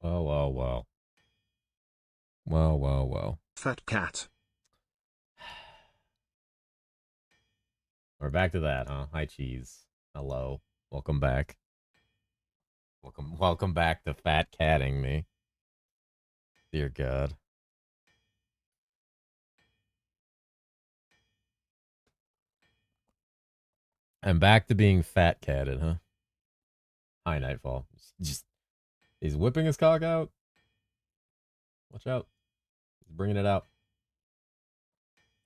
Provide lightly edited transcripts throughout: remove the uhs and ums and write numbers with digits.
Well, well, well. Well, well, well. Fat cat. We're back to that, huh? Hi, cheese. Hello. Welcome back. Welcome back to fat catting me. Dear God. I'm back to being fat catted, huh? Hi, Nightfall. Just he's whipping his cock out. Watch out. He's bringing it out.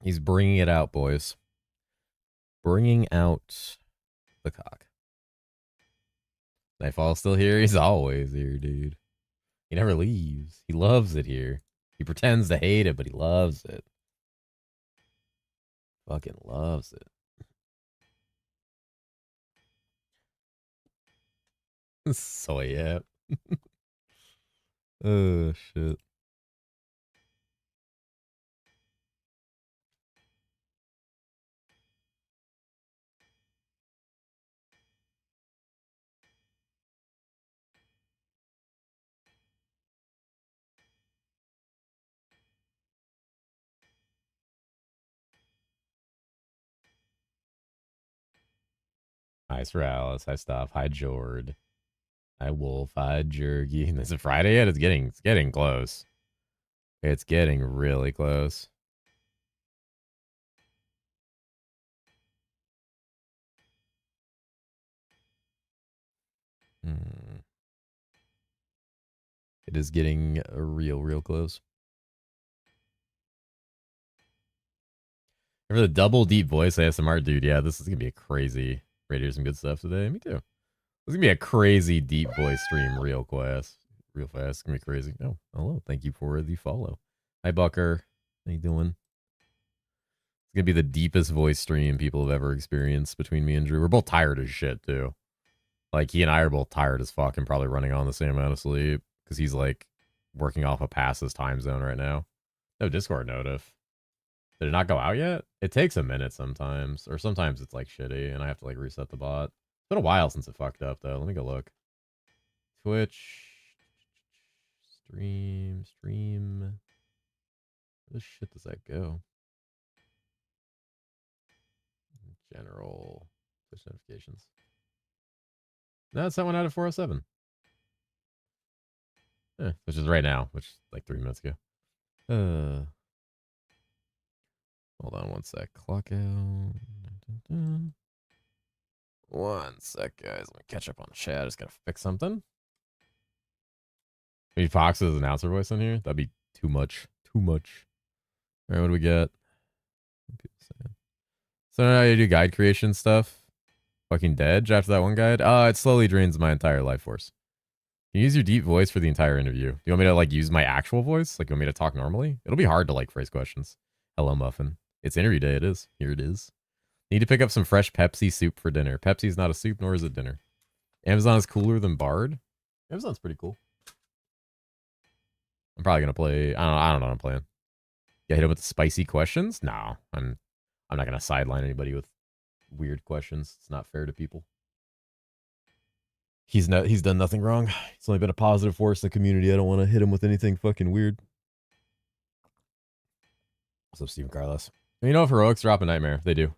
He's bringing it out, boys. Bringing out the cock. Nightfall's still here. He's always here, dude. He never leaves. He loves it here. He pretends to hate it, but he loves it. Fucking loves it. Soy app. Oh, shit. Hi, Seralis. Hi, Stuff. Hi, Jord. Hi, Wolf. Hi, Jergy. Is it Friday yet? It's getting close. It's getting really close. Hmm. It is getting real close. For the double deep voice ASMR, dude, yeah, this is gonna be a crazy. Ready to hear some good stuff today? Me too. This is gonna be a crazy deep voice stream real fast. Real fast. It's gonna be crazy. Oh, hello. Thank you for the follow. Hi, Bucker. How you doing? It's gonna be the deepest voice stream people have ever experienced between me and Drew. We're both tired as shit, too. Like, he and I are both tired as fuck and probably running on the same amount of sleep because he's like working off a passes time zone right now. No Discord notif. Did it not go out yet? It takes a minute sometimes, or sometimes it's like shitty and I have to like reset the bot. It's been a while since it fucked up though. Let me go look. Twitch. Stream. Where the shit does that go? General. Twitch notifications. No, it's that one out of 407. Which is right now, which is like 3 minutes ago. Hold on one sec. Clock out. Dun, dun, dun. One sec, guys. Let me catch up on chat. I just gotta fix something. Maybe Fox's announcer voice in here? That'd be too much. Too much. All right, what do we get? So now you do guide creation stuff. Fucking dead after that one guide. It slowly drains my entire life force. You use your deep voice for the entire interview. Do you want me to like use my actual voice? Like, you want me to talk normally? It'll be hard to like phrase questions. Hello, Muffin. It's interview day. It is. Here it is. Need to pick up some fresh Pepsi soup for dinner. Pepsi's not a soup, nor is it dinner. Amazon is cooler than Bard. Amazon's pretty cool. I'm probably gonna play. I don't know what I'm playing. Get hit him with the spicy questions? No, I'm not gonna sideline anybody with weird questions. It's not fair to people. He's done nothing wrong. He's only been a positive force in the community. I don't want to hit him with anything fucking weird. What's up, Steven Carlos? You know if heroics drop a nightmare? They do.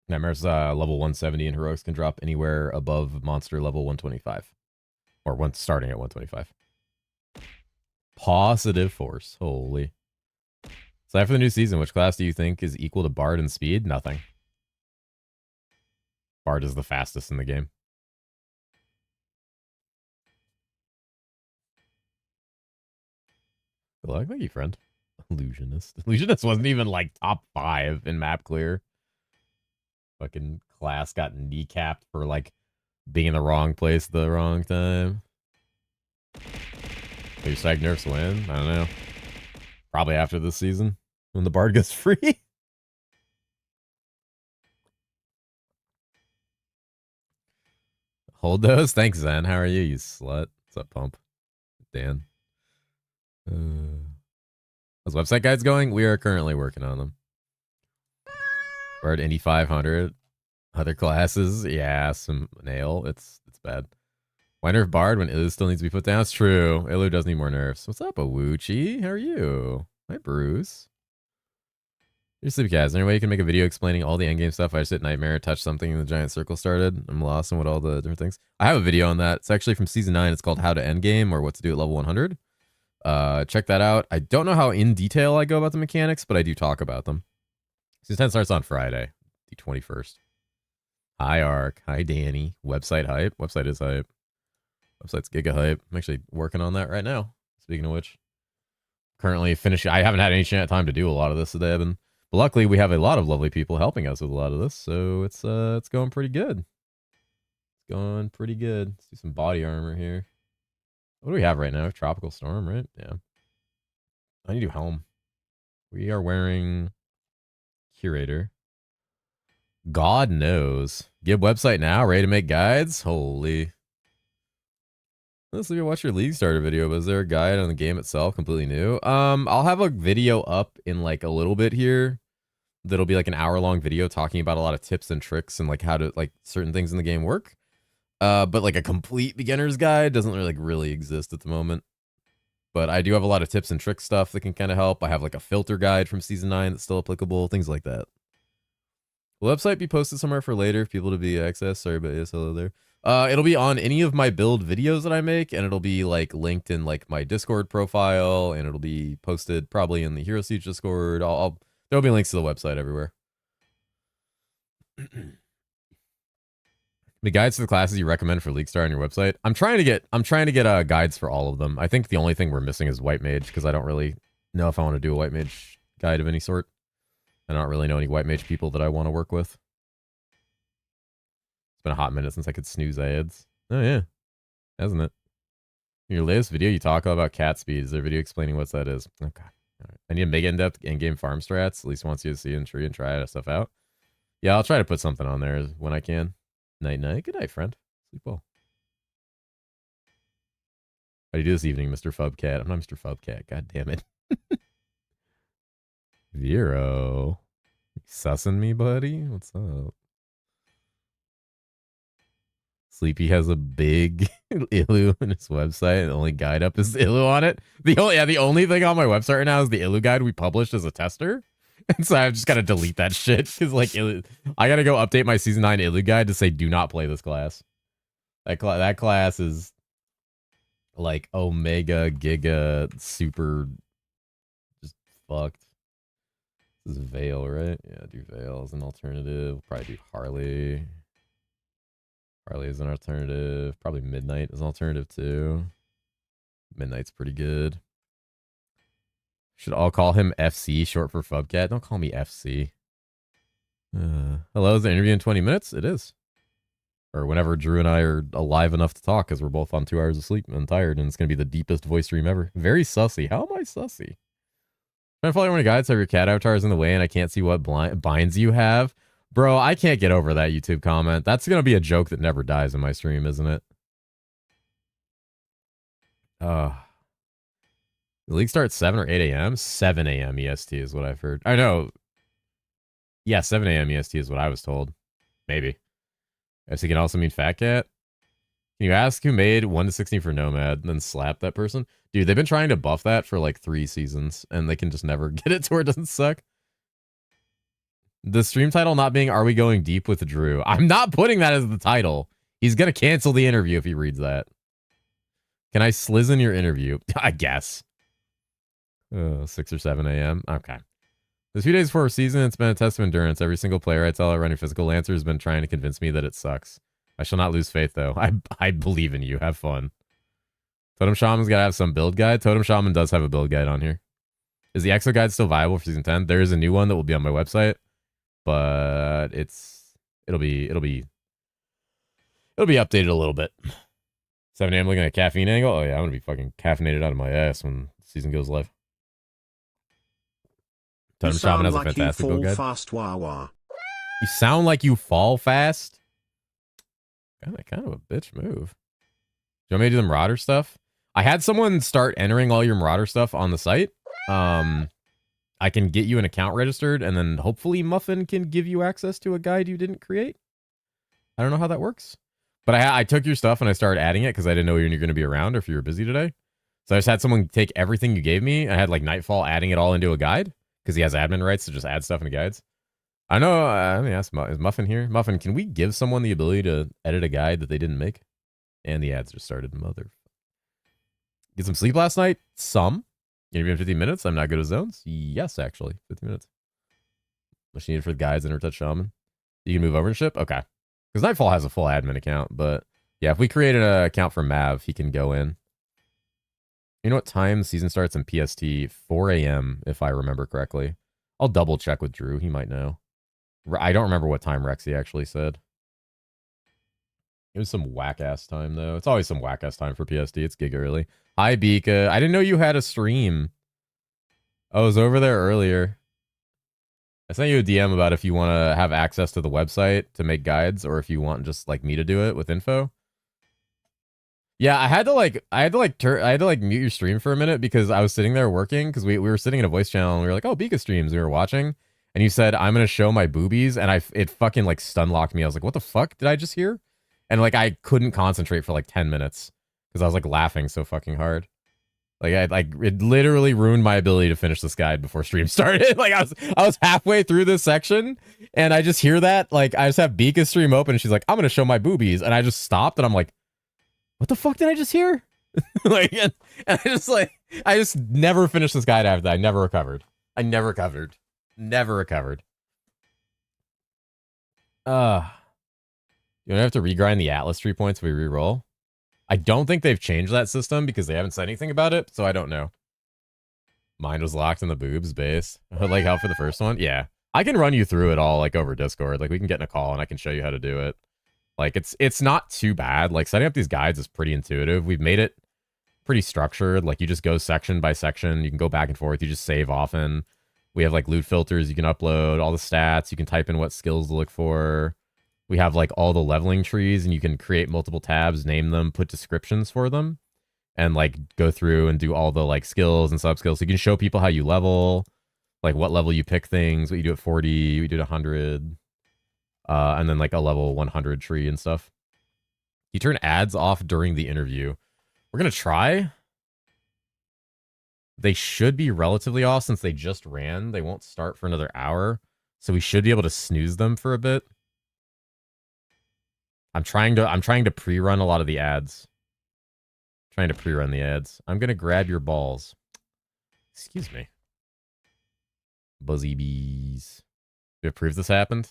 Nightmare's level 170 and heroics can drop anywhere above monster level 125. Or one starting at 125. Positive force. Holy. So after the new season, which class do you think is equal to Bard in speed? Nothing. Bard is the fastest in the game. Good luck. Thank you, friend. Illusionist. Illusionist wasn't even like top 5 in map clear. Fucking class got kneecapped for like being in the wrong place at the wrong time. Maybe Stag nerfs win? I don't know. Probably after this season when the Bard gets free. Hold those. Thanks, Zen. How are you, you slut? What's up, Pump? Dan. How's website guides going? We are currently working on them. Bard Indy 500. Other classes, yeah, some nail. It's bad. Why nerf Bard when Illu still needs to be put down? It's true. Illu does need more nerfs. What's up, Awuchi? How are you? Hi, Bruce. Your Sleepy Cat, is there any way you can make a video explaining all the endgame stuff? I just hit Nightmare, touched something, and the giant circle started. I'm lost in what all the different things. I have a video on that. It's actually from Season 9. It's called How to Endgame, or What to Do at Level 100. Check that out. I don't know how in detail I go about the mechanics, but I do talk about them. Season 10 starts on Friday, the 21st. Hi, Ark. Hi, Danny. Website hype. Website is hype. Website's giga hype. I'm actually working on that right now. Speaking of which, currently finishing. I haven't had any time to do a lot of this today. But luckily, we have a lot of lovely people helping us with a lot of this, so it's going pretty good. It's going pretty good. Let's do some body armor here. What do we have right now? Tropical Storm, right? Yeah. I need to do helm. We are wearing Curator. God knows. Give website now. Ready to make guides? Holy. Let's watch your League Starter video, but is there a guide on the game itself completely new? I'll have a video up in like a little bit here. That'll be like an hour-long video talking about a lot of tips and tricks and like how to like certain things in the game work. But like a complete beginner's guide doesn't really exist at the moment. But I do have a lot of tips and trick stuff that can kind of help. I have like a filter guide from Season 9 that's still applicable, things like that. Will website be posted somewhere for later for people to be accessed? Sorry, but yes, hello there. It'll be on any of my build videos that I make, and it'll be like linked in like my Discord profile, and it'll be posted probably in the herosiege Discord. There'll be links to the website everywhere. The guides to the classes you recommend for League Star on your website. I'm trying to get guides for all of them. I think the only thing we're missing is White Mage, because I don't really know if I want to do a White Mage guide of any sort. I don't really know any White Mage people that I want to work with. It's been a hot minute since I could snooze ads. Oh yeah, hasn't it? In your latest video, you talk about cat speed. Is there a video explaining what that is? Oh god. All right. I need a mega in-depth in-game farm strats. At least wants you to see and tree and try that stuff out. Yeah, I'll try to put something on there when I can. Night night. Good night, friend. Sleep well. How do you do this evening, Mr. Fubcat? I'm not Mr. Fubcat. God damn it. Vero. You sussing me, buddy? What's up? Sleepy has a big Illu on his website, and the only guide up is Illu on it. The only thing on my website right now is the Illu guide we published as a tester. And so I've just got to delete that shit because like I got to go update my Season 9 Illu guide to say do not play this class. That class is like Omega Giga super just fucked. This is Veil, right? Yeah, do Veil as an alternative. Probably do Harley. Harley is an alternative. Probably Midnight is an alternative too. Midnight's pretty good. Should all call him FC, short for Fubcat. Don't call me FC. Hello, is the interview in 20 minutes? It is. Or whenever Drew and I are alive enough to talk, because we're both on 2 hours of sleep and tired, and it's going to be the deepest voice stream ever. Very sussy. How am I sussy? Trying to follow your guides, have your cat avatars in the way, and I can't see what binds you have. Bro, I can't get over that YouTube comment. That's going to be a joke that never dies in my stream, isn't it? The league starts 7 or 8 a.m.? 7 a.m. EST is what I've heard. I know. Yeah, 7 a.m. EST is what I was told. Maybe. I guess it can also mean Fat Cat. Can you ask who made 1 to 16 for Nomad and then slap that person? Dude, they've been trying to buff that for like 3 seasons, and they can just never get it to where it doesn't suck. The stream title not being Are We Going Deep with Drew? I'm not putting that as the title. He's going to cancel the interview if he reads that. Can I slizen your interview? I guess. 6 or 7 a.m. Okay. There's 2 days before season. It's been a test of endurance. Every single player I tell running physical Lancer has been trying to convince me that it sucks. I shall not lose faith, though. I believe in you. Have fun. Totem Shaman's got to have some build guide. Totem Shaman does have a build guide on here. Is the Exo guide still viable for season 10? There is a new one that will be on my website, but it'll be updated a little bit. 7 a.m. looking at a caffeine angle. Oh yeah, I'm gonna be fucking caffeinated out of my ass when the season goes live. Totem Shaman has a fantastic build guide. Fast, wah, wah. You sound like you fall fast. Kind of a bitch move. Do you want me to do the Marauder stuff? I had someone start entering all your Marauder stuff on the site. I can get you an account registered, and then hopefully Muffin can give you access to a guide you didn't create. I don't know how that works. But I took your stuff and I started adding it because I didn't know when you're going to be around or if you were busy today. So I just had someone take everything you gave me. I had like Nightfall adding it all into a guide because he has admin rights to just add stuff into guides. I know. Let me ask, is Muffin here? Muffin, can we give someone the ability to edit a guide that they didn't make? And the ads just started. Mother. Get some sleep last night? Some. Interview in 15 minutes? I'm not good at zones? Yes, actually. 15 minutes. Much needed for the guides and Touch Shaman. You can move over and ship? Okay. Because Nightfall has a full admin account, but yeah, if we create an account for Mav, he can go in. You know what time the season starts in PST? 4 a.m., if I remember correctly. I'll double check with Drew. He might know. I don't remember what time Rexy actually said. It was some whack-ass time, though. It's always some whack-ass time for PST. It's gig early. Hi, Bika. I didn't know you had a stream. I was over there earlier. I sent you a DM about if you want to have access to the website to make guides or if you want just like me to do it with info. Yeah, I had to mute your stream for a minute because I was sitting there working because we were sitting in a voice channel and we were like, oh, Bika streams. We were watching and you said, I'm going to show my boobies. And it fucking like stun locked me. I was like, what the fuck did I just hear? And like, I couldn't concentrate for like 10 minutes because I was like laughing so fucking hard. Like it literally ruined my ability to finish this guide before stream started. Like I was halfway through this section and I just hear that. Like I just have Bika's stream open and she's like, I'm gonna show my boobies. And I just stopped and I'm like, what the fuck did I just hear? Like and I just never finished this guide after that. I never recovered. Never recovered. You don't have to regrind the Atlas tree points if we reroll. I don't think they've changed that system because they haven't said anything about it, so I don't know. Mine was locked in the boobs base. Like how for the first one? Yeah. I can run you through it all like over Discord. Like we can get in a call and I can show you how to do it. Like it's not too bad. Like setting up these guides is pretty intuitive. We've made it pretty structured. Like you just go section by section. You can go back and forth. You just save often. We have like loot filters you can upload, all the stats. You can type in what skills to look for. We have like all the leveling trees and you can create multiple tabs, name them, put descriptions for them, and like go through and do all the like skills and sub skills. So you can show people how you level, like what level you pick things, what you do at 40, we do at 100, and then like a level 100 tree and stuff. You turn ads off during the interview. We're going to try. They should be relatively off since they just ran. They won't start for another hour. So we should be able to snooze them for a bit. I'm trying to pre-run a lot of the ads. I'm gonna grab your balls. Excuse me. Buzzy bees. Do you prove this happened?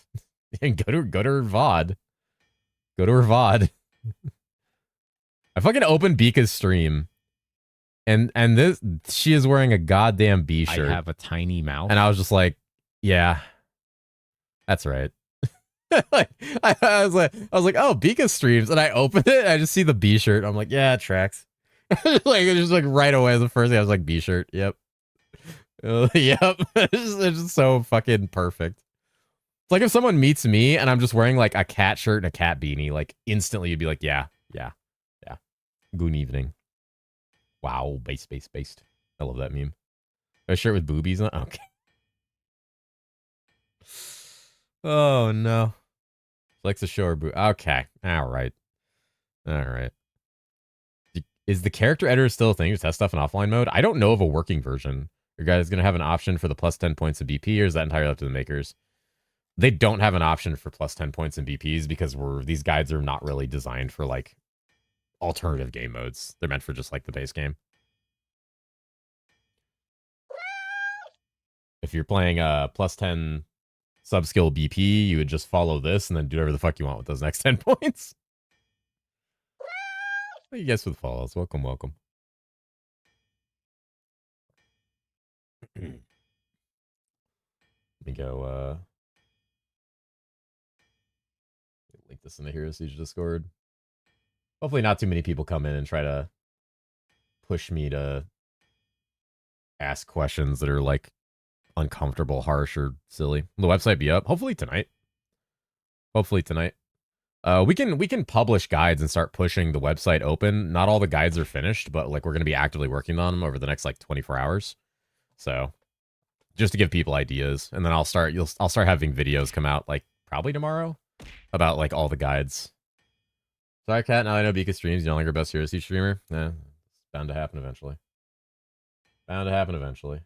And go to her VOD. Go to her VOD. I fucking opened Bika's stream. And she is wearing a goddamn bee shirt. I have a tiny mouth. And I was just like, yeah. That's right. Like I was like, oh, Bika streams, and I opened it, and I just see the B shirt. I'm like, yeah, it tracks. Like it's just like right away, the first thing I was like, B shirt, yep, yep. It's just so fucking perfect. It's like if someone meets me and I'm just wearing like a cat shirt and a cat beanie, like instantly you'd be like, yeah. Good evening. Wow, based. I love that meme. A shirt with boobies on. Okay. Oh no. Likes to show her boob. Okay. All right. Is the character editor still a thing to test stuff in offline mode? I don't know of a working version. Your guys going to have an option for the plus 10 points of BP, or is that entirely up to the makers? They don't have an option for plus 10 points in BPs because these guides are not really designed for like alternative game modes. They're meant for just like the base game. If you're playing plus 10 sub-skill BP, you would just follow this and then do whatever the fuck you want with those next 10 points. Thank you guys for the follows. Welcome. Let me go, link this in the herosiege Discord. Hopefully not too many people come in and try to push me to ask questions that are like uncomfortable, harsh, or silly. Will the website be up? Hopefully tonight. We can publish guides and start pushing the website open. Not all the guides are finished, but like we're going to be actively working on them over the next like 24 hours. So just to give people ideas, and then I'll start having videos come out like probably tomorrow about like all the guides. Sorry, Cat. Now I know Beaka streams. You're no longer best herosiege streamer. Nah, it's bound to happen eventually. Bound to happen eventually.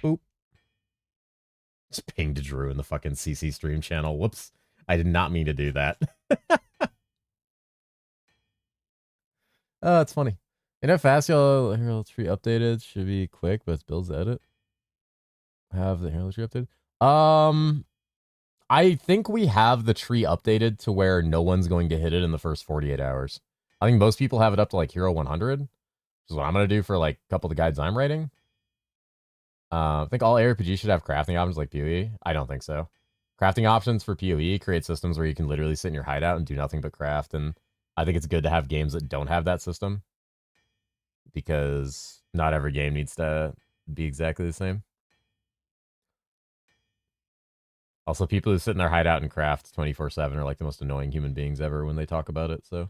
Oop. Just pinged Drew in the fucking CC stream channel. Whoops. I did not mean to do that. Oh, it's funny. You know, fast y'all Hero tree updated should be quick, but it's builds to edit. Have the Hero tree updated? I think we have the tree updated to where no one's going to hit it in the first 48 hours. I think most people have it up to like Hero 100, which is what I'm gonna do for like a couple of the guides I'm writing. I think all ARPG should have crafting options like PoE. I don't think so. Crafting options for PoE create systems where you can literally sit in your hideout and do nothing but craft, and I think it's good to have games that don't have that system, because not every game needs to be exactly the same. Also, people who sit in their hideout and craft 24/7 are like the most annoying human beings ever when they talk about it, so. Do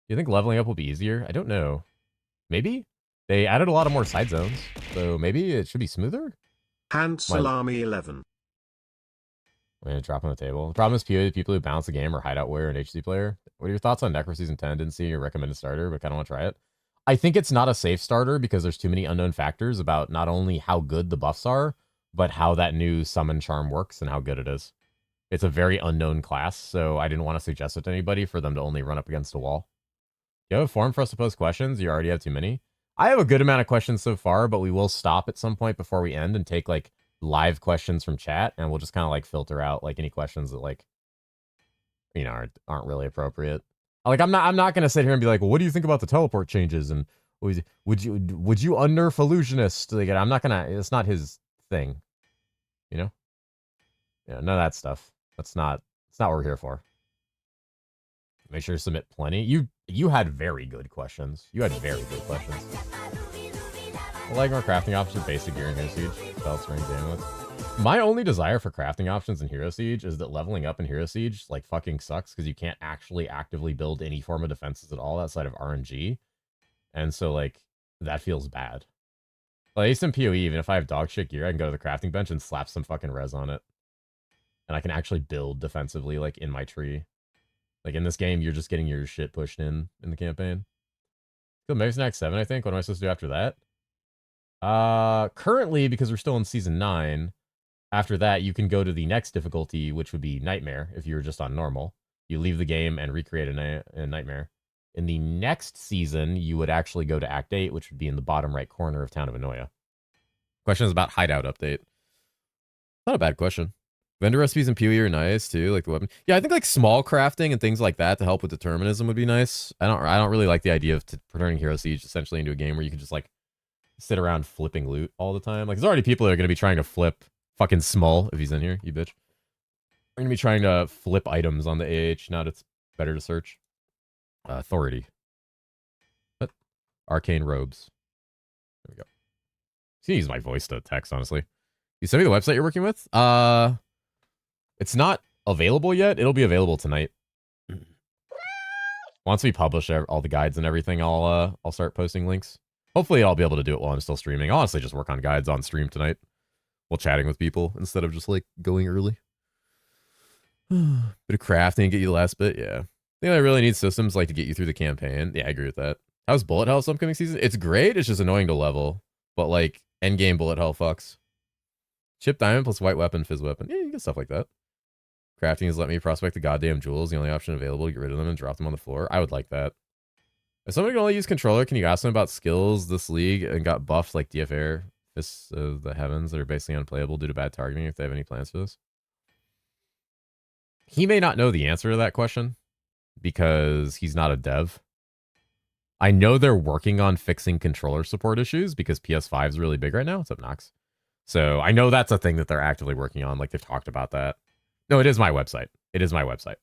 you think leveling up will be easier? I don't know. Maybe? They added a lot of more side zones, so maybe it should be smoother? Hand Salami 11. I'm gonna drop on the table. The problem is people who bounce the game are hideout warrior and HC player. What are your thoughts on Necro Season 10? Didn't see your recommended starter, but kind of want to try it. I think it's not a safe starter because there's too many unknown factors about not only how good the buffs are, but how that new summon charm works and how good it is. It's a very unknown class, so I didn't want to suggest it to anybody for them to only run up against a wall. You have a forum for us to post questions? You already have too many. I have a good amount of questions so far, but we will stop at some point before we end and take like live questions from chat, and we'll just kind of like filter out like any questions that like, you know, aren't really appropriate. Like I'm not gonna sit here and be like, well, what do you think about the teleport changes, and would you unnerf illusionist? Like, I'm not gonna. It's not his thing, you know. Yeah, none of that stuff. It's not what we're here for. Make sure to submit plenty. You had very good questions. You had very good questions. I like more crafting options, basic gear in Hero Siege. Belts, rings, amulets. My only desire for crafting options in Hero Siege is that leveling up in Hero Siege like fucking sucks because you can't actually actively build any form of defenses at all outside of RNG. And so like that feels bad. Well, at least in PoE, even if I have dog shit gear, I can go to the crafting bench and slap some fucking res on it. And I can actually build defensively like in my tree. Like in this game, you're just getting your shit pushed in the campaign. Go Mega Snack 7, I think. What am I supposed to do after that? Currently, because we're still in Season 9, after that, you can go to the next difficulty, which would be Nightmare, if you were just on normal. You leave the game and recreate a Nightmare. In the next season, you would actually go to Act 8, which would be in the bottom right corner of Town of Anoia. Question is about hideout update. Not a bad question. Vendor recipes in PoE are nice too, like the weapon. Yeah, I think like small crafting and things like that to help with determinism would be nice. I don't really like the idea of turning Hero Siege essentially into a game where you can just like sit around flipping loot all the time. Like there's already people that are gonna be trying to flip fucking Small if he's in here, you bitch. We're gonna be trying to flip items on the AH. Now it's better to search. Authority. What? Arcane robes. There we go. I'm gonna use my voice to text, honestly. You send me the website you're working with? It's not available yet. It'll be available tonight. Once we publish all the guides and everything, I'll start posting links. Hopefully I'll be able to do it while I'm still streaming. I'll honestly just work on guides on stream tonight while chatting with people instead of just like going early. Bit of crafting, get you the last bit. Yeah. I think I really need systems like to get you through the campaign. Yeah, I agree with that. How's bullet hell upcoming season? It's great. It's just annoying to level. But like endgame bullet hell fucks. Chip diamond plus white weapon, fizz weapon. Yeah, you get stuff like that. Crafting has let me prospect the goddamn jewels. The only option available to get rid of them and drop them on the floor. I would like that. If somebody can only use controller, can you ask them about skills this league and got buffed like DFR, Fists of the Heavens that are basically unplayable due to bad targeting if they have any plans for this? He may not know the answer to that question because he's not a dev. I know they're working on fixing controller support issues because PS5 is really big right now. What's up, Nox? So I know that's a thing that they're actively working on. Like they've talked about that. No, it is my website. It is my website.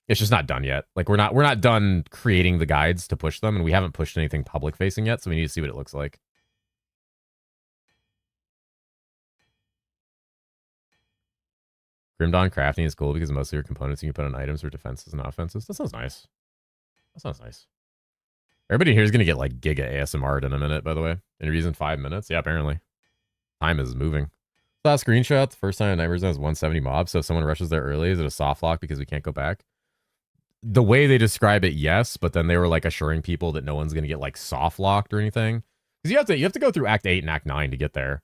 It's just not done yet. Like we're not done creating the guides to push them, and we haven't pushed anything public facing yet, so we need to see what it looks like. Grim Dawn crafting is cool because most of your components you can put on items for defenses and offenses. That sounds nice. That sounds nice. Everybody here is going to get like giga ASMR'd in a minute, by the way. Interviews in 5 minutes. Yeah, apparently. Time is moving. That screenshot, the first time in Nightmare Zone is 170 mobs. So if someone rushes there early, is it a soft lock because we can't go back? The way they describe it, yes, but then they were like assuring people that no one's going to get like soft locked or anything. Because you have to go through Act 8 and Act 9 to get there.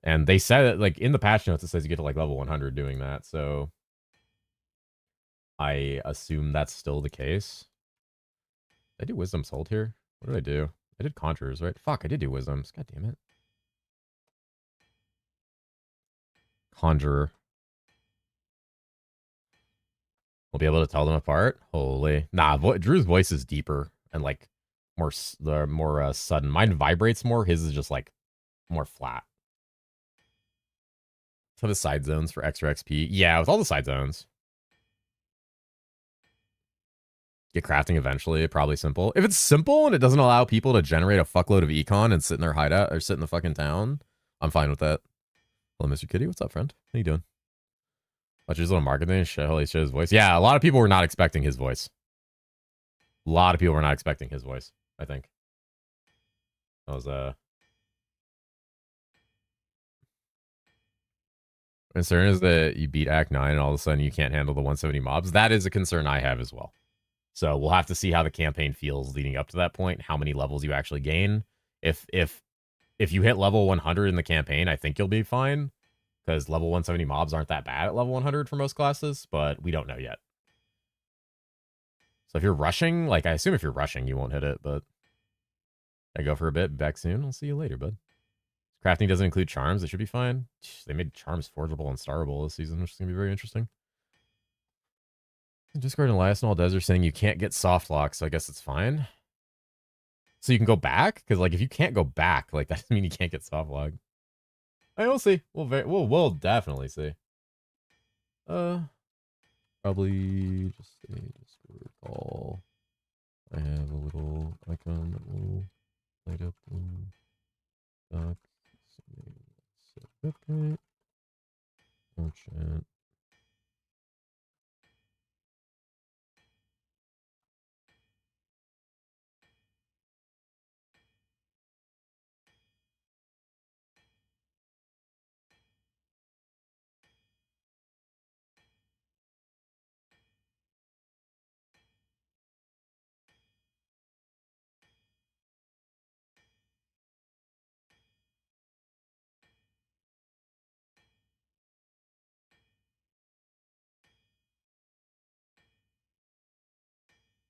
And they said it like in the patch notes, it says you get to like level 100 doing that. So I assume that's still the case. Did I do Wisdom's Hold here? What did I do? I did Conjurers, right? Fuck, I did do Wisdoms. God damn it. Conjurer. We'll be able to tell them apart. Holy. Nah, Drew's voice is deeper and like more sudden. Mine vibrates more. His is just like more flat. So the side zones for extra XP. Yeah, with all the side zones. Get crafting eventually. Probably simple. If it's simple and it doesn't allow people to generate a fuckload of econ and sit in their hideout or sit in the fucking town, I'm fine with that. Hello, Mr. Kitty. What's up, friend? How you doing? Watch his little marketing shit. Holy shit, his voice. Yeah, a lot of people were not expecting his voice. A lot of people were not expecting his voice, I think. That was, concern is that you beat Act 9 and all of a sudden you can't handle the 170 mobs. That is a concern I have as well. So we'll have to see how the campaign feels leading up to that point, how many levels you actually gain. If you hit level 100 in the campaign, I think you'll be fine. Because level 170 mobs aren't that bad at level 100 for most classes, but we don't know yet. So if you're rushing, like I assume if you're rushing, you won't hit it, but I go for a bit. Back soon. I'll see you later, bud. Crafting doesn't include charms. It should be fine. They made charms forgeable and starable this season, which is going to be very interesting. Discord and Elias and all Des are saying you can't get soft locks, so I guess it's fine. So you can go back? Because like if you can't go back, like that doesn't mean you can't get soft lock. I will see. We'll definitely see. Probably just a Discord call. I have a little icon that will light up when doc. Okay. Oh chat.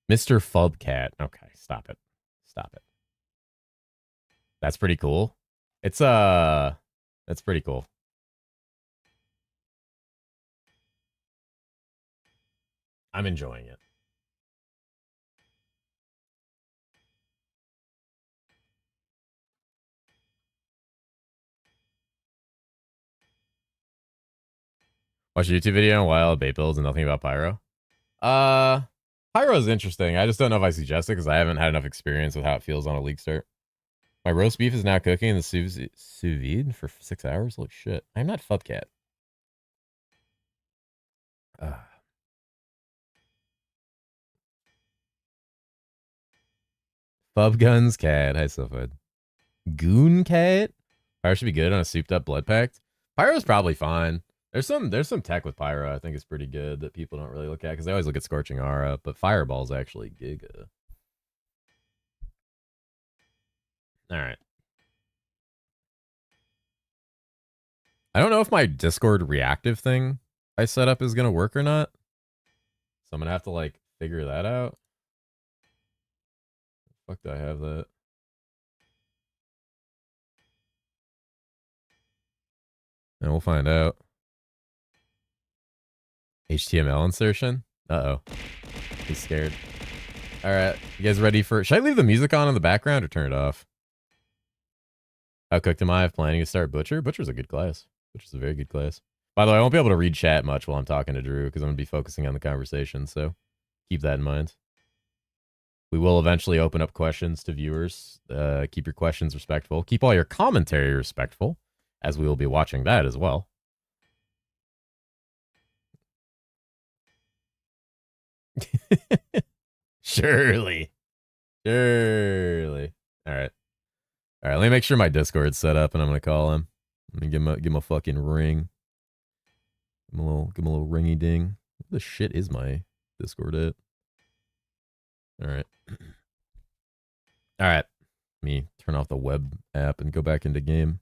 Mr. Fubcat. Okay, stop it. Stop it. That's pretty cool. It's that's pretty cool. I'm enjoying it. Watch a YouTube video on wild bait builds and nothing about pyro. Pyro is interesting. I just don't know if I suggest it because I haven't had enough experience with how it feels on a league start. My roast beef is now cooking in the sous vide for 6 hours. Holy shit. I'm not Fubcat. Fub Guns Cat. Hi, Sofud. Goon Cat? Pyro should be good on a souped up blood pact. Pyro's probably fine. There's some tech with Pyro I think is pretty good that people don't really look at because they always look at Scorching Aura, but Fireball's actually giga. Alright. I don't know if my Discord reactive thing I set up is going to work or not. So I'm going to have to like figure that out. Fuck do I have that? And we'll find out. HTML insertion? Uh-oh. He's scared. Alright. You guys ready for... Should I leave the music on in the background or turn it off? How cooked am I? I'm planning to start Butcher. Butcher's a good class. Butcher's a very good class. By the way, I won't be able to read chat much while I'm talking to Drew because I'm going to be focusing on the conversation, so keep that in mind. We will eventually open up questions to viewers. Keep your questions respectful. Keep all your commentary respectful, as we will be watching that as well. Surely. Surely. All right. All right. Let me make sure my Discord's set up, and I'm gonna call him. Let me give him a fucking ring. Give him a little ringy ding. What the shit is my Discord at? All right. All right. Let me turn off the web app and go back into game.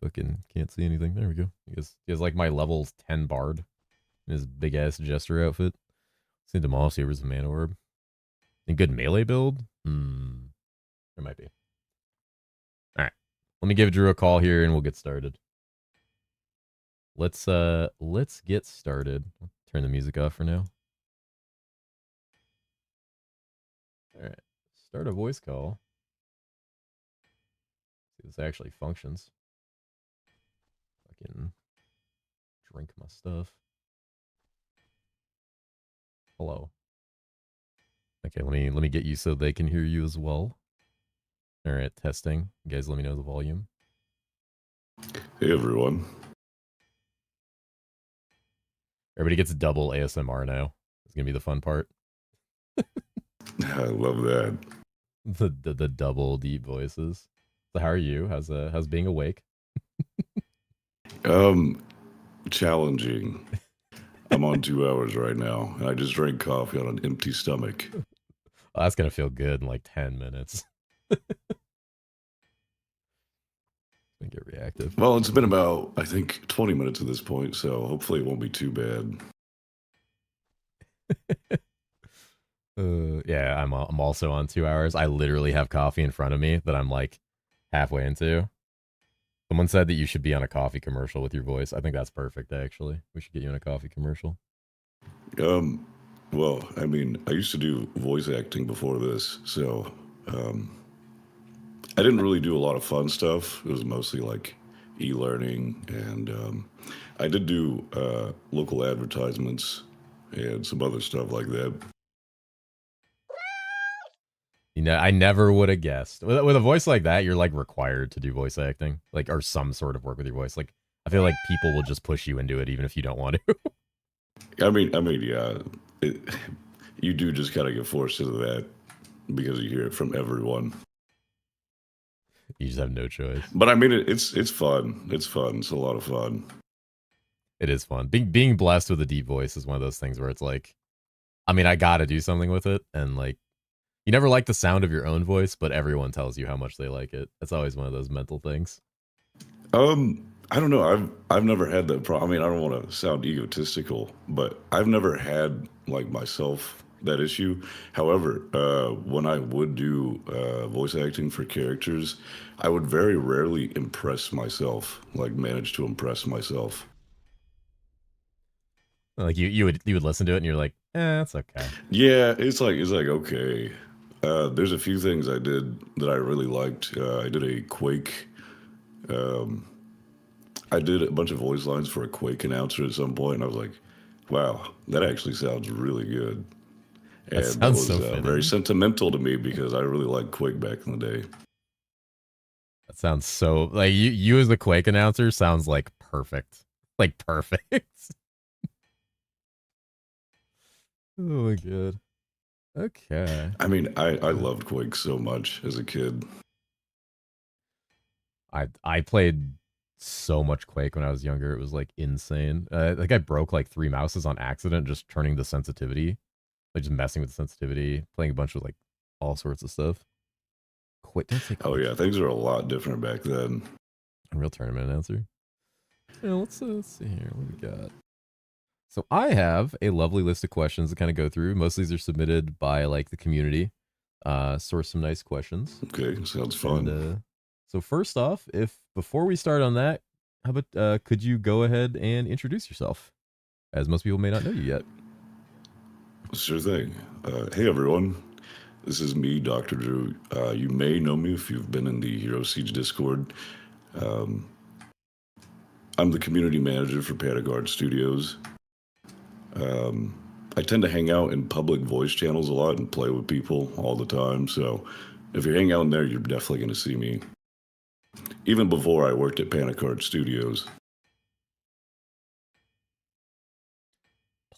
Fucking can't see anything. There we go. He has like my level 10 bard in his big ass jester outfit. See Demolish Saber's a mana orb. A good melee build? There might be. Alright. Let me give Drew a call here and we'll get started. Let's get started. Turn the music off for now. Alright. Start a voice call. See if this actually functions. Fucking drink my stuff. Hello. Okay, let me get you so they can hear you as well. All right, testing. You guys let me know the volume. Hey everyone. Everybody gets double ASMR now. It's gonna be the fun part. I love that. The double deep voices. So how are you? How's being awake? Challenging. I'm on 2 hours right now, and I just drank coffee on an empty stomach. Oh, that's gonna feel good in like 10 minutes. Gonna get reactive. Well, it's been about, I think, 20 minutes at this point, so hopefully it won't be too bad. Yeah, I'm also on 2 hours. I literally have coffee in front of me that I'm like halfway into. Someone said that you should be on a coffee commercial with your voice. I think that's perfect, actually. We should get you in a coffee commercial. Well, I mean, I used to do voice acting before this, so I didn't really do a lot of fun stuff. It was mostly like e-learning, and I did do local advertisements and some other stuff like that. You know, I never would have guessed. With a voice like that, you're like required to do voice acting, like, or some sort of work with your voice. Like, I feel like people will just push you into it even if you don't want to. I mean, yeah, you do just kind of get forced into that because you hear it from everyone. You just have no choice. But I mean, it's fun. It's fun. It's a lot of fun. It is fun. Being blessed with a deep voice is one of those things where it's like, I mean, I gotta do something with it, and like, you never like the sound of your own voice, but everyone tells you how much they like it. It's always one of those mental things. I don't know. I've never had that problem. I mean, I don't want to sound egotistical, but I've never had like myself that issue. However, when I would do voice acting for characters, I would very rarely impress myself, like manage to impress myself. Like you would listen to it and you're like, that's okay. Yeah, it's like okay. There's a few things I did that I really liked. I did a Quake. I did a bunch of voice lines for a Quake announcer at some point, and I was like, "Wow, that actually sounds really good." And that was so very sentimental to me because I really liked Quake back in the day. That sounds so like you as the Quake announcer sounds like perfect, like perfect. Oh my god. Okay. I mean, I loved Quake so much as a kid. I played so much Quake when I was younger. It was like insane. Like I broke like 3 mouses on accident, just turning the sensitivity, like just messing with the sensitivity, playing a bunch of like all sorts of stuff. Quake. Don't say Quake. Oh yeah, things are a lot different back then. Unreal Tournament announcer. Yeah, let's see here. What do we got? So I have a lovely list of questions to kind of go through. Most of these are submitted by like the community. Source some nice questions. Okay, sounds fun. And, so first off, before we start on that, how about could you go ahead and introduce yourself, as most people may not know you yet? Sure thing. Hey everyone, this is me, Dr. Drew. You may know me if you've been in the herosiege Discord. I'm the community manager for Panaguard Studios. I tend to hang out in public voice channels a lot and play with people all the time, so if you're hanging out in there, you're definitely going to see me. Even before I worked at Panaguard Studios.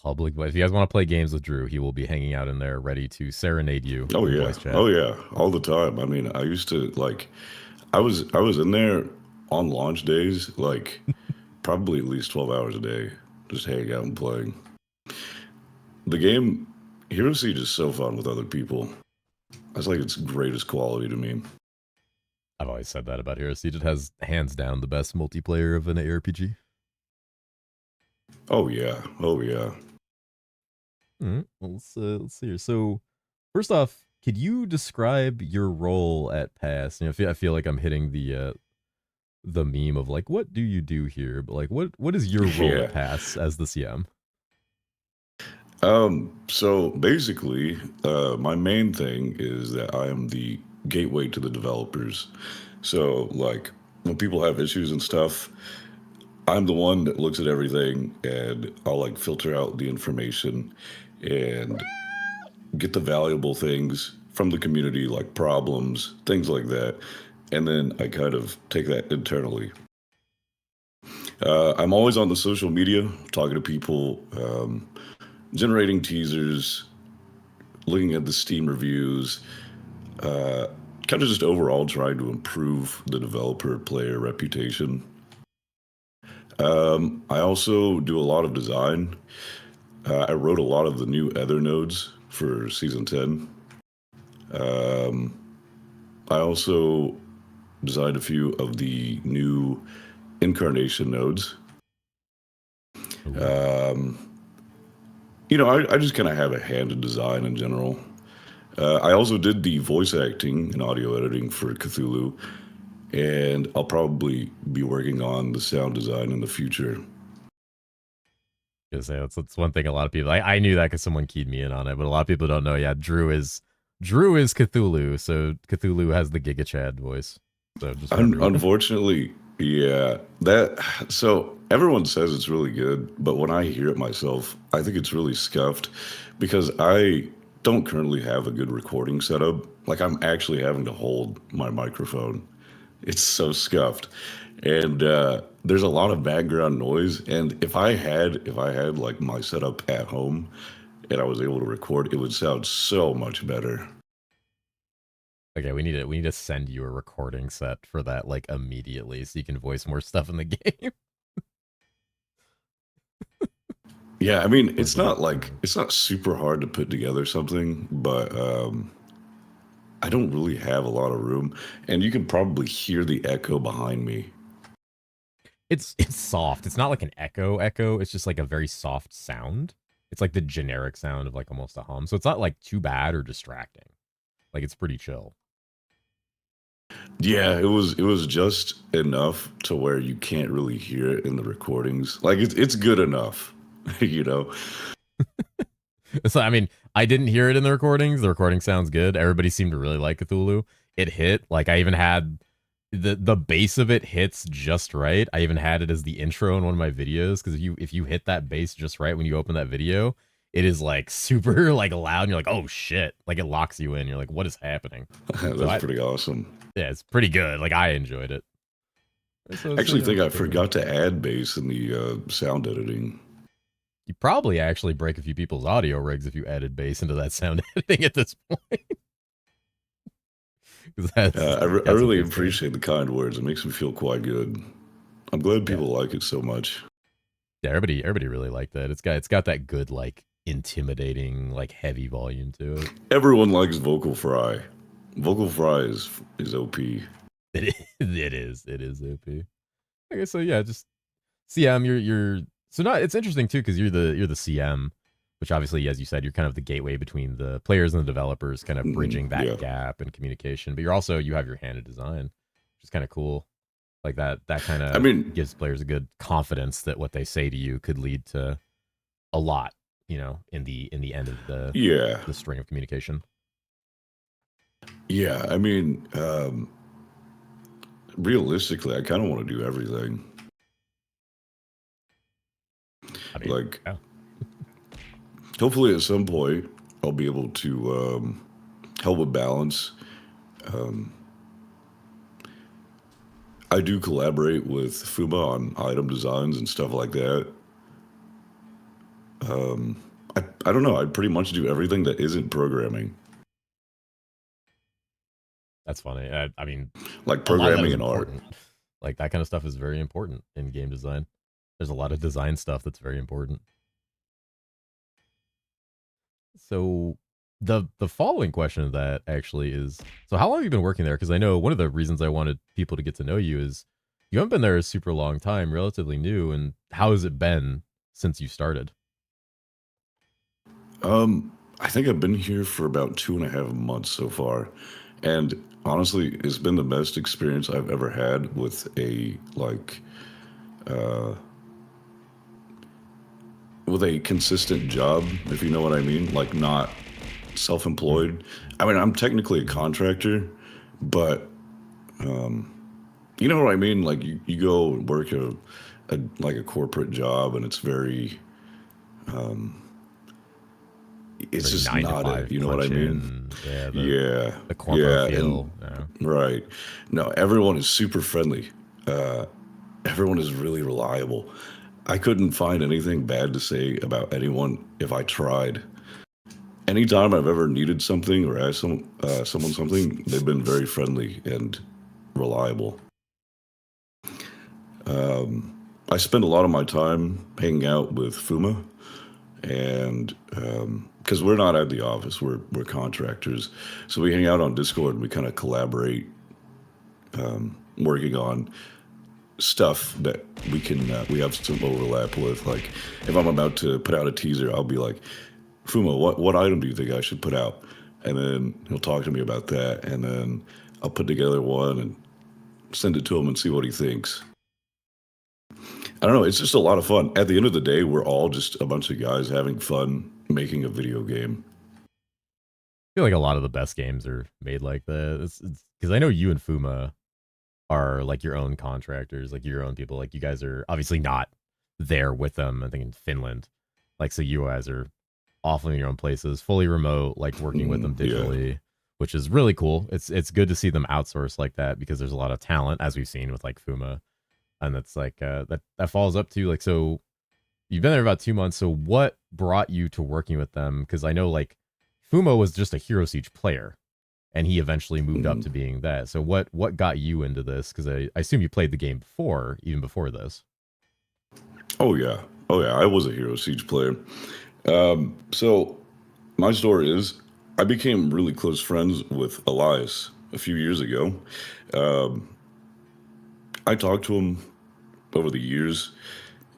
public voice. If you guys want to play games with Drew, he will be hanging out in there, ready to serenade you. Oh in yeah, voice chat. oh yeah, all the time. I mean, I used to like, I was in there on launch days, like probably at least 12 hours a day, just hanging out and playing. The game, Hero Siege is so fun with other people. That's like its greatest quality to me. I've always said that about herosiege. It has hands down the best multiplayer of an ARPG. Oh yeah, oh yeah. All right, well, let's see here. So, first off, could you describe your role at PASS? You know, I feel like I'm hitting the meme of like, what do you do here? But like, what is your role Yeah. at PASS as the CM? So basically, my main thing is that I am the gateway to the developers. So like when people have issues and stuff, I'm the one that looks at everything and I'll like filter out the information and get the valuable things from the community, like problems, things like that. And then I kind of take that internally. I'm always on the social media, talking to people, generating teasers, looking at the Steam reviews, kind of just overall trying to improve the developer player reputation. I also do a lot of design. I wrote a lot of the new Ether nodes for season 10. I also designed a few of the new incarnation nodes. You know, I just kind of have a hand in design in general. I also did the voice acting and audio editing for Cthulhu, and I'll probably be working on the sound design in the future. That's one thing a lot of people. I knew that because someone keyed me in on it, but a lot of people don't know. Yeah, Drew is Cthulhu, so Cthulhu has the Giga Chad voice. So just unfortunately, yeah, that so everyone says it's really good, but when I hear it myself, I think it's really scuffed because I don't currently have a good recording setup. Like I'm actually having to hold my microphone. It's so scuffed, and there's a lot of background noise. And if I had like my setup at home, and I was able to record, it would sound so much better. Okay, we need to send you a recording set for that like immediately, so you can voice more stuff in the game. Yeah, I mean, it's not super hard to put together something, but I don't really have a lot of room, and you can probably hear the echo behind me. It's soft. It's not like an echo. It's just like a very soft sound. It's like the generic sound of like almost a hum. So it's not like too bad or distracting. Like it's pretty chill. Yeah, it was just enough to where you can't really hear it in the recordings. Like it's good enough, you know. So I mean, I didn't hear it in the recordings. The recording sounds good. Everybody seemed to really like Cthulhu. It hit. Like I even had the bass of it hits just right. I even had it as the intro in one of my videos because if you hit that bass just right when you open that video, it is like super like loud and you're like, oh shit. Like it locks you in. You're like, what is happening? That's pretty awesome. Yeah, it's pretty good. Like I enjoyed it. I actually think I forgot to add bass in the sound editing. You probably actually break a few people's audio rigs if you added bass into that sound editing at this point. I really appreciate the kind words. It makes me feel quite good. I'm glad people like it so much. Yeah, everybody really liked that. It's got that good like intimidating like heavy volume to it. Everyone likes Vocal Fry. Vocal Fry is OP. It is OP. Okay, so yeah, just CM. You're so not. It's interesting too because you're the CM, which obviously, as you said, you're kind of the gateway between the players and the developers, kind of bridging that gap and communication. But you have your hand in design, which is kind of cool. Like that kind of gives players a good confidence that what they say to you could lead to a lot, you know, in the end of the string of communication. Yeah, I mean, realistically, I kind of want to do everything. I mean, like, hopefully at some point, I'll be able to help with balance. I do collaborate with Fuma on item designs and stuff like that. I don't know. I pretty much do everything that isn't programming, That's funny. I mean, like a lot of that is programming and art. important. Like that kind of stuff is very important in game design. There's a lot of design stuff that's very important. So the following question of that actually is, so how long have you been working there? Because I know one of the reasons I wanted people to get to know you is you haven't been there a super long time, relatively new, and how has it been since you started? I think I've been here for about 2.5 months so far, and honestly, it's been the best experience I've ever had with a uh, with a consistent job, if you know what I mean. Like not self-employed. I mean, I'm technically a contractor, but you know what I mean. Like you go work a like a corporate job, and it's very it's Very just nine to not it. five You know what I punch mean? in, yeah, Yeah, the corporate yeah, and feel. Yeah. right. No, everyone is super friendly. Uh, Everyone is really reliable. I couldn't find anything bad to say about anyone if I tried. Anytime I've ever needed something or asked someone something, they've been very friendly and reliable. I spend a lot of my time hanging out with Fuma, and because we're not at the office, we're contractors, so we hang out on Discord and we kind of collaborate, working on stuff that we have some overlap with. Like if I'm about to put out a teaser, I'll be like, Fuma, what item do you think I should put out? And then he'll talk to me about that, and then I'll put together one and send it to him and see what he thinks. I don't know. It's just a lot of fun. At the end of the day, we're all just a bunch of guys having fun making a video game. I feel like a lot of the best games are made like that. It's because I know you and Fuma are like your own contractors, like your own people. Like you guys are obviously not there with them. I think in Finland, like so you guys are off in your own places, fully remote, like working with them Yeah. digitally, which is really cool. It's good to see them outsource like that because there's a lot of talent as we've seen with like Fuma, and that's like that falls up to like so you've been there about 2 months. So what brought you to working with them? Because I know like Fuma was just a Hero Siege player, and he eventually moved up Mhm. to being that. So what got you into this? Because I assume you played the game before, even before this. Oh yeah. Oh yeah. I was a Hero Siege player. So my story is I became really close friends with Elias a few years ago. Um, I talked to him over the years,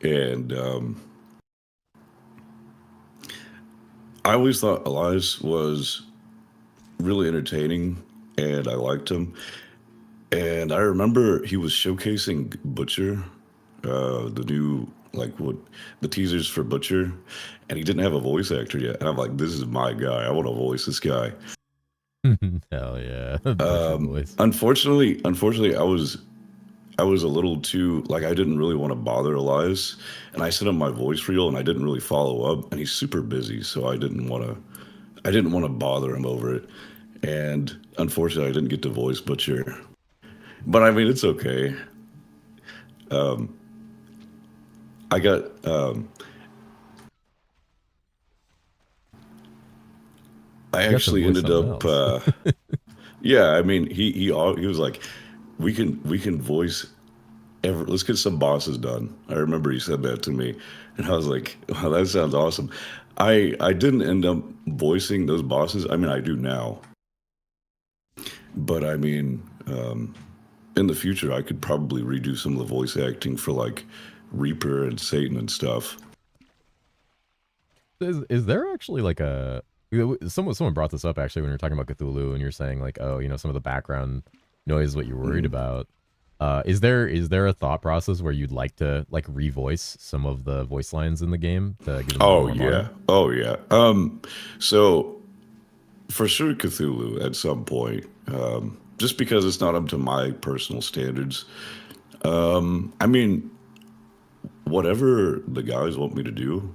and I always thought Elias was really entertaining, and I liked him. And I remember he was showcasing Butcher, the new like what the teasers for Butcher, and he didn't have a voice actor yet. And I'm like, this is my guy. I want to voice this guy. Hell yeah, butcher voice. Unfortunately, I was a little too like I didn't really want to bother Elias, and I sent him my voice reel, and I didn't really follow up, and he's super busy, so I didn't want to bother him over it, and unfortunately, I didn't get to voice Butcher. But I mean, it's okay. I got I You got to actually voice ended something up else. yeah, I mean, he was like, we can voice let's get some bosses done. I remember he said that to me, and I was like, wow, that sounds awesome. I didn't end up voicing those bosses. I mean, I do now, but I mean, in the future, I could probably redo some of the voice acting for like Reaper and Satan and stuff. Is there actually like a someone brought this up actually when you're talking about Cthulhu and you're saying like, oh, some of the background noise is what you're worried Mm. about. Is there a thought process where you'd like to like revoice some of the voice lines in the game to give them a little Oh more yeah, modern? oh yeah. So for sure, Cthulhu at some point. Just because it's not up to my personal standards. I mean, whatever the guys want me to do,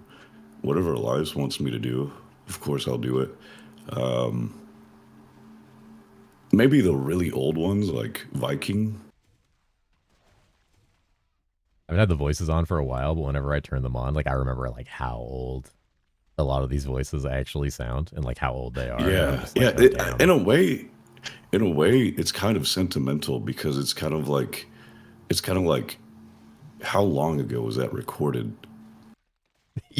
whatever Elias wants me to do, of course I'll do it. Maybe the really old ones like Viking. I've had the voices on for a while, but whenever I turn them on, like I remember like how old a lot of these voices actually sound and like how old they are. And I'm Yeah, just yeah. like, oh damn. In a way, it's kind of sentimental because it's kind of like how long ago was that recorded?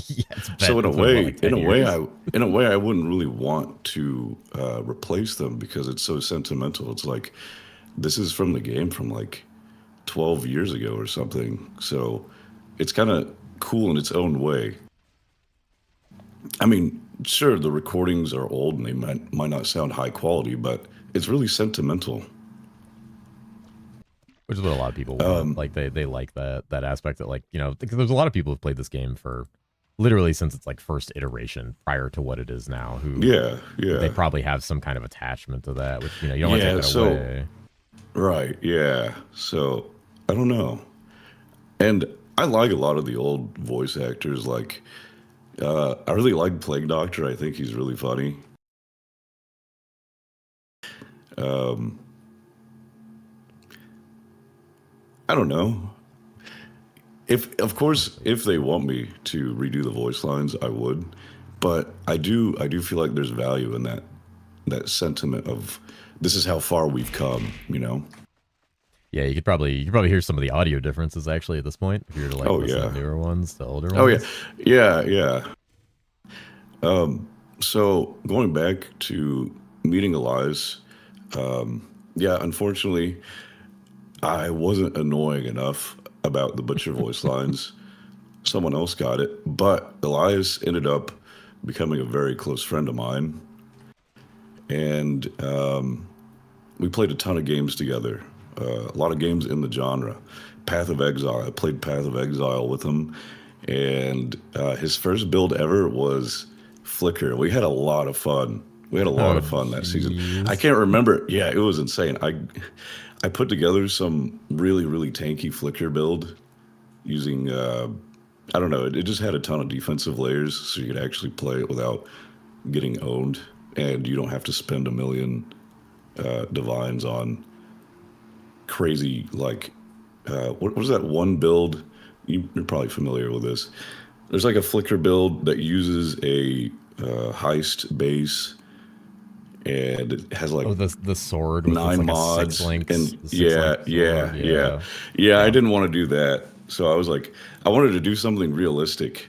Yeah, it's So been what, like 10 years? in a way, I wouldn't really want to replace them because it's so sentimental. It's like this is from the game from like 12 years ago or something. So it's kind of cool in its own way. I mean, sure, the recordings are old and they might not sound high quality, but it's really sentimental. Which is what a lot of people want. Um, Like they like that aspect that, like, because there's a lot of people who've played this game for literally since its like first iteration prior to what it is now, who yeah, they yeah, probably have some kind of attachment to that, which you don't want to take yeah. that So away. right, yeah. So I don't know, and I like a lot of the old voice actors. Like I really like Plague Doctor. I think he's really funny. Um, I don't know. If of course, if they want me to redo the voice lines, I would. But I do feel like there's value in that sentiment of this is how far we've come. You know? Yeah, you could probably hear some of the audio differences actually at this point if you were to like Oh listen to yeah. newer ones, the older Oh yeah. ones. Yeah yeah. So going back to meeting Elias, yeah, unfortunately, I wasn't annoying enough about the butcher voice lines. Someone else got it, but Elias ended up becoming a very close friend of mine, and we played a ton of games together. A lot of games in the genre. Path of Exile. I played Path of Exile with him, and his first build ever was Flicker. We had a lot of fun. We had a lot Oh of fun that season. I jeez. can't remember. Yeah, it was insane. I put together some really tanky Flicker build using I don't know. It just had a ton of defensive layers, so you could actually play it without getting owned, and you don't have to spend a million divines on crazy like what was that one build? You're probably familiar with this. There's like a flicker build that uses a heist base, and it has like Oh, the sword with it's nine like a six mods, links, and the six link yeah, sword. Yeah. yeah. I Yeah. didn't want to do that, so I was like, I wanted to do something realistic.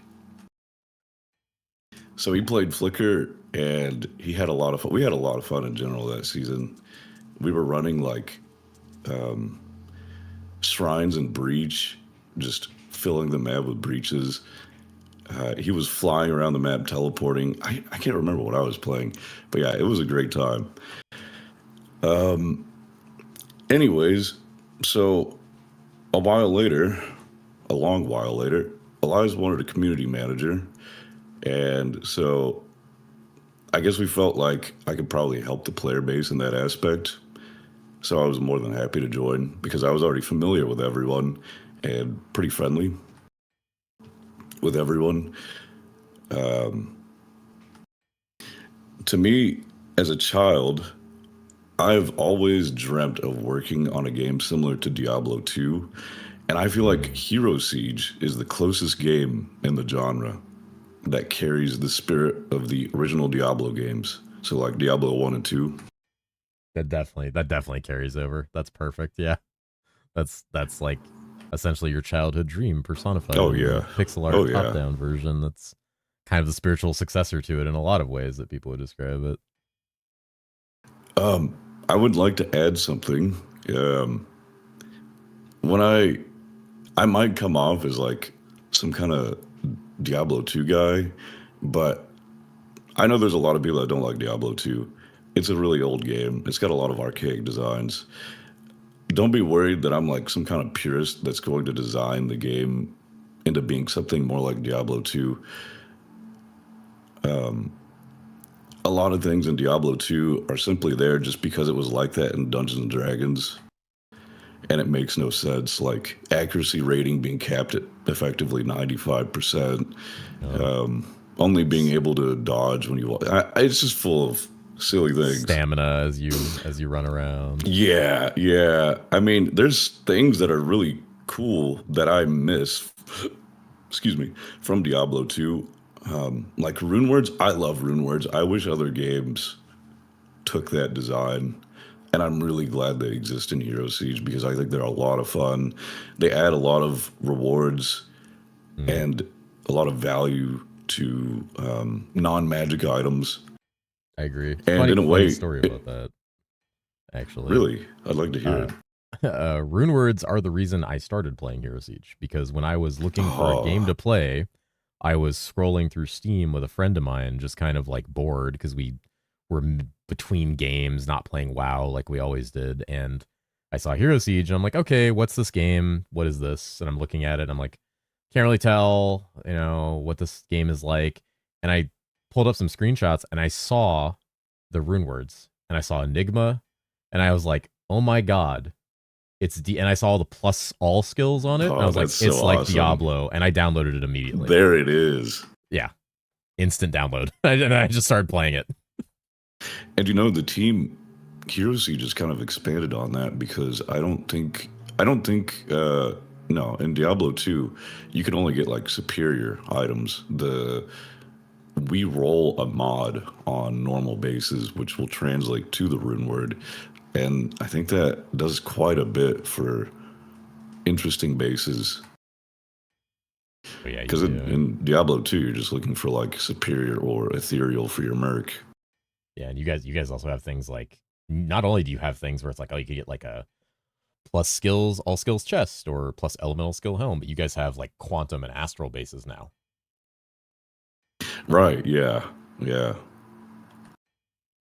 So he played Flicker, and he had a lot of fun. We had a lot of fun in general that season. We were running like shrines and breach, just filling the map with breaches. He was flying around the map, teleporting. I can't remember what I was playing, but yeah, it was a great time. Anyways, so a while later, a long while later, Elias wanted a community manager, and so I guess we felt like I could probably help the player base in that aspect. So I was more than happy to join because I was already familiar with everyone and pretty friendly with everyone. To me, as a child, I've always dreamt of working on a game similar to Diablo 2, and I feel like Hero Siege is the closest game in the genre that carries the spirit of the original Diablo games. So like Diablo 1 and 2. That definitely carries over. That's perfect. Yeah. That's like essentially your childhood dream personified Oh in yeah. the pixel Oh art top yeah. down version. That's kind of the spiritual successor to it in a lot of ways that people would describe it. Um I would like to add something. Um when I might come off as like some kind of Diablo 2 guy, but I know there's a lot of people that don't like Diablo 2. It's a really old game. It's got a lot of archaic designs. Don't be worried that I'm like some kind of purist that's going to design the game into being something more like Diablo 2. A lot of things in Diablo 2 are simply there just because it was like that in Dungeons and Dragons, and it makes no sense. Like accuracy rating being capped at effectively 95%, Um, only being able to dodge when you walk. It's just full of silly things. Stamina as you run around. Yeah, yeah. I mean, there's things that are really cool that I miss, excuse me, from Diablo 2. Like rune words, I love rune words. I wish other games took that design, and I'm really glad they exist in Hero Siege because I think they're a lot of fun. They add a lot of rewards Mm, and a lot of value to non-magic items. I agree. And in a Funny way, story about that, actually. really, I'd like to hear Uh, it. rune words are the reason I started playing Hero Siege because when I was looking for a game Oh, to play, I was scrolling through Steam with a friend of mine, just kind of like bored because we were between games, not playing WoW like we always did. And I saw Hero Siege, and I'm like, okay, what's this game? What is this? And I'm looking at it, and I'm like, can't really tell, what this game is like. And I pulled up some screenshots, and I saw the rune words, and I saw Enigma, and I was like, oh my god, and I saw the plus all skills on it, and I oh, was like, that's so it's like awesome. Diablo, and I downloaded it immediately. There it is. Yeah, instant download, and I just started playing it. And the team Hero Siege just kind of expanded on that because I don't think no, in Diablo 2, you can only get like superior items. We roll a mod on normal bases, which will translate to the rune word. And I think that does quite a bit for interesting bases. But yeah, you Because do. in Diablo 2, you're just looking for like superior or ethereal for your merc. Yeah, and you guys also have things like, not only do you have things where it's like, oh, you could get like a plus skills, all skills chest or plus elemental skill helm, but you guys have like quantum and astral bases now. Right, yeah. Yeah.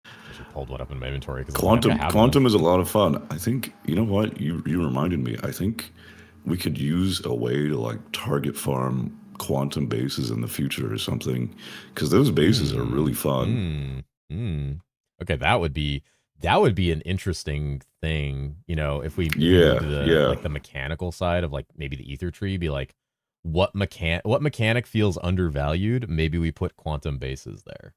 I actually pulled one up in my inventory because I was like, I'm gonna Quantum have one. quantum is a lot of fun. I think you know what you reminded me. I think we could use a way to like target farm quantum bases in the future or something because those bases are really Mm, fun. Okay, that would be an interesting thing, if we move Yeah, to the yeah. like the mechanical side of like maybe the ether tree, be like, what mechanic feels undervalued? Maybe we put quantum bases there.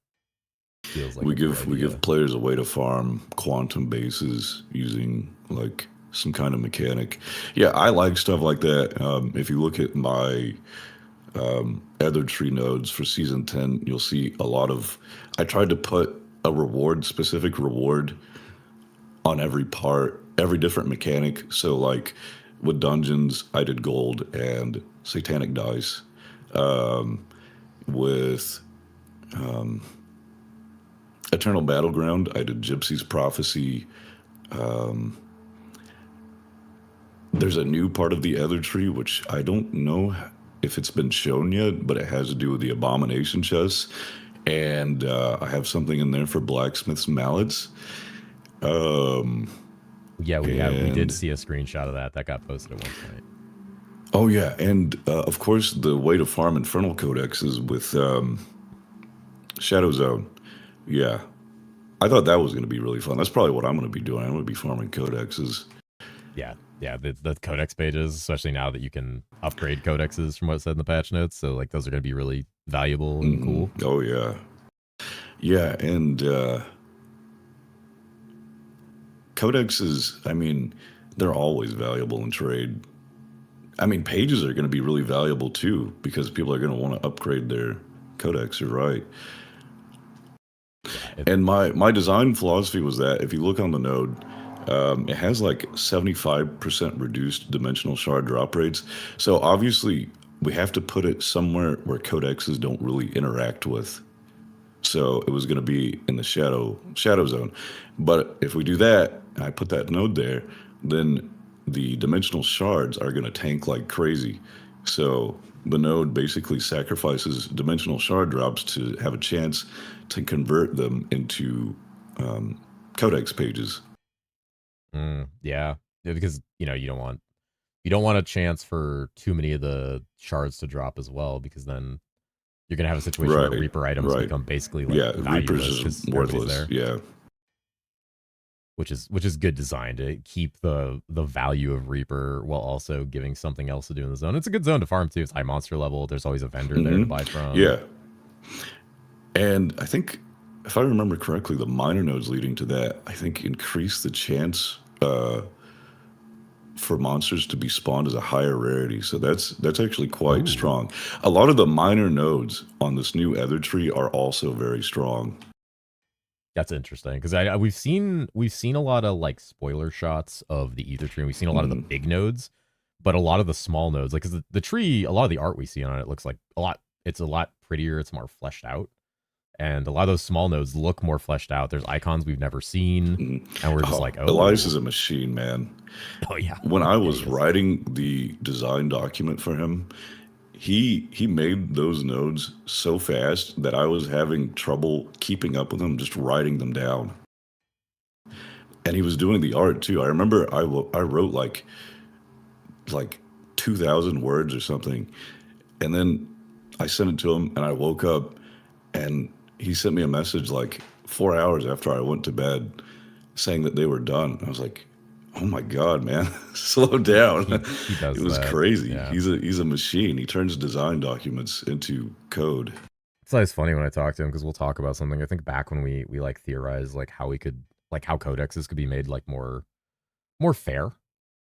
Feels like We a good give idea. players a way to farm quantum bases using like some kind of mechanic. Yeah, I like stuff like that. If you look at my Ether tree nodes for season 10, you'll see a lot of. I tried to put a specific reward on every part, every different mechanic. So, like with dungeons, I did gold and satanic dice. With Eternal Battleground, I did Gypsy's Prophecy. There's a new part of the Ether tree, which I don't know if it's been shown yet, but it has to do with the Abomination chests. And I have something in there for blacksmith's mallets. Um, Yeah, we did and see a screenshot of that. That got posted at one point. oh yeah, and of course the way to farm Infernal Codex is with Shadow Zone. Yeah, I thought that was going to be really fun. That's probably what I'm going to be doing. I'm going to be farming codexes. Yeah, yeah, the codex pages, especially now that you can upgrade codexes from what it said in the patch notes. So like those are going to be really valuable and cool. Oh yeah, yeah, and codexes. I mean, they're always valuable in trade. I mean, pages are going to be really valuable too because people are going to want to upgrade their codex. You're right. Yeah, And my design philosophy was that if you look on the node, it has like 75% reduced dimensional shard drop rates. So obviously, we have to put it somewhere where codexes don't really interact with. So it was going to be in the shadow zone. But if we do that, and I put that node there, then the dimensional shards are going to tank like crazy. So the node basically sacrifices dimensional shard drops to have a chance to convert them into codex pages. yeah, because you don't want a chance for too many of the shards to drop as well, because then you're gonna have a situation where Right, Reaper items right. become basically like Yeah, Reaper's valueless is because everybody's worthless. there, Yeah. which is good design to keep the value of Reaper while also giving something else to do in the zone. It's a good zone to farm too. It's high monster level. There's always a vendor there to buy from. Yeah. And I think, if I remember correctly, the minor nodes leading to that, I think, increase the chance for monsters to be spawned as a higher rarity. So that's actually quite Ooh. strong. A lot of the minor nodes on this new Ether tree are also very strong. That's interesting because we've seen a lot of like spoiler shots of the ether tree. And we've seen a lot of the big nodes, but a lot of the small nodes, like because the tree, a lot of the art we see on it looks like it's a lot prettier. It's more fleshed out, and a lot of those small nodes look more fleshed out. There's icons we've never seen, and we're just like, oh, Elias is a machine, man. Oh yeah. When I was writing the design document for him, he made those nodes so fast that I was having trouble keeping up with him, just writing them down. And he was doing the art too. I remember I wrote like 2,000 words or something, and then I sent it to him, and I woke up, and he sent me a message like 4 hours after I went to bed, saying that they were done. I was like, oh my God, man, slow down. He does It was that. crazy. Yeah. He's a machine. He turns design documents into code. It's always funny when I talk to him because we'll talk about something. I think back when we like theorized like how we could like how codexes could be made like more fair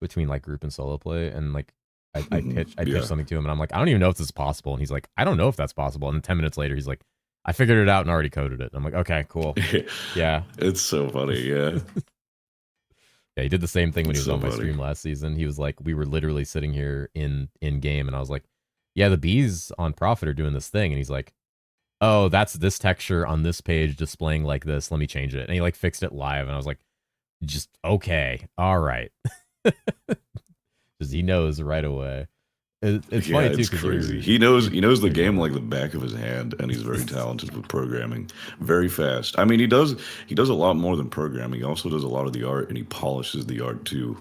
between like group and solo play, and like I pitched something to him, and I'm like, I don't even know if this is possible, and he's like, I don't know if that's possible, and then 10 minutes later he's like, I figured it out and already coded it. I'm like, okay, cool. Yeah, it's so funny. Yeah. Yeah, he did the same thing when he was on my stream last season. He was like, we were literally sitting here in game, and I was like, yeah, the bees on Prophet are doing this thing, and he's like, oh, that's this texture on this page displaying like this. Let me change it. And he like fixed it live, and I was like, just okay, all right. Because he knows right away. It's funny too. It's crazy. He knows the game like the back of his hand, and he's very talented with programming. Very fast. I mean, he does a lot more than programming. He also does a lot of the art, and he polishes the art too.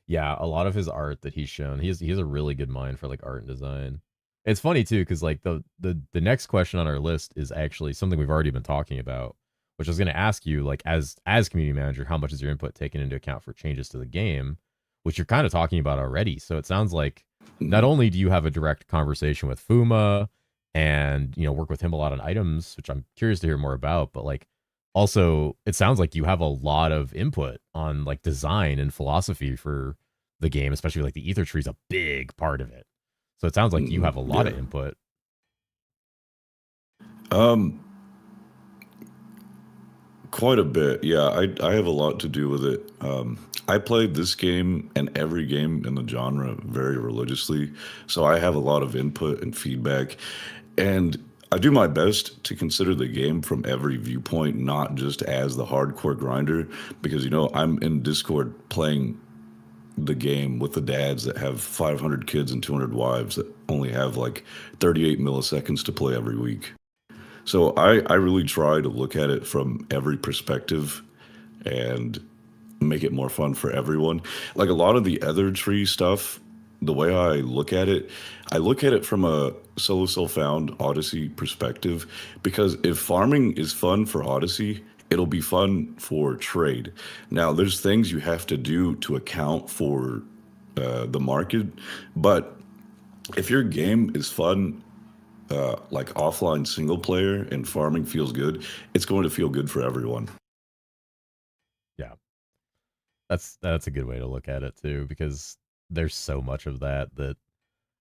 Yeah, a lot of his art that he's shown, he has a really good mind for like art and design. It's funny too because like the next question on our list is actually something we've already been talking about, which I was going to ask you, like as community manager, how much is your input taken into account for changes to the game, which you're kind of talking about already. So it sounds like not only do you have a direct conversation with Fuma and, you know, work with him a lot on items, which I'm curious to hear more about, but like also it sounds like you have a lot of input on like design and philosophy for the game, especially like the ether tree is a big part of it. So it sounds like you have a lot of input. Quite a bit. Yeah, I have a lot to do with it. I played this game and every game in the genre very religiously, so I have a lot of input and feedback, and I do my best to consider the game from every viewpoint, not just as the hardcore grinder, because, you know, I'm in Discord playing the game with the dads that have 500 kids and 200 wives that only have like 38 milliseconds to play every week. So I really try to look at it from every perspective and make it more fun for everyone. Like a lot of the Ether Tree stuff, the way I look at it from a Solo Self Found Odyssey perspective, because if farming is fun for Odyssey, it'll be fun for trade. Now, there's things you have to do to account for the market, but if your game is fun, like offline single player and farming feels good, it's going to feel good for everyone. Yeah. That's a good way to look at it too, because there's so much of that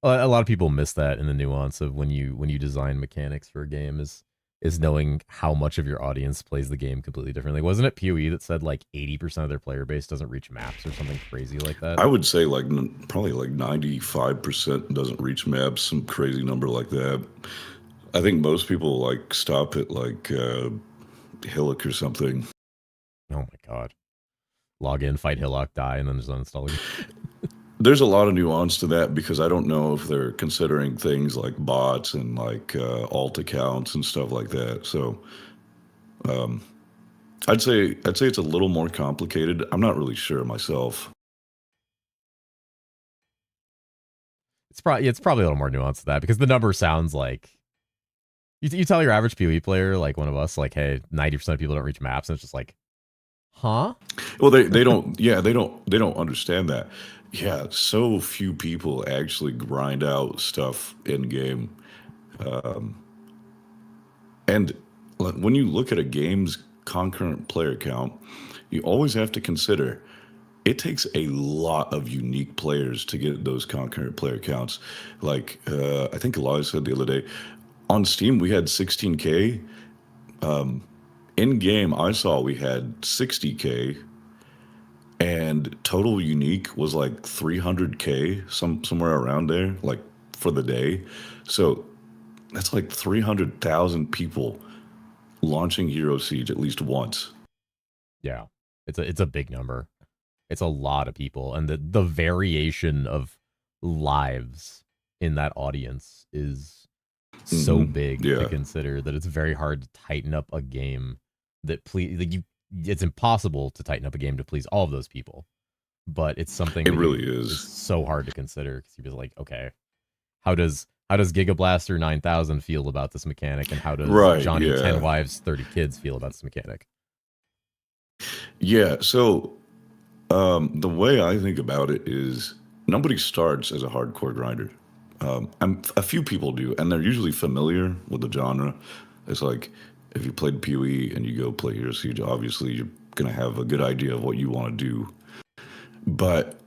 a lot of people miss that in the nuance of when you design mechanics for a game is knowing how much of your audience plays the game completely differently. Wasn't it PoE that said like 80% of their player base doesn't reach maps or something crazy like that? I would say like probably like 95% doesn't reach maps, some crazy number like that. I think most people like stop at like Hillock or something. Oh my God. Log in, fight Hillock, die, and then just uninstall it. There's a lot of nuance to that because I don't know if they're considering things like bots and like alt accounts and stuff like that. So I'd say it's a little more complicated. I'm not really sure myself. It's probably a little more nuanced to that because the number sounds like you tell your average PoE player, like one of us, like, hey, 90% of people don't reach maps, and it's just like, huh? Well, they don't. Yeah, they don't understand that. Yeah, so few people actually grind out stuff in game, and when you look at a game's concurrent player count, you always have to consider it takes a lot of unique players to get those concurrent player counts. Like I think Elias said the other day, on Steam we had 16K. In game, I saw we had 60K, and total unique was like 300K, somewhere around there, like for the day. So that's like 300,000 people launching Hero Siege at least once. Yeah, it's a big number. It's a lot of people, and the variation of lives in that audience is so big to Yeah, consider that it's very hard to tighten up a game that please like you. It's impossible to tighten up a game to please all of those people, but it's something it that really is is. so hard to consider because you're just like, okay, how does Giga Blaster 9000 feel about this mechanic, and how does Right, Johnny 10 yeah. Wives 30 Kids feel about this mechanic? Yeah, so the way I think about it is nobody starts as a hardcore grinder. And a few people do, and they're usually familiar with the genre. It's like if you played PoE and you go play Hero Siege, obviously you're gonna have a good idea of what you want to do. But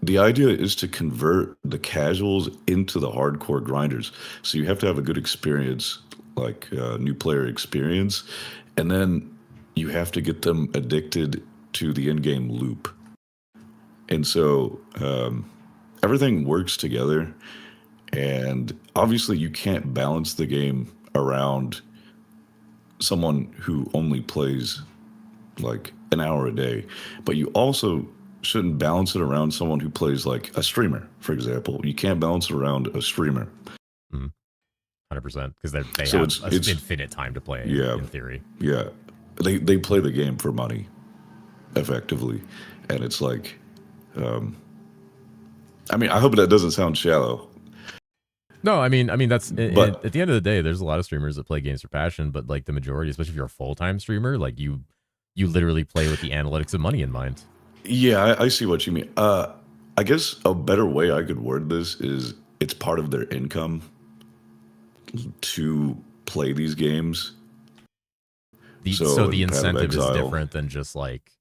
the idea is to convert the casuals into the hardcore grinders. So you have to have a good experience, like new player experience, and then you have to get them addicted to the in-game loop. And so everything works together. And obviously, you can't balance the game around someone who only plays like an hour a day, but you also shouldn't balance it around someone who plays like a streamer, for example. You can't balance it around a streamer. 100%, because they So have it's infinite time to play yeah, in theory. yeah. They play the game for money, effectively, and it's like, I mean, I hope that doesn't sound shallow, No, I mean that's but at the end of the day, there's a lot of streamers that play games for passion, but like the majority, especially if you're a full time streamer, like you literally play with the analytics of money in mind. yeah, I see what you mean. I guess a better way I could word this is it's part of their income to play these games. So So the in Path of incentive is Exile, different than just like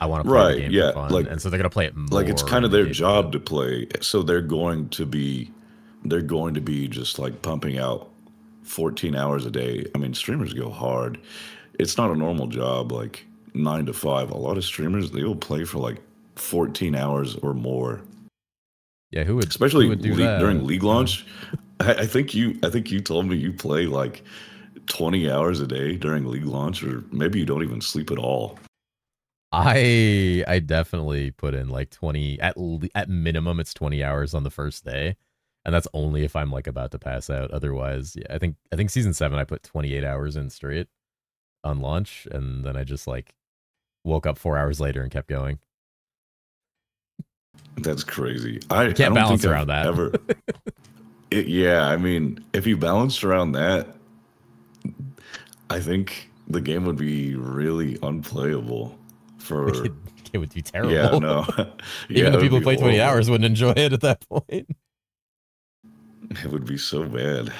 I want to play the right? game for Yeah, fun, and so they're gonna play it it's more kind and of their engage with it. job to play. So they're going to be just like pumping out 14 hours a day. I mean, streamers go hard. It's not a normal job like 9 to 5. A lot of streamers they will play for like 14 hours or more, Yeah, who especially would do during that? league launch. I think you told me you play like 20 hours a day during league launch, or maybe you don't even sleep at all. I definitely put in like 20 at minimum it's 20 hours on the first day. And that's only if I'm like about to pass out. Otherwise, yeah, I think season 7 I put 28 hours in straight on launch, and then I just like woke up 4 hours later and kept going. That's crazy. I You can't don't think balance I've around that. ever. Yeah, I mean, if you balanced around that, I think the game would be really unplayable. For It would be yeah, terrible. no, Even yeah, the it would people be who play 20 horrible. hours wouldn't enjoy it at that point. It would be so bad.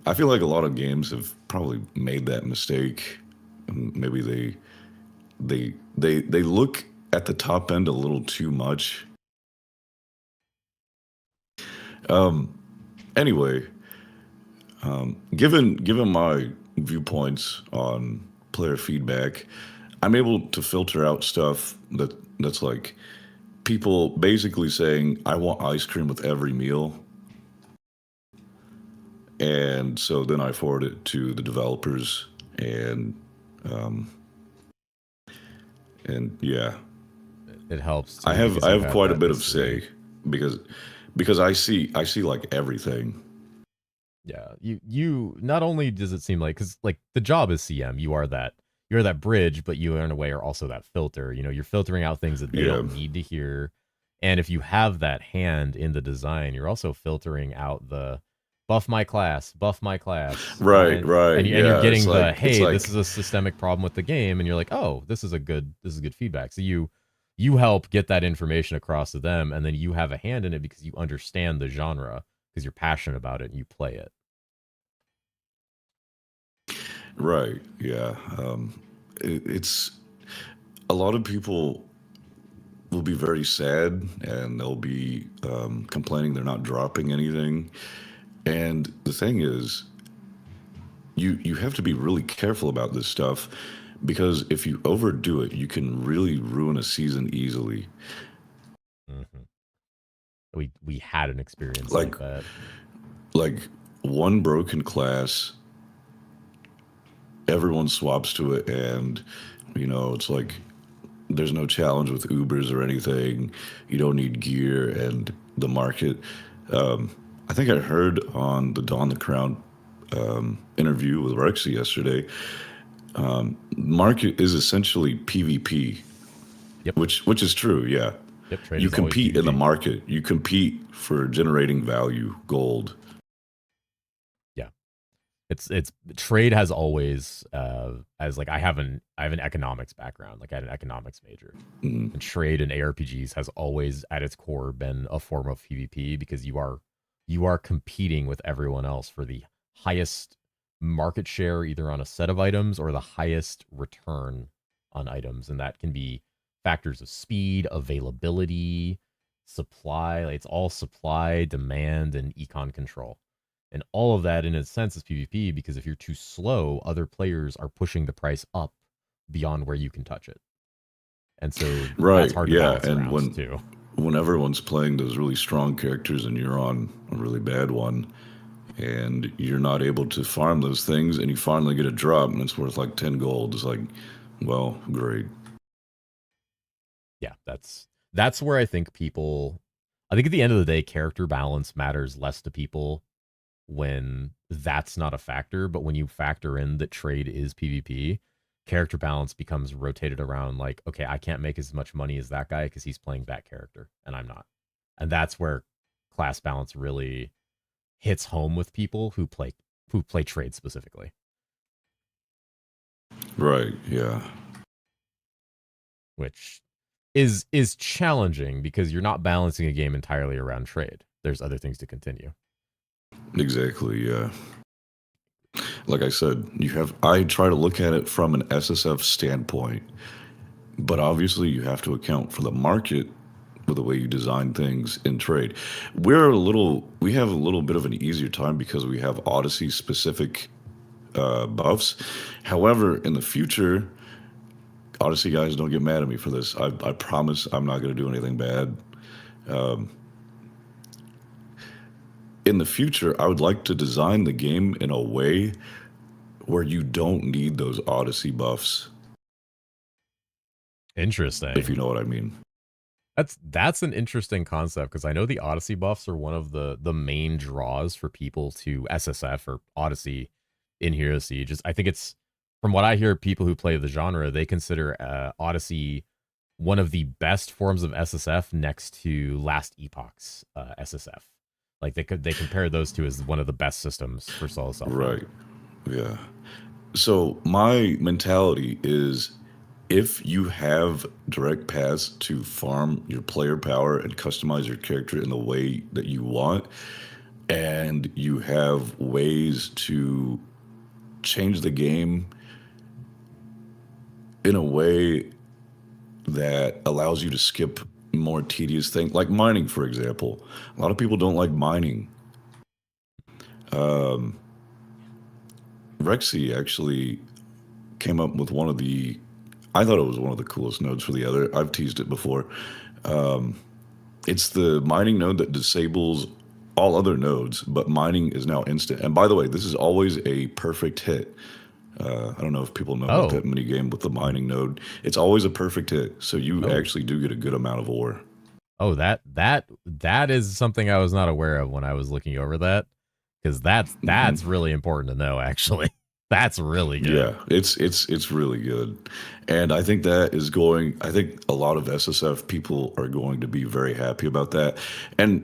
I feel like a lot of games have probably made that mistake. Maybe they look at the top end a little too much. Um, anyway, given my viewpoints on player feedback, I'm able to filter out stuff that's like people basically saying I want ice cream with every meal, and so then I forward it to the developers, um, and yeah, It helps I too have because I you've have had quite a that bit of history. say because I see like everything. Yeah, you not only does it seem like because like the job is CM, you're that bridge, but you in a way are also that filter. You know, you're filtering out things that they Yeah, don't need to hear, and if you have that hand in the design, you're also filtering out the buff my class, right, right. and you're Yeah, getting the it's hey, this like is a systemic problem with the game, and you're like, oh, this is good feedback. So you help get that information across to them, and then you have a hand in it because you understand the genre because you're passionate about it and you play it. right. Yeah, it's a lot of people. will be very sad, and they'll be complaining they're not dropping anything. And the thing is, you have to be really careful about this stuff, because if you overdo it, you can really ruin a season easily. We had an experience Like- like that. Like one broken class, everyone swaps to it, and it's like there's no challenge with Ubers or anything. You don't need gear, and the market. I think I heard on the Dawn the Crown interview with Rexy yesterday. Market is essentially PvP. Yep. Which is true. Yeah. Yep, trade You is always compete in the PvP. market. You compete for generating value, gold. It's trade has always as like I have an economics background, like I had an economics major, Mhm. and trade and ARPGs has always at its core been a form of PvP, because you are competing with everyone else for the highest market share, either on a set of items or the highest return on items, and that can be factors of speed, availability, supply. It's all supply, demand, and econ control. And all of that, in a sense, is PvP, because if you're too slow, other players are pushing the price up beyond where you can touch it. And so Right. that's hard to Yeah. balance And around too. when everyone's playing those really strong characters and you're on a really bad one, and you're not able to farm those things, and you finally get a drop and it's worth like 10 gold, it's like, well, great. Yeah, that's where I think at the end of the day, character balance matters less to people when that's not a factor. But when you factor in that trade is PvP, character balance becomes rotated around like, okay, I can't make as much money as that guy because he's playing that character and I'm not. And that's where class balance really hits home with people who play trade specifically. Right. Yeah. Which is challenging because you're not balancing a game entirely around trade. There's other things to continue. Exactly. Yeah. Like I said, I try to look at it from an SSF standpoint, but obviously you have to account for the market with the way you design things in trade. We have a little bit of an easier time because we have Odyssey specific buffs. However, in the future, Odyssey guys, don't get mad at me for this. I promise I'm not going to do anything bad. In the future, I would like to design the game in a way where you don't need those Odyssey buffs, Interesting. if you know what I mean. That's an interesting concept, because I know the Odyssey buffs are one of the main draws for people to SSF or Odyssey in herosiege. I think it's, from what I hear, people who play the genre, they consider Odyssey one of the best forms of SSF next to Last Epoch's SSF. Like they compare those two as one of the best systems for solo self. Right. Yeah. So my mentality is, if you have direct paths to farm your player power and customize your character in the way that you want, and you have ways to change the game in a way that allows you to skip more tedious things, like mining, for example. A lot of people don't like mining. Rexy actually came up with I thought it was one of the coolest nodes for the other. I've teased it before. It's the mining node that disables all other nodes, but mining is now instant. And by the way, this is always a perfect hit. I don't know if people know about that mini game with the mining node. It's always a perfect hit, so you actually do get a good amount of ore. Oh, that is something I was not aware of when I was looking over that, because that's really important to know. Actually, that's really good. Yeah, it's really good, and I think I think a lot of SSF people are going to be very happy about that. And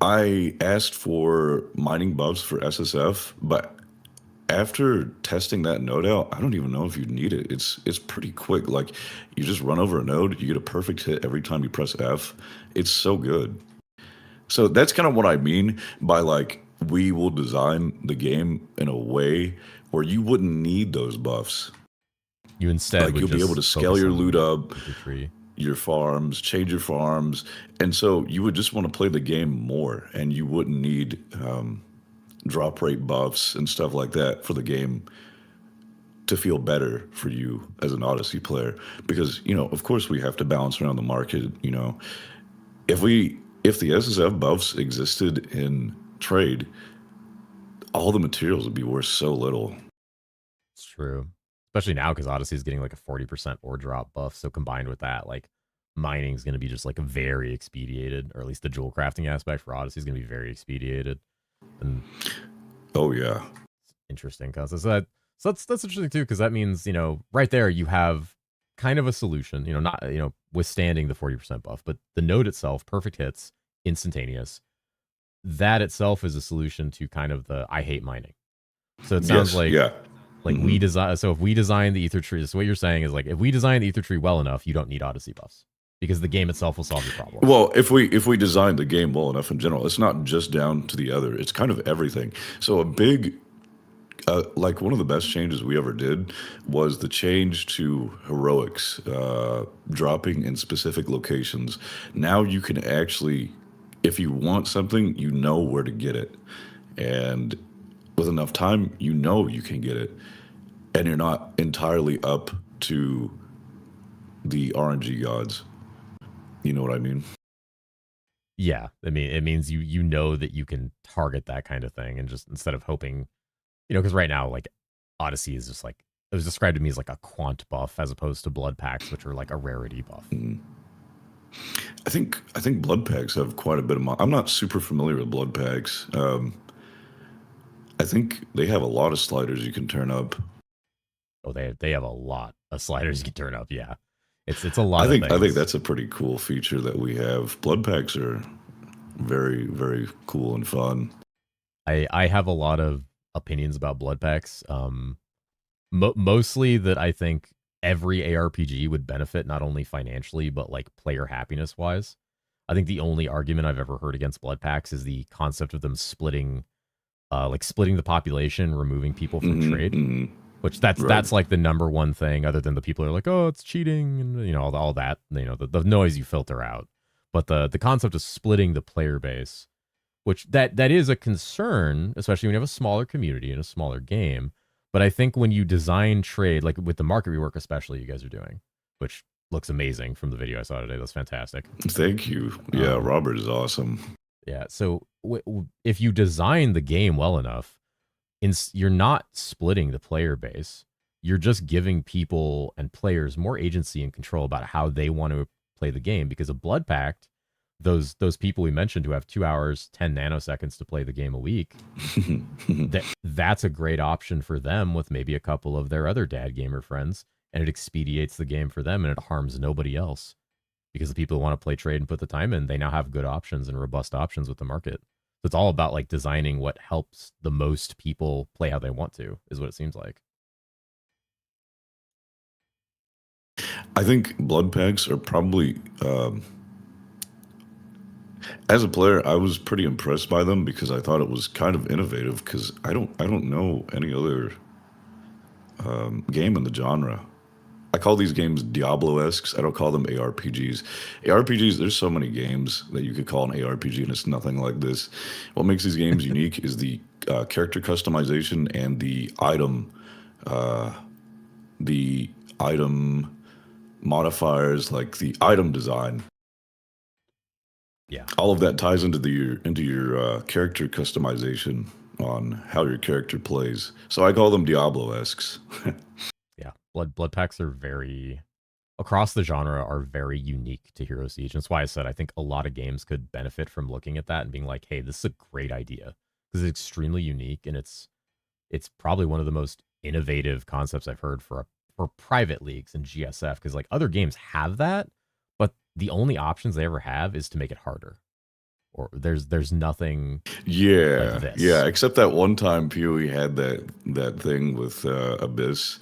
I asked for mining buffs for SSF, but after testing that node out, I don't even know if you need it. It's pretty quick. Like, you just run over a node, you get a perfect hit every time you press F. It's so good. So that's kind of what I mean by, like, we will design the game in a way where you wouldn't need those buffs. You instead Like would you'll be able to just scale focus your on loot up, Ether Tree. your farms, change your farms, and so you would just want to play the game more, and you wouldn't need drop rate buffs and stuff like that for the game to feel better for you as an Odyssey player. Because of course, we have to balance around the market. If the SSF buffs existed in trade, all the materials would be worth so little. It's true. Especially now because Odyssey is getting like a 40% ore drop buff. So combined with that, like mining is going to be just like very expedited, or at least the jewel crafting aspect for Odyssey is going to be very expedited. And oh yeah, interesting concept. So that's interesting too, because that means right there you have kind of a solution. Not withstanding the 40% buff, but the node itself, perfect hits, instantaneous. That itself is a solution to kind of the I hate mining. So it sounds like we design. So if we design the ether tree, so what you're saying is like if we design the ether tree well enough, you don't need Odyssey buffs because the game itself will solve your problem. Well, if we design the game well enough in general, it's not just down to the other. It's kind of everything. So a big, like one of the best changes we ever did was the change to heroics, dropping in specific locations. Now you can actually, if you want something, you know where to get it, and with enough time, you can get it, and you're not entirely up to the RNG gods. You know what I mean? Yeah, I mean it means you know that you can target that kind of thing, and just instead of hoping, because right now like Odyssey is just like it was described to me as like a quant buff as opposed to blood packs, which are like a rarity buff. I think blood packs have quite a bit of. I'm not super familiar with blood packs. I think they have a lot of sliders you can turn up. Oh, they have a lot of sliders you can turn up. Yeah, it's a lot. I think that's a pretty cool feature that we have. Blood packs are very, very cool and fun. I have a lot of opinions about blood packs. Mostly that I think every ARPG would benefit not only financially but like player happiness wise. I think the only argument I've ever heard against blood packs is the concept of them splitting the population, removing people from trade. Which that's like the number one thing, other than the people who are like, oh, it's cheating, and all that, the noise you filter out. But the concept of splitting the player base, which that is a concern, especially when you have a smaller community and a smaller game. But I think when you design trade, like with the market rework, especially you guys are doing, which looks amazing from the video I saw today. That's fantastic. Thank you. Yeah, Robert is awesome. Yeah. So if you design the game well enough, you're not splitting the player base. You're just giving people and players more agency and control about how they want to play the game. Because a blood pact, those people we mentioned who have 2 hours, 10 nanoseconds to play the game a week, that's a great option for them with maybe a couple of their other dad gamer friends, and it expedites the game for them and it harms nobody else. Because the people who want to play trade and put the time in, they now have good options and robust options with the market. So it's all about like designing what helps the most people play how they want to, is what it seems like. I think blood packs are probably, as a player, I was pretty impressed by them because I thought it was kind of innovative. Because I don't know any other game in the genre. I call these games Diablo-esques. I don't call them ARPGs. ARPGs, there's so many games that you could call an ARPG, and it's nothing like this. What makes these games unique is the character customization and the item modifiers, like the item design. Yeah, all of that ties into your character customization on how your character plays. So I call them Diablo-esques. yeah. Blood packs are across the genre are very unique to herosiege. And that's why I said I think a lot of games could benefit from looking at that and being like, hey, this is a great idea because it's extremely unique and it's probably one of the most innovative concepts I've heard for private leagues and GSF, because like other games have that, but the only options they ever have is to make it harder. Or there's nothing. Yeah, like this. Yeah. Except that one time PoE had that thing with Abyss,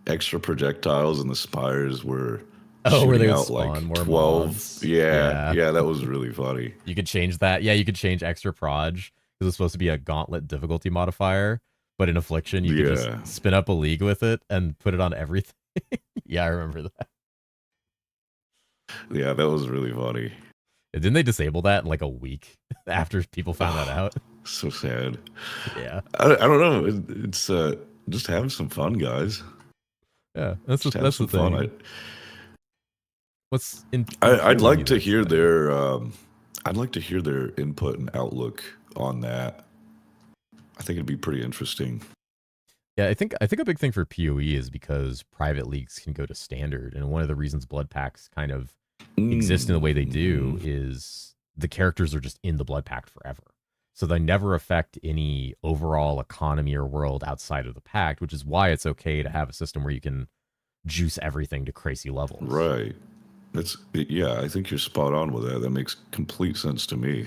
extra projectiles, and the spires were shooting out like 12. Yeah, that was really funny. You could change that. Yeah, you could change extra proj because it's supposed to be a gauntlet difficulty modifier. But in Affliction, you could just spin up a league with it and put it on everything. Yeah, I remember that. Yeah, that was really funny. Didn't they disable that in like a week after people found that out? So sad. Yeah. I don't know. It's just having some fun, guys. Yeah, Just have that's the some fun. thing. What's in I'd PoE like to that's hear better? their I'd like to hear their input and outlook on that. I think it'd be pretty interesting. Yeah, I think a big thing for PoE is because private leagues can go to standard, and one of the reasons blood packs kind of exist in the way they do Mm, is the characters are just in the blood pact forever. So they never affect any overall economy or world outside of the pact, which is why it's okay to have a system where you can juice everything to crazy levels. right. Yeah, I think you're spot on with that. That makes complete sense to me.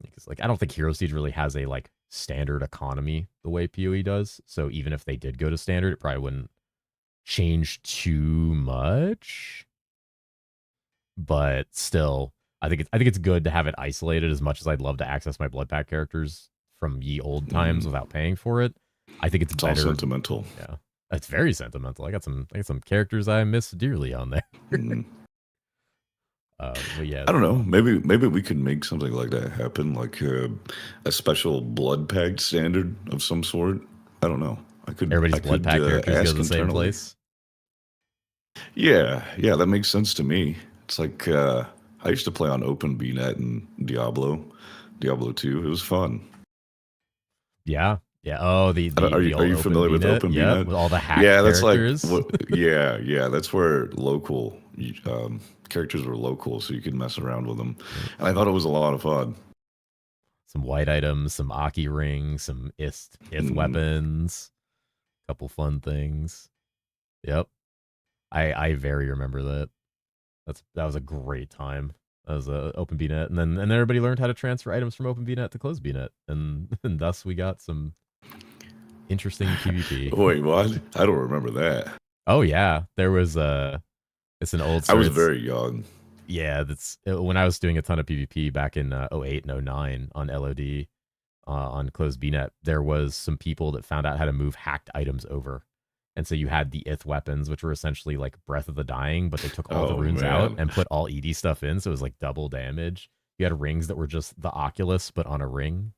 Because like I don't think Hero Siege really has a like standard economy the way PoE does. So even if they did go to standard, it probably wouldn't change too much. But still, I think it's good to have it isolated. As much as I'd love to access my blood pack characters from ye old times Mm, without paying for it, I think it's it's all better. sentimental. Yeah, that's very sentimental. I got some characters I miss dearly on there. Mm. But yeah, I don't know. Maybe we could make something like that happen, like a special blood pact standard of some sort. I don't know. everybody's I blood could pack characters go to ask the same internally. place. Yeah, yeah, that makes sense to me. It's like I used to play on Open BNet and Diablo 2. It was fun. Yeah, yeah. Oh, the Are old you Open familiar with VNet. Open Yep, BNet? with all the hacked Yeah, that's like characters. what. Yeah, yeah, that's where local characters were local, so you could mess around with them. And I thought it was a lot of fun. Some white items, some Aki rings, some ith Mm, weapons, couple fun things. Yep. I very remember that. That was a great time. That was Open BNet, and then everybody learned how to transfer items from Open BNet to closed BNet, and thus we got some interesting PvP. Wait, what? I don't remember that. Oh yeah, there was it's an old I story. was very young. Yeah, that's when I was doing a ton of PvP back in 08 and 09 on LOD on closed BNet. There was some people that found out how to move hacked items over. And so you had the ith weapons, which were essentially like Breath of the Dying, but they took all the Oh runes out man. and put all ED stuff in. So it was like double damage. You had rings that were just the Oculus, but on a ring.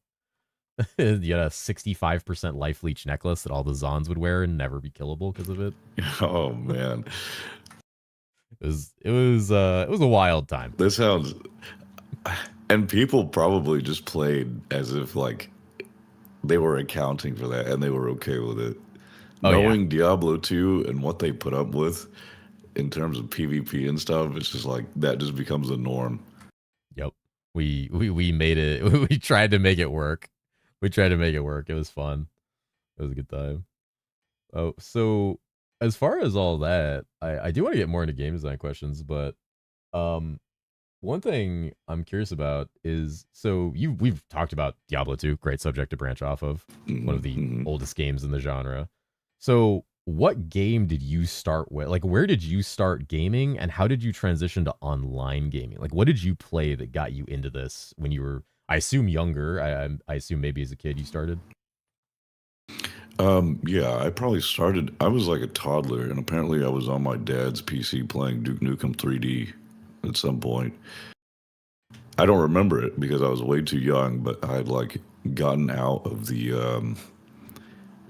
You had a 65% life leech necklace that all the Zons would wear and never be killable because of it. Oh man. It was a wild time. This sounds and people probably just played as if like they were accounting for that and they were okay with it. Oh yeah. Knowing Diablo 2 and what they put up with in terms of PvP and stuff, it's just like that just becomes the norm. Yep. We made it. We tried to make it work. We tried to make it work. It was fun. It was a good time. Oh, so as far as all that, I do want to get more into game design questions, but um one thing I'm curious about is so we've talked about Diablo 2, great subject to branch off of, one of the Hmm. oldest games in the genre. So what game did you start with? Like where did you start gaming and how did you transition to online gaming? Like what did you play that got you into this when you were I assume younger. I assume maybe as a kid you started. Yeah, I probably started. I was like a toddler, and apparently I was on my dad's PC playing Duke Nukem 3D at some point. I don't remember it because I was way too young, but I had like gotten out of the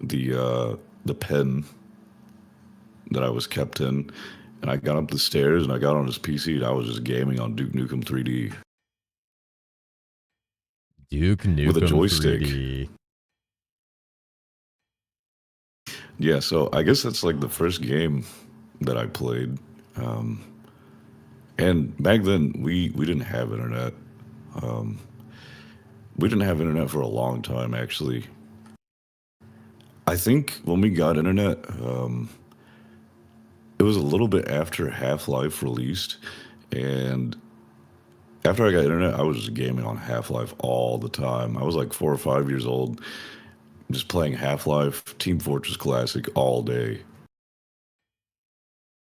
the pen that I was kept in, and I got up the stairs and I got on his PC and I was just gaming on Duke Nukem 3D Duke with a Nukem joystick. 3D. Yeah, so I guess that's like the first game that I played. Um, and back then we didn't have internet. Um, we didn't have internet for a long time, actually. I think when we got internet, it was a little bit after Half Life released, and after I got internet, I was just gaming on Half Life all the time. I was like 4 or 5 years old, just playing Half Life, Team Fortress Classic all day.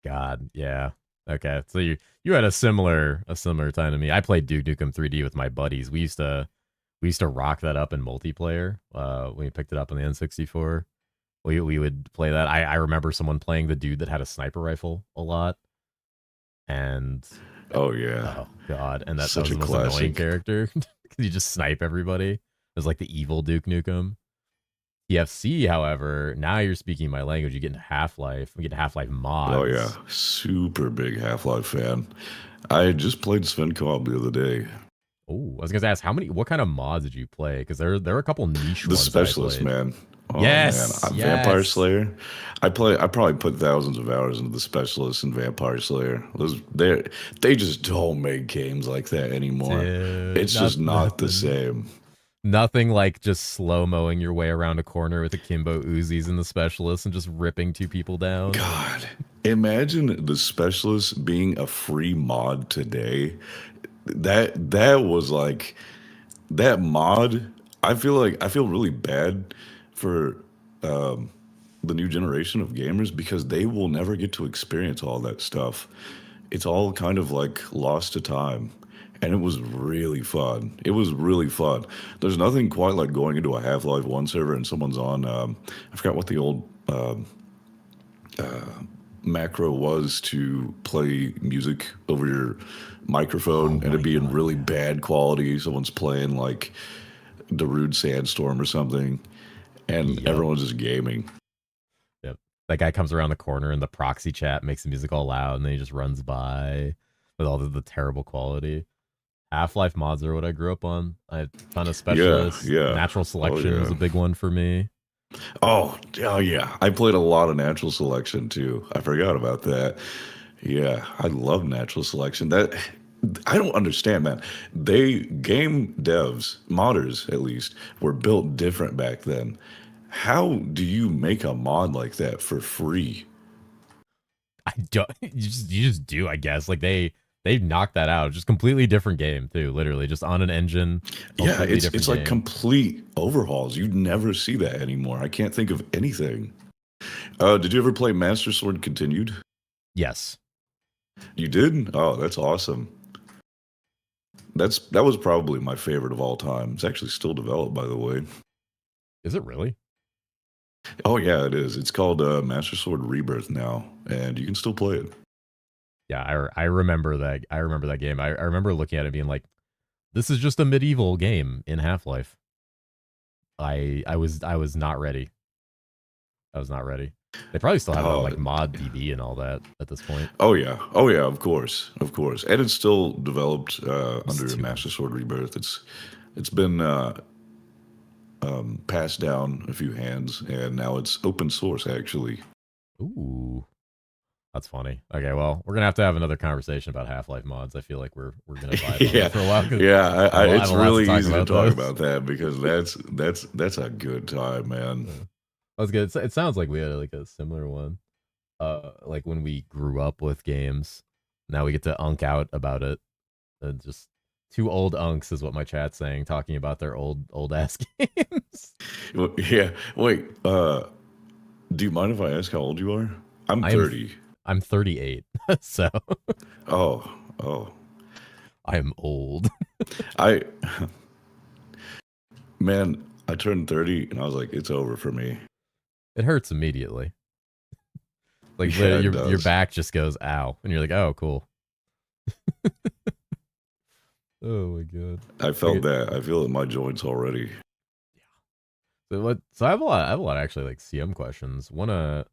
God, yeah. Okay, so you had a similar time to me. I played Duke Nukem 3D with my buddies. We used to rock that up in multiplayer. When we picked it up on the N64. we would play that. I remember someone playing the dude that had a sniper rifle a lot, and Oh yeah, oh god, and that such was a the most annoying classic. character because you just snipe everybody. It was like the evil Duke Nukem. TFC, however, now you're speaking my language. You get into Half-Life. We get Half-Life Oh yeah, mods. super big Half-Life fan. I just played Sven Co-op the other day. Oh, I was gonna ask what kind of mods did you play? Because there are a couple niche The ones that I Specialist, played. man. Oh man, Yes, Vampire yes. Slayer. I probably put thousands of hours into the Specialist and Vampire Slayer. They just don't make games like that anymore. Dude, It's just not the nothing. same. Nothing like just slow mowing your way around a corner with akimbo Uzis and the specialist and just ripping two people down. God, imagine the Specialist being a free mod today. That was like that mod. I feel really bad for the new generation of gamers because they will never get to experience all that stuff. It's all kind of like lost to time. And it was really fun. It was really fun. There's nothing quite like going into a Half-Life 1 server and someone's on, I forgot what the old macro was to play music over your microphone Oh and my it be in god, really yeah. bad quality. Someone's playing like Darude Sandstorm or something, and Yep. everyone's just gaming. Yep. That guy comes around the corner and the proxy chat makes the music all loud and then he just runs by with all the terrible quality. Half-Life mods are what I grew up on. I had a ton of Yeah, specialists. yeah. Natural Oh selection was yeah. a big one for me. Oh yeah. I played a lot of natural selection too. I forgot about that. Yeah, I love natural selection. That I don't understand, man. They game devs, modders at least, were built different back then. How do you make a mod like that for free? I don't. You just do, I guess. Like they knocked that out. Just completely different game too. Literally, just on an engine, Yeah, completely it's different like game. complete overhauls. You'd never see that anymore. I can't think of anything. Did you ever play Master Sword Continued? Yes. You did? Oh, that's awesome. That was probably my favorite of all time. It's actually still developed, by the way. Is it really? Oh yeah, it is. It's called Master Sword Rebirth now, and you can still play it. Yeah, I remember that. I remember that game. I remember looking at it being like, this is just a medieval game in Half Life. I was not ready. I was not ready. They probably still have it on Oh, like Mod DB and all that at this point. oh yeah, of course, and it's still developed It's under too. Master Sword Rebirth. It's been passed down a few hands, and now it's open source actually. Ooh, that's funny. Okay, well, we're gonna have another conversation about Half Life mods. I feel like we're gonna vibe on that Yeah, for a while because yeah. I have It's a lot to really talk easy to about talk those. about that because that's a good time, man. Yeah. That's good. It sounds like we had like a similar one. Like when we grew up with games, now we get to unk out about it. Just two old unks is what my chat's saying, talking about their old ass games. Yeah. Wait. Do you mind if I ask how old you are? I'm I'm 30. I'm 38, so Oh, oh. I'm old. I man, I turned 30 and I was like, it's over for me. It hurts immediately. Like Yeah, it your does. back just goes ow, and you're like, oh cool. Oh my god. I felt Okay. that. I feel it in my joints already. So I have a lot of actually like CM questions. Wanna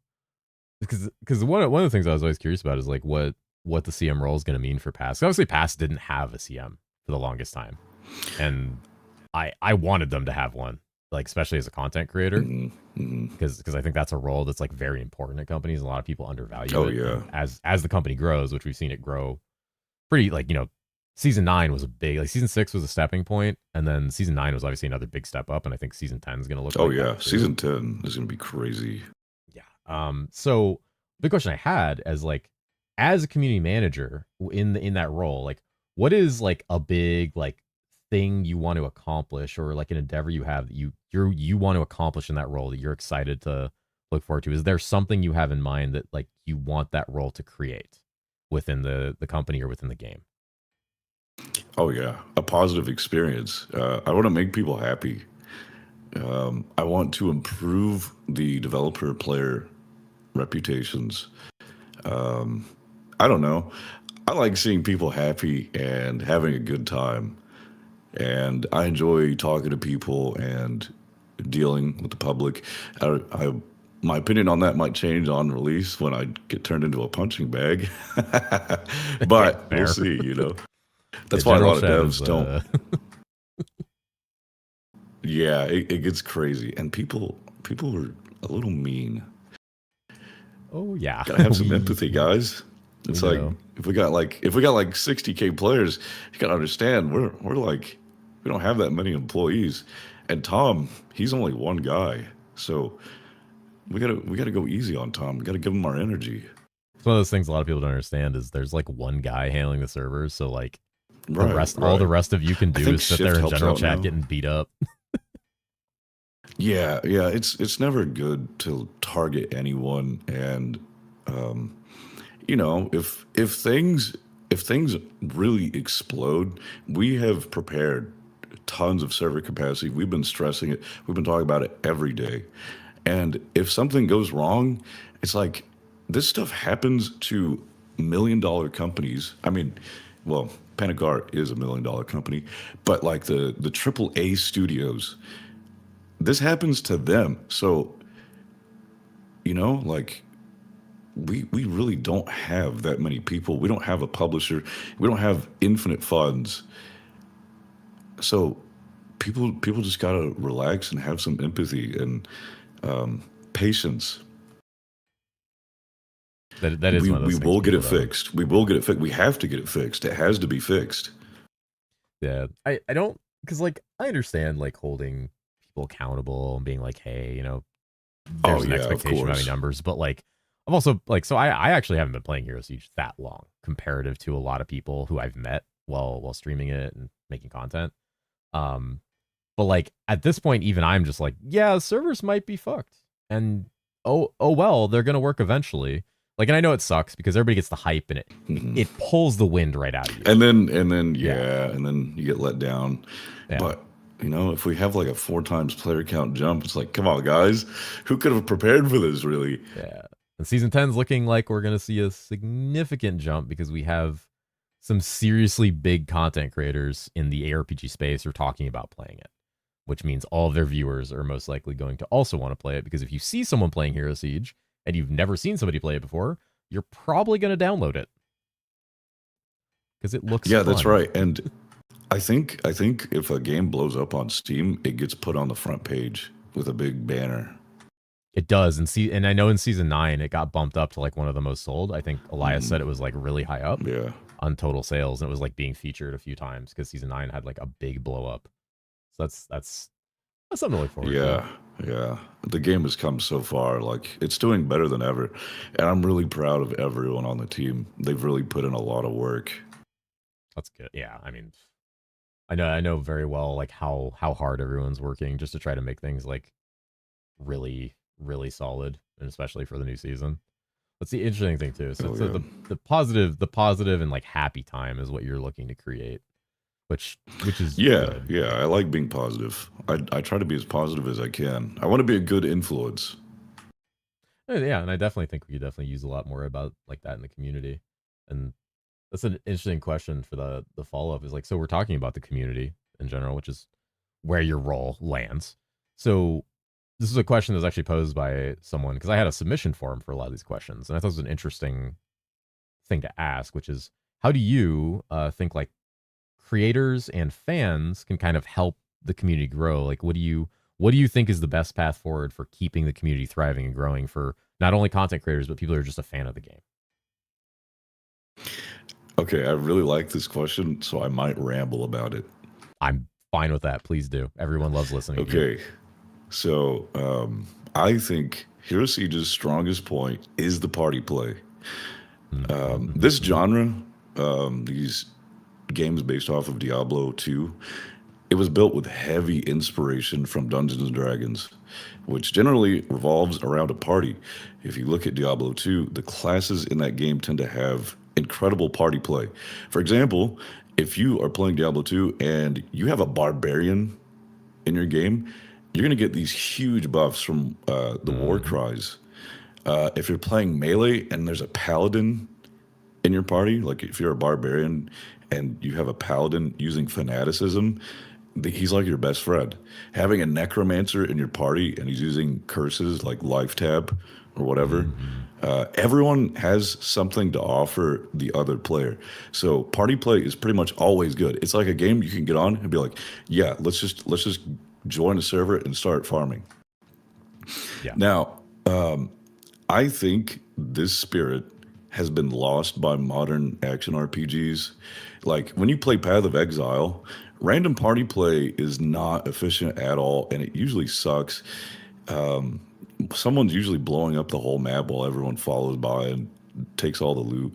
because one of the things I was always curious about is like what the CM role is going to mean for Pass. Obviously, Pass didn't have a CM for the longest time, and I wanted them to have one, like especially as a content creator, Hmm. Hmm. because I think that's a role that's like very important at companies. A lot of people undervalue Oh it, yeah. and as the company grows, which we've seen it grow, pretty like season 9 was a big like season 6 was a stepping point, and then season 9 was obviously another big step up, and I think season 10 is going to look Oh like yeah. that too. Season 10 is gonna be crazy. Yeah. So the question I had as like as a community manager in that role, like what is like a big like thing you want to accomplish or like an endeavor you have that you want to accomplish in that role that you're excited to look forward to? Is there something you have in mind that like you want that role to create within the company or within the game? Oh yeah. A positive experience. I want to make people happy. I want to improve the developer player reputations. I don't know. I like seeing people happy and having a good time. And I enjoy talking to people and dealing with the public. My opinion on that might change on release when I get turned into a punching bag. But we'll Fair. see, you know. That's Yeah, why a General lot of Shed devs is, don't. Yeah, it gets crazy. And people are a little mean. Oh yeah. Gotta have some empathy, guys. we It's like know. if we got like 60K players, you gotta understand we're like we don't have that many employees. And Tom, he's only one guy. So we gotta go easy on Tom. We gotta give him our energy. It's one of those things a lot of people don't understand is there's like one guy handling the servers, so like the Right, rest, all the right. rest of you can I do think is sit Shift there in helps general out chat now. getting beat up. Yeah, yeah. It's never good to target anyone, and you know, if things really explode, we have prepared tons of server capacity. We've been stressing it. We've been talking about it every day. And if something goes wrong, it's like this stuff happens to $1 million companies. I mean, well, Panic Art is $1 million company, but like the AAA studios, this happens to them. So, you know, like we really don't have that many people. We don't have a publisher. We don't have infinite funds. So people just gotta relax and have some empathy and patience. That is We one of we those things will get it people don't. fixed. We will get it fixed. We have to get it fixed. It has to be fixed. Yeah, I don't, because like I understand like holding people accountable and being like, hey, you know, Oh there's an yeah, of expectation of having course. numbers, but like I've also like, so I actually haven't been playing Hero Siege that long comparative to a lot of people who I've met while streaming it and making content. Um, but like at this point, even I'm just like, yeah, servers might be fucked, and oh well, they're gonna work eventually. Like, and I know it sucks because everybody gets the hype and Mhm. it pulls the wind right out of you. And then Yeah. yeah, and then you get let down. Yeah. But you know, if we have like a 4 times player count jump, it's like, come on, guys, who could have prepared for this? Really? Yeah. And season 10 is looking like we're going to see a significant jump because we have some seriously big content creators in the ARPG space are talking about playing it, which means all of their viewers are most likely going to also want to play it because if you see someone playing Hero Siege and you've never seen somebody play it before, you're probably going to download it because it looks Yeah, fun. that's right. And I think if a game blows up on Steam, it gets put on the front page with a big banner. It does, and I know in season 9 it got bumped up to like one of the most sold. I think Elias said it was like really high up Yeah. on total sales, and it was like being featured a few times because season 9 had like a big blow up. So that's something to look forward to. Yeah, yeah. The game has come so far. Like it's doing better than ever, and I'm really proud of everyone on the team. They've really put in a lot of work. That's good. Yeah, I mean, I know very well like how hard everyone's working just to try to make things like really solid, and especially for the new season. That's the interesting thing too. So, Oh so yeah. the positive and like happy time is what you're looking to create, which is Yeah, good. yeah. I like being positive. I try to be as positive as I can. I want to be a good influence. Yeah, and I definitely think we could definitely use a lot more about like that in the community. And that's an interesting question for the follow up is like, so we're talking about the community in general, which is where your role lands. So this is a question that was actually posed by someone because I had a submission form for a lot of these questions, and I thought it was an interesting thing to ask, which is how do you think like creators and fans can kind of help the community grow? Like, what do you think is the best path forward for keeping the community thriving and growing for not only content creators but people who are just a fan of the game? Okay, I really like this question, so I might ramble about it. I'm fine with that. Please do. Everyone loves listening to you. Okay, so I think Hero Siege's strongest point is the party play. This genre, these games based off of Diablo 2, it was built with heavy inspiration from Dungeons and Dragons, which generally revolves around a party. If you look at Diablo 2, the classes in that game tend to have incredible party play. For example, if you are playing Diablo 2 and you have a barbarian in your game, you're gonna get these huge buffs from the war cries. If you're playing melee and there's a paladin in your party, like if you're a barbarian and you have a paladin using fanaticism, he's like your best friend. Having a necromancer in your party and he's using curses like life tab or whatever, everyone has something to offer the other player. So party play is pretty much always good. It's like a game you can get on and be like, yeah, let's just join a server and start farming. Yeah. Now, I think this spirit has been lost by modern action RPGs. Like when you play Path of Exile, random party play is not efficient at all, and it usually sucks. Someone's usually blowing up the whole map while everyone follows by and takes all the loot.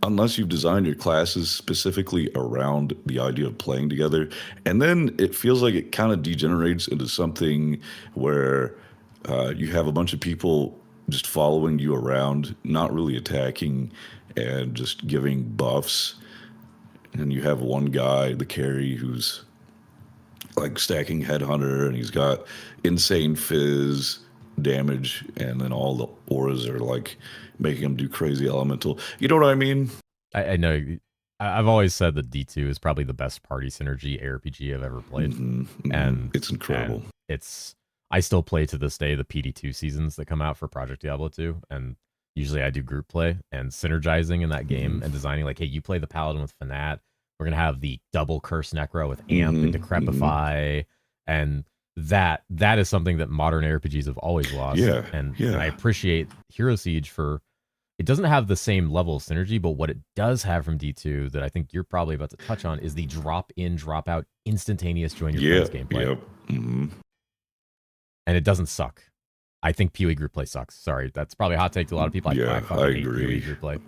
Unless you've designed your classes specifically around the idea of playing together. And then it feels like it kind of degenerates into something where you have a bunch of people just following you around, not really attacking and just giving buffs. And you have one guy, the carry, who's like stacking Headhunter and he's got insane fizz damage, and then all the auras are like making him do crazy elemental. You know what I mean? I know. I've always said that D2 is probably the best party synergy ARPG I've ever played. And it's incredible. And I still play to this day the PD2 seasons that come out for Project Diablo 2, and usually I do group play and synergizing in that game and designing like, hey, you play the Paladin with Fanat. We're gonna have the double Curse Necro with Amp and Decrepify, and that is something that modern RPGs have always lost. And I appreciate herosiege for it doesn't have the same level of synergy, but what it does have from D2 that I think you're probably about to touch on is the drop in, drop out, instantaneous join your friends gameplay. And it doesn't suck. I think PoE group play sucks. Sorry, that's probably a hot take to a lot of people. I agree. PoE group play.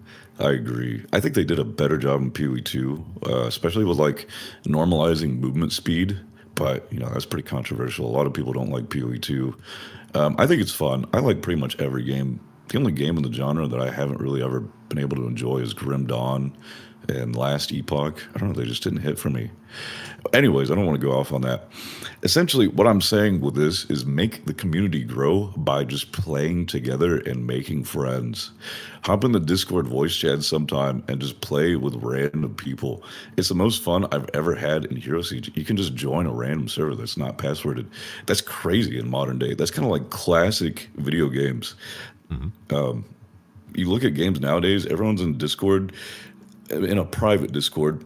I agree. I think they did a better job in PoE too, especially with like normalizing movement speed. But that's pretty controversial. A lot of people don't like PoE 2. I think it's fun. I like pretty much every game. The only game in the genre that I haven't really ever been able to enjoy is Grim Dawn and Last Epoch. I don't know, they just didn't hit for me. Anyways, I don't want to go off on that. Essentially, what I'm saying with this is make the community grow by just playing together and making friends. Hop in the Discord voice chat sometime and just play with random people. It's the most fun I've ever had in herosiege. You can just join a random server that's not passworded. That's crazy in modern day. That's kind of like classic video games. You look at games nowadays, everyone's in Discord, in a private Discord,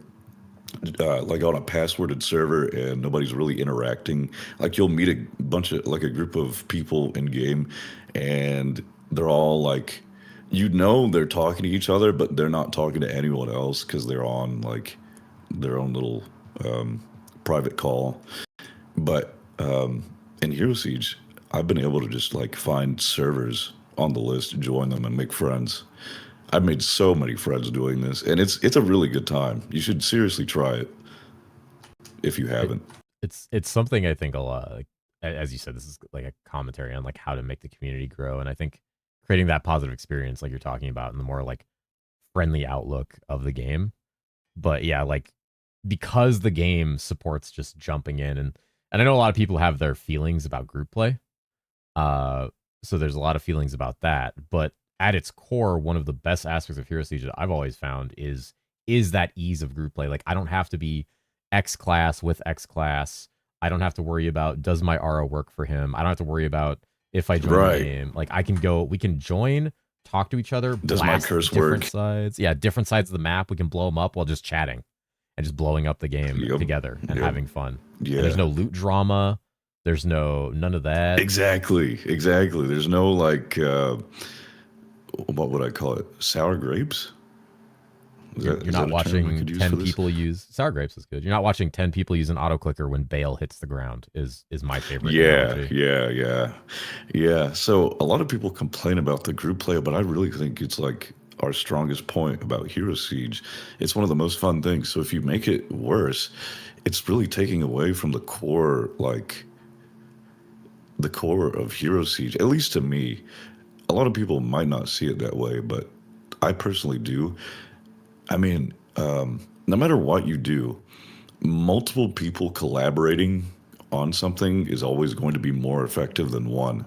like on a passworded server, and nobody's really interacting. Like you'll meet a bunch of like a group of people in game, and they're all like, they're talking to each other, but they're not talking to anyone else because they're on like their own little private call. But in herosiege, I've been able to just like find servers on the list, join them, and make friends. I've made so many friends doing this, and it's a really good time. You should seriously try it if you haven't. It's something I think a lot, like, as you said, this is like a commentary on like how to make the community grow, and I think creating that positive experience like you're talking about and the more like friendly outlook of the game. But yeah, like because the game supports just jumping in, and I know a lot of people have their feelings about group play. So there's a lot of feelings about that, but at its core, one of the best aspects of herosiege that I've always found is that ease of group play. Like I don't have to be X class with X class. I don't have to worry about does my aura work for him. I don't have to worry about if I join the game. Like we can join, talk to each other. Does my curse different work? Sides, different sides of the map. We can blow them up while just chatting and just blowing up the game together and having fun. Yeah. And there's no loot drama. There's none of that. Exactly. There's no like, what would I call it? Sour grapes? You're not watching 10 people use sour grapes is good. You're not watching 10 people use an auto clicker when Bale hits the ground is my favorite. Yeah. So a lot of people complain about the group play, but I really think it's like our strongest point about herosiege. It's one of the most fun things. So if you make it worse, it's really taking away from the core, like the core of herosiege, at least to me. A lot of people might not see it that way, but I personally do. I mean, no matter what you do, multiple people collaborating on something is always going to be more effective than one.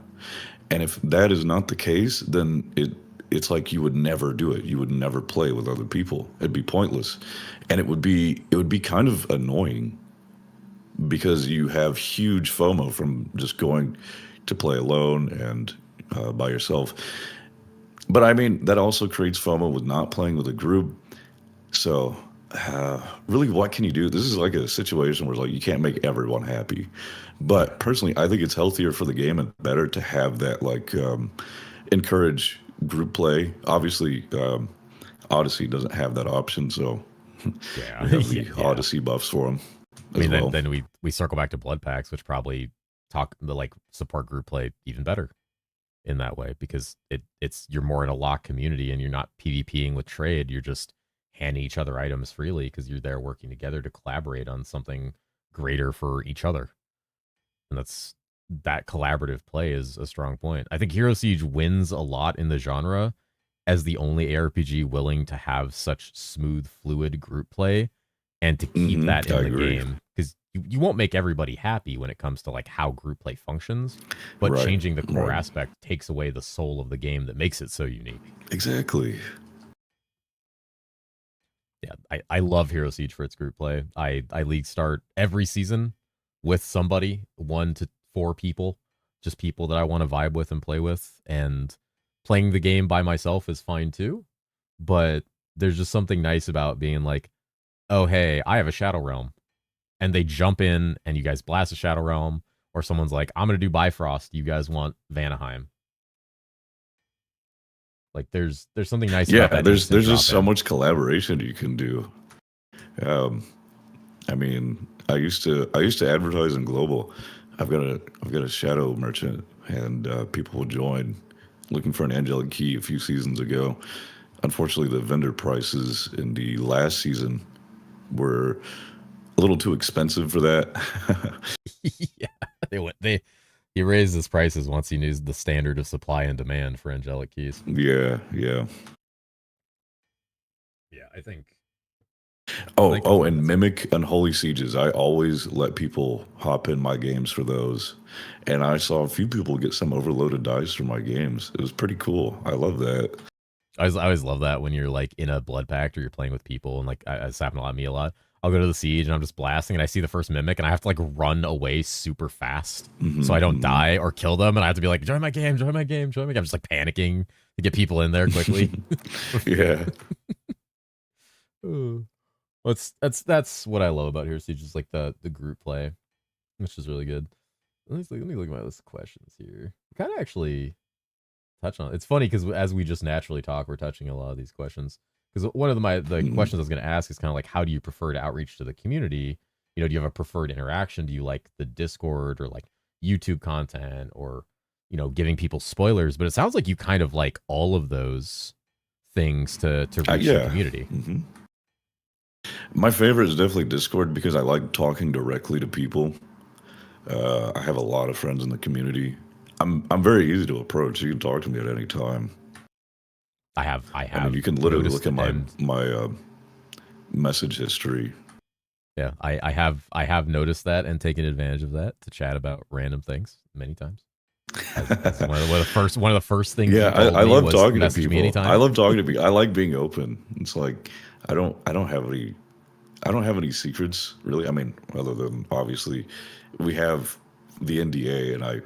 And if that is not the case, then it's like you would never do it. You would never play with other people. It'd be pointless. And it would be kind of annoying because you have huge FOMO from just going to play alone and by yourself. But I mean, that also creates FOMO with not playing with a group. So, really, what can you do? This is like a situation where like you can't make everyone happy. But personally, I think it's healthier for the game and better to have that like encourage group play. Obviously, Odyssey doesn't have that option, so Yeah. we have the Odyssey buffs for them. I mean, then we circle back to blood packs, which probably support group play even better in that way, because it's you're more in a locked community and you're not PvPing with trade. You're just handing each other items freely because you're there working together to collaborate on something greater for each other. And that collaborative play is a strong point. I think Hero Siege wins a lot in the genre as the only ARPG willing to have such smooth, fluid group play and to keep that in the game, because you won't make everybody happy when it comes to like how group play functions, but changing the core aspect takes away the soul of the game that makes it so unique. Exactly. Yeah, I love Hero Siege for its group play. I league start every season with somebody, 1 to 4 people, just people that I want to vibe with and play with. And playing the game by myself is fine too, but there's just something nice about being like, oh, hey, I have a Shadow Realm. And they jump in and you guys blast a Shadow Realm, or someone's like, I'm going to do Bifrost. You guys want Vanaheim? Like there's something nice about that. There's just so much collaboration you can do. I mean, I used to advertise in Global. I've got a Shadow merchant, and people will join looking for an angelic key a few seasons ago. Unfortunately, the vendor prices in the last season were a little too expensive for that. Yeah, he raised his prices once he knew the standard of supply and demand for angelic keys. Yeah. Yeah, I think. And Mimic Unholy Sieges. I always let people hop in my games for those. And I saw a few people get some overloaded dice for my games. It was pretty cool. I love that. I always love that when you're like in a blood pact or you're playing with people, and like it's happened to me a lot. I'll go to the siege and I'm just blasting and I see the first mimic and I have to like run away super fast so I don't die or kill them, and I have to be like, join my game. I'm just like panicking to get people in there quickly. Yeah. That's what I love about Hero Siege, is like the group play, which is really good. Let me look at my list of questions here. Kind of actually touch on it. It's funny because as we just naturally talk, we're touching a lot of these questions. Because one of the questions I was going to ask is kind of like, how do you prefer to outreach to the community? You know, do you have a preferred interaction? Do you like the Discord or like YouTube content, or, you know, giving people spoilers? But it sounds like you kind of like all of those things to reach the community. Mm-hmm. My favorite is definitely Discord because I like talking directly to people. I have a lot of friends in the community. I'm very easy to approach. You can talk to me at any time. I have. I mean, you can literally look at my message history. Yeah, I have noticed that and taken advantage of that to chat about random things many times. That's one of the first things. Yeah, I love talking to people. Anytime. I love talking to people. I like being open. It's like I don't have any secrets really. I mean, other than obviously we have the NDA, and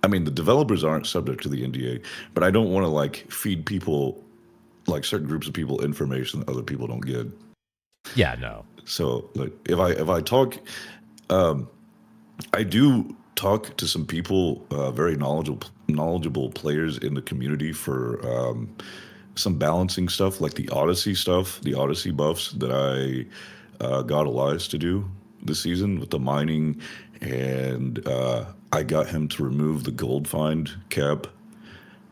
I mean, the developers aren't subject to the NDA, but I don't want to like feed people, like certain groups of people, information that other people don't get. Yeah, no. So like if I talk, I do talk to some people, very knowledgeable players in the community for some balancing stuff, like the Odyssey buffs that I got Elias to do this season with the mining, and I got him to remove the gold find cap,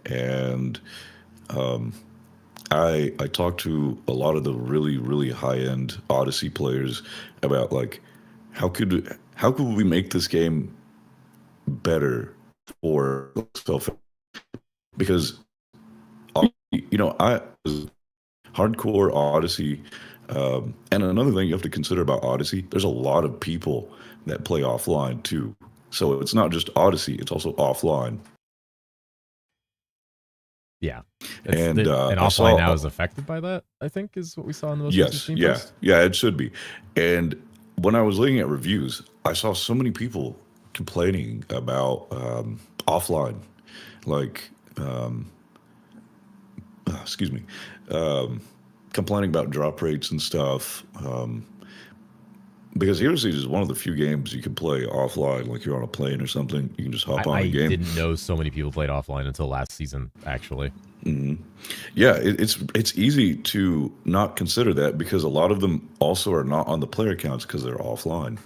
and I talked to a lot of the really high end Odyssey players about like how could we make this game better for self, because you know I was hardcore Odyssey And another thing you have to consider about Odyssey, there's a lot of people that play offline too. So it's not just Odyssey, it's also offline. Yeah. And and I offline now saw, is affected by that, I think, is what we saw in the most recent yes, Steam yeah, post. yeah, it should be. And when I was looking at reviews, I saw so many people complaining about offline, like, excuse me, um, complaining about drop rates and stuff. Because Hero Siege is one of the few games you can play offline, like you're on a plane or something. You can just hop on a I game. didn't know so many people played offline until last season, actually. Yeah, it's easy to not consider that because a lot of them also are not on the player accounts because they're offline.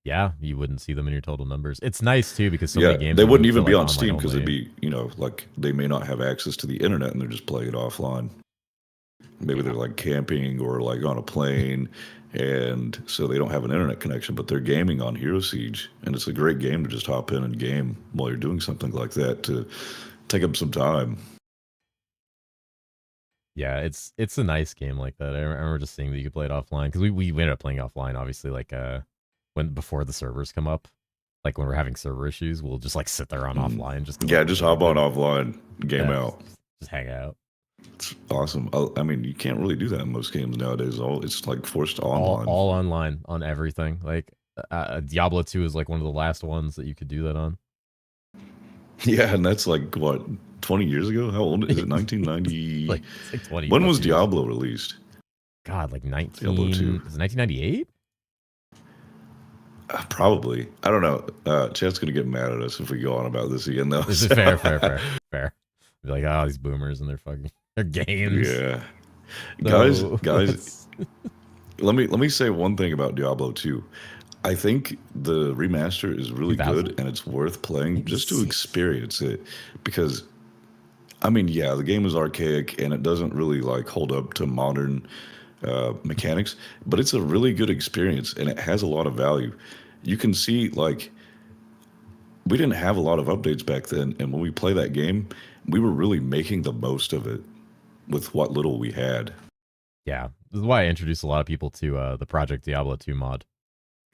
Yeah, you wouldn't see them in your total numbers. It's nice too because so many Yeah, games they are wouldn't moved to even be like on online Steam because it'd only. be, like they may not have access to the internet and they're just playing it offline. Maybe they're like camping or like on a plane, and so they don't have an internet connection, but they're gaming on Hero Siege, and it's a great game to just hop in and game while you're doing something like that to take up some time. Yeah, it's a nice game like that. I remember just seeing that you could play it offline because we ended up playing offline, obviously, like when before the servers come up, like when we're having server issues, we'll just like sit there on offline just because Yeah, like, just whatever, hop on dude. offline, game Yeah, out. just hang out. It's awesome. I mean, you can't really do that in most games nowadays. It's like forced online. All online on everything. Like Diablo 2 is like one of the last ones that you could do that on. Yeah, and that's like what, 20 years ago? How old is it? 1990. It's like 20 When plus was years. Diablo released? God, like Diablo 2. is it 1998? Probably. I don't know. Chat's gonna get mad at us if we go on about this again, though. Is it fair? Be like, oh, these boomers and their games. Yeah, So, guys. Let me say one thing about Diablo 2. I think the remaster is really 2000? good and it's worth playing just to 96. experience it because I mean, yeah, the game is archaic and it doesn't really like hold up to modern mechanics, but it's a really good experience and it has a lot of value. You can see like we didn't have a lot of updates back then, and when we play that game, we were really making the most of it with what little we had. Yeah, this is why I introduced a lot of people to the Project Diablo 2 mod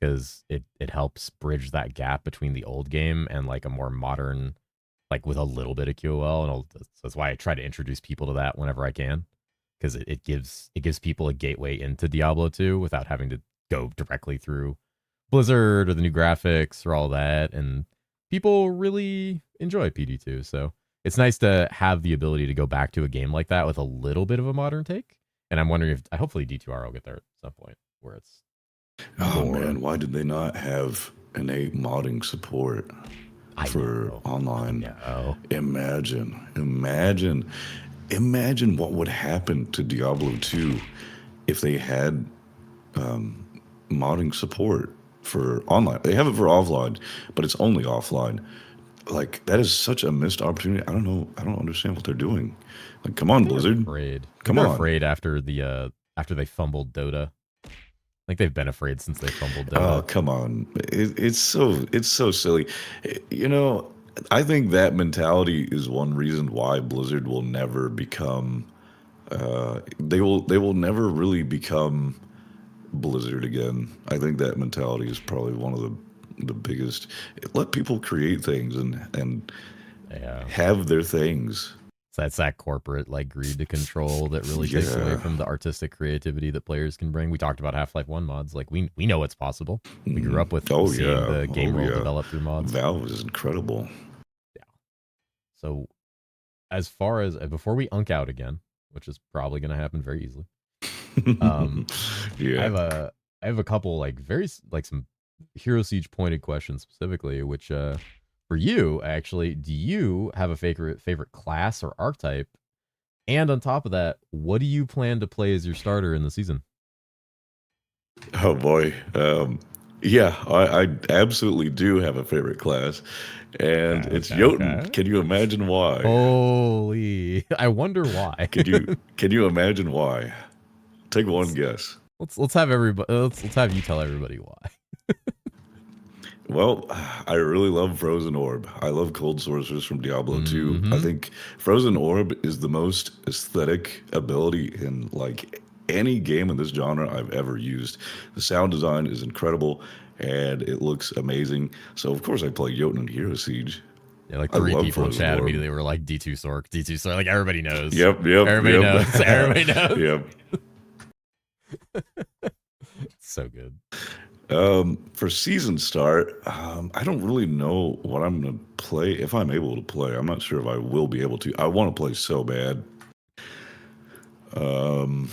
because it helps bridge that gap between the old game and like a more modern, like with a little bit of QOL, and so that's why I try to introduce people to that whenever I can because it gives people a gateway into Diablo 2 without having to go directly through Blizzard or the new graphics or all that, and people really enjoy PD2. So it's nice to have the ability to go back to a game like that with a little bit of a modern take. And I'm wondering if hopefully D2R will get there at some point where it's Oh more. man, why did they not have innate modding support for online? No. Imagine what would happen to Diablo 2 if they had modding support for online. They have it for offline, but it's only offline. Like that is such a missed opportunity. I don't know. I don't understand what they're doing. Like, come on, Blizzard. Afraid. Come They're on. afraid after after they fumbled Dota. Like they've been afraid since they fumbled Dota. Oh, come on. It's so silly. You know, I think that mentality is one reason why Blizzard will never become they will never really become Blizzard again. I think that mentality is probably one of the biggest. Let people create things and Yeah. have their things. So that's that corporate like greed to control that really takes away from the artistic creativity that players can bring. We talked about Half-Life 1 mods. Like we know what's possible. We grew up with seeing the game world develop through mods. Valve is incredible. Yeah. So as far as before we unk out again, which is probably going to happen very easily. Yeah. I have a couple like some Hero Siege pointed questions specifically, which for you actually, do you have a favorite class or archetype? And on top of that, what do you plan to play as your starter in the season? Oh boy. Yeah, I absolutely do have a favorite class, and it's Jotun. Okay. Can you imagine why? Holy, I wonder why. Can you imagine why? Take one guess. Let's have everybody. Let's have you tell everybody why. Well, I really love Frozen Orb. I love Cold Sorceress from Diablo 2. I Mm-hmm. think Frozen Orb is the most aesthetic ability in like any game in this genre I've ever used. The sound design is incredible and it looks amazing. So of course I play Jotun and herosiege. Yeah, like I three love people in Frozen chat Orb. immediately were like D2 Sork, D2 Sork. Like everybody knows. Yep, yep, Everybody knows. yep. Everybody knows. Yep. So good. For season start, I don't really know what I'm gonna play. If I'm able to play, I'm not sure if I will be able to. I want to play so bad. Um,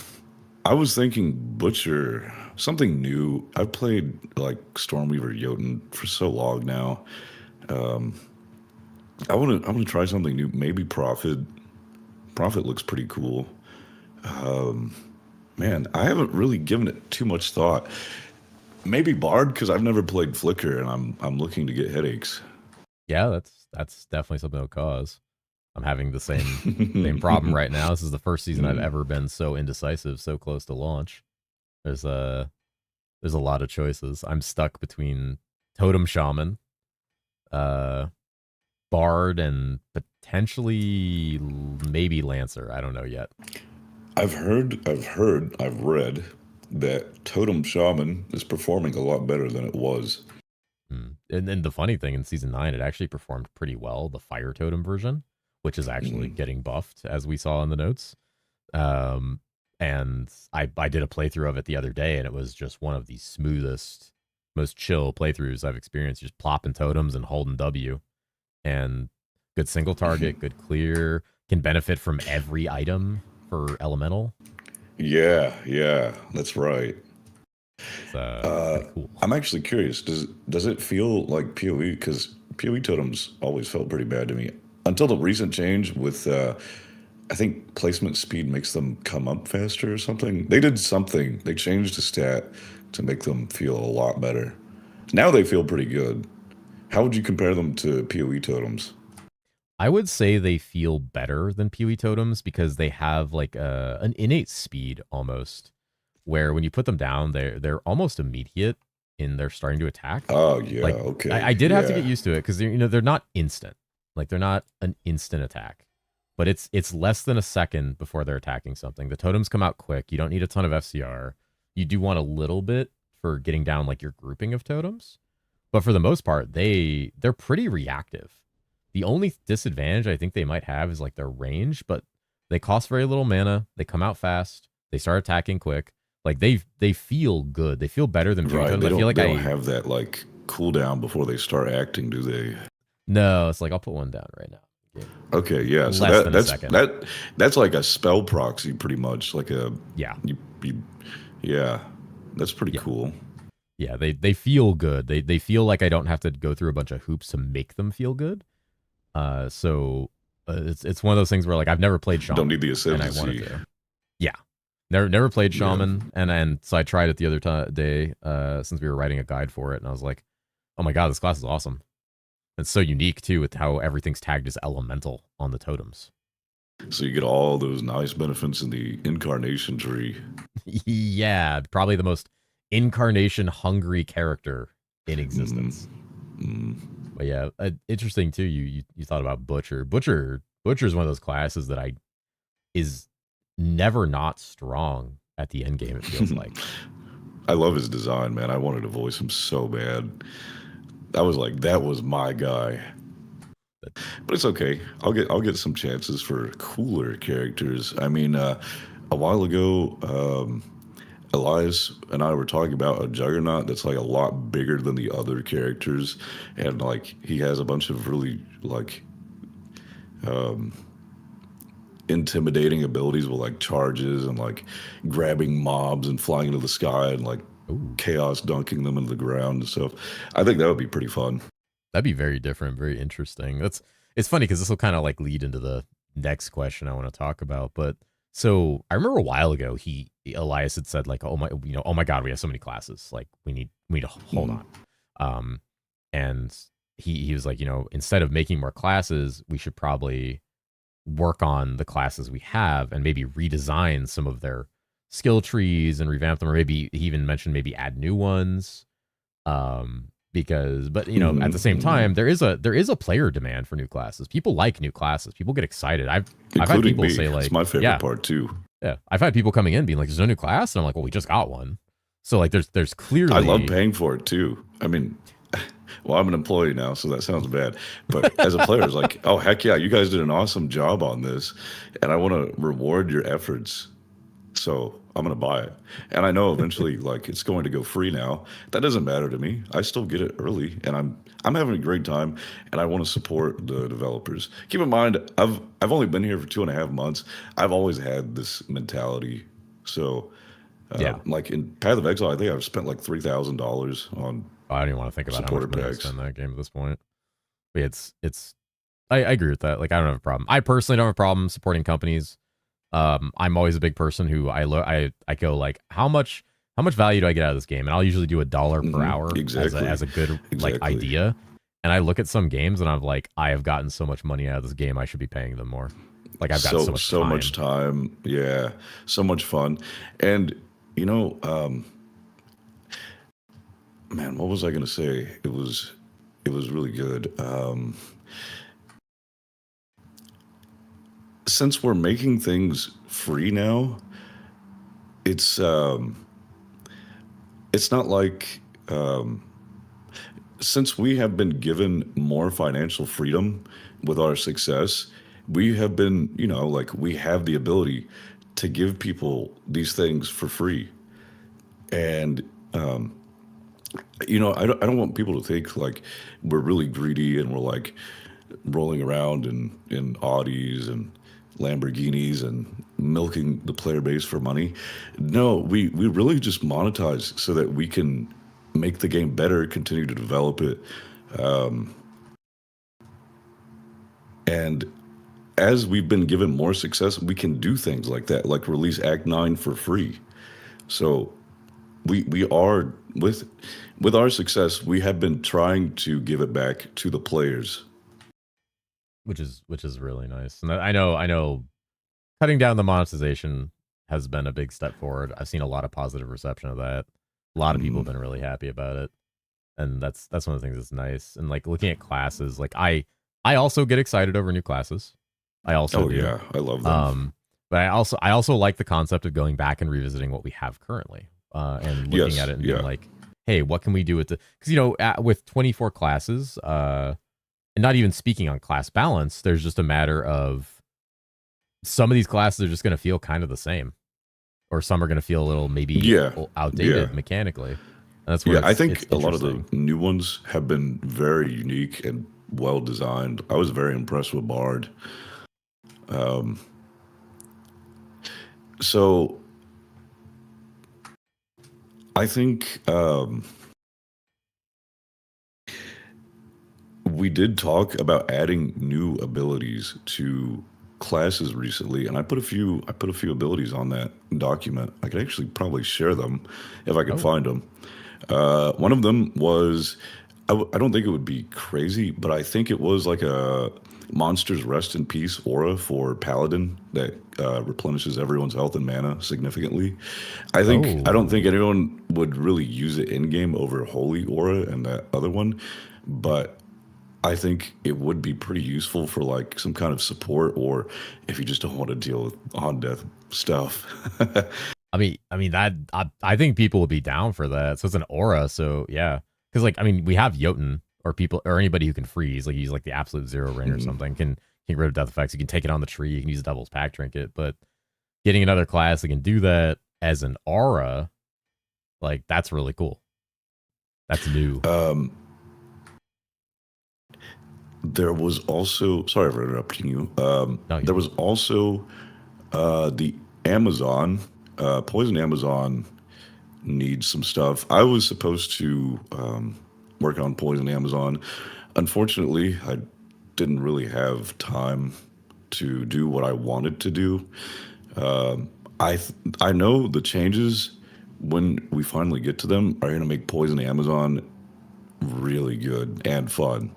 I was thinking Butcher, something new. I've played like Stormweaver Jotun for so long now. Um, I want to try something new. Maybe Prophet. Prophet looks pretty cool. Um, Man, I haven't really given it too much thought. Maybe Bard because I've never played Flicker and I'm looking to get headaches. Yeah, that's definitely something that'll cause. I'm having the same problem right now. This is the first season I've ever been so indecisive, so close to launch. There's a lot of choices. I'm stuck between Totem Shaman, Bard, and potentially maybe Lancer. I don't know yet. I've read that Totem Shaman is performing a lot better than it was. And then the funny thing in season 9, it actually performed pretty well, the Fire Totem version, which is actually getting buffed, as we saw in the notes. And I did a playthrough of it the other day, and it was just one of the smoothest, most chill playthroughs I've experienced. Just plopping totems and holding W. And good single target, good clear, can benefit from every item for elemental. Yeah, that's right. It's cool. I'm actually curious. Does it feel like PoE? Because PoE totems always felt pretty bad to me until the recent change with I think placement speed makes them come up faster or something. They did something. They changed the stat to make them feel a lot better. Now they feel pretty good. How would you compare them to PoE totems? I would say they feel better than PoE totems because they have like an innate speed almost, where when you put them down, they're almost immediate in their starting to attack. Oh yeah, like, okay. I did have to get used to it because they're not instant. Like they're not an instant attack, but it's less than a second before they're attacking something. The totems come out quick. You don't need a ton of FCR. You do want a little bit for getting down like your grouping of totems, but for the most part, they're pretty reactive. The only disadvantage I think they might have is like their range, but they cost very little mana. They come out fast. They start attacking quick. Like they feel good. They feel better than right. totems. I feel like they don't have that like cooldown before they start acting, do they? No, it's like I'll put one down right now. Okay, yeah. So that's like a spell proxy, pretty much. Like a yeah. That's pretty cool. Yeah, they feel good. They feel like I don't have to go through a bunch of hoops to make them feel good. So it's one of those things where like I've never played Shaman. Don't need the ascendancy. And I wanted to. Yeah, never played Shaman, and so I tried it the other day since we were writing a guide for it, and I was like, oh my god, this class is awesome. It's so unique too with how everything's tagged as elemental on the totems. So you get all those nice benefits in the incarnation tree. Yeah, probably the most incarnation hungry character in existence. But yeah, interesting too. You thought about Butcher. Butcher is one of those classes that is never not strong at the end game. It feels like. I love his design, man. I wanted to voice him so bad. I was like, that was my guy. But it's okay. I'll get some chances for cooler characters. I mean, a while ago, Elias and I were talking about a Juggernaut that's like a lot bigger than the other characters, and like he has a bunch of really like intimidating abilities with like charges and like grabbing mobs and flying into the sky and like chaos dunking them into the ground and stuff. I think that would be pretty fun. That'd be very different, very interesting. It's funny because this will kind of like lead into the next question I want to talk about. But so I remember a while ago, Elias had said like, oh my god, we have so many classes. Like we need to hold on. And he was like, instead of making more classes, we should probably work on the classes we have and maybe redesign some of their skill trees and revamp them, or maybe he even mentioned maybe add new ones. because, but you know, at the same time, there is a player demand for new classes. People like new classes. People get excited. I've had people me. say like, it's my favorite part too. Yeah, I've had people coming in being like, "There's no new class," and I'm like, "Well, we just got one." So like, there's clearly. I love paying for it too. I mean, well, I'm an employee now, so that sounds bad. But as a player, it's like, oh heck yeah, you guys did an awesome job on this, and I want to reward your efforts. So I'm gonna buy it, and I know eventually, like it's going to go free now. That doesn't matter to me. I still get it early, and I'm having a great time, and I want to support the developers. Keep in mind, I've only been here for 2.5 months. I've always had this mentality. So, like in Path of Exile, I think I've spent like $3,000 on. I don't even want to think about how much money I spend that game at this point. But I agree with that. Like I don't have a problem. I personally don't have a problem supporting companies. I'm always a big person who I go like, how much value do I get out of this game? And I'll usually do $1 per hour as a good like idea. And I look at some games and I'm like, I have gotten so much money out of this game, I should be paying them more. Like I've got so much time. Yeah, so much fun. And you know, man, what was I gonna say? It was really good. Since we're making things free now, it's not like since we have been given more financial freedom with our success, we have been, you know, like we have the ability to give people these things for free. And you know, I don't want people to think like we're really greedy and we're like rolling around in Audis and Lamborghinis and milking the player base for money. No, we really just monetize so that we can make the game better, continue to develop it. And as we've been given more success, we can do things like that, like release Act 9 for free. So we are with our success, we have been trying to give it back to the players. Which is really nice. And I know cutting down the monetization has been a big step forward. I've seen a lot of positive reception of that. A lot of people have been really happy about it. And that's one of the things that's nice. And like looking at classes, like I also get excited over new classes. I also yeah, I love them. But I also like the concept of going back and revisiting what we have currently. And looking at it and being like, hey, what can we do with the, because you know, with 24 classes, and not even speaking on class balance, there's just a matter of some of these classes are just going to feel kind of the same, or some are going to feel a little maybe outdated mechanically. And that's where I think a lot of the new ones have been very unique and well designed. I was very impressed with Bard. So I think we did talk about adding new abilities to classes recently, and I put a few abilities on that document. I could actually probably share them if I could find them. One of them was, I don't think it would be crazy, but I think it was like a Monsters Rest in Peace aura for Paladin that replenishes everyone's health and mana significantly. I don't think anyone would really use it in game over Holy Aura and that other one, but I think it would be pretty useful for like some kind of support, or if you just don't want to deal with on death stuff. I mean that I think people would be down for that. So it's an aura, so yeah. Because like I mean, we have Jotun or people or anybody who can freeze, like use like the absolute zero ring or something, can get rid of death effects. You can take it on the tree. You can use the Devil's Pack Trinket, but getting another class that can do that as an aura, like that's really cool. That's new. There was also, sorry for interrupting you. There was also the Amazon, Poison Amazon needs some stuff. I was supposed to work on Poison Amazon. Unfortunately, I didn't really have time to do what I wanted to do. I know the changes, when we finally get to them, are going to make Poison Amazon really good and fun.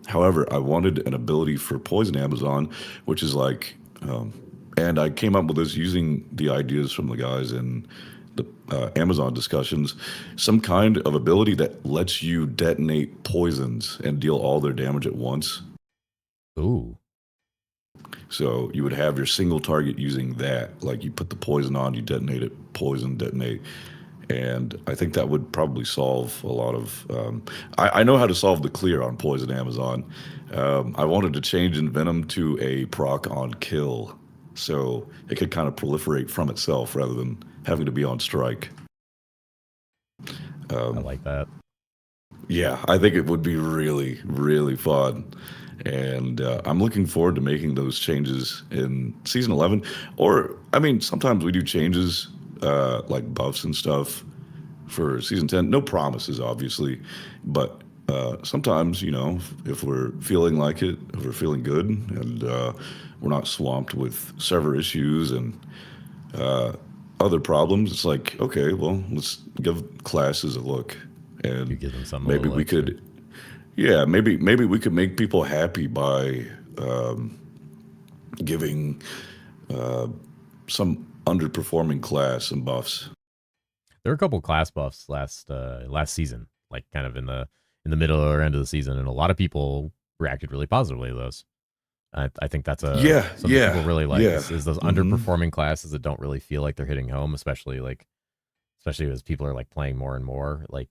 However, I wanted an ability for Poison Amazon, which is like, and I came up with this using the ideas from the guys in the Amazon discussions, some kind of ability that lets you detonate poisons and deal all their damage at once. Ooh. So you would have your single target using that. Like you put the poison on, you detonate it, poison, detonate. And I think that would probably solve a lot of. I know how to solve the clear on poison Amazon. I wanted to change Envenom to a proc on kill, so it could kind of proliferate from itself rather than having to be on strike. I like that. Yeah, I think it would be really, really fun. And I'm looking forward to making those changes in season 11. Or, I mean, sometimes we do changes like buffs and stuff for season 10. No promises, obviously. But sometimes, you know, if we're feeling like it, if we're feeling good, and we're not swamped with server issues and other problems, it's like, okay, well, let's give classes a look. You And give them something. maybe we could, yeah, maybe we could make people happy by giving some underperforming class some buffs. There were a couple class buffs last season, like kind of in the middle or end of the season, and a lot of people reacted really positively to those. I think that's something people really like is those underperforming classes that don't really feel like they're hitting home, especially as people are like playing more and more. Like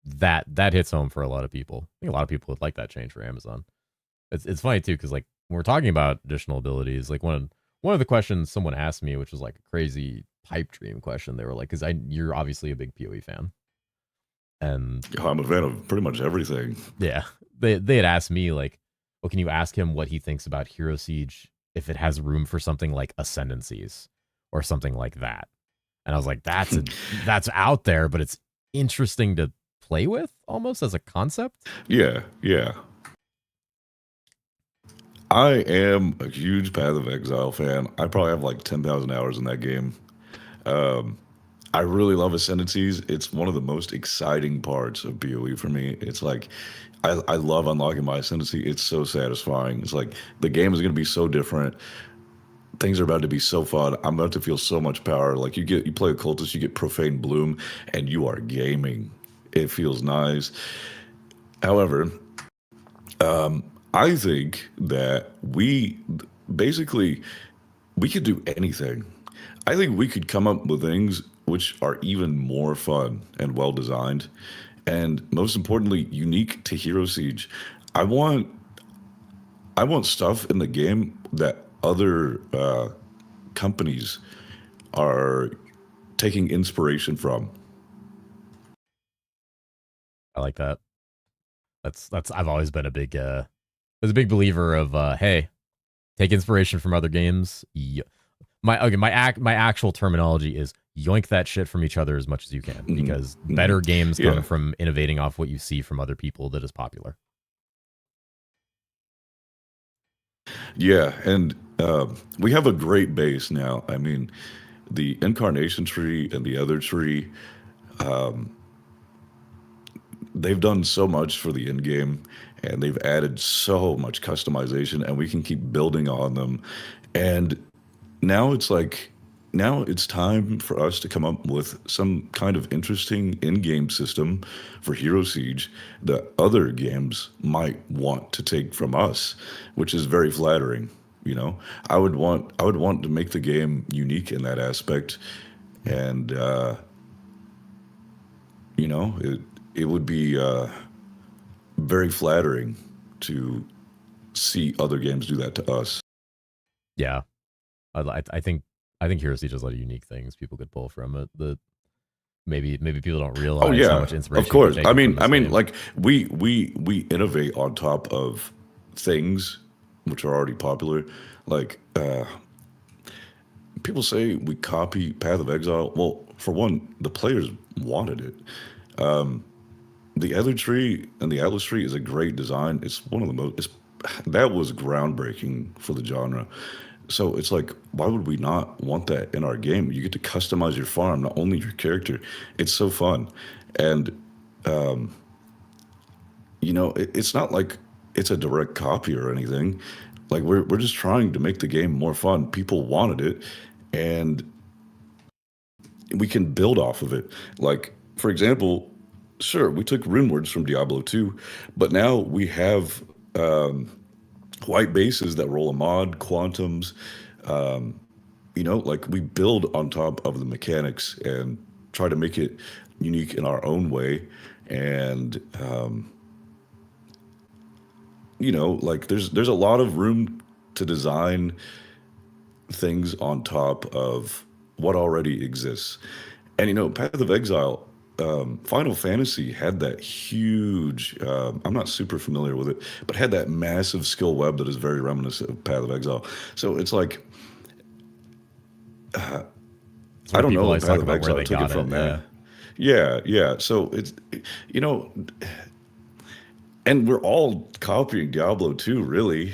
that hits home for a lot of people. I think a lot of people would like that change for Amazon. It's funny too because like when we're talking about additional abilities, like one of the questions someone asked me, which was like a crazy pipe dream question, they were like, "Because you're obviously a big PoE fan," and I'm a fan of pretty much everything. yeah, they had asked me like, "Well, can you ask him what he thinks about Hero Siege if it has room for something like ascendancies or something like that?" And I was like, "That's out there, but it's interesting to play with almost as a concept." Yeah, yeah. I am a huge Path of Exile fan. I probably have like 10,000 hours in that game. Um, I really love Ascendancies. It's one of the most exciting parts of PoE for me. It's like I love unlocking my Ascendancy. It's so satisfying. It's like the game is going to be so different. Things are about to be so fun. I'm about to feel so much power. Like you play a cultist, you get Profane Bloom, and you are gaming. It feels nice. However, I think that basically we could do anything. I think we could come up with things which are even more fun and well designed, and most importantly, unique to Hero Siege. I want stuff in the game that other companies are taking inspiration from. I like that. That's I've always been a big believer of hey, take inspiration from other games. My actual terminology is yoink that shit from each other as much as you can, because better games come from innovating off what you see from other people that is popular. Yeah, and we have a great base now. I mean, the incarnation tree and the other tree, they've done so much for the end game, and they've added so much customization, and we can keep building on them. And now it's time for us to come up with some kind of interesting in-game system for Hero Siege that other games might want to take from us, which is very flattering. You know, I would want to make the game unique in that aspect, and you know, it would be very flattering to see other games do that to us. Yeah, I think Hero Siege has a lot of unique things people could pull from it that maybe people don't realize Oh yeah, how much inspiration. of course. They take from this game. Like we innovate on top of things which are already popular. Like people say we copy Path of Exile. Well, for one, the players wanted it. The Ether Tree and the Atlas Tree is a great design. It's one of the most. That was groundbreaking for the genre. So it's like, why would we not want that in our game? You get to customize your farm, not only your character. It's so fun, and you know, it's not like it's a direct copy or anything. Like we're just trying to make the game more fun. People wanted it, and we can build off of it. Like, for example, sure, we took rune words from Diablo 2, but now we have white bases that roll a mod, quantums, like we build on top of the mechanics and try to make it unique in our own way. And like there's a lot of room to design things on top of what already exists. And Path of Exile, Final Fantasy had that huge. I'm not super familiar with it, but had that massive skill web that is very reminiscent of Path of Exile. So it's like, It's where I don't people know. always Path talk of about where Exile they took it got from it. there. Yeah. So it's, you know, and we're all copying Diablo 2, really.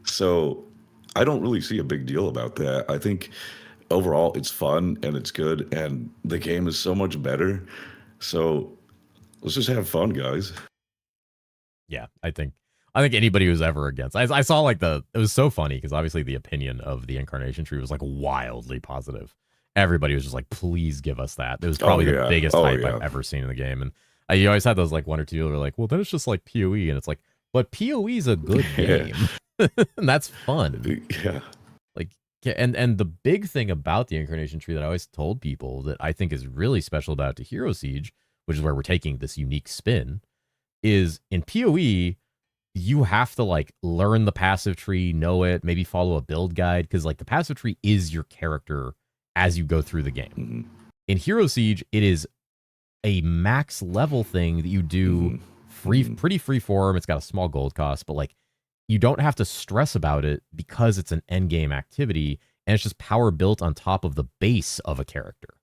So I don't really see a big deal about that. I think overall it's fun and it's good, and the game is so much better. So let's just have fun, guys. Yeah, I think anybody who's ever against, I saw like it was so funny because obviously the opinion of the incarnation tree was like wildly positive. Everybody was just like, please give us that. It was probably the biggest hype I've ever seen in the game. And you always had those like one or two people who were like, well, then it's just like PoE. And it's like, but PoE is a good game. And that's fun. Yeah. Like, and the big thing about the incarnation tree that I always told people that I think is really special about to herosiege, which is where we're taking this unique spin, is in PoE, you have to like learn the passive tree, know it, maybe follow a build guide, because like the passive tree is your character as you go through the game. Mm-hmm. In herosiege, it is a max level thing that you do pretty free form. It's got a small gold cost, but like you don't have to stress about it because it's an end game activity, and it's just power built on top of the base of a character,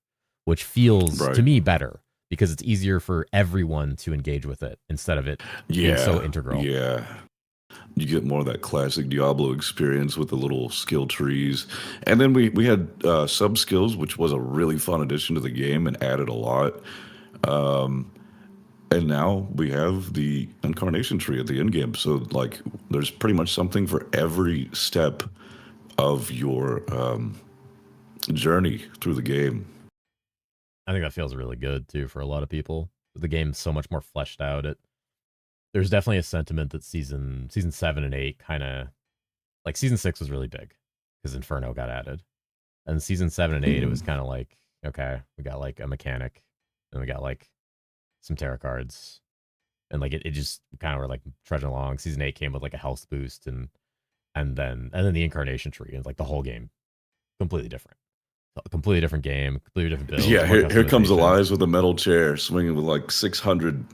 which feels to me better because it's easier for everyone to engage with it instead of it being so integral. Yeah. You get more of that classic Diablo experience with the little skill trees. And then we had sub skills, which was a really fun addition to the game and added a lot. And now we have the incarnation tree at the end game. So like there's pretty much something for every step of your journey through the game. I think that feels really good too for a lot of people. The game's so much more fleshed out. There's definitely a sentiment that season 7 and 8 kind of, like season 6 was really big because Inferno got added, and season 7 and 8 it was kind of like, okay, we got like a mechanic and we got like some tarot cards, and like it just kind of were like trudging along. Season 8 came with like a health boost and then the incarnation tree, and like the whole game completely different. A completely different game, completely different build. Yeah, here comes Elias with a metal chair, swinging with like 600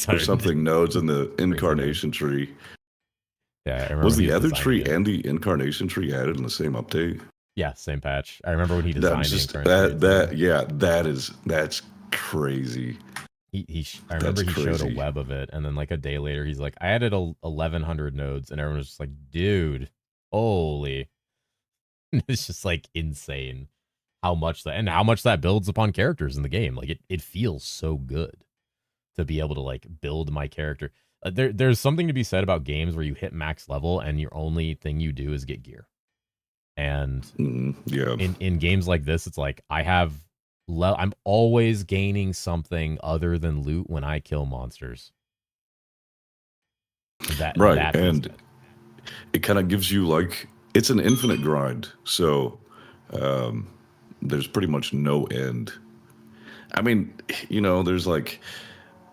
or something nodes in the incarnation tree. Yeah, I remember. Was the other tree and the incarnation tree added in the same update? Yeah, same patch. I remember when he designed the incarnation. That's crazy. I remember he showed a web of it, and then like a day later, he's like, I added 1,100 nodes, and everyone was just like, dude, holy. It's just like insane how much that builds upon characters in the game. Like it feels so good to be able to like build my character. There's something to be said about games where you hit max level and your only thing you do is get gear. And in games like this, it's like I'm always gaining something other than loot when I kill monsters. And it kind of gives you like, it's an infinite grind. So there's pretty much no end. I mean,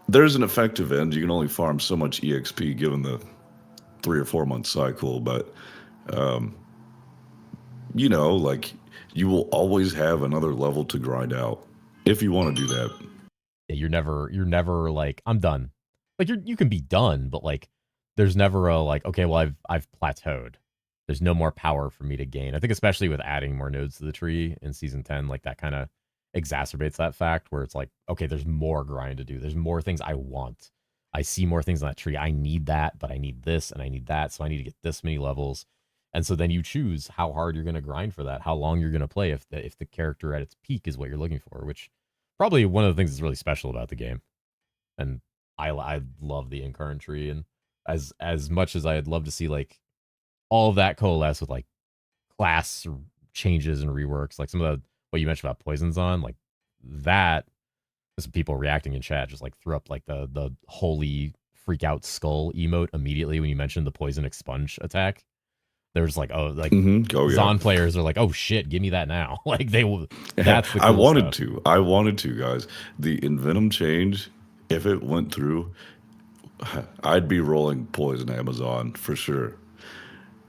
there's an effective end. You can only farm so much EXP given the 3 or 4 month cycle, but like you will always have another level to grind out if you want to do that. Yeah, you're never like, I'm done. Like you can be done, but like there's never a like, okay, well I've plateaued. There's no more power for me to gain. I think especially with adding more nodes to the tree in season 10, like that kind of exacerbates that fact where it's like, okay, there's more grind to do. There's more things I want. I see more things on that tree. I need that, but I need this and I need that. So I need to get this many levels. And so then you choose how hard you're going to grind for that, how long you're going to play if the character at its peak is what you're looking for, which probably one of the things that's really special about the game. And I love the incarnate tree. And as much as I'd love to see like all of that coalesce with like class changes and reworks, like some of what you mentioned about poisons on, like that. Some people reacting in chat just like threw up like the holy freak out skull emote immediately when you mentioned the poison expunge attack. There's like, oh, like Zon players are like, oh shit, give me that now. Like they will. That's the cool I wanted stuff. to. I wanted to, guys. The Envenom change, if it went through, I'd be rolling poison Amazon for sure.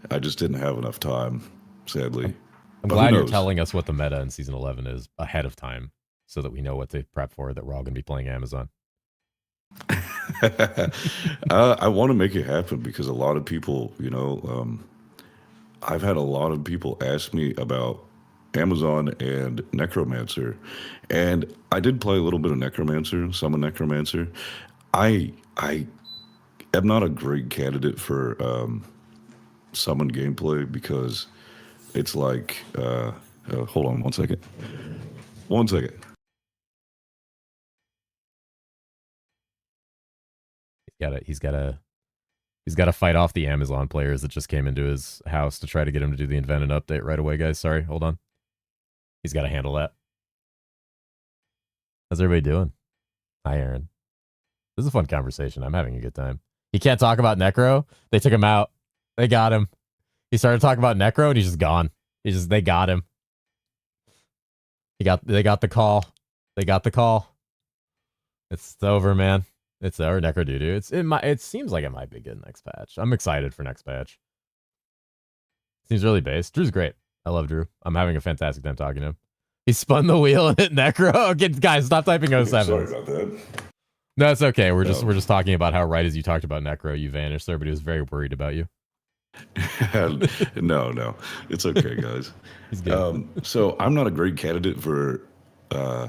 I just didn't have enough time, sadly. I'm glad you're telling us what the meta in season 11 is ahead of time, so that we know what to prep for. That we're all going to be playing Amazon. I want to make it happen because a lot of people, you know, I've had a lot of people ask me about Amazon and Necromancer, and I did play a little bit of Necromancer, Summon Necromancer. I am not a great candidate for Summon gameplay because it's like, hold on 1 second. 1 second. He's got to fight off the Amazon players that just came into his house to try to get him to do the invent and update right away, guys. Sorry, hold on. He's got to handle that. How's everybody doing? Hi, Aaron. This is a fun conversation. I'm having a good time. He can't talk about Necro. They took him out. They got him. He started talking about Necro and he's just gone. They got him. They got the call. They got the call. It's over, man. It's our Necro doo-doo. It seems like it might be good next patch. I'm excited for next patch. Seems really based. Drew's great. I love Drew. I'm having a fantastic time talking to him. He spun the wheel and hit Necro. Okay, guys, stop typing 07. Sorry about that. No, it's okay. We're just talking about how right as you talked about Necro, you vanished there, but he was very worried about you. No, it's okay, guys. He's good. So I'm not a great candidate for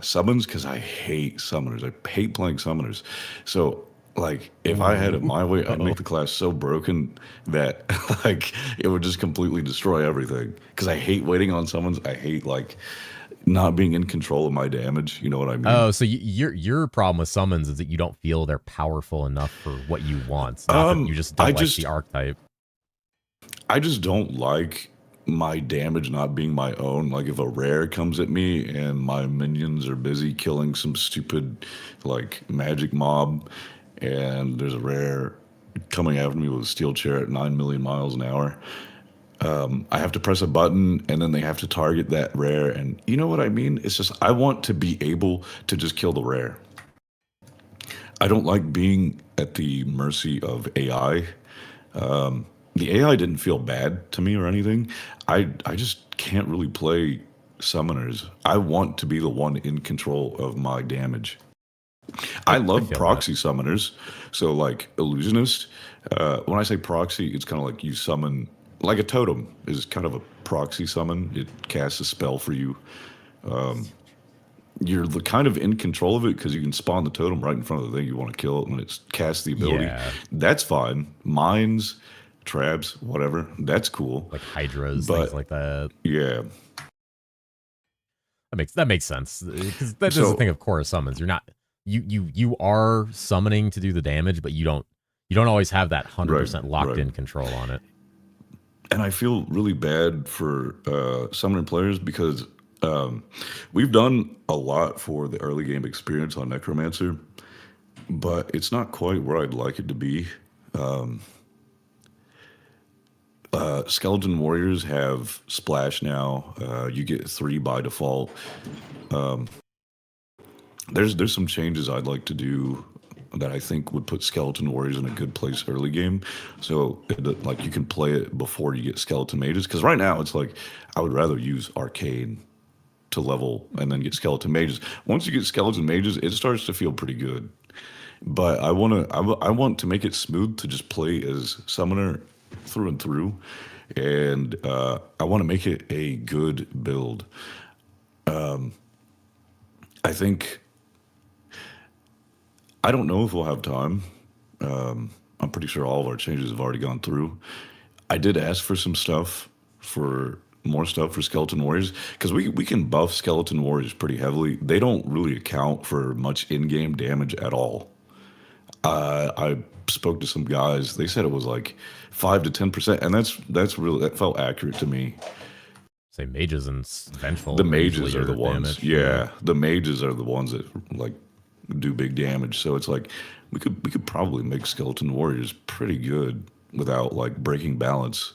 summons because I hate summoners. I hate playing summoners. So like if I had it my way, I'd make the class so broken that like it would just completely destroy everything. Because I hate waiting on summons. I hate like not being in control of my damage. You know what I mean? Oh, so your problem with summons is that you don't feel they're powerful enough for what you want. Not that you just don't like the archetype. I just don't like my damage not being my own. Like if a rare comes at me and my minions are busy killing some stupid like magic mob and there's a rare coming after me with a steel chair at 9 million miles an hour, I have to press a button and then they have to target that rare. And you know what I mean? It's just, I want to be able to just kill the rare. I don't like being at the mercy of AI. The AI didn't feel bad to me or anything. I just can't really play summoners. I want to be the one in control of my damage. I love proxy summoners. So like illusionist, when I say proxy, it's kind of like you summon, like a totem is kind of a proxy summon. It casts a spell for you. You're kind of in control of it because you can spawn the totem right in front of the thing you want to kill it when it casts the ability. Yeah. That's fine. Mines, traps, whatever. That's cool. Like hydras, things like that. Yeah. That makes sense. Because that's the thing of core summons. You're not you are summoning to do the damage, but you don't always have that 100% locked in control on it. And I feel really bad for summoning players because we've done a lot for the early game experience on Necromancer, but it's not quite where I'd like it to be. Skeleton Warriors have Splash now. You get 3 by default. There's some changes I'd like to do that I think would put Skeleton Warriors in a good place early game. So like you can play it before you get Skeleton Mages. Because right now it's like I would rather use Arcane to level and then get Skeleton Mages. Once you get Skeleton Mages, it starts to feel pretty good. But I want to make it smooth to just play as Summoner through and through, and I want to make it a good build. I think I don't know if we'll have time. I'm pretty sure all of our changes have already gone through. I did ask for some stuff, for more stuff for Skeleton Warriors, because we can buff Skeleton Warriors pretty heavily. They don't really account for much in-game damage at all. I spoke to some guys. They said it was like 5 to 10%, and that felt accurate to me. Say mages and vengeful. The are usually mages are the your ones. damage. Yeah, the mages are the ones that like do big damage. So it's like we could probably make skeleton warriors pretty good without like breaking balance,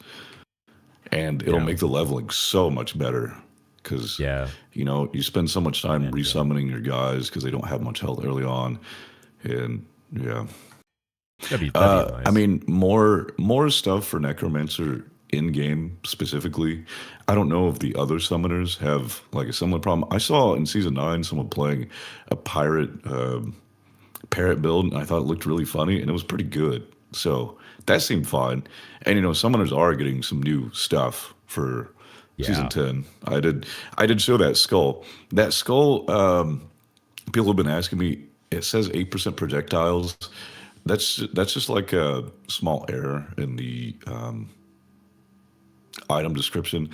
and it'll Yeah. make the leveling so much better because Yeah. you know you spend so much time Yeah. resummoning your guys because they don't have much health early on, and yeah. That'd be nice. I mean, more stuff for Necromancer in game specifically. I don't know if the other summoners have like a similar problem. I saw in season 9 someone playing a pirate parrot build, and I thought it looked really funny, and it was pretty good. So that seemed fine. And you know, summoners are getting some new stuff for season 10. I did show that skull. That skull. People have been asking me. It says 8% projectiles. That's just like a small error in the item description.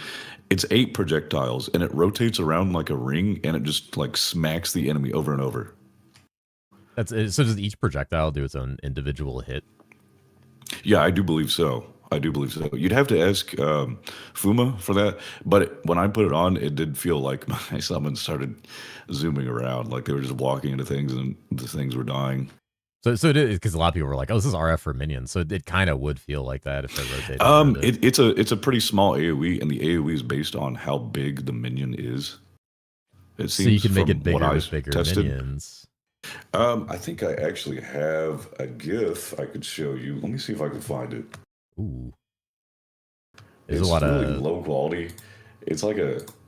It's 8 projectiles, and it rotates around like a ring, and it just like smacks the enemy over and over. That's it. So does each projectile do its own individual hit? Yeah, I do believe so. I do believe so. You'd have to ask Fuma for that, but when I put it on, it did feel like my summons started zooming around, like they were just walking into things, and the things were dying. So it is, because a lot of people were like, "Oh, this is RF for minions," so it kind of would feel like that if they rotated. It's a pretty small AOE, and the AOE is based on how big the minion is. It seems so you can make from it bigger what I with bigger tested. minions. I think I actually have a GIF I could show you. Let me see if I can find it. Ooh, there's It's a lot really of low quality. It's like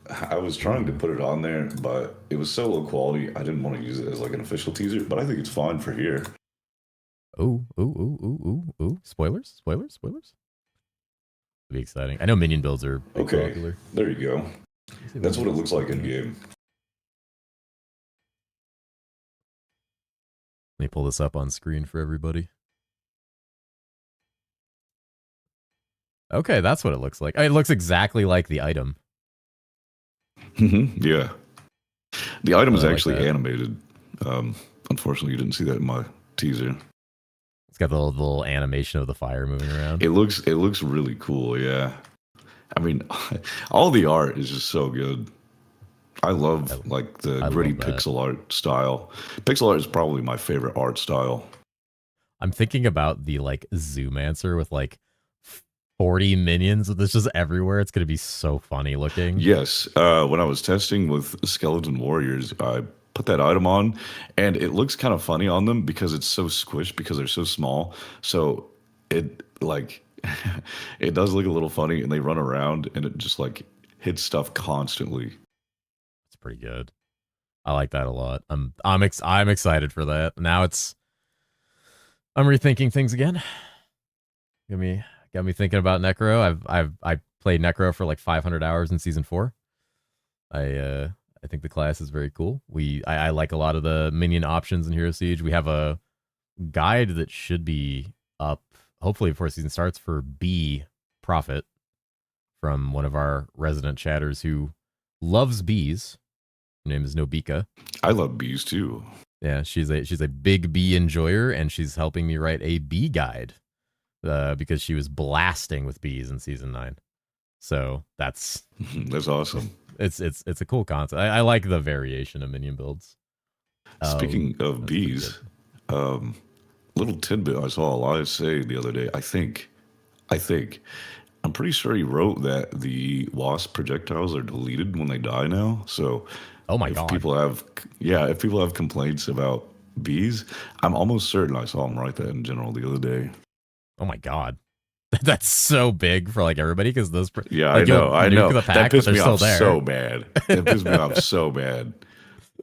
I was trying to put it on there, but it was so low quality, I didn't want to use it as like an official teaser, but I think it's fine for here. Ooh. Spoilers. It'll be exciting. I know minion builds are popular. There you go. That's what it looks like in game. Let me pull this up on screen for everybody. Okay, that's what it looks like. It looks exactly like the item. Yeah. The item is like actually that. animated. Unfortunately, you didn't see that in my teaser. It's got the little animation of the fire moving around. It looks really cool, yeah. I mean, all the art is just so good. I love like the gritty pixel art style. Pixel art is probably my favorite art style. I'm thinking about the like Zoomancer with like 40 minions that's just everywhere. It's going to be so funny looking. Yes. When I was testing with Skeleton Warriors, I put that item on, and it looks kind of funny on them because it's so squished because they're so small. So it like it does look a little funny, and they run around, and it just like hits stuff constantly. It's pretty good. I like that a lot. I'm excited for that. Now I'm rethinking things again. Got me thinking about Necro. I played Necro for like 500 hours in season 4. I think the class is very cool. I like a lot of the minion options in Hero Siege. We have a guide that should be up hopefully before season starts for B Prophet from one of our resident chatters who loves bees. Her name is Nobika. I love bees too. Yeah, she's a big bee enjoyer, and she's helping me write a bee guide because she was blasting with bees in season 9. So that's awesome. It's a cool concept. I like the variation of minion builds. Speaking of bees, little tidbit I saw Elias say the other day. I think, I'm pretty sure he wrote that the wasp projectiles are deleted when they die now. So, oh my god, if people have complaints about bees, I'm almost certain I saw him write that in general the other day. Oh my god. That's so big for like everybody because those. Yeah, like, I know. That pissed me off there. so bad. That pissed me off so bad.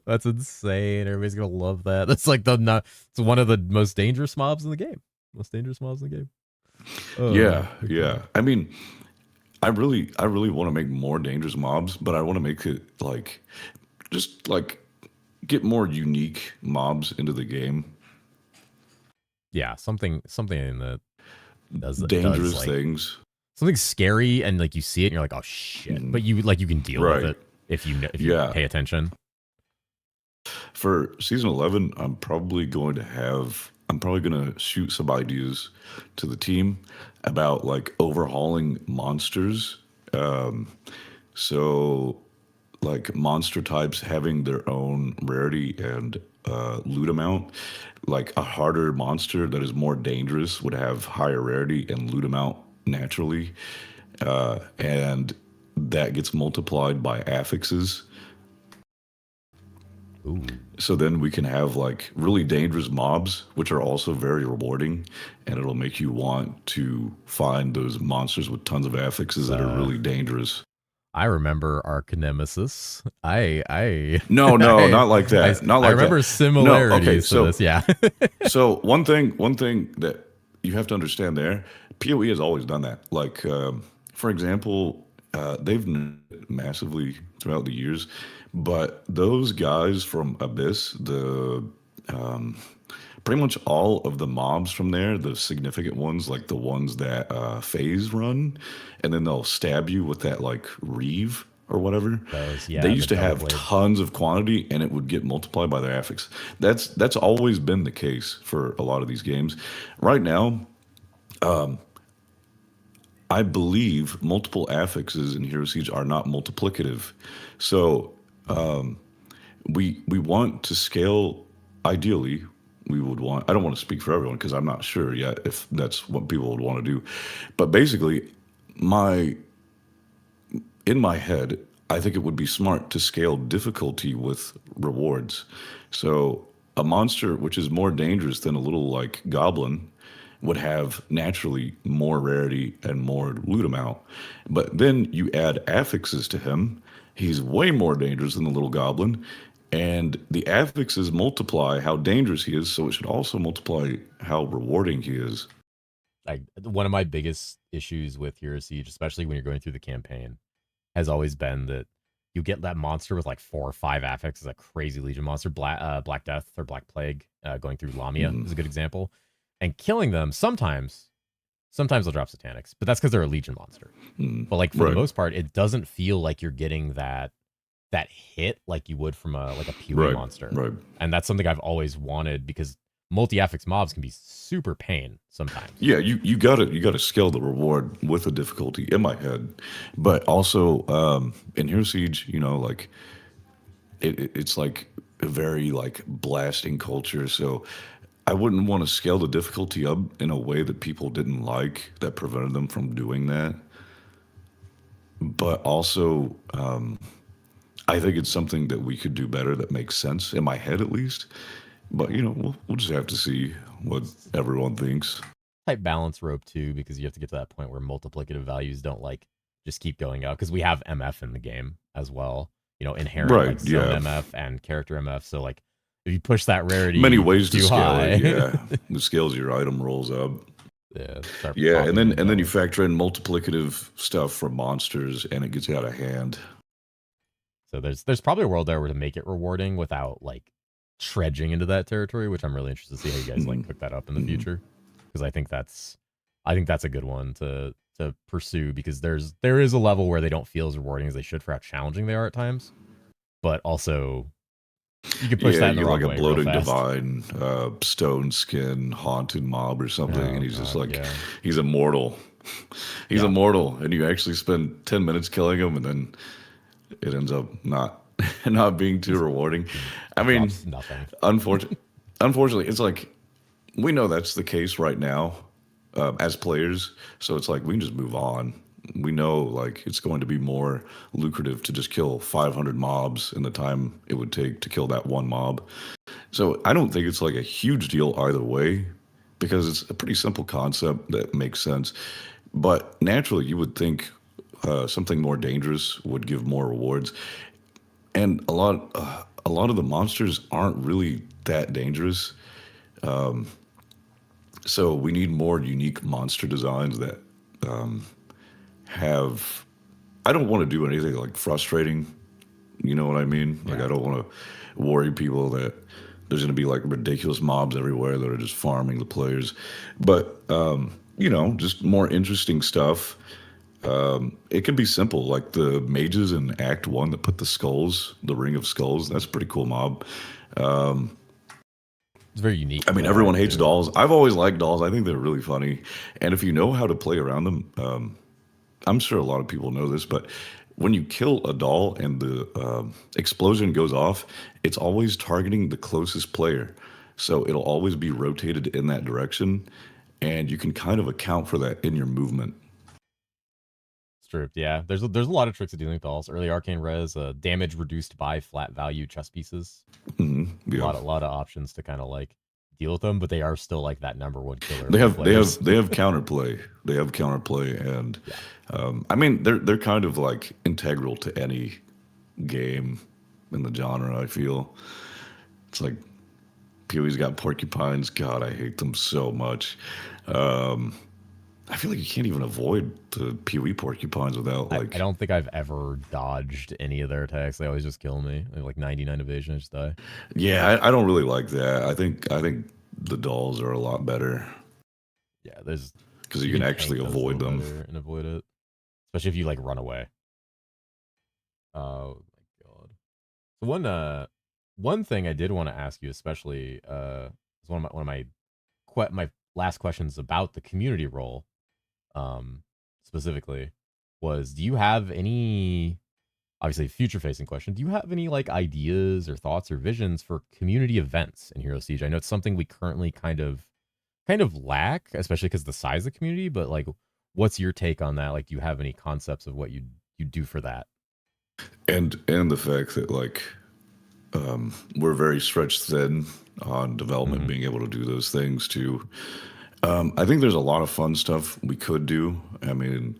That's insane. Everybody's gonna love that. That's like it's one of the most dangerous mobs in the game. Yeah. I mean, I really want to make more dangerous mobs, but I want to make it like just like get more unique mobs into the game. Yeah, something in the dangerous things, something scary, and like you see it and you're like, oh shit, but you can deal with it if you pay attention. For season 11, I'm probably going to shoot some ideas to the team about like overhauling monsters, So, like monster types having their own rarity and loot amount. Like a harder monster that is more dangerous would have higher rarity and loot amount naturally, and that gets multiplied by affixes. Ooh. So then we can have like really dangerous mobs, which are also very rewarding, and it'll make you want to find those monsters with tons of affixes that are really dangerous. I remember Arch Nemesis. No, not like that. Not I like remember that. similarities No, okay, to this. Yeah. so one thing that you have to understand there, PoE has always done that. Like, for example, they've massively throughout the years, but those guys from Abyss, um, pretty much all of the mobs from there, the significant ones, like the ones that phase run, and then they'll stab you with that like reeve or whatever. They used to have tons of quantity, and it would get multiplied by their affix. That's always been the case for a lot of these games. Right now, I believe multiple affixes in Hero Siege are not multiplicative. So we want to scale. Ideally, we would want. I don't want to speak for everyone because I'm not sure yet if that's what people would want to do. But basically, in my head, I think it would be smart to scale difficulty with rewards. So a monster which is more dangerous than a little like goblin would have naturally more rarity and more loot amount. But then you add affixes to him. He's way more dangerous than the little goblin. And the affixes multiply how dangerous he is, so it should also multiply how rewarding he is. Like one of my biggest issues with Hero Siege, especially when you're going through the campaign, has always been that you get that monster with like 4 or 5 affixes, a crazy Legion monster, Black Death or Black Plague, going through Lamia is a good example. And killing them sometimes they'll drop Satanics, but that's because they're a Legion monster. But like for the most part, it doesn't feel like you're getting that hit like you would from a PoE monster. Right. And that's something I've always wanted because multi-affix mobs can be super pain sometimes. Yeah, you gotta scale the reward with the difficulty in my head, but also in Hero Siege, like it's like a very like blasting culture. So I wouldn't want to scale the difficulty up in a way that people didn't like that prevented them from doing that. But also, I think it's something that we could do better that makes sense in my head at least. But we'll just have to see what everyone thinks. Type balance rope too, because you have to get to that point where multiplicative values don't like just keep going up. Because we have MF in the game as well. Inherent like zone MF and character MF. So like if you push that rarity, many ways to scale high, it. Yeah, the scales your item rolls up. Yeah, and then you factor in multiplicative stuff from monsters, and it gets out of hand. So there's probably a world there where to make it rewarding without like trudging into that territory, which I'm really interested to see how you guys like cook that up in the future, because I think that's a good one to pursue, because there is a level where they don't feel as rewarding as they should for how challenging they are at times, but also you can push that in the wrong way. Like a bloating divine, stone skin, haunted mob or something, and he's just like he's immortal. He's immortal, and you actually spend 10 minutes killing him, and then it ends up not being too rewarding. I mean, nothing. Unfortunately, it's like we know that's the case right now as players, so it's like we can just move on. We know like it's going to be more lucrative to just kill 500 mobs in the time it would take to kill that one mob. So I don't think it's like a huge deal either way, because it's a pretty simple concept that makes sense. But naturally, you would think something more dangerous would give more rewards. And a lot of the monsters aren't really that dangerous. So we need more unique monster designs that have. I don't want to do anything like frustrating. You know what I mean? Like I don't want to worry people that there's going to be like ridiculous mobs everywhere that are just farming the players. But just more interesting stuff. It can be simple, like the mages in Act 1 that put the skulls, the Ring of Skulls. That's a pretty cool mob. It's very unique. I mean, everyone hates dolls. I've always liked dolls. I think they're really funny. And if you know how to play around them, I'm sure a lot of people know this, but when you kill a doll and the explosion goes off, it's always targeting the closest player. So it'll always be rotated in that direction, and you can kind of account for that in your movement. Stripped, yeah. There's a lot of tricks of dealing with dolls. Early arcane res, damage reduced by flat value chess pieces. Yeah. A lot of options to kind of like deal with them, but they are still like that number one killer. They for have players. they have counterplay. They have counterplay, and Yeah. I mean they're kind of like integral to any game in the genre. I feel it's like Pee-wee's got porcupines. God, I hate them so much. I feel like you can't even avoid the Pee-wee porcupines without like. I don't think I've ever dodged any of their attacks. They always just kill me. I have like 99 evasion, I just die. Yeah, I don't really like that. I think the dolls are a lot better. Yeah, there's because you can actually avoid them and avoid it, especially if you like run away. Oh my god! So one thing I did want to ask you, especially is one of my last questions about the community role, specifically, was do you have any, obviously future facing question, do you have any like ideas or thoughts or visions for community events in Hero Siege? I know it's something we currently kind of lack, especially because the size of the community, but like what's your take on that? Like, do you have any concepts of what you do for that? And the fact that like we're very stretched thin on development, being able to do those things too. I think there's a lot of fun stuff we could do. I mean,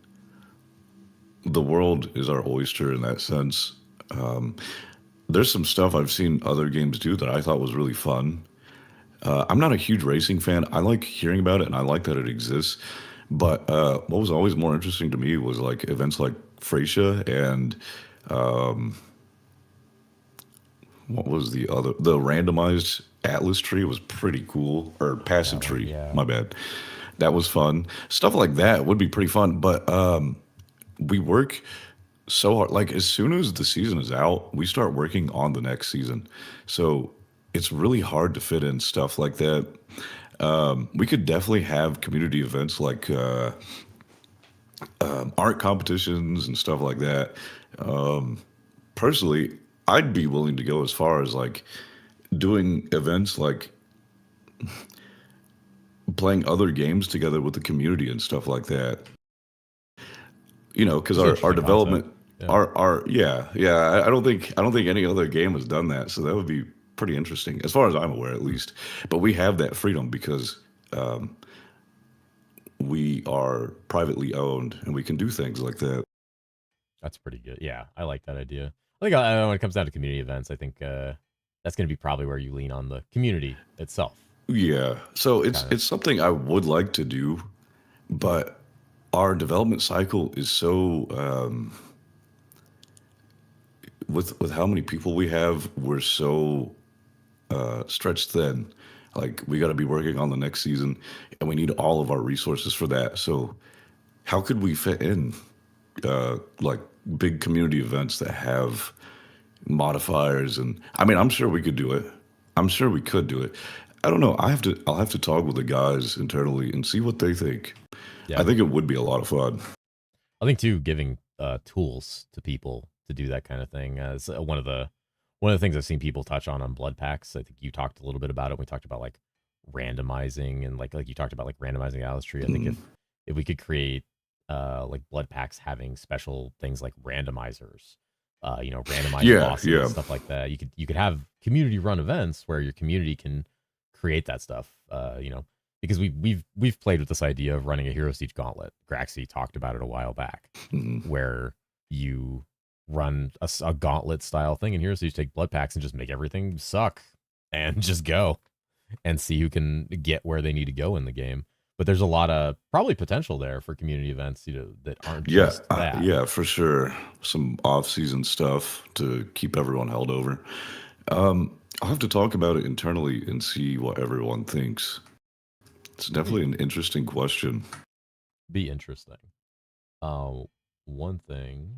the world is our oyster in that sense. There's some stuff I've seen other games do that I thought was really fun. I'm not a huge racing fan. I like hearing about it and I like that it exists. But what was always more interesting to me was like events like Freysia and what was the other? The randomized Atlas tree was pretty cool, or passive tree. Yeah. My bad. That was fun. Stuff like that would be pretty fun. But we work so hard. Like as soon as the season is out, we start working on the next season. So it's really hard to fit in stuff like that. We could definitely have community events like art competitions and stuff like that. Personally, I'd be willing to go as far as like doing events like playing other games together with the community and stuff like that. You know, because our development, I don't think any other game has done that, so that would be pretty interesting, as far as I'm aware, at least. But we have that freedom because we are privately owned and we can do things like that. That's pretty good. Yeah, I like that idea. I think when it comes down to community events, I think that's going to be probably where you lean on the community itself. Yeah, so it's something I would like to do, but our development cycle is so with how many people we have, we're so stretched thin. Like we got to be working on the next season, and we need all of our resources for that. So, how could we fit in like big community events that have modifiers? And I mean, I'm sure we could do it. I'm sure we could do it. I don't know. I'll have to talk with the guys internally and see what they think. Yeah. I think it would be a lot of fun. I think too, giving tools to people to do that kind of thing is one of the things I've seen people touch on blood packs. I think you talked a little bit about it. We talked about like randomizing and like you talked about like randomizing Alice tree. I think if we could create like blood packs having special things like randomizers, randomized bosses, stuff like that. You could have community run events where your community can create that stuff. Because we've played with this idea of running a Hero Siege gauntlet. Graxy talked about it a while back, where you run a gauntlet style thing in Hero Siege, take blood packs and just make everything suck and just go and see who can get where they need to go in the game. But there's a lot of probably potential there for community events, that aren't just that. Yeah, for sure. Some off-season stuff to keep everyone held over. I'll have to talk about it internally and see what everyone thinks. It's definitely an interesting question. Be interesting. One thing,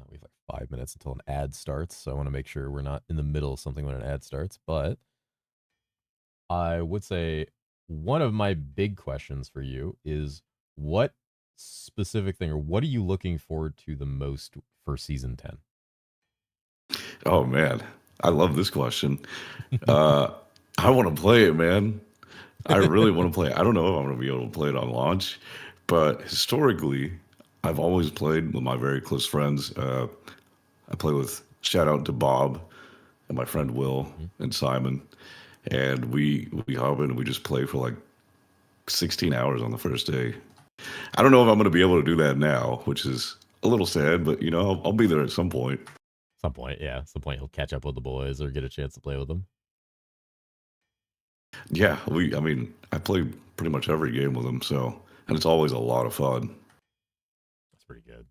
we have like 5 minutes until an ad starts, so I want to make sure we're not in the middle of something when an ad starts. But I would say one of my big questions for you is, what specific thing, or what are you looking forward to the most for season 10? Oh man, I love this question. Uh, I want to play it, man. I really want to play it. I don't know if I'm going to be able to play it on launch, but historically, I've always played with my very close friends. I play with shout out to Bob and my friend Will and Simon, and we hop in and we just play for like 16 hours on the first day. I don't know if I'm going to be able to do that now, which is a little sad, but you know, I'll be there at some point. Some point, yeah. Some point he'll catch up with the boys or get a chance to play with them. Yeah, I mean, I play pretty much every game with them, so, and it's always a lot of fun. That's pretty good.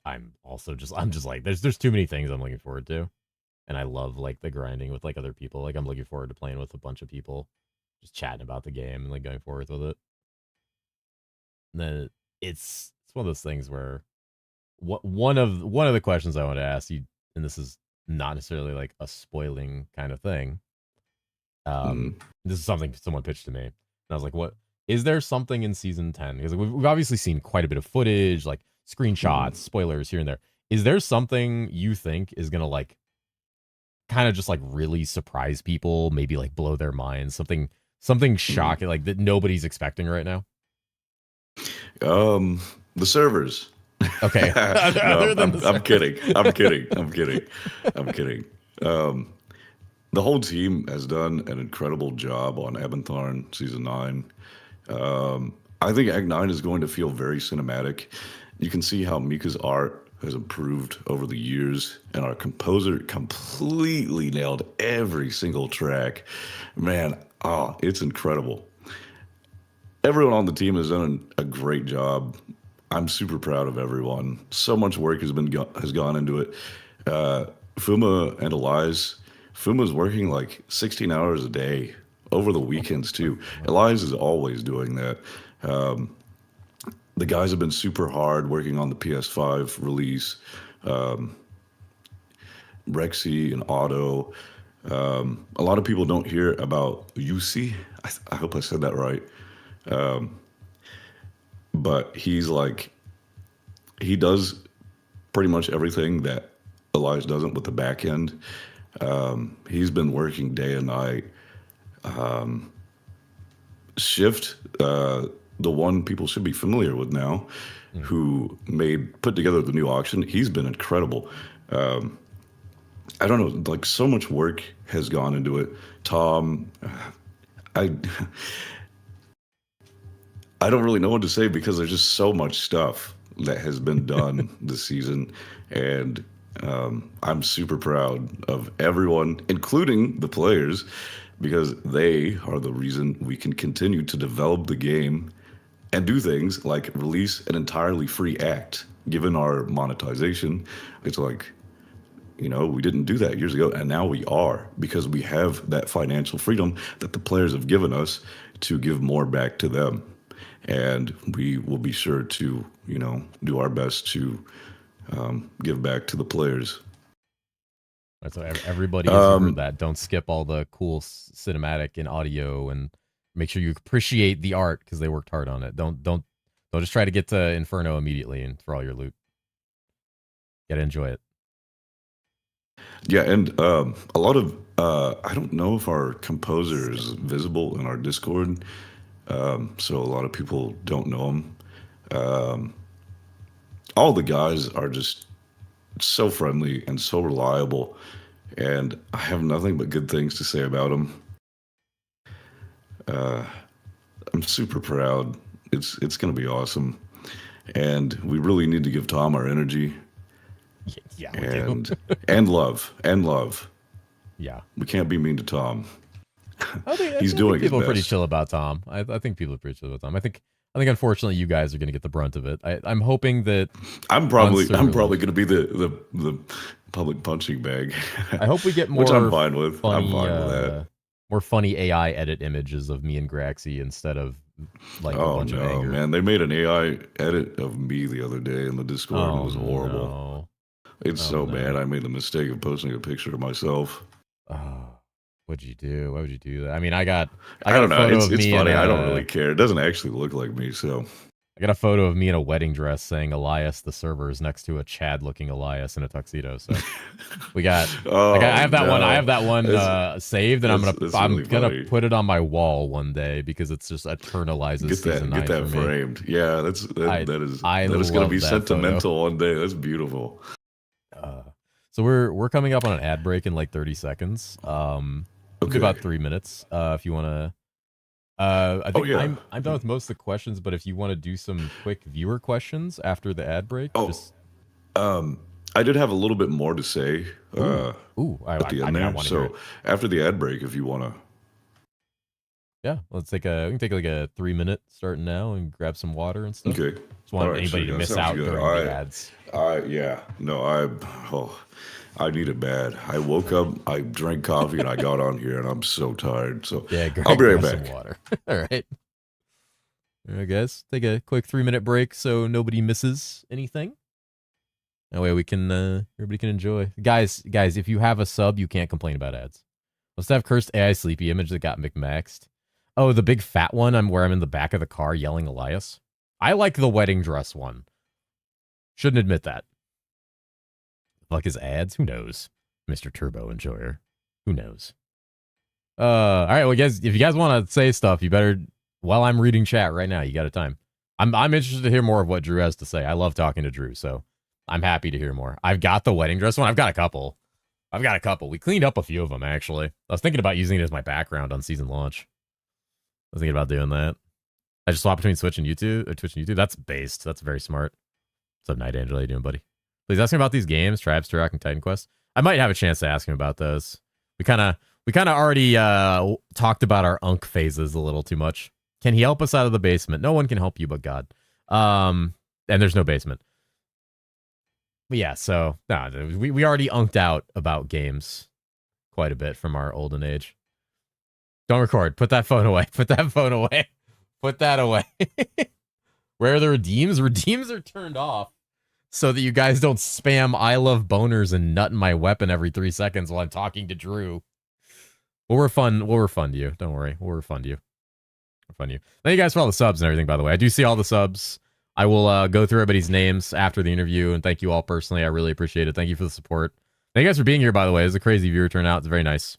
I'm just like there's too many things I'm looking forward to. And I love like the grinding with like other people. Like I'm looking forward to playing with a bunch of people, just chatting about the game and like going forth with it. And then it's one of those things where one of the questions I want to ask you, and this is not necessarily like a spoiling kind of thing. This is something someone pitched to me, and I was like, "What is there something in season 10?" Because like, we've obviously seen quite a bit of footage, like screenshots, spoilers here and there. Is there something you think is gonna like kind of just like really surprise people, maybe like blow their minds, something shocking like that nobody's expecting right now? The servers. Okay. No, I'm kidding. I'm kidding. I'm kidding. I'm kidding. The whole team has done an incredible job on Ebentharn season 9. I think Act 9 is going to feel very cinematic. You can see how Mika's art has improved over the years, and our composer completely nailed every single track. Man, it's incredible. Everyone on the team has done a great job. I'm super proud of everyone. So much work has gone into it. Fuma and Elias, Fuma's working like 16 hours a day over the weekends too. Elias is always doing that. The guys have been super hard working on the PS5 release. Rexy and Otto. A lot of people don't hear about Yusi. I hope I said that right. But he does pretty much everything that Elias doesn't with the back end. He's been working day and night. Shift, the one people should be familiar with now, who put together the new auction, he's been incredible. I don't know, like so much work has gone into it. Tom, I don't really know what to say because there's just so much stuff that has been done this season, and I'm super proud of everyone, including the players, because they are the reason we can continue to develop the game and do things like release an entirely free act. Given our monetization, it's like, you know, we didn't do that years ago, and now we are, because we have that financial freedom that the players have given us to give more back to them. And we will be sure to, you know, do our best to give back to the players. Right, so everybody has heard that. Don't skip all the cool cinematic and audio, and make sure you appreciate the art because they worked hard on it. Don't just try to get to Inferno immediately and throw all your loot. Gotta enjoy it. Yeah, and a lot of I don't know if our composer is visible in our Discord, so a lot of people don't know him. All the guys are just so friendly and so reliable, and I have nothing but good things to say about them. I'm super proud. It's going to be awesome, and we really need to give Tom our energy. Yeah, we do. and love. Yeah, we can't be mean to Tom. He's doing. People are pretty chill about Tom. I think people are pretty chill about Tom. I think unfortunately you guys are going to get the brunt of it. I'm hoping that I'm probably going to be the public punching bag. I hope we get more. Which I'm fine with. Funny, I'm fine with that. More funny AI edit images of me and Graxy instead of like a bunch of anger. Man, they made an AI edit of me the other day in the Discord. It was horrible. No. It's so bad. I made the mistake of posting a picture of myself. Oh, what'd you do? Why would you do that? I mean, I don't know. It's funny. I don't really care. It doesn't actually look like me, so I got a photo of me in a wedding dress saying Elias the server is next to a Chad looking Elias in a tuxedo. So we got I have that one. I have that one saved, and I'm really gonna put it on my wall one day because it's just eternalizes season 9 get that for me. framed. Yeah, that is gonna be sentimental photo. one day. That's beautiful. So we're coming up on an ad break in like 30 seconds. Okay. About 3 minutes. If you want to. I think I'm done with most of the questions, but if you want to do some quick viewer questions after the ad break, I did have a little bit more to say. At the end there. So after the ad break, if you want to. Yeah, we can take like a 3-minute starting now and grab some water and stuff. Okay. Just want anybody to miss out during the ads. I need it bad. I woke up, I drank coffee, and I got on here, and I'm so tired. So yeah, I'll be right back. Some water. All right. All right, guys. Take a quick 3-minute break so nobody misses anything. That way we can everybody can enjoy. Guys, if you have a sub, you can't complain about ads. Let's have cursed AI sleepy image that got McMaxed. Oh, the big fat one. Where I'm in the back of the car yelling Elias. I like the wedding dress one. Shouldn't admit that. Fuck his ads? Who knows? Mr. Turbo Enjoyer. Who knows? All right, well, guys, if you guys want to say stuff, you better, while I'm reading chat right now, you got a time. I'm interested to hear more of what Drew has to say. I love talking to Drew, so I'm happy to hear more. I've got the wedding dress one. I've got a couple. We cleaned up a few of them, actually. I was thinking about using it as my background on season launch. I was thinking about doing that. I just swap between Twitch and YouTube. That's based. That's very smart. What's up, Night Angel? How you doing, buddy? Please ask him about these games, Tribes, Turok, and Titan Quest. I might have a chance to ask him about those. We kind of already talked about our Unk phases a little too much. Can he help us out of the basement? No one can help you but God. And there's no basement. But yeah, so we already unked out about games quite a bit from our olden age. Don't record. Put that phone away. Put that away. Where are the redeems? Redeems are turned off so that you guys don't spam I love boners and nut in my weapon every 3 seconds while I'm talking to Drew. We'll refund you. Don't worry. We'll refund you. Thank you guys for all the subs and everything, by the way. I do see all the subs. I will go through everybody's names after the interview, and thank you all personally. I really appreciate it. Thank you for the support. Thank you guys for being here, by the way. It's a crazy viewer turnout. It's very nice.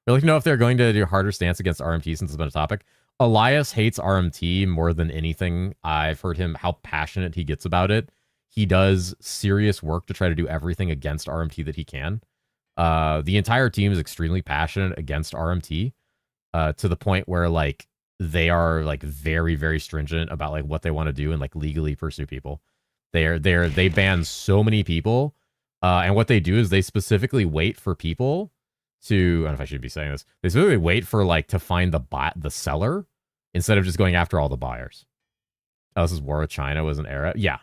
I'd like to know if they're going to do a harder stance against RMT since it's been a topic. Elias hates RMT more than anything. I've heard him how passionate he gets about it. He does serious work to try to do everything against RMT that he can. The entire team is extremely passionate against RMT to the point where like they are like very, very stringent about like what they want to do and like legally pursue people. They ban so many people, and what they do is they specifically wait for people to, I don't know if I should be saying this. They specifically wait for like to find the seller instead of just going after all the buyers. Oh, this is War with China was an era. Yeah.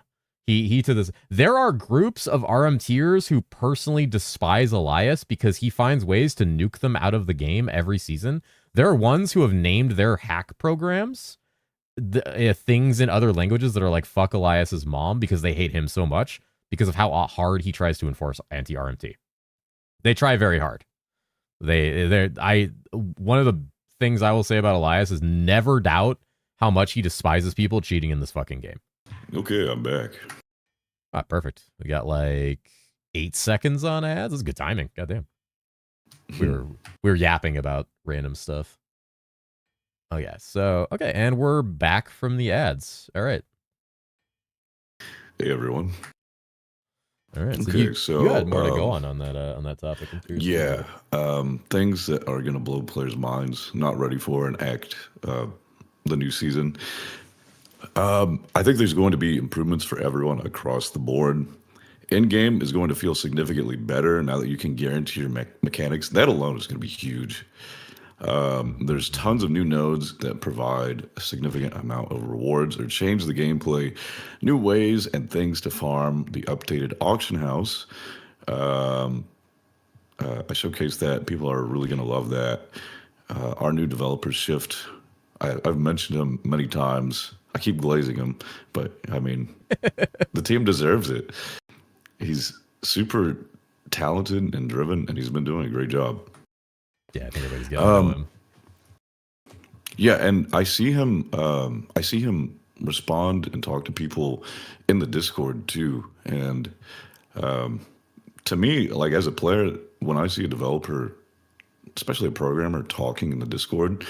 He to this. There are groups of RMTers who personally despise Elias because he finds ways to nuke them out of the game every season. There are ones who have named their hack programs things in other languages that are like fuck Elias's mom because they hate him so much because of how hard he tries to enforce anti-RMT. They try very hard. One of the things I will say about Elias is never doubt how much he despises people cheating in this fucking game. Okay, I'm back. Ah, perfect. We got like 8 seconds on ads. That's good timing. Goddamn. We were yapping about random stuff. Oh yeah. So okay, and we're back from the ads. All right. Hey everyone. All right. So okay, you had more to go on that topic. Yeah. Things that are gonna blow players' minds. Not ready for an act. The new season. I think there's going to be improvements for everyone across the board. In-game is going to feel significantly better now that you can guarantee your mechanics. That alone is going to be huge. There's tons of new nodes that provide a significant amount of rewards or change the gameplay, new ways and things to farm. The updated auction house. I showcased that. People are really going to love that. Our new developers shift. I've mentioned him many times. I keep glazing him, but I mean, the team deserves it. He's super talented and driven, and he's been doing a great job. Yeah, I think everybody's got to know him. Yeah, and I see him respond and talk to people in the Discord too. And to me, like as a player, when I see a developer, especially a programmer, talking in the Discord,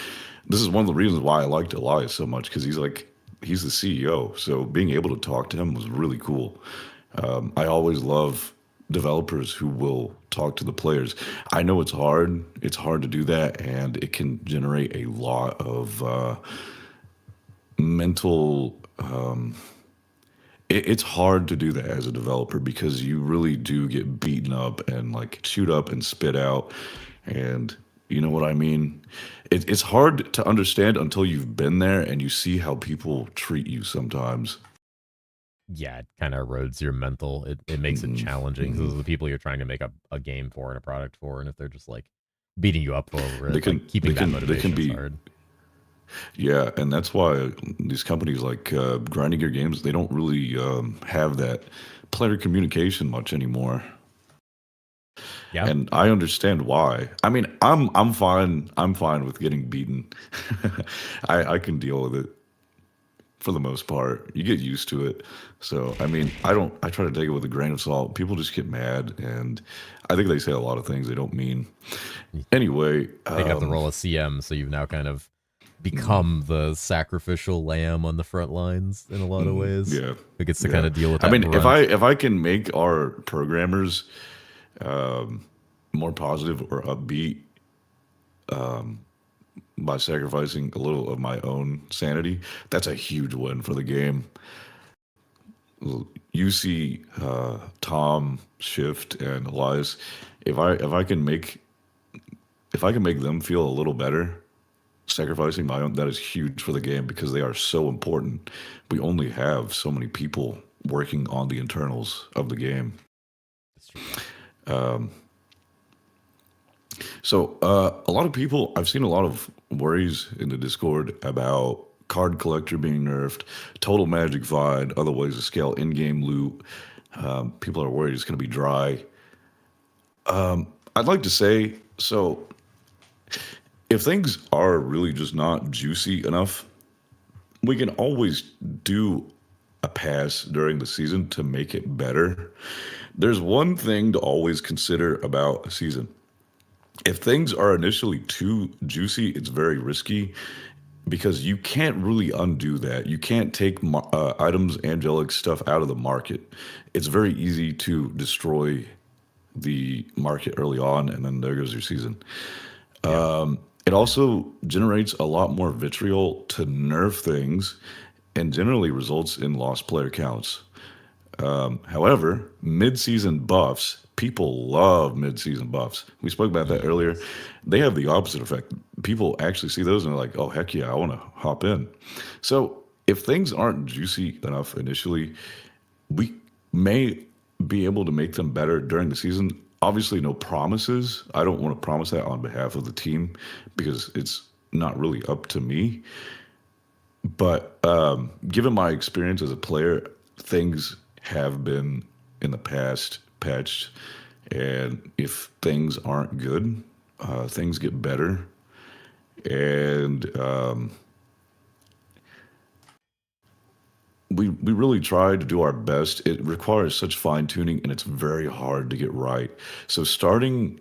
this is one of the reasons why I liked Elias so much, because he's the CEO. So being able to talk to him was really cool. I always love developers who will talk to the players. I know it's hard. It's hard to do that, and it can generate a lot of mental. It's hard to do that as a developer because you really do get beaten up and like chewed up and spit out, and you know what I mean. It's hard to understand until you've been there and you see how people treat you sometimes. Yeah, it kind of erodes your mental. It makes it challenging because those are the people you're trying to make a game for and a product for, and if they're just like beating you up over They it, can like keeping that they can motivation is be. hard. Yeah, and that's why these companies like Grinding Gear Games, they don't really have that player communication much anymore. Yeah, And I understand why. I mean, I'm fine. I'm fine with getting beaten. I can deal with it for the most part. You get used to it. So I mean, I try to take it with a grain of salt. People just get mad, and I think they say a lot of things they don't mean. Anyway, taking up the role of CM, so you've now kind of become the sacrificial lamb on the front lines in a lot of ways. yeah, It gets to yeah. kind of deal with I that mean, brunt. if I can make our programmers more positive or upbeat by sacrificing a little of my own sanity, that's a huge win for the game. You see Tom, Shift, and Elias. If I can make them feel a little better, sacrificing my own, that is huge for the game because they are so important. We only have so many people working on the internals of the game. That's true. So a lot of people, I've seen a lot of worries in the Discord about card collector being nerfed, total magic void, other ways to scale in-game loot. People are worried it's going to be dry. I'd like to say, so if things are really just not juicy enough, we can always do a pass during the season to make it better. There's one thing to always consider about a season. If things are initially too juicy, it's very risky because you can't really undo that. You can't take items, angelic stuff out of the market. It's very easy to destroy the market early on, and then there goes your season. It also generates a lot more vitriol to nerf things and generally results in lost player counts. However, mid-season buffs, people love mid-season buffs. We spoke about that earlier. They have the opposite effect. People actually see those and they're like, oh, heck yeah, I want to hop in. So if things aren't juicy enough initially, we may be able to make them better during the season. Obviously, no promises. I don't want to promise that on behalf of the team because it's not really up to me. But given my experience as a player, things have been in the past patched, and if things aren't good, things get better. And we really try to do our best. It requires such fine tuning, and it's very hard to get right. So starting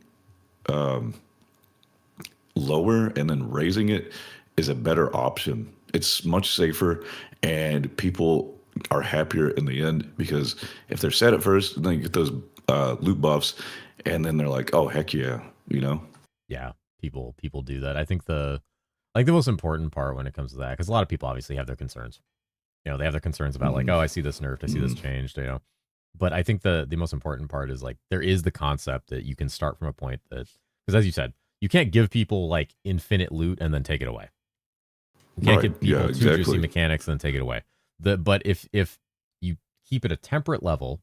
lower and then raising it is a better option. It's much safer, and people are happier in the end because if they're set at first, then you get those loot buffs, and then they're like, "Oh heck yeah," you know. Yeah, people do that. I think the most important part when it comes to that, because a lot of people obviously have their concerns. You know, they have their concerns about like, oh, I see this nerfed, I see this changed, you know. But I think the most important part is like there is the concept that you can start from a point that, because as you said, you can't give people like infinite loot and then take it away. You can't give people too juicy mechanics and then take it away. But if you keep it a temperate level,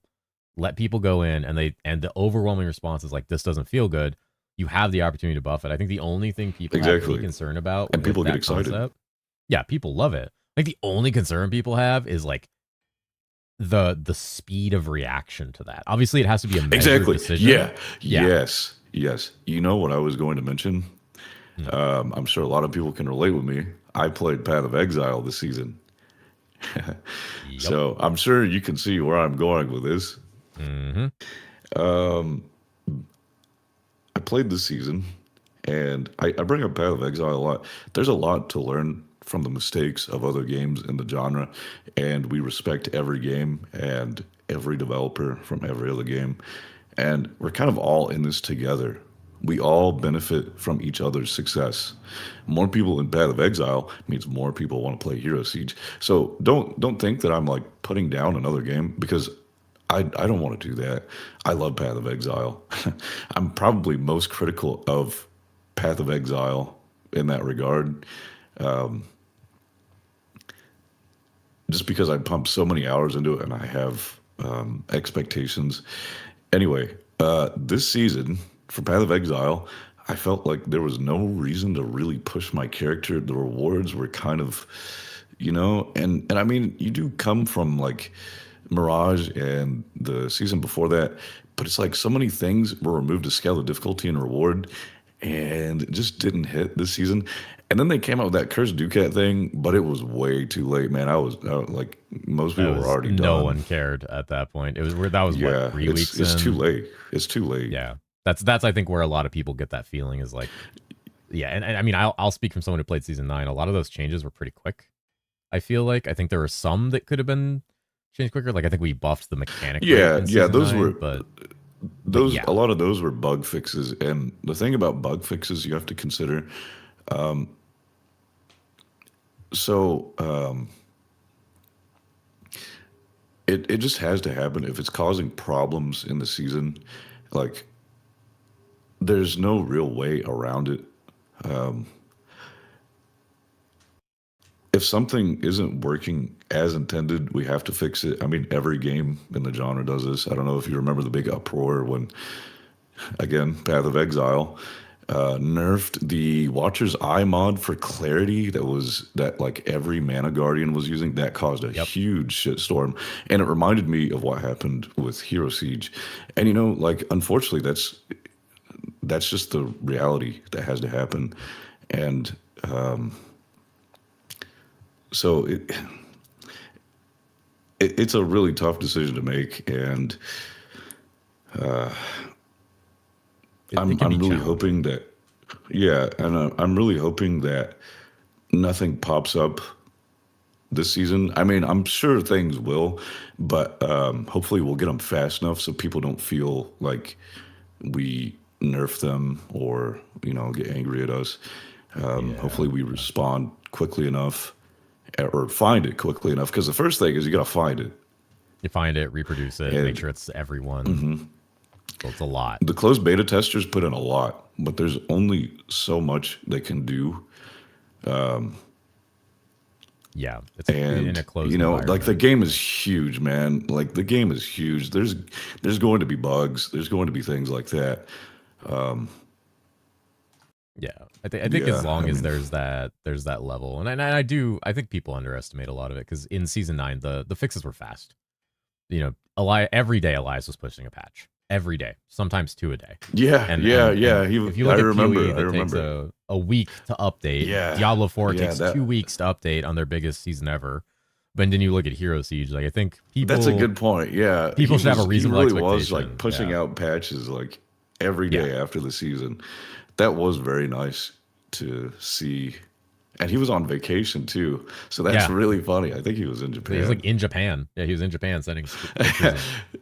let people go in and the overwhelming response is like this doesn't feel good, you have the opportunity to buff it. I think the only thing people have any concern about, and people get excited. Concept, yeah, people love it. I think the only concern people have is like the speed of reaction to that. Obviously, it has to be a measured decision. Yeah. Yes. You know what I was going to mention? I'm sure a lot of people can relate with me. I played Path of Exile this season, Yep. So I'm sure you can see where I'm going with this. Mm-hmm. Um, I played this season, and I bring up Path of Exile a lot. There's a lot to learn from the mistakes of other games in the genre, and we respect every game and every developer from every other game. And we're kind of all in this together. We all benefit from each other's success. More people in Path of Exile means more people want to play Hero Siege. So don't think that I'm like putting down another game because I don't want to do that. I love Path of Exile. I'm probably most critical of Path of Exile in that regard, um, just because I pumped so many hours into it and I have expectations. Anyway, this season for Path of Exile, I felt like there was no reason to really push my character. The rewards were kind of, and I mean, you do come from like Mirage and the season before that, but it's like so many things were removed to scale the difficulty and reward, and it just didn't hit this season. And then they came out with that Cursed Ducat thing, but it was way too late, man. I was like, most people were already no done. one cared at that point. It was that was Yeah, what 3 weeks it's in. too late. It's too late. Yeah, that's I think where a lot of people get that feeling is like, yeah, and I mean I'll speak from someone who played season 9. A lot of those changes were pretty quick. I think there were some that could have been changed quicker. Like I think we buffed the mechanic. Yeah, rate in yeah, season those 9, were but yeah. a lot of those were bug fixes. And the thing about bug fixes you have to consider, um, so it just has to happen if it's causing problems in the season. Like there's no real way around it. Um, if something isn't working as intended, we have to fix it. I mean, every game in the genre does this. I don't know if you remember the big uproar when, again, Path of Exile nerfed the Watcher's Eye mod for clarity that like every Mana Guardian was using. That caused a huge shitstorm. And it reminded me of what happened with Hero Siege. And like unfortunately that's just the reality that has to happen. And so it's a really tough decision to make, and I'm really hoping that, yeah, and I'm really hoping that nothing pops up this season. I mean, I'm sure things will, but hopefully we'll get them fast enough so people don't feel like we nerf them or get angry at us. Hopefully we respond quickly enough or find it quickly enough, because the first thing is you got to find it. You find it, reproduce it, make sure it's everyone. Mm-hmm. So it's a lot. The closed beta testers put in a lot, but there's only so much they can do. Yeah, it's in a closed like the game is huge, man. Like the game is huge. There's going to be bugs. There's going to be things like that. Yeah, I think as long as there's that level, and I think people underestimate a lot of it, because in season 9 the fixes were fast. Every day Elias was pushing a patch. Every day, sometimes 2 a day. Yeah, and if you look I at remember, PoE, that takes a week to update. Yeah, Diablo 4 takes 2 weeks to update on their biggest season ever. But then you look at Hero Siege, like I think people. That's a good point. Yeah, people should have a reasonable expectation. Was like pushing out patches like every day after the season. That was very nice to see. And he was on vacation too, so that's really funny. I think he was in Japan. He was like in Japan. Yeah, he was in Japan sending pictures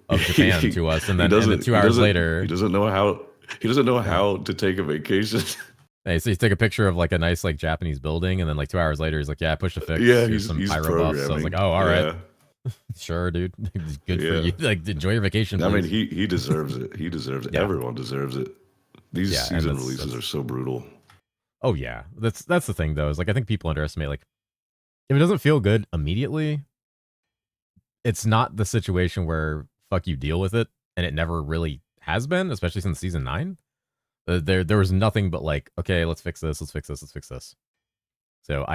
of Japan to us, and then 2 hours later, he doesn't know how to take a vacation. Hey, so you take a picture of like a nice like Japanese building, and then like 2 hours later, he's like, "Yeah, I pushed a fix. Yeah, here's some pyro buffs." So I was like, "Oh, all right, sure, dude. Good for you. Like, enjoy your vacation." Please. I mean, he deserves it. He deserves it. Everyone deserves it. These season releases are so brutal. Oh yeah, that's the thing though. Is like I think people underestimate, like, if it doesn't feel good immediately, it's not the situation where fuck you, deal with it, and it never really has been, especially since season 9. There was nothing but like, okay, let's fix this, let's fix this, let's fix this. So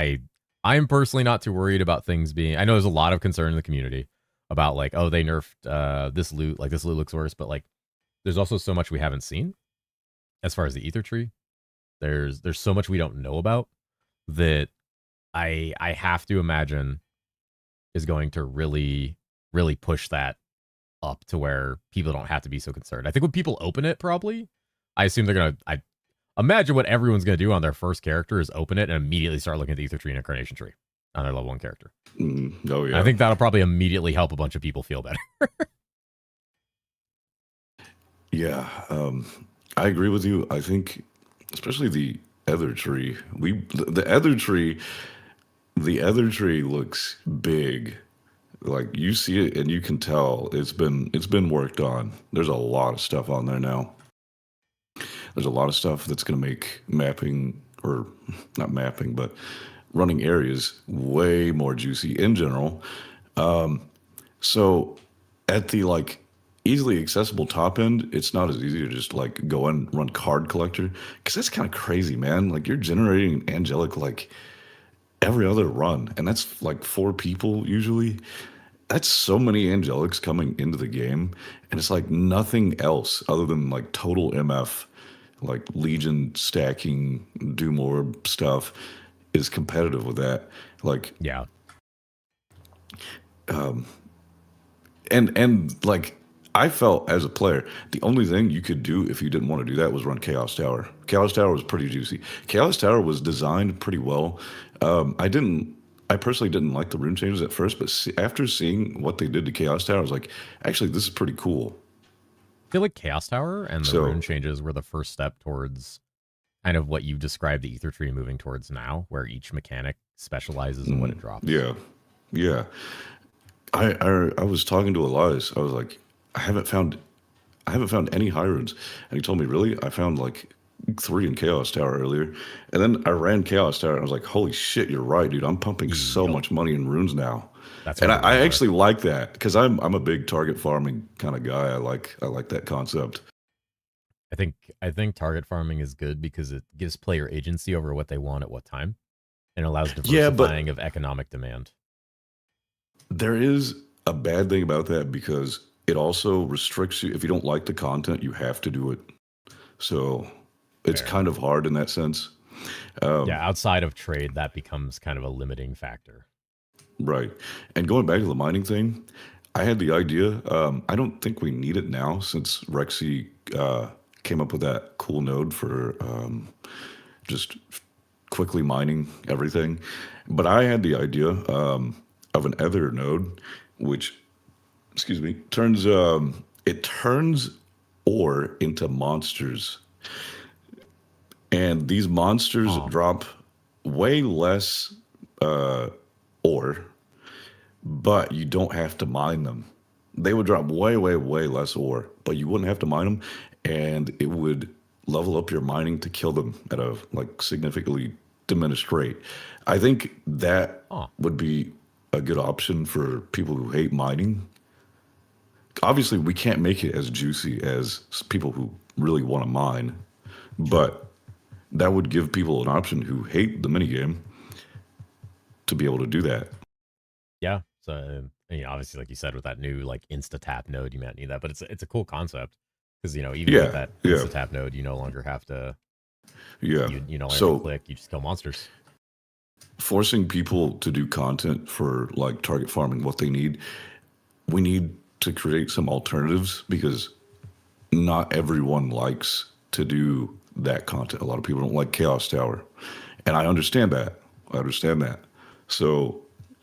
I'm personally not too worried about things being. I know there's a lot of concern in the community about like, oh, they nerfed this loot, like this loot looks worse, but like there's also so much we haven't seen as far as the ether tree. There's so much we don't know about that I have to imagine is going to really, really push that up to where people don't have to be so concerned. I think when people open it, probably, I assume they're gonna. I imagine what everyone's gonna do on their first character is open it and immediately start looking at the Ether Tree and Incarnation Tree on their level 1 character. Oh yeah, I think that'll probably immediately help a bunch of people feel better. yeah. I agree with you. I think, especially the Ether Tree. The Ether Tree. The Ether Tree looks big. Like you see it and you can tell it's been worked on. There's a lot of stuff on there now. There's a lot of stuff that's going to make mapping, or not mapping, but running areas way more juicy in general. So at the like easily accessible top end, it's not as easy to just like go and run card collector, because that's kind of crazy, man. Like you're generating angelic like every other run, and that's like 4 people usually. That's so many angelics coming into the game, and it's like nothing else other than like total MF, like Legion stacking, do more stuff is competitive with that. Like, Yeah. and like I felt as a player, the only thing you could do if you didn't want to do that was run Chaos Tower. Chaos Tower was pretty juicy. Chaos Tower was designed pretty well. I personally didn't like the rune changes at first, but after seeing what they did to Chaos Tower, I was like, actually, this is pretty cool. I feel like Chaos Tower and the So- rune changes were the first step towards kind of what you've described the Ether Tree moving towards now, where each mechanic specializes in what it drops. Yeah, yeah. I was talking to Elias. I was like, I haven't found any high runes, and he told me, really? I found like 3 in Chaos Tower earlier, and then I ran Chaos Tower, and I was like, holy shit, you're right, dude. I'm pumping so much money in runes now. That's And what I remember. actually like that because I'm a big target farming kind of guy. I like that concept. I think target farming is good because it gives player agency over what they want at what time, and allows Yeah, but- diversifying of economic demand. There is a bad thing about that because it also restricts you. If you don't like the content, you have to do it. So it's Fair. kind of hard in that sense. Yeah, outside of trade, that becomes kind of a limiting factor. Right. And going back to the mining thing, I had the idea. I don't think we need it now since Rexy came up with that cool node for just quickly mining everything. But I had the idea of an Ether node, which, excuse me, turns ore into monsters. And these monsters drop way less ore, but you don't have to mine them. They would drop way, way, way less ore, but you wouldn't have to mine them, and it would level up your mining to kill them at a like significantly diminished rate. I think that would be a good option for people who hate mining. Obviously, we can't make it as juicy as people who really want to mine, but that would give people an option who hate the minigame to be able to do that. Yeah. So obviously, like you said, with that new like insta tap node, you might need that, but it's a cool concept because even Yeah, with that yeah. insta tap node, you no longer have to Yeah. you no longer So- have to click, you just kill monsters. Forcing people to do content for like target farming what they need, we need to create some alternatives because not everyone likes to do that content. A lot of people don't like Chaos Tower, and I understand that. So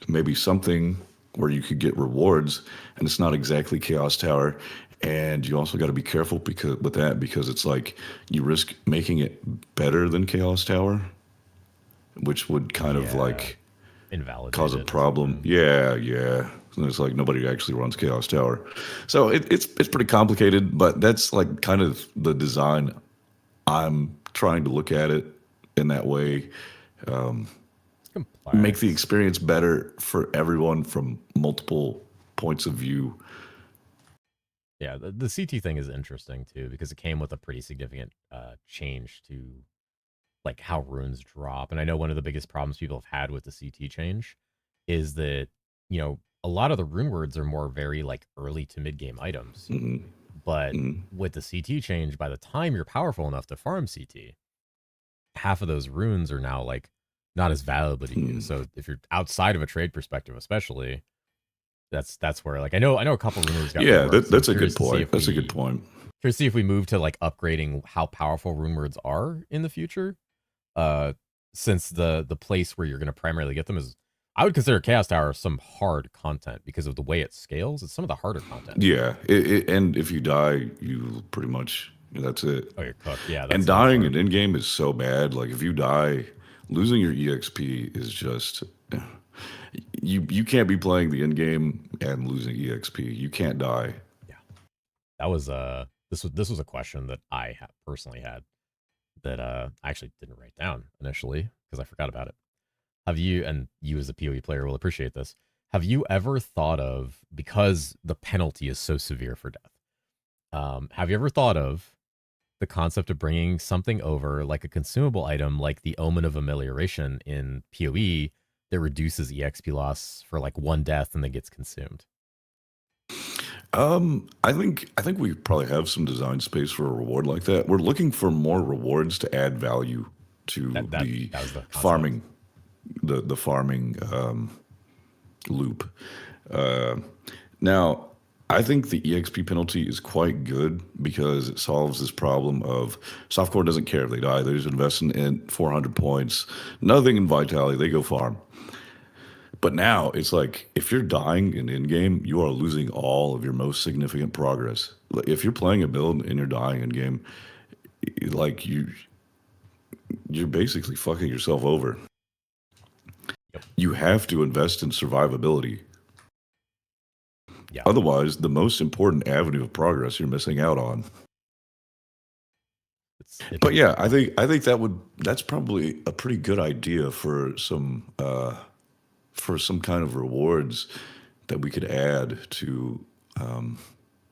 maybe something where you could get rewards and it's not exactly Chaos Tower, and you also got to be careful because it's like you risk making it better than Chaos Tower, which would kind of like Invalidate cause a it. problem. Yeah. And it's like nobody actually runs Chaos Tower, so it's pretty complicated. But that's like kind of the design. I'm trying to look at it in that way. Complex. Make the experience better for everyone from multiple points of view. Yeah, the CT thing is interesting too because it came with a pretty significant change to like how runes drop. And I know one of the biggest problems people have had with the CT change is that a lot of the rune words are more very like early to mid game items. Mhm. But with the CT change, by the time you're powerful enough to farm CT, half of those runes are now like not as valuable to you. So if you're outside of a trade perspective, especially, That's where like I know a couple rumors got Yeah, reworked. So I'm that's a curious good to see point. if That's a good we point. curious to see if we move to like upgrading how powerful rune words are in the future. Uh, since the place where you're going to primarily get them is, I would consider Chaos Tower some hard content because of the way it scales. It's some of the harder content. Yeah, and if you die, you pretty much that's it. Oh, you're cooked. Yeah, And that's the hard dying part. in in-game is so bad. Like if you die, losing your EXP is just you can't be playing the in-game and losing EXP. You can't die. Yeah, that was this was a question that I personally had that I actually didn't write down initially because I forgot about it. Have you, and you as a PoE player will appreciate this, have you ever thought of, because the penalty is so severe for death, have you ever thought of the concept of bringing something over like a consumable item like the Omen of Amelioration in PoE that reduces EXP loss for like one death and then gets consumed? I think we probably have some design space for a reward like that. We're looking for more rewards to add value to the That was the concept. farming, the farming loop. Uh, Now, I think the EXP penalty is quite good because it solves this problem of softcore doesn't care if they die. They're just investing in 400 points, nothing in vitality. They go farm. But now it's like if you're dying in game, you are losing all of your most significant progress. Like, if you're playing a build and you're dying in game, like you're basically fucking yourself over. Yep. You have to invest in survivability. Yeah. Otherwise, the most important avenue of progress you're missing out on. But yeah, I think that's probably a pretty good idea for some kind of rewards that we could add to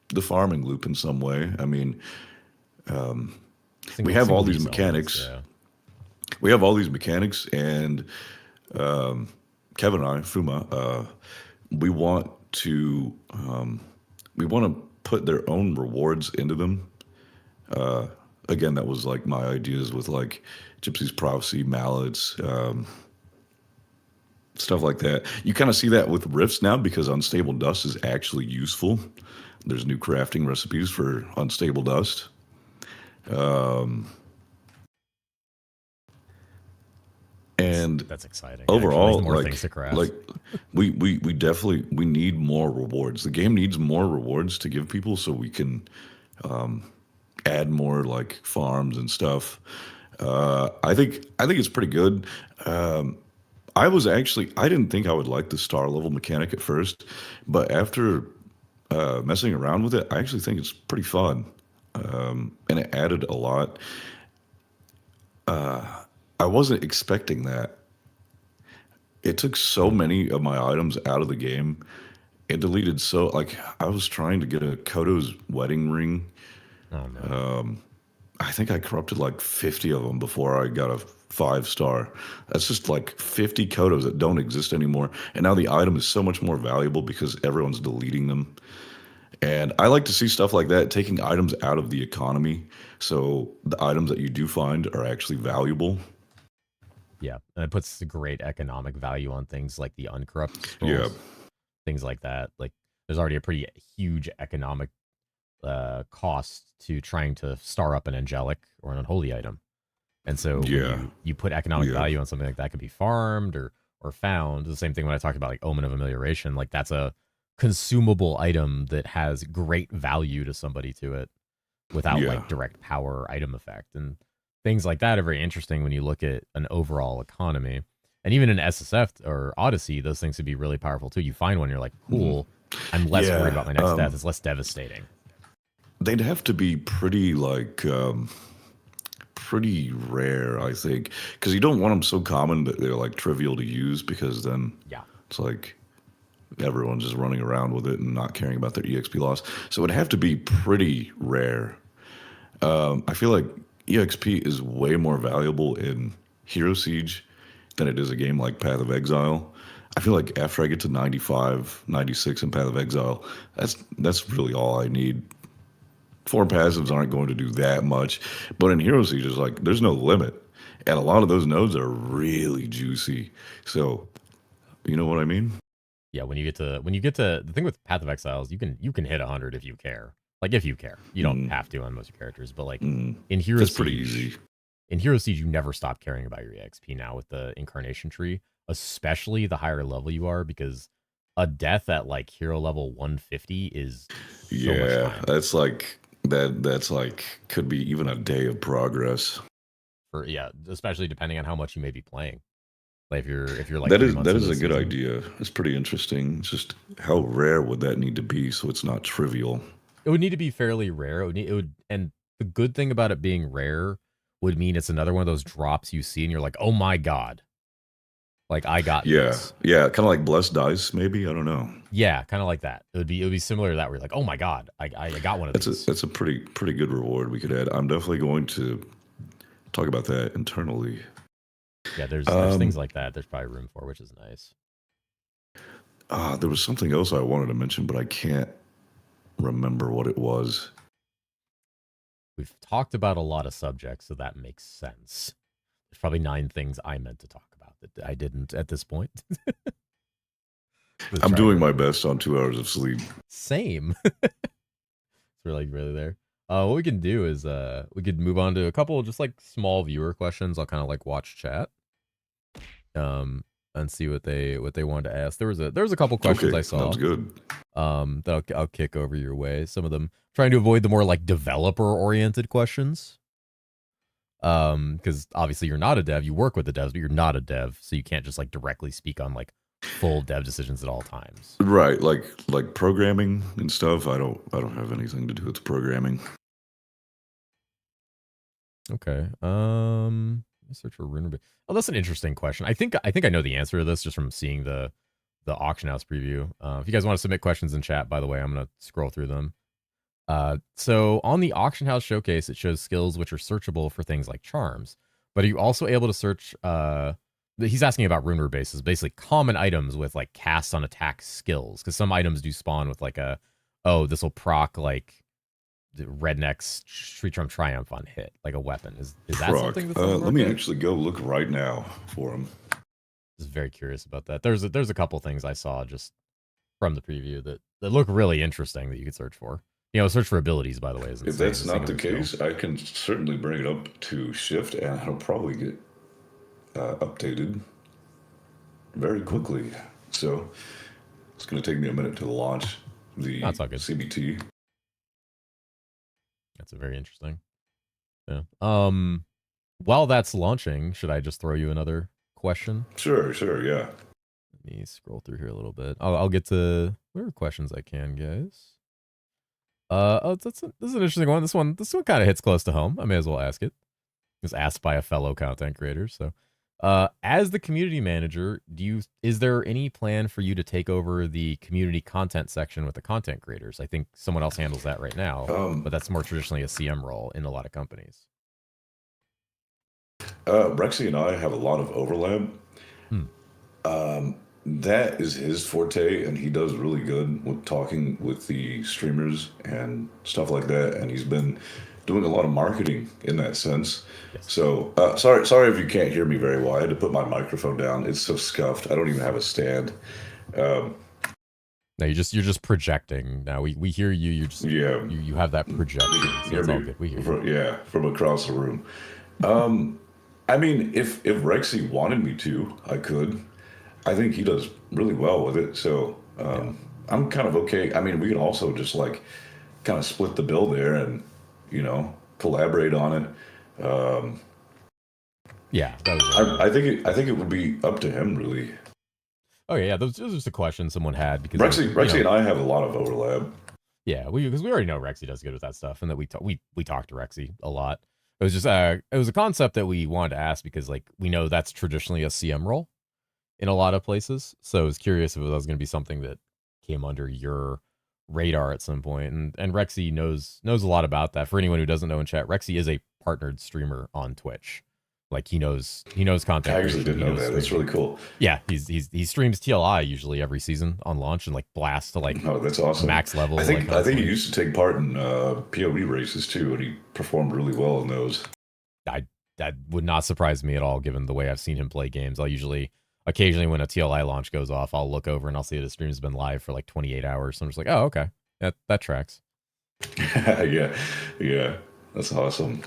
the farming loop in some way. I mean, we have all these mechanics. Yeah. We have all these mechanics, and Kevin and I, Fuma, we want to put their own rewards into them. Again, that was like my ideas with like Gypsy's Prophecy, mallets, stuff like that. You kind of see that with rifts now because unstable dust is actually useful. There's new crafting recipes for unstable dust. And that's exciting. Overall, more things to craft. like we definitely we need more rewards. The game needs more rewards to give people so we can add more like farms and stuff. I think it's pretty good. I didn't think I would like the star level mechanic at first, but after messing around with it, I actually think it's pretty fun, and it added a lot. I wasn't expecting that. It took so many of my items out of the game. It deleted I was trying to get a Koto's wedding ring. Oh no. I think I corrupted like 50 of them before I got a 5-star. That's just like 50 Kotos that don't exist anymore. And now the item is so much more valuable because everyone's deleting them. And I like to see stuff like that, taking items out of the economy. So the items that you do find are actually valuable. Yeah, and it puts a great economic value on things like the uncorrupted scrolls, Yeah. things like that. Like, there's already a pretty huge economic cost to trying to star up an angelic or an unholy item, and so when you put economic value on something like that, could be farmed or found. The same thing when I talked about like Omen of Amelioration, like that's a consumable item that has great value to somebody to it without like direct power or item effect, and things like that are very interesting when you look at an overall economy. And even in SSF or Odyssey, those things would be really powerful too. You find one, you're like, cool, I'm less worried about my next death. It's less devastating. They'd have to be pretty pretty rare, I think, because you don't want them so common that they're like trivial to use, because then it's like everyone's just running around with it and not caring about their EXP loss. So it'd have to be pretty rare. I feel like EXP is way more valuable in herosiege than it is a game like Path of Exile. I feel like after I get to 95, 96 in Path of Exile, that's really all I need. 4 passives aren't going to do that much, but in herosiege, it's like there's no limit, and a lot of those nodes are really juicy. So, you know what I mean? Yeah, when you get to the thing with Path of Exiles, you can hit 100 if you care. Like if you care, you don't have to on most of your characters, but like in Hero That's Siege, pretty easy. In Hero Siege, you never stop caring about your EXP now with the incarnation tree, especially the higher level you are, because a death at like hero level 150 is so much time. That's like that's like could be even a day of progress. For especially depending on how much you may be playing. Like if you're like that 3 is months that into is the a good season. idea. It's pretty interesting. It's just how rare would that need to be so it's not trivial? It would need to be fairly rare. And the good thing about it being rare would mean it's another one of those drops you see and you're like, oh my god, like I got this. Yeah, kind of like Blessed Dice, maybe. I don't know. Yeah, kind of like that. It would be similar to that. Where you're like, oh my god, I got one of these. That's a pretty good reward we could add. I'm definitely going to talk about that internally. Yeah, there's things like that. There's probably room for, which is nice. There was something else I wanted to mention, but I can't remember what it was. We've talked about a lot of subjects, so that makes sense. There's probably 9 things I meant to talk about that I didn't at this point. I'm doing my best on 2 hours of sleep. Same. It's really there. What we can do is we could move on to a couple just like small viewer questions. I'll kind of like watch chat. And see what they wanted to ask. There was a couple questions I saw. Sounds good. That I'll kick over your way. Some of them trying to avoid the more like developer oriented questions. Because obviously you're not a dev. You work with the devs, but you're not a dev, so you can't just like directly speak on like full dev decisions at all times. Right, like programming and stuff. I don't have anything to do with programming. Okay. Search for Runer. Oh, that's an interesting question. I think I know the answer to this just from seeing the auction house preview. If you guys want to submit questions in chat, by the way, I'm gonna scroll through them. So on the auction house showcase, it shows skills which are searchable for things like charms. But are you also able to search? He's asking about Runer bases, basically common items with like cast on attack skills, because some items do spawn with like this will proc like the Redneck's Street Drum Triumph on hit, like a weapon. Is that something that's let me actually go look right now for him. Just very curious about that. There's a couple things I saw just from the preview that look really interesting that you could search for. Search for abilities, by the way. If that's not the case, I can certainly bring it up to Shift, and it'll probably get updated very quickly. So it's going to take me a minute to launch the CBT. That's very interesting. Yeah. While that's launching, should I just throw you another question? Sure, yeah. Let me scroll through here a little bit. I'll get to whatever questions I can, guys. This is an interesting one. This one kind of hits close to home. I may as well ask it. It was asked by a fellow content creator. So, as the community manager, is there any plan for you to take over the community content section with the content creators? I think someone else handles that right now, but that's more traditionally a CM role in a lot of companies. Rexy and I have a lot of overlap. That is his forte, and he does really good with talking with the streamers and stuff like that. And he's been doing a lot of marketing in that sense. Yes. So sorry if you can't hear me very well. I had to put my microphone down. It's so scuffed. I don't even have a stand. No, you're just projecting. Now we hear you. You just you have that projection. So it's all good. We hear you. From across the room. I mean, if Rexy wanted me to, I could. I think he does really well with it. So I'm kind of okay. I mean, we can also just like kind of split the bill there and collaborate on it. I think it would be up to him, really. Okay, yeah, those are just a question someone had because Rexy and I have a lot of overlap. Yeah, because we already know Rexy does good with that stuff, and that we talk to Rexy a lot. It was just it was a concept that we wanted to ask because like we know that's traditionally a CM role in a lot of places. So I was curious if it was going to be something that came under your radar at some point. And Rexy knows a lot about that. For anyone who doesn't know in chat, Rexy is a partnered streamer on Twitch. Like he knows content. I actually didn't know that. That's really cool. Yeah, he streams TLI usually every season on launch and like blasts to like that's awesome. Max level. I think he used to take part in PoE races too, and he performed really well in those. That would not surprise me at all, given the way I've seen him play games. I'll usually occasionally when a TLI launch goes off, I'll look over and I'll see the stream's been live for like 28 hours. So I'm just like, oh, okay, that tracks. Yeah, yeah, that's awesome.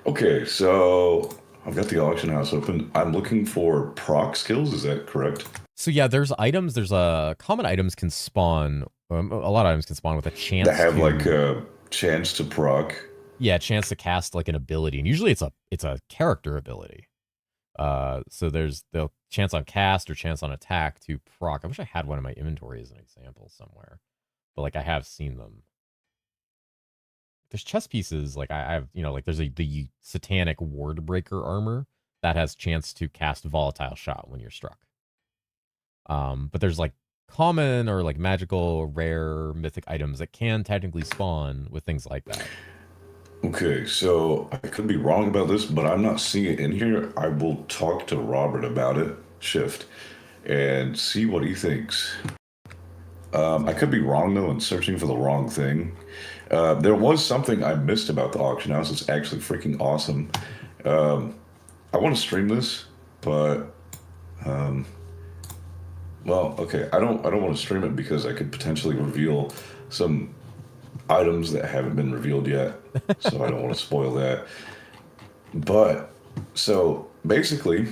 Okay, so I've got the auction house open. I'm looking for proc skills. Is that correct? So yeah, there's items. There's common items can spawn. A lot of items can spawn with a chance That have to, like a chance to proc. yeah, chance to cast like an ability, and usually it's a character ability. So there's the chance on cast or chance on attack to proc. I wish I had one in my inventory as an example somewhere, but like I have seen them. There's chess pieces like I have, like there's the satanic ward breaker armor that has chance to cast volatile shot when you're struck. But there's like common or like magical, rare, mythic items that can technically spawn with things like that. Okay, so I could be wrong about this, but I'm not seeing it in here. I will talk to Robert about it, Shift, and see what he thinks. I could be wrong though and searching for the wrong thing. There was something I missed about the auction house. It's actually freaking awesome. I want to stream this, but well, okay. I don't want to stream it because I could potentially reveal some items that haven't been revealed yet. So I don't want to spoil that. But so basically,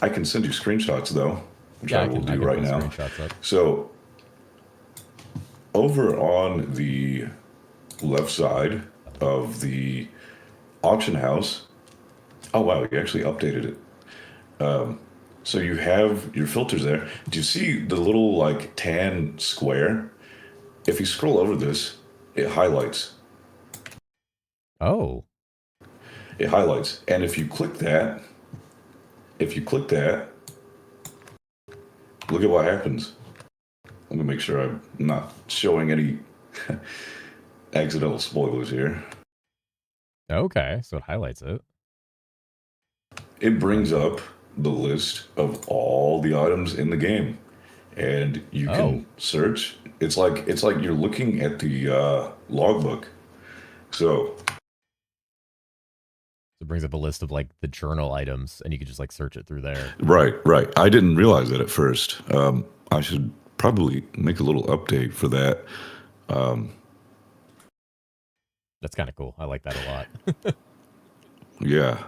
I can send you screenshots though, which I will do right now. So over on the left side of the auction house, oh wow, you actually updated it. So you have your filters there. Do you see the little like tan square? If you scroll over this, it highlights. Oh. It highlights. And if you click that, look at what happens. Let me make sure I'm not showing any accidental spoilers here. Okay, so it highlights it. It brings up the list of all the items in the game, and you can search. It's like you're looking at the logbook. So it brings up a list of like the journal items, and you can just like search it through there. Right. I didn't realize that at first. I should probably make a little update for that. That's kind of cool. I like that a lot. Yeah.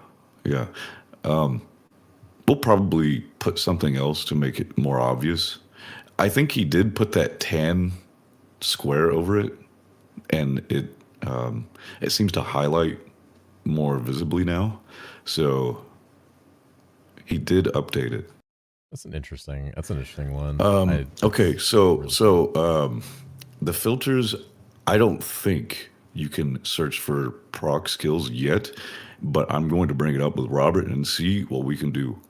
We'll probably put something else to make it more obvious. I think he did put that tan square over it, and it seems to highlight more visibly now. So he did update it. That's an interesting one. Okay, so the filters, I don't think you can search for proc skills yet, but I'm going to bring it up with Robert and see what we can do.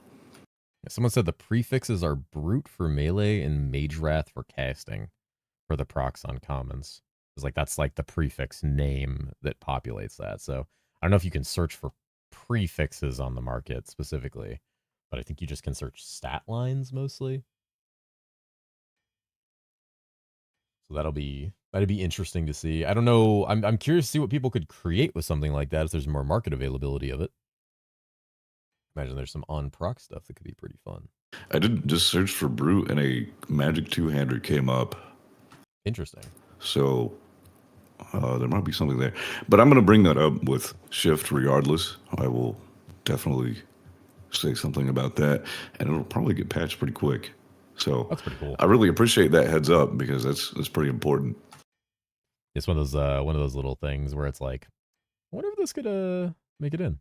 Someone said the prefixes are brute for melee and mage wrath for casting for the procs on commons. It's like that's like the prefix name that populates that. So I don't know if you can search for prefixes on the market specifically, but I think you just can search stat lines mostly. So that'd be interesting to see. I don't know. I'm curious to see what people could create with something like that if there's more market availability of it. Imagine there's some on-proc stuff that could be pretty fun. I did just search for brute and a magic two-hander came up. Interesting. So there might be something there. But I'm going to bring that up with Shift regardless. I will definitely say something about that, and it'll probably get patched pretty quick. So that's pretty cool. I really appreciate that heads up because that's pretty important. It's one of those little things where it's like, I wonder if this could make it in.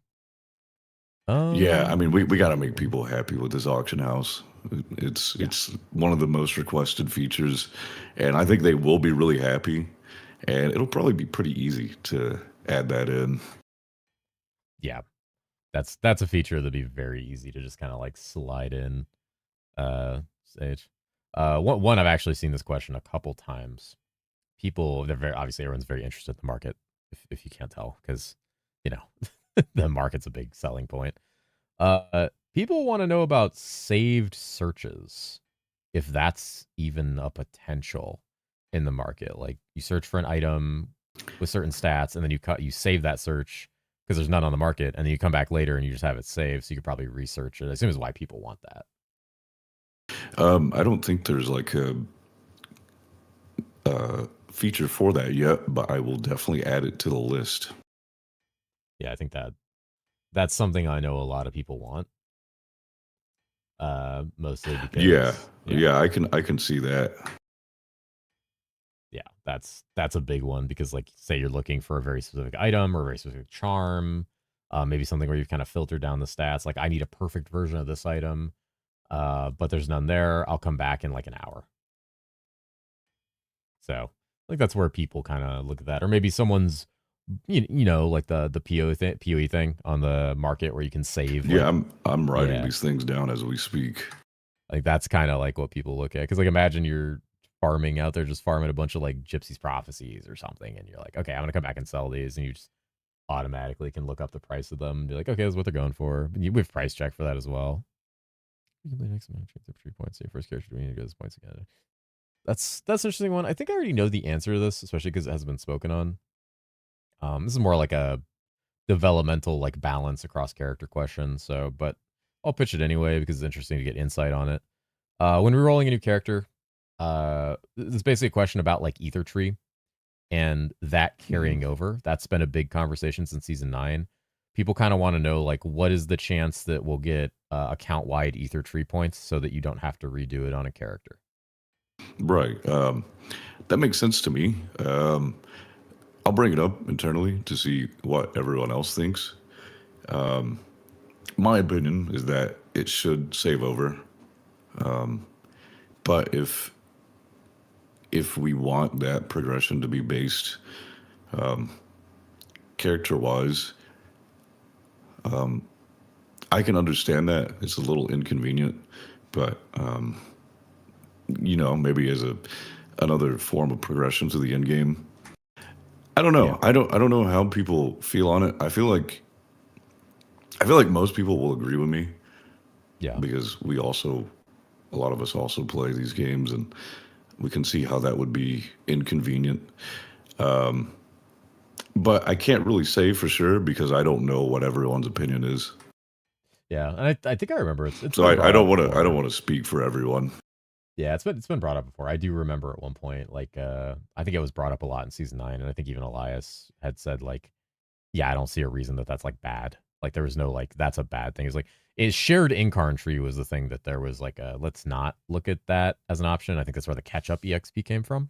Yeah, I mean, we got to make people happy with this auction house. It's one of the most requested features, and I think they will be really happy. And it'll probably be pretty easy to add that in. Yeah, that's a feature that'd be very easy to just kind of like slide in. Sage. One I've actually seen this question a couple times. People, obviously everyone's very interested in the market, if you can't tell, because the market's a big selling point. People want to know about saved searches, if that's even a potential in the market. Like you search for an item with certain stats, and then you save that search because there's none on the market, and then you come back later and you just have it saved, so you could probably research it. I assume is why people want that. I don't think there's like a feature for that yet, but I will definitely add it to the list. Yeah, I think that's something I know a lot of people want. Mostly Yeah, because yeah, I can see that. yeah, that's a big one because like say you're looking for a very specific item or a very specific charm, maybe something where you've kind of filtered down the stats. Like I need a perfect version of this item, but there's none there. I'll come back in like an hour. So like that's where people kind of look at that, or maybe someone's you know like the PoE thing on the market where you can save Yeah, like I'm writing yeah these things down as we speak. like that's kind of like what people look at because like imagine you're farming out there just farming a bunch of like Gypsy's prophecies or something and you're like okay I'm gonna come back and sell these and you just automatically can look up the price of them and be like okay that's what they're going for. We have price check for that as well. You can play next match with 3 points. Say first character doing it goes points again. That's an interesting one. I think I already know the answer to this, especially because it hasn't been spoken on. This is more like a developmental like balance across character question. So, but I'll pitch it anyway because it's interesting to get insight on it. When we're rolling a new character, it's basically a question about like ether tree and that carrying over. That's been a big conversation since season 9. People kind of want to know like what is the chance that we'll get account wide ether tree points so that you don't have to redo it on a character. Right. That makes sense to me. I'll bring it up internally to see what everyone else thinks. My opinion is that it should save over. But if we want that progression to be based character wise, I can understand that it's a little inconvenient, but maybe as another form of progression to the end game. I don't know. Yeah. I don't know how people feel on it. I feel like most people will agree with me Yeah. because a lot of us also play these games and we can see how that would be inconvenient. But I can't really say for sure because I don't know what everyone's opinion is. Yeah, and I think I remember it's So been I brought don't up want to I don't before. want to speak for everyone. Yeah, it's been brought up before. I do remember at one point, like I think it was brought up a lot in season 9, and I think even Elias had said like, yeah, I don't see a reason that that's like bad. Like there was no like that's a bad thing. It's like is shared incarn tree was the thing that there was like a let's not look at that as an option. I think that's where the catch up exp came from.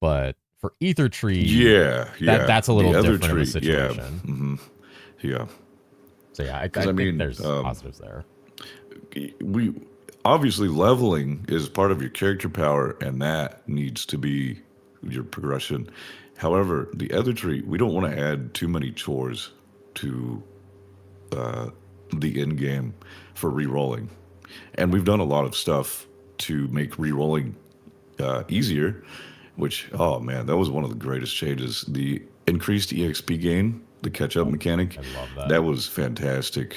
But for ether tree, Yeah, yeah. that's a The little other different of a tree, yeah, situation. yeah. So yeah, Because I I think mean, there's positives there. we obviously leveling is part of your character power, and that needs to be your progression. However, the other tree, we don't want to add too many chores to the end game for re-rolling, and we've done a lot of stuff to make re-rolling easier. Which, oh man, that was one of the greatest changes. The increased EXP gain, the catch-up mechanic, I love that. that was fantastic.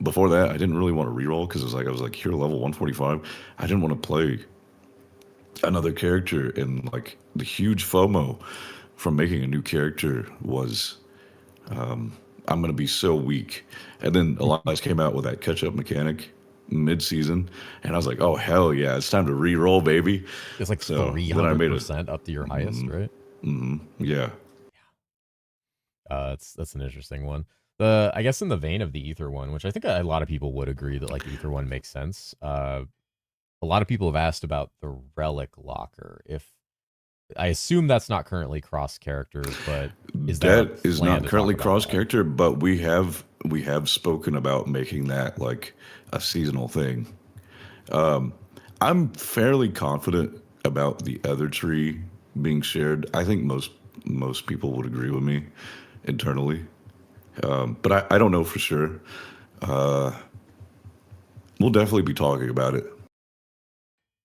Before that, I didn't really want to reroll because I was like, here, level 145. I didn't want to play another character, and like the huge FOMO from making a new character was, I'm gonna be so weak. And then Elias came out with that catch-up mechanic mid-season, and I was like, oh hell yeah, it's time to re-roll, baby. It's like So then I made it. 300% up to your highest, right? Yeah. That's an interesting one. The I guess in the vein of the ether one, which I think a lot of people would agree that like the ether one makes sense. A lot of people have asked about the relic locker. If I assume that's not currently cross character, but is there a That is plan not to currently talk about cross that? character, but we have spoken about making that like a seasonal thing. I'm fairly confident about the other tree being shared. I think most people would agree with me internally, but I don't know for sure. We'll definitely be talking about it.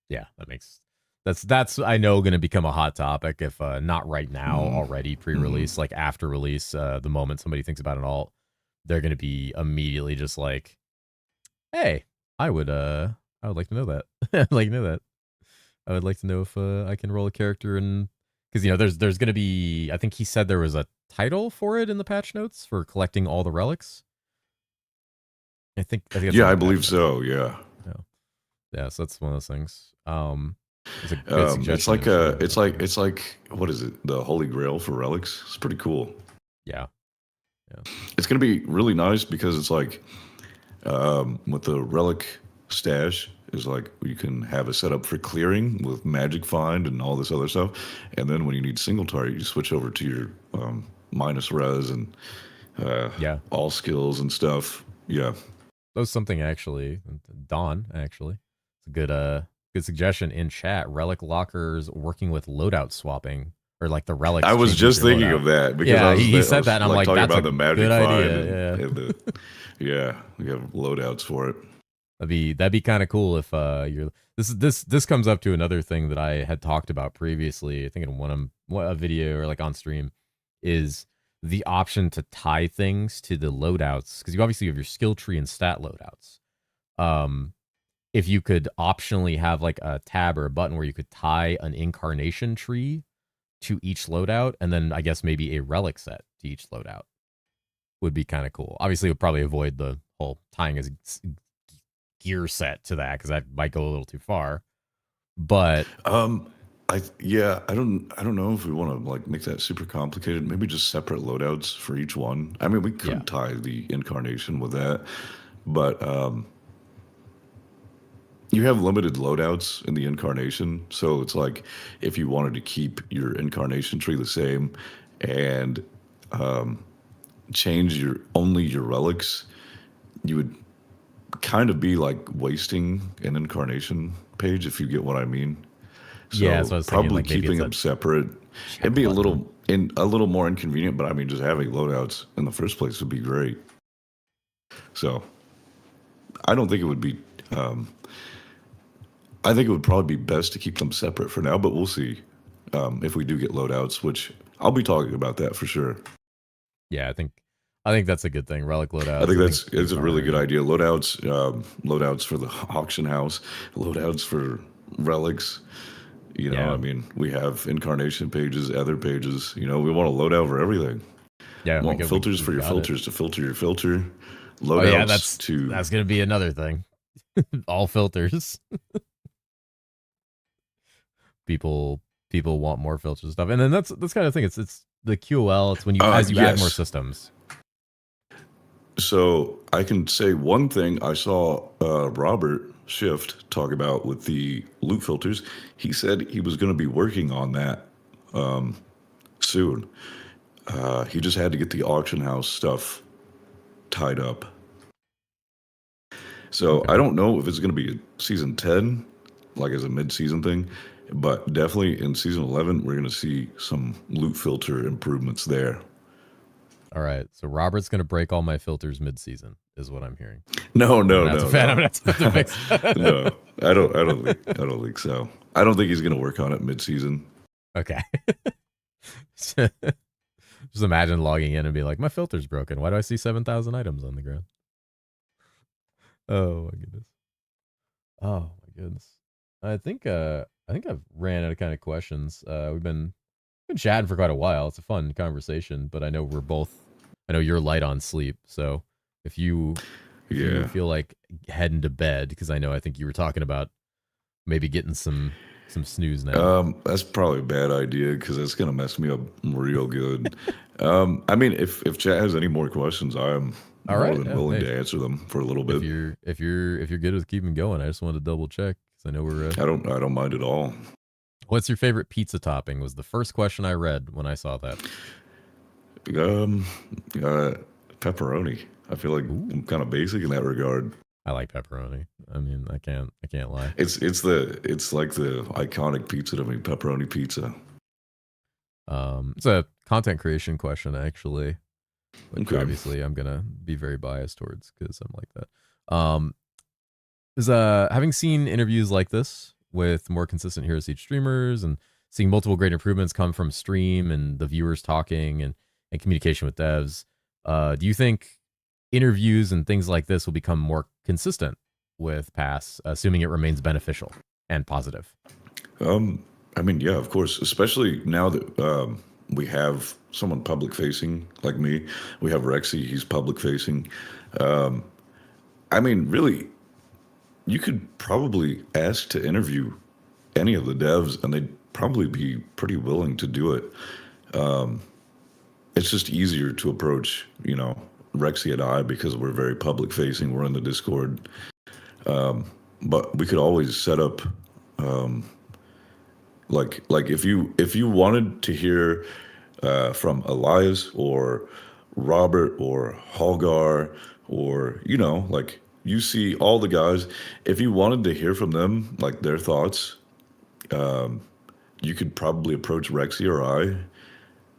Yeah, that's I know going to become a hot topic if not right now Mm-hmm. already pre-release, like after release, the moment somebody thinks about an alt, they're going to be immediately just like, "Hey, I would like to know that. I'd like to know that. I would like to know if I can roll a character and because there's going to be I think he said there was a title for it in the patch notes for collecting all the relics. I think it's in Yeah, the I patch believe notes. so. Yeah. Yeah. Yeah, so that's one of those things. It's a good It's suggestion. like it's like what is it? The Holy Grail for relics. It's pretty cool. Yeah, yeah, It's gonna be really nice because it's like with the relic stash is like you can have a setup for clearing with magic find and all this other stuff, and then when you need single target, you switch over to your minus res and yeah. all skills and stuff. Yeah. That was something actually. Dawn actually. It's a good suggestion in chat. Relic lockers working with loadout swapping or like the relics. I was changing just your thinking loadout. of that because Yeah, I he said was that, and I'm like, talking that's a about the magic good find idea. and, Yeah, and the yeah, we have loadouts for it. that'd be kind of cool if you're. This comes up to another thing that I had talked about previously. I think in a video or like on stream is the option to tie things to the loadouts because you obviously have your skill tree and stat loadouts. If you could optionally have like a tab or a button where you could tie an incarnation tree to each loadout, and then I guess maybe a relic set to each loadout would be kind of cool. Obviously, it would probably avoid the whole tying a gear set to that because that might go a little too far. But I don't know if we want to like make that super complicated. Maybe just separate loadouts for each one. I mean, we could yeah, tie the incarnation with that, but you have limited loadouts in the incarnation, so it's like if you wanted to keep your incarnation tree the same and change your relics, you would kind of be like wasting an incarnation page if you get what I mean. yeah, that's So what I was thinking. probably Like maybe keeping it's a them separate. check It'd be button. a little more inconvenient, but I mean, just having loadouts in the first place would be great. So I don't think it would be. I think it would probably be best to keep them separate for now, but we'll see if we do get loadouts, which I'll be talking about that for sure. Yeah, I think that's a good thing. Relic loadouts. I think I think it's a really good incarn- idea. Loadouts for the auction house, loadouts for relics. You know, I Yeah, mean, we have incarnation pages, other pages. You know, we want a loadout for everything. yeah, We want filters for we've your got it. filters to filter your filter. Oh yeah, Loadouts to that's gonna be another thing. All filters. people want more filters and stuff, and then that's kind of thing. It's the QOL. It's when you as you add more yes. systems. So I can say one thing I saw Robert Shift talk about with the loot filters. He said he was going to be working on that soon. He just had to get the auction house stuff tied up. So Okay. I don't know if it's going to be season 10, like as a mid-season thing, but definitely in season 11, we're going to see some loot filter improvements there. All right. So Robert's gonna break all my filters mid-season, is what I'm hearing. No, I'm no, gonna have to, no, I'm gonna no. have to fix that. No, I don't think so. I don't think he's going to work on it mid-season. Okay. Just imagine logging in and be like, my filter's broken. Why do I see 7,000 items on the ground? Oh my goodness. Oh my goodness. I think I've ran out of kind of questions. We've been chatting for quite a while. It's a fun conversation, but I know I know you're light on sleep, so if you Yeah. feel like heading to bed, because I think you were talking about maybe getting some snooze now. That's probably a bad idea because it's gonna mess me up real good. I mean, if chat has any more questions, I'm All more right, than yeah, willing hey, to answer them for a little bit. if you're good with keeping going, I just wanted to double check because I know we're. I don't mind at all. What's your favorite pizza topping? Was the first question I read when I saw that. Um, Pepperoni. I feel like Ooh, I'm kind of basic in that regard. I like pepperoni. I mean, I can't lie. It's like the iconic pizza to me, pepperoni pizza. It's a content creation question actually, which Okay. obviously I'm gonna be very biased towards because I'm like that. Is having seen interviews like this with more consistent Hero Siege streamers and seeing multiple great improvements come from stream and the viewers talking and communication with devs, do you think interviews and things like this will become more consistent with pass, assuming it remains beneficial and positive? I mean, yeah, of course, especially now that we have someone public facing like me. We have Rexy, he's public facing. I mean, really, you could probably ask to interview any of the devs, and they'd probably be pretty willing to do it. It's just easier to approach, Rexy and I, because we're very public facing. We're in the Discord, but we could always set up, like if you wanted to hear from Elias or Robert or Holgar, or like you see all the guys, if you wanted to hear from them, like their thoughts, you could probably approach Rexy or I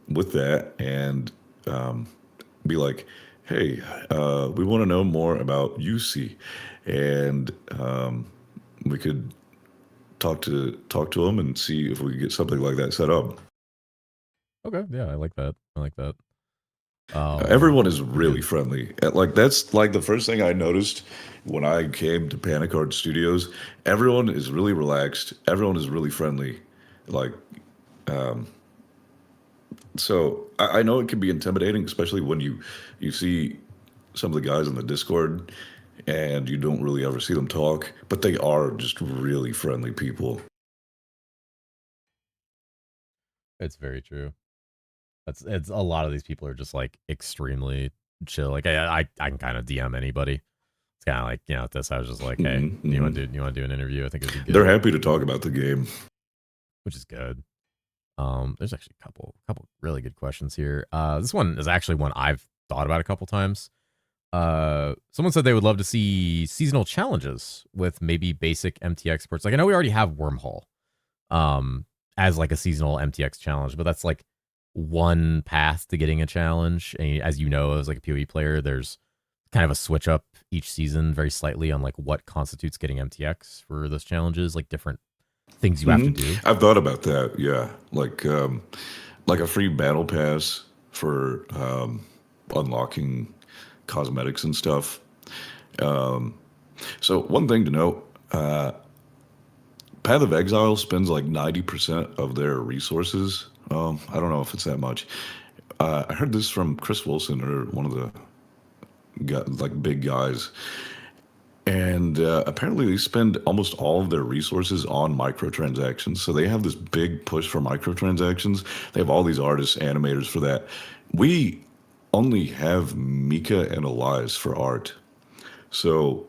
with that and be like, hey, we want to know more about UC, and we could talk to them and see if we could get something like that set up. Okay, yeah, I like that. Everyone is really friendly. Like that's like the first thing I noticed when I came to Panic Art Studios. Everyone is really relaxed. Everyone is really friendly. Like, so I know it can be intimidating, especially when you see some of the guys in the Discord and you don't really ever see them talk, but they are just really friendly people. It's very true. It's a lot of these people are just like extremely chill. Like I can kind of DM anybody. It's kind of like, at this I was just like, hey, you want to do an interview? I think it'd be good. They're happy to talk about the game, which is good. There's actually a couple really good questions here. This one is actually one I've thought about a couple times. Someone said they would love to see seasonal challenges with maybe basic MT exports. Like I know we already have Wormhole, as like a seasonal MTX challenge, but that's like one path to getting a challenge. And as you know, as like a PoE player, there's kind of a switch up each season very slightly on like what constitutes getting MTX for those challenges, like different things you have to do. I've thought about that. Yeah. Like a free battle pass for unlocking cosmetics and stuff. So one thing to note, Path of Exile spends like 90% of their resources. I don't know if it's that much. I heard this from Chris Wilson, or one of the big guys. And apparently they spend almost all of their resources on microtransactions. So they have this big push for microtransactions. They have all these artists, animators for that. We only have Mika and Elias for art. So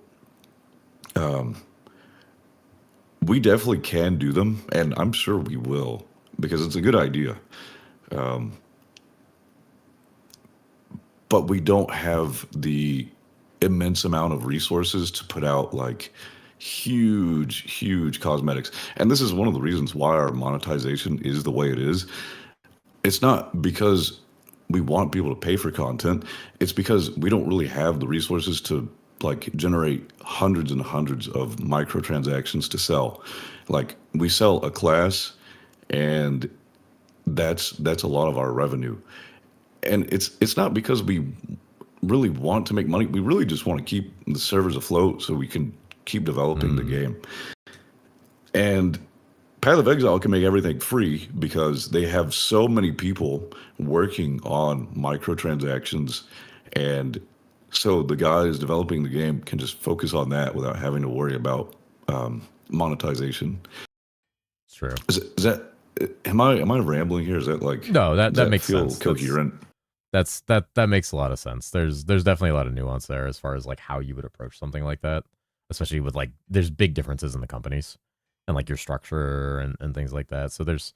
we definitely can do them, and I'm sure we will, because it's a good idea. But we don't have the immense amount of resources to put out like huge cosmetics. And this is one of the reasons why our monetization is the way it is. It's not because we want people to pay for content. It's because we don't really have the resources to like generate hundreds and hundreds of microtransactions to sell. Like we sell a class, and that's a lot of our revenue. And it's not because we really want to make money. We really just want to keep the servers afloat so we can keep developing the game. And Path of Exile can make everything free because they have so many people working on microtransactions, and so the guys developing the game can just focus on that without having to worry about monetization. It's true. Is that am I rambling here? Is that like no? That makes sense. Coherent. That makes a lot of sense. There's definitely a lot of nuance there as far as like how you would approach something like that, especially with like there's big differences in the companies and like your structure and things like that. So there's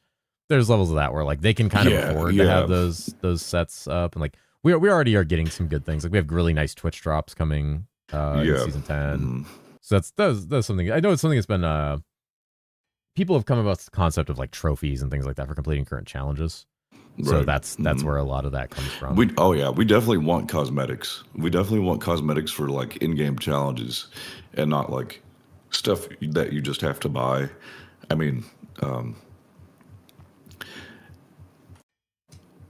levels of that where like they can kind of afford to have those sets up, and like we already are getting some good things. Like we have really nice Twitch drops coming in season 10. So that's something. I know it's something that's been people have come about the concept of like trophies and things like that for completing current challenges. So that's where a lot of that comes from. We definitely want cosmetics. We definitely want cosmetics for like in-game challenges, and not like stuff that you just have to buy. I mean,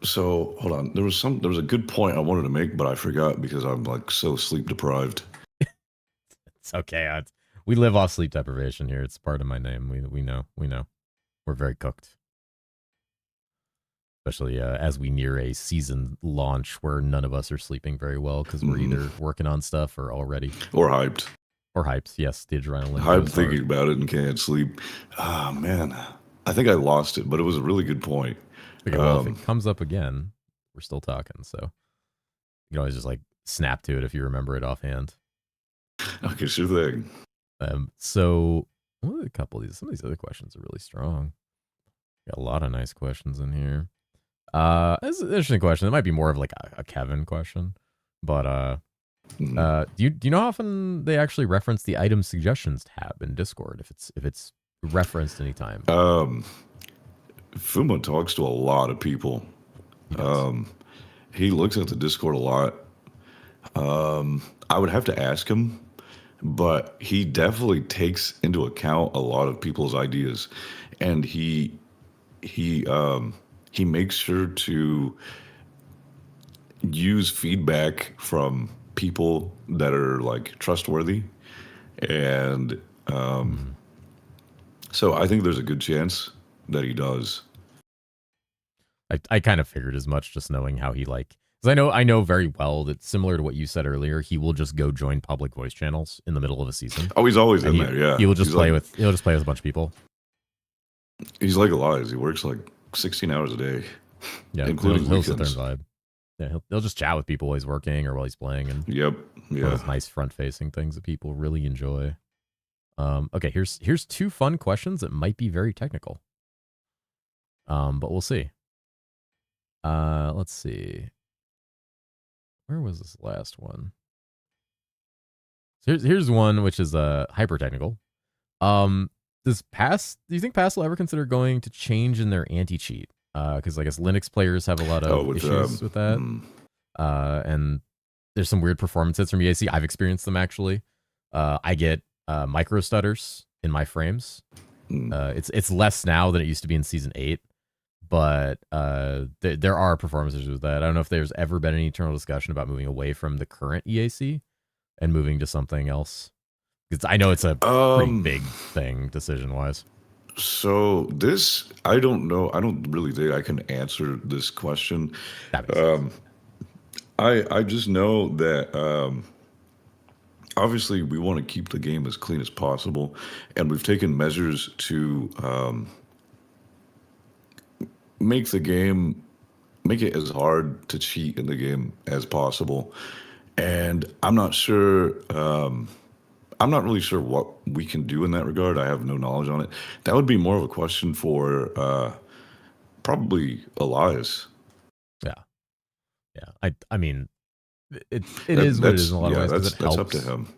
so hold on. There was a good point I wanted to make, but I forgot because I'm like so sleep deprived. It's okay. We live off sleep deprivation here. It's part of my name. We know. We're very cooked. Especially as we near a season launch where none of us are sleeping very well because we're either working on stuff or already. Or hyped. Or hypes, yes. The adrenaline. I'm goes thinking hard. about it and can't sleep. Ah, man. I think I lost it, but it was a really good point. Okay, well, if it comes up again, we're still talking. So you can always just like snap to it if you remember it offhand. Okay, sure thing. So a couple of these, some of these other questions are really strong. Got a lot of nice questions in here. This is an interesting question. It might be more of like a Kevin question, but do you know how often they actually reference the item suggestions tab in Discord if it's referenced anytime? Fuma talks to a lot of people. He looks at the Discord a lot. I would have to ask him, but he definitely takes into account a lot of people's ideas, and he makes sure to use feedback from people that are like trustworthy, and so I think there's a good chance that he does. I kind of figured as much, just knowing how he like, because I know very well that, similar to what you said earlier, he will just go join public voice channels in the middle of a season. Oh, he's always in there. Yeah, he will just play with a bunch of people. He's like Elias. He works like 16 hours a day. Yeah, including he'll sit there and vibe. Yeah, he'll just chat with people while he's working or while he's playing, and yeah, those nice front facing things that people really enjoy. Okay, here's two fun questions that might be very technical. But we'll see. Let's see. Where was this last one? So here's one which is hyper technical. Do you think PASS will ever consider going to change in their anti-cheat? Because I guess Linux players have a lot of issues with that. And there's some weird performance hits from EAC. I've experienced them actually. I get micro stutters in my frames. It's less now than it used to be in season 8. But there are performance issues with that. I don't know if there's ever been any internal discussion about moving away from the current EAC and moving to something else. Because I know it's a pretty big thing decision-wise. So this, I don't know. I don't really think I can answer this question. I just know that obviously we want to keep the game as clean as possible, and we've taken measures to make it as hard to cheat in the game as possible. And I'm not really sure what we can do in that regard. I have no knowledge on it. That would be more of a question for probably Elias. Yeah. I mean, it is what it is in a lot of ways, because it helps. That's up to him.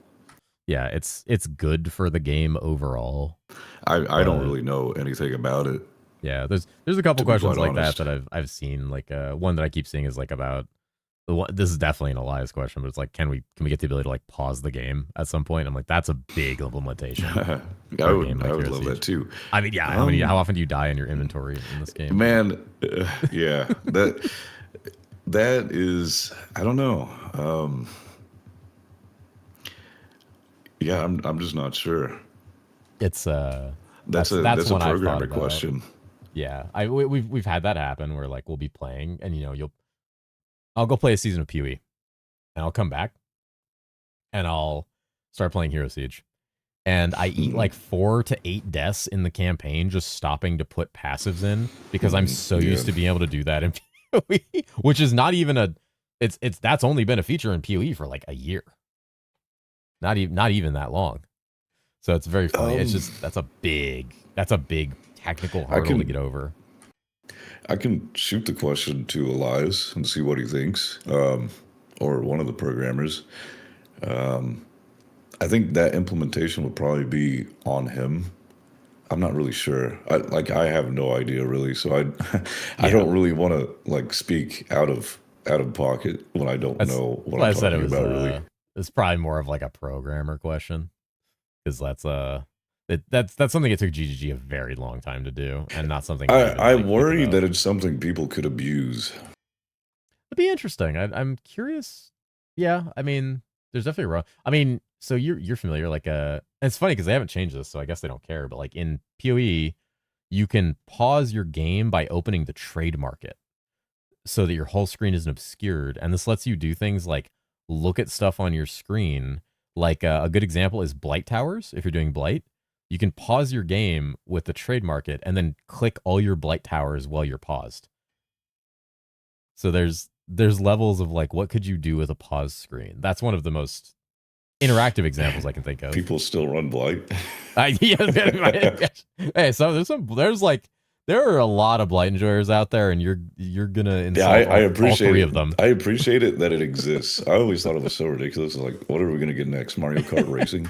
Yeah, it's good for the game overall. I don't really know anything about it. Yeah, there's a couple questions like that I've seen. Like one that I keep seeing is like about this is definitely an Elias question, but it's like, can we get the ability to like pause the game at some point? I'm like, that's a big implementation. I would love that too. I mean, yeah. How often do you die in your inventory in this game? Man, yeah, that is, I don't know. Yeah, I'm just not sure. It's that's a programmer question. Yeah, we've had that happen where like we'll be playing and I'll go play a season of PoE and I'll come back and I'll start playing herosiege, and I eat like 4 to 8 deaths in the campaign just stopping to put passives in because I'm so used to being able to do that in PoE, which is not even that's only been a feature in PoE for like a year, not even that long. So it's very funny. It's just that's a big technical hurdle to get over. I can shoot the question to Elias and see what he thinks, or one of the programmers. I think that implementation would probably be on him. I'm not really sure. I have no idea really, so I don't really want to like speak out of pocket when I don't know what I'm talking about. Really, it's probably more of like a programmer question, because that's something it took GGG a very long time to do, and not something I worry that it's something people could abuse. It'd be interesting. I'm curious. Yeah, I mean, there's definitely I mean, so you're familiar, like it's funny because they haven't changed this, so I guess they don't care. But like in PoE, you can pause your game by opening the trade market, so that your whole screen isn't obscured, and this lets you do things like look at stuff on your screen Like a good example is Blight Towers. If you're doing Blight, you can pause your game with the trade market and then click all your Blight Towers while you're paused. So there's levels of like, what could you do with a pause screen? That's one of the most interactive examples I can think of. People still run Blight. Hey, so there are a lot of Blight enjoyers out there, and you're gonna insult I appreciate all three it. of them. I appreciate it that it exists. I always thought it was so ridiculous. Like, what are we gonna get next? Mario Kart Racing?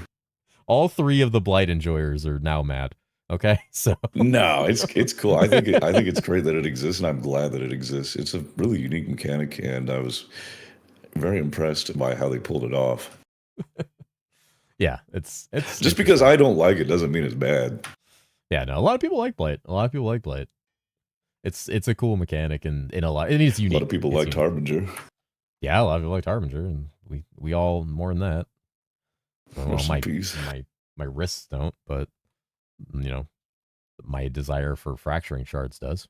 All three of the Blight enjoyers are now mad. Okay, so no, it's cool. I think it's great that it exists, and I'm glad that it exists. It's a really unique mechanic, and I was very impressed by how they pulled it off. Yeah, it's just because I don't like it doesn't mean it's bad. Yeah, no, a lot of people like Blight. It's a cool mechanic, and in a lot, and it's unique. A lot of people liked Harbinger. Yeah, a lot of people liked Harbinger, and we all more than that. Well, my wrists don't, but you know, my desire for fracturing shards does.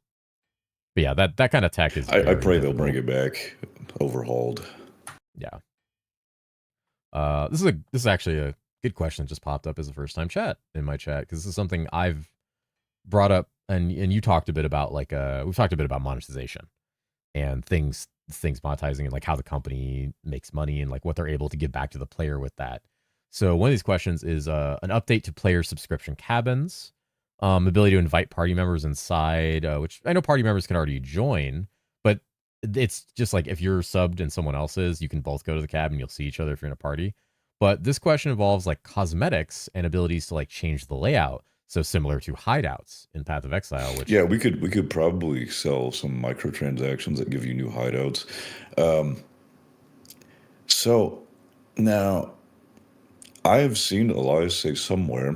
But yeah, that kind of tech is. I pray they'll bring it back overhauled. Yeah. This is actually a good question that just popped up as a first time chat in my chat, because this is something I've brought up, and you talked a bit about, like we've talked a bit about monetization and things monetizing, and like how the company makes money and like what they're able to give back to the player with that. So one of these questions is an update to player subscription cabins, ability to invite party members inside, which I know party members can already join, but it's just like if you're subbed and someone else is, you can both go to the cabin, you'll see each other if you're in a party. But this question involves like cosmetics and abilities to like change the layout. So similar to hideouts in Path of Exile, which we could probably sell some microtransactions that give you new hideouts. So now I have seen Elias say somewhere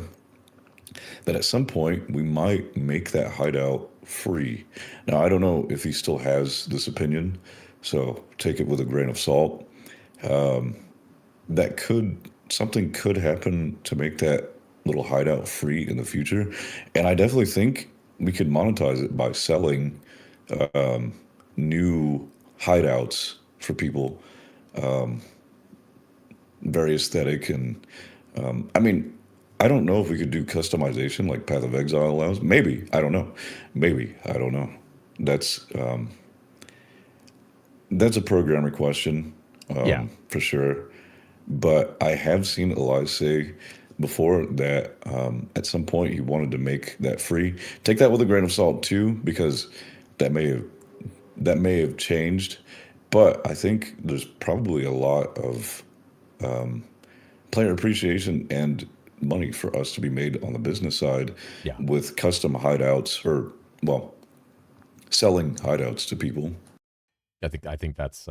that at some point we might make that hideout free. Now I don't know if he still has this opinion, so take it with a grain of salt. Something could happen to make that little hideout free in the future, and I definitely think we could monetize it by selling new hideouts for people. Very aesthetic, and I mean, I don't know if we could do customization like Path of Exile allows. Maybe, I don't know. That's a programmer question, for sure. But I have seen Elias say before that at some point he wanted to make that free. Take that with a grain of salt too, because that may have changed. But I think there's probably a lot of player appreciation and money for us to be made on the business side with custom hideouts, or selling hideouts to people. I think that's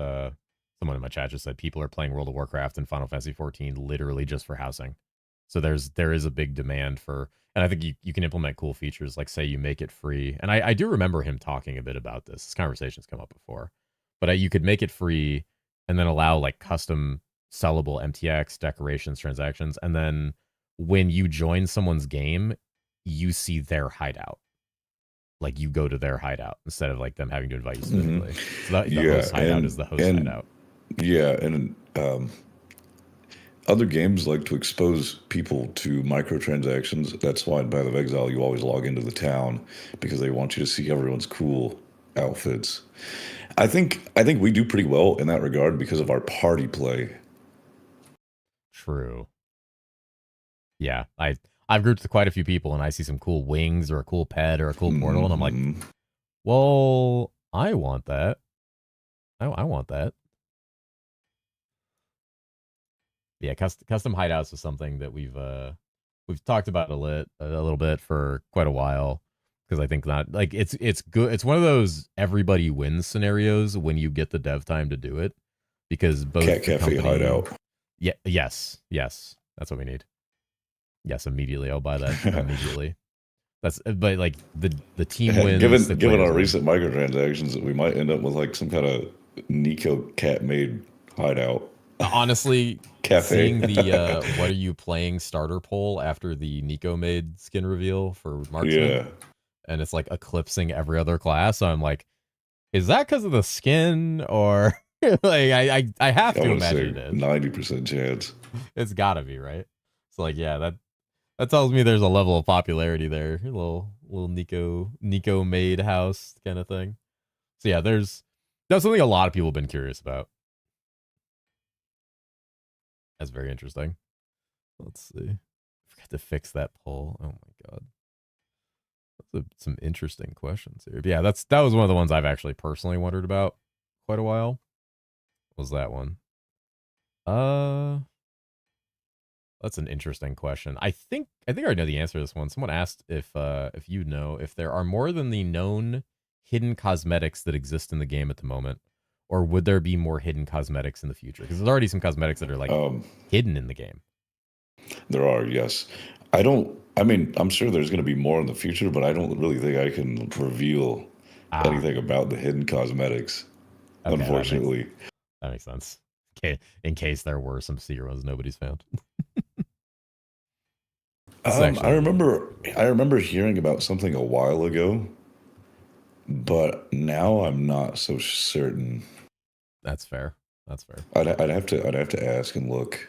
someone in my chat just said people are playing World of Warcraft and Final Fantasy 14 literally just for housing. So there is a big demand for, and I think you can implement cool features, like say you make it free. And I do remember him talking a bit about this. This conversation's come up before, but you could make it free and then allow like custom sellable MTX decorations, transactions, and then when you join someone's game, you see their hideout. Like you go to their hideout instead of like them having to invite you specifically. So the host hideout is the host hideout. Yeah, and other games like to expose people to microtransactions. That's why in Path of Exile you always log into the town, because they want you to see everyone's cool outfits. I think we do pretty well in that regard because of our party play. True. Yeah, I've grouped with quite a few people, and I see some cool wings or a cool pet or a cool portal, and I'm like, well, I want that. I want that. Yeah, custom hideouts is something that we've talked about a little bit for quite a while, because I think that like it's good. It's one of those everybody wins scenarios when you get the dev time to do it, because both Cat Cafe hideout. Yeah. Yes. That's what we need. Yes, immediately. I'll buy that immediately. But like the team wins. Given our recent microtransactions, we might end up with like some kind of Nico cat made hideout. Honestly, Cafe. Seeing the what are you playing starter poll after the Nico made skin reveal for Marksman, and it's like eclipsing every other class. So I'm like, is that because of the skin, or like I have to imagine it is 90% chance. It's gotta be, right? So like, yeah, that tells me there's a level of popularity there. A little Nico made house kind of thing. So yeah, that's something a lot of people have been curious about. That's very interesting. Let's see. I forgot to fix that poll. Oh my god. Some interesting questions here. But yeah, that was one of the ones I've actually personally wondered about quite a while. What was that one? That's an interesting question. I think I already know the answer to this one. Someone asked if you know if there are more than the known hidden cosmetics that exist in the game at the moment, or would there be more hidden cosmetics in the future? Because there's already some cosmetics that are like hidden in the game. There are, yes. I don't. I mean, I'm sure there's going to be more in the future, but I don't really think I can reveal anything about the hidden cosmetics. Okay, unfortunately, that makes sense. Okay, in case there were some secret ones nobody's found. I remember hearing about something a while ago, but now I'm not so certain. That's fair. That's fair. I'd have to ask and look.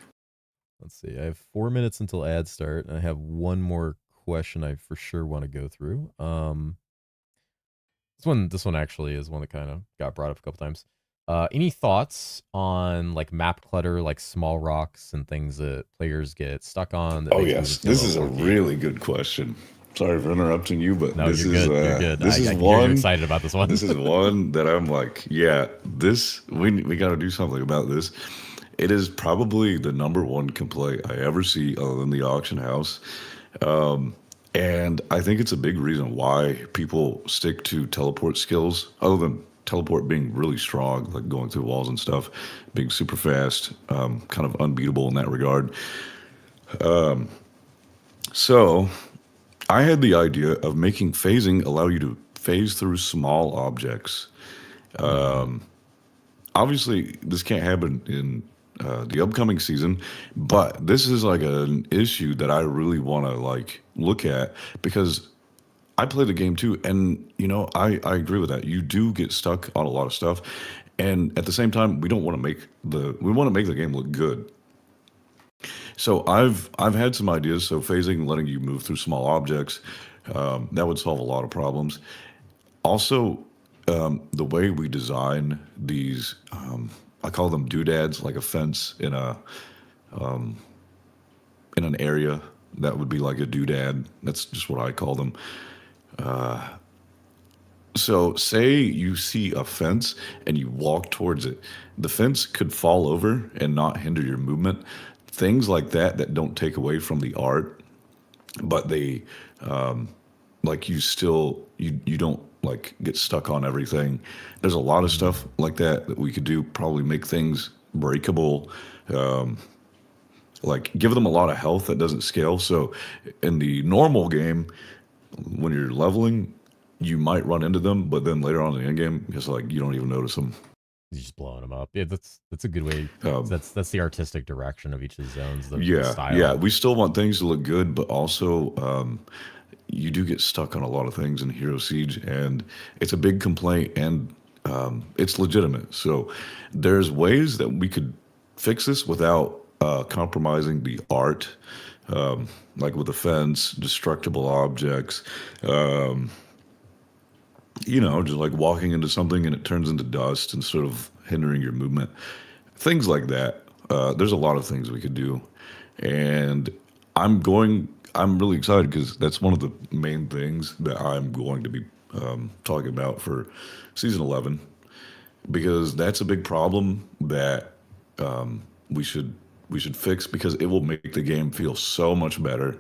Let's see. I have 4 minutes until ads start, and I have one more question I for sure want to go through. This one actually is one that kind of got brought up a couple times. Any thoughts on like map clutter, like small rocks and things that players get stuck on? Oh yes, this is a really good question. Sorry for interrupting you, but no, you're good. This is one. You're excited about this one. This is one that I'm like, yeah, we got to do something about this. It is probably the number one complaint I ever see other than the auction house. And I think it's a big reason why people stick to teleport skills, other than teleport being really strong, like going through walls and stuff, being super fast, kind of unbeatable in that regard. So I had the idea of making phasing allow you to phase through small objects. Obviously, this can't happen in the upcoming season, but this is like an issue that I really want to like look at, because I play the game too, and I agree with that. You do get stuck on a lot of stuff, and at the same time, we want to make the game look good. So I've had some ideas. So phasing, letting you move through small objects, that would solve a lot of problems. Also, the way we design these, I call them doodads, like a fence in an area that would be like a doodad. That's just what I call them. So say you see a fence and you walk towards it. The fence could fall over and not hinder your movement. Things like that don't take away from the art, but they, like you don't like get stuck on everything. There's a lot of stuff like that we could do. Probably make things breakable. Like give them a lot of health that doesn't scale. So in the normal game, when you're leveling, you might run into them, but then later on in the end game, it's like you don't even notice them. You're just blowing them up. Yeah, that's a good way. That's the artistic direction of each of the zones. The style. Yeah. We still want things to look good, but also you do get stuck on a lot of things in Hero Siege, and it's a big complaint, and it's legitimate. So there's ways that we could fix this without compromising the art, like with the fence, destructible objects. Just like walking into something and it turns into dust and sort of hindering your movement. Things like that. There's a lot of things we could do. And I'm really excited because that's one of the main things that I'm going to be talking about for season 11, because that's a big problem that we should fix, because it will make the game feel so much better.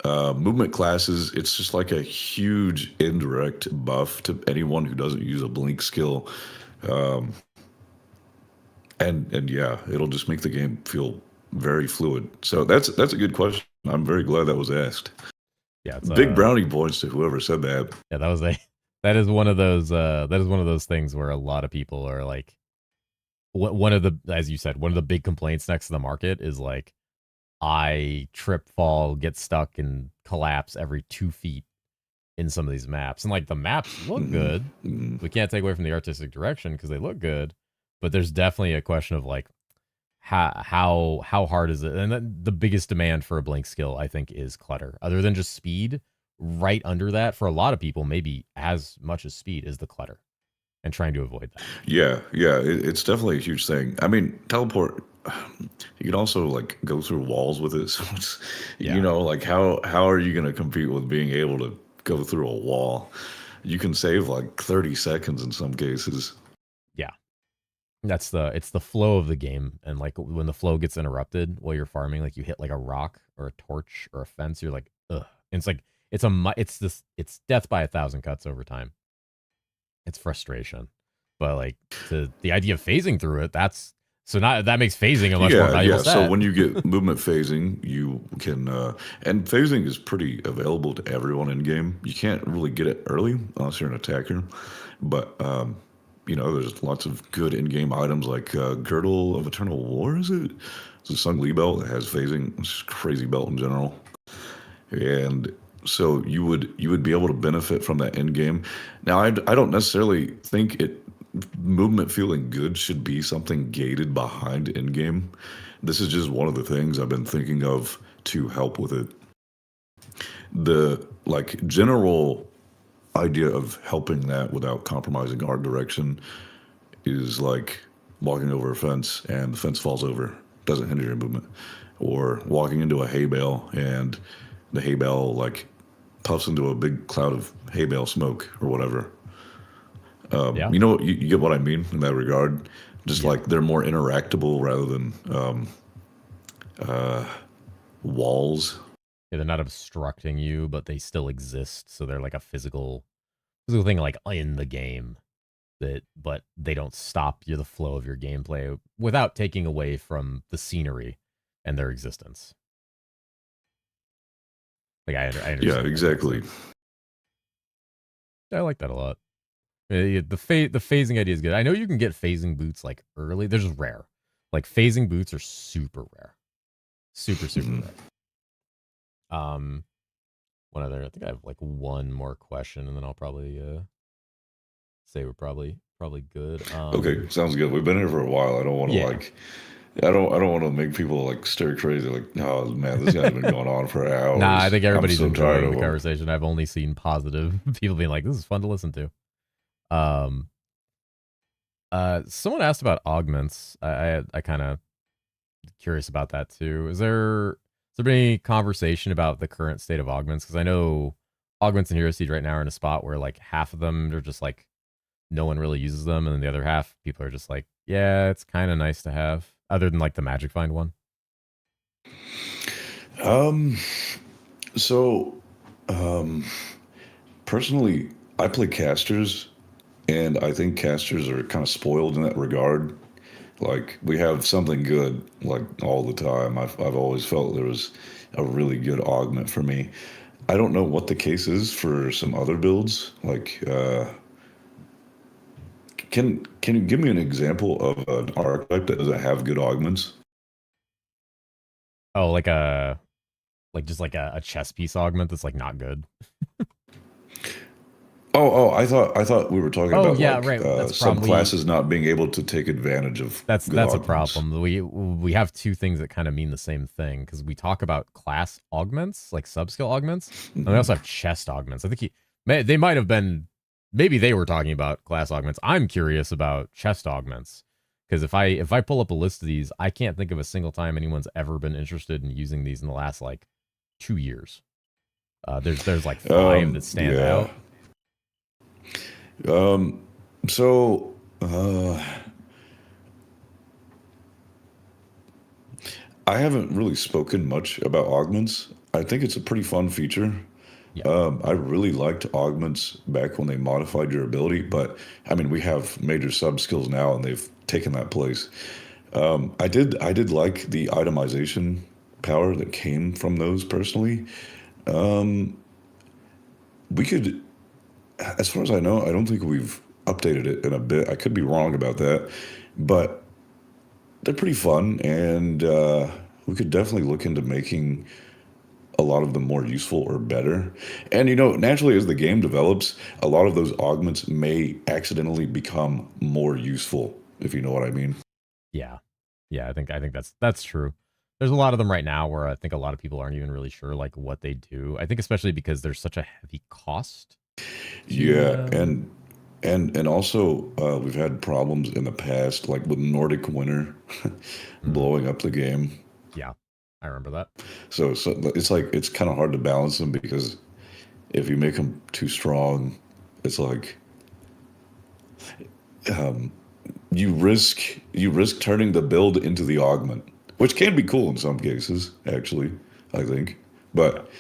Movement classes, it's just like a huge indirect buff to anyone who doesn't use a blink skill. And yeah, it'll just make the game feel very fluid. So that's a good question. I'm very glad that was asked. Yeah, it's big brownie points to whoever said that. Yeah, that is one of those things where a lot of people are like, one of the, as you said, one of the big complaints next to the market is like, I trip, fall, get stuck, and collapse every 2 feet in some of these maps. And like the maps look good. We can't take away from the artistic direction because they look good. But there's definitely a question of like, how hard is it? And then the biggest demand for a blink skill, I think, is clutter. Other than just speed, right under that for a lot of people, maybe as much as speed is the clutter, and trying to avoid that. Yeah, yeah, it's definitely a huge thing. I mean, teleport. You can also like go through walls with it. So it's, Yeah. like how are you going to compete with being able to go through a wall? You can save like 30 seconds in some cases. Yeah. It's the flow of the game, and like when the flow gets interrupted while you're farming, like you hit like a rock or a torch or a fence, you're like, ugh. And it's like it's death by 1,000 cuts over time. It's frustration, but like the idea of phasing through it, that makes phasing a much more valuable Yeah. stat. So when you get movement phasing, you can, and phasing is pretty available to everyone in game. You can't really get it early unless you're an attacker, but there's lots of good in-game items like Girdle of Eternal War. Is it? It's a Sung Lee belt that has phasing. It's just a crazy belt in general, and so you would be able to benefit from that in game. Now, I don't necessarily think movement feeling good should be something gated behind in game. This is just one of the things I've been thinking of to help with it. The like general idea of helping that without compromising art direction is like walking over a fence and the fence falls over, doesn't hinder your movement, or walking into a hay bale and the hay bale like puffs into a big cloud of hay bale smoke or whatever. Yeah. You get what I mean in that regard. Just like they're more interactable rather than walls. Yeah, they're not obstructing you, but they still exist, so they're like a physical thing, like in the game. But they don't stop the flow of your gameplay without taking away from the scenery and their existence. Like I understand. Yeah, exactly. I like that a lot. The phasing idea is good. I know you can get phasing boots like early. They're just rare. Like phasing boots are super rare, super rare. One other. I think I have like one more question, and then I'll probably say we're probably good. Okay, sounds good. We've been here for a while. I don't want to I don't want to make people like stir crazy. Like, oh man, this guy's been going on for hours. Nah, I think everybody's so enjoying the conversation. I've only seen positive people being like, "This is fun to listen to." Someone asked about augments. I kind of curious about that too. Has there been any conversation about the current state of augments? Because I know augments in herosiege right now are in a spot where like half of them are just like no one really uses them, and then the other half people are just like, yeah, it's kind of nice to have. Other than like the Magic Find one. So, personally, I play casters, and I think casters are kind of spoiled in that regard. Like we have something good like all the time. I've always felt there was a really good augment for me. I don't know what the case is for some other builds. Like, can you give me an example of an archetype that doesn't have good augments? Oh, just like a chess piece augment that's like not good. I thought we were talking about right. That's some classes not being able to take advantage of. That's augments. A problem. We have two things that kind of mean the same thing because we talk about class augments, like subskill augments, and we also have chest augments. I think they might have been. Maybe they were talking about class augments. I'm curious about chest augments because if I pull up a list of these, I can't think of a single time anyone's ever been interested in using these in the last like 2 years. There's like 5 that stand out. So I haven't really spoken much about augments. I think it's a pretty fun feature. Yeah. I really liked augments back when they modified your ability, but I mean, we have major sub skills now, and they've taken that place. I did like the itemization power that came from those personally. We could, as far as I know, I don't think we've updated it in a bit. I could be wrong about that, but they're pretty fun, and we could definitely look into making a lot of them more useful or better. And naturally, as the game develops, a lot of those augments may accidentally become more useful, if you know what I mean. Yeah. Yeah, I think that's true. There's a lot of them right now where I think a lot of people aren't even really sure like what they do. I think especially because there's such a heavy cost to Yeah, and also we've had problems in the past, like with Nordic Winter mm, blowing up the game. yeah, I remember that. So it's like it's kind of hard to balance them because if you make them too strong, it's like um, you risk turning the build into the augment, which can be cool in some cases, actually, I think. Yeah. But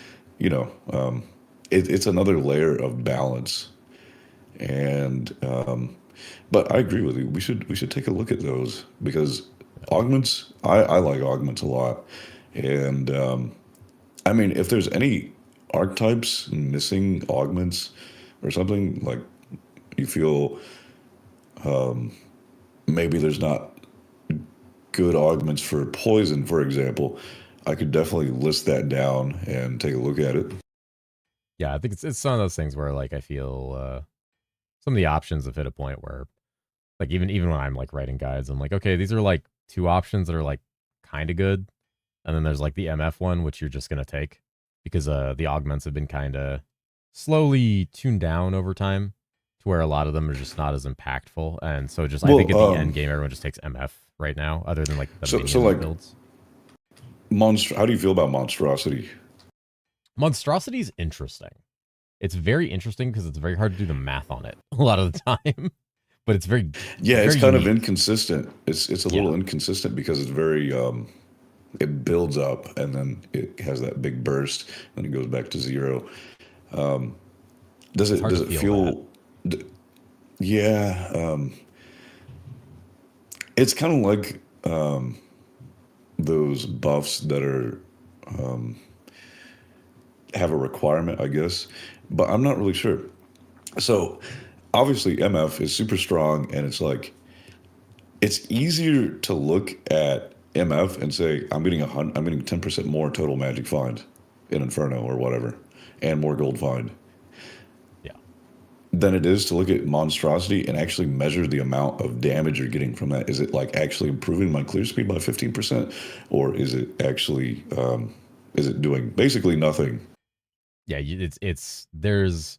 it's another layer of balance, and but I agree with you. We should take a look at those because augments. I like augments a lot, and I mean, if there's any archetypes missing augments or something like you feel maybe there's not good augments for poison, for example, I could definitely list that down and take a look at it. Yeah, I think it's one of those things where like I feel some of the options have hit a point where like even when I'm like writing guides, I'm like, okay, these are like two options that are like kind of good. And then there's like the MF one, which you're just gonna take because the augments have been kind of slowly tuned down over time to where a lot of them are just not as impactful. And so just I think Well, at the end game, everyone just takes MF right now, other than like the so minion like builds. how do you feel about monstrosity? Monstrosity is interesting. It's very interesting because it's very hard to do the math on it a lot of the time, but Yeah, it's it's very kind of unique. inconsistent. It's a Yeah, little inconsistent because it's very it builds up and then it has that big burst and it goes back to zero. Does it's it hard to does it feel that. feel yeah, it's kind of like those buffs that are have a requirement, I guess, but I'm not really sure. So obviously MF is super strong and it's like it's easier to look at MF and say I'm getting 10% more total magic find in Inferno or whatever, and more gold find Yeah, than it is to look at monstrosity and actually measure the amount of damage you're getting from that. Is it like actually improving my clear speed by 15%, or is it actually is it doing basically nothing? yeah. It's there's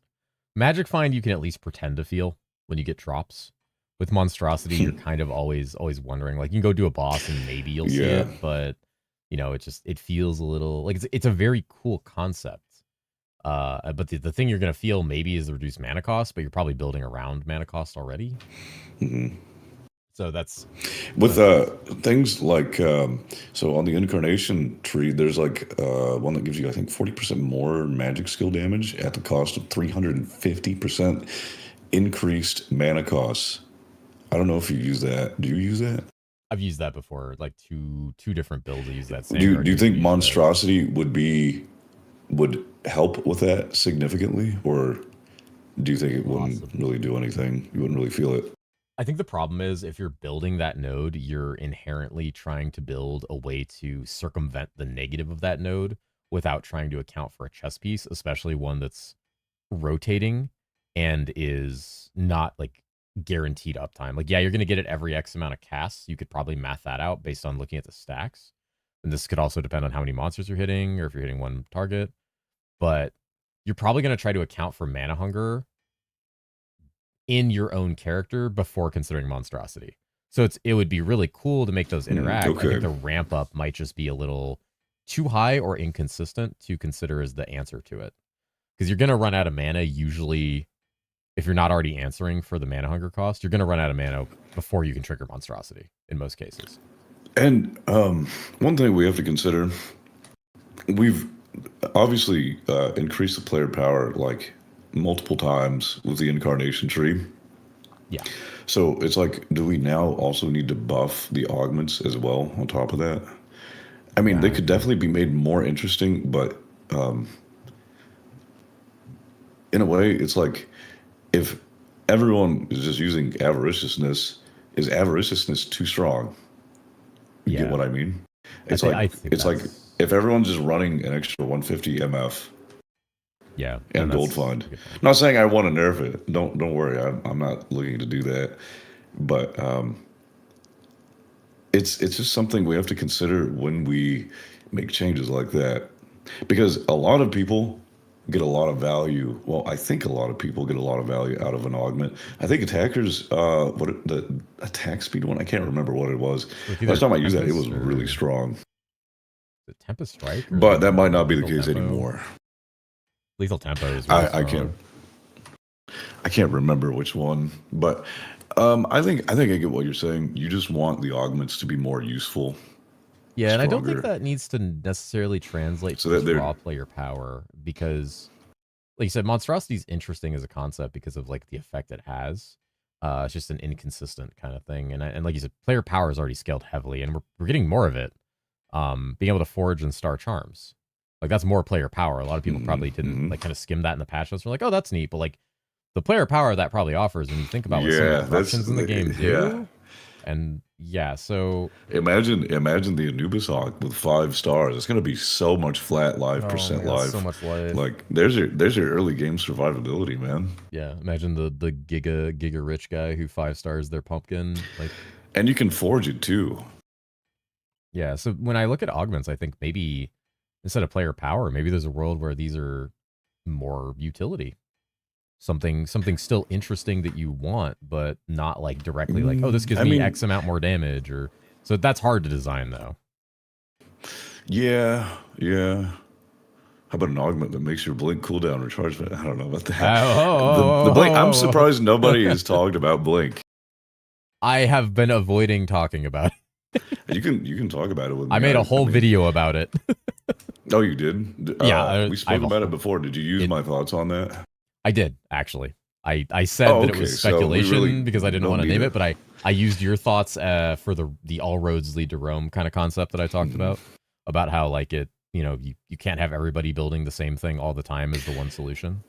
magic find you can at least pretend to feel when you get drops. With monstrosity, you're kind of always wondering. Like you can go do a boss and maybe you'll see Yeah. it, but it feels a little like it's a very cool concept. But the thing you're gonna feel maybe is the reduced mana cost, but you're probably building around mana cost already. Mhm. So that's one With of the things. things like so on the incarnation tree, there's like one that gives you I think 40% more magic skill damage at the cost of 350% increased mana costs. I don't know if you use that. Do you use that? I've used that before, like two different builds. I use that. Do you, Sandguard do you think usually use that. monstrosity would help with that significantly, or do you think it wouldn't really Possibly. do anything? You wouldn't really feel it. I think the problem is if you're building that node, you're inherently trying to build a way to circumvent the negative of that node without trying to account for a chess piece, especially one that's rotating and is not like guaranteed uptime. Like, yeah, you're going to get it every X amount of casts. You could probably math that out based on looking at the stacks. And this could also depend on how many monsters you're hitting or if you're hitting one target. But you're probably going to try to account for mana hunger in your own character before considering monstrosity. So it would be really cool to make those interact. I think Okay. the ramp up might just be a little too high or inconsistent to consider as the answer to it. Because you're gonna run out of mana usually if you're not already answering for the mana hunger cost, you're gonna run out of mana before you can trigger monstrosity in most cases. And one thing we have to consider, we've obviously increased the player power like multiple times with the incarnation tree. Yeah. So it's like, do we now also need to buff the augments as well on top of that? I mean, Yeah, they I could think definitely be made more interesting, but um, in a way, it's like if everyone is just using avariciousness, is avariciousness too strong? You get yeah. what I mean? I think It's like that's if everyone's just running an extra 150 MF yeah, and and gold that's find. a good point. I'm not saying I want to nerf it. Don't worry. I'm not looking to do that. But it's just something we have to consider when we make changes like that, because a lot of people get a lot of value. Well, I think a lot of people get a lot of value out of an augment. I think attackers, the attack speed one, I can't remember what it was. Last time I used that, it was really strong. The Tempest Strike, but that might not be the case anymore. Lethal Tempo is really strong. I can't remember which one, but I think I get what you're saying. You just want the augments to be more useful. Yeah, and I don't think that needs to necessarily translate to raw player power, because, like you said, monstrosity is interesting as a concept because of like the effect it has. It's just an inconsistent kind of thing, and like you said, player power is already scaled heavily, and we're getting more of it. Being able to forge and star charms, like that's more player power. A lot of people probably didn't like kind of skim that in the patch notes. We're like, oh, that's neat, but like the player power that probably offers, when you think about what some of the options in the game do. And yeah, so imagine the Anubis Hawk with 5 stars. It's gonna be so much flat life, percent life, so much life. Like there's your early game survivability, man. Yeah, imagine the giga rich guy who 5 stars their pumpkin, like, and you can forge it too. Yeah, so when I look at augments, I think maybe instead of player power, maybe there's a world where these are more utility. Something still interesting that you want, but not like directly like, oh, this gives me X amount more damage, or so that's hard to design though. Yeah. How about an augment that makes your blink cooldown recharge? I don't know about that. The blink. I'm surprised nobody has talked about blink. I have been avoiding talking about it. You can talk about it with me. I made a whole video about it. Oh, you did? Yeah, we spoke about it before. Did you use my thoughts on that? I did, actually. I said that it was speculation because I didn't want to name it, but I used your thoughts for the all roads lead to Rome kind of concept that I talked about how like it, you can't have everybody building the same thing all the time as the one solution.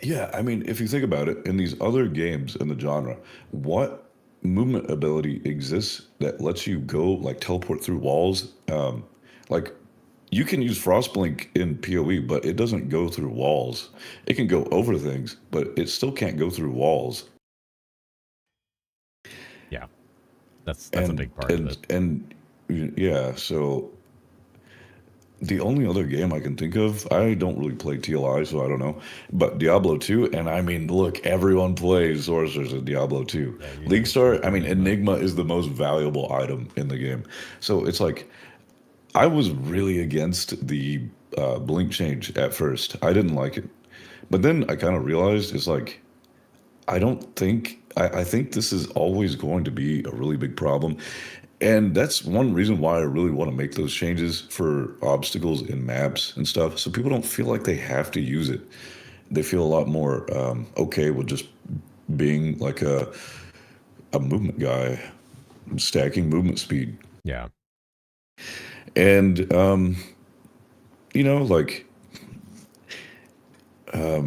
Yeah, I mean, if you think about it, in these other games in the genre, what movement ability exists that lets you go like teleport through walls? Like you can use Frostblink in PoE, but it doesn't go through walls. It can go over things, but it still can't go through walls. Yeah, that's a big part of it. And yeah, so the only other game I can think of, I don't really play TLI, so I don't know, but Diablo 2, and I mean, look, everyone plays Sorcerers in Diablo 2. Yeah, League Star, I mean, Enigma is the most valuable item in the game. So it's like, I was really against the blink change at first. I didn't like it. But then I kind of realized it's like, I think this is always going to be a really big problem. And that's one reason why I really want to make those changes for obstacles in maps and stuff, so people don't feel like they have to use it. They feel a lot more okay with just being like a movement guy, stacking movement speed. Yeah. And like I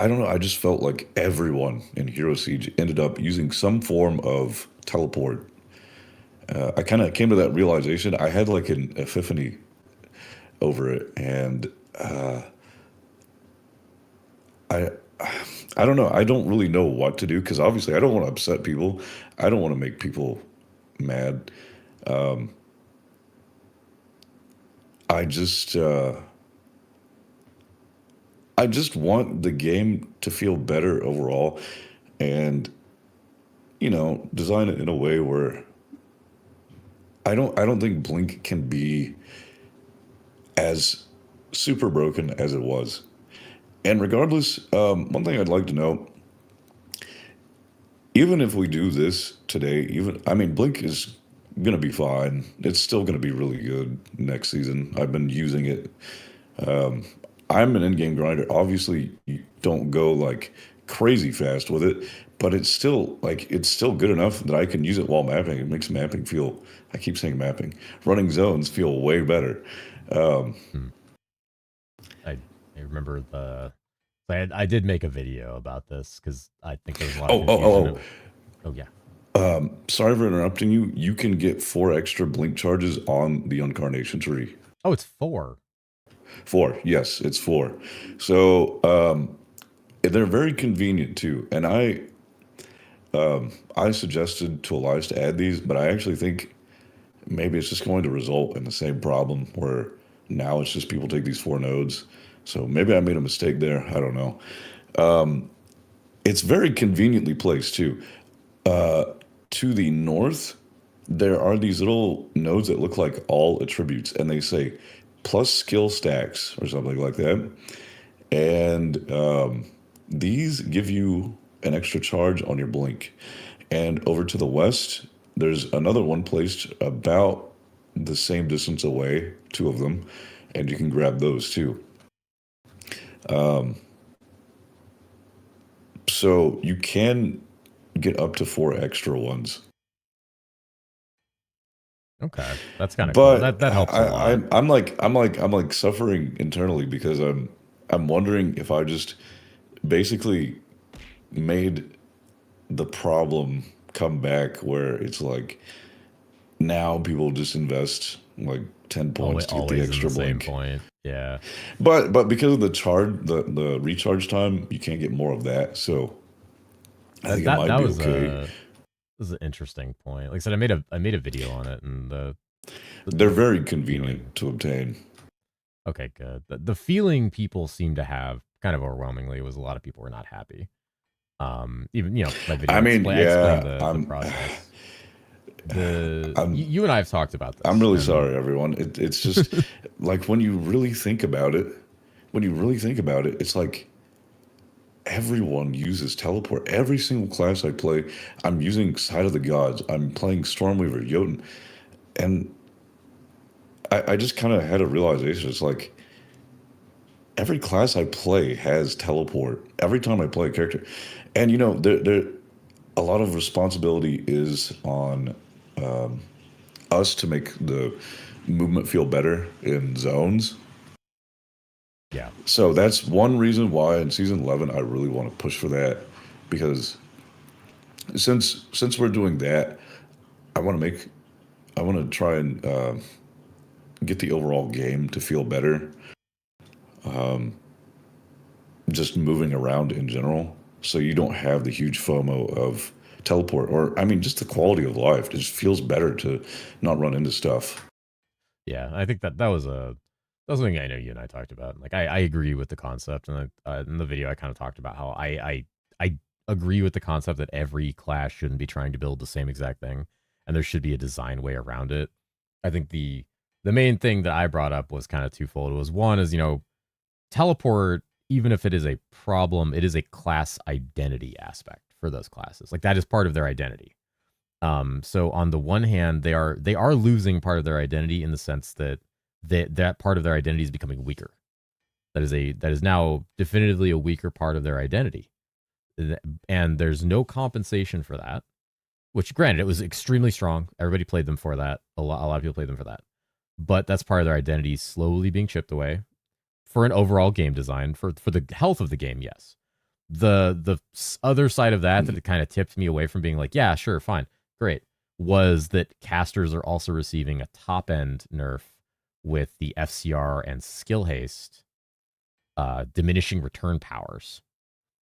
don't know, I just felt like everyone in herosiege ended up using some form of teleport. I kind of came to that realization. I had like an epiphany over it, and I don't know. I don't really know what to do, because obviously I don't want to upset people. I don't want to make people mad. I just want the game to feel better overall, and design it in a way where I don't think Blink can be as super broken as it was. And regardless, one thing I'd like to know, even if we do this today, Blink is going to be fine. It's still going to be really good next season. I've been using it. I'm an in-game grinder. Obviously, you don't go like crazy fast with it, but it's still good enough that I can use it while mapping. It makes mapping feel, I keep saying mapping, running zones feel way better. I remember I did make a video about this because I think there's a lot of confusion. Oh yeah. Sorry for interrupting you. You can get 4 extra blink charges on the Incarnation tree. Oh, it's 4. 4, yes, it's 4. So they're very convenient too. And I suggested to Elias to add these, but I actually think maybe it's just going to result in the same problem where now it's just people take these 4 nodes. So maybe I made a mistake there. I don't know. It's very conveniently placed too. To the north, there are these little nodes that look like all attributes, and they say plus skill stacks or something like that. And these give you an extra charge on your blink. And over to the west, there's another one placed about the same distance away, 2 of them, and you can grab those too. So you can get up to 4 extra ones. Okay, that's kind of cool. But That helps a lot. I'm like suffering internally because I'm wondering if I just basically made the problem come back where it's like now people just invest like 10 points to get the Always extra in the same blink. point. Yeah. But because of the recharge time, you can't get more of that. So I think it might be okay. Was an interesting point. Like I said, I made a video on it, and They're very convenient to obtain. Okay, good. The feeling people seem to have, kind of overwhelmingly, was a lot of people were not happy. Even my video. I mean, I explained yeah, the process. You and I have talked about this. I'm really sorry, everyone. It's just like when you really think about it, it's like everyone uses teleport. Every single class I play, I'm using Side of the Gods. I'm playing Stormweaver, Jotun, and I just kind of had a realization. It's like every class I play has teleport. Every time I play a character, and there a lot of responsibility is on us to make the movement feel better in zones. Yeah. So that's one reason why in season 11 I really want to push for that, because since we're doing that, I want to try and get the overall game to feel better. Just moving around in general, so you don't have the huge FOMO of teleport, or I mean, just the quality of life. It just feels better to not run into stuff. Yeah, I think that was something I know you and I talked about. Like, I agree with the concept, and in the video I kind of talked about how I agree with the concept that every class shouldn't be trying to build the same exact thing, and there should be a design way around it. I think the main thing that I brought up was kind of twofold. It was, one is, teleport, even if it is a problem, it is a class identity aspect for those classes. Like, that is part of their identity. So on the one hand, they are losing part of their identity in the sense that that part of their identity is becoming weaker. That is now definitively a weaker part of their identity, and there's no compensation for that. Which, granted, it was extremely strong. Everybody played them for that. A lot of people played them for that. But that's part of their identity slowly being chipped away. For an overall game design, for the health of the game, yes. The other side of that it kind of tipped me away from being like, yeah, sure, fine, great, was that casters are also receiving a top end nerf with the FCR and skill haste, diminishing return powers.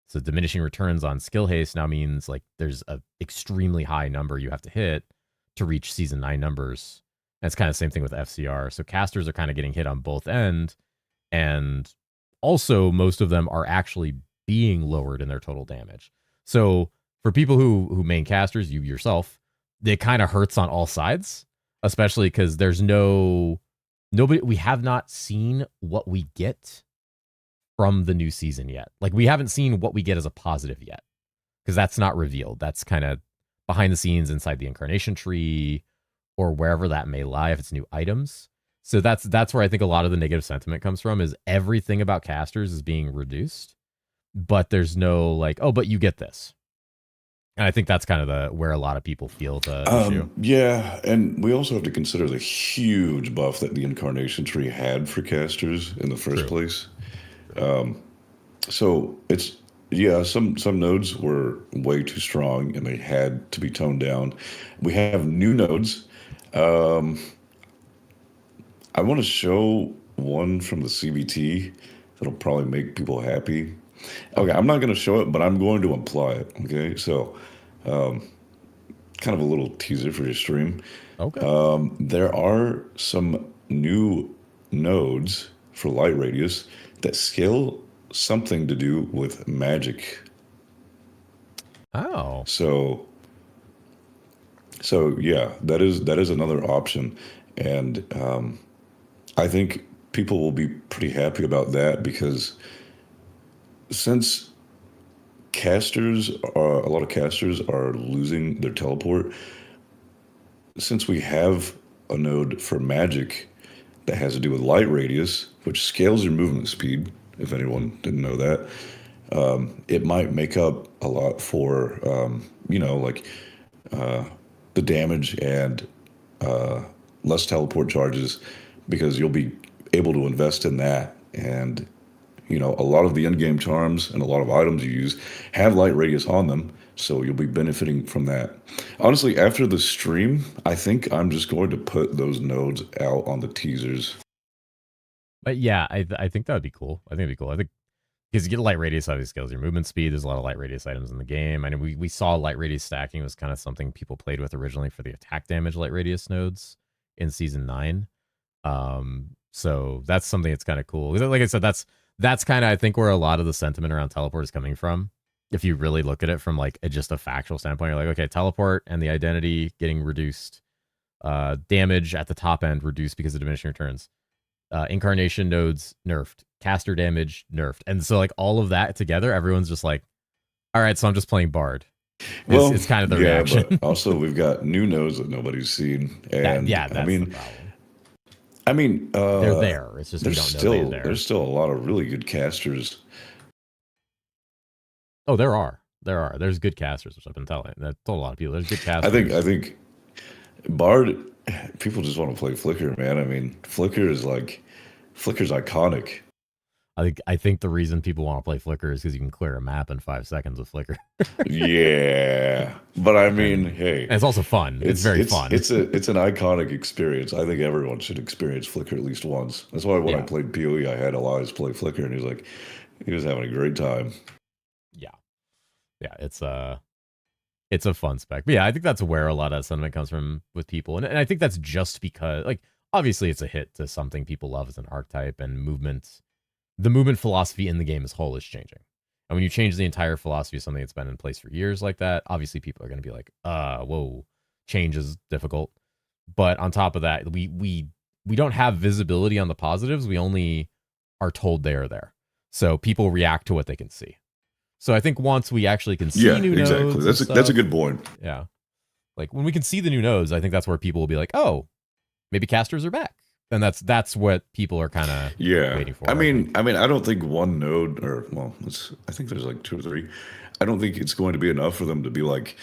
So diminishing returns on skill haste now means like there's a extremely high number you have to hit to reach season 9 numbers. And it's kind of the same thing with FCR. So casters are kind of getting hit on both ends. And also, most of them are actually being lowered in their total damage. So for people who main casters, you yourself, it kind of hurts on all sides, especially because there's nobody. We have not seen what we get from the new season yet. Like, we haven't seen what we get as a positive yet, because that's not revealed. That's kind of behind the scenes inside the incarnation tree or wherever that may lie if it's new items. So that's where I think a lot of the negative sentiment comes from, is everything about casters is being reduced, but there's no like, oh, but you get this. And I think that's kind of where a lot of people feel the issue. Yeah, and we also have to consider the huge buff that the incarnation tree had for casters in the first place. So it's, yeah, some nodes were way too strong and they had to be toned down. We have new nodes. I want to show one from the CBT that'll probably make people happy. Okay, I'm not going to show it, but I'm going to imply it. Okay, so kind of a little teaser for your stream. Okay. There are some new nodes for light radius that scale something to do with magic. Oh. So yeah, that is another option, and I think people will be pretty happy about that because since a lot of casters are losing their teleport, since we have a node for magic that has to do with light radius, which scales your movement speed, if anyone didn't know that, it might make up a lot for, like the damage and less teleport charges because you'll be able to invest in that. And, a lot of the in-game charms and a lot of items you use have light radius on them. So you'll be benefiting from that. Honestly, after the stream, I think I'm just going to put those nodes out on the teasers. But yeah, I think that would be cool. I think it'd be cool. I think because you get light radius out of these skills, your movement speed. There's a lot of light radius items in the game. I know we saw light radius stacking was kind of something people played with originally for the attack damage light radius nodes in season 9. So that's something that's kind of cool. Like I said, that's kind of I think where a lot of the sentiment around teleport is coming from. If you really look at it from like just a factual standpoint, you're like, okay, teleport and the identity getting reduced, damage at the top end reduced because of diminishing returns. Incarnation nodes nerfed, caster damage nerfed, and so like all of that together, everyone's just like, all right, so I'm just playing Bard. It's kind of the reaction. But also we've got new nodes that nobody's seen, and that's the problem. They're there. It's just we don't know they're there. There's still a lot of really good casters. Oh, there are. There's good casters, which I've been telling. I told a lot of people. There's good casters. I think Bard. People just want to play Flicker, man. I mean, Flicker's iconic. I think the reason people want to play Flicker is because you can clear a map in 5 seconds with Flicker. Yeah, but I mean, hey, and it's also fun. It's very fun. It's an iconic experience. I think everyone should experience Flicker at least once. That's why when I played PoE, I had Elias play Flicker, and he was having a great time. Yeah, it's a fun spec. But yeah, I think that's where a lot of sentiment comes from with people. And I think that's just because, like, obviously it's a hit to something people love as an archetype and movement. The movement philosophy in the game as whole is changing. And when you change the entire philosophy of something that's been in place for years like that, obviously people are going to be like, whoa, change is difficult. But on top of that, we don't have visibility on the positives. We only are told they are there. So people react to what they can see. So I think once we actually can see new nodes, that's a good point. Yeah, like when we can see the new nodes, I think that's where people will be like, "Oh, maybe casters are back," and that's what people are kind of waiting for. I mean, I don't think one node, I think there's like 2 or 3. I don't think it's going to be enough for them to be like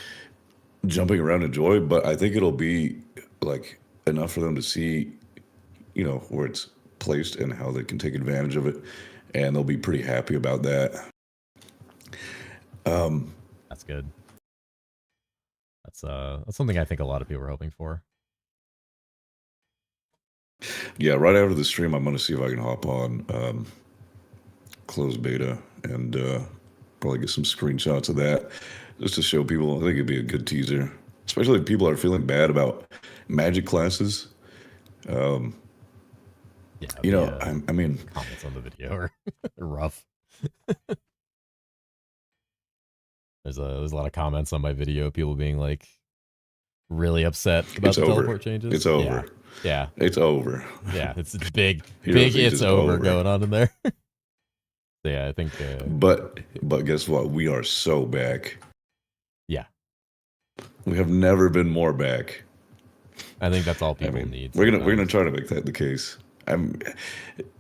jumping around in joy, but I think it'll be like enough for them to see, where it's placed and how they can take advantage of it, and they'll be pretty happy about that. That's good. That's something I think a lot of people are hoping for. Yeah, right after the stream, I'm going to see if I can hop on closed beta and probably get some screenshots of that just to show people. I think it'd be a good teaser, especially if people are feeling bad about magic classes. I mean, comments on the video are rough. There's a lot of comments on my video, people being like really upset about the teleport changes. It's over. Yeah. It's over. Yeah, it's big it's over going on in there. So yeah, I think but guess what? We are so back. Yeah. We have never been more back. I think that's all people need. We're gonna try to make that the case.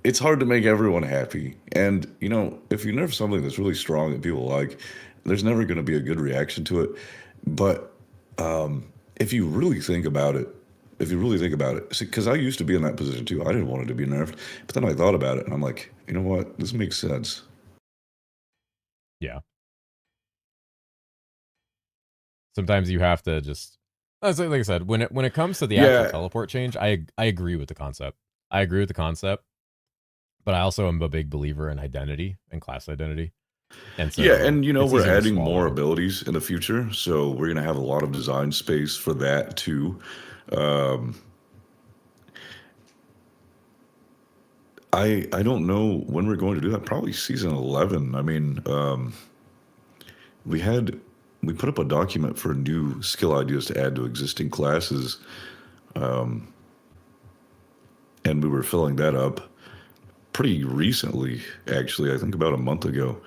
It's hard to make everyone happy. And if you nerf something that's really strong that people like, there's never going to be a good reaction to it. But if you really think about it, because I used to be in that position too. I didn't want it to be nerfed, but then I thought about it and I'm like, you know what? This makes sense. Yeah. Sometimes you have to just, like I said, when it comes to the actual teleport change, I agree with the concept. But I also am a big believer in identity and class identity. And Yeah, so and it's we're easier to adding more swallow. abilities in the future, so we're gonna have a lot of design space for that too. Um, I don't know when we're going to do that. Probably season 11. I mean, we had we put up a document for new skill ideas to add to existing classes, and we were filling that up pretty recently. Actually, I think about a month ago.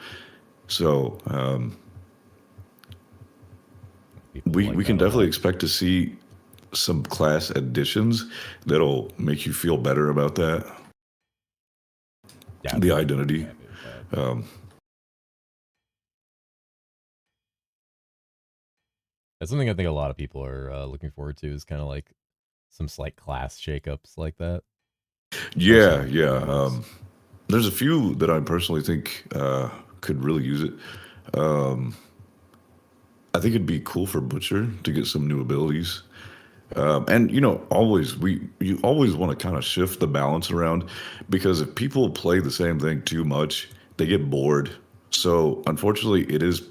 So People we like we can that a definitely lot. expect to see some class additions that'll make you feel better about that. Yeah, The I'm really identity. happy with that. Um, That's something I think a lot of people are looking forward to is kind of like some slight class shakeups like that, especially yeah, with yeah. heroes. There's a few that I personally think could really use it. I think it'd be cool for Butcher to get some new abilities. And always you always want to kind of shift the balance around because if people play the same thing too much, they get bored. So unfortunately, it is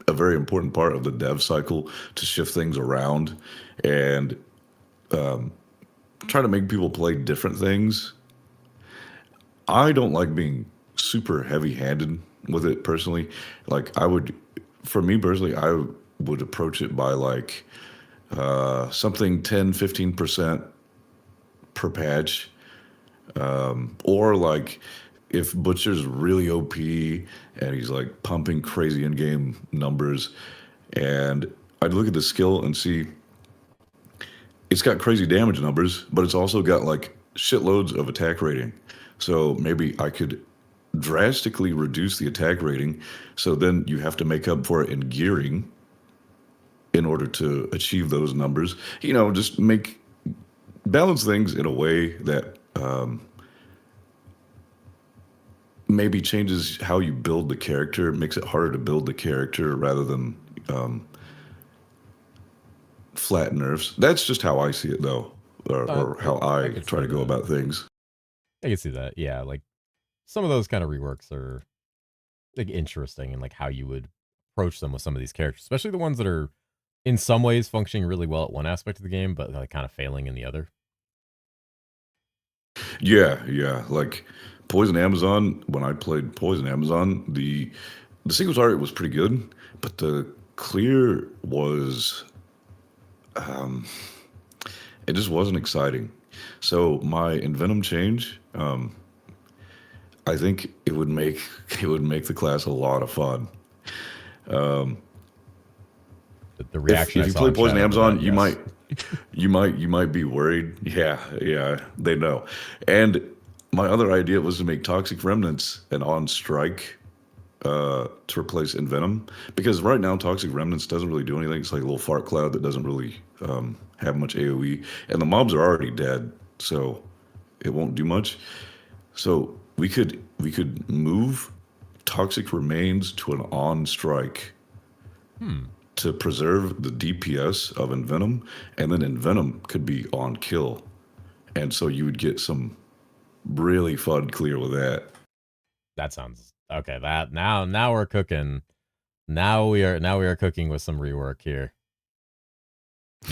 a very important part of the dev cycle to shift things around and try to make people play different things. I don't like being super heavy-handed with it personally. Like for me personally, I would approach it by like something 10-15% per patch. Or like if Butcher's really OP and he's like pumping crazy in-game numbers, and I'd look at the skill and see it's got crazy damage numbers, but it's also got like shitloads of attack rating. So maybe I could drastically reduce the attack rating, so then you have to make up for it in gearing in order to achieve those numbers. Just make balance things in a way that maybe changes how you build the character, makes it harder to build the character rather than flat nerfs. That's just how I see it, though, or how I I could try see to go that. about things. I can see that. Yeah, like some of those kind of reworks are like interesting and like how you would approach them with some of these characters, especially the ones that are in some ways functioning really well at one aspect of the game, but like kind of failing in the other. Yeah, yeah. Like Poison Amazon, when I played Poison Amazon, the sequence art was pretty good, but the clear was it just wasn't exciting. So my Envenom change, I think it would make it would make the class a lot of fun. The If reaction I if you saw play in Poison chat over that, Amazon, yes. you might be worried. Yeah, yeah, they know. And my other idea was to make Toxic Remnants an on strike to replace Envenom, because right now Toxic Remnants doesn't really do anything. It's like a little fart cloud that doesn't really have much AOE, and the mobs are already dead, so it won't do much. So we could move Toxic Remains to an on strike Hmm. to preserve the DPS of Envenom, and then Envenom could be on kill, and so you would get some really fun clear with that. That sounds okay. That now we're cooking. Now we are cooking with some rework here.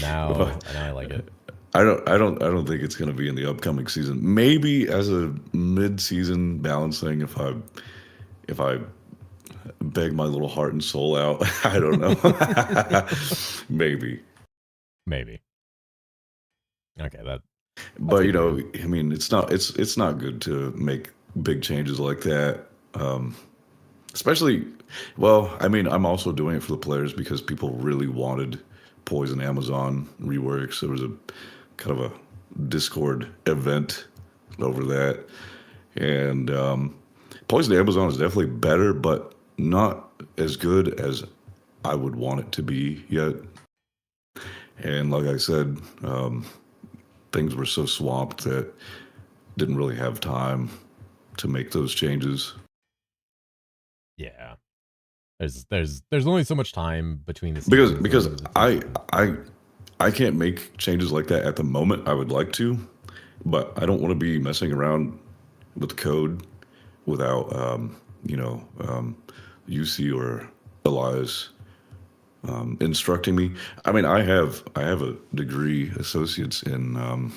Well, Now I like it. I don't think it's going to be in the upcoming season. Maybe as a mid-season balance thing, if I beg my little heart and soul out. I don't know. Maybe. Maybe. Okay, that's But good to hear. I mean, it's not good to make big changes like that. Especially, well, I mean, I'm also doing it for the players because people really wanted Poison Amazon reworks. There was a kind of a Discord event over that, and Poison Amazon is definitely better, but not as good as I would want it to be yet. And like I said, things were so swamped that didn't really have time to make those changes. Yeah. There's only so much time between the Because seasons because and the I future. I I can't make changes like that at the moment. I would like to, but I don't want to be messing around with the code without UC or Elias instructing me. I mean, I have a degree, associates in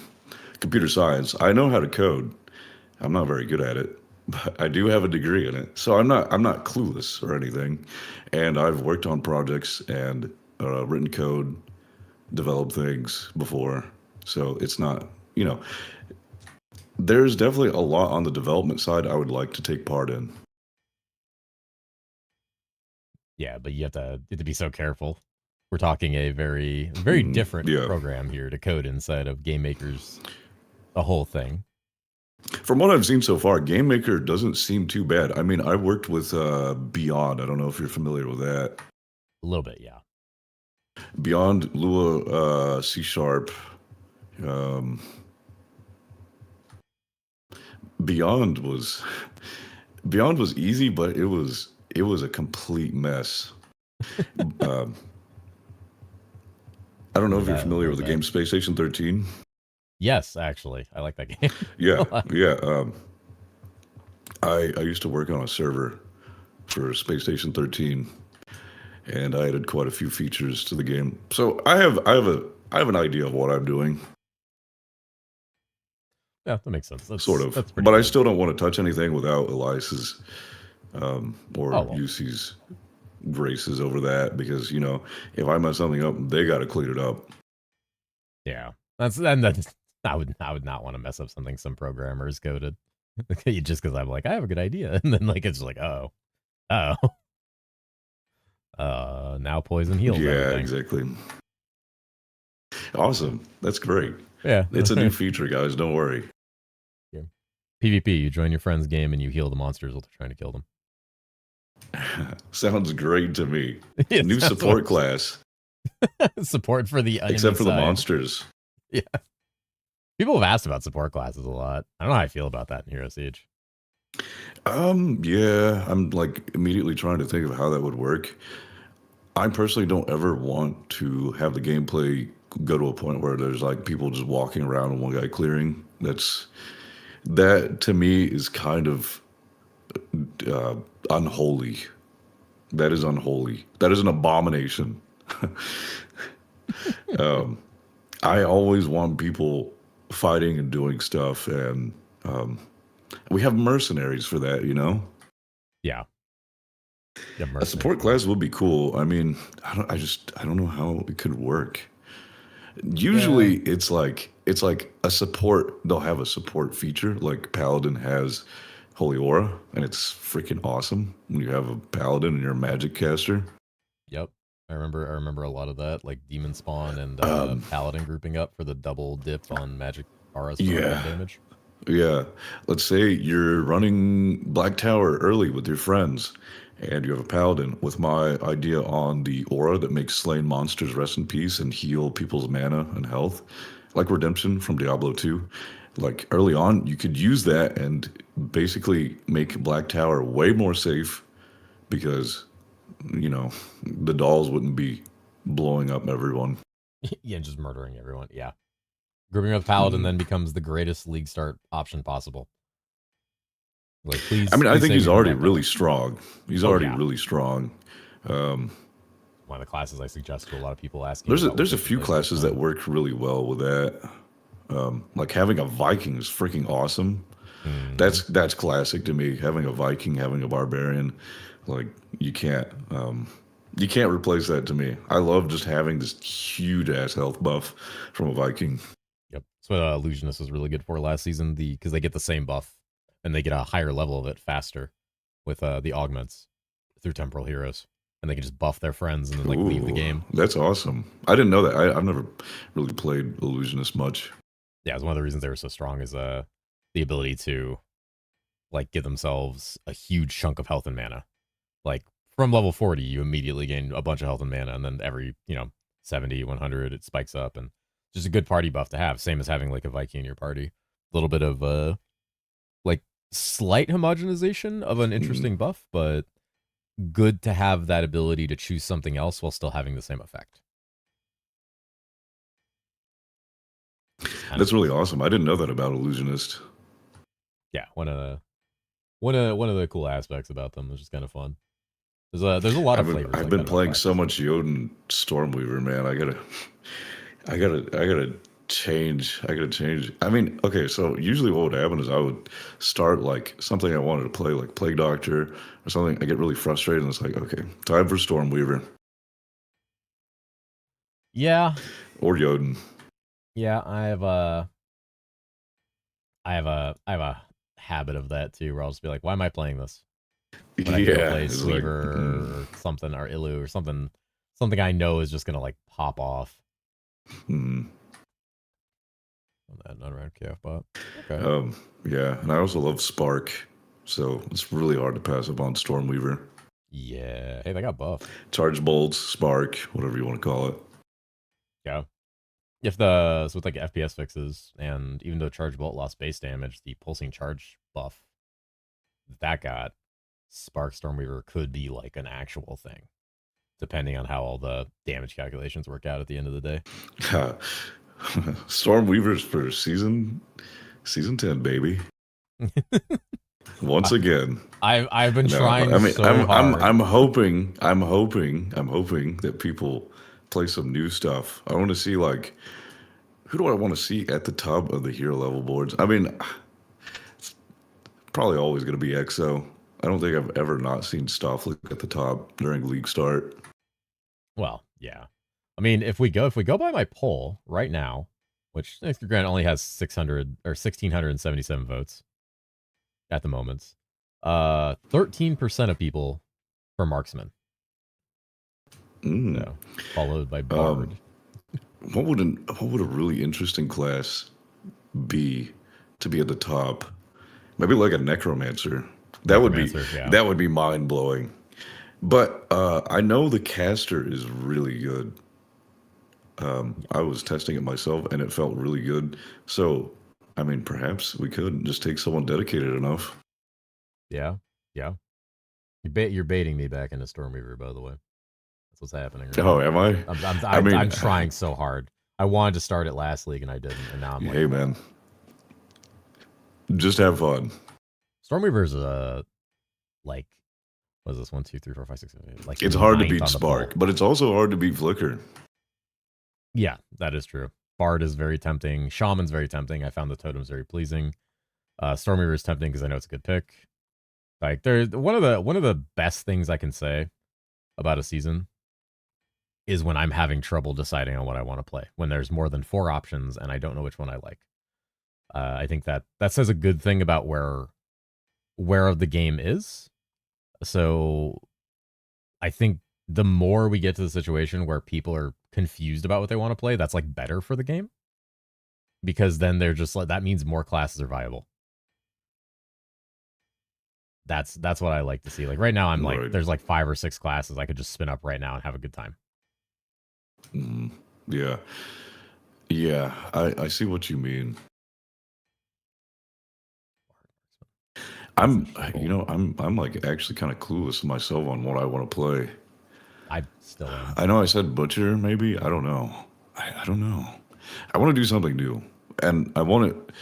computer science. I know how to code. I'm not very good at it, but I do have a degree in it. So I'm not clueless or anything. And I've worked on projects and written code, developed things before. So it's not, you know, there's definitely a lot on the development side I would like to take part in. Yeah, but you have to be so careful. We're talking a very different Yeah. program here to code inside of Game Maker's the whole thing. From what I've seen so far, Game Maker doesn't seem too bad. I mean, I worked with Beyond. I don't know if you're familiar with that. A little bit, yeah. Beyond Lua C Sharp. Beyond was easy, but it was a complete mess. I don't know if you're familiar with the game Space Station 13. Yes, actually, I like that game. Yeah, yeah. I used to work on a server for Space Station 13, and I added quite a few features to the game. So I have an idea of what I'm doing. Yeah, that makes sense. Sort of, that's but good. I still don't want to touch anything without Elias's or UC's graces over that, because if I mess something up, they got to clean it up. Yeah, that's I would not want to mess up something some programmers coded just because I'm like, I have a good idea, and then like it's like, now poison heals. Yeah, everything. Exactly. Awesome, that's great. Yeah, it's a new feature, guys. Don't worry. Yeah. PvP, you join your friend's game and you heal the monsters while they're trying to kill them. Sounds great to me. New support class. Support for the enemy except for side. the monsters. Yeah. People have asked about support classes a lot. I don't know how I feel about that in herosiege. Yeah, I'm like immediately trying to think of how that would work. I personally don't ever want to have the gameplay go to a point where there's like people just walking around and one guy clearing. That to me is kind of unholy. That is unholy. That is an abomination. I always want people fighting and doing stuff, and we have mercenaries for that, Yeah. A support class would be cool. I mean, I don't know how it could work. Usually it's like a support, they'll have a support feature, like Paladin has Holy Aura, and it's freaking awesome when you have a Paladin and you're a magic caster. Yep. I remember a lot of that, like Demon Spawn and Paladin grouping up for the double dip on magic auras for damage. Yeah. Let's say you're running Black Tower early with your friends, and you have a Paladin with my idea on the aura that makes slain monsters rest in peace and heal people's mana and health, like Redemption from Diablo 2. Like early on, you could use that and basically make Black Tower way more safe, because, the dolls wouldn't be blowing up everyone. Yeah, just murdering everyone. Yeah. Grouping up Paladin then becomes the greatest league start option possible. Like, please. I mean, I think he's already really strong. He's already really strong. One of the classes I suggest to a lot of people asking. There's a few classes that work really well with that. Like having a Viking is freaking awesome. That's classic to me. Having a Viking, having a barbarian, like you can't replace that to me. I love just having this huge ass health buff from a Viking. Yep, that's what Illusionist was really good for last season. Because they get the same buff and they get a higher level of it faster with the augments through Temporal Heroes, and they can just buff their friends and then like leave the game. That's awesome. I didn't know that. I've never really played Illusionist much. Yeah, it's one of the reasons they were so strong is the ability to like give themselves a huge chunk of health and mana. Like from level 40, you immediately gain a bunch of health and mana, and then every 70, 100, it spikes up, and just a good party buff to have. Same as having like a Viking in your party. A little bit of like slight homogenization of an interesting buff, but good to have that ability to choose something else while still having the same effect. That's really awesome. I didn't know that about Illusionist. Yeah, one of the cool aspects about them, which is kind of fun. There's a lot of flavors. I've like been that about playing so practice. much Jotun Stormweaver, man. I gotta change. I gotta change. I mean, okay, so usually what would happen is I would start like something I wanted to play, like Plague Doctor or something. I get really frustrated, and it's like, okay, time for Stormweaver Yeah, or Jotun. yeah. I have a habit of that too, where I'll just be like, why am I playing this? When I can go Yeah, play it's like, Sleever or something, or Illu or something I know is just gonna like pop off. hmm. That not around KF bot. Okay. Yeah, and I also love Spark, so it's really hard to pass up on Stormweaver. Yeah. Hey, they got buffed. Charge bolts, Spark, whatever you want to call it. Yeah. With like FPS fixes, and even though Charge Bolt lost base damage, the pulsing charge buff that got Spark Stormweaver could be like an actual thing, depending on how all the damage calculations work out at the end of the day. Stormweavers for season 10, baby. Once again. I've been No, trying I mean, so hard. I'm hoping that people play some new stuff. I want to see, like, who do I want to see at the top of the hero level boards? I mean, it's probably always going to be EXO. I don't think I've ever not seen Stofflik at the top during league start. Well, yeah. I mean, if we go by my poll right now, which Extra Grant only has 600 or 1,677 votes at the moment, 13% of people for Marksman. So, followed by Bard. What would a really interesting class be to be at the top? Maybe like a Necromancer. That would be mind blowing. But I know the caster is really good. I was testing it myself, and it felt really good. So, I mean, perhaps we could just take someone dedicated enough. Yeah, yeah. You're baiting me back into Stormweaver, by the way. That's what's happening. Right Oh, now. am I? I'm trying so hard. I wanted to start it last league, and I didn't, and now I'm like, hey, man, just have fun. Stormweaver's like, what is this? 1, 2, 3, 4, 5, 6, 7, 8. Like, It's hard to ninth beat on the Spark, poll. but it's also hard to beat Flicker. Yeah, that is true. Bard is very tempting. Shaman's very tempting. I found the totems very pleasing. Stormweaver is tempting because I know it's a good pick. Like, there's one of the best things I can say about a season is when I'm having trouble deciding on what I want to play. When there's more than 4 options and I don't know which one I like. I think that says a good thing about where the game is. So I think the more we get to the situation where people are confused about what they want to play, that's like better for the game. Because then they're just like, that means more classes are viable. That's what I like to see. Like right now, I'm like, there's like 5 or 6 classes I could just spin up right now and have a good time. Yeah. Yeah, I see what you mean. I'm like actually kind of clueless myself on what I want to play. I still am. I know I said Butcher, maybe. I don't know. I don't know. I want to do something new, and I want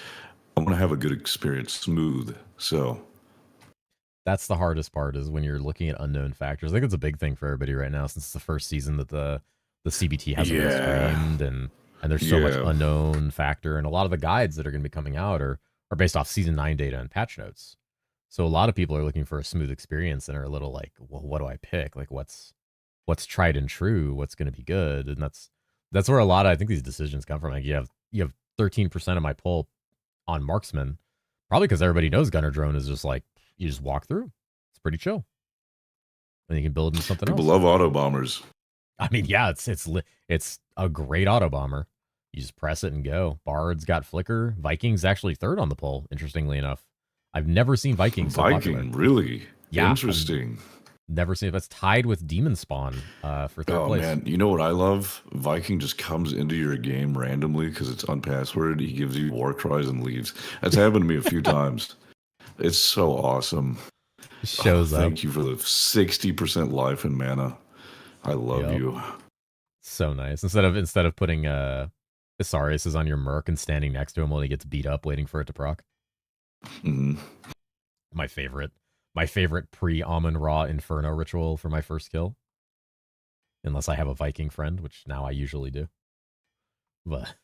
to have a good experience, smooth. So that's the hardest part, is when you're looking at unknown factors. I think it's a big thing for everybody right now, since it's the first season that the CBT hasn't been streamed, and there's so much unknown factor, and a lot of the guides that are going to be coming out are based off season 9 data and patch notes. So a lot of people are looking for a smooth experience and are a little like, well, what do I pick? Like, what's tried and true? What's going to be good? And that's where a lot of, I think, these decisions come from. Like you have 13% of my poll on Marksman, probably because everybody knows Gunner Drone is just like, you just walk through. It's pretty chill, and you can build into something else. People love auto bombers. I mean, yeah, it's a great auto bomber. You just press it and go. Bard's got Flicker. Viking's actually 3rd on the poll, interestingly enough. I've never seen Viking so popular. Really? Yeah. Interesting. Never seen it. That's tied with Demon Spawn for 3rd place. Oh, man. You know what I love? Viking just comes into your game randomly because it's unpassworded. He gives you war cries and leaves. That's happened to me a few times. It's so awesome. Shows up. Thank you for the 60% life and mana. I love you. So nice. Instead of putting Isarius on your Merc and standing next to him while he gets beat up waiting for it to proc. Mm-hmm. My favorite my favorite pre-Almond Raw Inferno ritual for my first kill. Unless I have a Viking friend, which now I usually do. But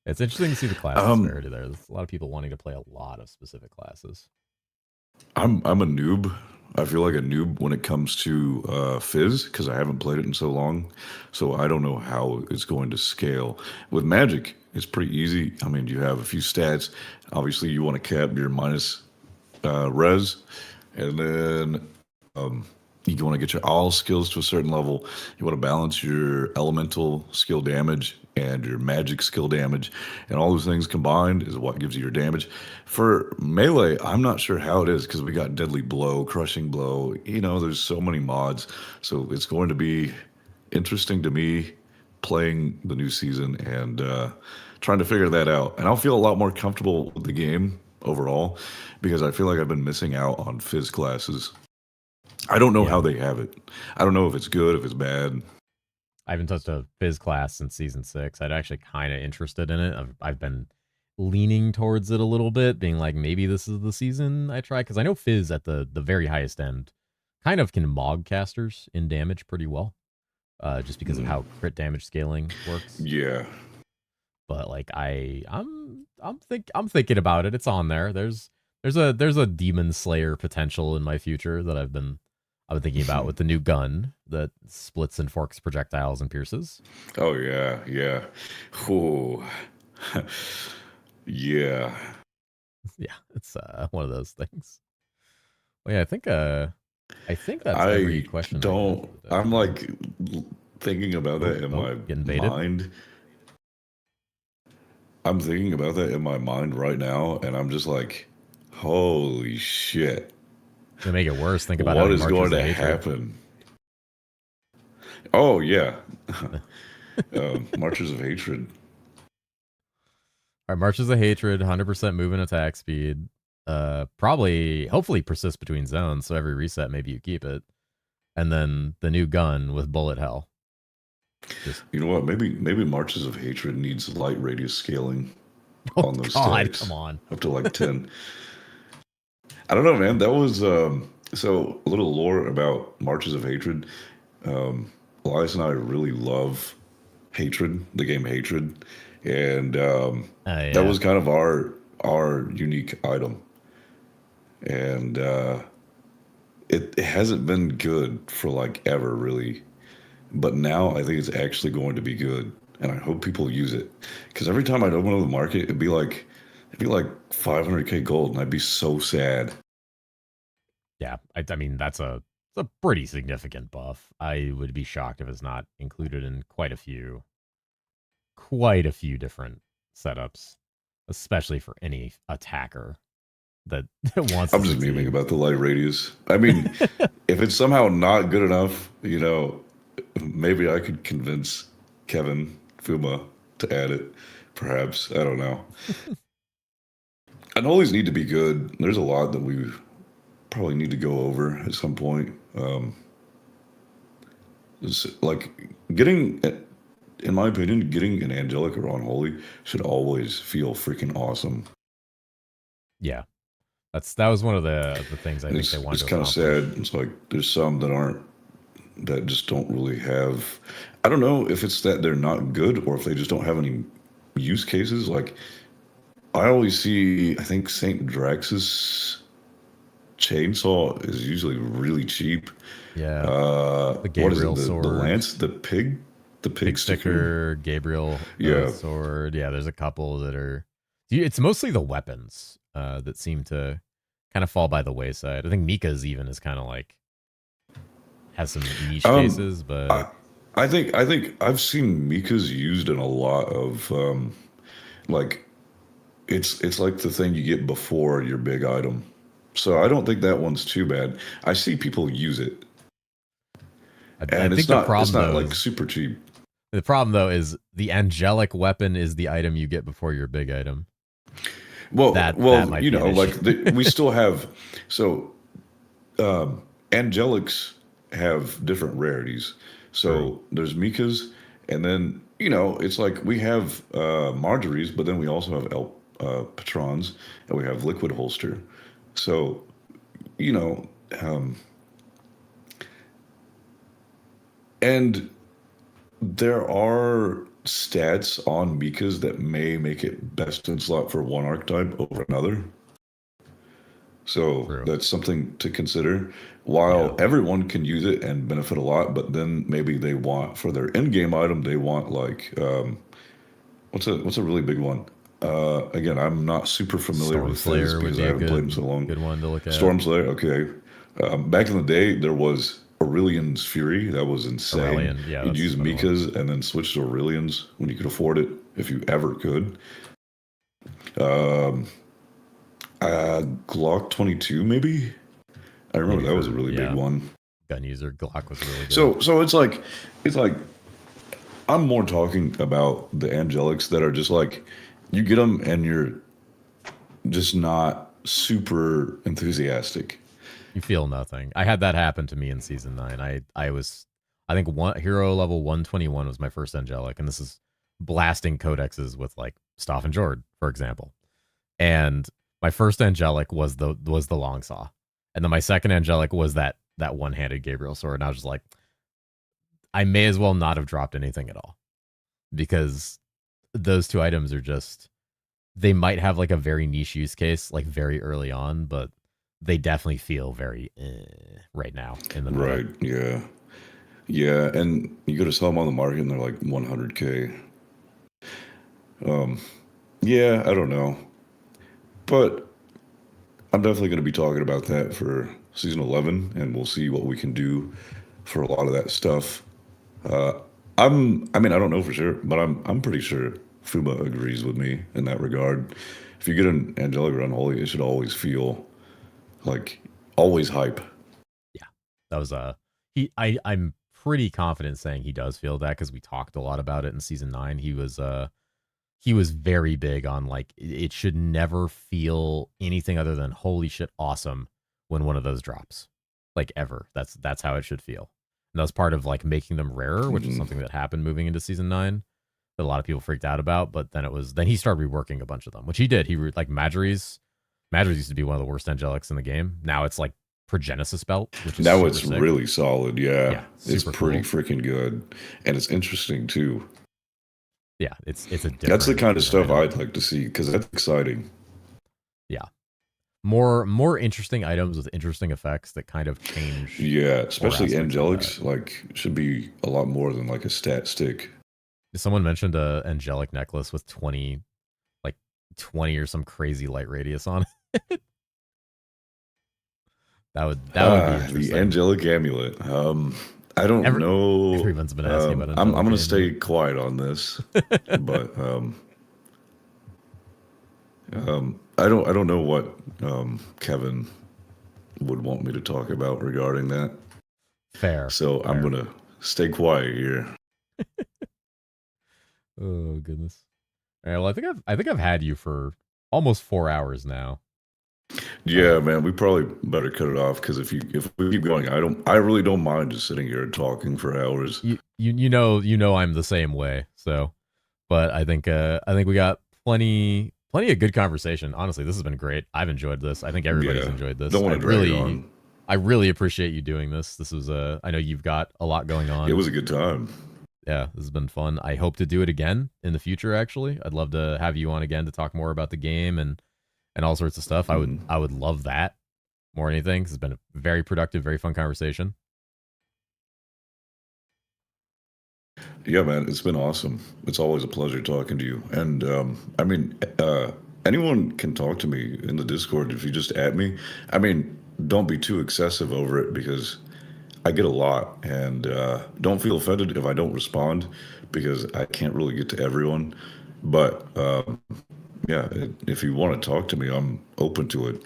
it's interesting to see the class disparity there. There's a lot of people wanting to play a lot of specific classes. I'm a noob. I feel like a noob when it comes to Fizz because I haven't played it in so long. So I don't know how it's going to scale. With Magic, it's pretty easy. I mean, you have a few stats. Obviously, you want to cap your minus res, and then you want to get your all skills to a certain level. You want to balance your elemental skill damage and your magic skill damage, and all those things combined is what gives you your damage. For melee, I'm not sure how it is because we got deadly blow, crushing blow. You know, there's so many mods, so it's going to be interesting to me playing the new season and trying to figure that out. And I'll feel a lot more comfortable with the game overall because I feel like I've been missing out on Fizz classes. I don't know how they have it. I don't know if it's good, if it's bad. I haven't touched a Fizz class since season 6. I'd actually kind of interested in it. I've been leaning towards it a little bit, being like, maybe this is the season I try. Because I know Fizz at the very highest end kind of can mog casters in damage pretty well. Just because of how crit damage scaling works. Yeah. But like I'm thinking about it. It's on there. There's a demon slayer potential in my future that I've been thinking about with the new gun that splits and forks projectiles and pierces. Oh yeah, yeah. Ooh. Yeah. Yeah, it's one of those things. Well, yeah, I think that's every question. I'm like thinking about that in my mind. I'm thinking about that in my mind right now, and I'm just like, holy shit. To make it worse, think about what is going to happen. Oh yeah. Marches of Hatred. All right, Marches of Hatred, 100% move and attack speed. Hopefully persist between zones, so every reset maybe you keep it. And then the new gun with bullet hell. You know what? Maybe Marches of Hatred needs light radius scaling on those stats. Come on. Up to like 10. I don't know, man. That was so a little lore about Marches of Hatred. Elias and I really love Hatred, the game Hatred, and that was kind of our unique item. And it hasn't been good for like ever really, but now I think it's actually going to be good, and I hope people use it because every time I'd open up the market, it'd be like 500k gold, and I'd be so sad. Yeah, I mean that's a pretty significant buff. I would be shocked if it's not included in quite a few different setups, especially for any attacker that wants. I'm just memeing about the light radius. I mean, if it's somehow not good enough, you know, maybe I could convince Kevin Fuma to add it. Perhaps, I don't know. Unholies need to be good. There's a lot that we probably need to go over at some point. Like getting, in my opinion, getting an angelic or unholy should always feel freaking awesome. Yeah, that was one of the things I think they wanted. It's kind of sad. It's like there's some that just don't really have. I don't know if it's that they're not good or if they just don't have any use cases. Like I always see, I think Saint Drax's chainsaw is usually really cheap. Yeah. The Gabriel sword, the lance, the pig sticker, Gabriel sword. Yeah, there's a couple that are. It's mostly the weapons that seem to kind of fall by the wayside. I think Mika's even is kind of like has some niche cases, but I think I've seen Mika's used in a lot of like it's like the thing you get before your big item. So I don't think that one's too bad. I see people use it. And it's not like super cheap. The problem though is the angelic weapon is the item you get before your big item. Well, you know, like we still have angelics have different rarities. So there's Mika's, and then you know it's like we have Marjorie's, but then we also have patrons, and we have liquid holster. So you know, and there are stats on Mikas that may make it best in slot for one archetype over another. So True. that's something to consider. While everyone can use it and benefit a lot, but then maybe they want for their in-game item, they want like what's a really big one? Again, I'm not super familiar with Fizz because I haven't played in so long. Good one to look at. Stormslayer, okay. Back in the day, there was Aurelian's Fury. That was insane. Aurelian, yeah, You'd that's use another one. Mika's and then switch to Aurelian's when you could afford it, if you ever could. Glock 22, maybe? I remember that was a really big one. Gun user Glock was really good. So it's like I'm more talking about the angelics that are just like you get them and you're just not super enthusiastic. You feel nothing. I had that happen to me in season 9. I think hero level 121 was my first angelic, and this is blasting codexes with like Staff and Jord, for example. And my first angelic was the long saw, and then my second angelic was that one-handed Gabriel sword. And I was just like, I may as well not have dropped anything at all, because those two items are just, they might have like a very niche use case like very early on, but they definitely feel very right now in the right. Yeah, and you go to sell them on the market and they're like 100K. Yeah, I don't know, but I'm definitely going to be talking about that for season 11, and we'll see what we can do for a lot of that stuff. I don't know for sure, but I'm pretty sure Fuma agrees with me in that regard. If you get an angelic or unholy, it should always feel like always hype. Yeah, that was I'm pretty confident saying he does feel that, because we talked a lot about it in season 9. He was very big on like it should never feel anything other than holy shit awesome when one of those drops, like ever. That's how it should feel. And that was part of like making them rarer, which is something that happened moving into season 9 that a lot of people freaked out about. But then he started reworking a bunch of them, which he did. Like Madry's used to be one of the worst angelics in the game. Now it's like Progenesis belt, which is now it's sick. really solid. Yeah, it's pretty cool. Freaking good, and it's interesting too. Yeah, it's a different, that's the kind of stuff I'd like to see, because that's exciting. Yeah, more interesting items with interesting effects that kind of change. Yeah, especially angelics like should be a lot more than like a stat stick. Someone mentioned a angelic necklace with 20 or some crazy light radius on it. that would be interesting. The angelic amulet. I don't know. Everyone's been asking about it. I'm going to stay quiet on this, but I don't know what Kevin would want me to talk about regarding that. Fair. So I'm going to stay quiet here. Oh goodness. All right. Well, I think I've had you for almost 4 hours now. Yeah, man, we probably better cut it off, because if we keep going, I really don't mind just sitting here and talking for hours. You know I'm the same way. So, but I think we got plenty of good conversation. Honestly, this has been great. I've enjoyed this. I think everybody's enjoyed this. Don't want to drag it on. I really appreciate you doing this. This was I know you've got a lot going on. It was a good time. Yeah, this has been fun. I hope to do it again in the future. Actually, I'd love to have you on again to talk more about the game and all sorts of stuff. I would love that more than anything. It's been a very productive, very fun conversation. Yeah, man, it's been awesome. It's always a pleasure talking to you. And anyone can talk to me in the Discord if you just add me. Don't be too excessive over it, because I get a lot, and don't feel offended if I don't respond, because I can't really get to everyone. But yeah, if you want to talk to me, I'm open to it.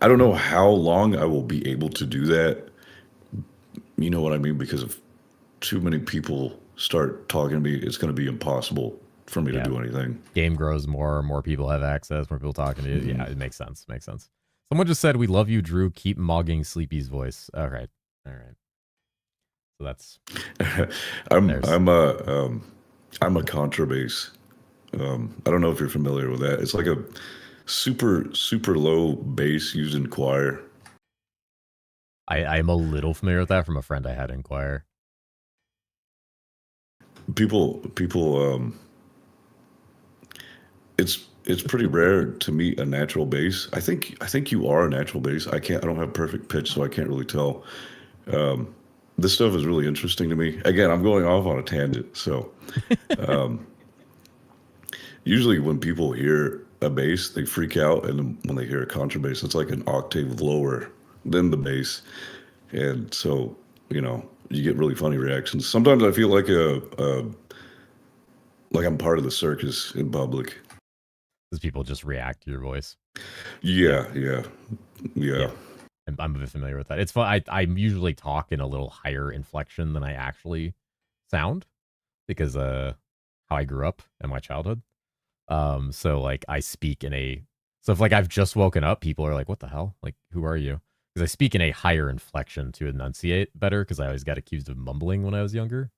I don't know how long I will be able to do that. You know what I mean? Because if too many people start talking to me, it's going to be impossible for me to do anything. Game grows more people have access, more people talking to you. Yeah, it makes sense. Someone just said, "We love you, Drew. Keep mogging Sleepy's voice." All right. So that's I'm a contrabass. I don't know if you're familiar with that. It's like a super low bass used in choir. I'm a little familiar with that from a friend I had in choir. People, it's pretty rare to meet a natural bass. I think you are a natural bass. I don't have perfect pitch, so I can't really tell. Um, this stuff is really interesting to me. Again, I'm going off on a tangent. So usually when people hear a bass, they freak out, and then when they hear a contrabass, it's like an octave lower than the bass, and so you get really funny reactions. Sometimes I feel like I'm part of the circus in public. Because people just react to your voice. Yeah, yeah, yeah. Yeah. I'm a bit familiar with that. It's fun. I usually talk in a little higher inflection than I actually sound because how I grew up in my childhood. So like I speak in a so if like I've just woken up, people are like, "What the hell? Like, who are you?" Because I speak in a higher inflection to enunciate better because I always got accused of mumbling when I was younger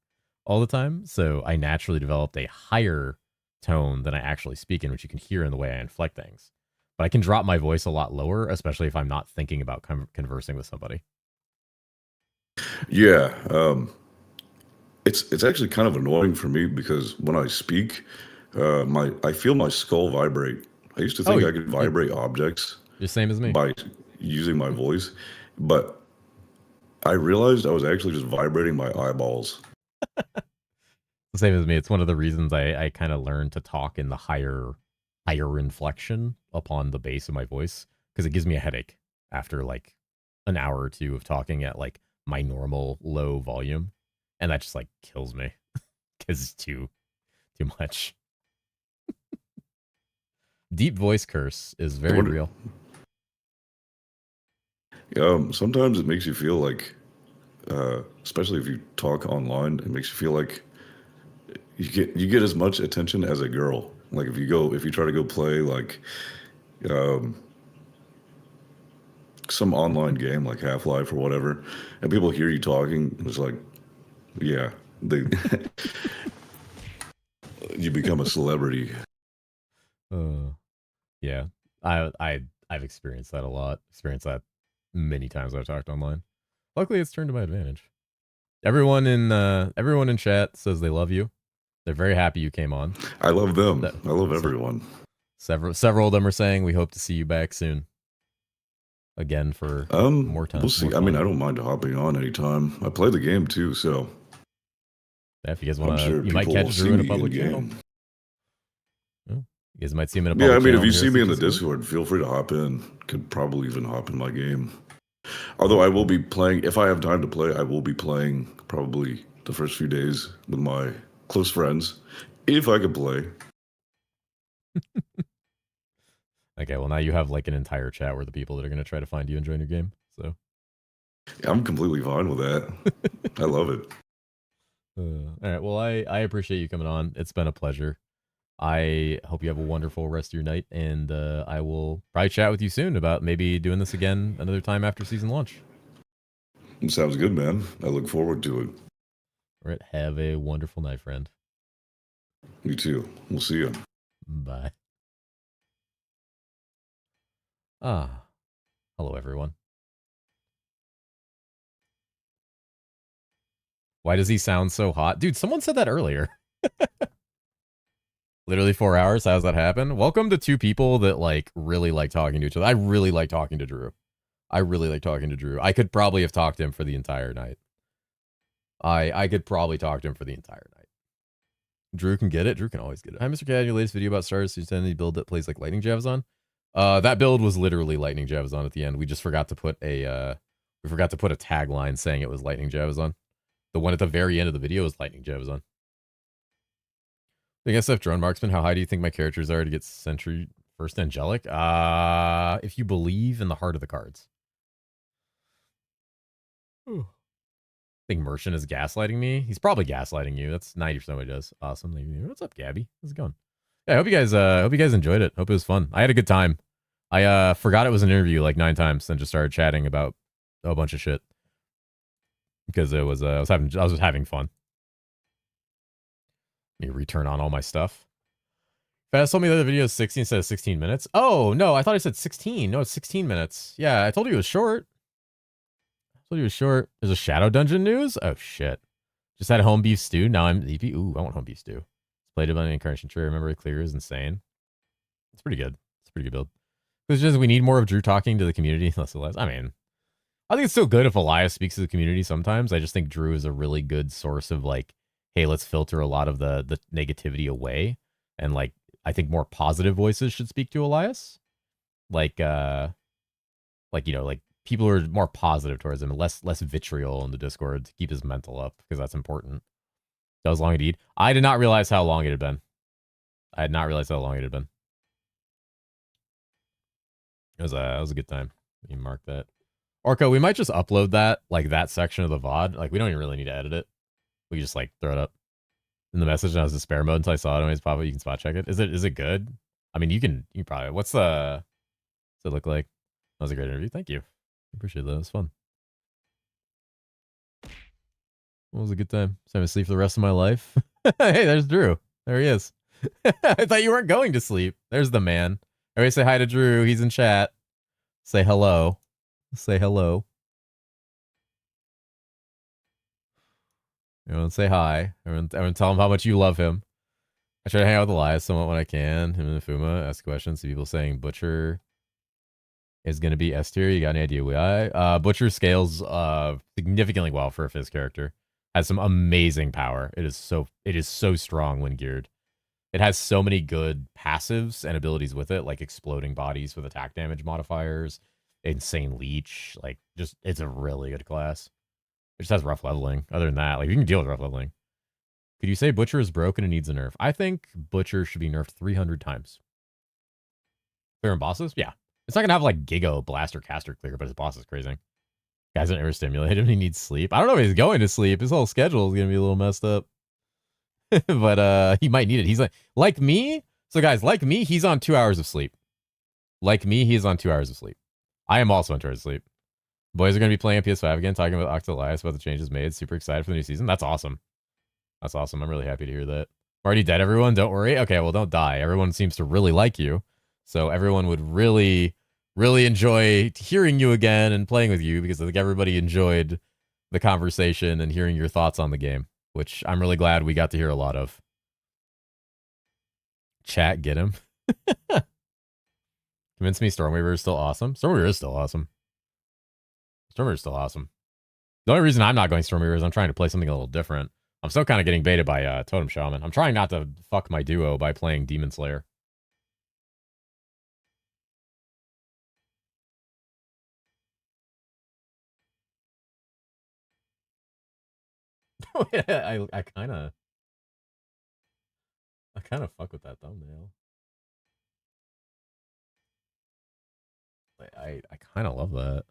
all the time. So I naturally developed a higher tone than I actually speak in, which you can hear in the way I inflect things. But I can drop my voice a lot lower, especially if I'm not thinking about conversing with somebody. Yeah, it's actually kind of annoying for me because when I speak, my I feel my skull vibrate. I used to Oh, think I could yeah, vibrate objects you're same as me. by using my voice, but I realized I was actually just vibrating my eyeballs. The same as me. It's one of the reasons I kind of learned to talk in the higher inflection upon the base of my voice because it gives me a headache after like an hour or two of talking at like my normal low volume, and that just like kills me because it's too much. Deep voice curse is very What, real. sometimes it makes you feel like, especially if you talk online, it makes you feel like you get as much attention as a girl. Like if you try to go play like um, some online game like Half Life or whatever, and people hear you talking, it's like, yeah, they you become a celebrity. Uh, yeah, I've experienced that a lot. Experienced that many times I've talked online. Luckily, it's turned to my advantage. Everyone in chat says they love you. They're very happy you came on. I love them. That, I love so everyone. several of them are saying we hope to see you back soon. Again for more time. We'll see. More I mean, fun. I don't mind hopping on anytime. I play the game too, so Yeah, if you guys I'm want to, sure you might people will catch see Drew in a me in public channel. game. Yeah. You guys might see him in a Yeah, I public mean, if channel you in see me in the Discord. Discord, feel free to hop in. Could probably even hop in my game. Although I will be playing, if I have time to play, I will be playing probably the first few days with my close friends, if I could play. Okay, well now you have like an entire chat where the people that are going to try to find you and join your game. So I'm completely fine with that. I love it. all right, well I appreciate you coming on. It's been a pleasure. I hope you have a wonderful rest of your night, and I will probably chat with you soon about maybe doing this again another time after season launch. Sounds good, man. I look forward to it. All right, have a wonderful night, friend. You too. We'll see you. Bye. Ah, hello everyone. Why does he sound so hot? Dude, someone said that earlier. Literally 4 hours. How's that happen? Welcome to two people that like really like talking to each other. I really like talking to Drew. I could probably have talked to him for the entire night. I could probably talk to him for the entire night. Drew can get it. Drew can always get it. Hi, Mr. Cad. Your latest video about Stars Susan, the build that plays like Lightning Javazon. That build was literally Lightning Javazon at the end. We just forgot to put a tagline saying it was Lightning Javazon. The one at the very end of the video is Lightning Javazon. I guess if Drone Marksman, how high do you think my characters are to get Sentry First Angelic? If you believe in the heart of the cards. Ooh. I think Merchant is gaslighting me. He's probably gaslighting you. That's 90% what he does. Awesome. What's up, Gabby? How's it going? Yeah, I hope you guys enjoyed it. Hope it was fun. I had a good time. I forgot it was an interview like 9 times and just started chatting about a bunch of shit. Because it was I was having fun. Let me return on all my stuff. Fast told me the other video is 60 instead of 16 minutes. Oh, no, I thought I said 16. No, it's 16 minutes. Yeah, I told you it was short. Told you it was short. There's a Shadow Dungeon news? Oh, shit. Just had home beef stew. Now I'm EP. Ooh, I want home beef stew. Played it on the Incarnation Tree. Remember it clear is insane. It's pretty good. It's a pretty good build. It's just we need more of Drew talking to the community, less Elias. I mean, I think it's still good if Elias speaks to the community sometimes. I just think Drew is a really good source of like, hey, let's filter a lot of the negativity away. And like, I think more positive voices should speak to Elias. Like you know, like people who are more positive towards him, less vitriol in the Discord to keep his mental up, because that's important. That was long indeed. I did not realize how long it had been. I had not realized how long it had been. It was a good time. You mark that. Orko, we might just upload that, like that section of the VOD. Like we don't even really need to edit it. We just like throw it up in the message. And I was in spare mode until I saw it. Anyways, pop up. You can spot check it. Is it good? I mean, you probably. What's does it look like? That was a great interview. Thank you. I appreciate that. It was fun. It was a good time. So I'm gonna sleep for the rest of my life. Hey, there's Drew. There he is. I thought you weren't going to sleep. There's the man. Everybody say hi to Drew. He's in chat. Say hello. Say hello. Everyone say hi. Everyone tell him how much you love him. I try to hang out with Elias somewhat when I can. Him and Fuma ask questions. See people saying Butcher is going to be S tier. You got any idea why? Butcher scales significantly well for a Fizz character. Has some amazing power. It is so strong when geared. It has so many good passives and abilities with it, like exploding bodies with attack damage modifiers, insane leech. Like, just it's a really good class. It just has rough leveling. Other than that, like you can deal with rough leveling. Could you say Butcher is broken and needs a nerf? I think Butcher should be nerfed 300 times. Clear and bosses? Yeah. It's not going to have like Giga Blaster Caster clear, but his boss is crazy. Guys don't ever stimulate him. He needs sleep. I don't know if he's going to sleep. His whole schedule is going to be a little messed up. But he might need it. He's like me. So guys, like me, he's on 2 hours of sleep. Like me, he's on 2 hours of sleep. I am also on 2 hours of sleep. Boys are going to be playing PS5 again, talking about Octa Elias, about the changes made. Super excited for the new season. That's awesome. That's awesome. I'm really happy to hear that. I'm already dead, everyone. Don't worry. Okay, well, don't die. Everyone seems to really like you. So everyone would really, really enjoy hearing you again and playing with you, because I think everybody enjoyed the conversation and hearing your thoughts on the game, which I'm really glad we got to hear a lot of. Chat, get him. Convince me Stormweaver is still awesome. Stormweaver is still awesome. Stormweaver is still awesome. The only reason I'm not going Stormweaver is I'm trying to play something a little different. I'm still kind of getting baited by Totem Shaman. I'm trying not to fuck my duo by playing Demon Slayer. I kind of fuck with that thumbnail. I kind of love that.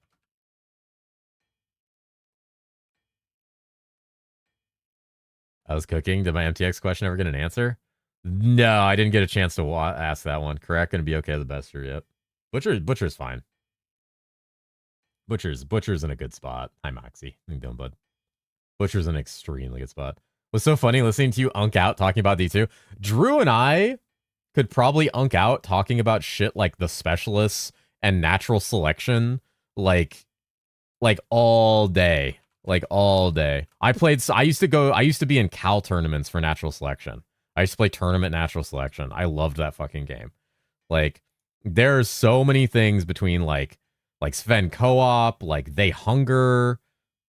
I was cooking. Did my MTX question ever get an answer? No, I didn't get a chance to ask that one. Correct, gonna be okay. The best year yet. Butcher's fine. Butcher's in a good spot. Hi, Moxie. How you doing, bud? Butcher's in an extremely good spot. It was so funny listening to you unk out talking about D2. Drew and I could probably unk out talking about shit like the specialists and natural selection like all day. Like all day. I used to be in Cal tournaments for natural selection. I used to play tournament natural selection. I loved that fucking game. Like, there's so many things between like Sven Co-op, like They Hunger,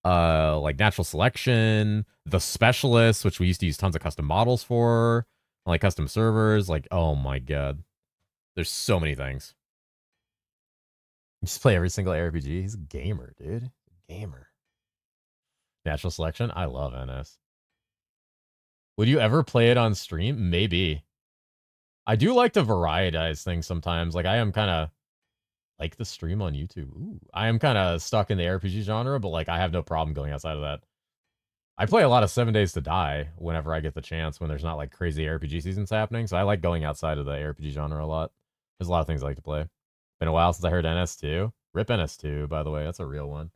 like natural selection, the specialists, which we used to use tons of custom models for, like custom servers. Like, oh my god. There's so many things. You just play every single ARPG. He's a gamer, dude. Gamer. Natural selection? I love NS. Would you ever play it on stream? Maybe. I do like to varietize things sometimes. Like, I am kind of like the stream on YouTube. Ooh, I am kind of stuck in the RPG genre, but like, I have no problem going outside of that. I play a lot of 7 Days to Die whenever I get the chance, when there's not like crazy RPG seasons happening. So I like going outside of the RPG genre a lot. There's a lot of things I like to play. Been a while since I heard NS2. Rip NS2, by the way. That's a real one.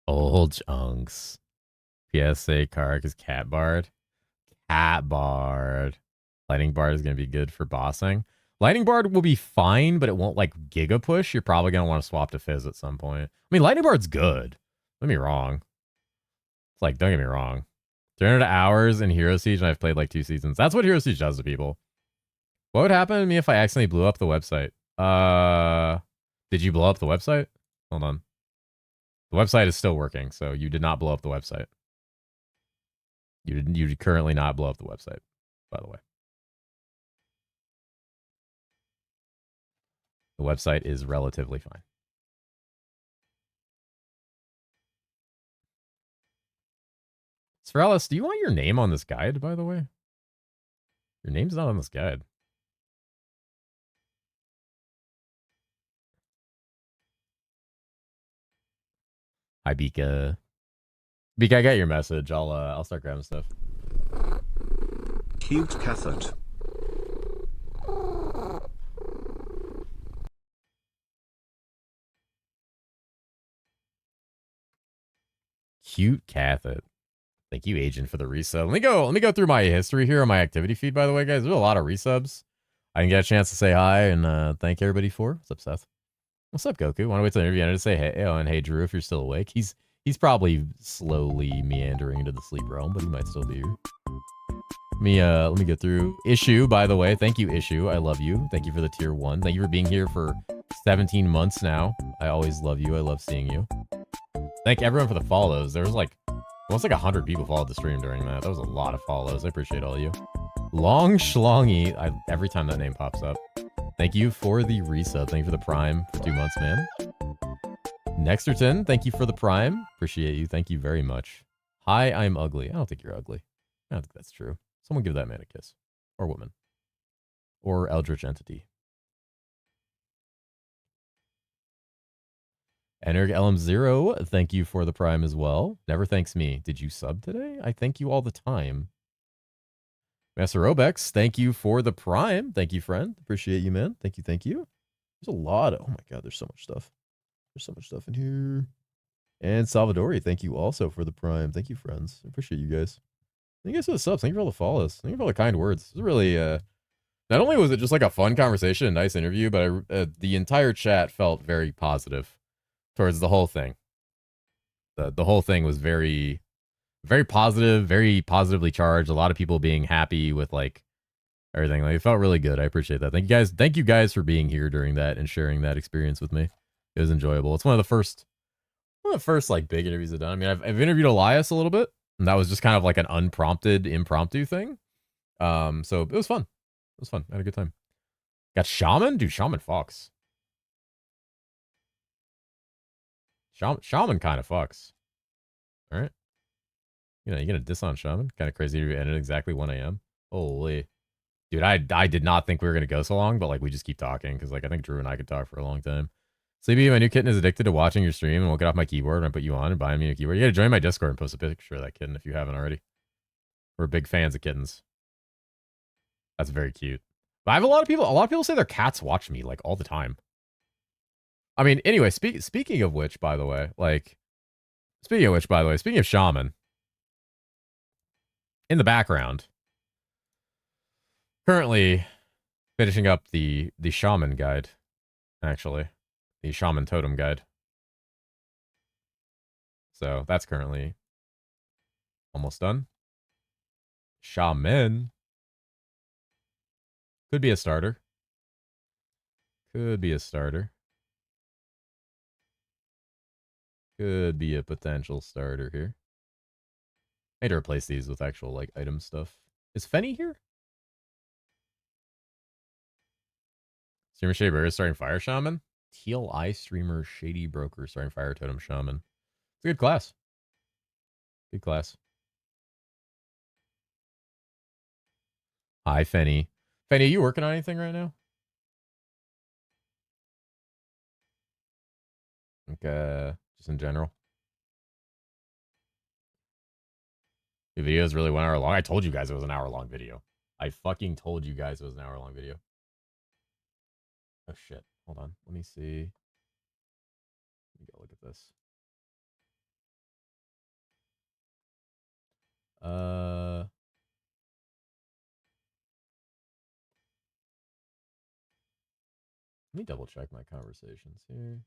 Old chunks. PSA card is Cat Bard. Cat Bard. Lightning Bard is going to be good for bossing. Lightning Bard will be fine, but it won't like Giga Push. You're probably going to want to swap to Fizz at some point. I mean, Lightning Bard's good. Don't get me wrong. It's like, don't get me wrong. 300 hours in Hero Siege, and I've played like 2 seasons. That's what Hero Siege does to people. What would happen to me if I accidentally blew up the website? Did you blow up the website? Hold on. The website is still working, so you did not blow up the website. You did currently not blow up the website, by the way. The website is relatively fine. Sferellis, do you want your name on this guide, by the way? Your name's not on this guide. Hi, Bika. Bika, I got your message. I'll start grabbing stuff. Cute Cathot. Cute Cathot. Thank you, Agent, for the resub. Let me go through my history here on my activity feed, by the way, guys. There's a lot of resubs. I can get a chance to say hi and thank everybody for. What's up, Seth? What's up, Goku? Want to wait till the interview ended to say hey, and hey, Drew, if you're still awake. He's probably slowly meandering into the sleep realm, but he might still be here. Let me get through. Issue, by the way. Thank you, Issue. I love you. Thank you for the tier 1. Thank you for being here for 17 months now. I always love you. I love seeing you. Thank everyone for the follows. There was like almost like 100 people followed the stream during that. That was a lot of follows. I appreciate all of you. Long Schlongy. Every time that name pops up. Thank you for the resub. Thank you for the prime for 2 months, man. Nexterton, thank you for the prime. Appreciate you. Thank you very much. Hi, I'm ugly. I don't think you're ugly. I don't think that's true. Someone give that man a kiss. Or woman. Or eldritch entity. Energ LM0, thank you for the prime as well. Never thanks me. Did you sub today? I thank you all the time. Master Robex, thank you for the prime. Thank you, friend. Appreciate you, man. Thank you, thank you. There's a lot of, oh my god, there's so much stuff. There's so much stuff in here. And Salvadori, thank you also for the prime. Thank you, friends. I appreciate you guys. Thank you guys for the subs. Thank you for all the follows. Thank you for all the kind words. This is really, not only was it just like a fun conversation, a nice interview, but the entire chat felt very positive towards the whole thing. The whole thing was very, very positive, very positively charged. A lot of people being happy with like everything. Like, it felt really good. I appreciate that. Thank you guys for being here during that and sharing that experience with me. It was enjoyable. It's one of the first like big interviews I've done. I mean, I've interviewed Elias a little bit, and that was just kind of like an unprompted, impromptu thing. So it was fun. It was fun. I had a good time. Got Shaman? Dude, Shaman fucks. Shaman kind of fucks. All right. You know, you're going to diss on Shaman? Kind of crazy to end at exactly 1 a.m. Holy. Dude, I did not think we were going to go so long, but like we just keep talking because like I think Drew and I could talk for a long time. Sleepy, my new kitten is addicted to watching your stream and won't get off my keyboard when I put you on and buy me a keyboard. You got to join my Discord and post a picture of that kitten if you haven't already. We're big fans of kittens. That's very cute. But I have a lot of people say their cats watch me like all the time. I mean, anyway, speaking of which, by the way, speaking of Shaman, in the background, currently finishing up the Shaman guide, actually. The Shaman Totem guide. So that's currently almost done. Shaman. Could be a starter. Could be a starter. Could be a potential starter here. I need to replace these with actual like item stuff. Is Fenny here? Streamer Shady Broker starting Fire Shaman. Teal Eye Streamer Shady Broker starting Fire Totem Shaman. It's a good class. Good class. Hi, Fenny. Fenny, are you working on anything right now? Like, just in general. The video is really 1 hour long. I told you guys it was an hour-long video. I fucking told you guys it was an hour-long video. Oh, shit. Hold on. Let me see. Let me go look at this. Let me double check my conversations here.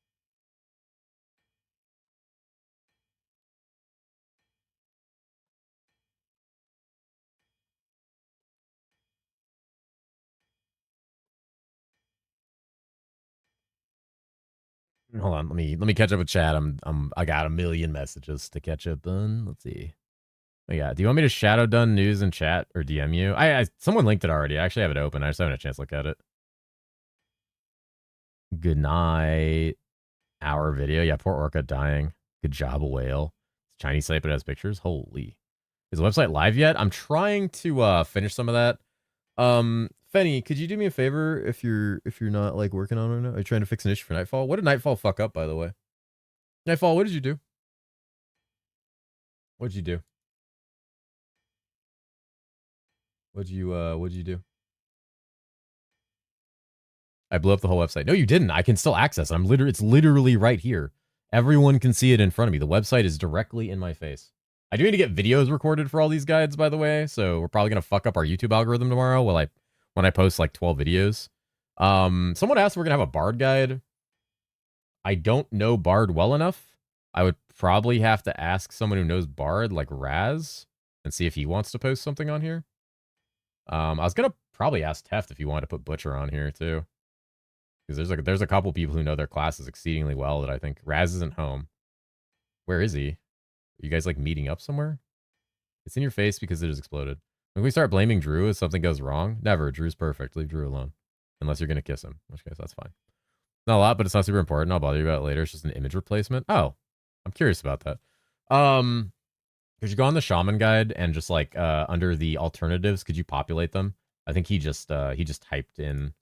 Hold on, let me catch up with chat. I got a million messages to catch up on. Let's see. Oh, yeah, do you want me to shadow done news in chat or DM you? I someone linked it already. I actually have it open. I just haven't had a chance to look at it. Good night. Hour video. Yeah, poor Orca dying. Good job, a whale. It's Chinese site, but it has pictures. Holy. Is the website live yet? I'm trying to finish some of that. Fenny, could you do me a favor if you're not like working on it now? Are you trying to fix an issue for Nightfall? What did Nightfall fuck up, by the way? Nightfall, what did you do? What'd you do? What'd you do? I blew up the whole website. No, you didn't. I can still access it. It's literally right here. Everyone can see it in front of me. The website is directly in my face. I do need to get videos recorded for all these guides, by the way. So we're probably gonna fuck up our YouTube algorithm tomorrow when I post like 12 videos. Someone asked if we're gonna have a Bard guide. I don't know Bard well enough. I would probably have to ask someone who knows Bard, like Raz, and see if he wants to post something on here. I was gonna probably ask Teft if he wanted to put Butcher on here too. Because there's a couple people who know their classes exceedingly well that I think Raz isn't home. Where is he? Are you guys like meeting up somewhere? It's in your face because it has exploded. When we start blaming Drew if something goes wrong, never. Drew's perfect. Leave Drew alone. Unless you're gonna kiss him, in which case that's fine. Not a lot, but it's not super important. I'll bother you about it later. It's just an image replacement. Oh, I'm curious about that. Could you go on the shaman guide and just like under the alternatives, could you populate them? I think he just typed in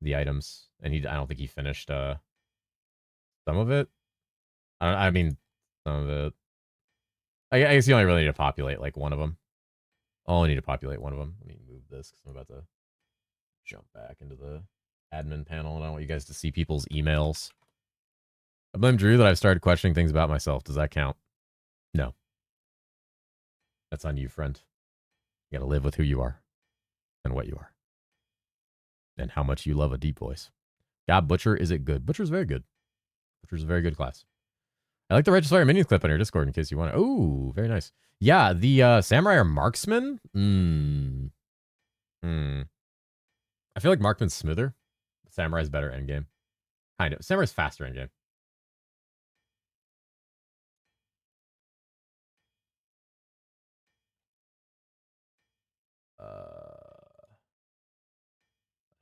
the items, and I don't think he finished some of it. I mean, some of it. I guess you only really need to populate like one of them. I'll only need to populate one of them. Let me move this because I'm about to jump back into the admin panel, and I want you guys to see people's emails. I blame Drew that I've started questioning things about myself. Does that count? No. That's on you, friend. You gotta live with who you are and what you are and how much you love a deep voice. God, Butcher, is it good? Butcher's very good. Butcher's a very good class. I like the Righteous Fire Minions clip on your Discord in case you want to. Oh, very nice. Yeah, the Samurai or Marksman? I feel like Marksman's smoother. Samurai's better endgame. Kind of. Samurai's faster endgame.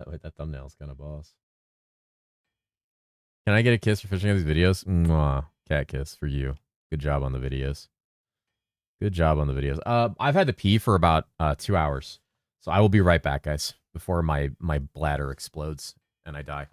Wait, that thumbnail's kind of boss. Can I get a kiss for finishing these videos? Mwah. Cat kiss for you. Good job on the videos. Good job on the videos. I've had to pee for about 2 hours. So I will be right back, guys, before my bladder explodes and I die.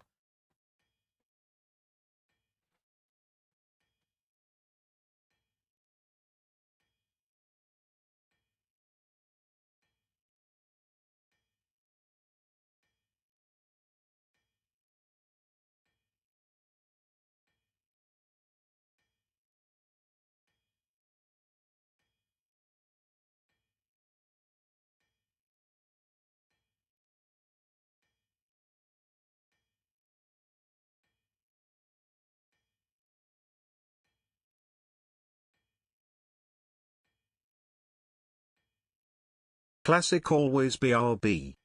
Classic always BRB.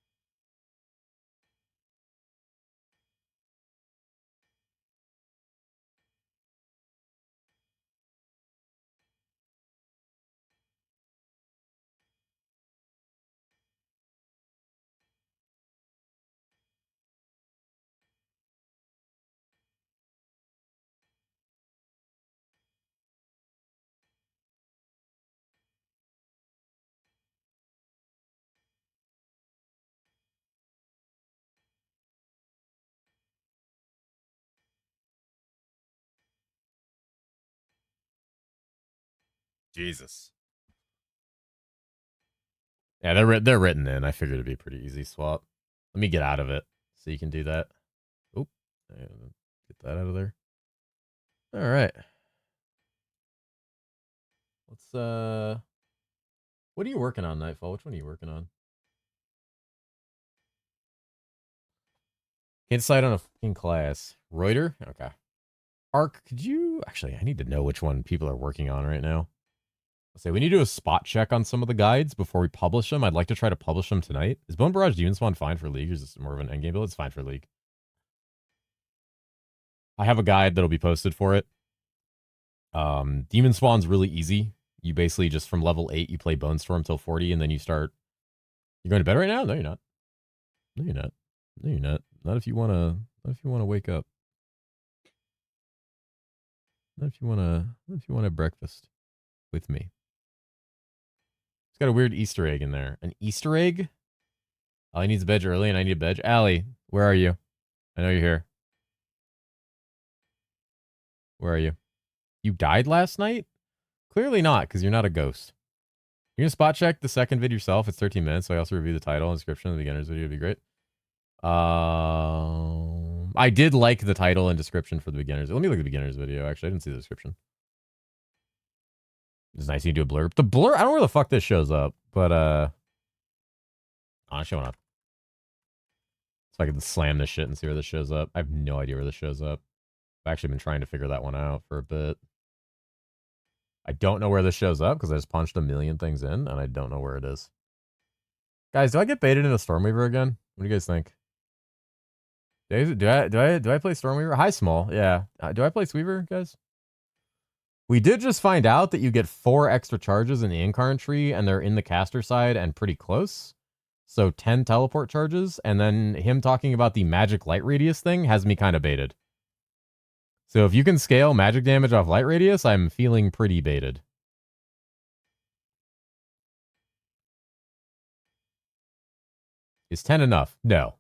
Jesus. Yeah, they're written in. I figured it'd be a pretty easy swap. Let me get out of it so you can do that. Oop. Get that out of there. All right. Let's What are you working on, Nightfall? Which one are you working on? Can't decide on a fucking class. Reuter? Okay. Arc, could you... Actually, I need to know which one people are working on right now. I'll say we need to do a spot check on some of the guides before we publish them. I'd like to try to publish them tonight. Is Bone Barrage Demon Spawn fine for League, or is this more of an endgame build? It's fine for League. I have a guide that'll be posted for it. Demon Spawn's really easy. You basically just from level 8, you play Bone Storm till 40, and then you start... You're going to bed right now? No, you're not. No, you're not. No, you're not. Not if you want to... Not if you want to wake up. Not if you want to... Not if you want to breakfast with me. It's got a weird Easter egg in there. An Easter egg? Allie needs a bed early, and I need a bed. Allie, where are you? I know you're here. Where are you? You died last night? Clearly not, because you're not a ghost. You're going to spot check the second vid yourself. It's 13 minutes, so I also review the title and description of the beginner's video. It'd be great. I did like the title and description for the beginners. Let me look at the beginner's video, actually. I didn't see the description. It's nice you do a blurb. The blur, I don't know where the fuck this shows up, but, honestly, why not? So I can slam this shit and see where this shows up. I have no idea where this shows up. I've actually been trying to figure that one out for a bit. I don't know where this shows up because I just punched a million things in and I don't know where it is. Guys, do I get baited into Stormweaver again? What do you guys think? Do I play Stormweaver? Hi, Small. Yeah. Do I play Sweeper, guys? We did just find out that you get 4 extra charges in the Incarn tree, and they're in the caster side and pretty close. So 10 teleport charges, and then him talking about the magic light radius thing has me kind of baited. So if you can scale magic damage off light radius, I'm feeling pretty baited. Is 10 enough? No.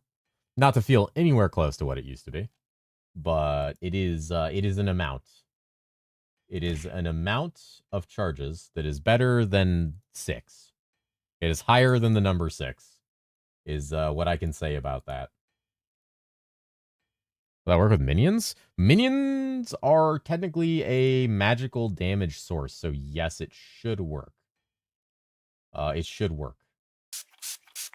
Not to feel anywhere close to what it used to be. But it is an amount. It is an amount of charges that is better than 6. It is higher than the number 6, is what I can say about that. Will that work with minions? Minions are technically a magical damage source, so yes, it should work. It should work.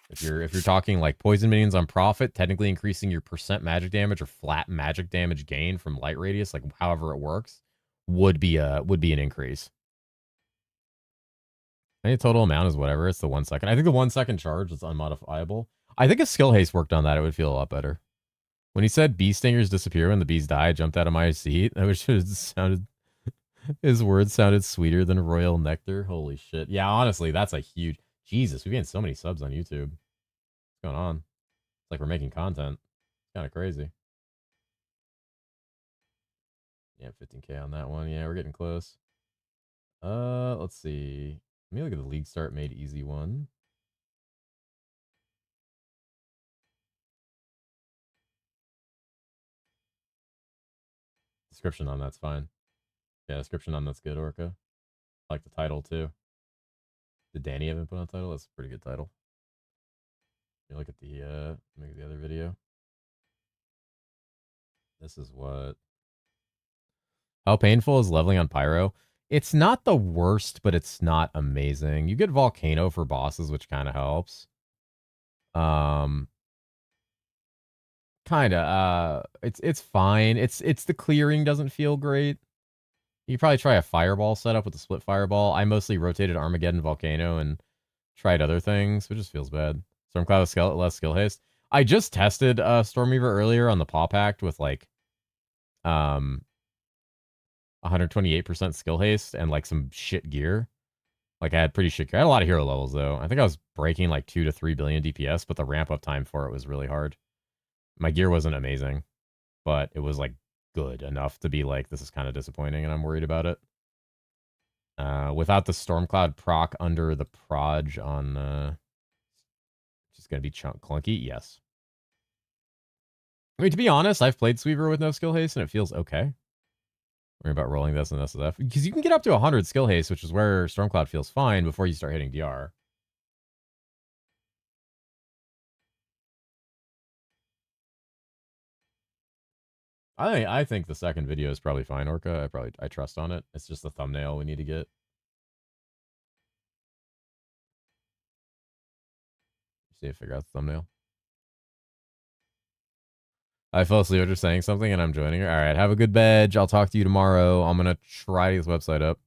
If you're talking like poison minions on profit, technically increasing your percent magic damage or flat magic damage gain from light radius, like however it works, would be an increase. Any total amount is whatever. It's the 1 second. I think the 1 second charge is unmodifiable. I think if skill haste worked on that, it would feel a lot better. When he said bee stingers disappear when the bees die, I jumped out of my seat. I wish it sounded... His words sounded sweeter than royal nectar. Holy shit. Yeah, honestly, that's a huge... Jesus, we've gained so many subs on YouTube. What's going on? It's like we're making content. It's kind of crazy. Yeah, 15k on that one. Yeah, we're getting close. Let's see. Let me look at the League Start Made Easy one. Description on that's fine. Yeah, description on that's good, Orca. I like the title too. Did Danny have input on title? That's a pretty good title. You look at the maybe the other video. This is what... How painful is leveling on Pyro? It's not the worst, but it's not amazing. You get Volcano for bosses, which kind of helps. Kinda. It's fine. It's the clearing doesn't feel great. You probably try a Fireball setup with a split Fireball. I mostly rotated Armageddon Volcano and tried other things, which just feels bad. Stormcloud with less skill haste. I just tested Stormweaver earlier on the Paw Pact with like 128% skill haste and like some shit gear. Like I had pretty shit gear. I had a lot of hero levels though. I think I was breaking like 2 to 3 billion DPS, but the ramp up time for it was really hard. My gear wasn't amazing, but it was like good enough to be like, this is kind of disappointing and I'm worried about it. Without the Stormcloud proc under the proj on, just going to be clunky. Yes. I mean, to be honest, I've played Sweeper with no skill haste and it feels okay. Worry about rolling this and SSF because you can get up to 100 skill haste, which is where Stormcloud feels fine before you start hitting DR. I think the second video is probably fine, Orca. I trust on it. It's just the thumbnail we need to get. See if I figure out the thumbnail. I fell asleep after saying something and I'm joining her. All right, have a good bed. I'll talk to you tomorrow. I'm going to try this website up.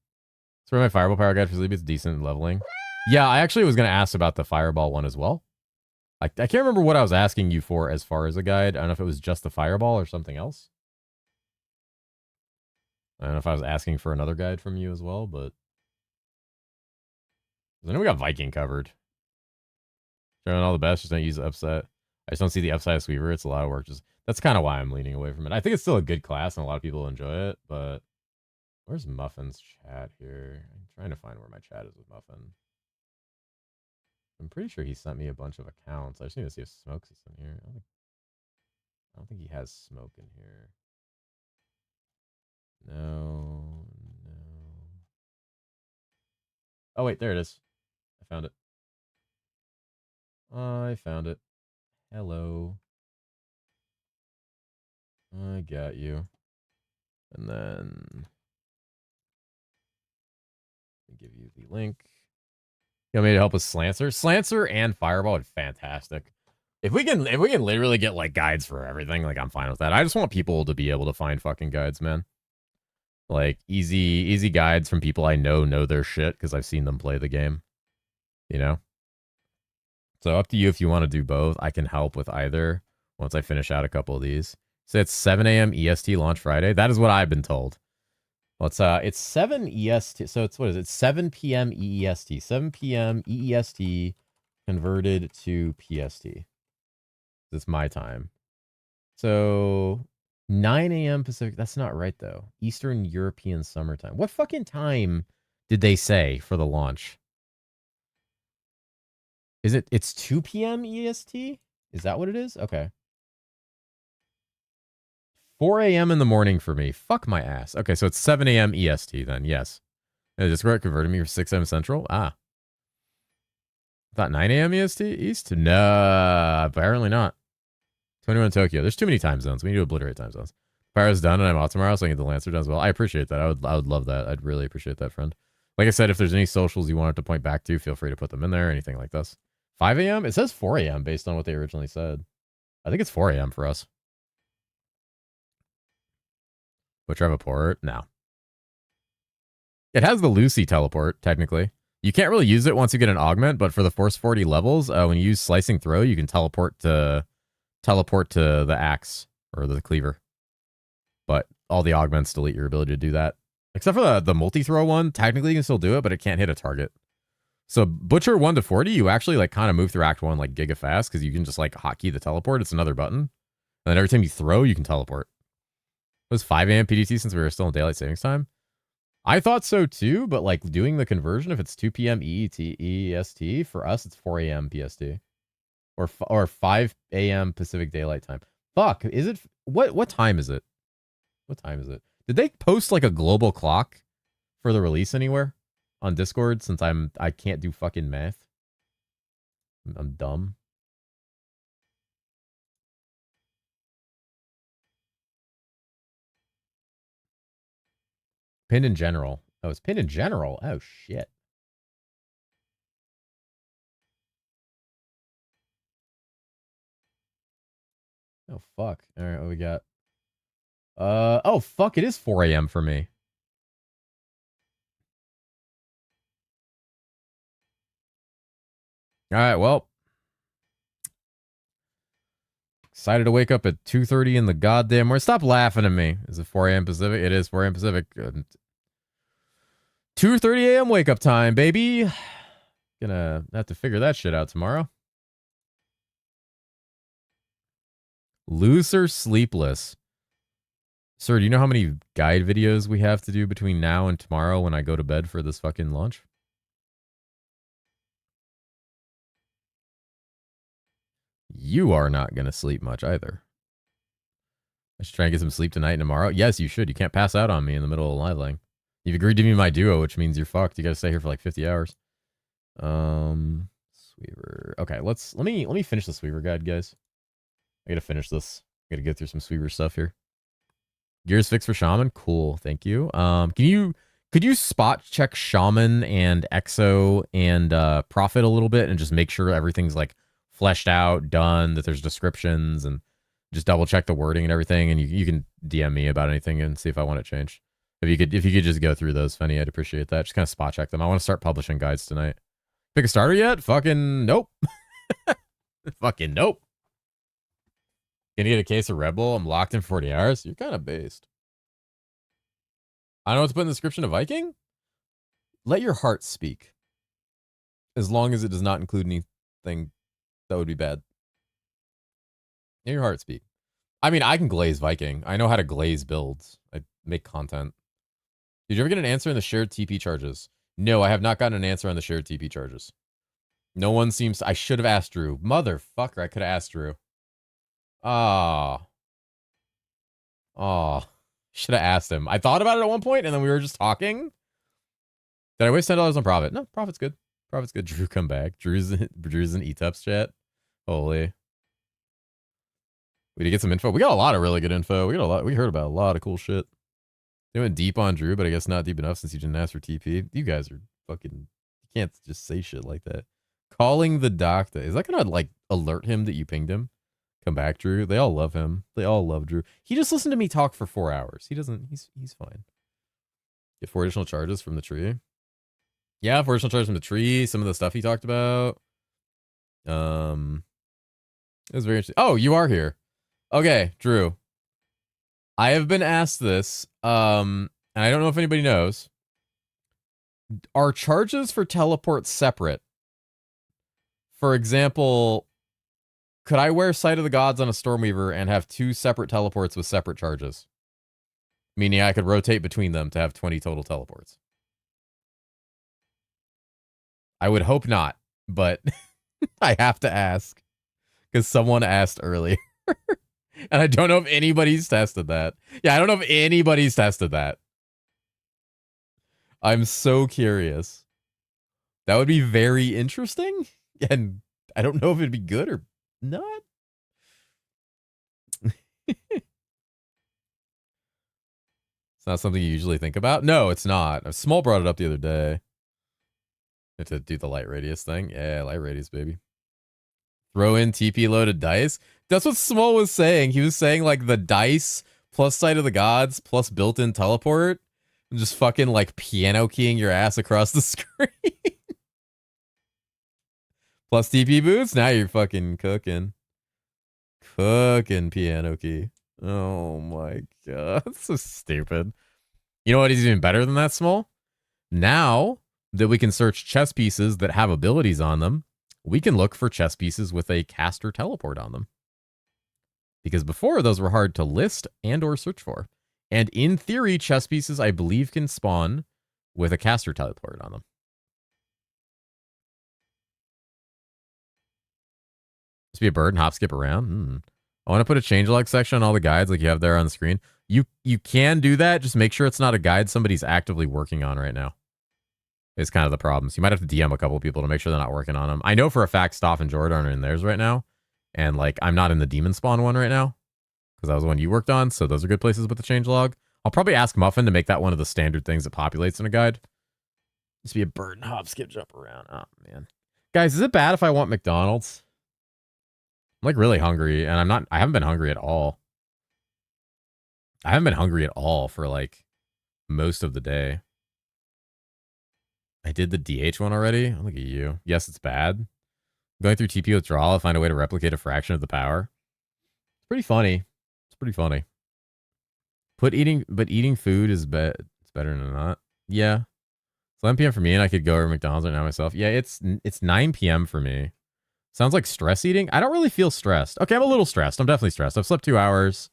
It's where my fireball power guide for sleep is decent leveling. Yeah, I actually was going to ask about the fireball one as well. I can't remember what I was asking you for as far as a guide. I don't know if it was just the fireball or something else. I don't know if I was asking for another guide from you as well, but I know we got Viking covered. Showing all the best, just don't use the upset. I just don't see the upside of Sweeper. It's a lot of work. That's kind of why I'm leaning away from it. I think it's still a good class and a lot of people enjoy it, but where's Muffin's chat here? I'm trying to find where my chat is with Muffin. I'm pretty sure he sent me a bunch of accounts. I just need to see if Smokes is in here. I don't think he has Smoke in here. No. Oh, wait, there it is. I found it. I found it. Hello. I got you. And then let me give you the link. You want me to help with Slancer? Slancer and Fireball are fantastic. If we can literally get like guides for everything, like I'm fine with that. I just want people to be able to find fucking guides, man. Like easy guides from people I know their shit because I've seen them play the game. You know? So up to you if you want to do both. I can help with either once I finish out a couple of these. So it's 7 a.m. EST launch Friday. That is what I've been told. Well, it's 7 EST. So it's, what is it? 7 p.m. EEST. 7 p.m. EEST converted to PST. It's my time. So 9 a.m. Pacific. That's not right, though. Eastern European summertime. What fucking time did they say for the launch? It's 2 p.m. EST? Is that what it is? Okay. 4 a.m. in the morning for me. Fuck my ass. Okay, so it's 7 a.m. EST then. Yes. Discord converted me for 6 a.m. Central. Ah. I thought 9 a.m. EST East? No, apparently not. 21 Tokyo. There's too many time zones. We need to obliterate time zones. Pyro's done and I'm off tomorrow, so I can get the Lancer done as well. I appreciate that. I would love that. I'd really appreciate that, friend. Like I said, if there's any socials you wanted to point back to, feel free to put them in there, anything like this. 5 a.m.? It says 4 a.m. based on what they originally said. I think it's 4 a.m. for us. Butcher have a port? No. It has the Lucy teleport, technically. You can't really use it once you get an augment, but for the Force 40 levels, when you use Slicing Throw, you can teleport to the axe or the cleaver. But all the augments delete your ability to do that. Except for the multi-throw one, technically you can still do it, but it can't hit a target. So Butcher 1 to 40, you actually like kind of move through Act 1 like giga fast because you can just like hotkey the teleport. It's another button. And then every time you throw, you can teleport. It was 5 a.m. PDT since we were still in daylight savings time. I thought so too, but like doing the conversion, if it's 2 p.m. EST, for us it's 4 a.m. PST. Or 5 a.m. Pacific Daylight Time. Fuck, is it? What time is it? What time is it? Did they post like a global clock for the release anywhere on Discord? Since I can't do fucking math. I'm dumb. Pinned in general. Oh, it's pinned in general. Oh shit. Oh fuck. All right, what we got? Oh fuck, it is 4 a.m. for me. All right, well. Excited to wake up at 2:30 in the goddamn morning. Stop laughing at me. Is it 4 a.m. Pacific? It is 4 a.m. Pacific. 2:30 a.m. wake up time, baby. Gonna have to figure that shit out tomorrow. Loose or sleepless? Sir, do you know how many guide videos we have to do between now and tomorrow when I go to bed for this fucking launch? You are not going to sleep much either. I should try and get some sleep tonight and tomorrow. Yes, you should. You can't pass out on me in the middle of live laying. You've agreed to be my duo, which means you're fucked. You got to stay here for like 50 hours. Sweeper. Okay, let me finish the Sweeper guide, guys. I got to finish this. I got to get through some Sweeper stuff here. Gears fixed for Shaman. Cool. Thank you. Could you spot check Shaman and Exo and Prophet a little bit and just make sure everything's like fleshed out, done, that there's descriptions, and just double check the wording and everything. And you can DM me about anything and see if I want it changed. If you could just go through those, Fenny, I'd appreciate that. Just kind of spot check them. I want to start publishing guides tonight. Pick a starter yet? Fucking nope. Fucking nope. Gonna get a case of Red Bull. I'm locked in 40 hours. You're kind of based. I don't know what to put in the description of Viking. Let your heart speak. As long as it does not include anything that would be bad. Let your heart speak. I mean, I can glaze Viking. I know how to glaze builds. I make content. Did you ever get an answer in the shared TP charges? No, I have not gotten an answer on the shared TP charges. No one seems to, I should have asked Drew. Motherfucker, I could have asked Drew. Ah. Oh. Should have asked him. I thought about it at one point, and then we were just talking. Did I waste $10 on profit? No, profit's good. Profit's good. Drew, come back. Drew's in ETUP's chat. Holy. We did get some info. We got a lot of really good info. We heard about a lot of cool shit. They went deep on Drew, but I guess not deep enough since you didn't ask for TP. You guys are fucking... You can't just say shit like that. Calling the doctor. Is that gonna, like, alert him that you pinged him? Come back, Drew. They all love him. They all love Drew. He just listened to me talk for 4 hours. He doesn't... He's fine. Get 4 additional charges from the tree. Yeah, 4 additional charges from the tree. Some of the stuff he talked about. It was very interesting. Oh, you are here. Okay, Drew. I have been asked this, and I don't know if anybody knows. Are charges for teleport separate? For example, could I wear Sight of the Gods on a Stormweaver and have 2 separate teleports with separate charges? Meaning I could rotate between them to have 20 total teleports. I would hope not, but I have to ask because someone asked earlier. And I don't know if anybody's tested that. Yeah, I don't know if anybody's tested that. I'm so curious. That would be very interesting. And I don't know if it'd be good or not. It's not something you usually think about. No, it's not. Small brought it up the other day. To do the light radius thing. Yeah, light radius, baby. Throw in TP loaded dice. That's what Small was saying. He was saying like the dice plus Sight of the Gods plus built-in teleport. And just fucking like piano keying your ass across the screen. Plus TP boots. Now you're fucking cooking. Cooking piano key. Oh my god. That's so stupid. You know what is even better than that, Small? Now that we can search chess pieces that have abilities on them, we can look for chess pieces with a caster teleport on them. Because before, those were hard to list and or search for. And in theory, chess pieces, I believe, can spawn with a caster teleport on them. Just be a bird and hop skip around. I want to put a changelog section on all the guides like you have there on the screen. You can do that. Just make sure it's not a guide somebody's actively working on right now. Is kind of the problem. So you might have to DM a couple of people to make sure they're not working on them. I know for a fact Stoff and Jordan are in theirs right now. And like, I'm not in the demon spawn one right now. Because that was the one you worked on. So those are good places with the changelog. I'll probably ask Muffin to make that one of the standard things that populates in a guide. Just be a bird and hop, skip, jump around. Oh, man. Guys, is it bad if I want McDonald's? I'm like really hungry. And I haven't been hungry at all. I haven't been hungry at all for like most of the day. I did the DH one already. Oh, look at you. Yes, it's bad. Going through TP withdrawal, I'll find a way to replicate a fraction of the power. It's pretty funny. It's pretty funny. But eating food is it's better than not. Yeah. It's 11 p.m. for me, and I could go over McDonald's right now myself. Yeah, it's 9 p.m. for me. Sounds like stress eating. I don't really feel stressed. Okay, I'm a little stressed. I'm definitely stressed. I've slept 2 hours.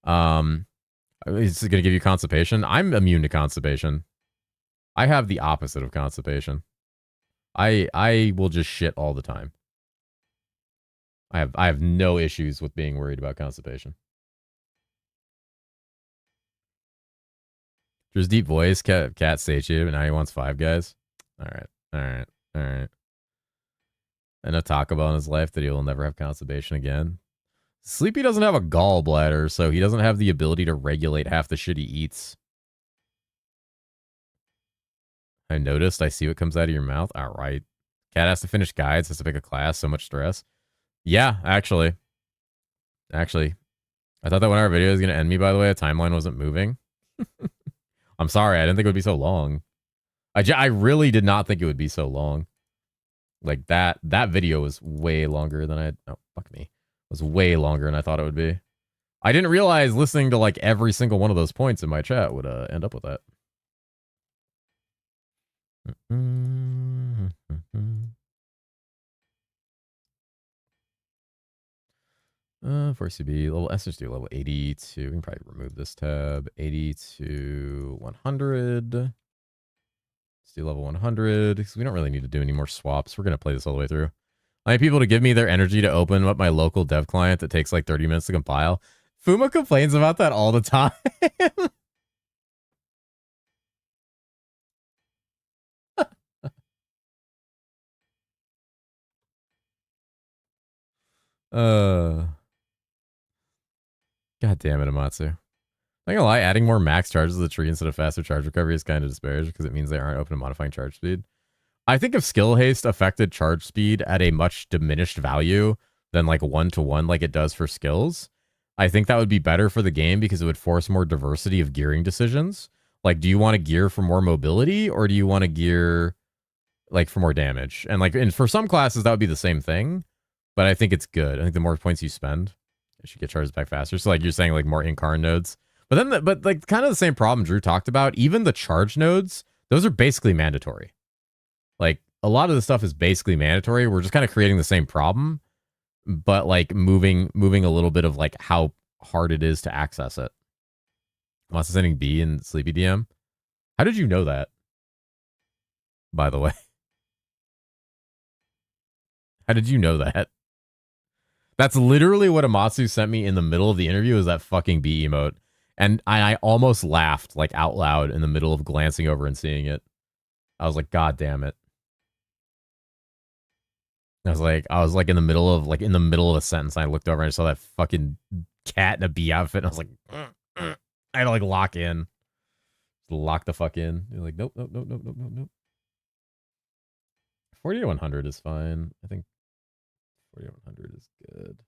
It's gonna give you constipation. I'm immune to constipation. I have the opposite of constipation. I will just shit all the time. I have no issues with being worried about constipation. There's deep voice, cat satiated, but now he wants 5 guys. All right. And a Taco Bell in his life that he will never have constipation again. Sleepy doesn't have a gallbladder, so he doesn't have the ability to regulate half the shit he eats. I noticed. I see what comes out of your mouth. All right. Cat has to finish guides, has to pick a class. So much stress. Yeah, actually. Actually. I thought that when our video was going to end me, by the way, a timeline wasn't moving. I'm sorry. I didn't think it would be so long. I really did not think it would be so long. Like that video was way longer than oh, fuck me. It was way longer than I thought it would be. I didn't realize listening to like every single one of those points in my chat would end up with that. For CB, level SSD level 82. We can probably remove this tab. 80 to 100. Let's do level 100 because we don't really need to do any more swaps. We're going to play this all the way through. I need people to give me their energy to open up my local dev client that takes like 30 minutes to compile. Fuma complains about that all the time. God damn it, Amatsu. I'm not gonna lie, adding more max charges to the tree instead of faster charge recovery is kind of disparaged because it means they aren't open to modifying charge speed. I think if skill haste affected charge speed at a much diminished value than like 1-to-1 like it does for skills, I think that would be better for the game because it would force more diversity of gearing decisions. Like, do you want to gear for more mobility or do you want to gear like for more damage? And like, and for some classes that would be the same thing, but I think it's good. I think the more points you spend, you should get charges back faster. So like you're saying like more incarn nodes, but then but like kind of the same problem Drew talked about. Even the charge nodes, those are basically mandatory. Like a lot of the stuff is basically mandatory. We're just kind of creating the same problem, but like moving a little bit of like how hard it is to access it. Wants to sending B and Sleepy DM. How did you know that? By the way, how did you know that? That's literally what Amatsu sent me in the middle of the interview, is that fucking B emote. And I almost laughed like out loud in the middle of glancing over and seeing it. I was like, God damn it. I was like in the middle of a sentence. And I looked over and I saw that fucking cat in a bee outfit. And I was like, I had to like lock in. Lock the fuck in. You're like, nope. 40 to 100 is fine. I think 40 to 100 is good.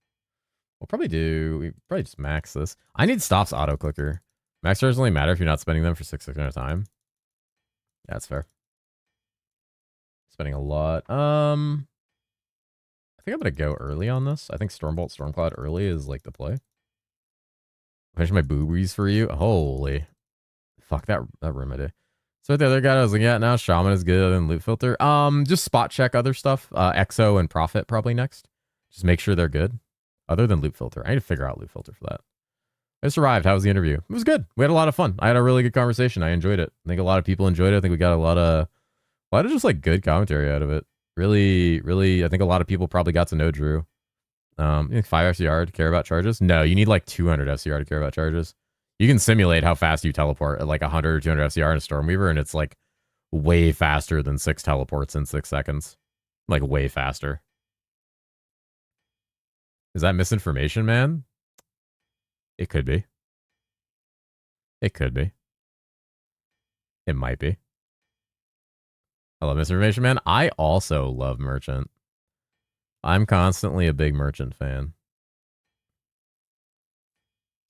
We probably just max this. I need stops auto clicker. Max charges only matter if you're not spending them for 6 seconds at a time. Yeah, that's fair. Spending a lot. I think I'm gonna go early on this. I think Stormbolt, Stormcloud early is like the play. Finish my boobies for you. Holy fuck, that room I did. So the other guy, I was like, yeah, now Shaman is good other than Loot Filter. Just spot check other stuff. Exo and Prophet probably next. Just make sure they're good. Other than Loot Filter. I need to figure out Loot Filter for that. I survived. How was the interview? It was good. We had a lot of fun. I had a really good conversation. I enjoyed it. I think a lot of people enjoyed it. I think we got a lot of just like good commentary out of it. Really, I think a lot of people probably got to know Drew. 5 FCR to care about charges? No, you need like 200 FCR to care about charges. You can simulate how fast you teleport at like 100 or 200 FCR in a Stormweaver, and it's like way faster than 6 teleports in 6 seconds. Like way faster. Is that misinformation, man? It could be. It could be. It might be. I love misinformation, man. I also love Merchant. I'm constantly a big Merchant fan.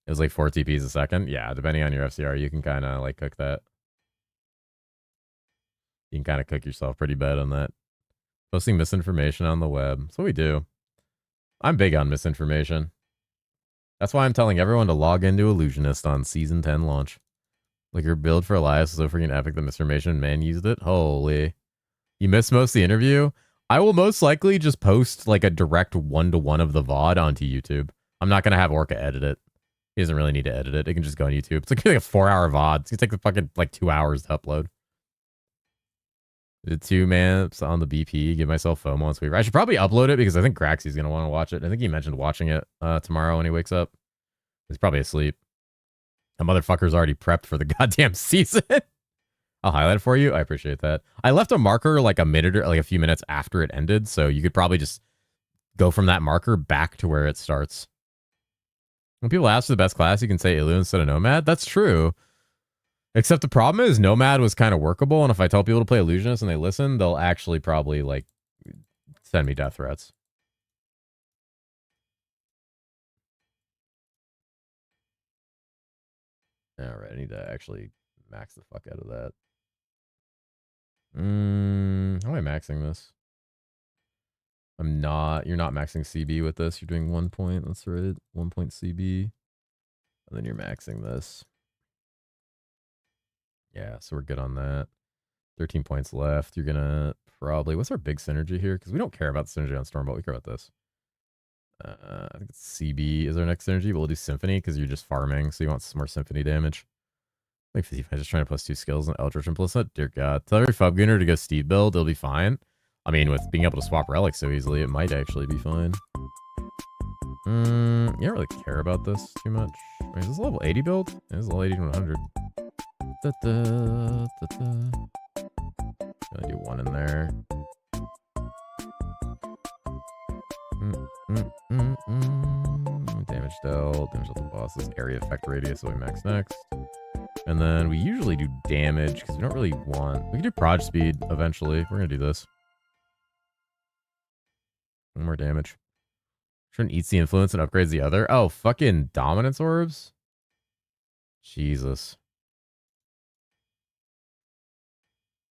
It was like 4 TPs a second. Yeah, depending on your FCR, you can kind of like cook that. You can kind of cook yourself pretty bad on that. Posting misinformation on the web. That's what we do. I'm big on misinformation. That's why I'm telling everyone to log into Illusionist on Season 10 launch. Like your build for Elias is so freaking epic that misinformation man used it. Holy. You missed most of the interview? I will most likely just post like a direct 1-to-1 of the VOD onto YouTube. I'm not going to have Orca edit it. He doesn't really need to edit it. It can just go on YouTube. It's like a 4-hour VOD. It's going to take the fucking like 2 hours to upload. Did 2 maps on the BP. Give myself FOMO on Sweeper. I should probably upload it because I think Graxy's going to want to watch it. I think he mentioned watching it tomorrow when he wakes up. He's probably asleep. That motherfucker's already prepped for the goddamn season. I'll highlight it for you. I appreciate that. I left a marker like a minute or like a few minutes after it ended, so you could probably just go from that marker back to where it starts. When people ask for the best class, you can say Ilu instead of Nomad. That's true. Except the problem is Nomad was kind of workable, and if I tell people to play Illusionist and they listen, they'll actually probably like send me death threats. All right, I need to actually max the fuck out of that. How am I maxing this? I'm not. You're not maxing CB with this. You're doing 1 point. That's right. 1 point CB. And then you're maxing this. Yeah, so we're good on that. 13 points left. You're going to probably... What's our big synergy here? Because we don't care about the synergy on Stormbolt. We care about this. I think it's CB is our next synergy, but we'll do Symphony because you're just farming, so you want some more Symphony damage. Like 55, just trying to plus 2 skills and Eldritch Implicit. Dear God. Tell every Fubgunner to go Steed build. It'll be fine. I mean, with being able to swap relics so easily, it might actually be fine. You don't really care about this too much. Wait, is this a level 80 build? It is a level 80 to 100. Gonna do 1 in there. Damage dealt. Damage dealt to bosses. Area effect radius, so we max next. And then we usually do damage because we don't really want... We can do proj speed eventually. We're going to do this. 1 more damage. Shouldn't eats the influence and upgrades the other. Oh, fucking dominance orbs? Jesus.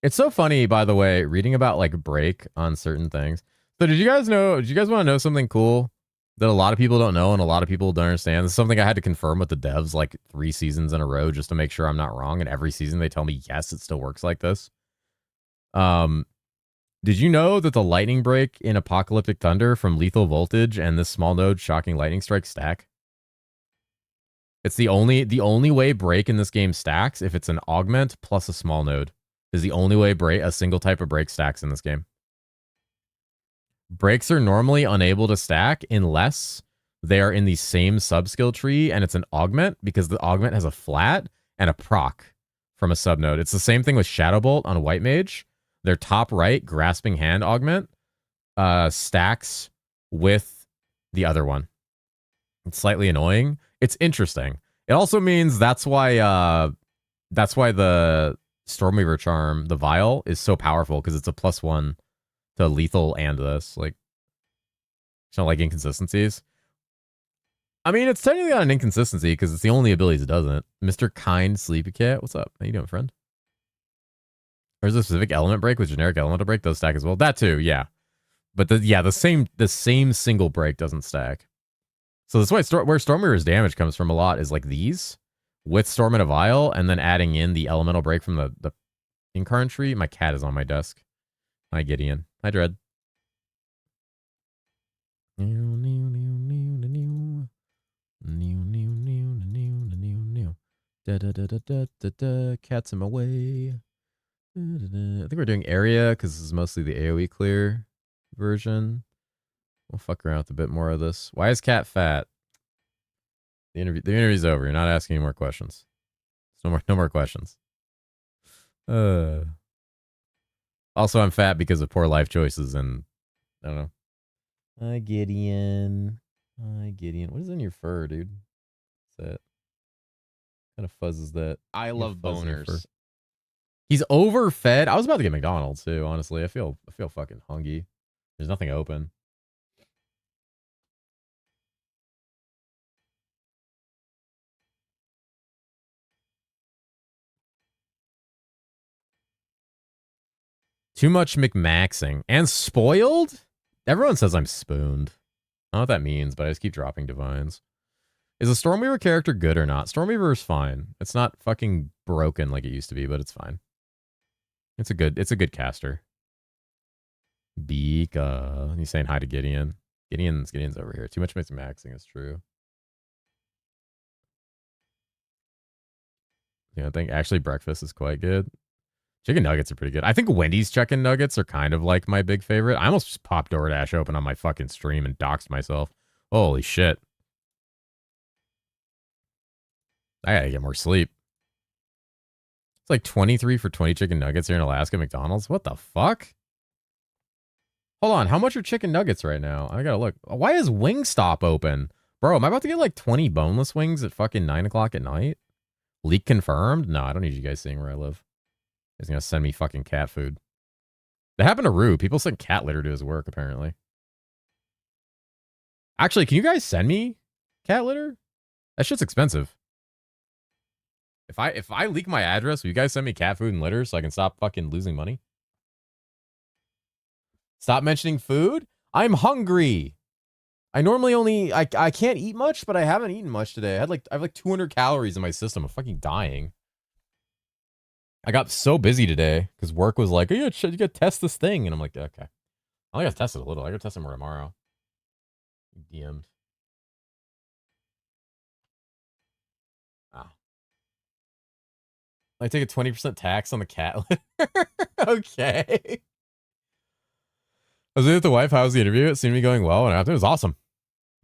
It's so funny, by the way, reading about like break on certain things. So did you guys want to know something cool that a lot of people don't know and a lot of people don't understand? This is something I had to confirm with the devs like 3 seasons in a row just to make sure I'm not wrong. And every season they tell me, yes, it still works like this. Did you know that the lightning break in Apocalyptic Thunder from Lethal Voltage and this small node Shocking Lightning Strike stack? It's the only way break in this game stacks if it's an augment plus a small node. Is the only way a single type of break stacks in this game. Breaks are normally unable to stack unless they are in the same subskill tree and it's an augment because the augment has a flat and a proc from a subnode. It's the same thing with Shadowbolt on a White Mage. Their top right Grasping Hand augment stacks with the other one. It's slightly annoying. It's interesting. It also means that's why the Stormweaver charm, the Vial, is so powerful because it's a +1 to lethal and this. Like, it's not like inconsistencies. I mean, it's technically not an inconsistency because it's the only abilities it doesn't. Mr. Kind Sleepy Cat, what's up? How you doing, friend? There's a specific element break with generic elemental break. Those stack as well. That too, yeah. But the same single break doesn't stack. So that's why where Stormweaver's damage comes from a lot is like these with Storm and a Vial, and then adding in the elemental break from the Incarn tree. My cat is on my desk. Hi, Gideon. Hi, Dread. Cat's in my way. I think we're doing area because this is mostly the AoE clear version. We'll fuck around with a bit more of this. Why is Cat fat? The interview's over. You're not asking any more questions. No more questions. Also, I'm fat because of poor life choices and I don't know. Hi, Gideon. Hi, Gideon. What is in your fur, dude? What's that? What kind of fuzz is that? I love boners. He's overfed. I was about to get McDonald's too, honestly. I feel fucking hungry. There's nothing open. Too much McMaxing. And spoiled? Everyone says I'm spooned. I don't know what that means, but I just keep dropping divines. Is a Stormweaver character good or not? Stormweaver is fine. It's not fucking broken like it used to be, but it's fine. It's a good caster. Beaka. He's saying hi to Gideon. Gideon's over here. Too much McMaxing is true. Yeah, I think actually breakfast is quite good. Chicken nuggets are pretty good. I think Wendy's chicken nuggets are kind of like my big favorite. I almost just popped DoorDash open on my fucking stream and doxed myself. Holy shit. I gotta get more sleep. It's like 23 for 20 chicken nuggets here in Alaska McDonald's. What the fuck? Hold on. How much are chicken nuggets right now? I gotta look. Why is Wingstop open? Bro, am I about to get like 20 boneless wings at fucking 9 o'clock at night? Leak confirmed? No, I don't need you guys seeing where I live. He's gonna send me fucking cat food. That happened to Rue. People sent cat litter to his work, apparently. Actually, can you guys send me cat litter? That shit's expensive. If I leak my address, will you guys send me cat food and litter so I can stop fucking losing money? Stop mentioning food? I'm hungry. I normally only I can't eat much, but I haven't eaten much today. I have like 200 calories in my system. I'm fucking dying. I got so busy today because work was like, oh, you gotta test this thing, and I'm like, okay. I only gotta test it a little. I gotta test it more tomorrow. DM'd. Ah. I take a 20% tax on the cat litter. Okay. I was with the wife. How was the interview? It seemed to be going well, and after it was awesome.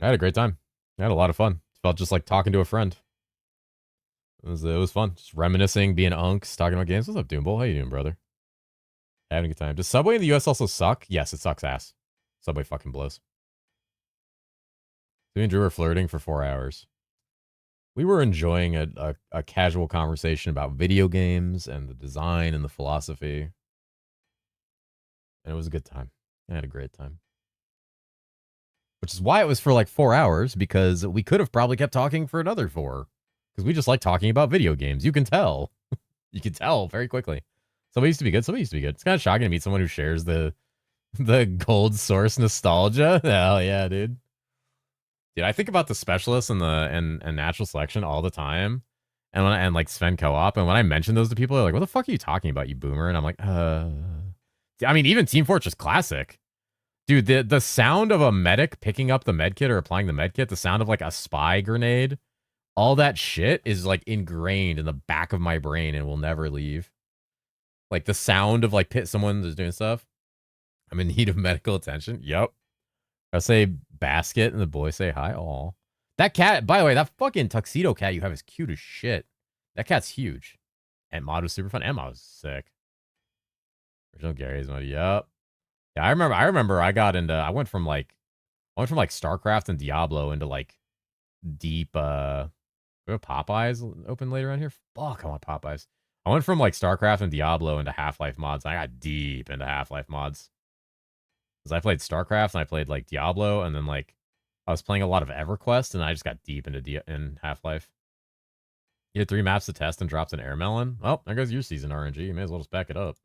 I had a great time. I had a lot of fun. It felt just like talking to a friend. It was fun. Just reminiscing, being unks, talking about games. What's up, Doombull? How you doing, brother? Having a good time. Does Subway in the US also suck? Yes, it sucks ass. Subway fucking blows. Me and Drew were flirting for 4 hours. We were enjoying a casual conversation about video games and the design and the philosophy. And it was a good time. I had a great time. Which is why it was for like 4 hours, because we could have probably kept talking for another 4. Because we just like talking about video games. You can tell. You can tell very quickly. Somebody used to be good. Somebody used to be good. It's kind of shocking to meet someone who shares the gold source nostalgia. Hell yeah, dude. Dude, I think about the specialists and and natural selection all the time. And like Sven Co-op. And when I mention those to people, they're like, what the fuck are you talking about, you boomer? And I'm like, I mean, even Team Fortress Classic. Dude, the sound of a medic picking up the medkit or applying the medkit, the sound of like a spy grenade, all that shit is like ingrained in the back of my brain and will never leave. Like the sound of like someone is doing stuff. I'm in need of medical attention. Yep. I say basket and the boys say hi. Aw. That cat, by the way, that fucking tuxedo cat you have is cute as shit. That cat's huge. And mod was super fun. And mod was sick. Original Gary's mod. Yep. Yeah, I remember I went from like StarCraft and Diablo into like deep Popeyes open later on here. Fuck, I want Popeyes. I went from like StarCraft and Diablo into Half-Life mods. I got deep into Half-Life mods. Because I played StarCraft and I played like Diablo, and then like I was playing a lot of EverQuest, and I just got deep into in Half-Life. You had 3 maps to test and dropped an air melon. Well, there goes your season RNG. You may as well just back it up.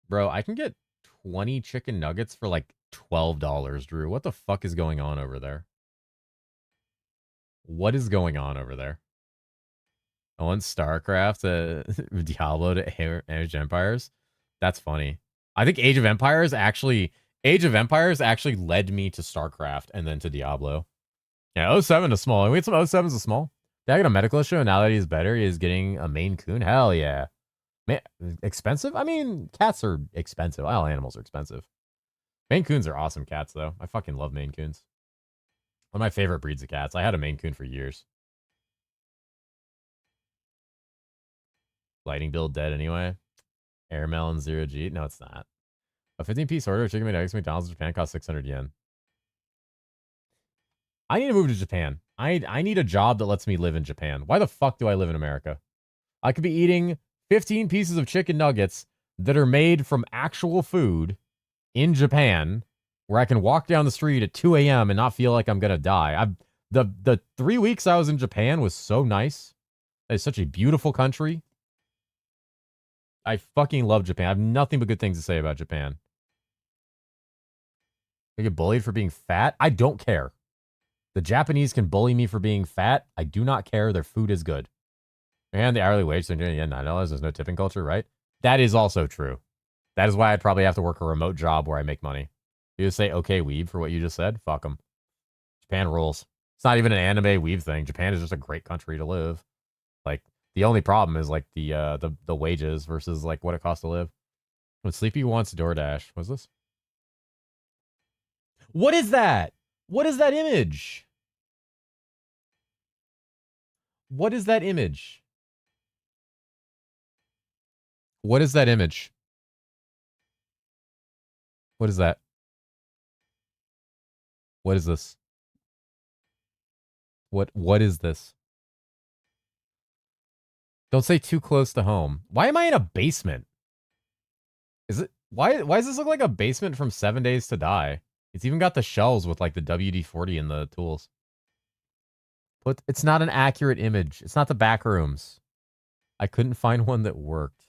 Bro, I can get 20 chicken nuggets for like $12, Drew. What the fuck is going on over there? What is going on over there? I want StarCraft to Diablo to Age of Empires. That's funny. I think Age of Empires actually led me to StarCraft and then to Diablo. Yeah, 07 is small. We had some 07s to small. Did I get a medical issue? And now that he's better, he's getting a Maine Coon. Hell yeah. Man, expensive? I mean, cats are expensive. All animals are expensive. Maine Coons are awesome cats, though. I fucking love Maine Coons. One of my favorite breeds of cats. I had a Maine Coon for years. Lighting build dead anyway. Air Melon 0G. No, it's not. A 15-piece order of chicken McNuggets McDonald's in Japan costs 600 yen. I need to move to Japan. I need a job that lets me live in Japan. Why the fuck do I live in America? I could be eating 15 pieces of chicken nuggets that are made from actual food in Japan, where I can walk down the street at 2 a.m. and not feel like I'm gonna die. The 3 weeks I was in Japan was so nice. It's such a beautiful country. I fucking love Japan. I have nothing but good things to say about Japan. I get bullied for being fat. I don't care. The Japanese can bully me for being fat. I do not care. Their food is good. And the hourly wage, yeah, $9. There's no tipping culture, right? That is also true. That is why I'd probably have to work a remote job where I make money. You just say, okay, weeb, for what you just said? Fuck them. Japan rules. It's not even an anime weeb thing. Japan is just a great country to live. Like, the only problem is, like, the wages versus, like, what it costs to live. When Sleepy wants DoorDash. What's this? What is that? What is that image? What is that image? What is that image? What is that? What is this? What is this? Don't say too close to home. Why am I in a basement? Is it why does this look like a basement from 7 Days to Die? It's even got the shelves with like the WD-40 and the tools. But it's not an accurate image. It's not the back rooms. I couldn't find one that worked.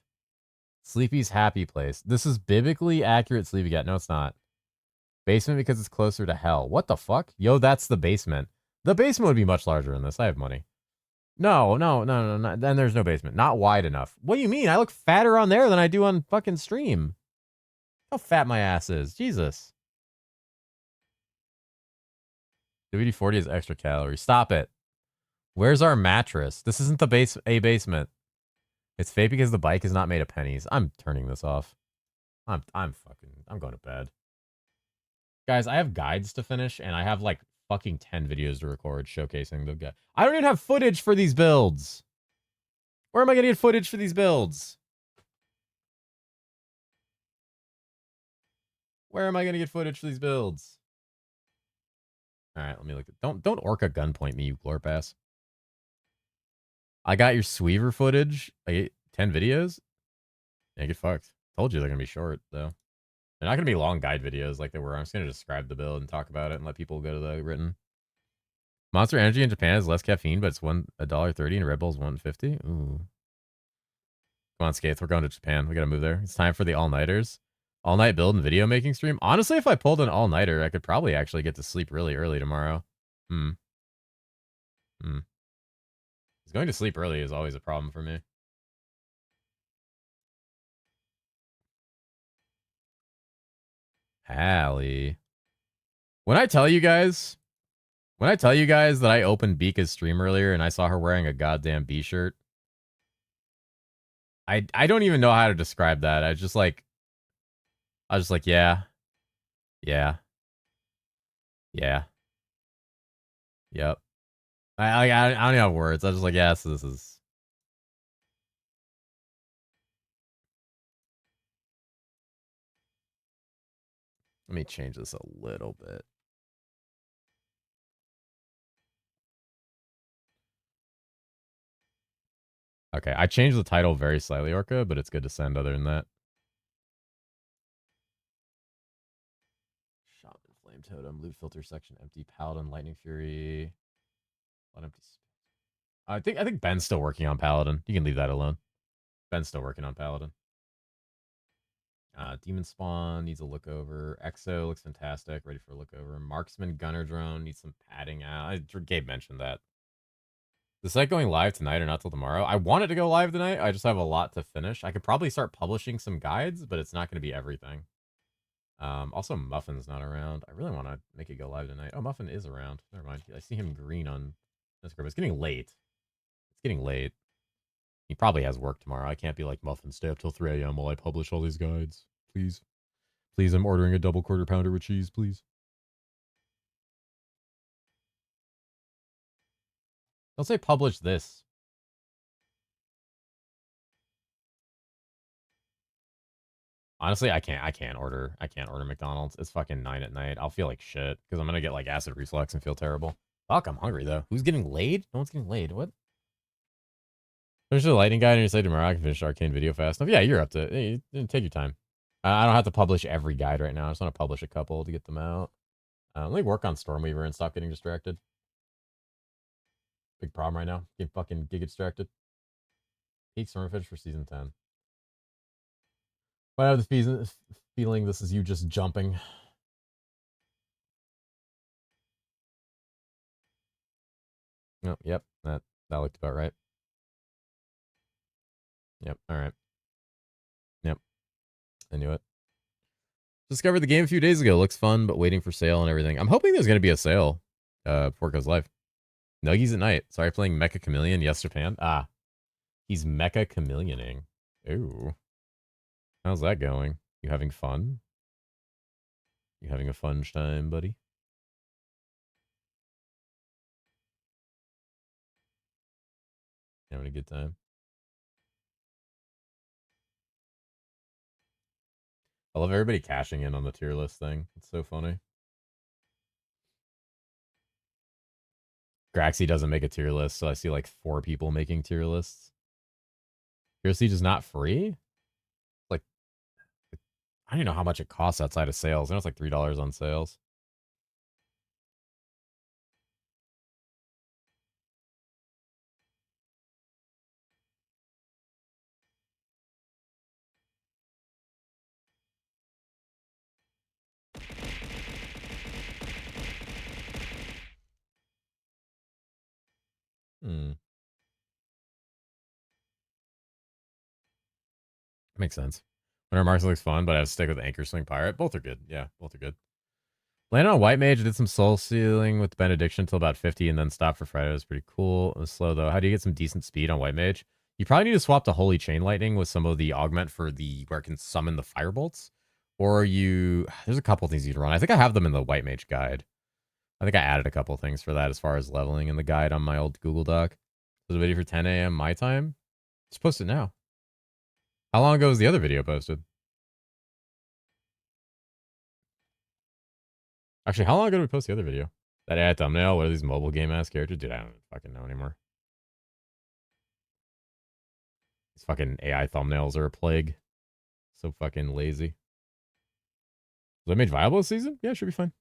Sleepy's happy place. This is biblically accurate Sleepy Cat. No, it's not. Basement because it's closer to hell. What the fuck? Yo, that's the basement. The basement would be much larger than this. I have money. No. Then there's no basement. Not wide enough. What do you mean? I look fatter on there than I do on fucking stream. How fat my ass is. Jesus. WD-40 has extra calories. Stop it. Where's our mattress? This isn't the basement. It's fake because the bike is not made of pennies. I'm turning this off. I'm going to bed. Guys, I have guides to finish, and I have like fucking 10 videos to record showcasing the guy. I don't even have footage for these builds. Where am I gonna get footage for these builds? Where am I gonna get footage for these builds? All right, let me look. Don't orca gunpoint me, you glorp ass. I got your Sweaver footage. I get 10 videos. Yeah, get fucked. Told you they're gonna be short though. They're not gonna be long guide videos like they were. I'm just gonna describe the build and talk about it and let people go to the written. Monster Energy in Japan is less caffeine, but it's $1.30 and Red Bull's $1.50. Ooh. Come on, Skates. We're going to Japan. We gotta move there. It's time for the all-nighters. All-night build and video making stream. Honestly, if I pulled an all-nighter, I could probably actually get to sleep really early tomorrow. Going to sleep early is always a problem for me. Hallie. When I tell you guys that I opened Bika's stream earlier and I saw her wearing a goddamn B shirt, I don't even know how to describe that. I was just like, yeah. Yep. I don't even have words. I was just like, yes, this is. Let me change this a little bit. Okay, I changed the title very slightly, Orca, but it's good to send other than that. Shaman, Flame Totem, Loot Filter section, empty, Paladin, Lightning Fury. Empty. I think Ben's still working on Paladin. You can leave that alone. Ben's still working on Paladin. Demon Spawn needs a look over. Exo looks fantastic. Ready for a look over. Marksman Gunner Drone needs some padding out. Gabe mentioned that. The site going live tonight or not till tomorrow? I want it to go live tonight. I just have a lot to finish. I could probably start publishing some guides, but it's not going to be everything. Also, Muffin's not around. I really want to make it go live tonight. Oh, Muffin is around. Never mind. I see him green on Discord. It's getting late. He probably has work tomorrow. I can't be like, Muffin, stay up till 3 a.m. while I publish all these guides. Please. Please, I'm ordering a double quarter pounder with cheese, please. Don't say publish this. Honestly, I can't order McDonald's. It's fucking 9 at night. I'll feel like shit because I'm gonna get like acid reflux and feel terrible. Fuck, I'm hungry though. Who's getting laid? No one's getting laid. What? Finish the lightning guide and you say tomorrow I can finish Arcane video fast enough. Yeah, you're up to hey, take your time. I don't have to publish every guide right now. I just want to publish a couple to get them out. Let me work on Stormweaver and stop getting distracted. Big problem right now. Get fucking distracted. Peak Stormfish for season 10. But I have the feeling this is you just jumping. Oh, yep, that looked about right. Yep, all right. Yep, I knew it. Discovered the game a few days ago. Looks fun, but waiting for sale and everything. I'm hoping there's going to be a sale before it goes live. Nuggies at night. Sorry, playing Mecha Chameleon. Yes, Japan. Ah, he's Mecha Chameleoning. Ooh. How's that going? You having fun? You having a fun time, buddy? Having a good time? I love everybody cashing in on the tier list thing. It's so funny. Graxy doesn't make a tier list, so I see like 4 people making tier lists. Herosiege is not free? Like, I don't even know how much it costs outside of sales. I know it's like $3 on sales. Makes sense. Winter Marks looks fun, but I would stick with Anchor Swing Pirate. Both are good. Yeah, both are good. Landed on White Mage, did some soul sealing with Benediction until about 50 and then stopped for Friday. It was pretty cool. It was slow though. How do you get some decent speed on White Mage? You probably need to swap to Holy Chain Lightning with some of the augment for the where it can summon the Firebolts. Or there's a couple things you can run. I think I have them in the White Mage guide. I think I added a couple things for that as far as leveling in the guide on my old Google Doc. There's a video for 10 a.m. my time. Just post it now. How long ago was the other video posted? Actually, how long ago did we post the other video? That ad thumbnail, what are these mobile game ass characters? Dude, I don't fucking know anymore. These fucking AI thumbnails are a plague. So fucking lazy. Was I made viable this season? Yeah, it should be fine.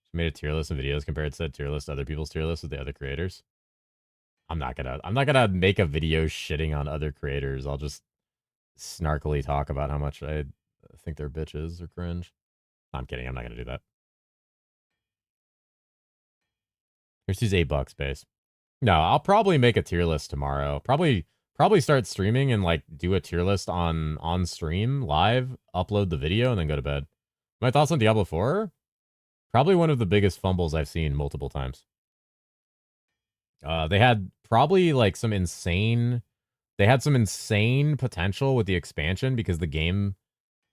Just made a tier list of videos compared to said tier list to other people's tier lists with the other creators. I'm not gonna make a video shitting on other creators. I'll just snarkily talk about how much I think they're bitches or cringe. I'm kidding. I'm not gonna do that. Here's these $8 base. No, I'll probably make a tier list tomorrow. Probably start streaming and like do a tier list on stream live, upload the video, and then go to bed. My thoughts on Diablo 4? Probably one of the biggest fumbles I've seen multiple times. They had probably like some insane potential with the expansion because the game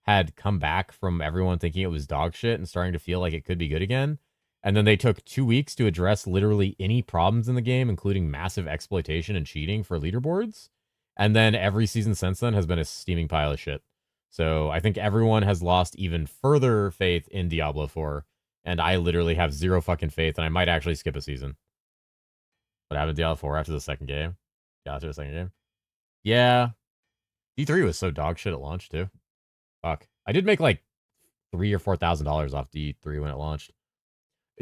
had come back from everyone thinking it was dog shit and starting to feel like it could be good again. And then they took 2 weeks to address literally any problems in the game, including massive exploitation and cheating for leaderboards. And then every season since then has been a steaming pile of shit. So I think everyone has lost even further faith in Diablo 4. And I literally have zero fucking faith, and I might actually skip a season. What happened to Diablo 4 after the second game? Yeah, after the second game. Yeah. D3 was so dog shit at launch, too. Fuck. I did make like $3,000 or $4,000 off D3 when it launched.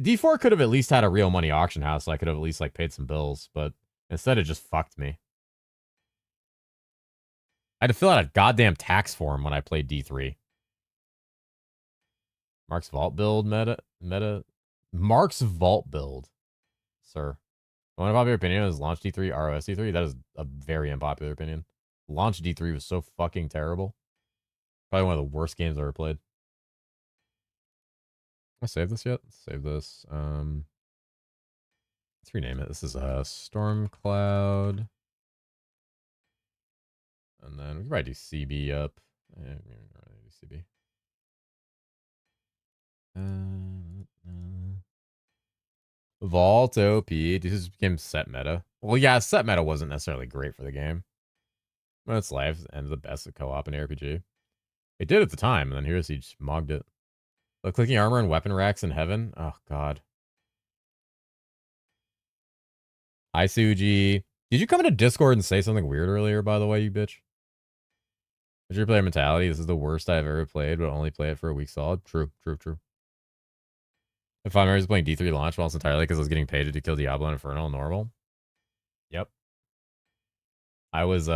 D4 could have at least had a real money auction house, so I could have at least like paid some bills, but instead it just fucked me. I had to fill out a goddamn tax form when I played D3. Mark's Vault build meta. Mark's Vault build, sir. One unpopular opinion is launch D3, ROS D3. That is a very unpopular opinion. Launch D3 was so fucking terrible. Probably one of the worst games I've ever played. I saved this yet? Let's save this. Let's rename it. This is a Storm Cloud. And then we can probably do CB up. CB. Vault OP. This became set meta. Well, yeah, set meta wasn't necessarily great for the game. But it's life and the best at co-op and RPG. It did at the time, and then herosiege just mogged it. But clicking armor and weapon racks in heaven. Oh god. Hi Suji. Did you come into Discord and say something weird earlier, by the way, you bitch? What's your player mentality? This is the worst I've ever played, but only play it for a week solid. True. If I'm always playing D3 launch, well, it's entirely because I was getting paid to kill Diablo and Infernal normal. Yep. I was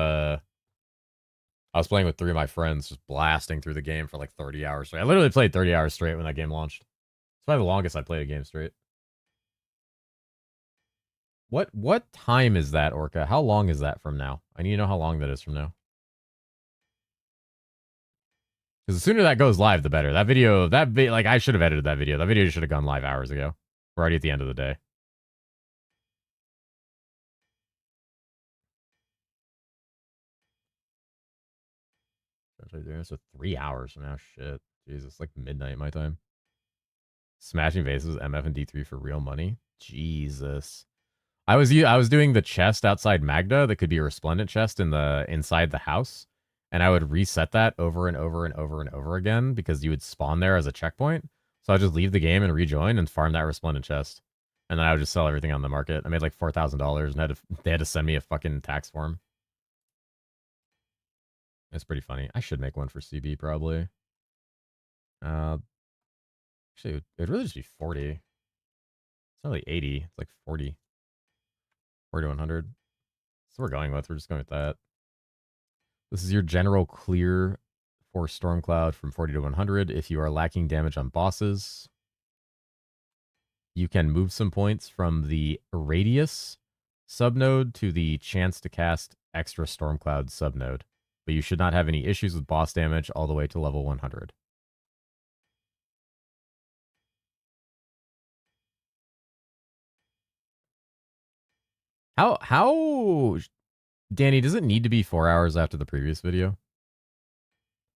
playing with 3 of my friends, just blasting through the game for like 30 hours straight. I literally played 30 hours straight when that game launched. It's probably the longest I played a game straight. What time is that, Orca? How long is that from now? I need to know how long that is from now. Because the sooner that goes live, the better. That video, like, I should have edited that video. That video should have gone live hours ago. We're already at the end of the day. So 3 hours from now. Shit. Jesus, like midnight my time. Smashing vases, MF and D3 for real money. Jesus. I was doing the chest outside Magda that could be a resplendent chest inside the house. And I would reset that over and over and over and over again because you would spawn there as a checkpoint. So I'd just leave the game and rejoin and farm that resplendent chest. And then I would just sell everything on the market. I made like $4,000 and they had to send me a fucking tax form. It's pretty funny. I should make one for CB probably. Actually, it would really just be 40. It's not like 80. It's like 40. 40 to 100. So we're going with. We're just going with that. This is your general clear for Stormcloud from 40 to 100. If you are lacking damage on bosses, you can move some points from the radius subnode to the chance to cast extra Stormcloud subnode. But you should not have any issues with boss damage all the way to level 100. How, Danny, does it need to be 4 hours after the previous video?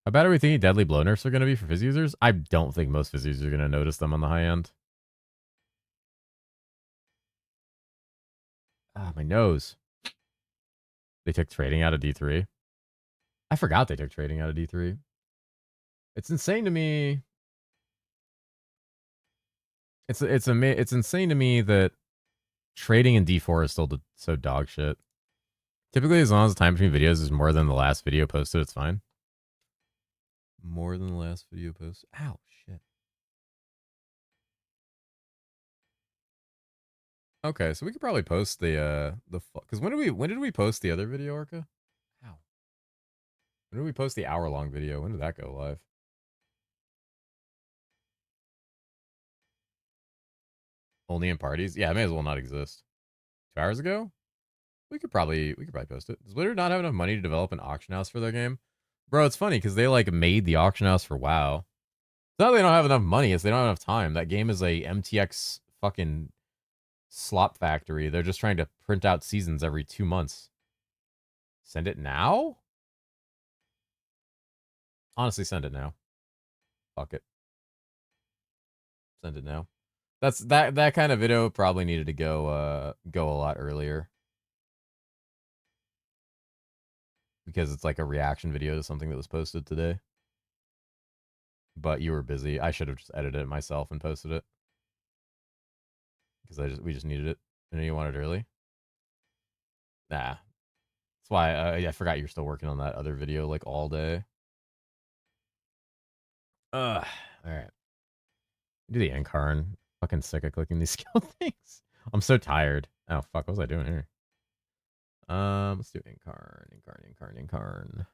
How bad are we thinking deadly blow nerfs are going to be for Fizz users? I don't think most Fizz users are going to notice them on the high end. Ah, my nose. They took trading out of D3. I forgot they took trading out of D3. It's insane to me. It's insane to me that trading in D4 is still so dog shit. Typically, as long as the time between videos is more than the last video posted, it's fine. More than the last video posted. Ow, shit. Okay, so we could probably post the because when did we post the other video, Orca? Ow. When did we post the hour-long video? When did that go live? Only in parties? Yeah, it may as well not exist. 2 hours ago? We could probably post it. Does Blizzard not have enough money to develop an auction house for their game? Bro, it's funny because they like made the auction house for WoW. It's not that they don't have enough money, it's they don't have enough time. That game is a MTX fucking slop factory. They're just trying to print out seasons every 2 months. Send it now? Honestly, send it now. Fuck it. Send it now. That kind of video probably needed to go a lot earlier. Because it's like a reaction video to something that was posted today. But you were busy. I should have just edited it myself and posted it. Because we just needed it. I know you wanted it early. Nah. That's why I forgot you're still working on that other video like all day. All right. Do the Incarn. Fucking sick of clicking these skill things. I'm so tired. Oh fuck, what was I doing here? Let's do Incarn.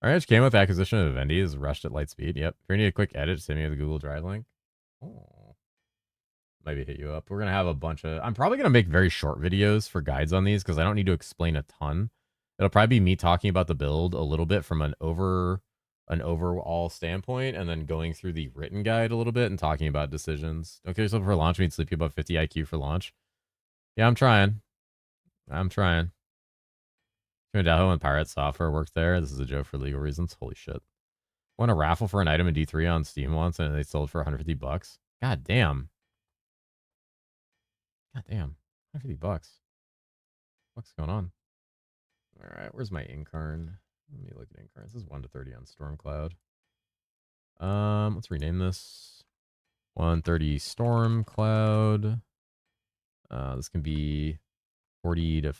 Alright, came with acquisition of Vivendi is rushed at light speed. Yep. If you need a quick edit, send me the Google Drive link. Oh. Maybe hit you up. We're gonna have a bunch of. I'm probably gonna make very short videos for guides on these because I don't need to explain a ton. It'll probably be me talking about the build a little bit from an overall standpoint, and then going through the written guide a little bit and talking about decisions. Don't kill yourself for launch. We need sleepy above 50 IQ for launch. Yeah, I'm trying. Idaho and Pirate Software worked there. This is a joke for legal reasons. Holy shit. Won a raffle for an item in D3 on Steam once, and they sold for $150. God damn. 150 bucks. What's going on? All right, where's my Incarn? Let me look at Incarn. This is 1 to 30 on Stormcloud. Let's rename this 130 Stormcloud. This can be 40 to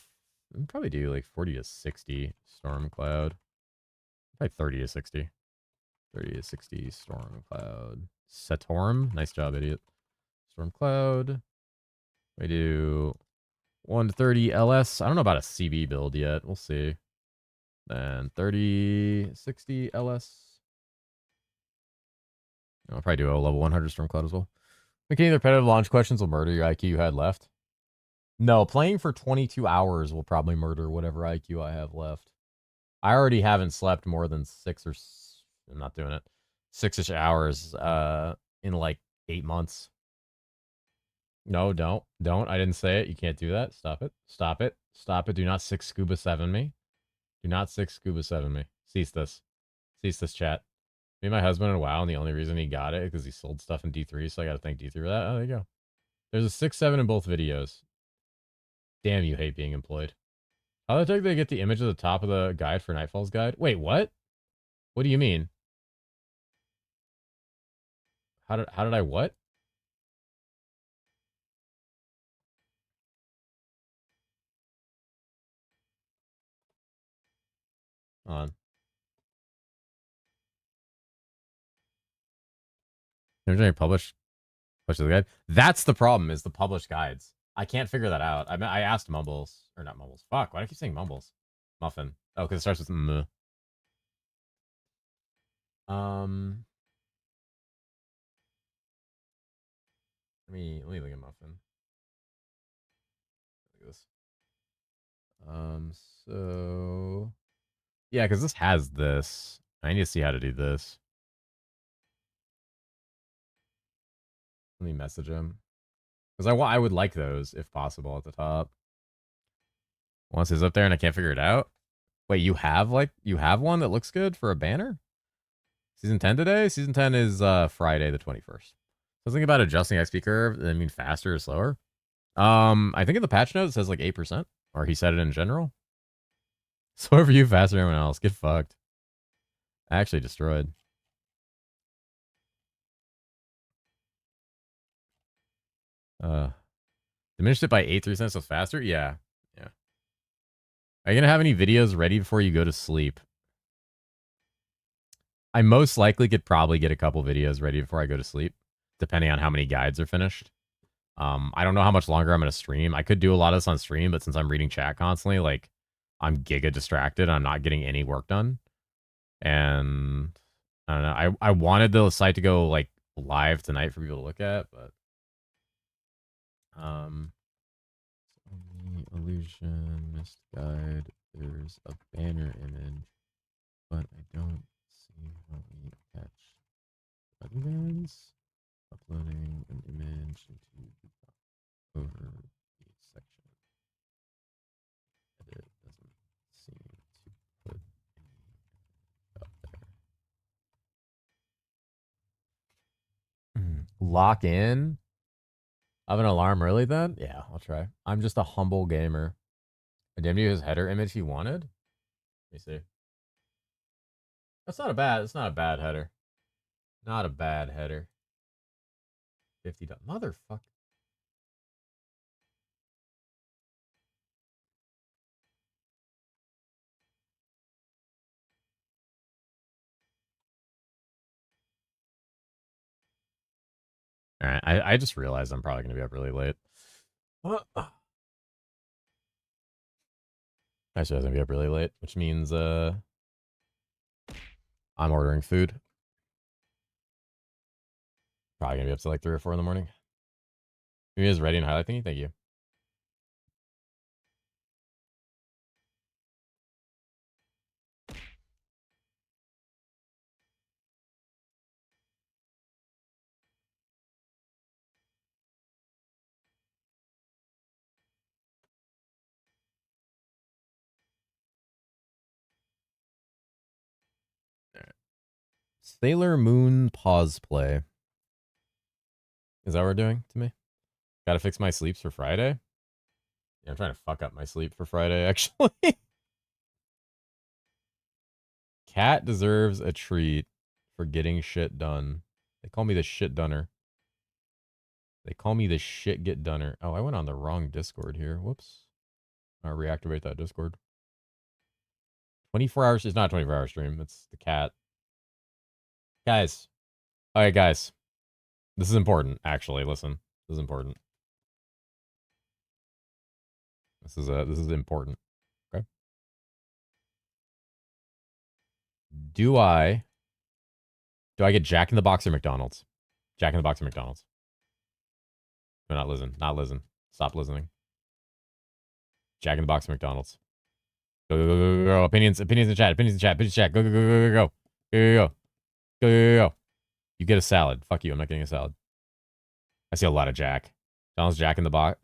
probably do like 40 to 60 Stormcloud. Probably 30 to 60. 30 to 60 Stormcloud. Satorm. Nice job, idiot. Stormcloud. We do 1 to 30 LS. I don't know about a CB build yet. We'll see. Then 30, 60 LS. I'll probably do a level 100 Stormcloud as well. Making the repetitive launch questions will murder your IQ you had left. No, playing for 22 hours will probably murder whatever IQ I have left. I already haven't slept more than 6 or... I'm not doing it. 6-ish hours in like 8 months. No, don't. I didn't say it. You can't do that. Stop it. Do not 6 scuba 7 me. Do not 6 scuba 7 me. Cease this, chat. Me and my husband and WoW, and the only reason he got it is because he sold stuff in D3, so I gotta thank D3 for that. Oh, there you go. There's a 6-7 in both videos. Damn, you hate being employed. How the heck did they get the image at the top of the guide for Nightfall's guide? Wait, what? What do you mean? How did I what? On. Originally published the guide. That's the problem, is the published guides. I can't figure that out. I asked Mumbles, or not Mumbles. Fuck, why do I keep saying Mumbles? Muffin. Oh, because it starts with M. Let me look at muffin. Look at this. So yeah, because this has this. I need to see how to do this. Let me message him because I would like those if possible at the top. Once it's up there and I can't figure it out. Wait, you have one that looks good for a banner? Season 10 today? Season 10 is Friday the 21st. I was thinking about adjusting XP curve. I mean, faster or slower. I think in the patch notes it says like 8%, or he said it in general. Slower for you, faster than everyone else. Get fucked. Actually destroyed. Diminished it by 8%, so faster? Yeah. Yeah. Are you gonna have any videos ready before you go to sleep? I most likely could probably get a couple videos ready before I go to sleep, depending on how many guides are finished. I don't know how much longer I'm gonna stream. I could do a lot of this on stream, but since I'm reading chat constantly, like I'm giga distracted. I'm not getting any work done. And I don't know. I wanted the site to go like live tonight for people to look at, but illusion, missed guide. There's a banner image, but I don't see how we attach buttons. Uploading an image into the over the section. Edit doesn't seem to put any up there. Lock in? Have an alarm early then? Yeah, I'll try. I'm just a humble gamer. I didn't use his header image he wanted. Let me see. That's not a bad. It's not a bad header. Not a bad header. $50. Motherfucker. All right, I just realized I'm probably gonna be up really late. I should gonna be up really late, which means I'm ordering food. Probably gonna be up to like 3 or 4 in the morning. You guys ready and highlight thingy? Thank you. All right. Sailor Moon pause play. Is that what we're doing to me? Gotta fix my sleeps for Friday? Yeah, I'm trying to fuck up my sleep for Friday, actually. Cat deserves a treat for getting shit done. They call me the shit dunner. They call me the shit get dunner. Oh, I went on the wrong Discord here. Whoops. I'll reactivate that Discord. 24 hours is not a 24-hour stream. It's the cat. Guys. All right, guys. This is important, actually. Listen. This is important. This is important. Okay. Do I get Jack in the Box or McDonald's? Jack in the Box or McDonald's? No, not listen. Not listen. Stop listening. Jack in the Box or McDonald's? Go, go, go, go, go, go. Opinions in the chat. Opinions in the chat. Opinions in the chat. Go, go, go, go, go, go. Go, go, go. Go, go, go, go. You get a salad. Fuck you. I'm not getting a salad. I see a lot of Jack. McDonald's Jack in the Box.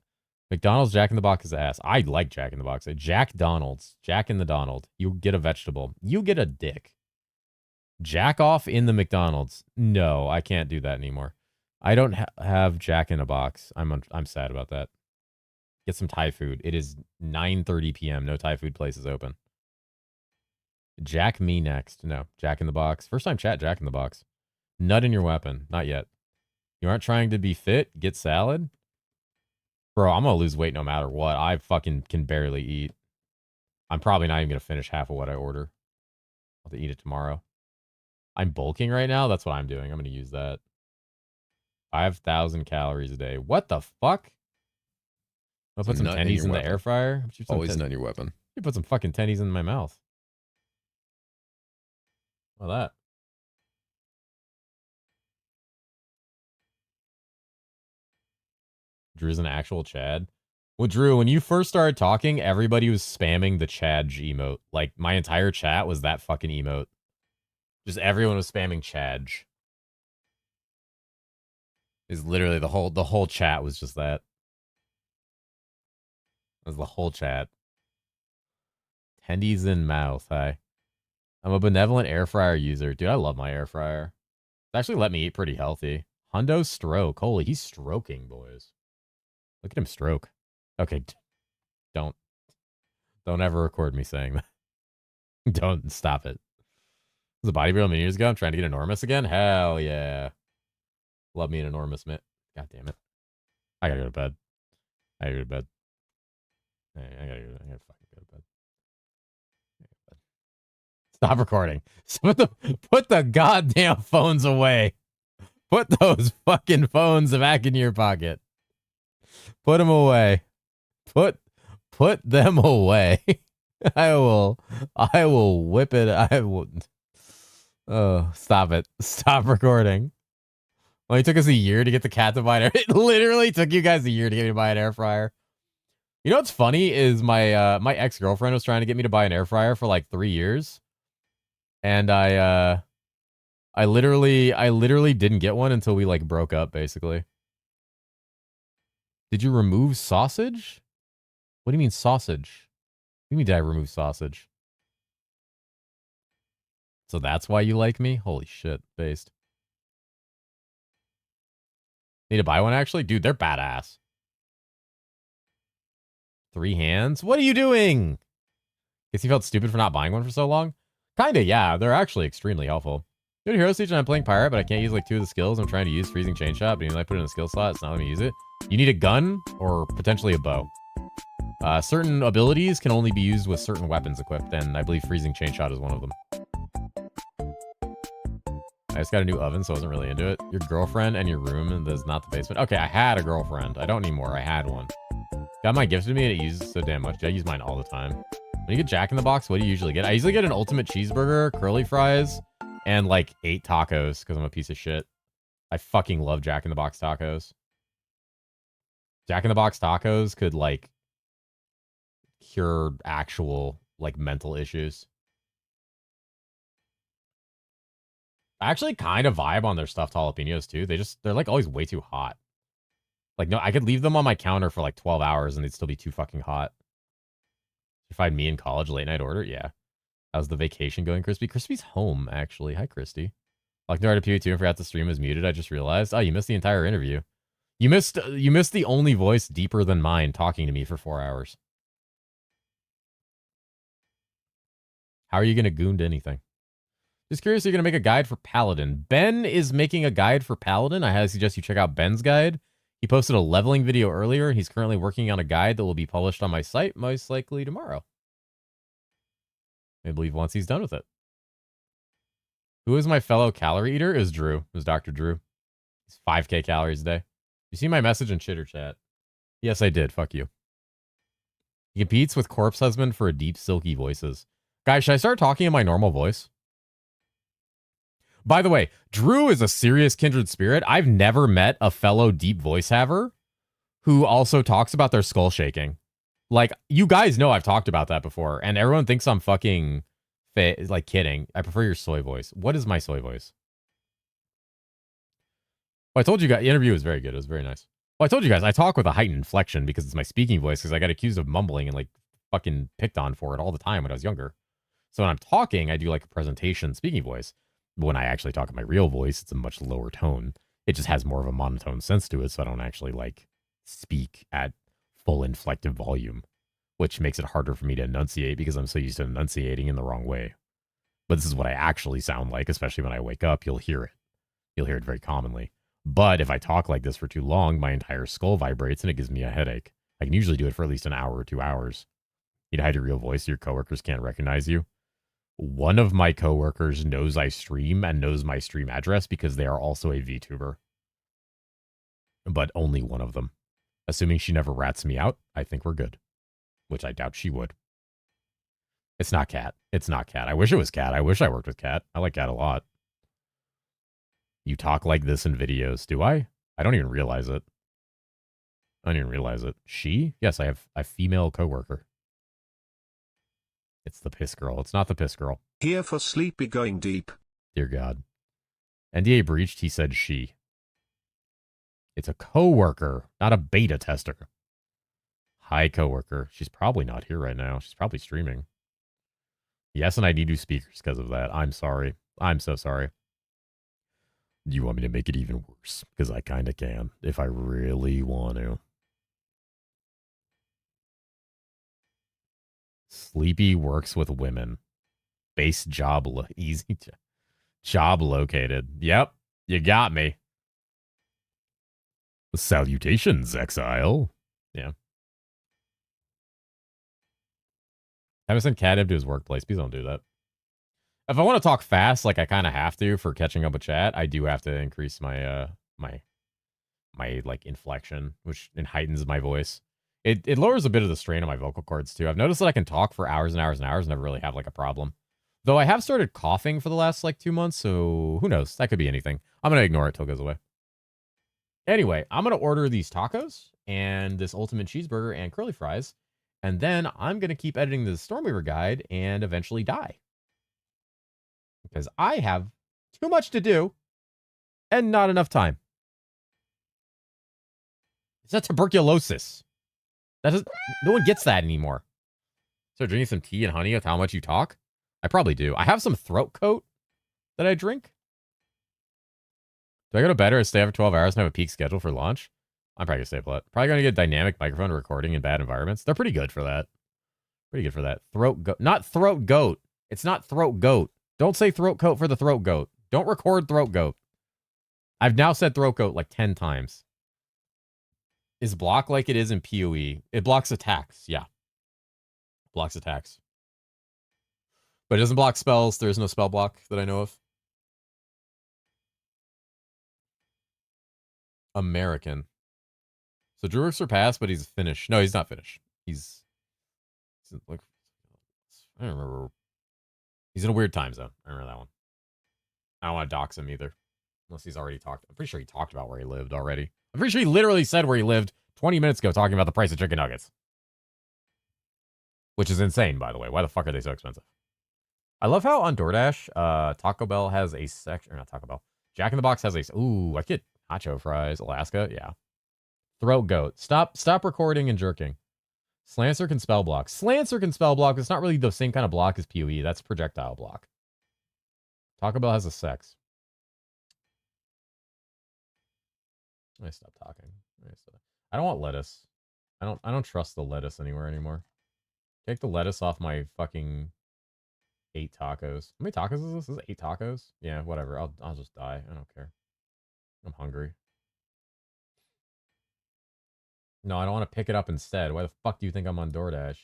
McDonald's Jack in the Box is ass. I like Jack in the Box. Jack Donald's. Jack in the Donald. You get a vegetable. You get a dick. Jack off in the McDonald's. No, I can't do that anymore. I don't have Jack in a Box. I'm sad about that. Get some Thai food. It is 9:30 p.m. No Thai food place is open. Jack me next. No, Jack in the Box. First time chat, Jack in the Box. Nut in your weapon. Not yet. You aren't trying to be fit? Get salad? Bro, I'm going to lose weight no matter what. I fucking can barely eat. I'm probably not even going to finish half of what I order. I'll have to eat it tomorrow. I'm bulking right now. That's what I'm doing. I'm going to use that. 5,000 calories a day. What the fuck? I'll put some tennies in the air fryer. Always nut in your weapon. You put some fucking tennies in my mouth. What that? Drew's an actual Chad. Well, Drew, when you first started talking, everybody was spamming the Chad emote. Like, my entire chat was that fucking emote. Just everyone was spamming Chadge. Is literally the whole chat was just that. It was the whole chat. Tendies in mouth. Hi. I'm a benevolent air fryer user. Dude, I love my air fryer. It actually let me eat pretty healthy. Hundo stroke. Holy, he's stroking, boys. Look at him stroke. Okay, don't ever record me saying that. Don't stop it. Was a bodybuilder many years ago. I'm trying to get enormous again. Hell yeah. Love me an enormous mitt. God damn it. I gotta go to bed. I gotta go to bed. I gotta fucking go to bed. Stop recording. Put the goddamn phones away. Put those fucking phones back in your pocket. Put them away. Put them away. I will whip it. I will. Oh, stop it. Stop recording. Well, it took us a year to get the cat to buy an It literally took you guys a year to get me to buy an air fryer. You know what's funny is my my ex-girlfriend was trying to get me to buy an air fryer for like 3 years. And I literally didn't get one until we like broke up, basically. Did you remove sausage? What do you mean sausage? What do you mean did I remove sausage? So that's why you like me? Holy shit, based. Need to buy one actually? Dude, they're badass. 3 hands? What are you doing? Guess you felt stupid for not buying one for so long? Kinda, yeah. They're actually extremely helpful. Go to herosiege and I'm playing pirate, but I can't use like 2 of the skills. I'm trying to use freezing chain shot, but even though I put it in a skill slot, it's not letting me use it. You need a gun or potentially a bow. Certain abilities can only be used with certain weapons equipped, and I believe freezing chain shot is one of them. I just got a new oven, so I wasn't really into it. Your girlfriend and your room is not the basement. Okay, I had a girlfriend. I don't anymore. I had one. Got mine gifted to me, and it uses so damn much. I use mine all the time. When you get Jack in the Box, what do you usually get? I usually get an ultimate cheeseburger, curly fries, and like 8 tacos, because I'm a piece of shit. I fucking love Jack in the Box tacos. Jack in the Box tacos could like cure actual like mental issues. I actually kind of vibe on their stuffed jalapenos too. They're like always way too hot. Like, no, I could leave them on my counter for like 12 hours and they'd still be too fucking hot. You find me in college late night order? Yeah. How's the vacation going, Crispy? Crispy's home, actually. Hi, Christy. Like, no, PO2 and forgot the stream was muted. I just realized. Oh, you missed the entire interview. You missed the only voice deeper than mine talking to me for 4 hours. How are you going to goon to anything? Just curious, you're going to make a guide for Paladin. Ben is making a guide for Paladin. I highly suggest you check out Ben's guide. He posted a leveling video earlier, and he's currently working on a guide that will be published on my site, most likely tomorrow. I believe once he's done with it. Who is my fellow calorie eater? Is Drew. Is Dr. Drew. He's 5K calories a day. You see my message in Chitter Chat? Yes, I did. Fuck you. He competes with Corpse Husband for a deep, silky voices. Guys, should I start talking in my normal voice? By the way, Drew is a serious kindred spirit. I've never met a fellow deep voice haver who also talks about their skull shaking. Like, you guys know I've talked about that before, and everyone thinks I'm fucking like kidding. I prefer your soy voice. What is my soy voice? Well, I told you guys, the interview was very good. It was very nice. Well, I told you guys, I talk with a heightened inflection because it's my speaking voice, because I got accused of mumbling and like fucking picked on for it all the time when I was younger. So when I'm talking, I do like a presentation speaking voice. But when I actually talk in my real voice, it's a much lower tone. It just has more of a monotone sense to it, so I don't actually like speak at full inflective volume, which makes it harder for me to enunciate because I'm so used to enunciating in the wrong way. But this is what I actually sound like, especially when I wake up. You'll hear it. You'll hear it very commonly. But if I talk like this for too long, my entire skull vibrates and it gives me a headache. I can usually do it for at least an hour or 2 hours. You'd hide your real voice so your coworkers can't recognize you. One of my coworkers knows I stream and knows my stream address because they are also a VTuber. But only one of them. Assuming she never rats me out, I think we're good. Which I doubt she would. It's not Cat. It's not Cat. I wish it was Cat. I wish I worked with Cat. I like Cat a lot. You talk like this in videos, do I? I don't even realize it. I don't even realize it. She? Yes, I have a female coworker. It's the piss girl. It's not the piss girl. Here for Sleepy going deep. Dear God. NDA breached, he said she. It's a coworker, not a beta tester. Hi, coworker. She's probably not here right now. She's probably streaming. Yes, and I need new speakers because of that. I'm sorry. I'm so sorry. Do you want me to make it even worse? Because I kind of can, if I really want to. Sleepy works with women. Base job, easy job located. Yep, you got me. Salutations, exile. Yeah. Have to send Cadib to his workplace. Please don't do that. If I want to talk fast, like I kind of have to for catching up with chat, I do have to increase my my like inflection, which heightens my voice. It lowers a bit of the strain on my vocal cords too. I've noticed that I can talk for hours and hours and hours and never really have like a problem. Though I have started coughing for the last like 2 months, so who knows? That could be anything. I'm gonna ignore it till it goes away. Anyway, I'm gonna order these tacos and this ultimate cheeseburger and curly fries, and then I'm gonna keep editing the Stormweaver guide and eventually die. Because I have too much to do and not enough time. It's not tuberculosis. That is, no one gets that anymore. So drinking some tea and honey with how much you talk? I probably do. I have some throat coat that I drink. Do I go to bed or stay up for 12 hours and have a peak schedule for launch? I'm probably going to stay up late. Probably going to get dynamic microphone recording in bad environments. They're pretty good for that. Pretty good for that. Throat goat. Not throat goat. It's not throat goat. Don't say throat coat for the throat goat. Don't record throat goat. I've now said throat goat like 10 times. Is block like it is in PoE? It blocks attacks. Yeah. Blocks attacks. But it doesn't block spells. There is no spell block that I know of. American. So Drew surpassed, but he's Finnish. No, he's not Finnish. He's like, I don't remember. He's in a weird time zone. I remember that one. I don't want to dox him either. Unless he's already talked. I'm pretty sure he talked about where he lived already. I'm pretty sure he literally said where he lived 20 minutes ago talking about the price of chicken nuggets. Which is insane, by the way. Why the fuck are they so expensive? I love how on DoorDash, Taco Bell has a section, or not Taco Bell, Jack in the Box has a, ooh, I get nacho fries, Alaska, yeah. Throat goat. Stop recording and jerking. Slancer can spell block. Slancer can spell block. It's not really the same kind of block as PoE. That's projectile block. Taco Bell has a sex. I stop talking. I don't want lettuce. I don't trust the lettuce anywhere anymore. Take the lettuce off my fucking 8 tacos. How many tacos is this? This is 8 tacos? Yeah, whatever. I'll just die. I don't care. I'm hungry. No, I don't want to pick it up instead. Why the fuck do you think I'm on DoorDash?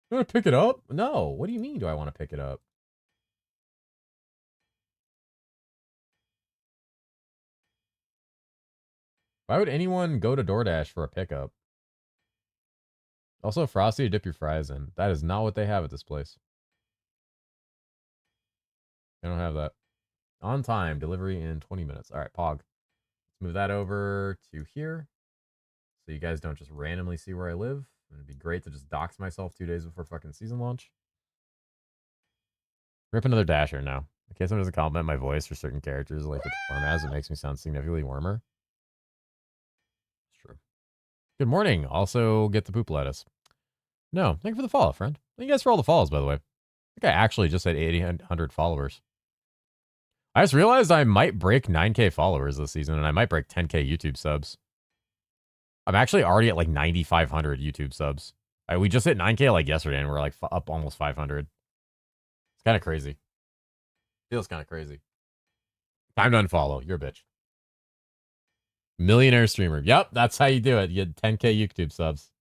You want to pick it up? No. What do you mean do I want to pick it up? Why would anyone go to DoorDash for a pickup? Also, Frosty to dip your fries in. That is not what they have at this place. They don't have that. On time. Delivery in 20 minutes. All right, Pog. Let's move that over to here. So you guys don't just randomly see where I live. It'd be great to just dox myself 2 days before fucking season launch. Rip another dasher now. In case someone doesn't compliment my voice for certain characters like the form as, it makes me sound significantly warmer. It's true. Good morning. Also get the poop lettuce. No, thank you for the follow, friend. Thank you guys for all the follows, by the way. I think I actually just had 800 followers. I just realized I might break 9K followers this season, and I might break 10K YouTube subs. I'm actually already at like 9,500 YouTube subs. We just hit 9K like yesterday, and we're like up almost 500. It's kind of crazy. Feels kind of crazy. Time to unfollow. You're a bitch. Millionaire streamer. Yep, that's how you do it. You get 10K YouTube subs.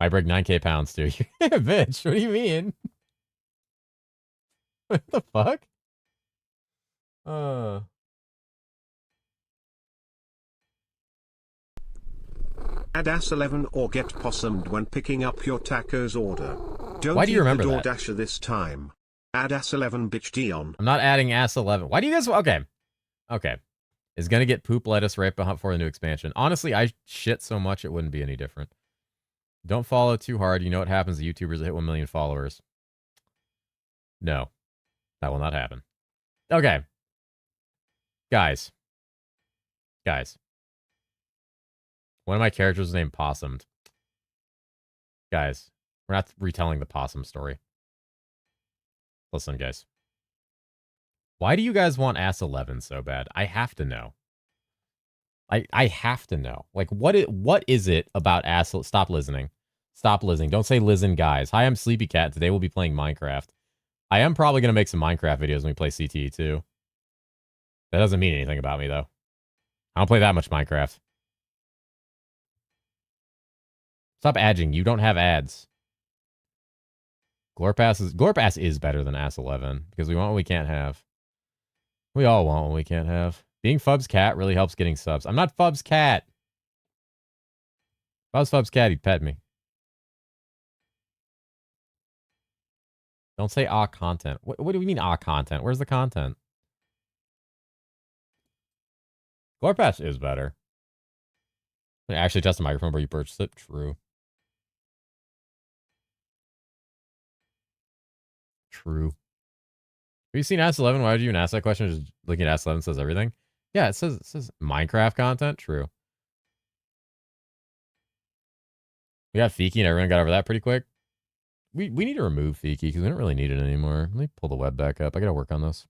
I break 9K pounds too. You're a bitch. What do you mean? What the fuck? Add as 11 or get possumed when picking up your tacos order. Don't Why do you eat remember the that? DoorDasher this time. Add Ass11 bitch Dion. I'm not adding Ass11. Why do you guys... Okay. Okay. Is going to get poop lettuce right before the new expansion. Honestly, I shit so much it wouldn't be any different. Don't follow too hard. You know what happens to YouTubers that hit 1 million followers. No. That will not happen. Okay. Guys. One of my characters is named Possum. Guys. We're not retelling the Possum story. Listen, guys. Why do you guys want Ass11 so bad? I have to know. I have to know. Like, what is it about Ass... Stop listening. Stop listening. Don't say listen, guys. Hi, I'm Sleepy Cat. Today we'll be playing Minecraft. I am probably going to make some Minecraft videos when we play CTE too. That doesn't mean anything about me, though. I don't play that much Minecraft. Stop adging. You don't have ads. Glorpass is better than Ass11 because we want what we can't have. We all want what we can't have. Being Fub's cat really helps getting subs. I'm not Fub's cat. If I was Fub's cat, he'd pet me. Don't say content. What do we mean content? Where's the content? Glorpass is better. Actually, test the microphone where you purchased it. True. Have you seen Ass11? Why would you even ask that question? Just looking at Ass11 says everything. Yeah, it says Minecraft content. True. We got Fiki and everyone got over that pretty quick. We need to remove Fiki because we don't really need it anymore. Let me pull the web back up. I gotta work on this.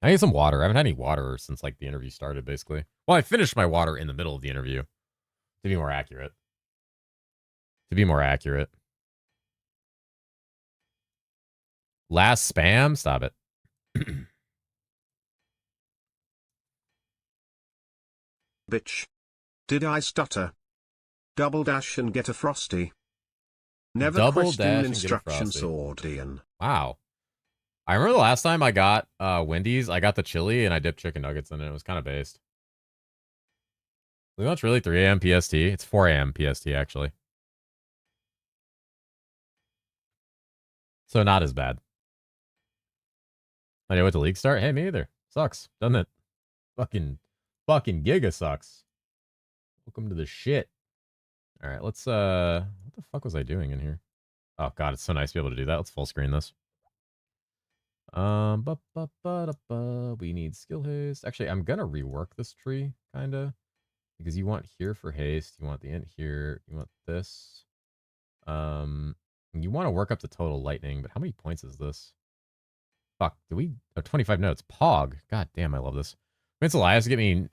I need some water. I haven't had any water since like the interview started, basically. Well, I finished my water in the middle of the interview. To be more accurate. Last spam? Stop it. Bitch. Did I stutter? Double dash and get a frosty. Never Double question dash and get a instruction frosty. sword, Ian. Wow. I remember the last time I got Wendy's, I got the chili and I dipped chicken nuggets in it. It was kind of based. We watch really 3 a.m. PST. It's 4 a.m. PST, actually. So not as bad. I know what the league start. Hey, me either. Sucks, doesn't it? Fucking Giga sucks. Welcome to the shit. All right, let's what the fuck was I doing in here? Oh god, it's so nice to be able to do that. Let's full screen this. We need skill haste. Actually, I'm gonna rework this tree kinda because you want here for haste. You want the int here. You want this. You want to work up the total lightning, but how many points is this? Fuck, do we... Oh, 25 notes. Pog. God damn, I love this. Vince Elias get me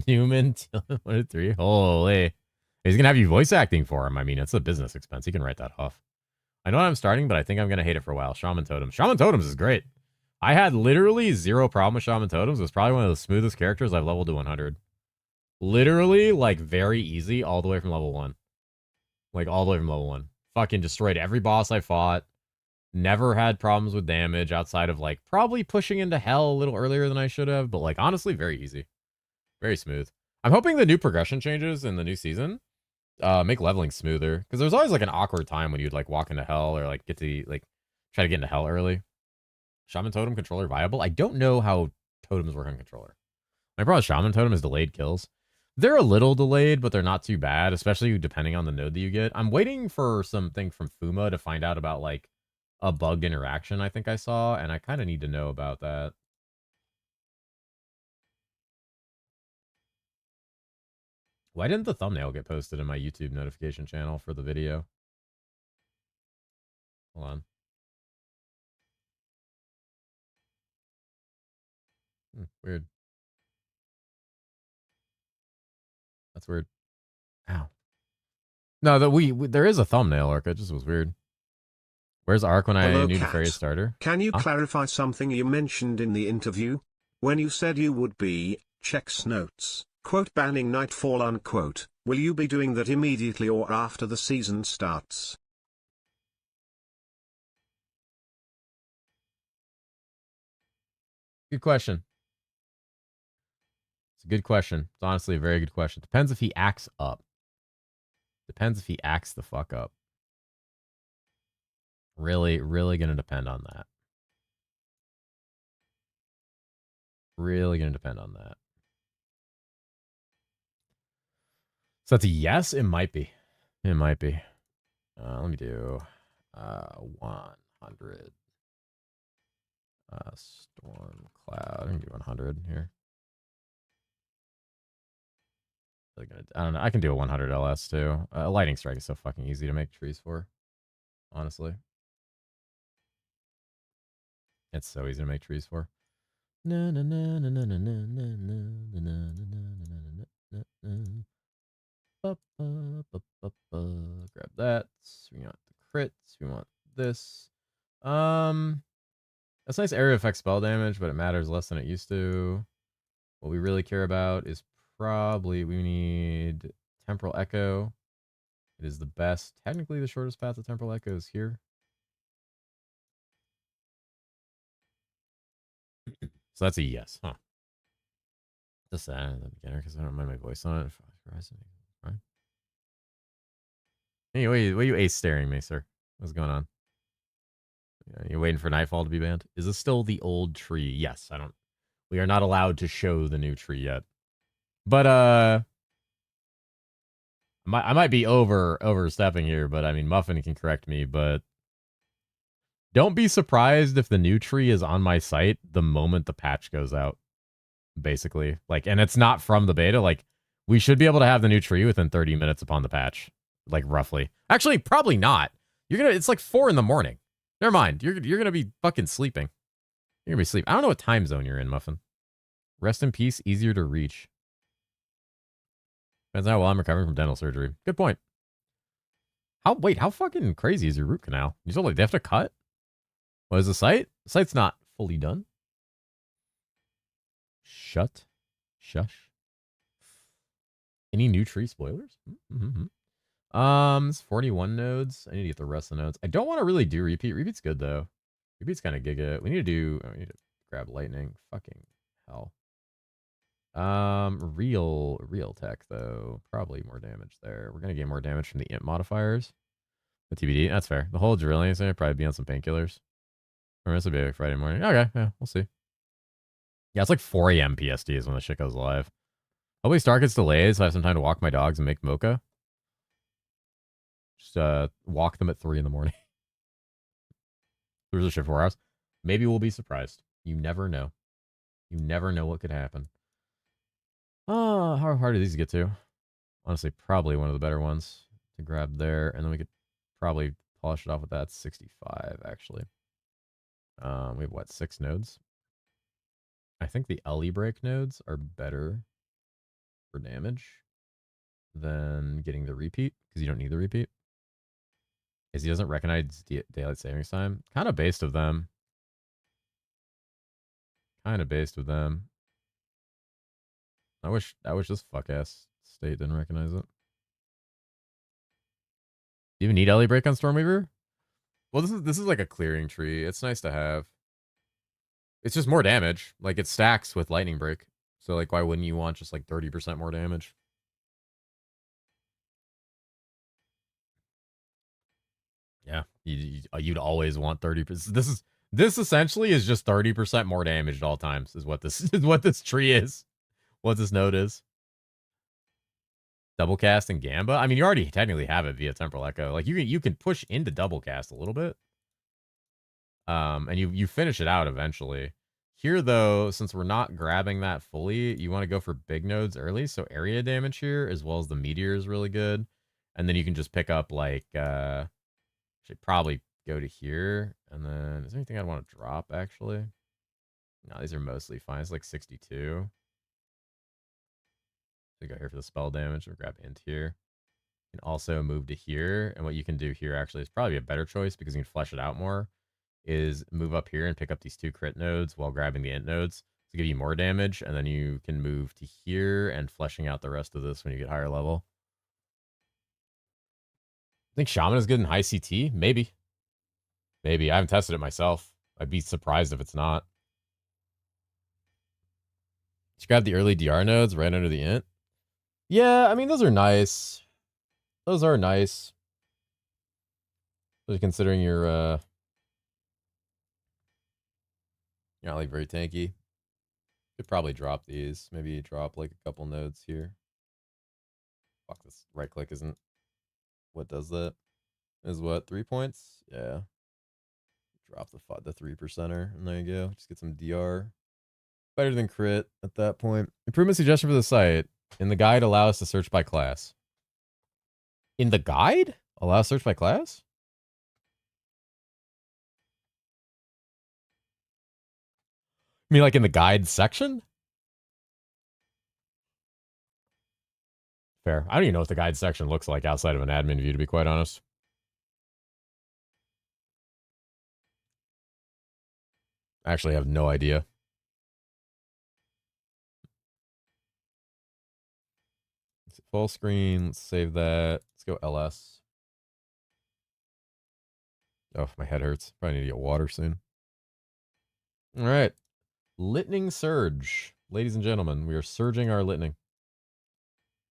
Newman 1 3. Holy. He's going to have you voice acting for him. I mean, it's a business expense. He can write that off. I know I'm starting, but I think I'm going to hate it for a while. Shaman Totems. Shaman Totems is great. I had literally zero problem with Shaman Totems. It was probably one of the smoothest characters I've leveled to 100. Literally, like, very easy all the way from level 1. Like, all the way from level 1. Fucking destroyed every boss I fought. Never had problems with damage outside of, like, probably pushing into hell a little earlier than I should have. But, like, honestly, very easy. Very smooth. I'm hoping the new progression changes in the new season make leveling smoother. Because there's always, like, an awkward time when you'd, like, walk into hell or, like, get to, like, try to get into hell early. Shaman Totem controller viable? I don't know how totems work on controller. My problem with Shaman Totem is delayed kills. They're a little delayed, but they're not too bad, especially depending on the node that you get. I'm waiting for something from Fuma to find out about, like, a bugged interaction I think I saw, and I kind of need to know about that. Why didn't the thumbnail get posted in my YouTube notification channel for the video? Hold on. Weird. That's weird. Ow. No, there is a thumbnail, Arc. It just was weird. Where's Arc when Hello, I need a Cat. fairy starter? Can you Huh? clarify something you mentioned in the interview? When you said you would be, checks notes, quote banning Nightfall unquote, will you be doing that immediately or after the season starts? Good question. It's a good question. It's honestly a very good question. Depends if he acts up. Depends if he acts the fuck up. Really, really going to depend on that. Really going to depend on that. So that's a yes? It might be. It might be. Let me do 100. Storm Cloud. I can do 100 here. I don't know. I can do a 100 LS too. Lightning Strike is so fucking easy to make trees for. Honestly. It's so easy to make trees for. Grab that. We want the crits. We want this. That's nice area effect spell damage, but it matters less than it used to. What we really care about is probably we need Temporal Echo. It is the best. Technically, the shortest path to Temporal Echo is here. So that's a yes, huh? Just that at the beginner because I don't mind my voice on it. Right. Hey, what are you ace staring me, sir? What's going on? You waiting for Nightfall to be banned? Is this still the old tree? Yes, I don't. We are not allowed to show the new tree yet. But I might be overstepping here, but I mean Muffin can correct me, but don't be surprised if the new tree is on my site the moment the patch goes out. Basically. Like, and it's not from the beta. Like, we should be able to have the new tree within 30 minutes upon the patch. Like, roughly. Actually, probably not. It's like 4 in the morning. Never mind. You're gonna be fucking sleeping. You're gonna be sleeping. I don't know what time zone you're in, Muffin. Rest in peace, easier to reach. Depends on how well I'm recovering from dental surgery. Good point. How fucking crazy is your root canal? You told like they have to cut? What is the site? The site's not fully done. Shush. Any new tree spoilers? It's 41 nodes. I need to get the rest of the nodes. I don't want to really do repeat. Repeat's good though. Repeat's kind of giga. We need to grab lightning. Fucking hell. Real tech though. Probably more damage there. We're gonna get more damage from the int modifiers. The TBD. That's fair. The whole drilling is gonna probably be on some painkillers. Or this will be like Friday morning. Okay, yeah, we'll see. Yeah, it's like 4 a.m. PST is when the shit goes live. Hopefully Star gets delayed, so I have some time to walk my dogs and make mocha. Just walk them at 3 in the morning. There's a shift 4 hours. Maybe we'll be surprised. You never know. You never know what could happen. How hard are these to get to? Honestly, probably one of the better ones to grab there, and then we could probably polish it off with that 65, actually. We have, what, 6 nodes? I think the LE break nodes are better for damage than getting the repeat, because you don't need the repeat. Because he doesn't recognize daylight savings time. Kind of based of them. I wish this fuck-ass state didn't recognize it. Do you even need LE break on Stormweaver? Well, this is like a clearing tree. It's nice to have. It's just more damage. Like, it stacks with lightning break. So, like, why wouldn't you want just, like, 30% more damage? Yeah, you'd always want 30%. This essentially is just 30% more damage at all times, is what this tree is. What this node is. Double cast and Gamba. I mean, you already technically have it via Temporal Echo. Like, you can push into double cast a little bit. And you finish it out eventually. Here, though, since we're not grabbing that fully, you want to go for big nodes early. So area damage here, as well as the meteor, is really good. And then you can just pick up, like, should probably go to here. And then, is there anything I'd want to drop, actually? No, these are mostly fine. It's like 62. So go here for the spell damage. We'll grab int here. You can also move to here. And what you can do here, actually, is probably a better choice because you can flesh it out more. Is move up here and pick up these 2 crit nodes while grabbing the int nodes to give you more damage, and then you can move to here and fleshing out the rest of this when you get higher level. I think Shaman is good in high CT. Maybe. I haven't tested it myself. I'd be surprised if it's not. Just grab the early DR nodes right under the int. Yeah, I mean, those are nice. So considering you're not like very tanky, could probably drop these. Maybe drop like a couple nodes here. Fuck, this right click isn't what does that. Is what 3 points? Yeah. Drop the 3%er, and there you go. Just get some DR. Better than crit at that point. Improvement suggestion for the site. In the guide, allow us to search by class. In the guide? Allow search by class? You mean like in the guide section? Fair. I don't even know what the guide section looks like outside of an admin view, to be quite honest. I actually have no idea. Full screen. Let's save that. Let's go LS. Oh, my head hurts. Probably need to get water soon. All right. Litning surge. Ladies and gentlemen, we are surging our litning.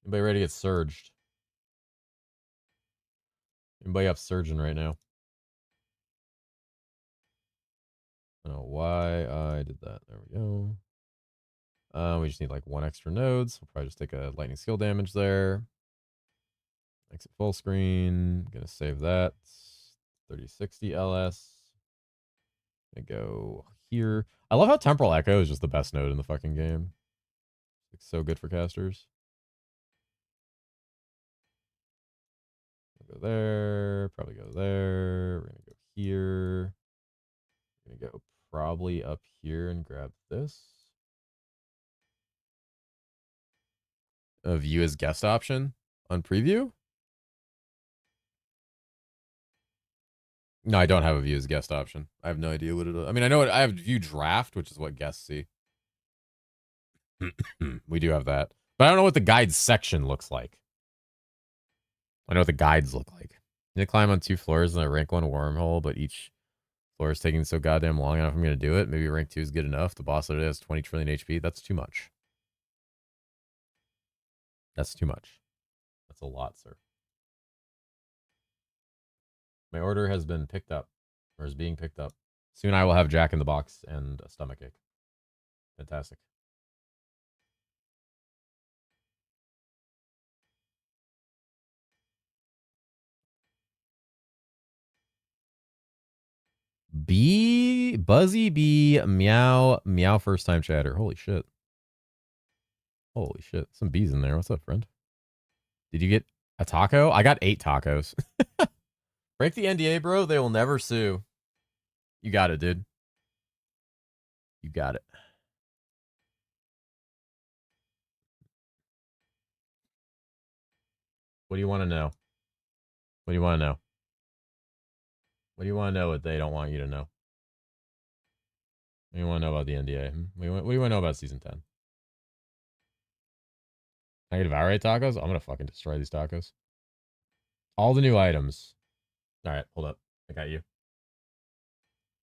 Anybody ready to get surged? Anybody up surging right now? I don't know why I did that. There we go. We just need like one extra node, so we'll probably just take a lightning skill damage there. Exit full screen. Gonna save that. 3060 LS. Gonna go here. I love how Temporal Echo is just the best node in the fucking game. It's so good for casters. We'll go there. Probably go there. We're gonna go here. We're gonna go probably up here and grab this. A view as guest option on preview? No, I don't have a view as guest option. I have no idea what it is. I mean, I know I have view draft, which is what guests see. We do have that. But I don't know what the guide section looks like. I know what the guides look like. You need to climb on 2 floors and I rank 1 wormhole, but each floor is taking so goddamn long enough I'm going to do it. Maybe rank 2 is good enough. The boss today has 20 trillion HP. That's too much. That's too much. That's a lot, sir. My order has been picked up, or is being picked up. Soon I will have Jack in the Box and a stomachache. Fantastic. Buzzy B, meow first time chatter. Holy shit. Holy shit. Some bees in there. What's up, friend? Did you get a taco? I got 8 tacos. Break the NDA, bro. They will never sue. You got it, dude. You got it. What do you want to know? What do you want to know? What do you want to know what they don't want you to know? What do you want to know about the NDA? What do you want to know about Season 10? Can I get devour tacos? I'm going to fucking destroy these tacos. All the new items. All right, hold up. I got you.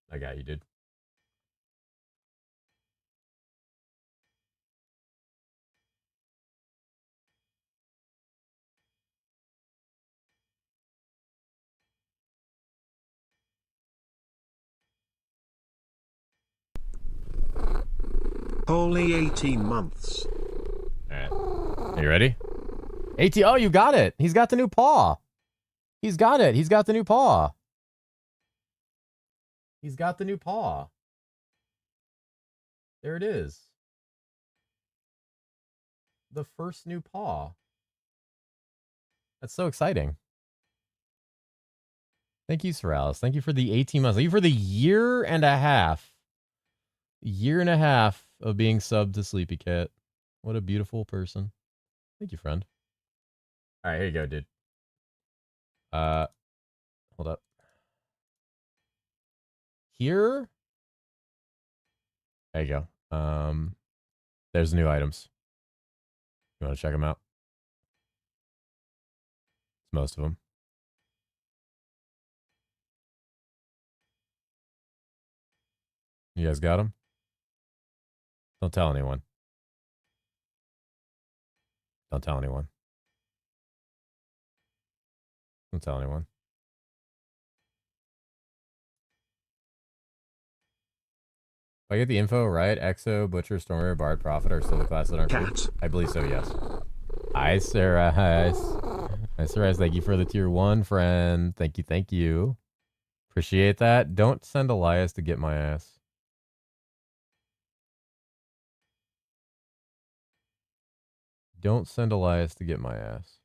I got you, dude. Holy 18 months. All right. Are you ready? Oh, you got it. He's got the new paw. He's got it. He's got the new paw. He's got the new paw. There it is. The first new paw. That's so exciting. Thank you, Sorales. Thank you for the 18 months. Thank you for the year and a half. Year and a half of being subbed to Sleepy Cat. What a beautiful person. Thank you, friend. All right, here you go, dude. Hold up. Here. There you go. There's the new items. You want to check them out? It's most of them. You guys got them? Don't tell anyone. Don't tell anyone. Don't tell anyone. I get the info right, Exo, Butcher, Stormer, Bard, Prophet are still the classes that aren't free? Cat. I believe so, yes. Hi, Sarah. Hi, Sarah. Thank you for the tier 1, friend. Thank you, thank you. Appreciate that. Don't send Elias to get my ass. Don't send Elias to get my ass.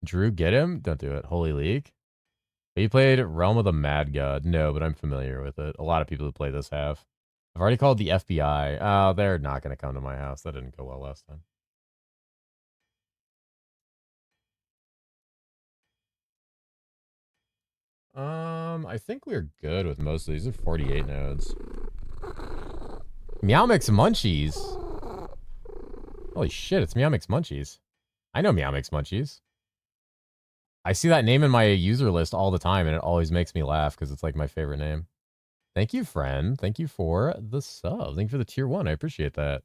Drew, get him? Don't do it. Holy League? Have you played Realm of the Mad God? No, but I'm familiar with it. A lot of people who play this have. I've already called the FBI. Oh, they're not going to come to my house. That didn't go well last time. I think we're good with most of these. These are 48 nodes. Meow Mix Munchies. Holy shit, it's Meow Mix Munchies. I know Meow Mix Munchies. I see that name in my user list all the time, and it always makes me laugh because it's like my favorite name. Thank you, friend. Thank you for the sub. Thank you for the tier 1. I appreciate that.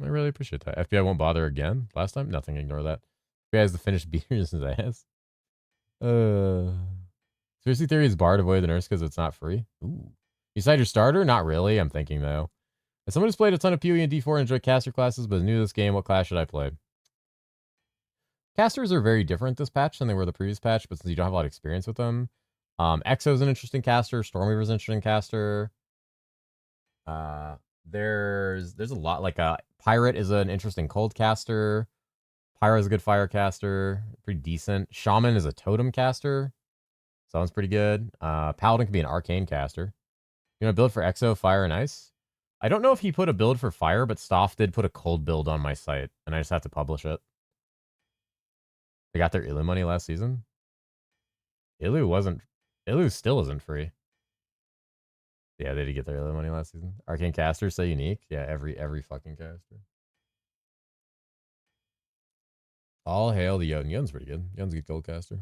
I really appreciate that. FBI won't bother again. Last time? Nothing. Ignore that. FBI has the finished beers in his ass. Conspiracy theory is Bard avoid the nurse because it's not free. Ooh. Beside your starter? Not really. I'm thinking, though. As someone who's played a ton of PoE and D4 and enjoyed caster classes, but is new to this game, what class should I play? Casters are very different this patch than they were the previous patch, but since you don't have a lot of experience with them, Exo's an interesting caster. Stormweaver's an interesting caster. There's a lot, like Pirate is an interesting cold caster. Pyro is a good fire caster, pretty decent. Shaman is a totem caster. So that's pretty good. Paladin can be an arcane caster. You know, build for Exo, fire, and ice. I don't know if he put a build for fire, but Stoff did put a cold build on my site, and I just have to publish it. They got their Ilu money last season. Ilu still isn't free. Yeah, they did get their Ilu money last season. Arcane casters so unique. Yeah, every fucking caster. All hail the Yodin. Yodin's pretty good. Yodin's a good gold caster.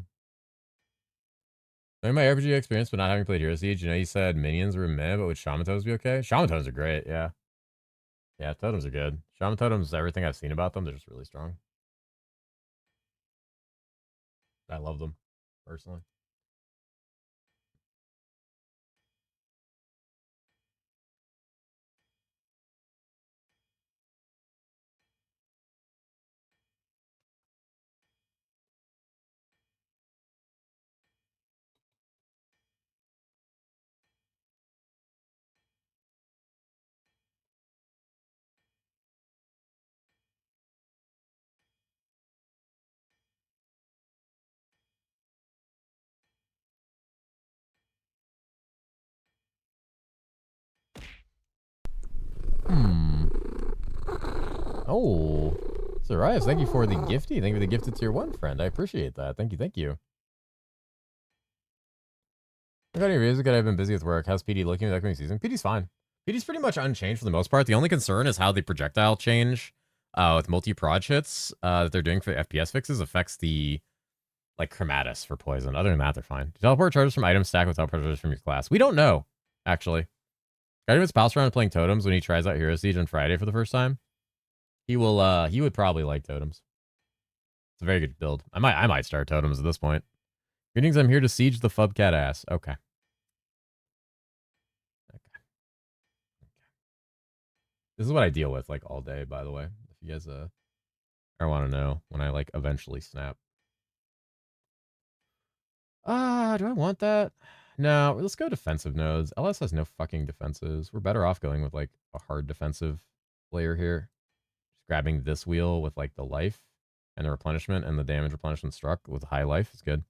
Knowing my RPG experience, but not having played herosiege, you know, you said minions were meh, but would shaman totems be okay? Shaman totems are great, yeah. Yeah, totems are good. Shaman totems, everything I've seen about them, they're just really strong. I love them, personally. Oh, Sarias, thank you for the gifty. Thank you for the gifted tier 1, friend. I appreciate that. Thank you, thank you. I got any music. I've been busy with work. How's PD looking with upcoming season? PD's fine. PD's pretty much unchanged for the most part. The only concern is how the projectile change with multi-proj hits that they're doing for FPS fixes affects the like chromatus for poison. Other than that, they're fine. Teleport charges from items stack with teleport charges from your class. We don't know, actually. Guardian's pals around playing totems when he tries out Hero Siege on Friday for the first time. He would probably like totems. It's a very good build. I might start totems at this point. Greetings, I'm here to siege the Fubcat ass. Okay. This is what I deal with like all day, by the way. If you guys I want to know when I like eventually snap. Do I want that? No, let's go defensive nodes. LS has no fucking defenses. We're better off going with like a hard defensive player here. Just grabbing this wheel with like the life and the replenishment and the damage replenishment struck with high life is good.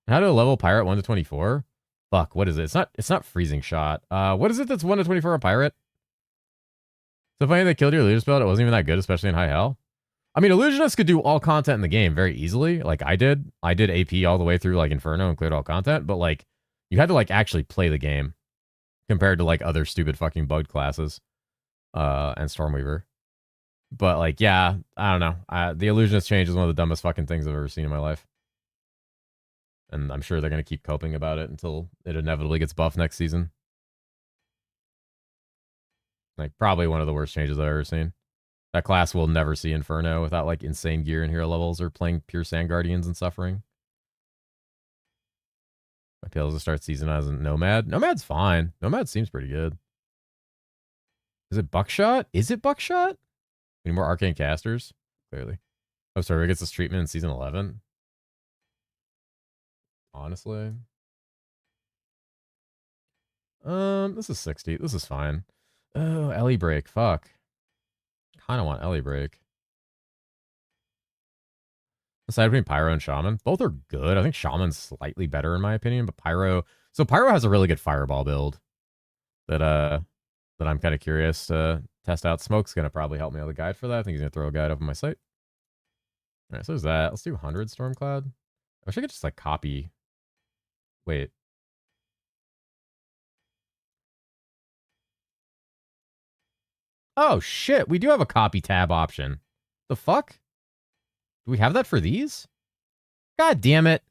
And how to level pirate 1 to 24? Fuck, what is it? It's not freezing shot. What is it that's 1 to 24 on pirate? So funny they killed your illusionist build. It wasn't even that good, especially in high hell. I mean, illusionists could do all content in the game very easily, like I did. I did AP all the way through like Inferno and cleared all content, but like you had to like actually play the game compared to like other stupid fucking bugged classes and Stormweaver. But like, yeah, I don't know. The illusionist change is one of the dumbest fucking things I've ever seen in my life. And I'm sure they're going to keep coping about it until it inevitably gets buffed next season. Like, probably one of the worst changes I've ever seen. That class will never see Inferno without like insane gear and hero levels or playing pure Sand Guardians and suffering. My appeal is to start season as a Nomad. Nomad's fine. Nomad seems pretty good. Is it Buckshot? Is it Buckshot? We need more arcane casters? Clearly. Oh, sorry, gets this treatment in season 11. Honestly. This is 60. This is fine. Oh, Ellie Break. Fuck. Kind of want Ellie Break. Aside between Pyro and Shaman, both are good. I think Shaman's slightly better in my opinion, but Pyro. So Pyro has a really good Fireball build that I'm kind of curious to test out. Smoke's gonna probably help me with a guide for that. I think he's gonna throw a guide up on my site. All right, so there's that. Let's do 100 Stormcloud. I wish I could just like copy. Wait. Oh shit, we do have a copy tab option. The fuck? Do we have that for these? God damn it.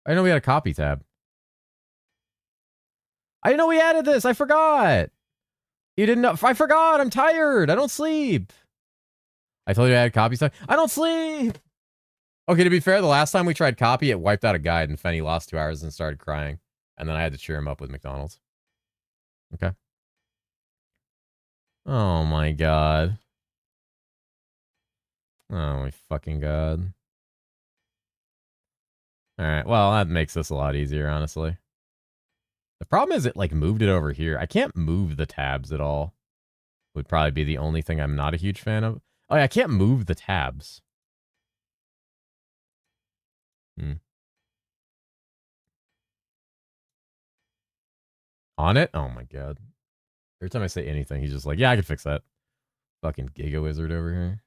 I know we had a copy tab. I didn't know we added this. I forgot. You didn't know. I forgot. I'm tired. I don't sleep. I told you I had copy tab. I don't sleep. Okay, to be fair, the last time we tried copy, it wiped out a guide and Fenny lost 2 hours and started crying. And then I had to cheer him up with McDonald's. Okay. Oh my god. Oh my fucking god. Alright, well, that makes this a lot easier, honestly. The problem is it, like, moved it over here. I can't move the tabs at all. Would probably be the only thing I'm not a huge fan of. Oh, yeah, I can't move the tabs. On it? Oh my god. Every time I say anything, he's just like, yeah, I can fix that. Fucking Giga Wizard over here.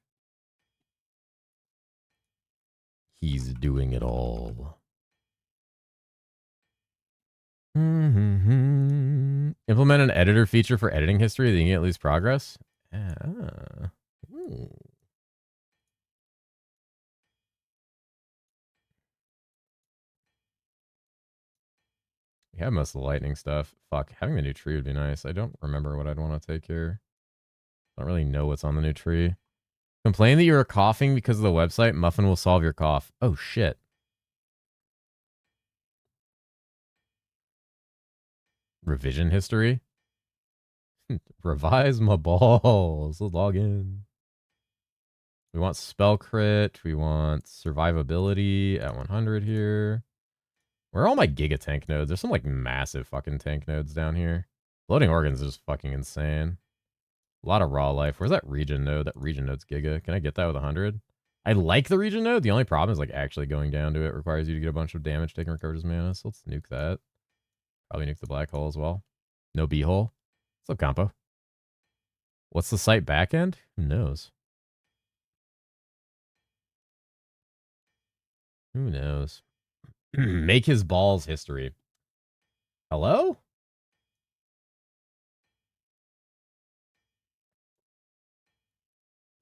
He's doing it all. Implement an editor feature for editing history that you can at least progress. Ooh. We have most of the lightning stuff. Fuck, having the new tree would be nice. I don't remember what I'd want to take here. I don't really know what's on the new tree. Complain that you are coughing because of the website. Muffin will solve your cough. Oh, shit. Revision history? Revise my balls. Let's log in. We want spell crit. We want survivability at 100 here. Where are all my giga tank nodes? There's some like massive fucking tank nodes down here. Floating organs is just fucking insane. A lot of raw life. Where's that region node? That region node's giga. Can I get that with 100? I like the region node. The only problem is like actually going down to it requires you to get a bunch of damage taken recovered as mana. So let's nuke that. Probably nuke the black hole as well. No B-hole. What's up, compo? What's the site backend? Who knows? Who knows? Make his balls history. Hello?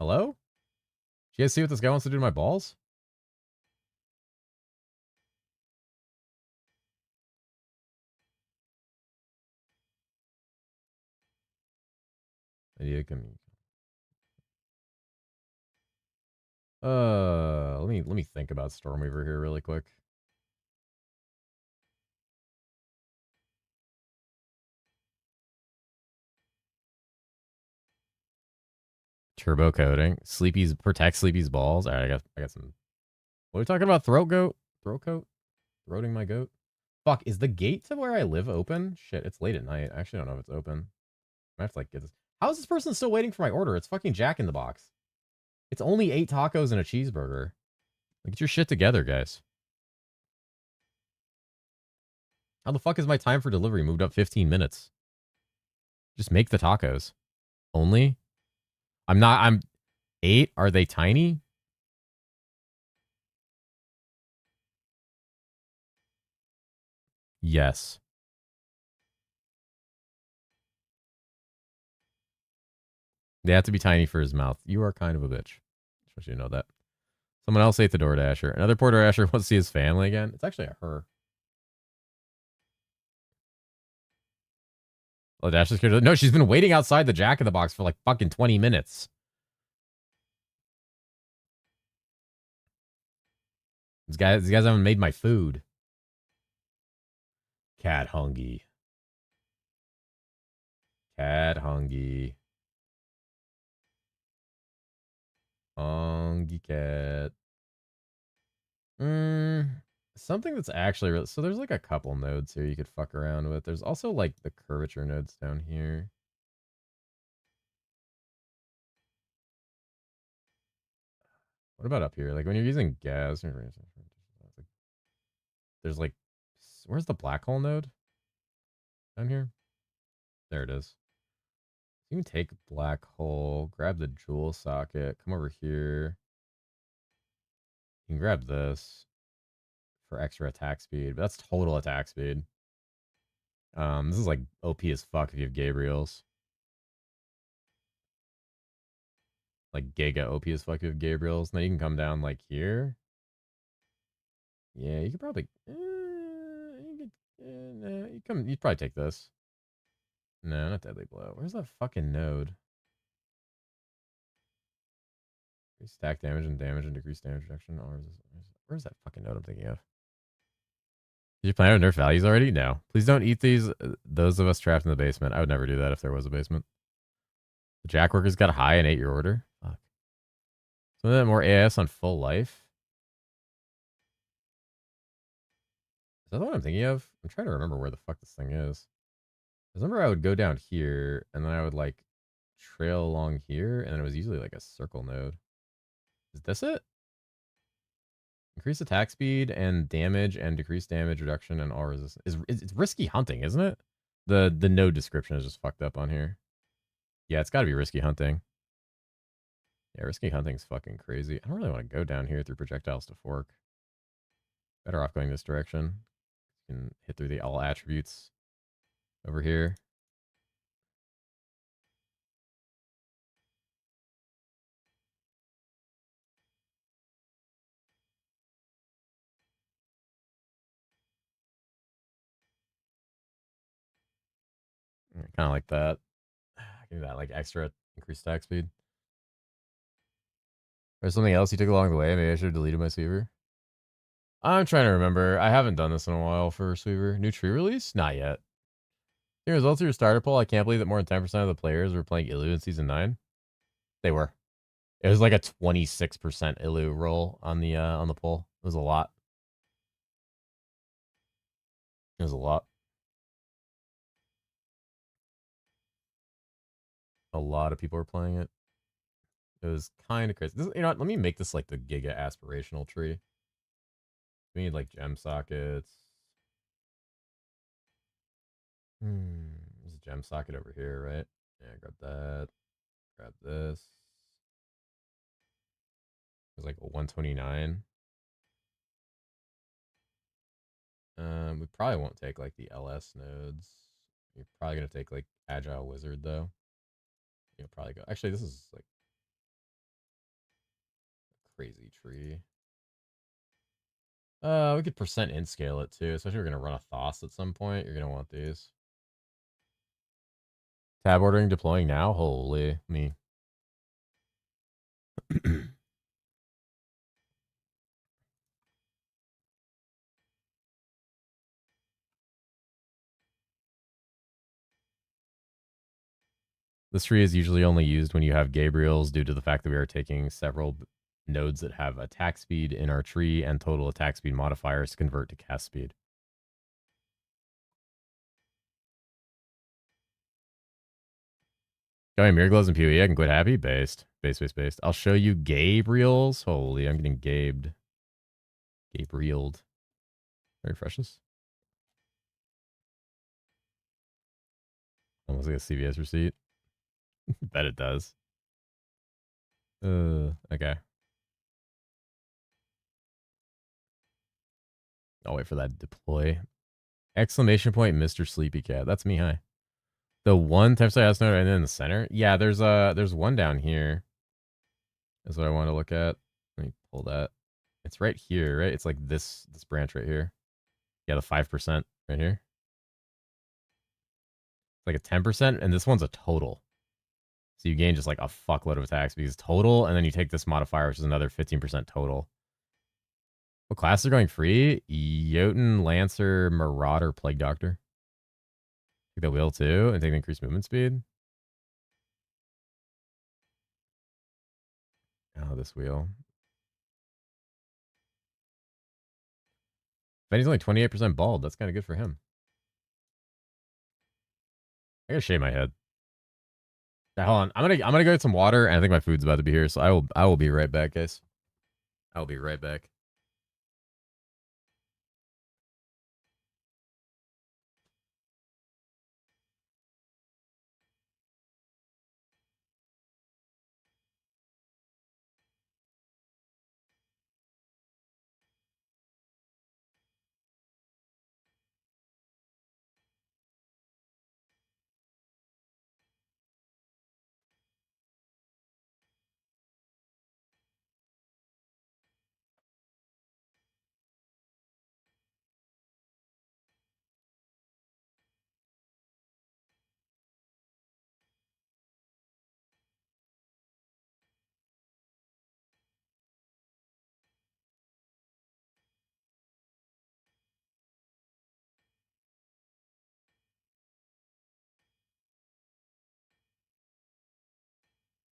Hello? Do you guys see what this guy wants to do to my balls? Let me think about Stormweaver here really quick. Turbo coating. Sleepy's protect Sleepy's balls. Alright, I got some. What are we talking about? Throat goat? Throat coat? Throating my goat? Fuck, is the gate to where I live open? Shit, it's late at night. I actually don't know if it's open. I have to like get this. How is this person still waiting for my order? It's fucking Jack in the Box. It's only 8 tacos and a cheeseburger. Like, get your shit together, guys. How the fuck is my time for delivery moved up 15 minutes? Just make the tacos. Only? I'm 8. Are they tiny? Yes. They have to be tiny for his mouth. You are kind of a bitch. Just want you to know that. Someone else ate the DoorDasher. Another poor DoorDasher wants to see his family again. It's actually a her. Oh, Dash is scared. No, she's been waiting outside the Jack in the Box for like fucking 20 minutes. These guys haven't made my food. Cat hungry. Cat hungry. Hungry cat. Something that's actually really... So there's like a couple nodes here you could fuck around with. There's also like the curvature nodes down here. What about up here? Like when you're using gas... There's like... Where's the black hole node? Down here? There it is. You can take black hole, grab the jewel socket, come over here. You can grab this for extra attack speed, but that's total attack speed. This is like OP as fuck if you have Gabriels. Like Giga OP as fuck if you have Gabriels. Now you can come down like here. Yeah, you could probably... no, you'd probably take this. No, not Deadly Blow. Where's that fucking node? Increase stack damage and decrease damage reduction. Where's that fucking node I'm thinking of? Did you plan out nerf values already? No. Please don't eat these. Those of us trapped in the basement. I would never do that if there was a basement. The Jackworker's got a high and 8 your order. Fuck. Some of that more AS on full life. Is that the one I'm thinking of? I'm trying to remember where the fuck this thing is. I remember I would go down here and then I would like trail along here and then it was usually like a circle node. Is this it? Increase attack speed and damage and decrease damage reduction and all resistance. It's risky hunting, isn't it? The node description is just fucked up on here. Yeah, it's got to be risky hunting. Yeah, risky hunting's fucking crazy. I don't really want to go down here through projectiles to fork. Better off going this direction. You can hit through the all attributes over here. Kind of like that. Give that like extra increased attack speed. There's something else you took along the way. Maybe I should have deleted my Sweeper. I'm trying to remember. I haven't done this in a while for Sweeper. New tree release? Not yet. The results of your starter poll. I can't believe that more than 10% of the players were playing Illu in season 9. They were. It was like a 26% Illu roll on the poll. It was a lot. It was a lot. A lot of people were playing it. It was kind of crazy. You know what? Let me make this like the Giga aspirational tree. We need like gem sockets. There's a gem socket over here, right? Yeah, grab that. Grab this. There's like a 129. We probably won't take like the LS nodes. You're probably gonna take like Agile Wizard though. You'll probably go. Actually, this is like a crazy tree. We could percent in scale it too, especially if we're gonna run a Thoth at some point. You're gonna want these. Tab ordering deploying now. Holy me. This tree is usually only used when you have Gabriels due to the fact that we are taking several nodes that have attack speed in our tree and total attack speed modifiers to convert to cast speed. Going Mirror Glows and PoE, I can quit happy. Based. I'll show you Gabriels. Holy, I'm getting gabed. Gabrieled. Very freshness. Almost like a CVS receipt. Bet it does. Okay. I'll wait for that deploy. Exclamation point, Mr. Sleepy Cat. That's me, hi. The one type house node right in the center? Yeah, there's one down here. That's what I want to look at. Let me pull that. It's right here, right? It's like this branch right here. Yeah, the 5% right here. like a 10%, and this one's a total. So you gain just like a fuckload of attacks because total, and then you take this modifier, which is another 15% total. What classes are going free? Jotun, Lancer, Marauder, Plague Doctor. Take the wheel too, and take the increased movement speed. Oh, this wheel. But he's only 28% bald. That's kind of good for him. I gotta shave my head. Yeah, hold on. I'm gonna go get some water, and I think my food's about to be here, so I will be right back, guys. I will be right back.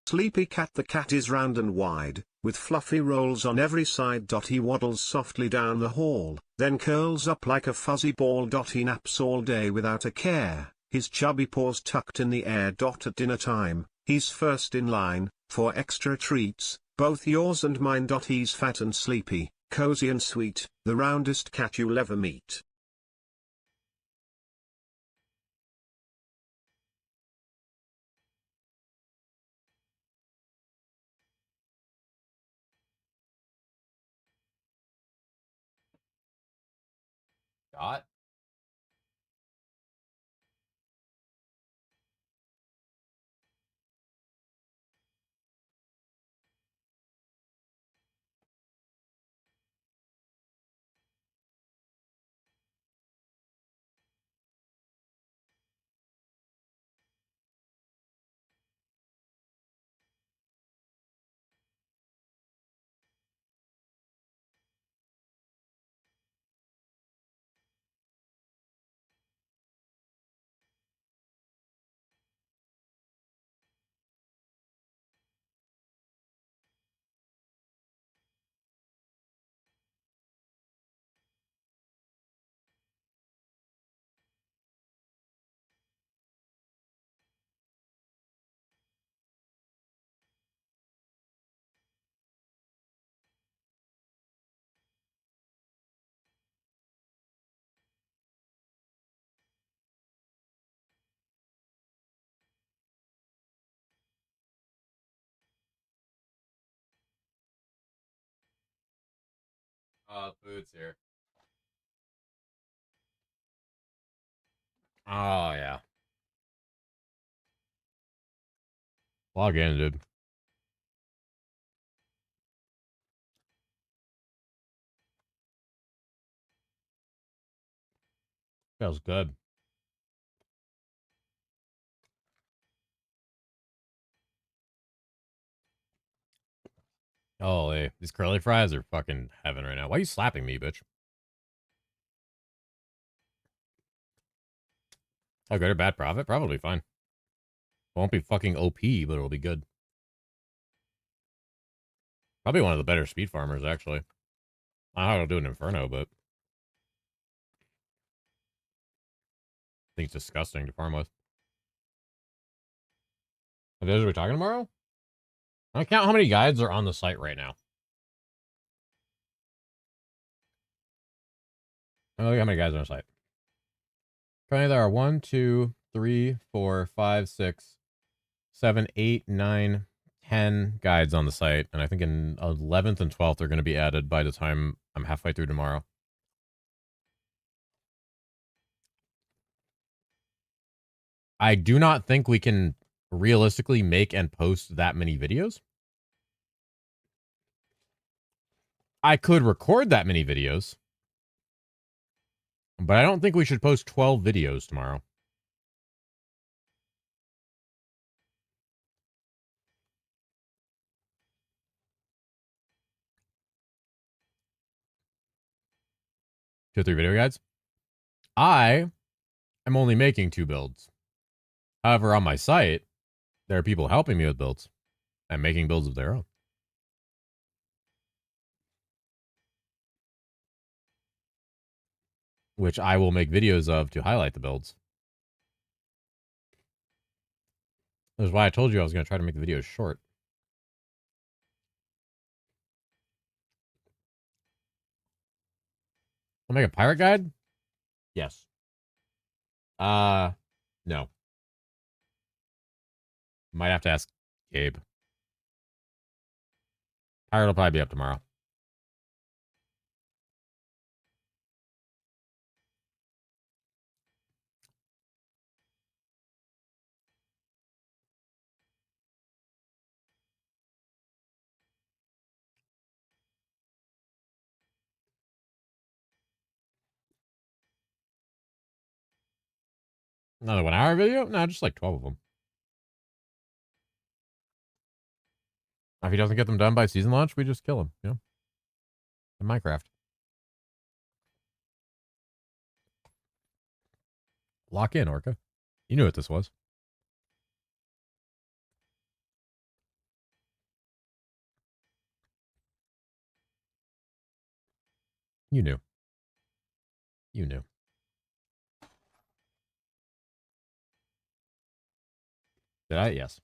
Sleepy cat. The cat is round and wide, with fluffy rolls on every side. He waddles softly down the hall, then curls up like a fuzzy ball. He naps all day without a care, his chubby paws tucked in the air. At dinner time, he's first in line, for extra treats, both yours and mine. He's fat and sleepy, cozy and sweet, the roundest cat you'll ever meet. Got. Food's here. Oh yeah. Log in, dude. Feels good. Holy, these curly fries are fucking heaven right now. Why are you slapping me, bitch? Oh, good or bad profit? Probably fine. Won't be fucking OP, but it'll be good. Probably one of the better speed farmers, actually. I don't know how to do an Inferno, but I think it's disgusting to farm with. What days are we talking tomorrow? I don't count how many guides are on the site right now. Oh, look how many guides are on the site. Currently, there are 1, 2, 3, 4, 5, 6, 7, 8, 9, 10 guides on the site. And I think in 11th and 12th are going to be added by the time I'm halfway through tomorrow. I do not think we can realistically make and post that many videos. I could record that many videos, but I don't think we should post 12 videos tomorrow. 2 or 3 video guides. I am only making 2 builds. However, on my site, there are people helping me with builds and making builds of their own, which I will make videos of to highlight the builds. That's why I told you I was going to try to make the videos short. I'll make a pirate guide? Yes. No. Might have to ask Gabe. Pirate will probably be up tomorrow. Another 1 hour video? No, just like 12 of them. If he doesn't get them done by season launch, we just kill him, you know? In Minecraft. Lock in, Orca. You knew what this was. You knew. You knew. Did I? Yes.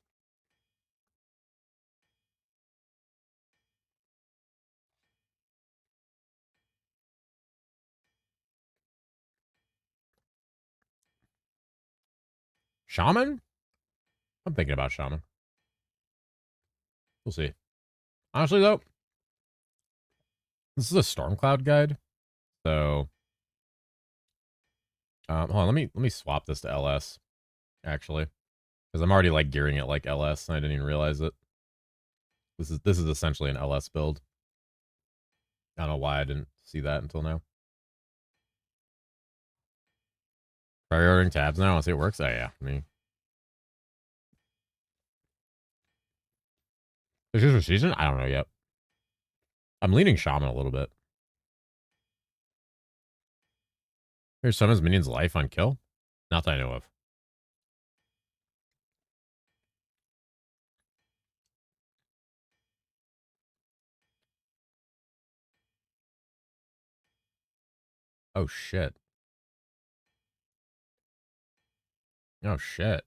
Shaman? I'm thinking about Shaman. We'll see. Honestly, though, this is a Stormcloud guide. So, hold on. Let me swap this to LS, actually. Because I'm already, like, gearing it like LS, and I didn't even realize it. This is essentially an LS build. I don't know why I didn't see that until now. Prior-ordering tabs now. I want to see it works. Oh, yeah. I mean, is this for season? I don't know yet. I'm leaning Shaman a little bit. Here's summons minions life on kill. Not that I know of. Oh, shit. Oh, shit.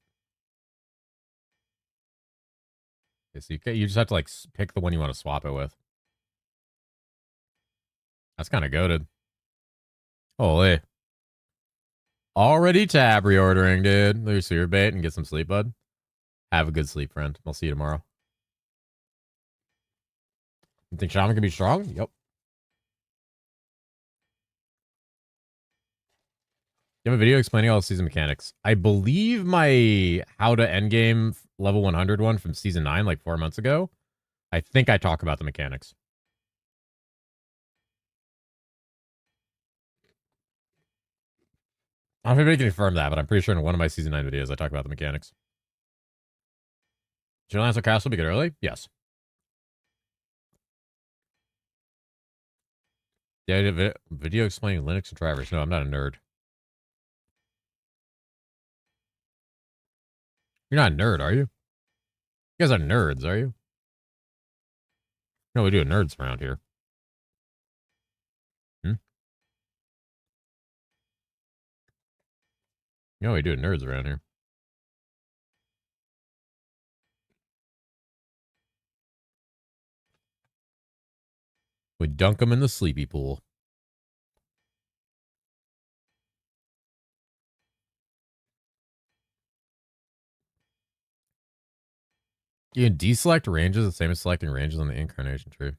Okay, so you just have to, like, pick the one you want to swap it with. That's kind of goated. Holy. Already tab reordering, dude. There's your bait and get some sleep, bud. Have a good sleep, friend. I'll see you tomorrow. You think Shaman can be strong? Yep. You have a video explaining all the season mechanics. I believe my how to endgame level 100 one from season 9, like 4 months ago. I think I talk about the mechanics. I don't know if anybody can confirm that, but I'm pretty sure in one of my season 9 videos I talk about the mechanics. Should Lancer Castle be good early? Yes. Yeah, video explaining Linux and drivers. No, I'm not a nerd. You're not a nerd, are you? You guys are nerds, are you? No, we do nerds around here. No, we do nerds around here. We dunk them in the sleepy pool. You can deselect ranges the same as selecting ranges on the incarnation tree.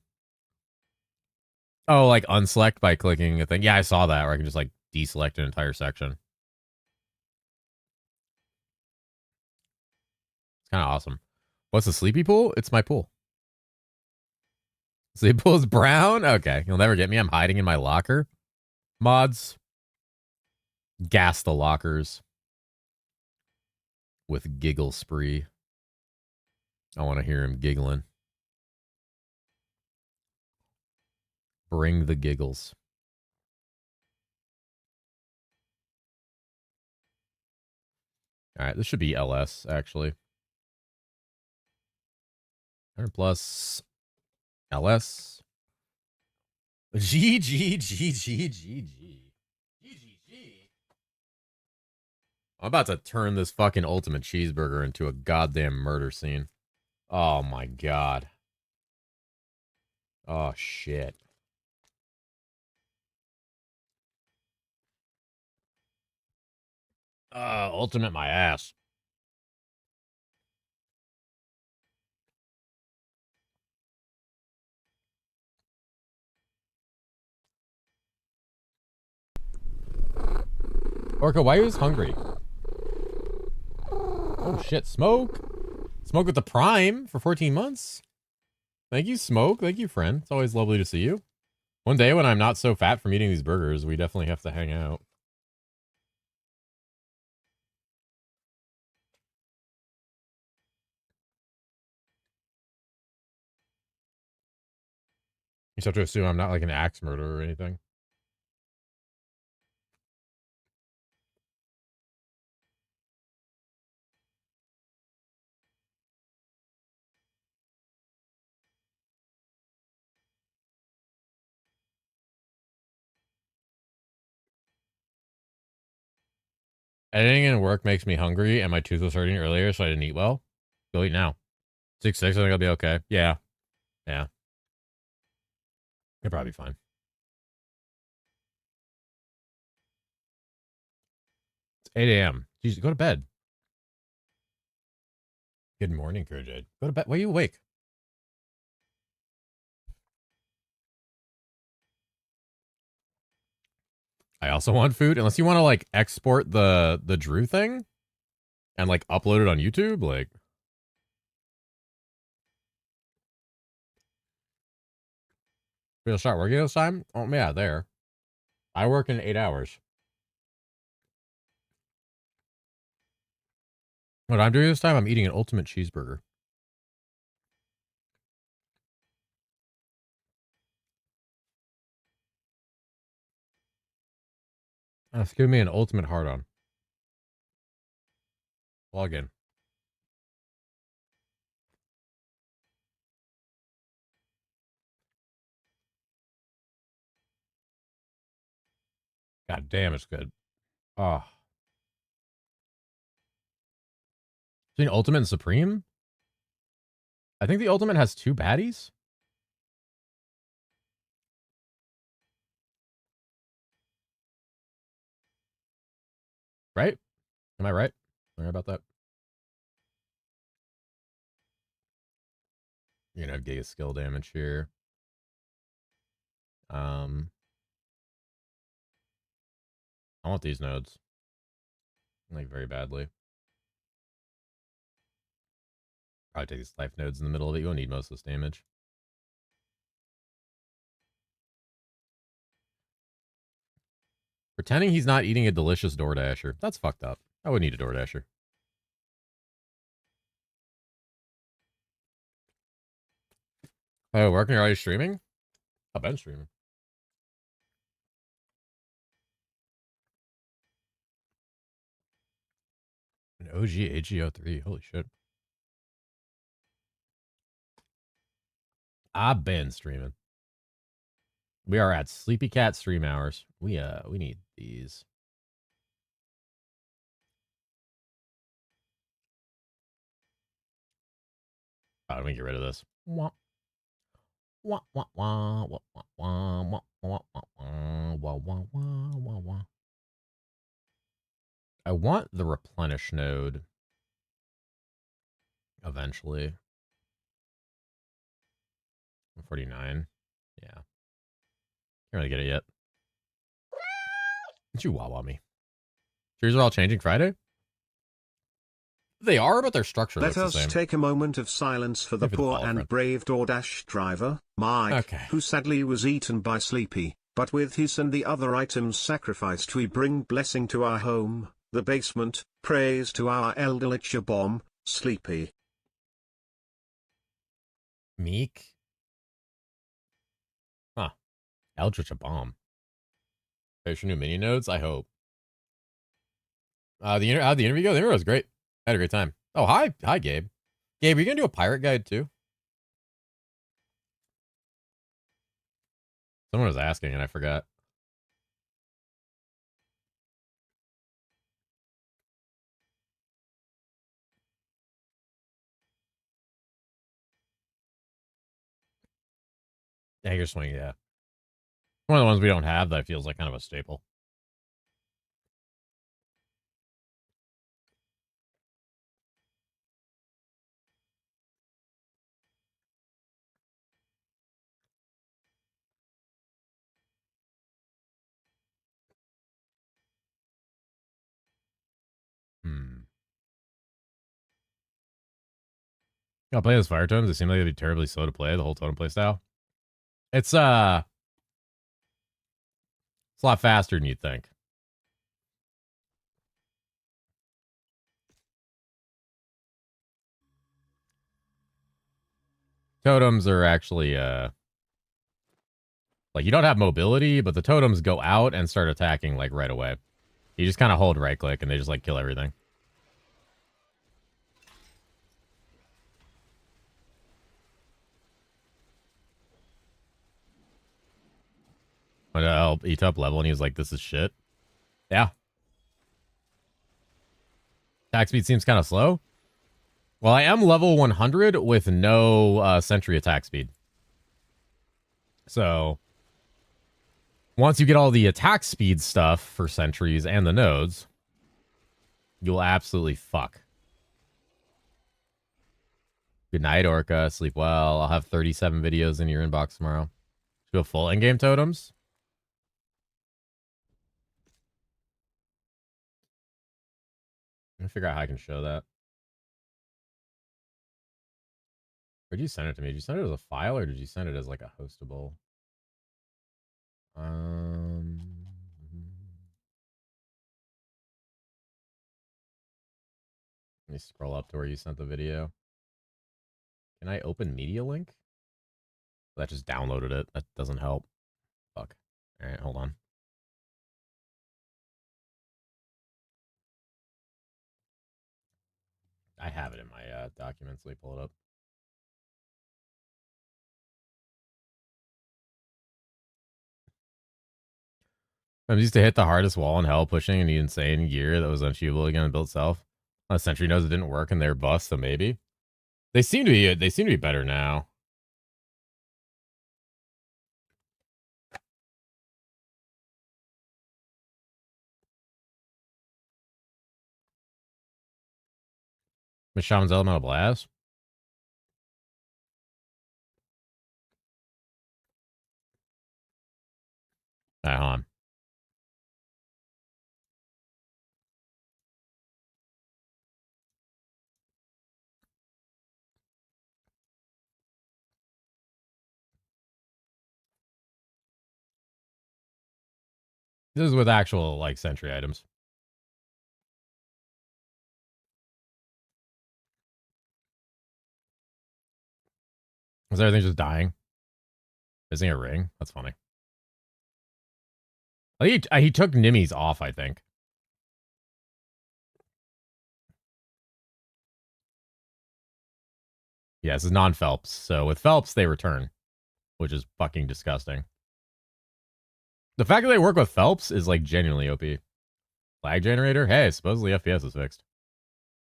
Oh, like unselect by clicking a thing. Yeah, I saw that where I can just like deselect an entire section. It's kind of awesome. What's the sleepy pool? It's my pool. Sleepy pool is brown? Okay. You'll never get me. I'm hiding in my locker. Mods. Gas the lockers. With giggle spree. I want to hear him giggling. Bring the giggles. All right, this should be LS, actually. 100 plus LS. G, G, G, G, G, G. GGG. I'm about to turn this fucking ultimate cheeseburger into a goddamn murder scene. Oh my god. Oh shit. Ultimate my ass. Orca, why are you hungry? Oh shit, Smoke. Smoke with the Prime for 14 months. Thank you, Smoke. Thank you, friend. It's always lovely to see you. One day when I'm not so fat from eating these burgers, we definitely have to hang out. You just have to assume I'm not like an axe murderer or anything. Editing and work makes me hungry, and my tooth was hurting earlier, so I didn't eat well. Go eat now. 6-6, I think I'll be okay. Yeah. Yeah. You'll probably be fine. It's 8 a.m. Jeez, go to bed. Good morning, Kurjade. Go to bed. Why are you awake? I also want food. Unless you want to like export the Drew thing and like upload it on YouTube, like we'll start working this time. Oh yeah, there. I work in 8 hours. What I'm doing this time, I'm eating an ultimate cheeseburger. It's giving me an ultimate hard on. Log in. God damn, it's good. Oh. Between Ultimate and Supreme? I think the Ultimate has 2 baddies. Right? Am I right? Am I right about that? You're gonna have Giga skill damage here. I want these nodes. Like, very badly. Probably take these life nodes in the middle of it. You won't need most of this damage. Pretending he's not eating a delicious DoorDasher. That's fucked up. I would need a DoorDasher. Oh, working already streaming? I've been streaming. An OG AGO3. Holy shit. I've been streaming. We are at Sleepy Cat stream hours. We need these. Oh, let me get rid of this. Wah. Wah, wah, wah, wah, wah, wah, wah, wah, wah, wah, wah, wah, wah. I want the replenish node eventually. 49. Yeah. Can't really get it yet. Did you wah-wah me? Trees are all changing Friday? They are, but their structure Let looks the us same. take a moment of silence for the Maybe the poor ball and front. brave DoorDash driver, Mike, Okay. who sadly was eaten by Sleepy, but with his and the other items sacrificed we bring blessing to our home, the basement, praise to our Eldritch bomb, Sleepy. Meek? Huh. Eldritch a bomb. There's your new mini nodes? I hope. The interview go? The interview was great. I had a great time. Oh, hi, Gabe. Gabe, are you gonna do a pirate guide too? Someone was asking and I forgot. Dagger swing, yeah. One of the ones we don't have that feels like kind of a staple. I'll play those fire totems. They seem like they'd be terribly slow to play, the whole totem play style. It's a lot faster than you'd think. Totems are actually like you don't have mobility, but the totems go out and start attacking like right away. You just kind of hold right click and they just like kill everything. But I'll eat up level and he was like, this is shit. Yeah. Attack speed seems kind of slow. Well, I am level 100 with no sentry attack speed. So once you get all the attack speed stuff for sentries and the nodes, you'll absolutely fuck. Good night, Orca. Sleep well. I'll have 37 videos in your inbox tomorrow. Go full in-game totems. Let me figure out how I can show that. Where'd you send it to me? Did you send it as a file or did you send it as like a hostable? Let me scroll up to where you sent the video. Can I open media link? That just downloaded it. That doesn't help. Fuck. All right, hold on. I have it in my documents. Let me pull it up. I used to hit the hardest wall in hell, pushing an insane gear that was unachievable again and built itself. Sentry knows it didn't work and they're bust, so maybe. They seem to be better now. Miss Shaman's Elemental Blast. Hold on. This is with actual like sentry items. Is everything just dying? Missing a ring? That's funny. He took Nimmies off, I think. Yeah, this is non-Phelps. So with Phelps, they return, which is fucking disgusting. The fact that they work with Phelps is like genuinely OP. Lag generator? Hey, supposedly FPS is fixed.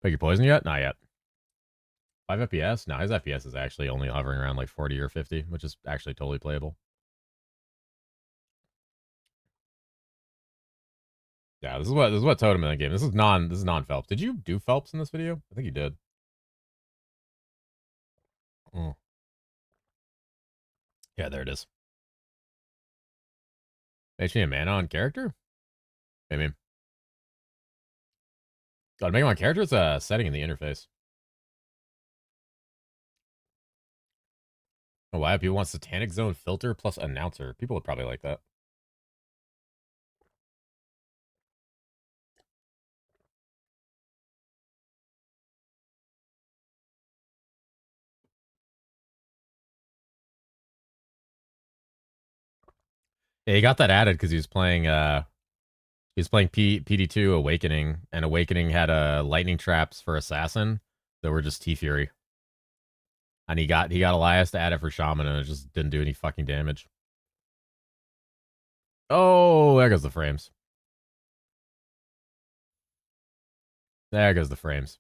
Pick your poison yet? Not yet. 5 FPS? No, his FPS is actually only hovering around like 40 or 50, which is actually totally playable. Yeah, this is what totem in the game. This is non-Phelps. Did you do Phelps in this video? I think you did. Oh. Yeah, there it is. HP and mana on character? Maybe. God, make my character, it's a setting in the interface. Oh, why people want Satanic Zone filter plus announcer. People would probably like that. Yeah, he got that added because he was playing He was playing PD2 Awakening, and Awakening had lightning traps for Assassin that were just T Fury. And he got Elias to add it for Shaman, and it just didn't do any fucking damage. Oh, there goes the frames. There goes the frames.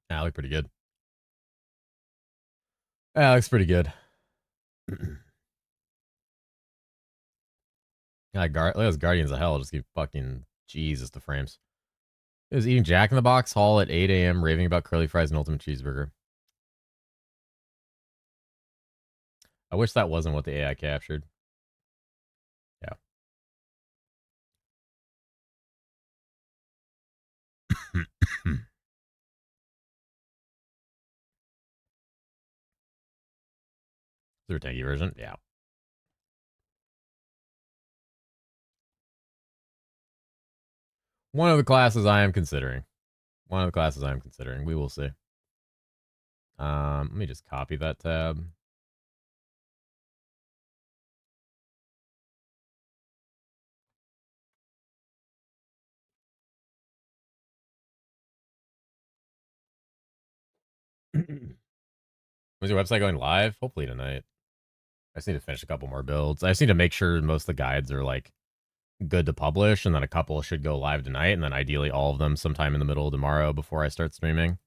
That looked pretty good. That looks pretty good. Look at those Guardians of Hell just keep fucking Jesus the frames. He was eating Jack in the Box Hall at 8 a.m. raving about curly fries and ultimate cheeseburger. I wish that wasn't what the AI captured. Yeah. Is there a tanky version? Yeah. One of the classes I am considering. We will see. Let me just copy that tab. Was your website going live? Hopefully tonight. I just need to finish a couple more builds. I just need to make sure most of the guides are like good to publish, and then a couple should go live tonight, and then ideally all of them sometime in the middle of tomorrow before I start streaming.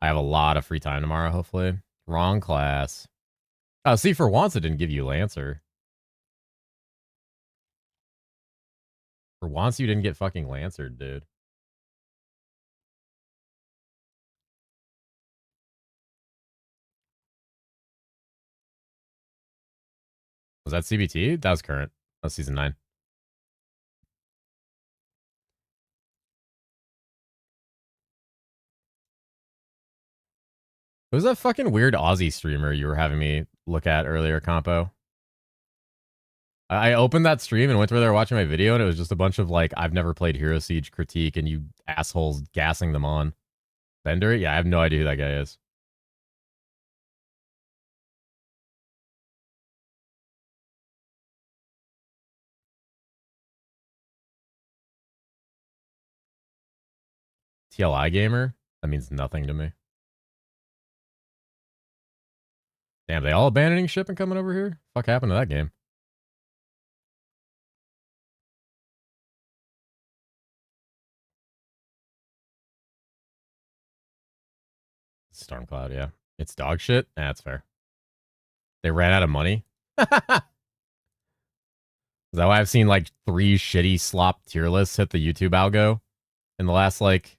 I have a lot of free time tomorrow, hopefully. Wrong class. Oh, see, for once it didn't give you Lancer. For once you didn't get fucking Lancered, dude. Was that CBT? That was current. That was season 9. Who's that fucking weird Aussie streamer you were having me look at earlier, Compo? I opened that stream and went where they were watching my video, and it was just a bunch of like, I've never played herosiege critique, and you assholes gassing them on. Bender? Yeah, I have no idea who that guy is. TLI gamer? That means nothing to me. Damn, they all abandoning ship and coming over here? Fuck happened to that game? Stormcloud, yeah. It's dog shit? That's fair. They ran out of money? Is that why I've seen like 3 shitty slop tier lists hit the YouTube algo in the last like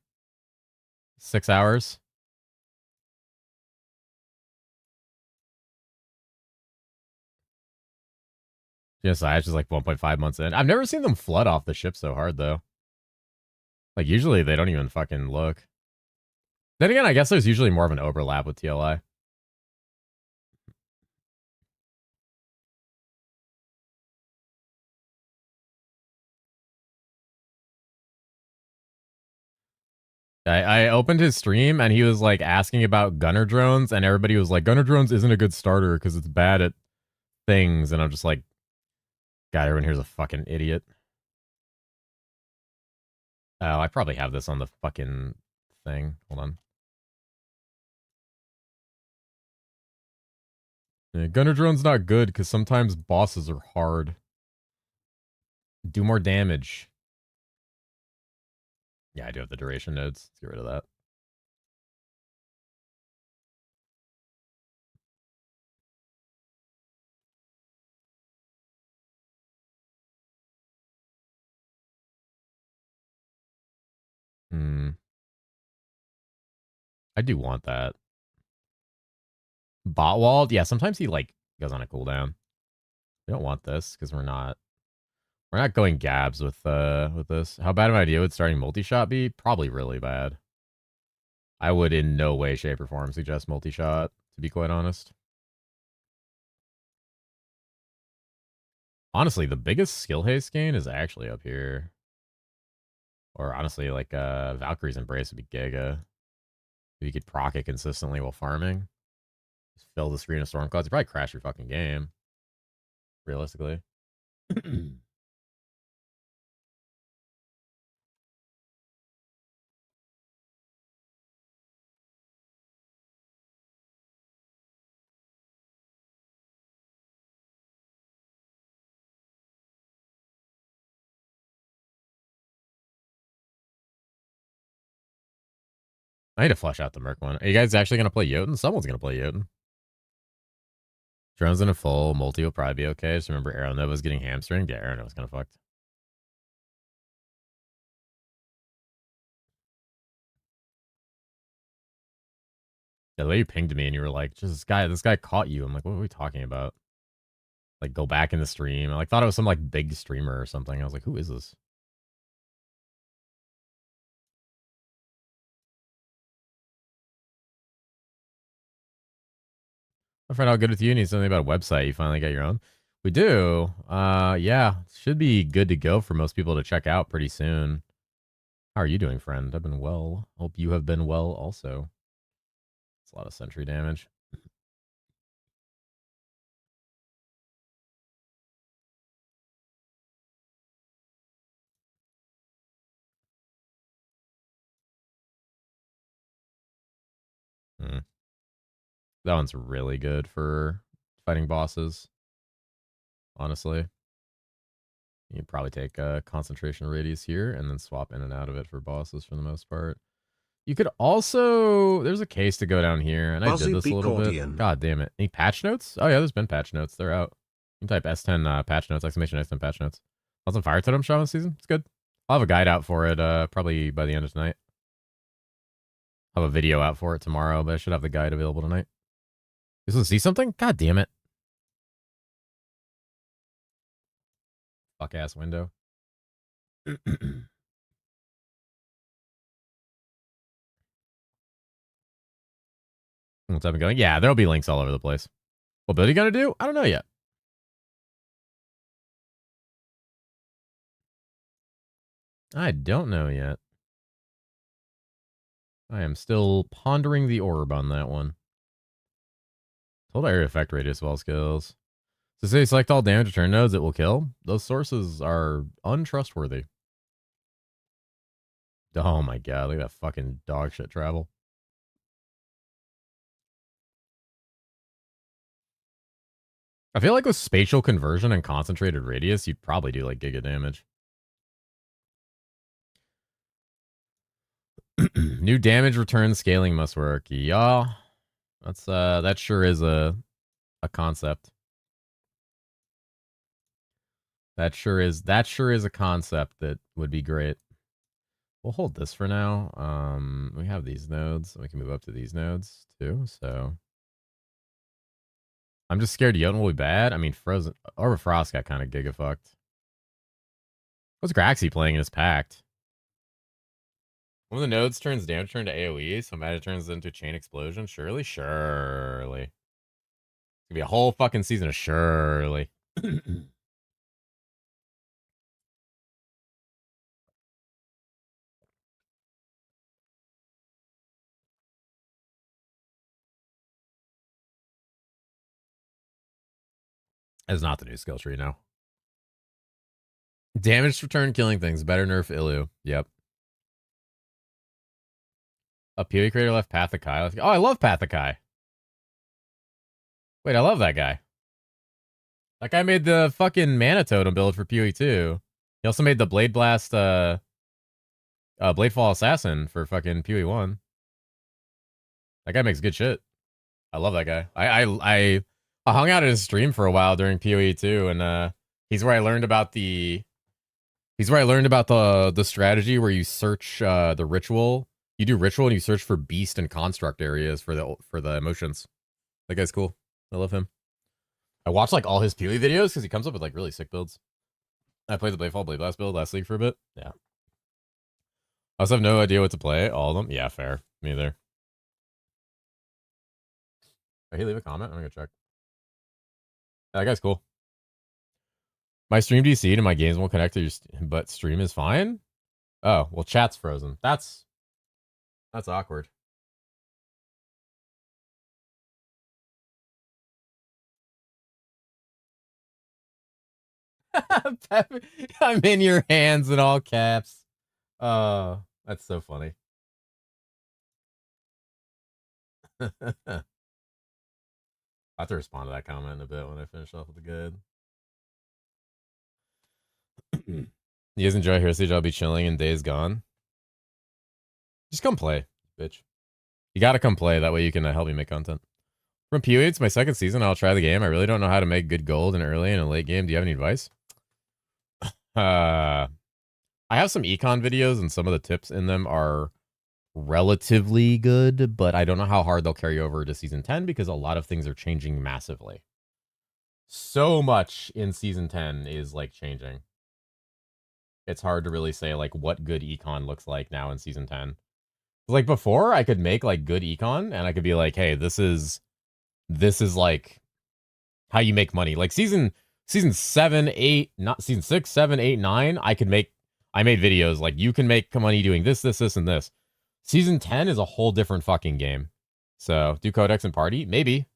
6 hours? GSI is just like 1.5 months in. I've never seen them flood off the ship so hard though. Like usually they don't even fucking look. Then again, I guess there's usually more of an overlap with TLI. I opened his stream and he was like asking about gunner drones, and everybody was like, gunner drones isn't a good starter because it's bad at things. And I'm just like, God, everyone here's a fucking idiot. Oh, I probably have this on the fucking thing. Hold on. Yeah, gunner drone's not good because sometimes bosses are hard. Do more damage. Yeah, I do have the duration nodes. Let's get rid of that. I do want that. Botwald? Yeah, sometimes he like goes on a cooldown. We don't want this because we're not going gabs with this. How bad of an idea would starting multi-shot be? Probably really bad. I would in no way, shape, or form suggest multi-shot, to be quite honest. Honestly, the biggest skill haste gain is actually up here. Or honestly, like Valkyrie's Embrace would be giga. If you could proc it consistently while farming. Just fill the screen of Stormclouds. You probably crash your fucking game. Realistically. I need to flush out the Merc one. Are you guys actually gonna play Jotun? Someone's gonna play Jotun. Drones in a full multi will probably be okay. Just remember Arrow Nova's getting hamstringed. Yeah, Arrow Nova's kind of fucked. Yeah, the way you pinged me and you were like, just this guy caught you. I'm like, what are we talking about? Like, go back in the stream. I like thought it was some like big streamer or something. I was like, who is this? My friend, how good with you? Need something about a website. You finally got your own. We do. Yeah, should be good to go for most people to check out pretty soon. How are you doing, friend? I've been well. Hope you have been well also. It's a lot of sentry damage. Hmm. That one's really good for fighting bosses. Honestly, you can probably take a concentration radius here and then swap in and out of it for bosses for the most part. You could also, there's a case to go down here, and I did this a little bit. God damn it! Any patch notes? Oh yeah, there's been patch notes. They're out. You can type S10 patch notes, exclamation S10 patch notes. Want some Fire Totem Shaman this season? It's good. I'll have a guide out for it probably by the end of tonight. I'll have a video out for it tomorrow, but I should have the guide available tonight. You supposed to see something? God damn it. Fuck ass window. What's up and going? Yeah, there'll be links all over the place. What build are you gonna do? I don't know yet. I don't know yet. I am still pondering the orb on that one. Total area effect radius of all skills. So say select all damage return nodes it will kill. Those sources are untrustworthy. Oh my god, look at that fucking dog shit travel. I feel like with spatial conversion and concentrated radius, you'd probably do like giga damage. New damage return scaling must work. Yeah. That's that sure is a concept. That sure is a concept that would be great. We'll hold this for now. We have these nodes. We can move up to these nodes too. So I'm just scared Jotun will be bad. I mean, Frozen or Frost got kind of giga fucked. What's Graxy playing in his pact? One of the nodes turns damage turn to AoE, so magic turns into chain explosion. Surely. It's gonna be a whole fucking season of surely. That's not the new skill tree now. Damage return killing things. Better nerf Illu. Yep. A PoE creator left Path of Kai. Oh, I love Path of Kai. Wait, I love that guy. That guy made the fucking Mana Totem build for PoE 2. He also made the Blade Blast Bladefall Assassin for fucking PoE 1. That guy makes good shit. I love that guy. I hung out at his stream for a while during PoE 2, and he's where I learned about the strategy where you search the ritual. You do ritual and you search for beast and construct areas for the emotions. That guy's cool. I love him. I watch like all his PoE videos because he comes up with like really sick builds. I played the Bladefall Blade Blast build last league for a bit. Yeah. I also have no idea what to play. All of them. Yeah, fair. Me either. Hey, leave a comment. I'm gonna check. Yeah, that guy's cool. My stream DC'd and my games won't connect to your but stream is fine. Oh, well, chat's frozen. That's awkward. I'm in your hands in all caps. That's so funny. I have to respond to that comment in a bit when I finish off with the good. You guys enjoy herosiege? I'll be chilling and Days Gone. Just come play, bitch. You gotta come play. That way you can help me make content. From PoE, it's my second season. I'll try the game. I really don't know how to make good gold in early and a late game. Do you have any advice? I have some econ videos, and some of the tips in them are relatively good, but I don't know how hard they'll carry over to season 10 because a lot of things are changing massively. So much in season 10 is like changing. It's hard to really say like what good econ looks like now in season 10. Like before, I could make like good econ, and I could be like, hey, this is like how you make money. Like season 7, 8, not season 6, 7, 8, 9, I made videos like you can make money doing this, and this. Season 10 is a whole different fucking game. So do Codex and Party? Maybe.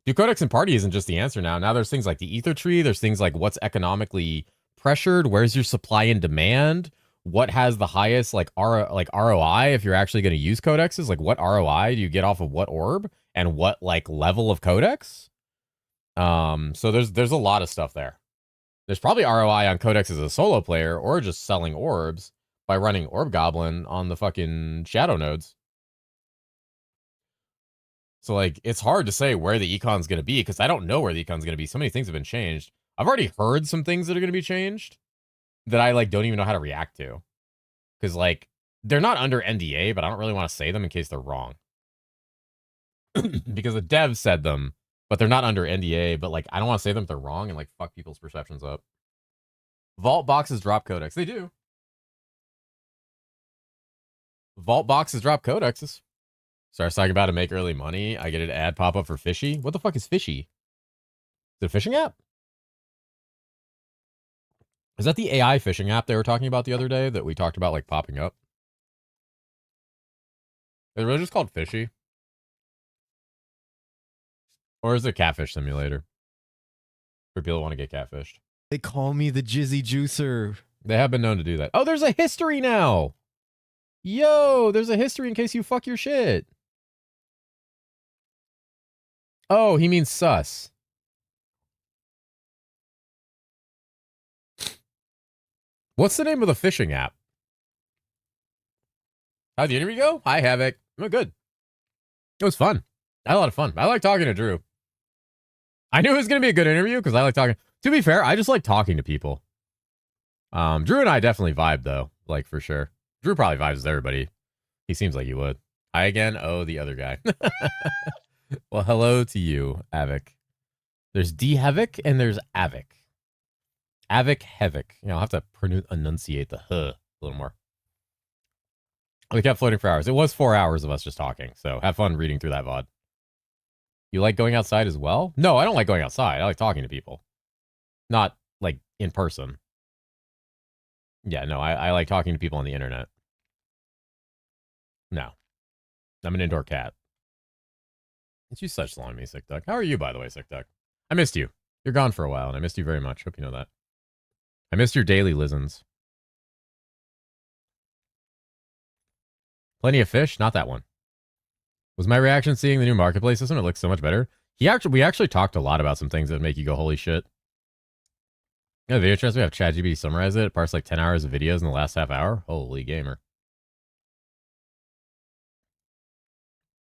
Do Codex and Party isn't just the answer now. Now there's things like the Ether Tree. There's things like what's economically pressured. Where's your supply and demand? What has the highest like ROI if you're actually going to use codexes? Like what ROI do you get off of what orb and what like level of codex? So there's a lot of stuff there. There's probably ROI on codex as a solo player or just selling orbs by running Orb Goblin on the fucking shadow nodes. So like it's hard to say where the econ's going to be because I don't know where the econ's going to be. So many things have been changed. I've already heard some things that are going to be changed that I like don't even know how to react to. Because like they're not under NDA, but I don't really want to say them in case they're wrong. Because the dev said them, but they're not under NDA, but like I don't want to say them if they're wrong and like fuck people's perceptions up. Vault boxes drop codex. They do. Vault boxes drop codexes. Starts talking about to make early money. I get an ad pop up for Fishy. What the fuck is Fishy? Is it a fishing app? Is that the AI fishing app they were talking about the other day that we talked about like popping up? Is it really just called Fishy? Or is it Catfish Simulator? For people who want to get catfished. They call me the Jizzy Juicer. They have been known to do that. Oh, there's a history now. Yo, there's a history in case you fuck your shit. Oh, he means sus. What's the name of the fishing app? How'd the interview go? Hi, Havoc. Oh, good. It was fun. I had a lot of fun. I like talking to Drew. I knew it was going to be a good interview because I like talking. To be fair, I just like talking to people. Drew and I definitely vibe, though. Like, for sure. Drew probably vibes with everybody. He seems like he would. Hi again. Oh, the other guy. Well, hello to you, Avic. There's D-Havoc and there's Avic. Avic, Havoc. You know, I'll have to enunciate the a little more. We kept floating for hours. It was 4 hours of us just talking, so have fun reading through that VOD. You like going outside as well? No, I don't like going outside. I like talking to people. Not, like, in person. Yeah, no, I like talking to people on the internet. No. I'm an indoor cat. It's you such long me, Sick Duck. How are you, by the way, Sick Duck? I missed you. You're gone for a while, and I missed you very much. Hope you know that. I missed your daily listens. Plenty of fish? Not that one. Was my reaction seeing the new marketplace system? It looks so much better. We actually talked a lot about some things that make you go, holy shit. Yeah, the video chats, we have ChatGPT summarize it. It parse like 10 hours of videos in the last half hour. Holy gamer.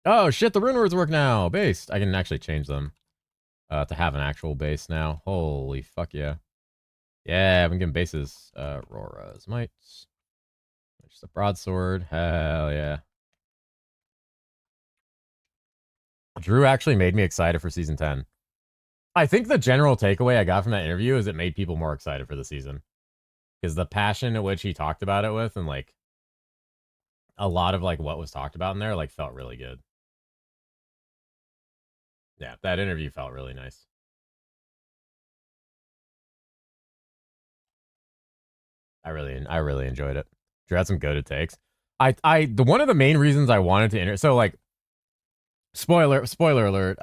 Oh shit, the rune words work now. Based. I can actually change them to have an actual base now. Holy fuck yeah. Yeah, I've been getting bases. Rora's mites. There's the broadsword. Hell yeah. Drew actually made me excited for season 10. I think the general takeaway I got from that interview is it made people more excited for the season. Because the passion at which he talked about it with and like a lot of like what was talked about in there like felt really good. Yeah, that interview felt really nice. I really enjoyed it. Drew had some goated takes. The one of the main reasons I wanted to so like spoiler alert,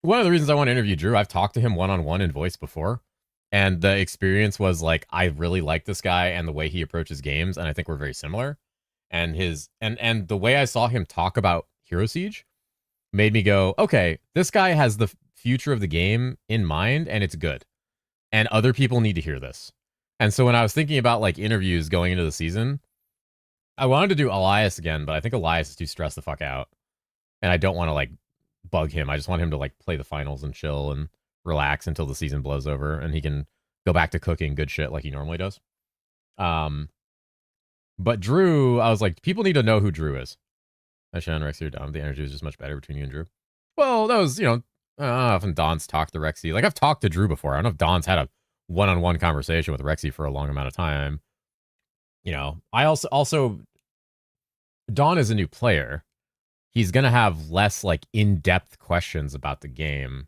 one of the reasons I want to interview Drew, I've talked to him one-on-one in voice before, and the experience was like I really like this guy and the way he approaches games, and I think we're very similar. And his and the way I saw him talk about herosiege made me go, okay, this guy has the future of the game in mind, and it's good. And other people need to hear this. And so when I was thinking about like interviews going into the season, I wanted to do Elias again, but I think Elias is too stressed the fuck out. And I don't want to, like, bug him. I just want him to, like, play the finals and chill and relax until the season blows over and he can go back to cooking good shit like he normally does. But Drew, I was like, people need to know who Drew is. Actually, on Rexy, you're down. The energy was just much better between you and Drew. Well, that was, I don't know if Don's talked to Rexy. Like, I've talked to Drew before. I don't know if Don's had a one-on-one conversation with Rexy for a long amount of time. I also Don is a new player. He's going to have less, like, in-depth questions about the game.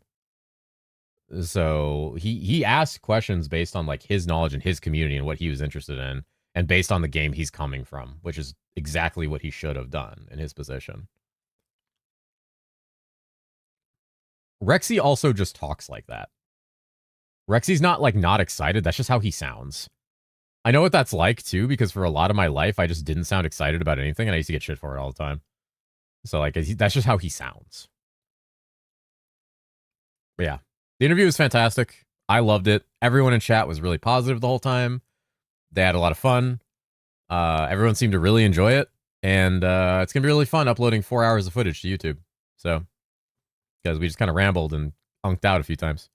So he asked questions based on, like, his knowledge and his community and what he was interested in, and based on the game he's coming from, which is exactly what he should have done in his position. Rexy also just talks like that. Rexy's not, like, not excited. That's just how he sounds. I know what that's like, too, because for a lot of my life, I just didn't sound excited about anything, and I used to get shit for it all the time. So, like, that's just how he sounds. But yeah, the interview was fantastic. I loved it. Everyone in chat was really positive the whole time. They had a lot of fun. Everyone seemed to really enjoy it. And it's going to be really fun uploading 4 hours of footage to YouTube. So, because we just kind of rambled and unked out a few times.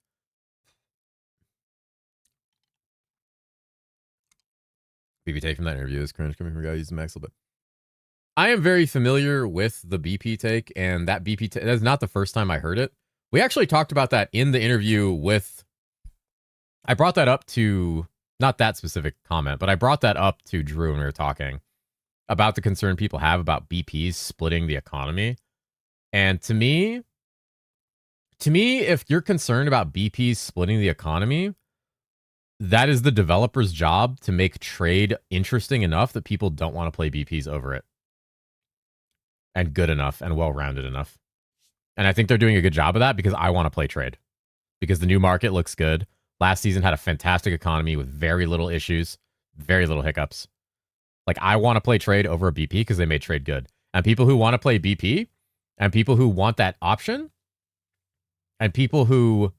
BP take from that interview is cringe coming from a guy using Max a little bit. I am very familiar with the BP take, and that BP take, that's not the first time I heard it. We actually talked about that in the interview with, I brought that up to, not that specific comment, but I brought that up to Drew when we were talking about the concern people have about BPs splitting the economy. And to me, if you're concerned about BPs splitting the economy, that is the developer's job to make trade interesting enough that people don't want to play BPs over it. And good enough and well-rounded enough. And I think they're doing a good job of that because I want to play trade. Because the new market looks good. Last season had a fantastic economy with very little issues, very little hiccups. Like, I want to play trade over a BP because they made trade good. And people who want to play BP, and people who want that option, and people who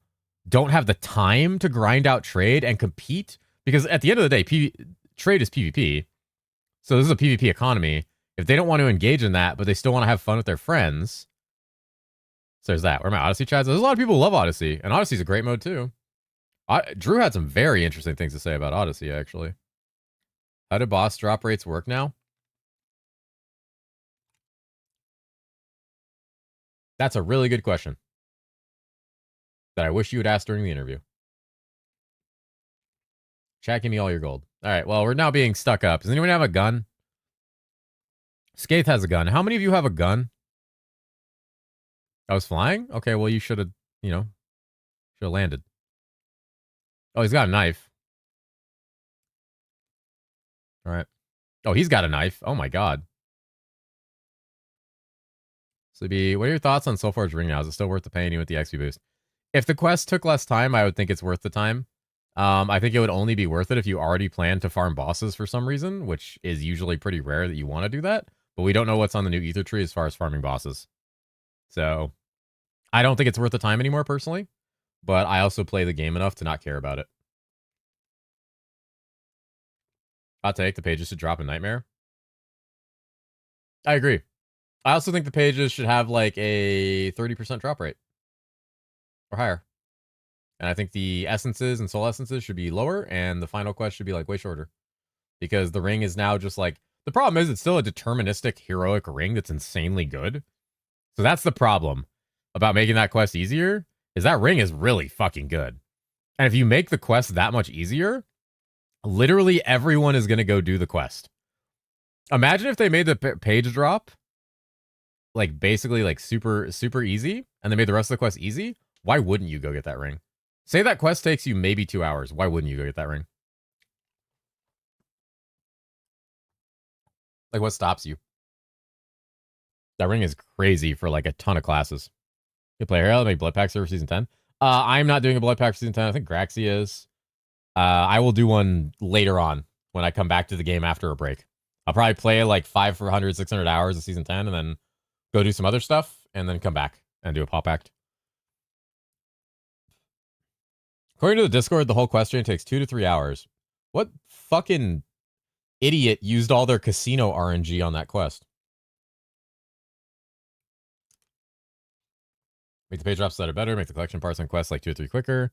don't have the time to grind out trade and compete, because at the end of the day, trade is PvP. So this is a PvP economy. If they don't want to engage in that, but they still want to have fun with their friends. So there's that. Where are my Odyssey chats? There's a lot of people who love Odyssey, and Odyssey's a great mode too. Drew had some very interesting things to say about Odyssey, actually. How do boss drop rates work now? That's a really good question that I wish you would ask during the interview. Chat, give me all your gold. All right, well, we're now being stuck up. Does anyone have a gun? Skaith has a gun. How many of you have a gun? I was flying? Okay, well, you should have, should have landed. Oh, he's got a knife. All right. Oh, he's got a knife. Oh, my God. Sleepy, what are your thoughts on Soulforge Ring now? Is it still worth the paying you with the XP boost? If the quest took less time, I would think it's worth the time. I think it would only be worth it if you already plan to farm bosses for some reason, which is usually pretty rare that you want to do that. But we don't know what's on the new Ether tree as far as farming bosses. So I don't think it's worth the time anymore, personally. But I also play the game enough to not care about it. Hot take, the pages should drop a nightmare. I agree. I also think the pages should have like a 30% drop rate. Or higher. And I think the essences and soul essences should be lower, and the final quest should be like way shorter. Because the ring is now just like, the problem is it's still a deterministic heroic ring that's insanely good. So that's the problem about making that quest easier, is that ring is really fucking good. And if you make the quest that much easier, literally everyone is going to go do the quest. Imagine if they made the page drop like basically like super, super easy, and they made the rest of the quest easy. Why wouldn't you go get that ring? Say that quest takes you maybe 2 hours. Why wouldn't you go get that ring? Like, what stops you? That ring is crazy for like a ton of classes. You play Herald, make blood pack server season 10. I'm not doing a blood pack for season 10. I think Graxy is. I will do one later on when I come back to the game after a break. I'll probably play like 500, 600 hours of season 10 and then go do some other stuff and then come back and do a pop act. According to the Discord, the whole quest chain takes 2 to 3 hours. What fucking idiot used all their casino RNG on that quest. Make the page drops that are better. Make the collection parts on quests like 2 or 3 quicker.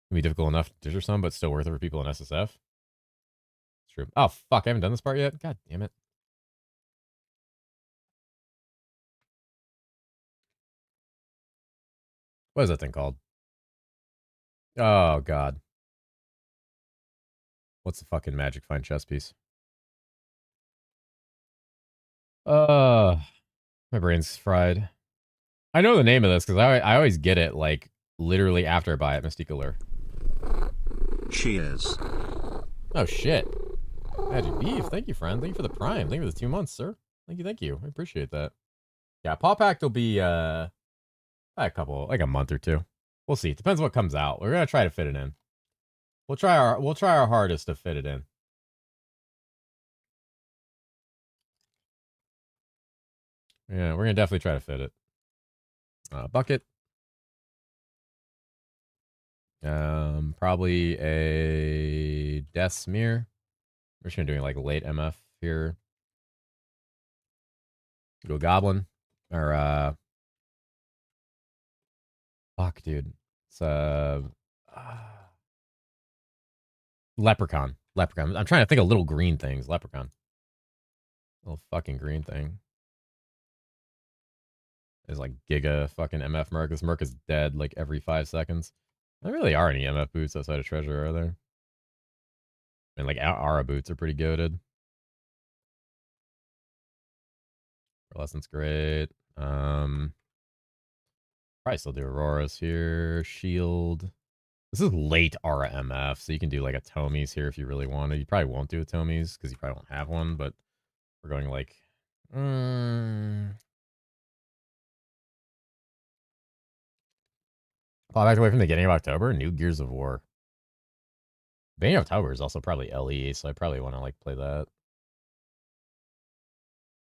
Can be difficult enough to dish or some, but still worth it for people in SSF. It's true. Oh, fuck. I haven't done this part yet. God damn it. What is that thing called? Oh, God. What's the fucking magic find chess piece? My brain's fried. I know the name of this because I always get it, like, literally after I buy it. Mystique Allure. Cheers. Oh, shit. Magic Beef. Thank you, friend. Thank you for the prime. Thank you for the 2 months, sir. Thank you, thank you. I appreciate that. Yeah, Paw Pact will be, a couple, like a month or 2. We'll see. Depends what comes out. We're gonna try to fit it in. We'll try our hardest to fit it in. Yeah, we're gonna definitely try to fit it. Bucket. Probably a Death Smear. We're just gonna do like late MF here. Go Goblin. Or fuck, dude. It's Leprechaun. Leprechaun. I'm trying to think of little green things. Leprechaun. Little fucking green thing. Is like Giga fucking MF Merc. This Merc is dead like every 5 seconds. There really are any MF boots outside of Treasure, are there? And like Aura boots are pretty goated. Lesson's great. Probably still do Auroras here. Shield. This is late Aura MF, so you can do like a Tomies here if you really wanted. You probably won't do a Tomies because you probably won't have one, but we're going like fall back away from the beginning of October. New Gears of War. Beginning of October is also probably LE, so I probably want to like play that.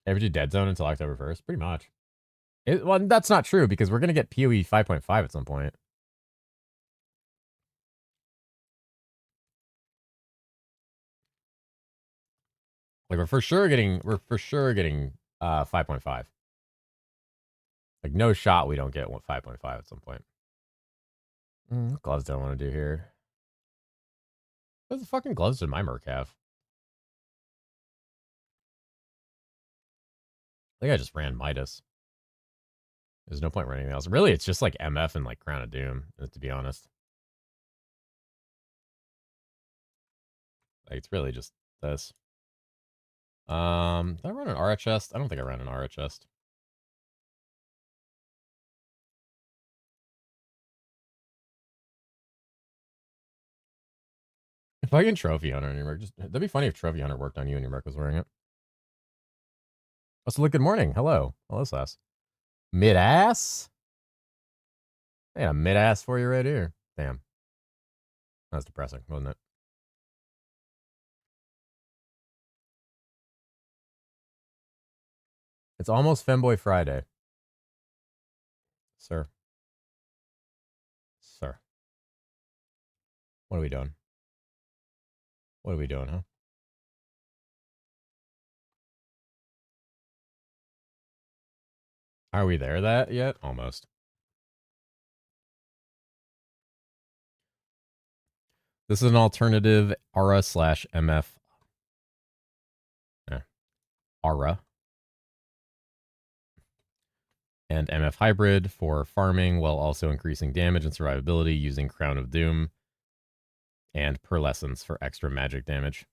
Ever do Dead Zone until October 1st? Pretty much. Well, that's not true because we're going to get PoE 5.5 at some point. Like we're for sure getting 5.5. Like no shot we don't get 5.5 at some point. What gloves do I want to do here? What the fucking gloves did my Merc have? I think I just ran Midas. There's no point running anything else. Really, it's just like MF and like Crown of Doom, to be honest. Like it's really just this. Did I run an Aura chest? I don't think I ran an Aura chest. If I can Trophy Hunter on your Merc, that'd be funny if Trophy Hunter worked on you and your Merc was wearing it. Oh, so look, good morning. Hello. Hello, Sass. Mid-ass? I got a mid-ass for you right here. Damn. That's depressing, wasn't it? It's almost Femboy Friday. Sir. Sir. What are we doing? What are we doing, huh? Are we there that yet? Almost. This is an alternative Aura slash MF. Aura. And MF hybrid for farming while also increasing damage and survivability using Crown of Doom and Pearlescence for extra magic damage.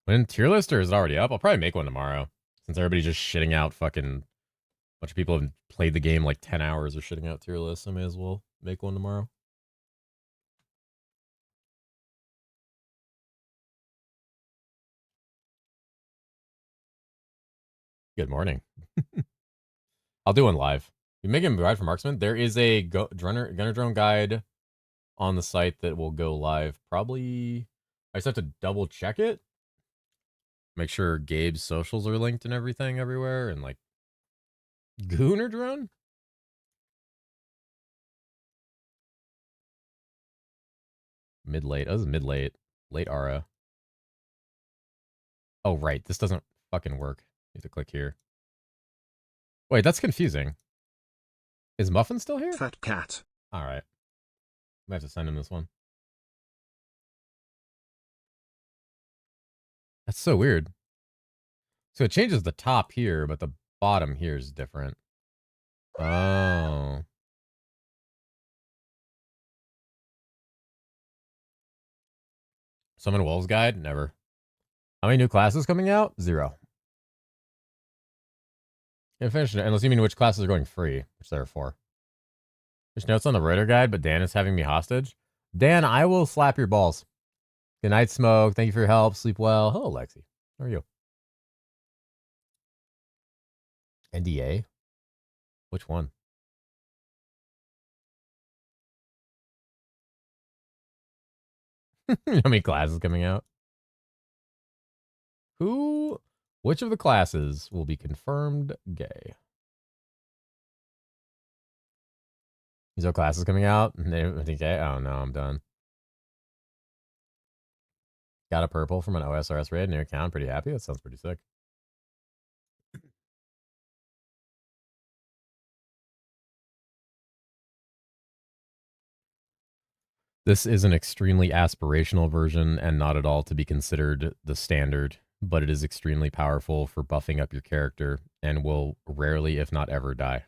When tier list or is it already up? I'll probably make one tomorrow. Since everybody's just shitting out fucking a bunch of people have played the game like 10 hours or shitting out tier lists. I may as well make one tomorrow. Good morning. I'll do one live. You make him ride for marksman. There is a gunner drone guide on the site that will go live. Probably, I just have to double check it. Make sure Gabe's socials are linked and everything everywhere. And like, Gooner drone? Mid-late. That was mid-late. Late Aura. Oh, right. This doesn't fucking work. You have to click here. Wait, that's confusing. Is Muffin still here? Fat cat. All right. I have to send him this one. That's so weird. So it changes the top here, but the bottom here is different. Oh. Summon Wolves Guide? Never. How many new classes coming out? 0. Yeah, finish it. Unless you mean which classes are going free, which there are 4. There's notes on the Raider Guide, but Dan is having me hostage. Dan, I will slap your balls. Good night, Smoke. Thank you for your help. Sleep well. Hello, Lexi. How are you? NDA? Which one? How many classes coming out? Which of the classes will be confirmed gay? These are classes coming out? I think gay? Oh no, I'm done. Got a purple from an OSRS raid, new account. Pretty happy. That sounds pretty sick. This is an extremely aspirational version and not at all to be considered the standard, but it is extremely powerful for buffing up your character and will rarely, if not ever, die.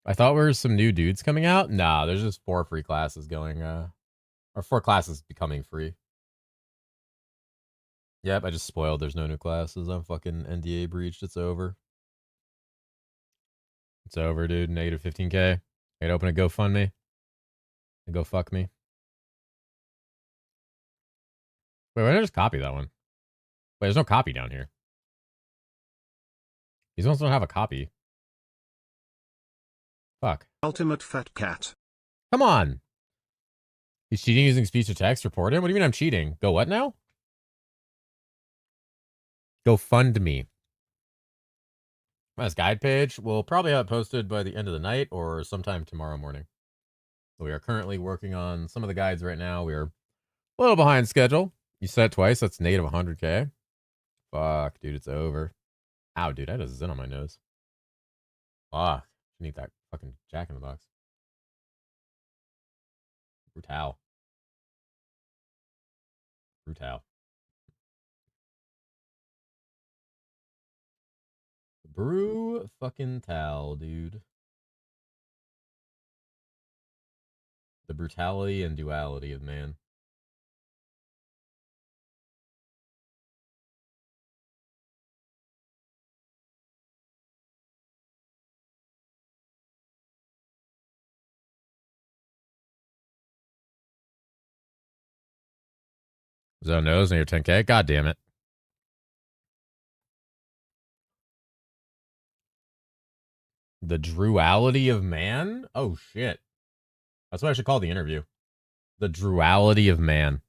I thought there were some new dudes coming out. Nah, there's just 4 free classes going, or 4 classes becoming free. Yep, I just spoiled. There's no new classes. I'm fucking NDA breached. It's over. It's over, dude. Negative 15K. I'd open a GoFundMe. Go fuck me. Wait, why did I just copy that one? Wait, there's no copy down here. These ones don't have a copy. Fuck. Ultimate fat cat. Come on. He's cheating using speech to text. Report him? What do you mean I'm cheating? Go what now? Go fund me. This guide page, we'll probably have it posted by the end of the night or sometime tomorrow morning. We are currently working on some of the guides right now. We are a little behind schedule. You said it twice. That's negative 100K. Fuck, dude, it's over. Ow, dude, I had a Zen on my nose. Fuck. I need that fucking Jack in the Box. Brutal. Brutal. Brew fucking tal, dude. The brutality and duality of man. Zone knows near 10K. God damn it. The duality of man? Oh shit. That's what I should call the interview. The duality of man.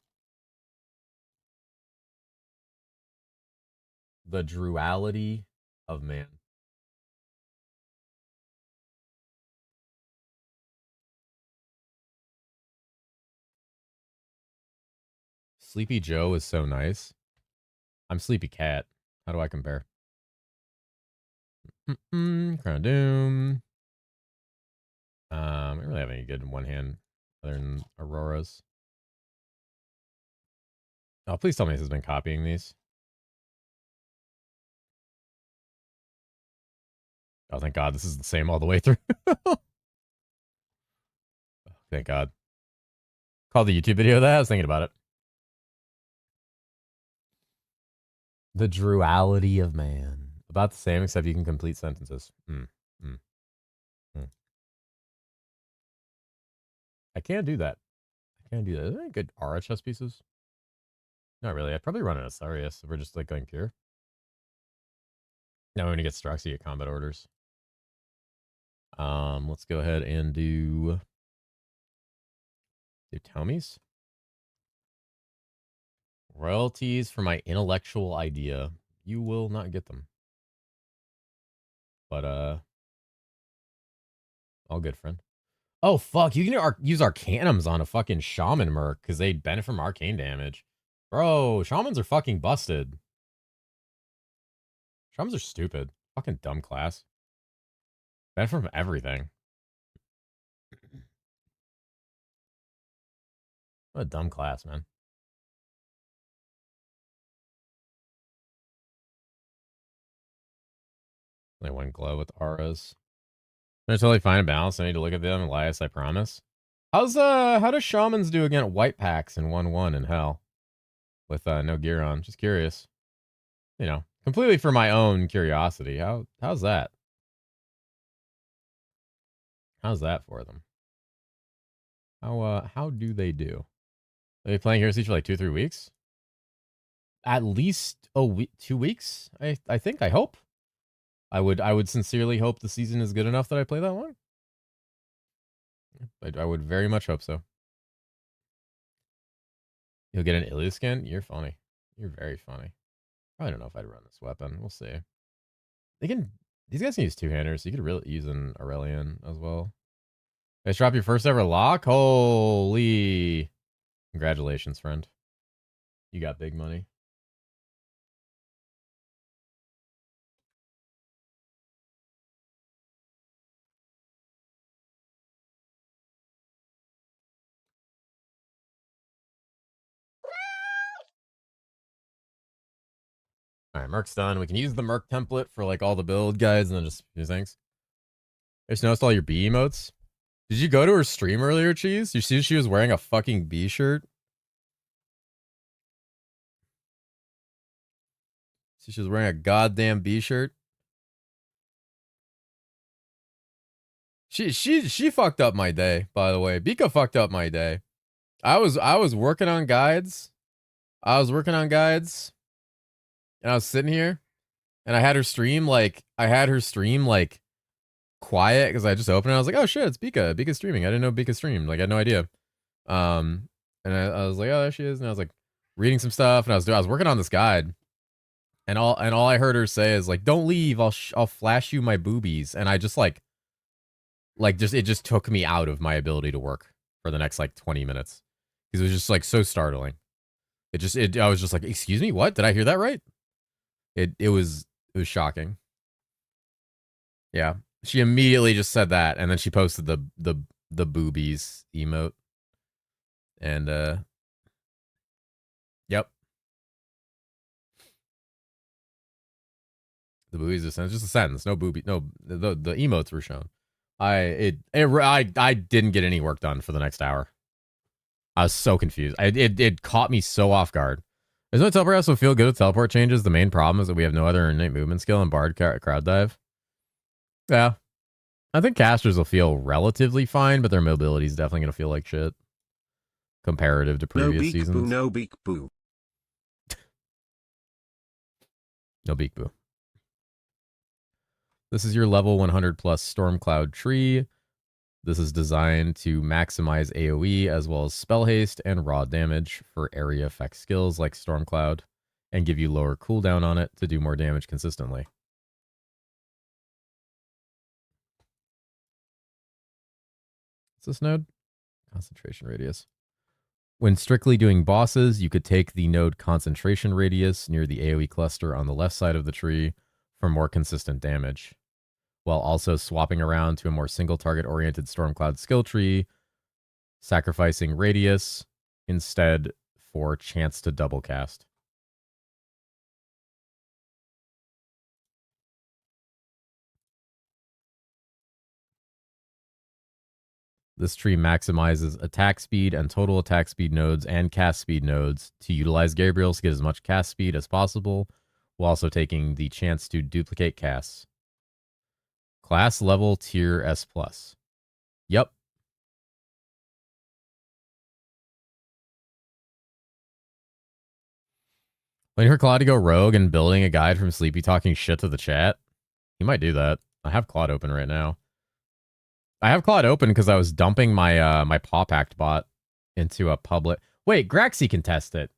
The duality of man. Sleepy Joe is so nice. I'm Sleepy Cat. How do I compare? Crown of Doom. I don't really have any good in one hand other than Aurora's. Oh, please tell me this has been copying these. Oh, thank God. This is the same all the way through. Oh, thank God. Call the YouTube video that? I was thinking about it. The duality of man. About the same, except you can complete sentences. I can't do that. I can't do that. Are there any good RHS pieces? Not really. I'd probably run an Asarius if we're just like going pure. Now when you get Strux, you get combat orders. Let's go ahead and do Tomies. Royalties for my intellectual idea. You will not get them. But all good, friend. Oh fuck, you can use Arcanums on a fucking Shaman Merc because they benefit from arcane damage. Bro, shamans are fucking busted. Shamans are stupid. Fucking dumb class. Banned from everything. What a dumb class, man. Only one glow with auras. They're totally fine and balanced. I need to look at them, Elias, I promise. How does shamans do against white packs in 1-1 in hell? With no gear on. Just curious. You know, completely for my own curiosity. How's that? How's that for them? How do they do? Are they playing Herosiege for like 2-3 weeks? At least a week, 2 weeks. I think. I hope. I would sincerely hope the season is good enough that I play that long. I would very much hope so. You'll get an Ilya skin? You're funny. You're very funny. I don't know if I'd run this weapon. We'll see. These guys can use two-handers, so you could really use an Aurelian as well. Guys, drop your first ever lock? Holy. Congratulations, friend. You got big money. All right, Merc's done. We can use the Merc template for like all the build guides and then just do things. I just noticed all your bee emotes. Did you go to her stream earlier, Cheese? You see she was wearing a fucking bee shirt? See she was wearing a goddamn bee shirt? She fucked up my day, by the way. Bika fucked up my day. I was working on guides. And I was sitting here, and I had her stream like quiet because I just opened it. I was like, oh shit, it's Bika. Bika's streaming. I didn't know Bika streamed. Like I had no idea. And I was like, oh, there she is. And I was like reading some stuff, and I was working on this guide, and all I heard her say is like, don't leave. I'll flash you my boobies. And I just like it just took me out of my ability to work for the next like 20 minutes because it was just like so startling. I was just like, excuse me, what? Did I hear that right? It was shocking. Yeah. She immediately just said that, and then she posted the boobies emote. And yep. The boobies is just a sentence. No booby. No, the emotes were shown. I didn't get any work done for the next hour. I was so confused. It caught me so off guard. Doesn't the teleport also feel good with teleport changes? The main problem is that we have no other innate movement skill in Bard crowd dive. Yeah. I think casters will feel relatively fine, but their mobility is definitely going to feel like shit comparative to previous seasons. No beak boo. No beak boo. This is your level 100 plus Stormcloud tree. This is designed to maximize AoE as well as spell haste and raw damage for area effect skills like Stormcloud and give you lower cooldown on it to do more damage consistently. What's this node? Concentration radius. When strictly doing bosses, you could take the node concentration radius near the AoE cluster on the left side of the tree for more consistent damage, while also swapping around to a more single target oriented Stormcloud skill tree, sacrificing radius instead for chance to double cast. This tree maximizes attack speed and total attack speed nodes and cast speed nodes to utilize Gabriel's to get as much cast speed as possible, while also taking the chance to duplicate casts. Class level tier S+. Yep. When you heard Claude go rogue and building a guide from Sleepy talking shit to the chat, you might do that. I have Claude open right now. I have Claude open because I was dumping my my Paw Pact bot into a public. Wait, Graxy can test it.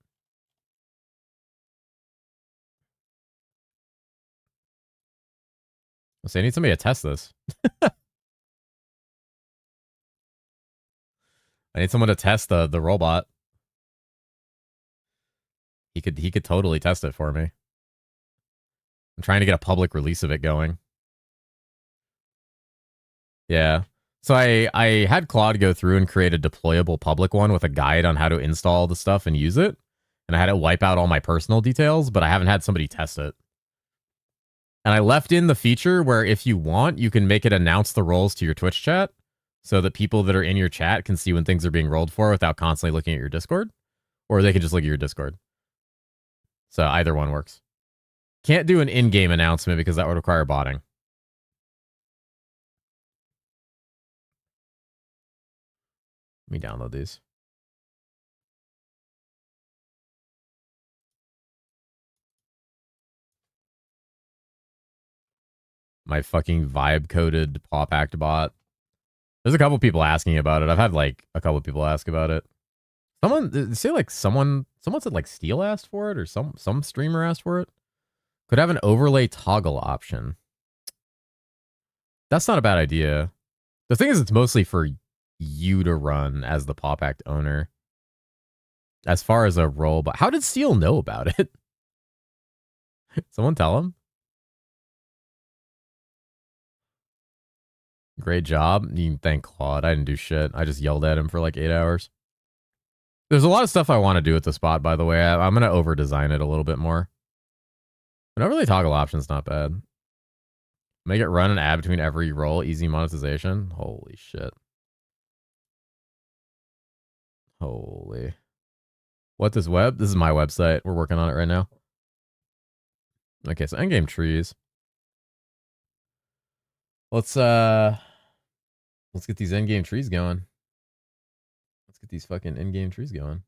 Let's see, I need somebody to test this. I need someone to test the robot. He could totally test it for me. I'm trying to get a public release of it going. Yeah. So I had Claude go through and create a deployable public one with a guide on how to install the stuff and use it. And I had it wipe out all my personal details, but I haven't had somebody test it. And I left in the feature where if you want, you can make it announce the roles to your Twitch chat so that people that are in your chat can see when things are being rolled for without constantly looking at your Discord. Or they can just look at your Discord. So either one works. Can't do an in-game announcement because that would require botting. Let me download these. My fucking vibe-coded paw pact bot. There's a couple people asking about it. I've had like a couple people ask about it. Someone say like someone said like Steel asked for it, or some streamer asked for it. Could have an overlay toggle option. That's not a bad idea. The thing is, it's mostly for you to run as the paw pact owner. As far as a role, but how did Steel know about it? Someone tell him. Great job. You can thank Claude. I didn't do shit. I just yelled at him for like 8 hours. There's a lot of stuff I want to do with the spot, by the way. I'm going to over-design it a little bit more. An overlay toggle option's not bad. Make it run an ad between every role. Easy monetization. Holy shit. Holy. What, this web? This is my website. We're working on it right now. Okay, so endgame trees. Let's get these endgame trees going. Let's get these fucking endgame trees going.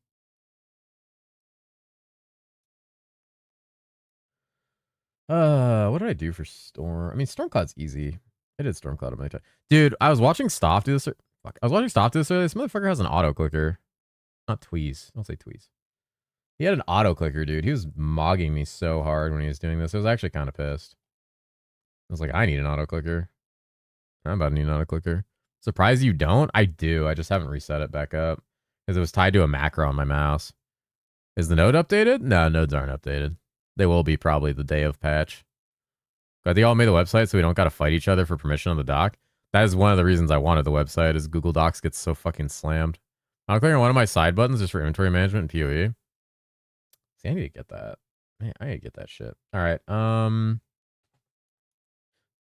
What did I do for Storm? I mean, Stormcloud's easy. I did Stormcloud a million times. Dude, I was watching Stoff do this. Fuck, I was watching Stoff do this earlier. This motherfucker has an auto clicker. Not Tweez. Don't say Tweez. He had an auto clicker, dude. He was mogging me so hard when he was doing this. I was actually kind of pissed. I was like, I need an auto clicker. I'm about to need an auto clicker. Surprised you don't? I do. I just haven't reset it back up because it was tied to a macro on my mouse. Is the node updated? No, nodes aren't updated. They will be probably the day of patch. But they all made the website so we don't got to fight each other for permission on the doc. That is one of the reasons I wanted the website, is Google Docs gets so fucking slammed. I'm clicking on one of my side buttons just for inventory management and PoE. See, I need to get that. Man, I need to get that shit. All right.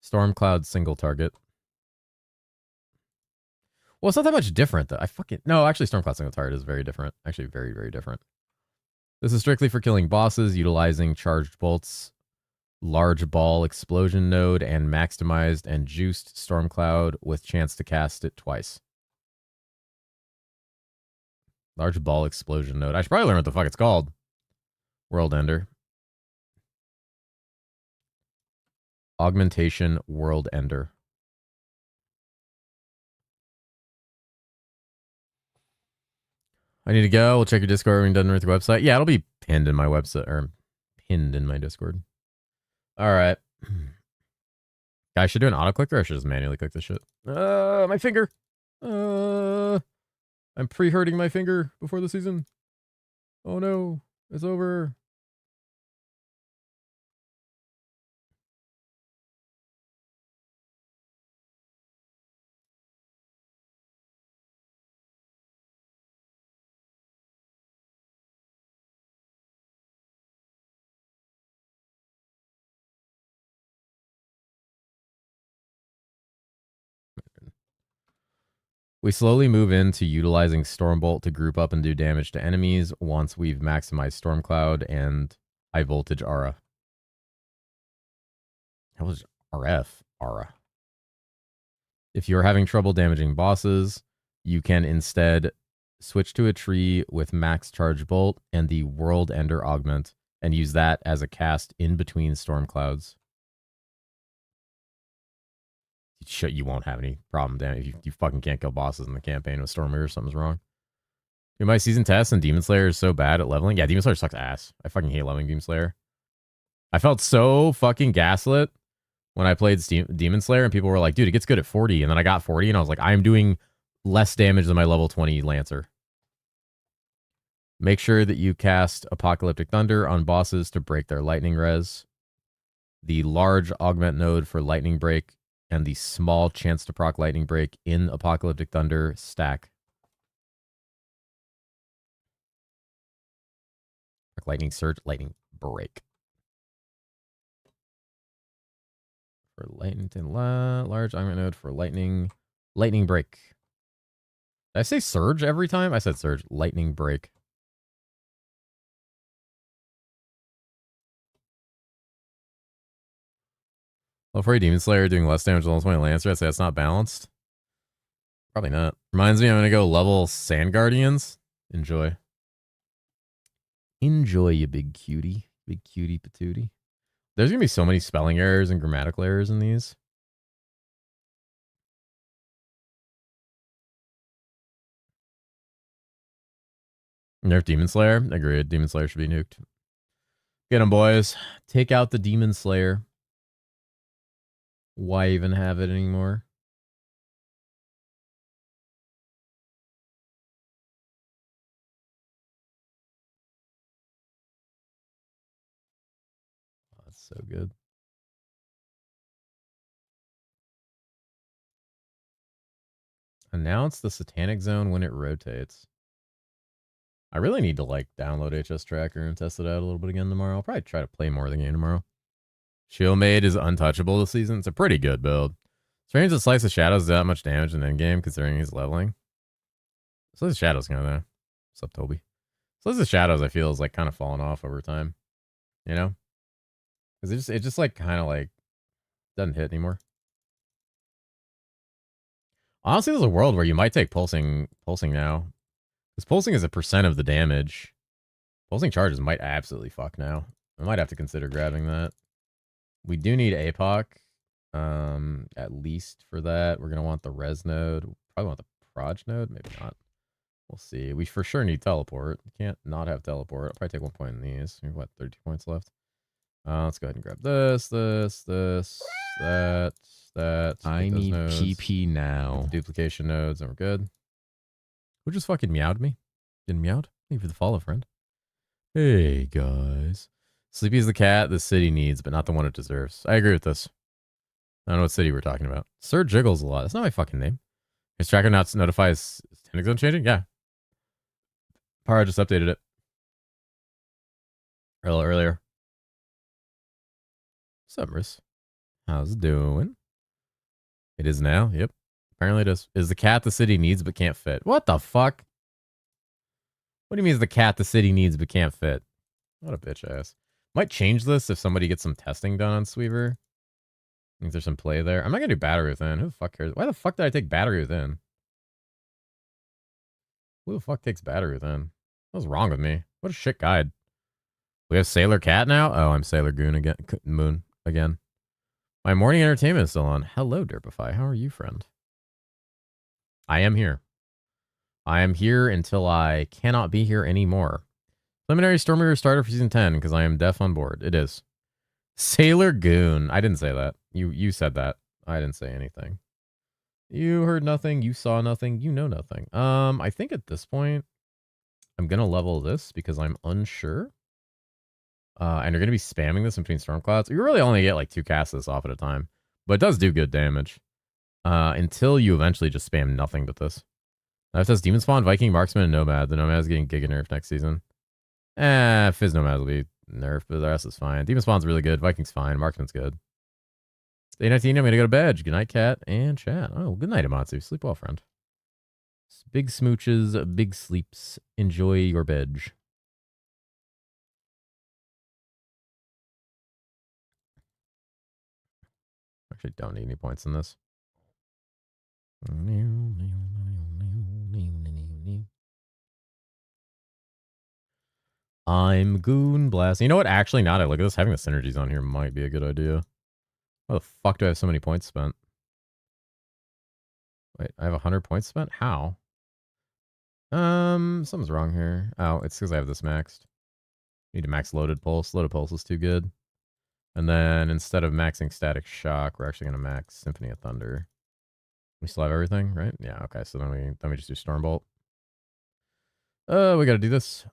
Stormcloud single target. Well, it's not that much different, though. No, actually, Stormcloud single target is very different. Actually, very, very different. This is strictly for killing bosses, utilizing charged bolts, large ball explosion node, and maximized and juiced Stormcloud with chance to cast it twice. Large ball explosion node. I should probably learn what the fuck it's called. World Ender. Augmentation World Ender. I need to go. We'll check your Discord when you're done with your website. Yeah, it'll be pinned in my website, or pinned in my Discord. All right. I should do an auto clicker, or I should just manually click this shit. My finger. I'm pre-hurting my finger before the season. Oh no, it's over. We slowly move into utilizing Stormbolt to group up and do damage to enemies once we've maximized Stormcloud and High Voltage Aura. How was RF? Aura. If you're having trouble damaging bosses, you can instead switch to a tree with Max Charge Bolt and the World Ender Augment and use that as a cast in between Stormclouds. Shit, you won't have any problem, damn. If you fucking can't kill bosses in the campaign with Stormreaver, something's wrong. Dude, my season test and Demon Slayer is so bad at leveling. Yeah, Demon Slayer sucks ass. I fucking hate leveling Demon Slayer. I felt so fucking gaslit when I played Demon Slayer and people were like, dude, it gets good at 40. And then I got 40 and I was like, I'm doing less damage than my level 20 Lancer. Make sure that you cast Apocalyptic Thunder on bosses to break their lightning res. The large augment node for lightning break and the small chance to proc lightning break in Apocalyptic Thunder stack. Lightning surge, lightning break. For lightning, large augment node for lightning break. Did I say surge every time? I said surge, lightning break. Level 4 Demon Slayer doing less damage than my Lancer. I'd say that's not balanced. Probably not. Reminds me, I'm going to go level Sand Guardians. Enjoy. Enjoy, you big cutie. Big cutie patootie. There's going to be so many spelling errors and grammatical errors in these. Nerf Demon Slayer. Agreed. Demon Slayer should be nuked. Get him, boys. Take out the Demon Slayer. Why even have it anymore? Oh, that's so good. Announce the Satanic Zone when it rotates. I really need to like download HS Tracker and test it out a little bit again tomorrow. I'll probably try to play more of the game tomorrow. Shieldmade is untouchable this season. It's a pretty good build. Strange that Slice of Shadows does that much damage in endgame considering he's leveling. Slice of Shadows kind of there. What's up, Toby? Slice of Shadows I feel is like kind of falling off over time. You know? Because it just like kind of like doesn't hit anymore. Honestly, there's a world where you might take pulsing now. Because pulsing is a % of the damage. Pulsing charges might absolutely fuck now. I might have to consider grabbing that. We do need APOC. At least for that. We're going to want the res node. Probably want the proj node. Maybe not. We'll see. We for sure need teleport. We can't not have teleport. I'll probably take 1 point in these. We have, what, 32 points left? Let's go ahead and grab this, that. I need PP now. Duplication nodes, and we're good. Who just fucking meowed me? Didn't meowed? Thank you for the follow, friend. Hey, guys. Sleepy is the cat the city needs, but not the one it deserves. I agree with this. I don't know what city we're talking about. Sir Jiggles a lot. That's not my fucking name. His tracker not notifies Satanic Zone changing? Yeah. Para just updated it. A little earlier. Summers. How's it doing? It is now. Yep. Apparently it is. Is the cat the city needs but can't fit? What the fuck? What do you mean is the cat the city needs but can't fit? What a bitch ass. Might change this if somebody gets some testing done on Sweever. I think there's some play there. I'm not going to do battery within. Who the fuck cares? Why the fuck did I take battery within? Who the fuck takes battery within? What's wrong with me? What a shit guide. We have Sailor Cat now? Oh, I'm Sailor Goon again. Moon again. My morning entertainment is still on. Hello, Derpify. How are you, friend? I am here. I am here until I cannot be here anymore. Preliminary Stormweaver starter for season 10 because I am deaf on board. It is. Sailor Goon. I didn't say that. You said that. I didn't say anything. You heard nothing. You saw nothing. You know nothing. I think at this point, I'm going to level this because I'm unsure. And you're going to be spamming this in between storm clouds. You really only get like 2 casts of this off at a time. But it does do good damage. Until you eventually just spam nothing but this. Now it says Demon Spawn, Viking, Marksman, and Nomad. The Nomad is getting Giga nerfed next season. Fizz Nomad will be nerfed, but the rest is fine. Demon Spawn's really good. Viking's fine. Marksman's good. Day 19, I'm going to go to bed. Good night, cat and chat. Oh, good night, Amatsu. Sleep well, friend. Big smooches, big sleeps. Enjoy your bed. Actually, don't need any points in this. I'm Goon Blast. You know what? Actually, now that I look at this, having the synergies on here might be a good idea. Why the fuck do I have so many points spent? Wait, I have 100 points spent? How? Something's wrong here. Oh, it's because I have this maxed. Need to max Loaded Pulse. Loaded Pulse is too good. And then instead of maxing Static Shock, we're actually going to max Symphony of Thunder. We still have everything, right? Yeah, okay. So then we just do Stormbolt. We gotta do this.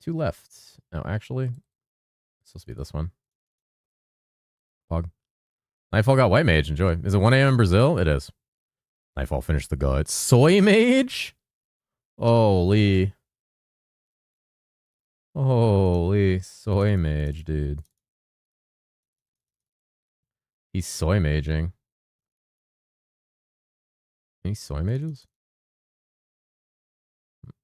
Two left. No, actually, it's supposed to be this one. Pog. Nightfall got White Mage. Enjoy. Is it 1 a.m. in Brazil? It is. Nightfall finished the guide. Soy Mage? Holy. Holy Soy Mage, dude. He's soy maging. Any soy mages?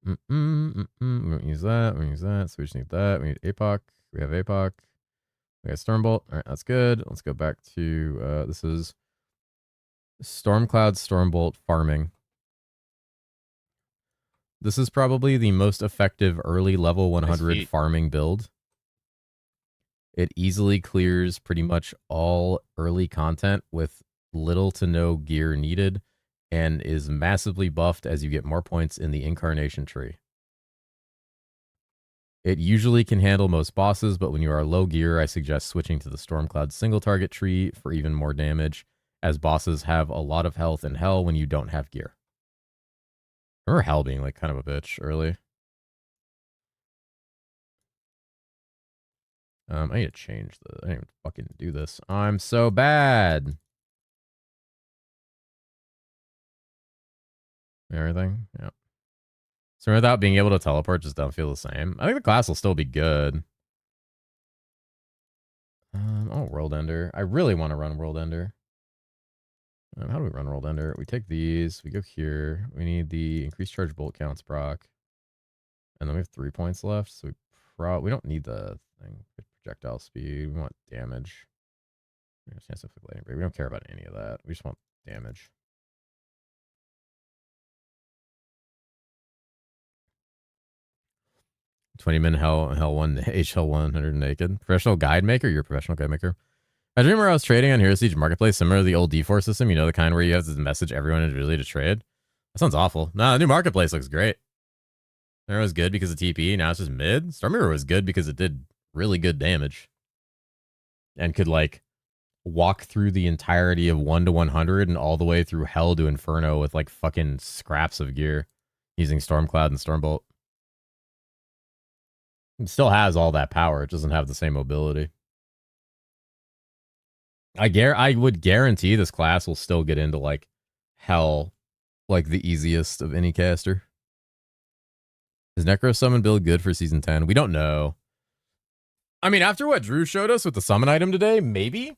We're gonna use that. We're gonna use that. So we just need that. We need APOC. We have APOC. We got Stormbolt. All right, that's good. Let's go back to this is Stormcloud Stormbolt farming. This is probably the most effective early level 100 farming build. It easily clears pretty much all early content with little to no gear needed, and is massively buffed as you get more points in the incarnation tree. It usually can handle most bosses, but when you are low gear, I suggest switching to the Stormcloud single target tree for even more damage, as bosses have a lot of health in Hell when you don't have gear. I remember Hell being like kind of a bitch early. I need to change I didn't even fucking do this. I'm so bad. Everything? Yeah. So without being able to teleport, just don't feel the same. I think the class will still be good. Oh, World Ender. I really want to run World Ender. How do we run World Ender? We take these. We go here. We need the increased charge bolt counts proc. And then we have 3 points left. So we don't need the thing. Projectile speed. We want damage. We don't care about any of that. We just want damage. $20 Hell 1, HL 100 naked. Professional guide maker? You're a professional guide maker. I dream where I was trading on herosiege marketplace, similar to the old D4 system. You know, the kind where you have to message everyone individually to trade. That sounds awful. Nah, the new marketplace looks great. It was good because of TP. Now it's just mid. Stormweaver was good because it did really good damage. And could, like, walk through the entirety of 1 to 100 and all the way through Hell to Inferno with, like, fucking scraps of gear using Stormcloud and Stormbolt. It still has all that power. It doesn't have the same mobility. I would guarantee this class will still get into, like, Hell, like, the easiest of any caster. Is Necro Summon build good for Season 10? We don't know. I mean, after what Drew showed us with the summon item today, maybe?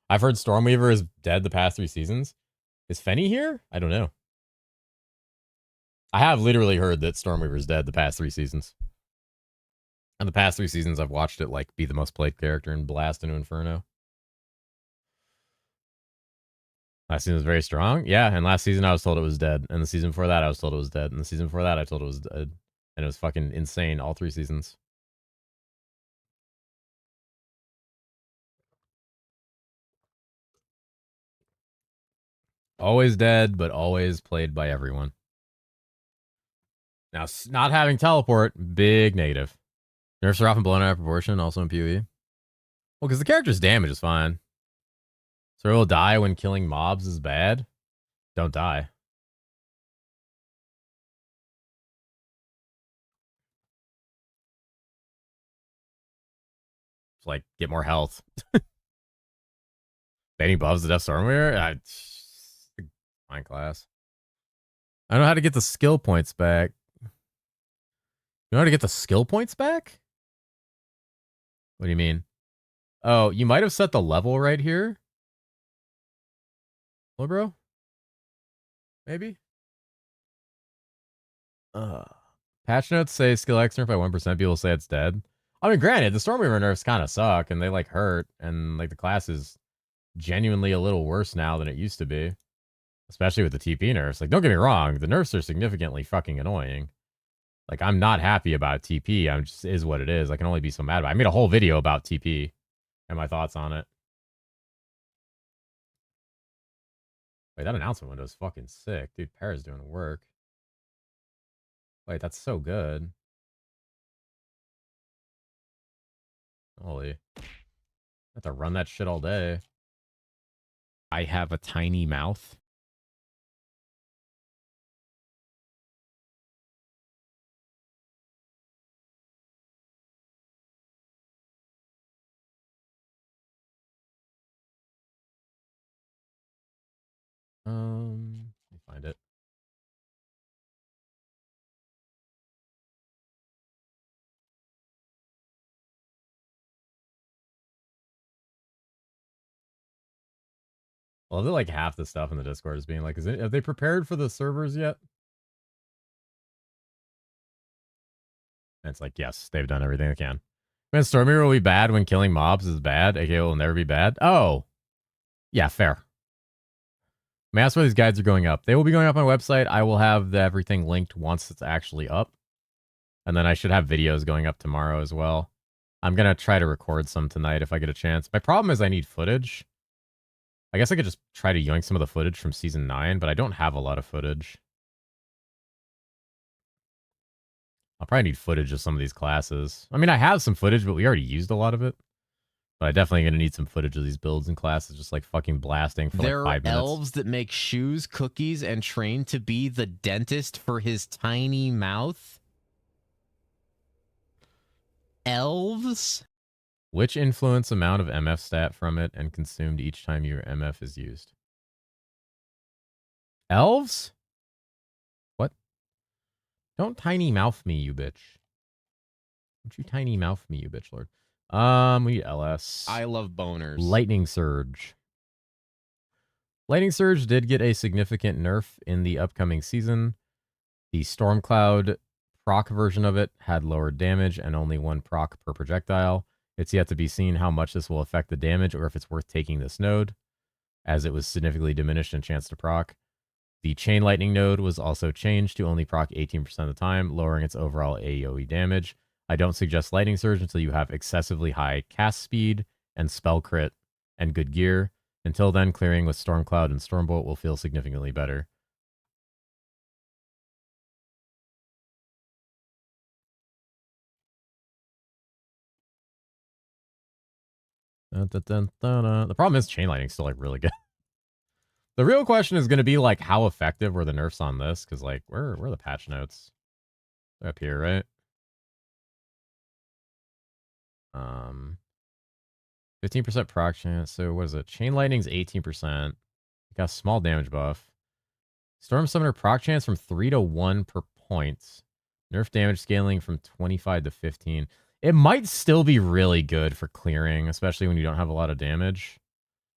I've heard Stormweaver is dead the past 3 seasons. Is Fenny here? I don't know. I have literally heard that Stormweaver is dead the past 3 seasons. And the past 3 seasons, I've watched it, like, be the most played character and blast into Inferno. Last season was very strong. Yeah, and last season I was told it was dead. And the season before that I was told it was dead. And the season before that I told it was dead. And it was fucking insane all 3 seasons. Always dead, but always played by everyone. Now, not having teleport, big negative. Nerfs are often blown out of proportion, also in PoE. Well, because the character's damage is fine. So he'll die when killing mobs is bad. Don't die. It's like, get more health. Banning buffs to Death Stormweaver? Fine class. I don't know how to get the skill points back. You know how to get the skill points back? What do you mean? Oh, you might have set the level right here. Hello, bro? Maybe? Patch notes say skill X nerf by 1%. People say it's dead. I mean, granted, the Stormweaver nerfs kind of suck, and they, like, hurt, and, like, the class is genuinely a little worse now than it used to be. Especially with the TP nerfs. Like, don't get me wrong, the nerfs are significantly fucking annoying. Like, I'm not happy about TP. I'm just, is what it is. I can only be so mad about it. I made a whole video about TP and my thoughts on it. Wait, that announcement window is fucking sick. Dude, Para's doing work. Wait, that's so good. Holy. have to run that shit all day. I have a tiny mouth. Let me find it. Well, they're like half the stuff in the Discord is being like, have they prepared for the servers yet? And it's like, yes, they've done everything they can. Man, Stormir will be bad when killing mobs is bad. AK will never be bad. Oh, yeah, fair. I mean, that's where these guides are going up. They will be going up on my website. I will have everything linked once it's actually up. And then I should have videos going up tomorrow as well. I'm going to try to record some tonight if I get a chance. My problem is I need footage. I guess I could just try to yoink some of the footage from Season 9, but I don't have a lot of footage. I'll probably need footage of some of these classes. I mean, I have some footage, but we already used a lot of it. But I definitely going to need some footage of these builds and classes just like fucking blasting for there like 5 minutes. There are elves that make shoes, cookies, and train to be the dentist for his tiny mouth. Elves? Which influence amount of MF stat from it and consumed each time your MF is used? Elves? What? Don't tiny mouth me, you bitch. Don't you tiny mouth me, you bitch lord. We need LS. I love boners. Lightning Surge. Lightning Surge did get a significant nerf in the upcoming season. The Stormcloud proc version of it had lower damage and only 1 proc per projectile. It's yet to be seen how much this will affect the damage or if it's worth taking this node, as it was significantly diminished in chance to proc. The Chain Lightning node was also changed to only proc 18% of the time, lowering its overall AoE damage. I don't suggest Lightning Surge until you have excessively high cast speed and spell crit and good gear. Until then, clearing with Stormcloud and Stormbolt will feel significantly better. The problem is Chain Lightning's still like really good. The real question is going to be like how effective were the nerfs on this? Because like where are the patch notes? They're up here, right? 15% proc chance. So what is it? Chain Lightning's 18%. Got a small damage buff. Storm Summoner proc chance from 3 to 1 per point. Nerf damage scaling from 25 to 15. It might still be really good for clearing, especially when you don't have a lot of damage.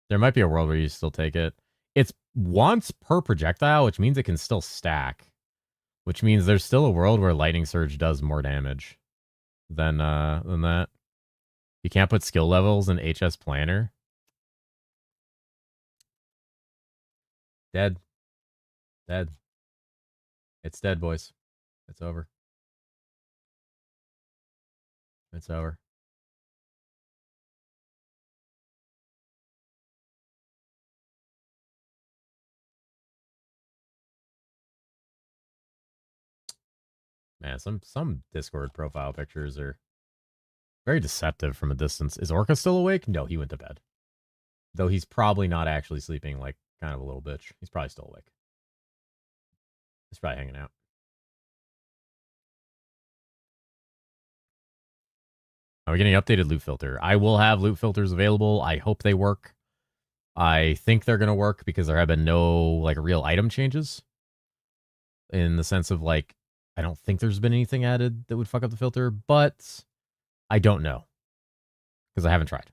There might be a world where you still take it. It's once per projectile, which means it can still stack. Which means there's still a world where Lightning Surge does more damage than that. You can't put skill levels in HS Planner. Dead. Dead. It's dead, boys. It's over. It's over. Man, some Discord profile pictures are very deceptive from a distance. Is Orca still awake? No, he went to bed. Though he's probably not actually sleeping like kind of a little bitch. He's probably still awake. He's probably hanging out. Are we getting updated loot filter? I will have loot filters available. I hope they work. I think they're going to work because there have been no like real item changes. In the sense of like, I don't think there's been anything added that would fuck up the filter, but I don't know. Because I haven't tried.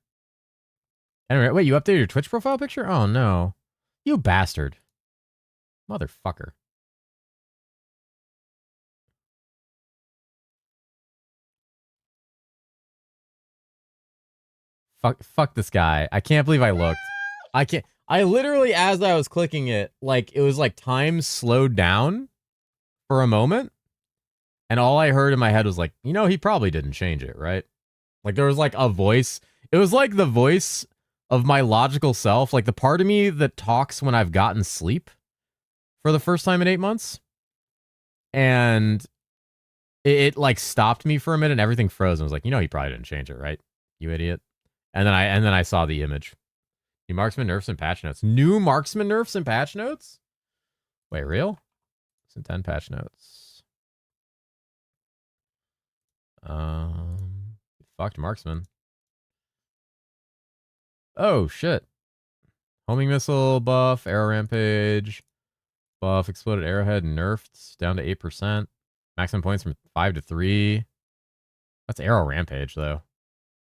Anyway, wait, you updated your Twitch profile picture? Oh no. You bastard. Motherfucker. Fuck this guy. I can't believe I looked. I literally, as I was clicking it, like, it was like time slowed down for a moment. And all I heard in my head was like, you know, he probably didn't change it, right? Like, there was like a voice. It was like the voice of my logical self, like the part of me that talks when I've gotten sleep for the first time in 8 months. And it like stopped me for a minute and everything froze. And was like, you know, he probably didn't change it, right? You idiot. And then I saw the image. New marksman nerfs and patch notes. New marksman nerfs and patch notes? Wait, real? It's in 10 patch notes. Fucked marksman. Oh shit. Homing missile buff, arrow rampage, buff, exploded arrowhead nerfed down to 8%. Maximum points from 5 to 3. That's arrow rampage though.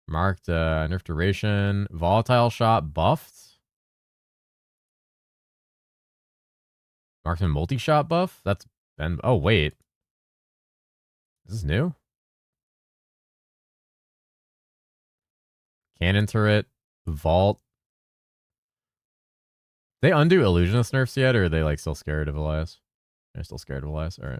Marked nerf duration. Volatile shot buffed. Marksman multi-shot buff? That's been... Oh, wait. Is this new? Cannon turret. Vault. They undo illusionist nerfs yet, or are they like still scared of Elias? They're still scared of Elias? Alright.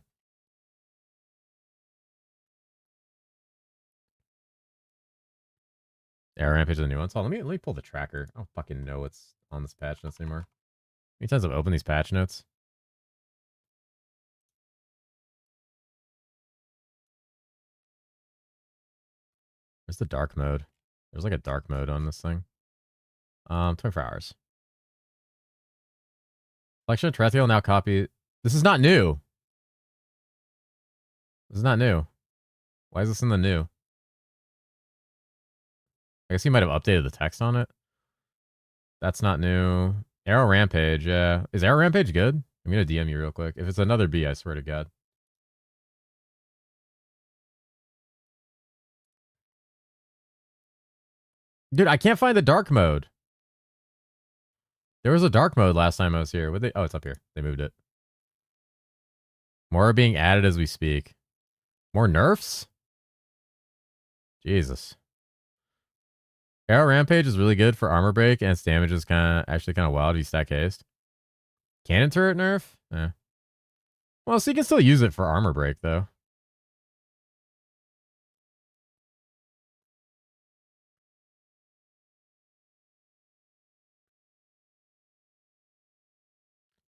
Arrow rampage is a new one. So let me pull the tracker. I don't fucking know what's on this patch notes anymore. How many times I've opened these patch notes? Where's the dark mode? There's like a dark mode on this thing. 24 hours. Collection of Terethiel now copy. This is not new. This is not new. Why is this in the new? I guess he might have updated the text on it. That's not new. Arrow Rampage, yeah. Is Arrow Rampage good? I'm gonna DM you real quick. If it's another B, I swear to God. Dude, I can't find the dark mode. There was a dark mode last time I was here. Oh, it's up here. They moved it. More are being added as we speak. More nerfs? Jesus. Arrow Rampage is really good for armor break, and its damage is actually kind of wild if you stack haste. Cannon turret nerf? Eh. Well, so you can still use it for armor break, though.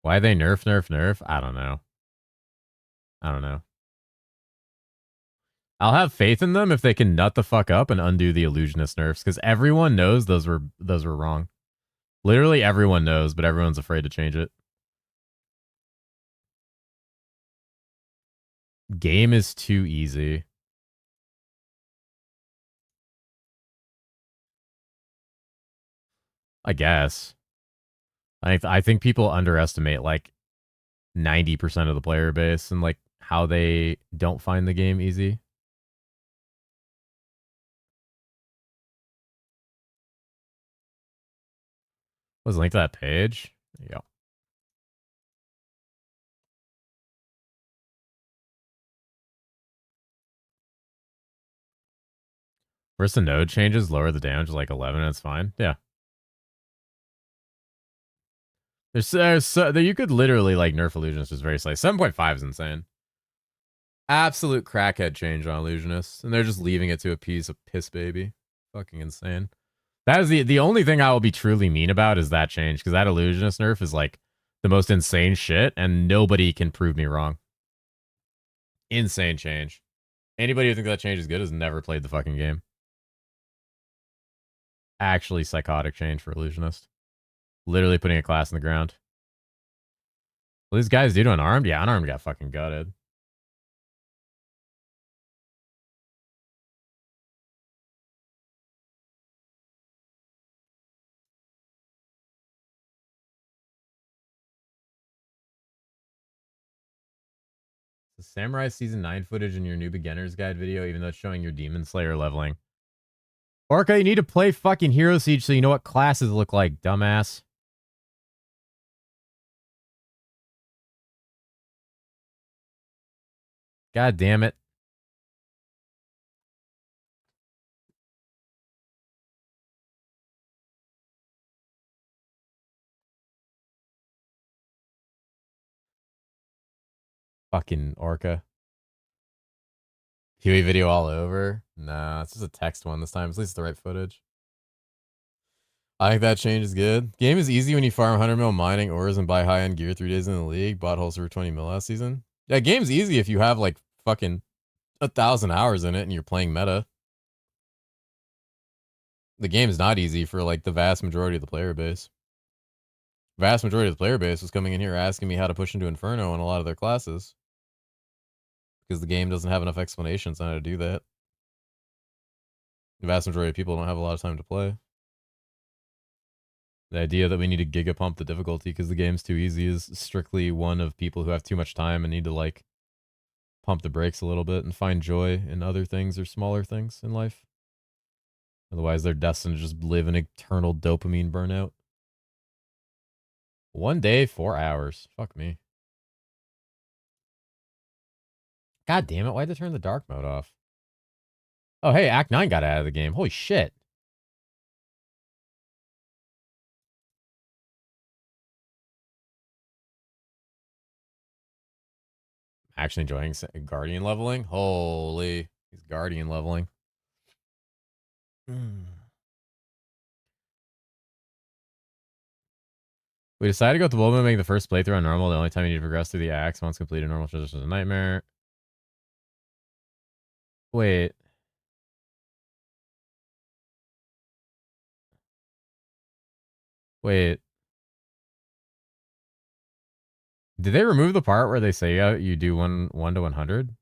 Why they nerf? I don't know. I'll have faith in them if they can nut the fuck up and undo the illusionist nerfs, because everyone knows those were wrong. Literally everyone knows, but everyone's afraid to change it. Game is too easy. I guess. I think people underestimate like 90% of the player base and like how they don't find the game easy. Was the link to that page? There you go. First the node changes, lower the damage like 11, and it's fine. Yeah. You could literally like nerf illusionists just very slightly. 7.5 is insane. Absolute crackhead change on illusionists, and they're just leaving it to a piece of piss baby. Fucking insane. That is the only thing I will be truly mean about is that change, because that illusionist nerf is like the most insane shit, and nobody can prove me wrong. Insane change. Anybody who thinks that change is good has never played the fucking game. Actually psychotic change for illusionist. Literally putting a class in the ground. Well, these guys do to unarmed? Yeah, unarmed got fucking gutted. The Samurai Season 9 footage in your new beginner's guide video, even though it's showing your Demon Slayer leveling. Orca, you need to play fucking herosiege so you know what classes look like, dumbass. God damn it. Fucking Orca. Huey video all over? Nah, it's just a text one this time. At least it's the right footage. I think that change is good. Game is easy when you farm 100 mil mining ores and buy high-end gear 3 days in the league. Bought holes for 20 mil last season. Yeah, game's easy if you have like fucking 1,000 hours in it and you're playing meta. The game is not easy for like the vast majority of the player base. Vast majority of the player base was coming in here asking me how to push into Inferno in a lot of their classes because the game doesn't have enough explanations on how to do that. The vast majority of people don't have a lot of time to play. The idea that we need to gigapump the difficulty because the game's too easy is strictly one of people who have too much time and need to like pump the brakes a little bit and find joy in other things or smaller things in life. Otherwise, they're destined to just live an eternal dopamine burnout. 1 day, 4 hours. Fuck me. God damn it, why'd they turn the dark mode off? Oh, hey, Act 9 got out of the game. Holy shit. Actually enjoying Guardian leveling? Holy. He's Guardian leveling. We decided to go with the Wolfman, making the first playthrough on normal. The only time you need to progress through the acts once completed normal transition is a nightmare. Wait. Wait. Did they remove the part where they say you do 1 to 100?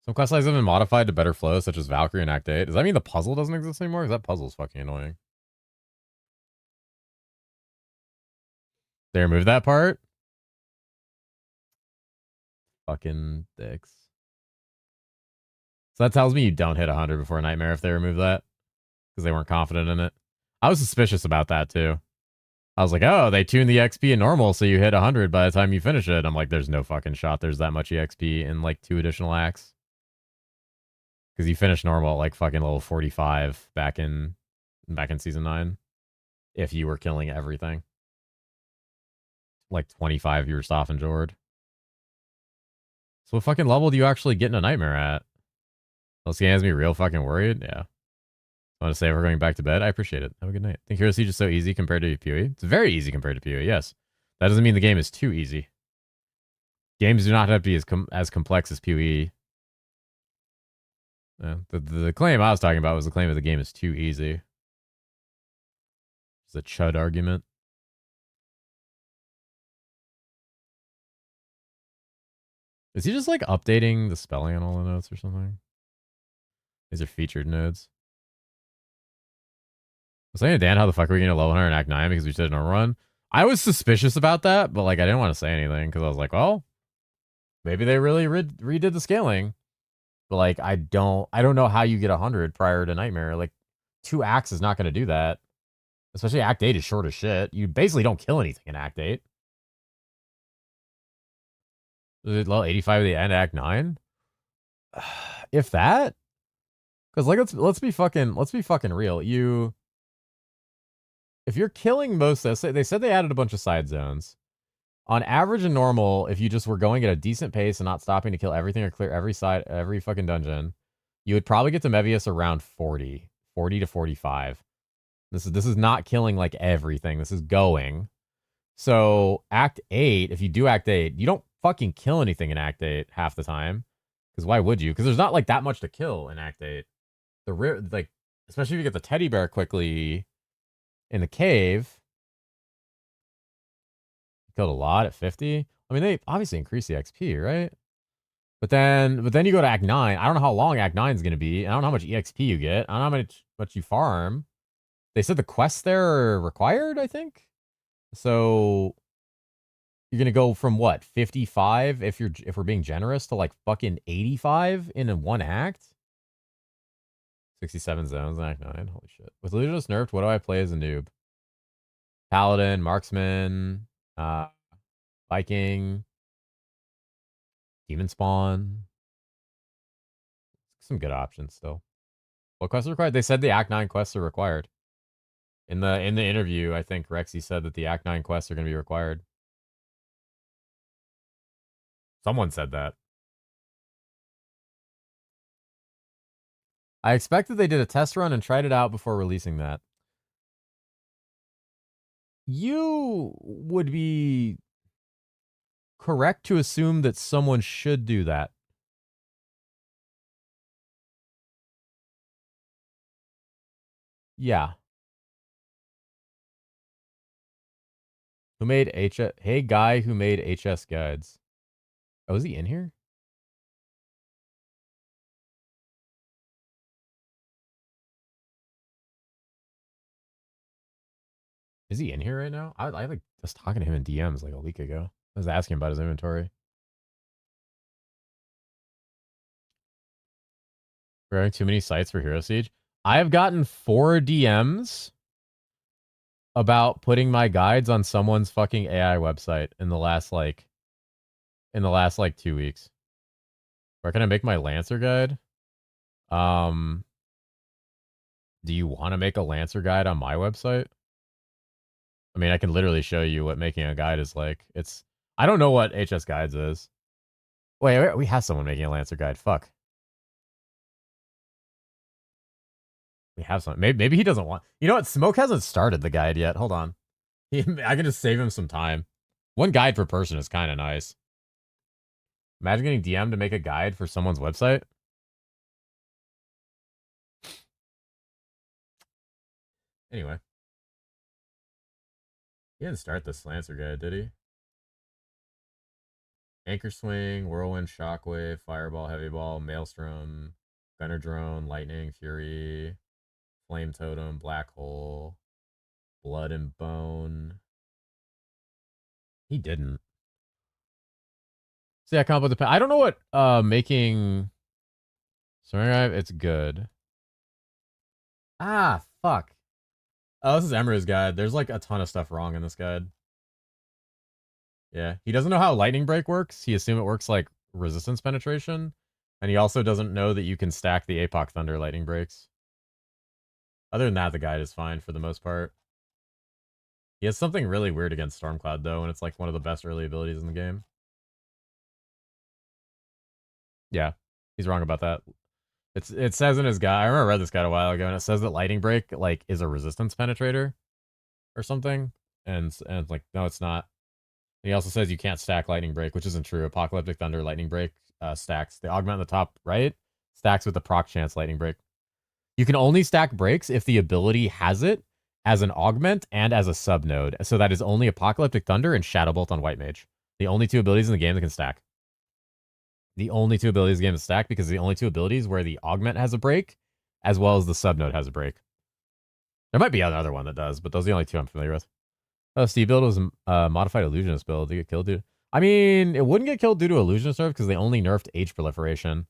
Some quest lines have been modified to better flow, such as Valkyrie and Act 8. Does that mean the puzzle doesn't exist anymore? Because that puzzle's fucking annoying. They removed that part? Fucking dicks. So that tells me you don't hit 100 before Nightmare if they remove that. Because they weren't confident in it. I was suspicious about that too. I was like, oh, they tuned the XP in normal so you hit 100 by the time you finish it. I'm like, there's no fucking shot there's that much EXP in like 2 additional acts. Because you finish normal at like fucking level 45 back in season 9. If you were killing everything. Like 25 you were Soph Jord. So what fucking level do you actually get in a Nightmare at? This game has me real fucking worried. Yeah. I want to say we're going back to bed. I appreciate it. Have a good night. I think herosiege is so easy compared to PoE. It's very easy compared to PoE, yes. That doesn't mean the game is too easy. Games do not have to be as complex as PoE. The claim I was talking about was the claim that the game is too easy. It's a chud argument. Is he just like updating the spelling on all the notes or something? These are featured nodes. I was saying to Dan, how the fuck are we going to level 100 in Act 9 because we did a normal run? I was suspicious about that, but like I didn't want to say anything because I was like, well, maybe they really redid the scaling. But like I don't know how you get 100 prior to Nightmare. Like 2 acts is not going to do that. Especially Act 8 is short as shit. You basically don't kill anything in Act 8. Is it level 85 at the end of Act 9? If that? Because like let's be fucking real. If you're killing most of this, they said they added a bunch of side zones. On average and normal, if you just were going at a decent pace and not stopping to kill everything or clear every fucking dungeon, you would probably get to Mevius around 40 to 45. This is not killing like everything. This is going. So Act 8, if you do Act 8, you don't fucking kill anything in Act 8 half the time. Because why would you? Because there's not like that much to kill in Act 8. Like, especially if you get the teddy bear quickly in the cave. Killed a lot at 50. I mean, they obviously increase the XP, right? But then you go to Act 9. I don't know how long Act 9 is going to be. I don't know how much EXP you get. I don't know how much you farm. They said the quests there are required, I think. So you're going to go from what? 55 if we're being generous to like fucking 85 in one act? 67 zones in Act 9. Holy shit. With Legionist nerfed, what do I play as a noob? Paladin, Marksman, Viking, Demon Spawn. Some good options still. What quests are required? They said the Act 9 quests are required. In the interview, I think Rexy said that the Act 9 quests are going to be required. Someone said that. I expected they did a test run and tried it out before releasing that. you would be correct to assume that someone should do that. Yeah. Who made HS? Hey, guy who made HS guides. Oh, is he in here? Is he in here right now? I like was talking to him in DMs like a week ago. I was asking about his inventory. Growing too many sites for Hero Siege. I have gotten 4 DMs about putting my guides on someone's fucking AI website in the last like 2 weeks. Where can I make my Lancer guide? Do you want to make a Lancer guide on my website? I mean, I can literally show you what making a guide is like. I don't know what HS Guides is. Wait, we have someone making a Lancer guide. Fuck. We have some. Maybe he doesn't want. You know what? Smoke hasn't started the guide yet. Hold on. I can just save him some time. One guide per person is kind of nice. Imagine getting DM'd to make a guide for someone's website. Anyway. He didn't start this Lancer guide, did he? Anchor Swing, Whirlwind, Shockwave, Fireball, Heavy Ball, Maelstrom, Gunner Drone, Lightning, Fury, Flame Totem, Black Hole, Blood and Bone. He didn't. See, I come up with the. I don't know what making. Sorry, it's good. Ah, fuck. Oh, this is Emery's guide. There's like a ton of stuff wrong in this guide. Yeah, he doesn't know how Lightning Break works. He assumes it works like resistance penetration, and he also doesn't know that you can stack the Apoc Thunder Lightning Breaks. Other than that, the guide is fine for the most part. He has something really weird against Stormcloud, though, and it's like one of the best early abilities in the game. Yeah, he's wrong about that. It says in his guide, I remember I read this guide a while ago, and it says that Lightning Break like is a resistance penetrator or something, and it's like, no, it's not. And he also says you can't stack Lightning Break, which isn't true. Apocalyptic Thunder Lightning Break stacks. The augment on the top right stacks with the proc chance Lightning Break. You can only stack breaks if the ability has it as an augment and as a sub node. So that is only Apocalyptic Thunder and Shadow Bolt on White Mage. The only 2 abilities in the game that can stack. The only 2 abilities in the game to stack because the only 2 abilities where the augment has a break as well as the sub node has a break. There might be another one that does, but those are the only 2 I'm familiar with. Oh, Steve build was a modified illusionist build to get killed due. I mean, it wouldn't get killed due to illusionist nerf because they only nerfed age proliferation.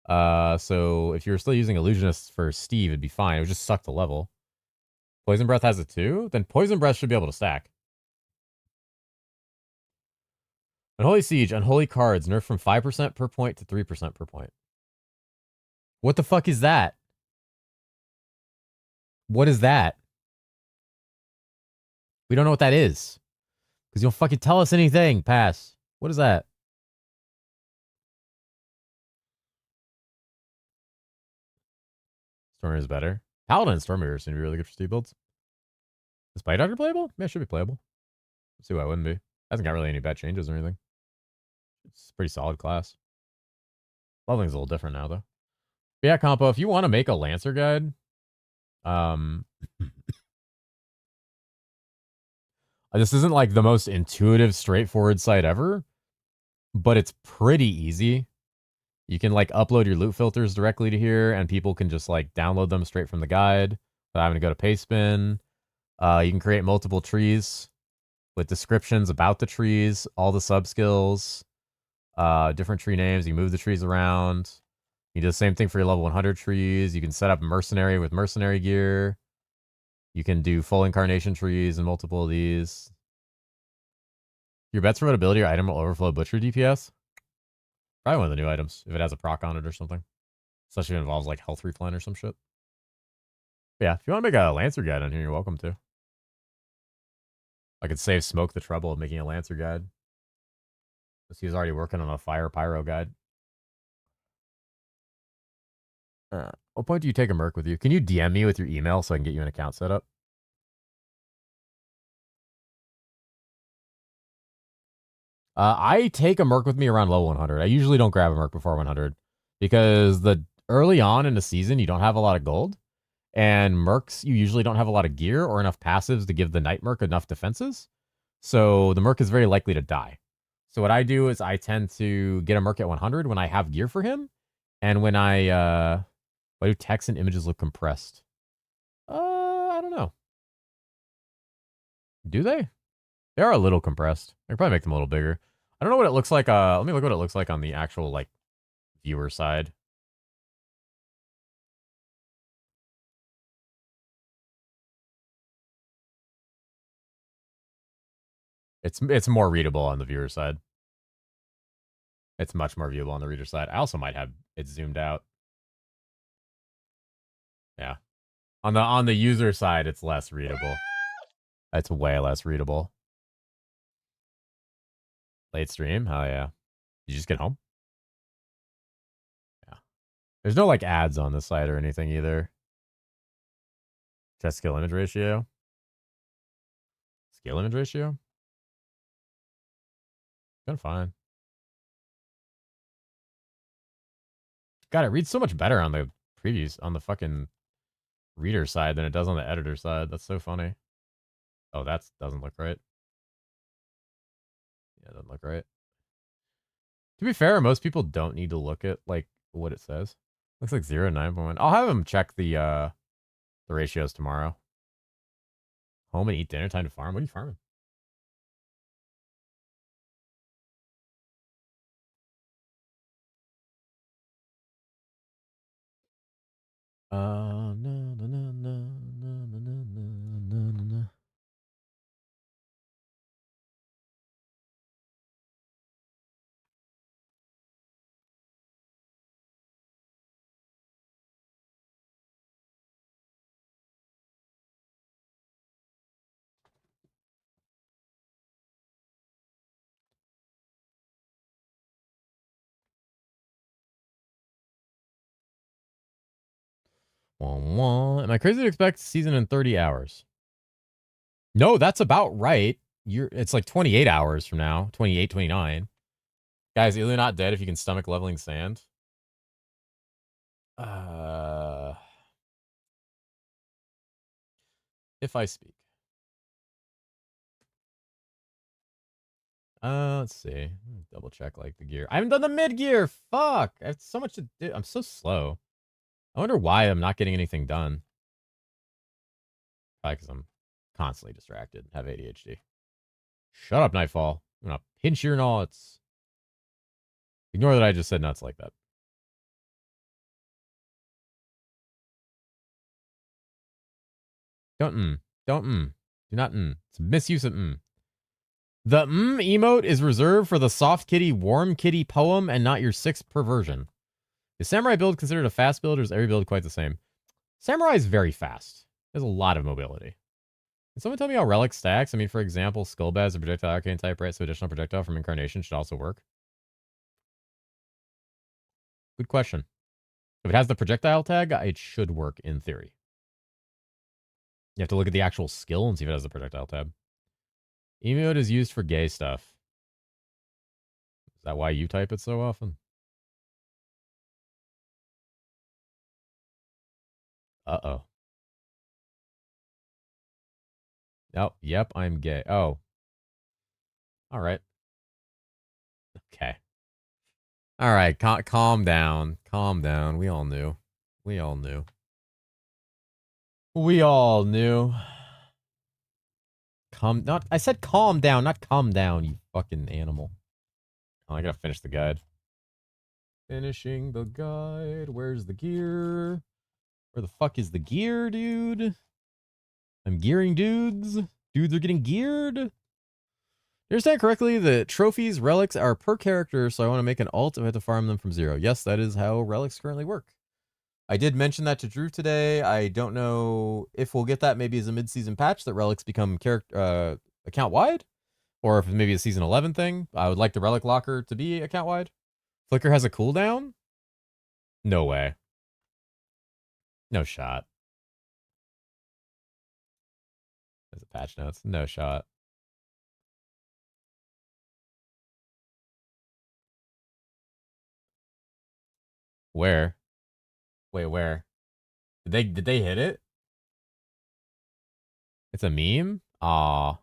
So if you were still using illusionists for Steve, it'd be fine. It would just suck the level. Poison Breath has it too? Then Poison Breath should be able to stack. Unholy Siege, Unholy Cards, nerf from 5% per point to 3% per point. What the fuck is that? What is that? We don't know what that is. Because you don't fucking tell us anything, Pass. What is that? Stormir is better. Paladin and Stormir seem to be really good for Steve builds. Is Bite Doctor playable? Yeah, it should be playable. Let's see why it wouldn't be. Hasn't got really any bad changes or anything. It's a pretty solid class. Leveling's a little different now, though. But yeah, Compo, if you want to make a Lancer guide, this isn't like the most intuitive, straightforward site ever, but it's pretty easy. You can like upload your loot filters directly to here, and people can just like download them straight from the guide without having to go to Pastebin. You can create multiple trees with descriptions about the trees, all the sub skills, different tree names. You move the trees around. You do the same thing for your level 100 trees. You can set up mercenary with mercenary gear. You can do full incarnation trees and multiple of these. Your bets for what ability or item will overflow butcher DPS? Probably one of the new items, if it has a proc on it or something. Especially if it involves like health replen or some shit. But yeah, if you want to make a Lancer guide on here, you're welcome to. I could save Smoke the trouble of making a Lancer guide. Because he was already working on a Fire Pyro guide. What point do you take a Merc with you? Can you DM me with your email so I can get you an account set up? I take a merc with me around level 100. I usually don't grab a merc before 100 because the early on in the season you don't have a lot of gold, and mercs you usually don't have a lot of gear or enough passives to give the night merc enough defenses. So the merc is very likely to die. So what I do is I tend to get a merc at 100 when I have gear for him, and when why do text and images look compressed? I don't know. Do they? They are a little compressed. I could probably make them a little bigger. I don't know what it looks like. Let me look what it looks like on the actual like viewer side. It's more readable on the viewer side. It's much more viewable on the reader side. I also might have it zoomed out. Yeah. On the user side, it's less readable. It's way less readable. Late stream? Hell yeah. You just get home? Yeah. There's no like ads on this side or anything either. Test skill image ratio. Skill image ratio? Kind of fine. God, it reads so much better on the previews, on the fucking reader side than it does on the editor side. That's so funny. Oh, that doesn't look right. Yeah, it doesn't look right. To be fair, most people don't need to look at like what it says. Looks like 0 9.1. I'll have him check the ratios tomorrow. Home and eat dinner, time to farm. What are you farming? No, no, no, no, no, no, no, no, no, no. Am I crazy to expect season in 30 hours? No, that's about right. It's like 28 hours from now. 28, 29. Guys, you're not dead if you can stomach leveling sand. If I speak. Let's see. Double check like the gear. I haven't done the mid gear. Fuck. I have so much to do. I'm so slow. I wonder why I'm not getting anything done. Probably because I'm constantly distracted. Have ADHD. Shut up, Nightfall. I'm gonna pinch your nuts. Ignore that I just said nuts like that. Don't do not It's a misuse of The emote is reserved for the soft kitty, warm kitty poem and not your sixth perversion. Is Samurai build considered a fast build or is every build quite the same? Samurai is very fast. There's a lot of mobility. Can someone tell me how relic stacks? I mean, for example, Skullbat is a projectile arcane type, right? So additional projectile from Incarnation should also work. Good question. If it has the projectile tag, it should work in theory. You have to look at the actual skill and see if it has the projectile tab. Emote is used for gay stuff. Is that why you type it so often? Uh-oh. Oh, yep, I'm gay. Oh. All right. Okay. All right, calm down. Calm down. We all knew. We all knew. We all knew. I said calm down, not calm down, you fucking animal. Oh, I gotta finish the guide. Finishing the guide. Where's the gear? Where the fuck is the gear, dude? I'm gearing dudes. Dudes are getting geared. You understand correctly, the trophies, relics are per character, so I want to make an alt if I have to farm them from 0. Yes, that is how relics currently work. I did mention that to Drew today. I don't know if we'll get that maybe as a mid-season patch that relics become account-wide, or if it's maybe a season 11 thing. I would like the relic locker to be account-wide. Flicker has a cooldown? No way. No shot. There's a patch notes. No shot. Where? Wait, where? Did they hit it? It's a meme? Aw.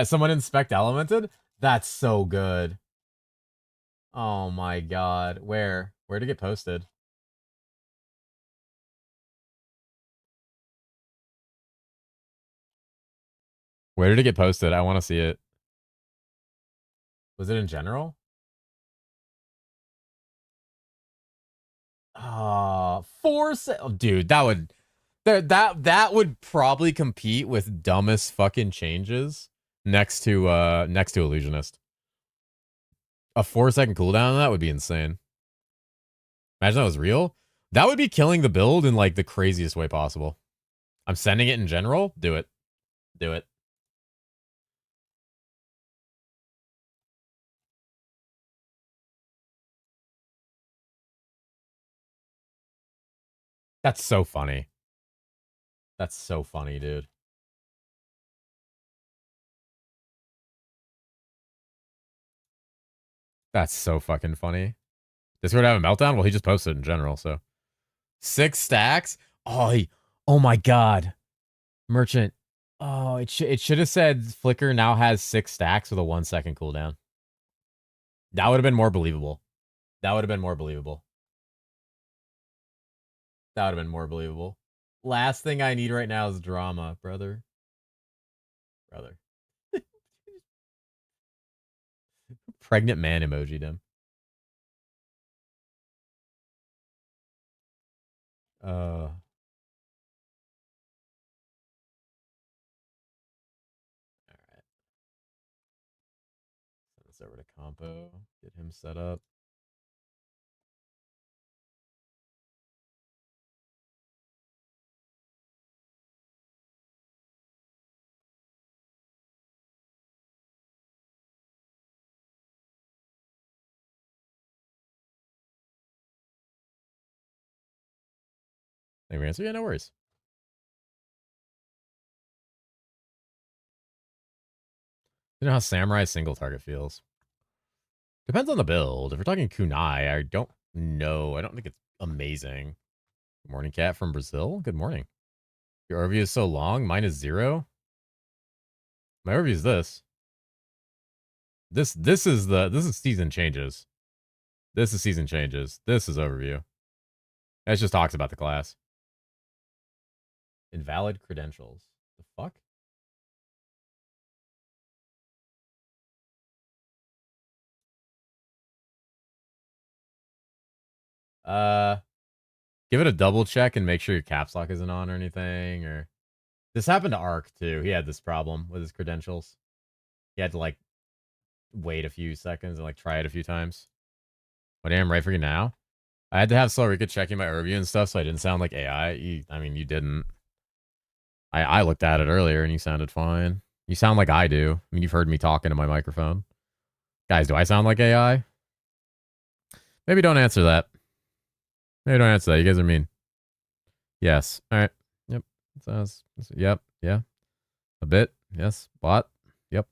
Someone inspect elemented? That's so good. Oh my god. Where? Where did it get posted? Where did it get posted? I want to see it. Was it in general? Oh, dude, that would probably compete with dumbest fucking changes next to illusionist. A 4-second cooldown on that would be insane. Imagine that was real. That would be killing the build in like the craziest way possible. I'm sending it in general. Do it. Do it. That's so funny. That's so funny, dude. That's so fucking funny. Discord have a meltdown? Well, he just posted in general, so 6 stacks. Oh my god, merchant. Oh, it should have said Flicker now has 6 stacks with a 1-second cooldown. That would have been more believable. That would have been more believable. That would have been more believable. Last thing I need right now is drama, brother. Brother. Pregnant man emoji him. All right. Send this over to Compo. Get him set up. Thank you, answer. Yeah, no worries. You know how Samurai single target feels? Depends on the build. If we're talking kunai, I don't know. I don't think it's amazing. Good morning, cat from Brazil. Good morning. Your overview is so long. Mine is 0. My overview is this. This is season changes. This is season changes. This is overview. It just talks about the class. Invalid credentials. The fuck? Give it a double check and make sure your caps lock isn't on or anything. Or this happened to Ark too. He had this problem with his credentials. He had to like wait a few seconds and like try it a few times. What I am right for you now? I had to have Slorica checking my overview and stuff, so I didn't sound like AI. I mean, you didn't. I looked at it earlier and you sounded fine. You sound like I do. I mean, you've heard me talking to my microphone. Guys, do I sound like AI? Maybe don't answer that. Maybe don't answer that. You guys are mean. Yes. All right. Yep. Yep. Yeah. A bit. Yes. Bot. Yep.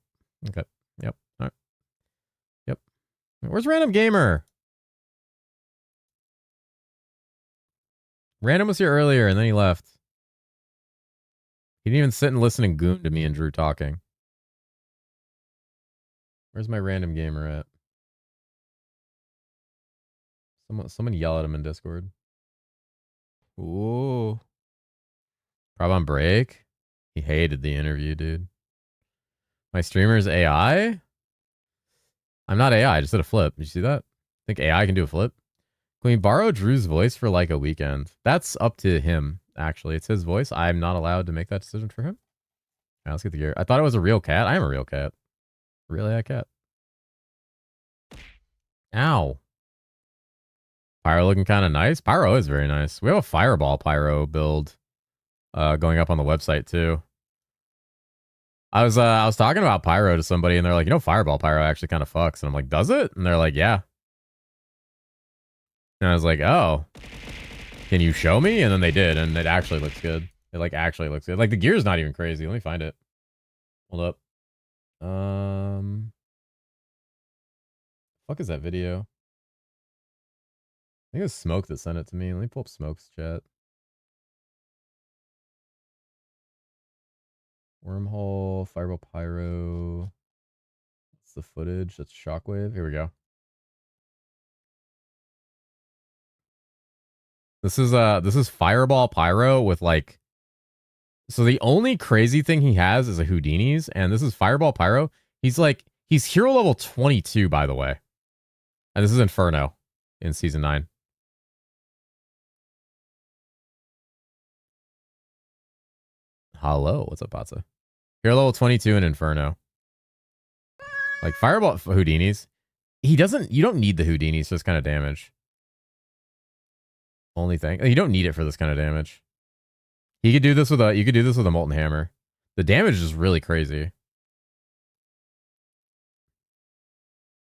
Okay. Yep. All right. Yep. Where's Random Gamer? Random was here earlier and then he left. He didn't even sit and listen and goon to me and Drew talking. Where's my Random Gamer at? Someone yell at him in Discord. Ooh. Probably on break. He hated the interview, dude. My streamer's AI? I'm not AI. I just did a flip. Did you see that? Think AI can do a flip? Can we borrow Drew's voice for like a weekend? That's up to him, actually. It's his voice. I'm not allowed to make that decision for him. Right, let's get the gear. I thought it was a real cat. I am a real cat. Really, a cat. Ow. Pyro looking kind of nice. Pyro is very nice. We have a fireball pyro build going up on the website too. I was talking about pyro to somebody and they're like, fireball pyro actually kind of fucks. And I'm like, does it? And they're like, yeah. And I was like, oh, can you show me? And then they did, and it actually looks good. It like actually looks good. Like the gear's not even crazy. Let me find it. Hold up. Fuck is that video? think it was Smoke that sent it to me. Let me pull up Smoke's chat. Wormhole, Fireball Pyro. That's the footage. That's Shockwave. Here we go. This is Fireball Pyro with like, so the only crazy thing he has is a Houdini's, and this is Fireball Pyro. He's hero level 22, by the way. And this is Inferno in season 9. Hello, what's up, Patsa? Hero level 22 in Inferno. Like Fireball Houdini's. You don't need the Houdini's for this kind of damage. Only thing. You don't need it for this kind of damage. You could do this with a Molten Hammer. The damage is really crazy.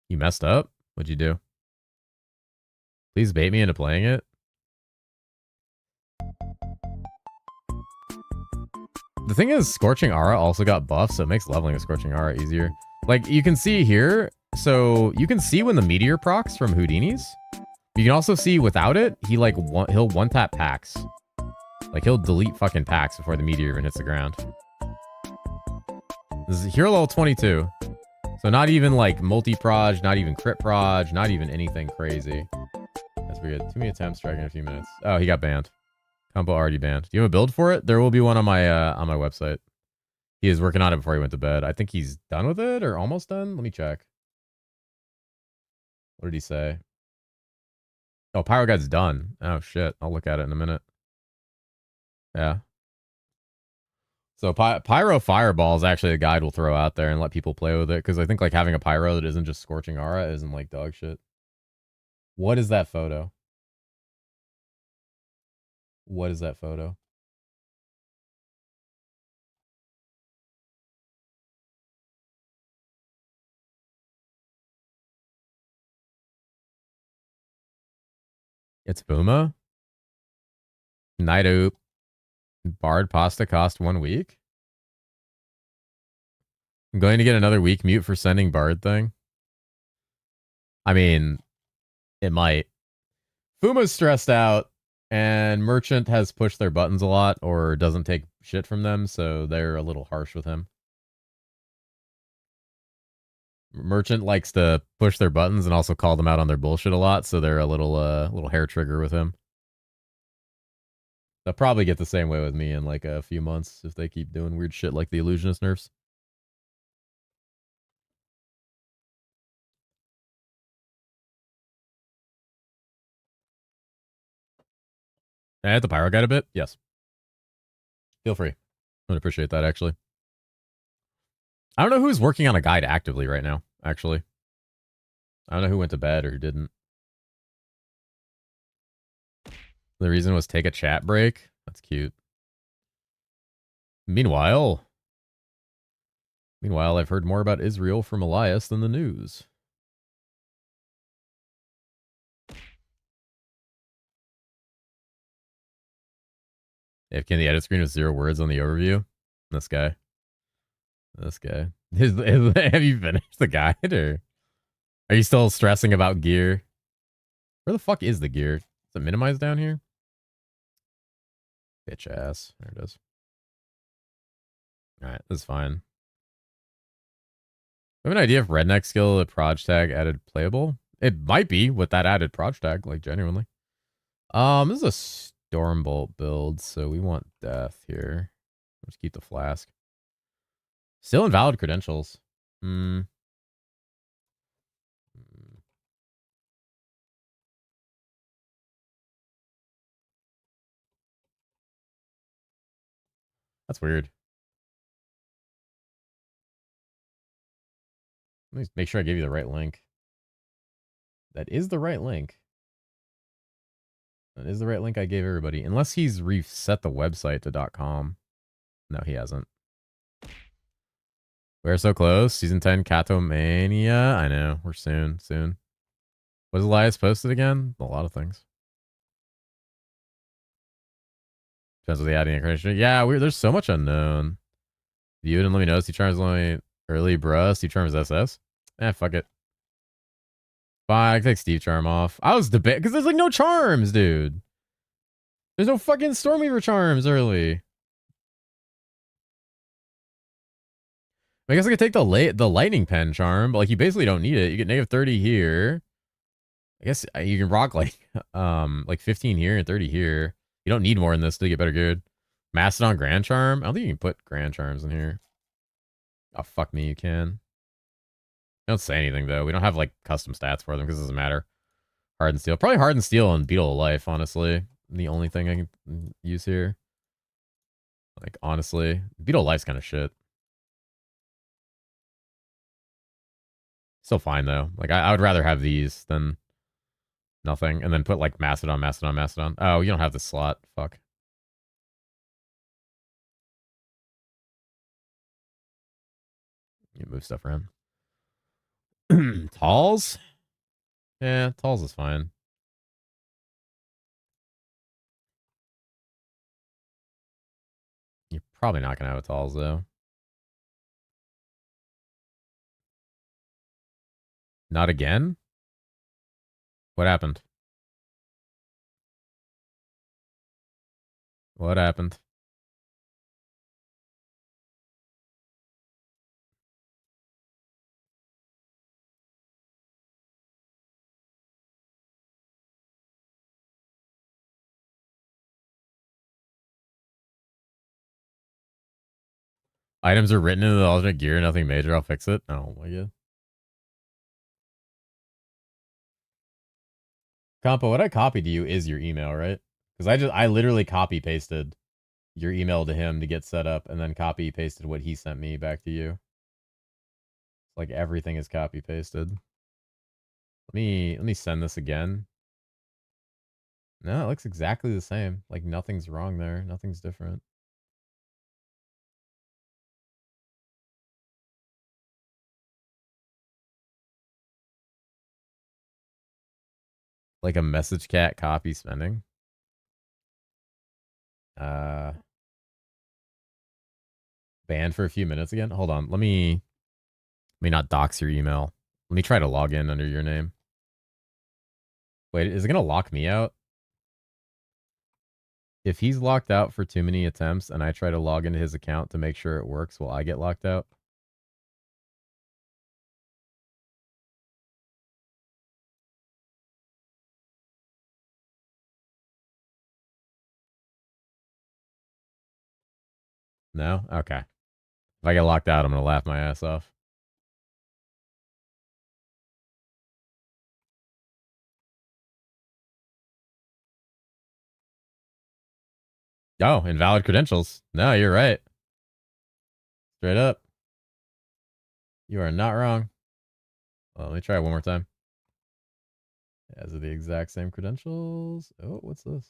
You messed up? What'd you do? Please bait me into playing it. The thing is, Scorching Aura also got buffed, so it makes leveling a Scorching Aura easier. Like, you can see here, so you can see when the Meteor procs from Houdini's. You can also see without it, he'll one-tap packs. Like, he'll delete fucking packs before the Meteor even hits the ground. This is hero level 22. So not even, like, multi-proj, not even crit proj, not even anything crazy. That's weird. Too many attempts, striking in a few minutes. Oh, he got banned. Combo already banned. Do you have a build for it? There will be one on my website. He is working on it before he went to bed. I think he's done with it or almost done. Let me check. What did he say? Oh, Pyro Guide's done. Oh, shit. I'll look at it in a minute. Yeah. So Pyro Fireball is actually a guide we'll throw out there and let people play with it. Because I think like having a Pyro that isn't just Scorching Aura isn't like dog shit. What is that photo? What is that photo? It's Fuma. Night Oop. Bard pasta cost 1 week. I'm going to get another week mute for sending Bard thing. I mean, it might. Fuma's stressed out, and Merchant has pushed their buttons a lot or doesn't take shit from them, so they're a little harsh with him. Merchant likes to push their buttons and also call them out on their bullshit a lot, so they're a little hair trigger with him. They'll probably get the same way with me in like a few months if they keep doing weird shit like the illusionist nerfs. Can I add the Pyro Guide a bit? Yes. Feel free. I would appreciate that, actually. I don't know who's working on a guide actively right now, actually. I don't know who went to bed or who didn't. The reason was take a chat break. That's cute. Meanwhile, I've heard more about Israel from Elias than the news. If can the edit screen with 0 words on the overview? This guy. Have you finished the guide, or are you still stressing about gear? Where the fuck is the gear? Is it minimized down here? Bitch ass. There it is. Alright, this is fine. I have an idea if redneck skill a proj tag added playable. It might be with that added proj tag, like genuinely. This is a Stormbolt build, so we want death here. Let's keep the flask. Still invalid credentials. That's weird. Let me make sure I gave you the right link. That is the right link. That is the right link I gave everybody. Unless he's reset the website to .com. No, he hasn't. We're so close. Season 10 Catomania. I know. We're soon. Was Elias posted again? A lot of things. Depends on the adding accreditation. Yeah, there's so much unknown. You didn't let me know. Steve Charms only early bruh. Steve Charms SS. Fuck it. Fine, I can take Steve Charm off. I was debating because there's like no charms, dude. There's no fucking Stormweaver charms early. I guess I could take the lightning pen charm, but like you basically don't need it. You get negative 30 here. I guess you can rock like 15 here and 30 here. You don't need more than this to get better good. Mastodon Grand Charm. I don't think you can put Grand Charms in here. Oh fuck me, you can. Don't say anything though. We don't have like custom stats for them because it doesn't matter. Hardened Steel. Probably Hardened Steel and Beetle of Life, honestly. The only thing I can use here. Like, honestly. Beetle of Life's kind of shit. Still fine, though. Like, I would rather have these than nothing. And then put, like, Mastodon, Mastodon, Mastodon. Oh, you don't have the slot. Fuck. You move stuff around. Talls? Yeah, Talls is fine. You're probably not going to have a Talls, though. Not again? What happened? What happened? Items are written into the alternate gear, nothing major. I'll fix it. Oh my god. Compo, what I copied to you is your email, right? Because I literally copy pasted your email to him to get set up, and then copy pasted what he sent me back to you. Like everything is copy pasted. Let me send this again. No, it looks exactly the same. Like nothing's wrong there. Nothing's different. Like a message cat copy spending. Banned for a few minutes again. Hold on. Let me not dox your email. Let me try to log in under your name. Wait, is it gonna lock me out? If he's locked out for too many attempts and I try to log into his account to make sure it works, will I get locked out? No? Okay. If I get locked out, I'm going to laugh my ass off. Oh, invalid credentials. No, you're right. Straight up. You are not wrong. Well, let me try it one more time. As are the exact same credentials. Oh, what's this?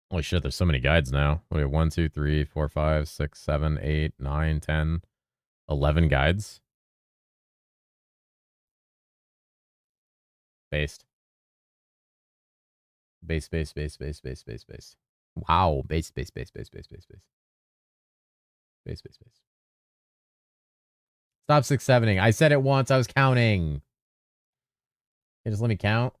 Holy shit, there's so many guides now. We have 1, 2, 3, 4, 5, 6, 7, 8, 9, 10, 11 guides. Based. Base, base, base, base, base, base, base. Wow. Base, base, base, base, base, base, base. Base, base, base. Stop 6-7ing. I said it once. I was counting. Hey, just let me count.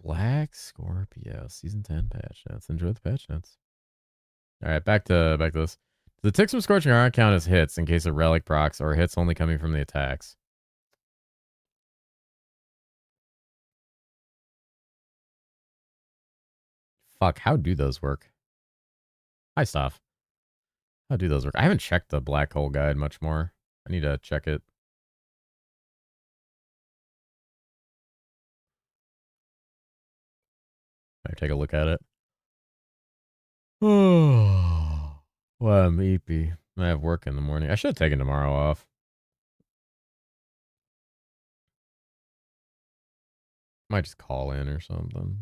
Black Scorpio, season 10 patch notes. Enjoy the patch notes. All right, back to this. The ticks from Scorching Iron count as hits in case of relic procs or hits only coming from the attacks. Fuck, how do those work? Hi, stuff. How do those work? I haven't checked the black hole guide much more. I need to check it. I'll take a look at it. Oh, well, I'm eepy. I have work in the morning. I should have taken tomorrow off. Might just call in or something.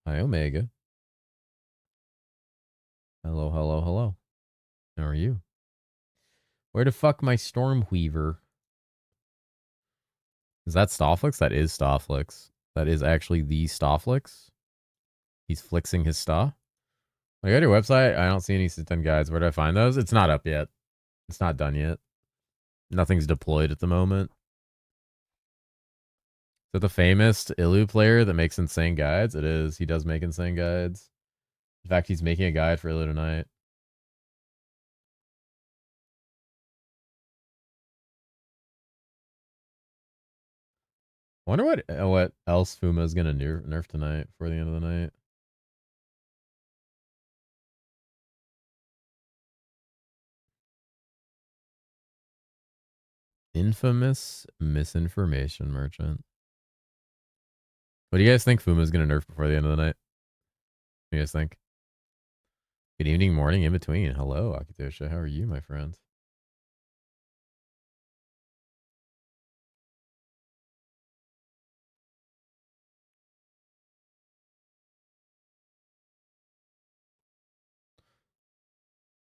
Hi, Omega. Hello, hello, hello. How are you? Where the fuck my Stormweaver? Is that Stofflix? That is Stofflix. That is actually the Stofflix. He's flixing his stuff. I go to your website. I don't see any system guides. Where do I find those? It's not up yet. It's not done yet. Nothing's deployed at the moment. Is that the famous Illu player that makes insane guides? It is. He does make insane guides. In fact, he's making a guide for Illu tonight. I wonder what else Fuma is going to nerf tonight before the end of the night. Infamous misinformation merchant. What do you guys think Fuma is going to nerf before the end of the night? What do you guys think? Good evening, morning, in between. Hello, Akitosha. How are you, my friend?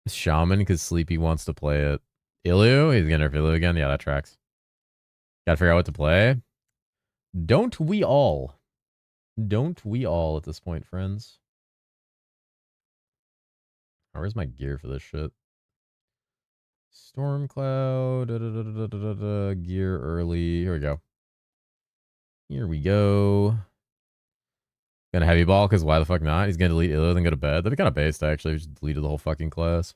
Shaman because Sleepy wants to play it. Illu? He's going to nerf Illu again? Yeah, that tracks. Gotta figure out what to play. Don't we all? Don't we all at this point, friends? Oh, where's my gear for this shit? Stormcloud. Gear early. Here we go. Here we go. Gonna heavy ball because why the fuck not? He's gonna delete Illu then go to bed. That'd be kind of based actually. We just deleted the whole fucking class.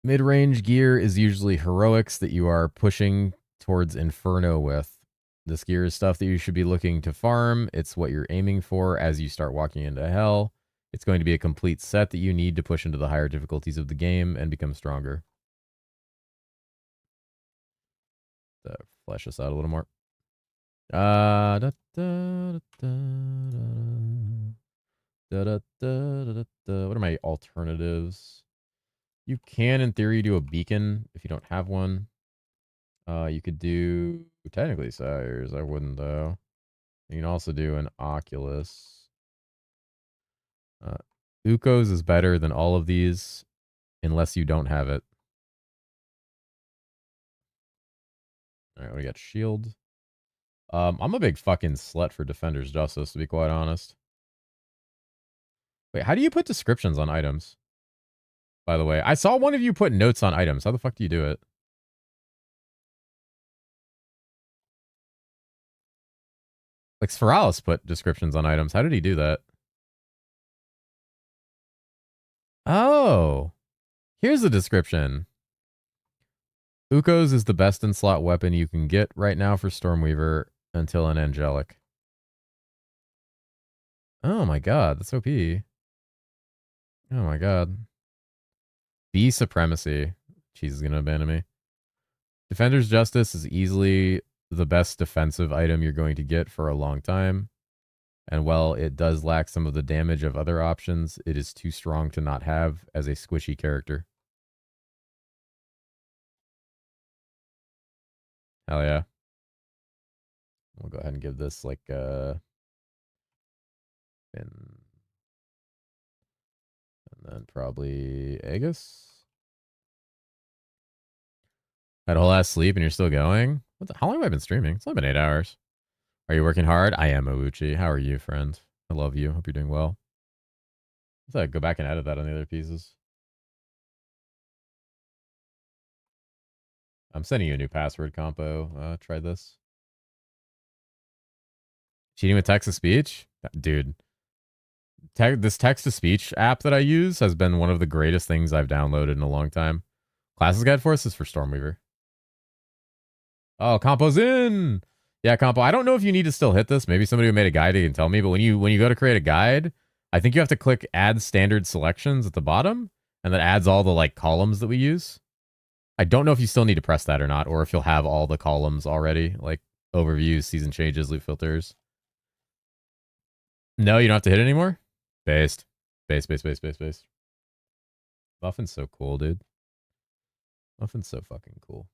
Mid-range gear is usually heroics that you are pushing towards Inferno with. This gear is stuff that you should be looking to farm. It's what you're aiming for as you start walking into hell. It's going to be a complete set that you need to push into the higher difficulties of the game and become stronger. To flesh this out a little more. What are my alternatives? You can, in theory, do a beacon if you don't have one. You could do technically Sires. I wouldn't though. You can also do an Oculus. Ukos is better than all of these, unless you don't have it. All right, we got shield. I'm a big fucking slut for Defender's Justice, to be quite honest. Wait, how do you put descriptions on items? By the way, I saw one of you put notes on items. How the fuck do you do it? Like Sphoralis put descriptions on items. How did he do that? Oh, here's the description. Ukos is the best in slot weapon you can get right now for Stormweaver until an angelic. Oh my god, that's OP. Oh my god. B supremacy. Cheese is gonna abandon me. Defender's Justice is easily the best defensive item you're going to get for a long time. And while it does lack some of the damage of other options, it is too strong to not have as a squishy character. Hell yeah. We'll go ahead and give this like and then probably Aegis. Had a whole ass sleep and you're still going? How long have I been streaming? It's only been 8 hours. Are you working hard? I am, Owuchi. How are you, friend? I love you. Hope you're doing well. I thought I'd go back and edit that on the other pieces. I'm sending you a new password compo. Try this. Cheating with text-to-speech? Dude. This text-to-speech app that I use has been one of the greatest things I've downloaded in a long time. Classes Guide Force is for Stormweaver. Oh, compo's in! Yeah, compo. I don't know if you need to still hit this. Maybe somebody who made a guide can tell me. But when you go to create a guide, I think you have to click Add Standard Selections at the bottom, and that adds all the like columns that we use. I don't know if you still need to press that or not, or if you'll have all the columns already, like overviews, season changes, loot filters. No, you don't have to hit it anymore? Based. Base. Muffin's so cool, dude. Muffin's so fucking cool.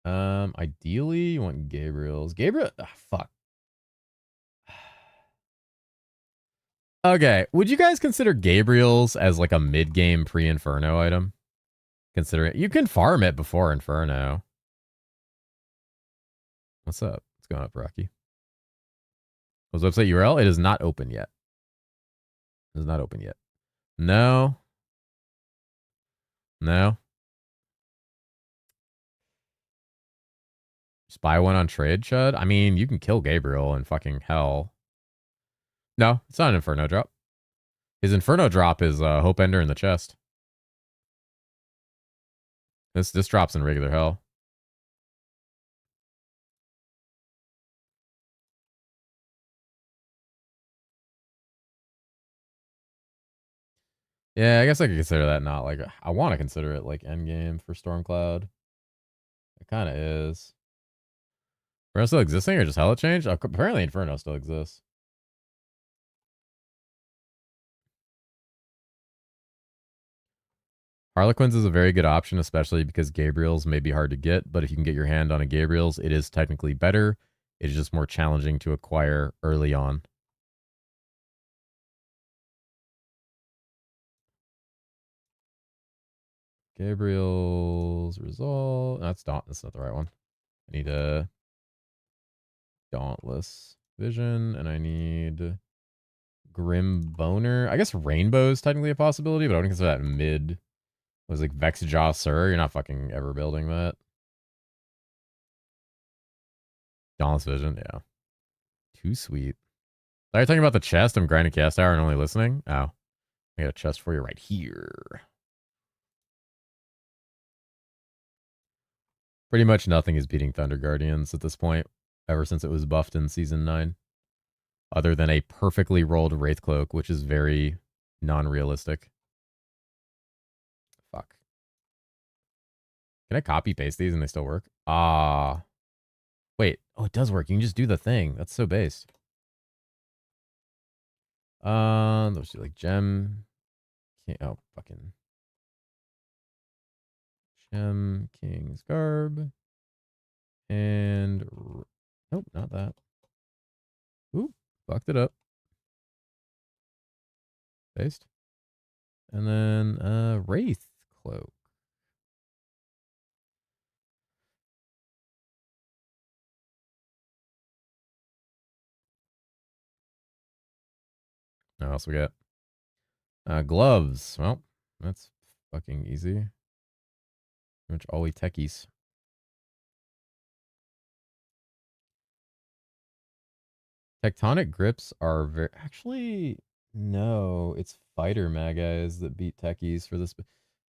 Ideally, you want Gabriel's. Gabriel, fuck. Okay, would you guys consider Gabriel's as like a mid-game pre-Inferno item? Consider it. You can farm it before Inferno. What's up? What's going up, Rocky? Was website URL? It is not open yet. It is not open yet. No. No. Just buy one on trade, Chud? I mean, you can kill Gabriel in fucking hell. No, it's not an Inferno drop. His Inferno drop is Hope Ender in the chest. This drops in regular hell. Yeah, I guess I could consider that not like I want to consider it like endgame for Stormcloud. It kind of is. Inferno still existing or just hella changed? Apparently Inferno still exists. Harlequins is a very good option, especially because Gabriel's may be hard to get, but if you can get your hand on a Gabriel's, it is technically better. It is just more challenging to acquire early on. Gabriel's result. That's not the right one. I need a Dauntless Vision, and I need Grim Boner. I guess Rainbow is technically a possibility, but I wouldn't consider that mid. It was like Vexjaw Sir. You're not fucking ever building that. Dauntless Vision, yeah. Too sweet. Are you talking about the chest? I'm grinding cast hour and only listening? Oh. I got a chest for you right here. Pretty much nothing is beating Thunder Guardians at this point, ever since it was buffed in Season 9. Other than a perfectly rolled Wraith Cloak, which is very non-realistic. Fuck. Can I copy-paste these and they still work? Ah. Wait. Oh, it does work. You can just do the thing. That's so based. Let's do like Gem. Oh, fucking. Gem, King's Garb. And. Nope, not that. Ooh, fucked it up. Paste. And then Wraith Cloak. What else we got? Gloves. Well, that's fucking easy. Pretty much all we techies. Tectonic grips are very... Actually, no. It's fighter magas that beat techies for this.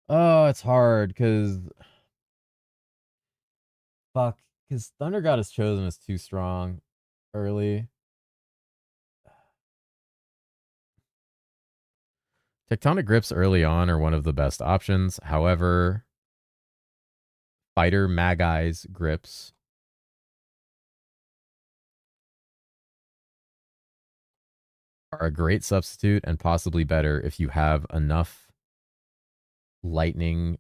Oh, it's hard because... Fuck. Because Thunder God is chosen as too strong early. Tectonic grips early on are one of the best options. However, fighter Magai's grips are a great substitute and possibly better if you have enough lightning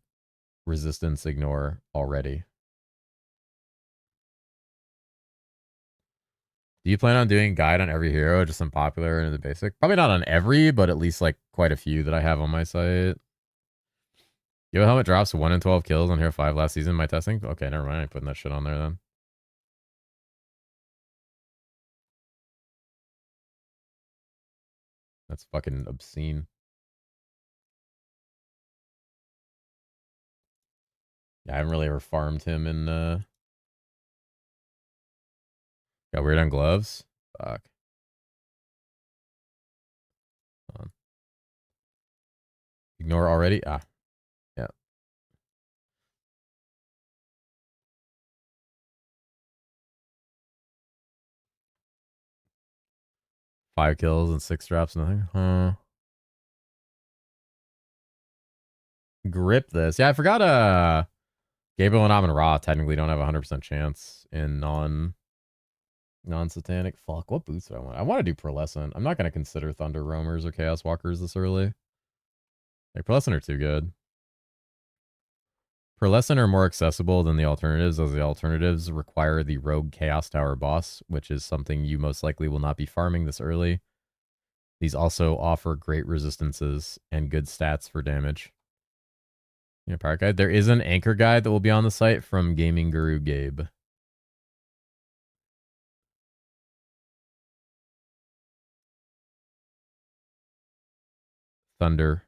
resistance ignore already. Do you plan on doing guide on every hero, just unpopular and the basic? Probably not on every, but at least like quite a few that I have on my site. Yo, helmet drops 1 in 12 kills on Hero 5 last season. My testing? Okay, never mind. I ain't putting that shit on there then. That's fucking obscene. Yeah, I haven't really ever farmed him in got weird on gloves. Fuck. Hold on. Ignore already? Ah. Yeah. Five kills and 6 drops, nothing. Huh. Grip this. Yeah, I forgot Gabriel and Amon Ra technically don't have a 100% chance in non-satanic. Fuck, what boots do I want? I want to do Pearlescent. I'm not going to consider Thunder Roamers or Chaos Walkers this early. Like, Pearlescent are too good. For less than or more accessible than the alternatives, as the alternatives require the Rogue Chaos Tower boss, which is something you most likely will not be farming this early. These also offer great resistances and good stats for damage. Yeah, Pirate Guide. There is an anchor guide that will be on the site from Gaming Guru Gabe. Thunder.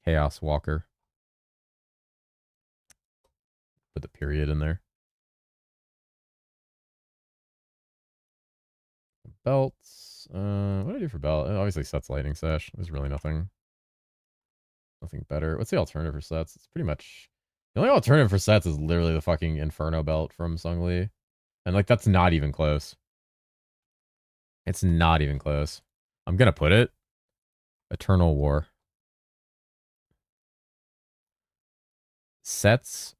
Chaos Walker. Put the period in there. Belts. What do I do for belt? It obviously sets lightning sash. There's really nothing better. What's the alternative for sets? It's pretty much the only alternative for sets is literally the fucking Inferno belt from Sung Lee. And like that's not even close. It's not even close. I'm gonna put it. Eternal War. Sets.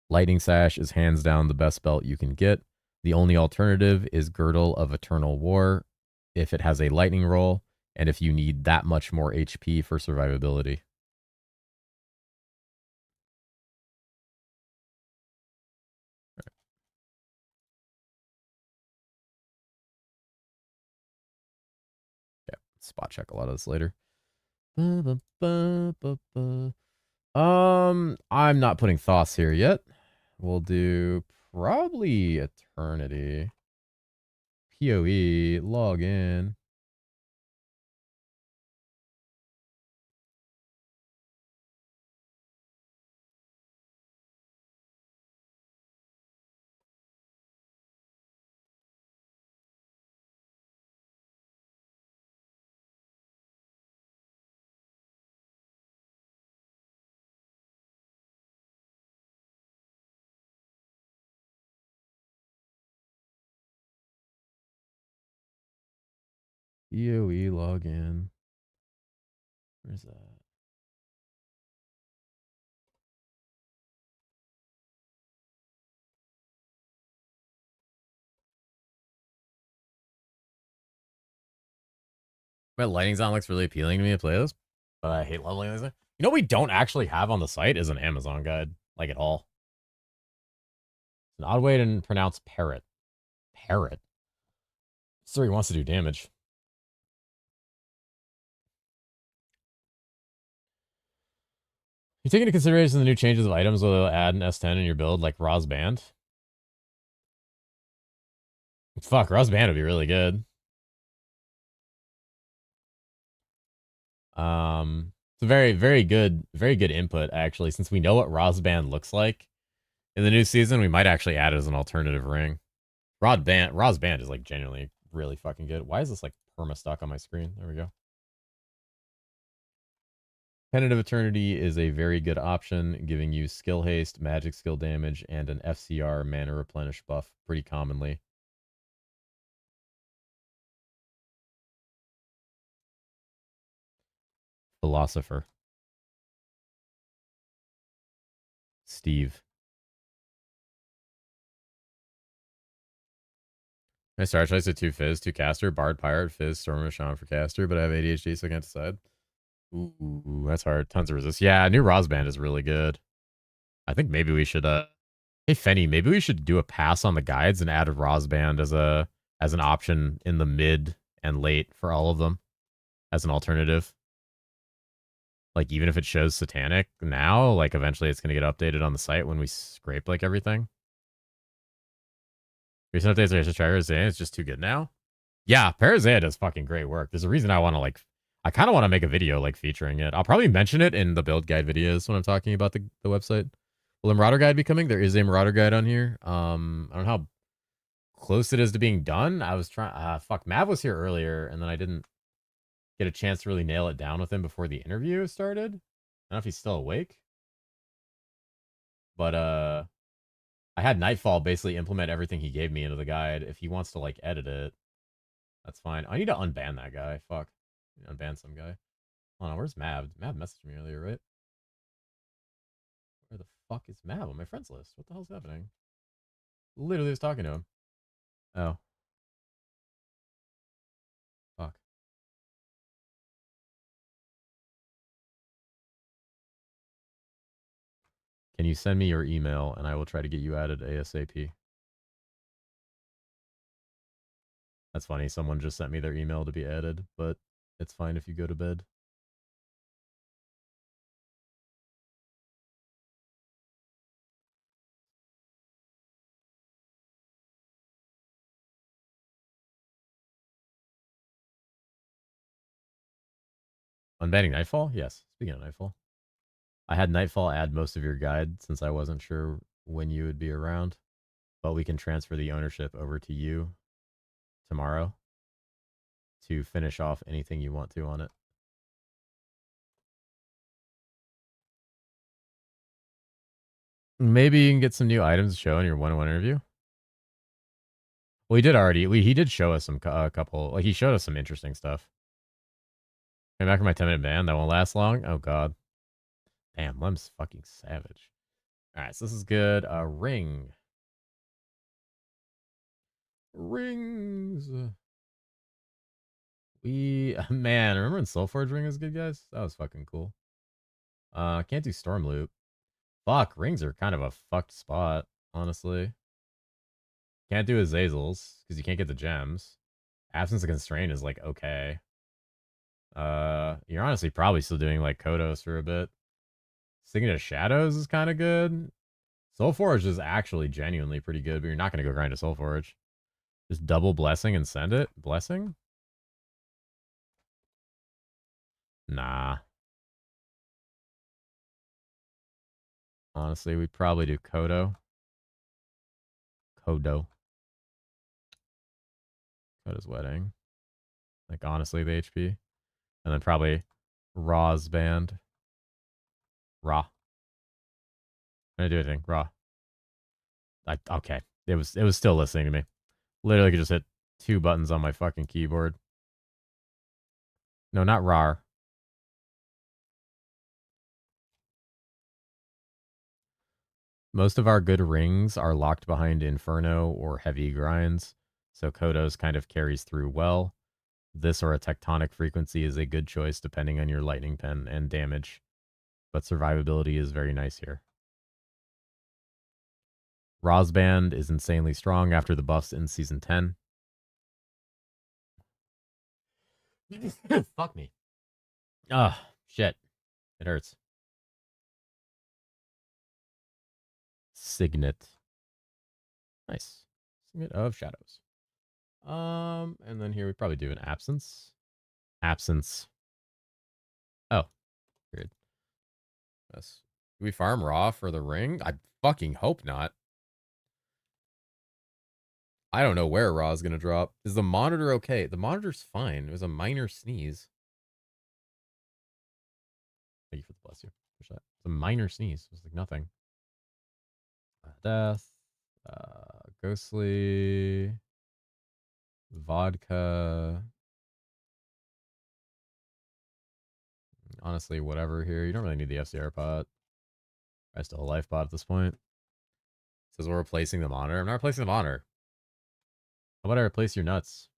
Lightning Sash is hands down the best belt you can get. The only alternative is Girdle of Eternal War if it has a lightning roll and if you need that much more HP for survivability. Yeah, spot check a lot of this later. I'm not putting Thoth here yet. We'll do probably Eternity. PoE, log in. PoE, log in. Where's that? My lighting sound looks really appealing to me to play this, but I hate leveling this. You know what we don't actually have on the site is an Amazon guide, like at all. It's an odd way to pronounce parrot. Parrot. So he wants to do damage. You take into consideration the new changes of items will add an S10 in your build, like Raw's Band. Fuck, Raw's Band would be really good. It's a very good input, actually, since we know what Raw's Band looks like. In the new season, we might actually add it as an alternative ring. Raw's Band is like genuinely really fucking good. Why is this like perma stuck on my screen? There we go. Pendant of Eternity is a very good option, giving you skill haste, magic skill damage, and an FCR mana replenish buff pretty commonly. Philosopher. Steve. My star choice are 2 Fizz, 2 Caster, Bard, Pirate, Fizz, Storm, Shaman for Caster, but I have ADHD, so I can't decide. Ooh, that's hard. Tons of resist. Yeah, new Raw's Band is really good. I think maybe we should hey Fenny, maybe we should do a pass on the guides and add a Raw's Band as an option in the mid and late for all of them as an alternative. Like even if it shows satanic now, like eventually it's gonna get updated on the site when we scrape like everything. Recent updates are just Parasaiya. It's just too good now. Yeah, Parasaiya does fucking great work. There's a reason I want to like. I kind of want to make a video like featuring it. I'll probably mention it in the build guide videos when I'm talking about the website. Will a Marauder guide be coming? There is a Marauder guide on here. I don't know how close it is to being done. I was trying. Fuck, Mav was here earlier, and then I didn't get a chance to really nail it down with him before the interview started. I don't know if he's still awake, but I had Nightfall basically implement everything he gave me into the guide. If he wants to like edit it, that's fine. I need to unban that guy. Fuck. Unban some guy. Hold on, where's Mav? Mav messaged me earlier, right? Where the fuck is Mav on my friends list? What the hell's happening? Literally was talking to him. Oh. Fuck. Can you send me your email and I will try to get you added ASAP? That's funny. Someone just sent me their email to be added, but it's fine if you go to bed. Unbanning Nightfall? Yes. Speaking of Nightfall. I had Nightfall add most of your guide since I wasn't sure when you would be around, but we can transfer the ownership over to you tomorrow to finish off anything you want to on it. Maybe you can get some new items to show in your one-on-one interview. Well, he did already. He did show us some a couple. Like he showed us some interesting stuff. Came back from my 10-minute ban. That won't last long. Oh god. Damn, Lem's fucking savage. All right, so this is good. Ring. Rings. Man, remember when Soulforge Ring was good, guys? That was fucking cool. Can't do Storm Loop. Fuck, rings are kind of a fucked spot, honestly. Can't do Azazels because you can't get the gems. Absence of Constraint is like okay. You're honestly probably still doing like Kodos for a bit. Singing to Shadows is kind of good. Soulforge is actually genuinely pretty good, but you're not going to go grind to Soulforge. Just double Blessing and send it? Blessing? Nah. Honestly, we'd probably do Kodo. Kodo's Wedding. Like, honestly, the HP. And then probably Raw's Band. Raw. I'm gonna do anything. Raw. Okay. It was still listening to me. Literally could just hit 2 buttons on my fucking keyboard. No, not RAR. Most of our good rings are locked behind Inferno or heavy grinds, so Kodos kind of carries through well. This or a Tectonic Frequency is a good choice depending on your Lightning Pen and damage, but survivability is very nice here. Raw's Band is insanely strong after the buffs in Season 10. Fuck me. Ah, shit. It hurts. Signet. Nice. Signet of Shadows. And then here we probably do an Absence. Absence. Oh, weird. Yes. Do we farm Raw for the ring? I fucking hope not. I don't know where Raw is going to drop. Is the monitor okay? The monitor's fine. It was a minor sneeze. Thank you for the bless you. Push that. It's a minor sneeze. It was like nothing. Death. Ghostly. Vodka. Honestly, whatever here. You don't really need the FCR pot. I still a life pot at this point. It says we're replacing the monitor. I'm not replacing the monitor. How about I replace your nuts?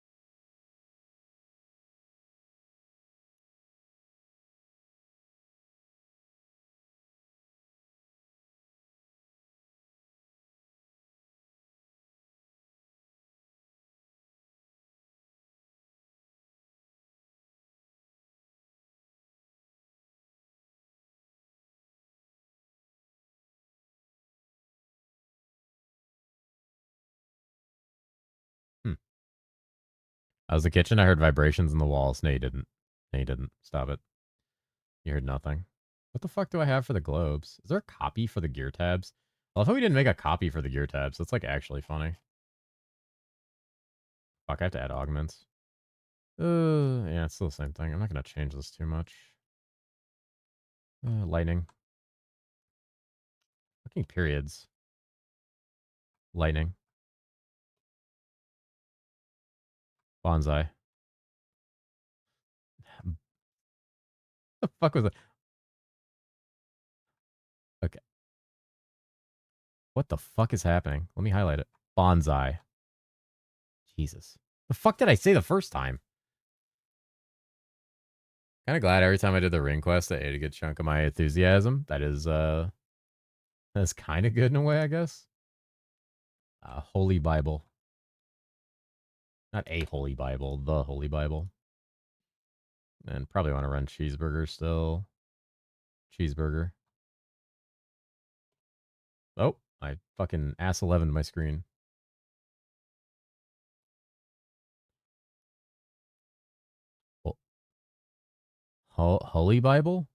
I was in the kitchen. I heard vibrations in the walls. No, you didn't. No, you didn't. Stop it. You heard nothing. What the fuck do I have for the globes? Is there a copy for the gear tabs? I love how we didn't make a copy for the gear tabs. That's like actually funny. Fuck, I have to add augments. Yeah, it's still the same thing. I'm not going to change this too much. Lightning. Fucking periods. Lightning. Bonsai. The fuck was it? Okay. What the fuck is happening? Let me highlight it. Bonsai. Jesus. The fuck did I say the first time? Kind of glad every time I did the ring quest, I ate a good chunk of my enthusiasm. That is That's kind of good in a way, I guess. Holy Bible. Not a Holy Bible, the Holy Bible. And probably want to run cheeseburger still. Cheeseburger. Oh, I fucking ass 11 my screen. Holy Bible?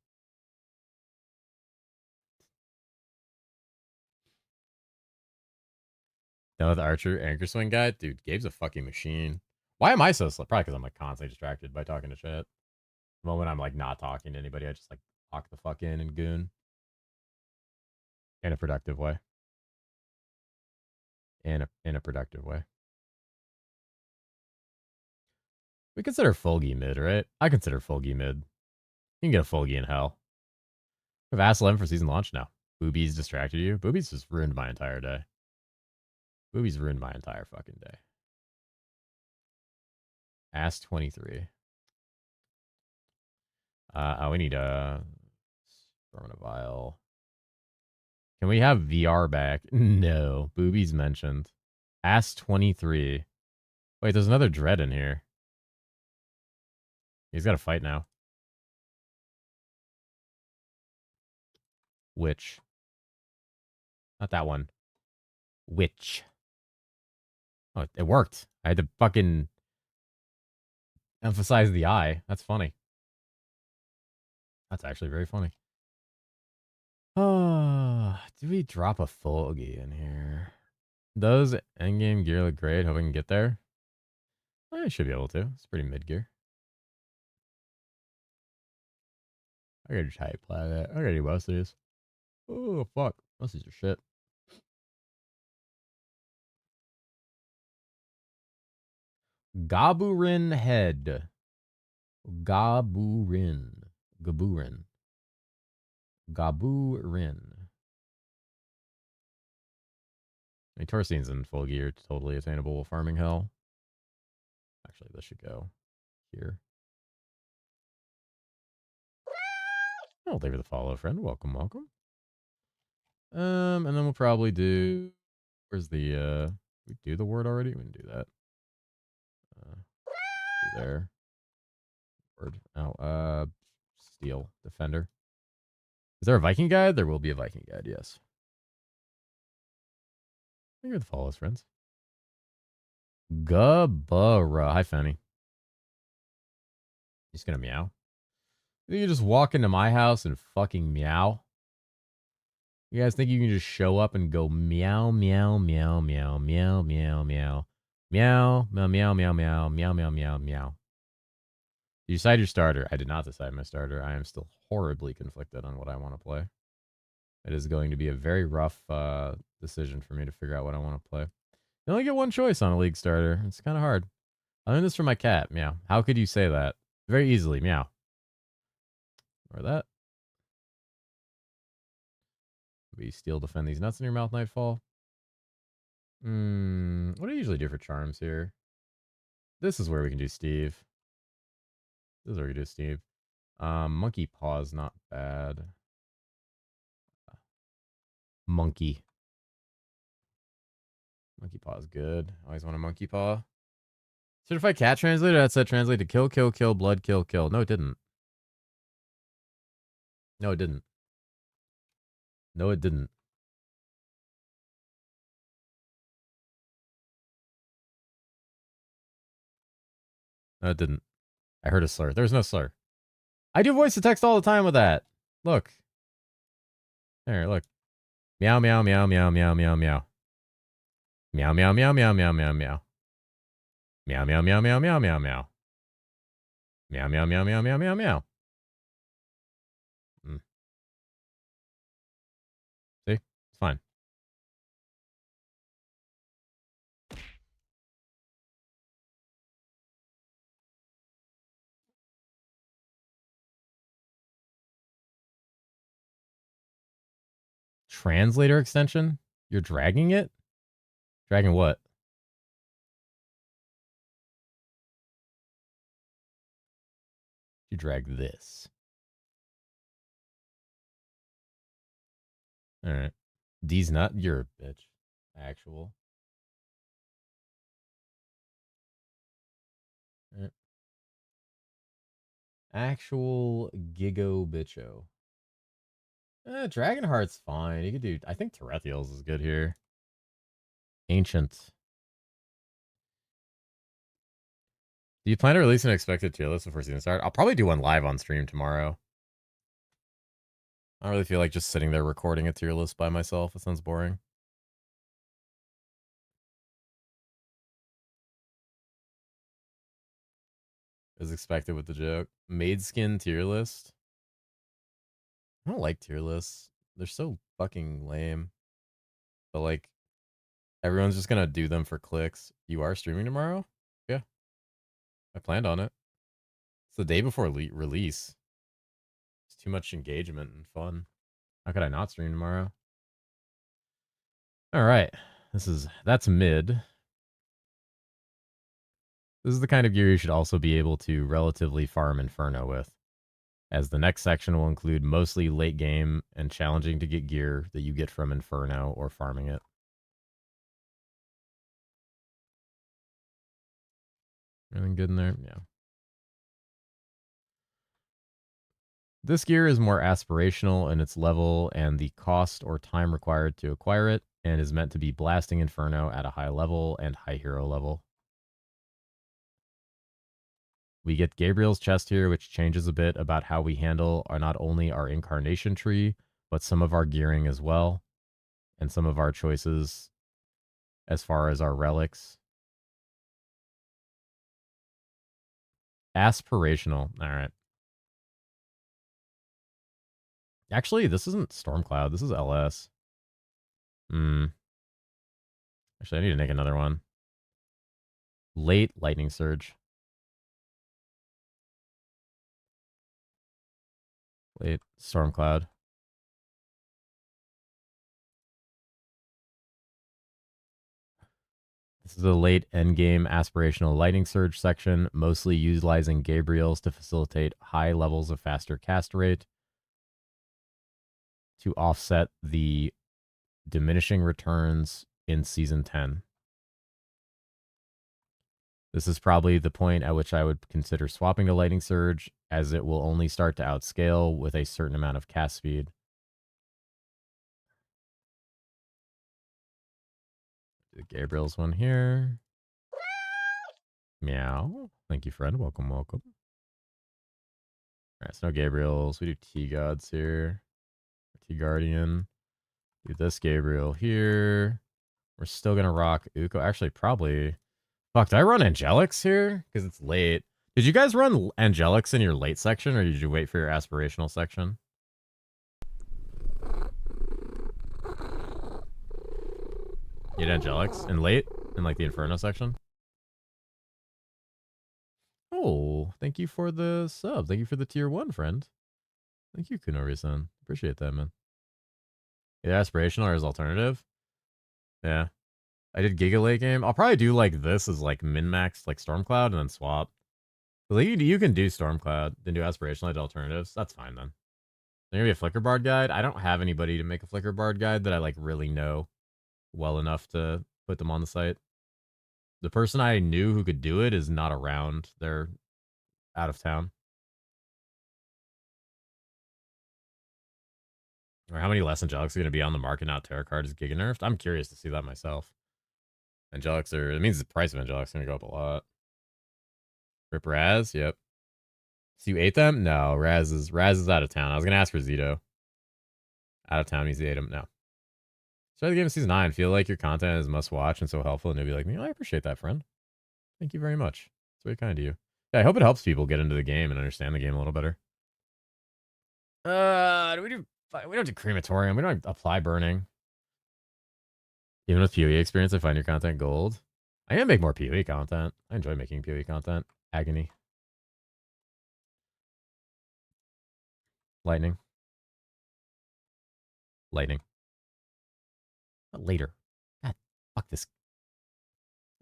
Done with Archer anchor swing guy? Dude, Gabe's a fucking machine. Why am I so slow? Probably because I'm like constantly distracted by talking to shit. The moment I'm like not talking to anybody, I just like lock the fuck in and goon. In a productive way. In a productive way. We consider Fulgy mid, right? I consider Fulgy mid. You can get a Fulgy in hell. We have Ass 11 for season launch now. Boobies distracted you? Boobies just ruined my entire day. Boobies ruined my entire fucking day. Ass 23. We need a vial. Can we have VR back? No. Boobies mentioned. Ass 23. Wait, there's another dread in here. He's got to fight now. Which? Not that one. Which? Oh, it worked. I had to fucking emphasize the I. That's funny. That's actually very funny. Oh, do we drop a Fulgy in here? Does endgame gear look great? Hope we can get there. I should be able to. It's pretty mid gear. I gotta type like that. I gotta do most of these. Oh, fuck. Most of these are shit. Gaburin head. Gaburin. Gaburin. Gaburin. I mean, Torstein's in full gear, totally attainable farming hell. Actually, this should go here. Oh, thank you for the follow, friend. Welcome, welcome. And then we'll probably do. Where's the? We do the word already. We didn't do that. Do there. Word. Oh, steel defender. Is there a Viking guide? There will be a Viking guide. Yes. Thank you for the follows, friends. Gabara. Hi, Fanny. He's gonna meow. You can just walk into my house and fucking meow. You guys think you can just show up and go meow, meow, meow, meow, meow, meow, meow, meow, meow, meow, meow, meow, meow, meow, meow, meow. You decide your starter. I did not decide my starter. I am still horribly conflicted on what I want to play. It is going to be a very rough decision for me to figure out what I want to play. You only get one choice on a league starter. It's kind of hard. I learned this from my cat. Meow. How could you say that? Very easily. Meow. Or that. We steel defend these nuts in your mouth, Nightfall. What do I usually do for charms here? This is where we can do Steve. This is where we do Steve. Monkey paw is not bad. Monkey. Monkey paw is good. Always want a monkey paw. Certified cat translator, that said translate to kill, kill, kill, blood, kill, kill. No, it didn't. No, it didn't. No, it didn't. No, it didn't. I heard a slur. There's no slur. I do voice to text all the time with that. Look. There, look. Meow, meow, meow, meow, meow, meow, meow. Meow, meow, meow, meow, meow, meow, meow. Meow, meow, meow, meow, meow, meow, meow. Meow, meow, meow, meow, meow, meow, meow. See? It's fine. Translator extension? You're dragging it? Dragging what? You drag this. All right. D's nut, you're a bitch. Actual. Right. Actual gigo bitcho. Dragonheart's fine. You could do. I think Terethiel's is good here. Ancient. Do you plan to release an expected tier list before season start? I'll probably do one live on stream tomorrow. I don't really feel like just sitting there recording a tier list by myself. It sounds boring. As expected with the joke. Maid skin tier list. I don't like tier lists. They're so fucking lame. But like, everyone's just gonna do them for clicks. You are streaming tomorrow? Yeah. I planned on it. It's the day before release. It's too much engagement and fun. How could I not stream tomorrow? All right. That's mid. This is the kind of gear you should also be able to relatively farm Inferno with, as the next section will include mostly late game and challenging to get gear that you get from Inferno or farming it. Anything good in there? Yeah. This gear is more aspirational in its level and the cost or time required to acquire it, and is meant to be blasting Inferno at a high level and high hero level. We get Gabriel's chest here, which changes a bit about how we handle not only our incarnation tree, but some of our gearing as well, and some of our choices as far as our relics. Aspirational. All right. Actually, this isn't Stormcloud. This is LS. Actually, I need to make another one. Late Lightning Surge. Late Stormcloud. This is a late endgame aspirational Lightning Surge section, mostly utilizing Gabriel's to facilitate high levels of faster cast rate to offset the diminishing returns in Season 10. This is probably the point at which I would consider swapping to Lightning Surge, as it will only start to outscale with a certain amount of cast speed. The Gabriel's one here. Meow. Thank you, friend. Welcome, welcome. All right, so no Gabriels. We do T-Gods here. T-Guardian. Do this Gabriel here. We're still going to rock Uko. Actually, probably... Fuck, did I run Angelics here? Because it's late. Did you guys run Angelics in your late section, or did you wait for your aspirational section? You did Angelics in late? In like the Inferno section? Oh, thank you for the sub. Thank you for the tier 1, friend. Thank you, Kunori-san. Appreciate that, man. Either aspirational or as alternative. Yeah. I did Giga late game. I'll probably do like this as like min-max, like Stormcloud, and then swap. Like you can do Stormcloud, then do aspirational to alternatives. That's fine then. There gonna be a Flicker Bard guide. I don't have anybody to make a Flicker Bard guide that I like really know well enough to put them on the site. The person I knew who could do it is not around. They're out of town. Or how many less Angelics are going to be on the market now? Tarot card is Giga nerfed. I'm curious to see that myself. Angelics are... It means the price of Angelics is going to go up a lot. Rip Raz? Yep. So you ate them? No, Raz is out of town. I was going to ask for Zito. Out of town means he ate him. No. Start the game of Season 9. Feel like your content is must-watch and so helpful, and you'll be like, I appreciate that, friend. Thank you very much. It's very kind of you. Yeah, I hope it helps people get into the game and understand the game a little better. We don't do crematorium. We don't apply burning. Even with PoE experience, I find your content gold. I am make more PoE content. I enjoy making PoE content. Agony. Lightning. Lightning. Not later. God, fuck this.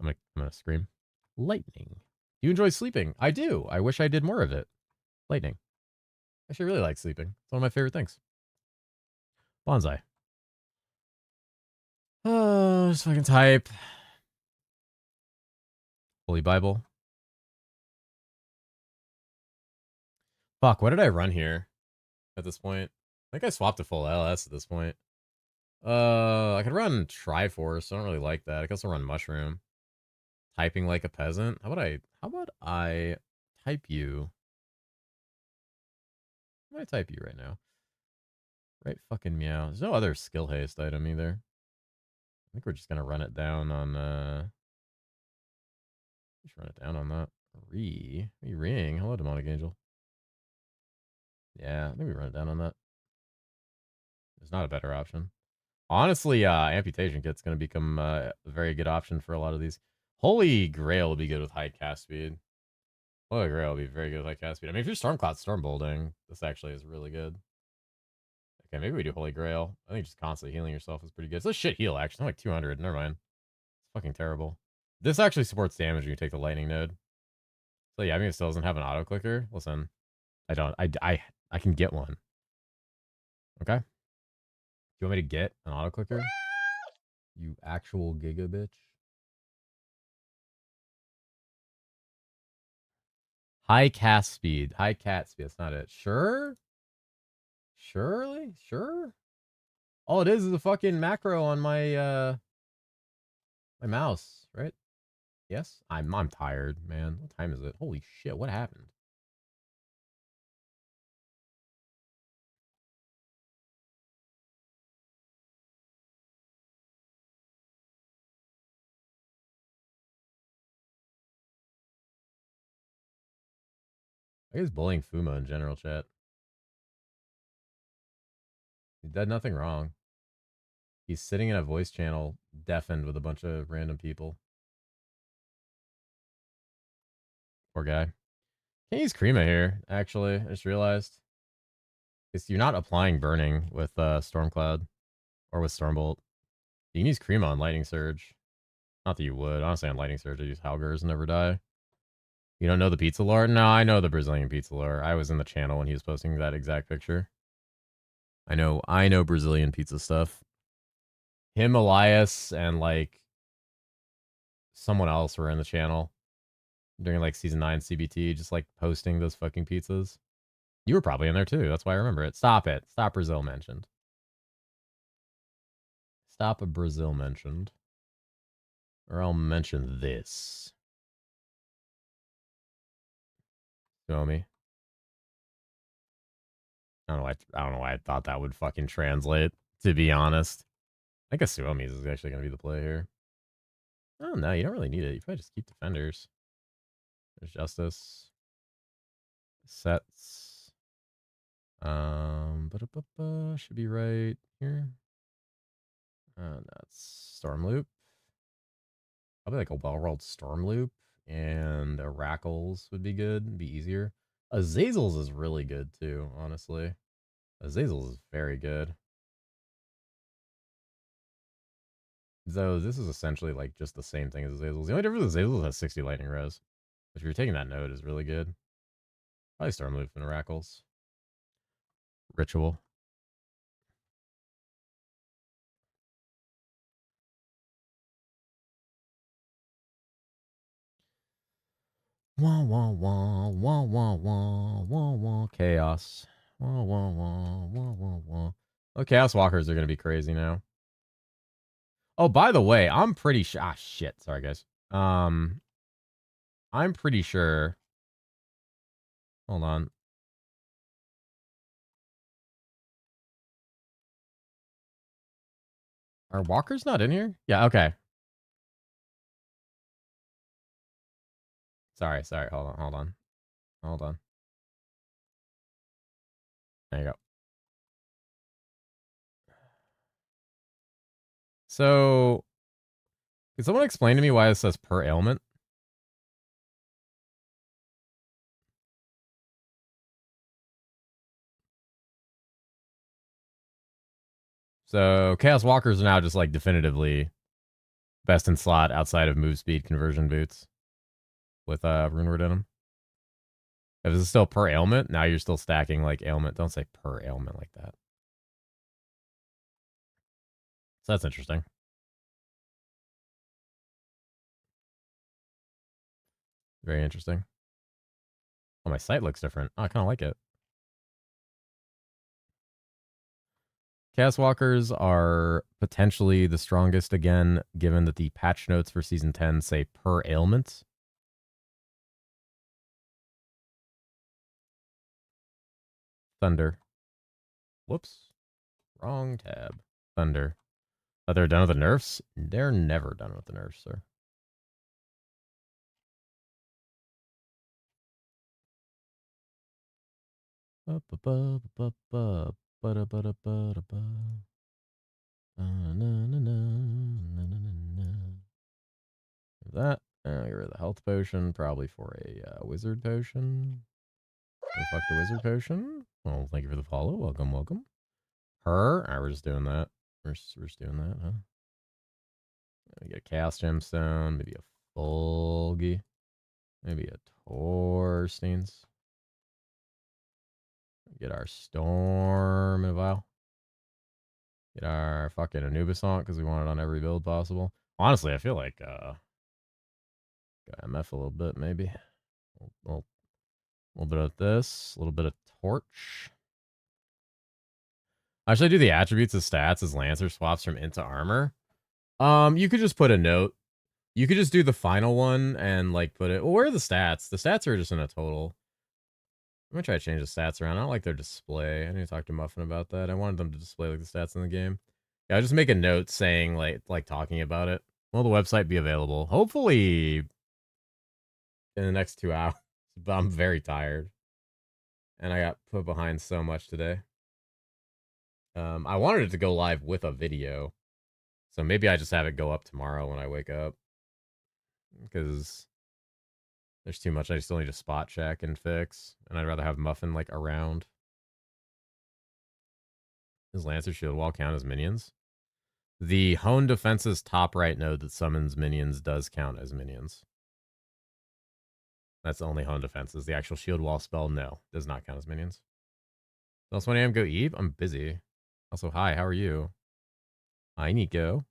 I'm gonna scream. Lightning. Do you enjoy sleeping? I do. I wish I did more of it. Lightning. I actually really like sleeping. It's one of my favorite things. Bonsai. Oh, just fucking type. Holy Bible. Fuck, what did I run here at this point? I think I swapped to full LS at this point. I could run Triforce. I don't really like that. I could also run Mushroom. Typing like a peasant. How about I type you? How do I type you right now? Right fucking meow. There's no other skill haste item either. I think we're just gonna run it down on just run it down on that. Ring. Hello, demonic angel. Yeah, I think we run it down on that. There's not a better option. Honestly, amputation kit's gonna become a very good option for a lot of these. Holy Grail will be good with high cast speed. Holy Grail will be very good with high cast speed. I mean, if you're Stormcloud Stormbolting, this actually is really good. Okay, maybe we do Holy Grail. I think just constantly healing yourself is pretty good. It's a shit heal, actually. It's like 200. Never mind. It's fucking terrible. This actually supports damage when you take the lightning node. So yeah, I mean, it still doesn't have an auto clicker. Listen, I don't. I can get one. Okay. Do you want me to get an auto clicker? You actual giga bitch. High cast speed. High cat speed. That's not it. Sure? Surely? Sure? All it is a fucking macro on my my mouse, right? Yes? I'm tired, man. What time is it? Holy shit, what happened? I guess bullying Fuma in general chat. He did nothing wrong. He's sitting in a voice channel, deafened with a bunch of random people. Poor guy. Can't use Krima here, actually. I just realized. Because you're not applying burning with Stormcloud or with Stormbolt. You can use Krima on Lightning Surge. Not that you would. Honestly, on Lightning Surge, I use Halgers and never die. You don't know the pizza lore? No, I know the Brazilian pizza lore. I was in the channel when he was posting that exact picture. I know Brazilian pizza stuff. Him, Elias, and like someone else were in the channel during like season 9 CBT, just like posting those fucking pizzas. You were probably in there too. That's why I remember it. Stop it. Stop Brazil mentioned. Stop a Brazil mentioned. Or I'll mention this. Show me. I don't know why I thought that would fucking translate, to be honest. I think a Suomi's is actually going to be the play here. Oh, no, you don't really need it. You probably just keep defenders. There's justice. Sets. Should be right here. That's Storm Loop. Probably like a well-rolled Storm Loop and a Rackles would be good. It'd be easier. Azazel's is really good too, honestly. Azazel's is very good. So this is essentially like just the same thing as Azazel's. The only difference is Azazel's has 60 lightning res. If you're taking that node is really good. Probably Storm Loop and Rackles. Ritual. Wah wah wah wah wah wah wah wah chaos. Wah wah wah wah wah wah. Oh, Chaos Walkers are gonna be crazy now. Oh, by the way, I'm pretty sure. Ah, shit. Sorry, guys. I'm pretty sure. Hold on. Are walkers not in here? Yeah. Okay. Sorry. Hold on. There you go. So, can someone explain to me why it says per ailment? So, Chaos Walkers are now just like definitively best in slot outside of move speed conversion boots with Rune Word in them. If it's still per ailment, now you're still stacking like ailment. Don't say per ailment like that. So that's interesting. Very interesting. Oh, my site looks different. Oh, I kind of like it. Chaos Walkers are potentially the strongest again, given that the patch notes for Season 10 say per ailment. Thunder. Whoops. Wrong tab. Thunder. Thought they're done with the nerfs? They're never done with the nerfs, sir. That. Get rid of the health potion, probably for a wizard potion. Where the fuck the wizard potion? Well, thank you for the follow. Welcome, welcome. Her? Alright, we're just doing that. We're just doing that, huh? We get a chaos gemstone, maybe a Fulgy, maybe a Torsteins. Get our storm in a vial. Get our fucking Anubis on because we want it on every build possible. Honestly, I feel like got MF a little bit, maybe. A little bit of this, a little bit of torch. Should I do the attributes of stats as Lancer swaps from int to armor? You could just put a note. You could just do the final one and like put it. Well, where are the stats? The stats are just in a total. I'm gonna try to change the stats around. I don't like their display. I need to talk to Muffin about that. I wanted them to display like the stats in the game. Yeah, I'll just make a note saying like talking about it. Will the website be available? Hopefully in the next 2 hours. But I'm very tired. And I got put behind so much today. I wanted it to go live with a video. So maybe I just have it go up tomorrow when I wake up. Because there's too much I still need to spot check and fix. And I'd rather have Muffin like around. Does Lancer Shield Wall count as minions? The Hone Defense's top right node that summons minions does count as minions. That's the only Hone Defenses. The actual Shield Wall spell, no, does not count as minions. Else 1 a.m. go Eve? I'm busy. Also, hi, how are you? Hi, Nico.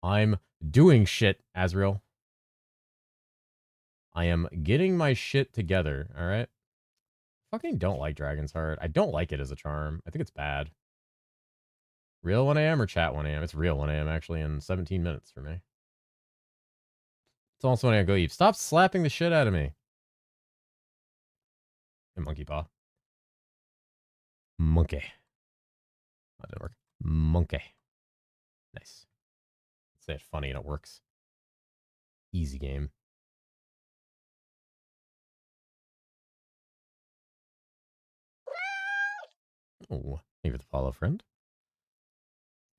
I'm doing shit, Azrael. I am getting my shit together, alright? Fucking don't like Dragon's Heart. I don't like it as a charm. I think it's bad. Real 1 a.m. or chat 1 a.m.? It's real 1 a.m. actually in 17 minutes for me. It's also 1 a.m. go Eve. Stop slapping the shit out of me. And Monkey Paw. Monkey. That didn't work. Monkey. Nice. Say it funny and it works. Easy game. Oh, thank you for the follow, friend.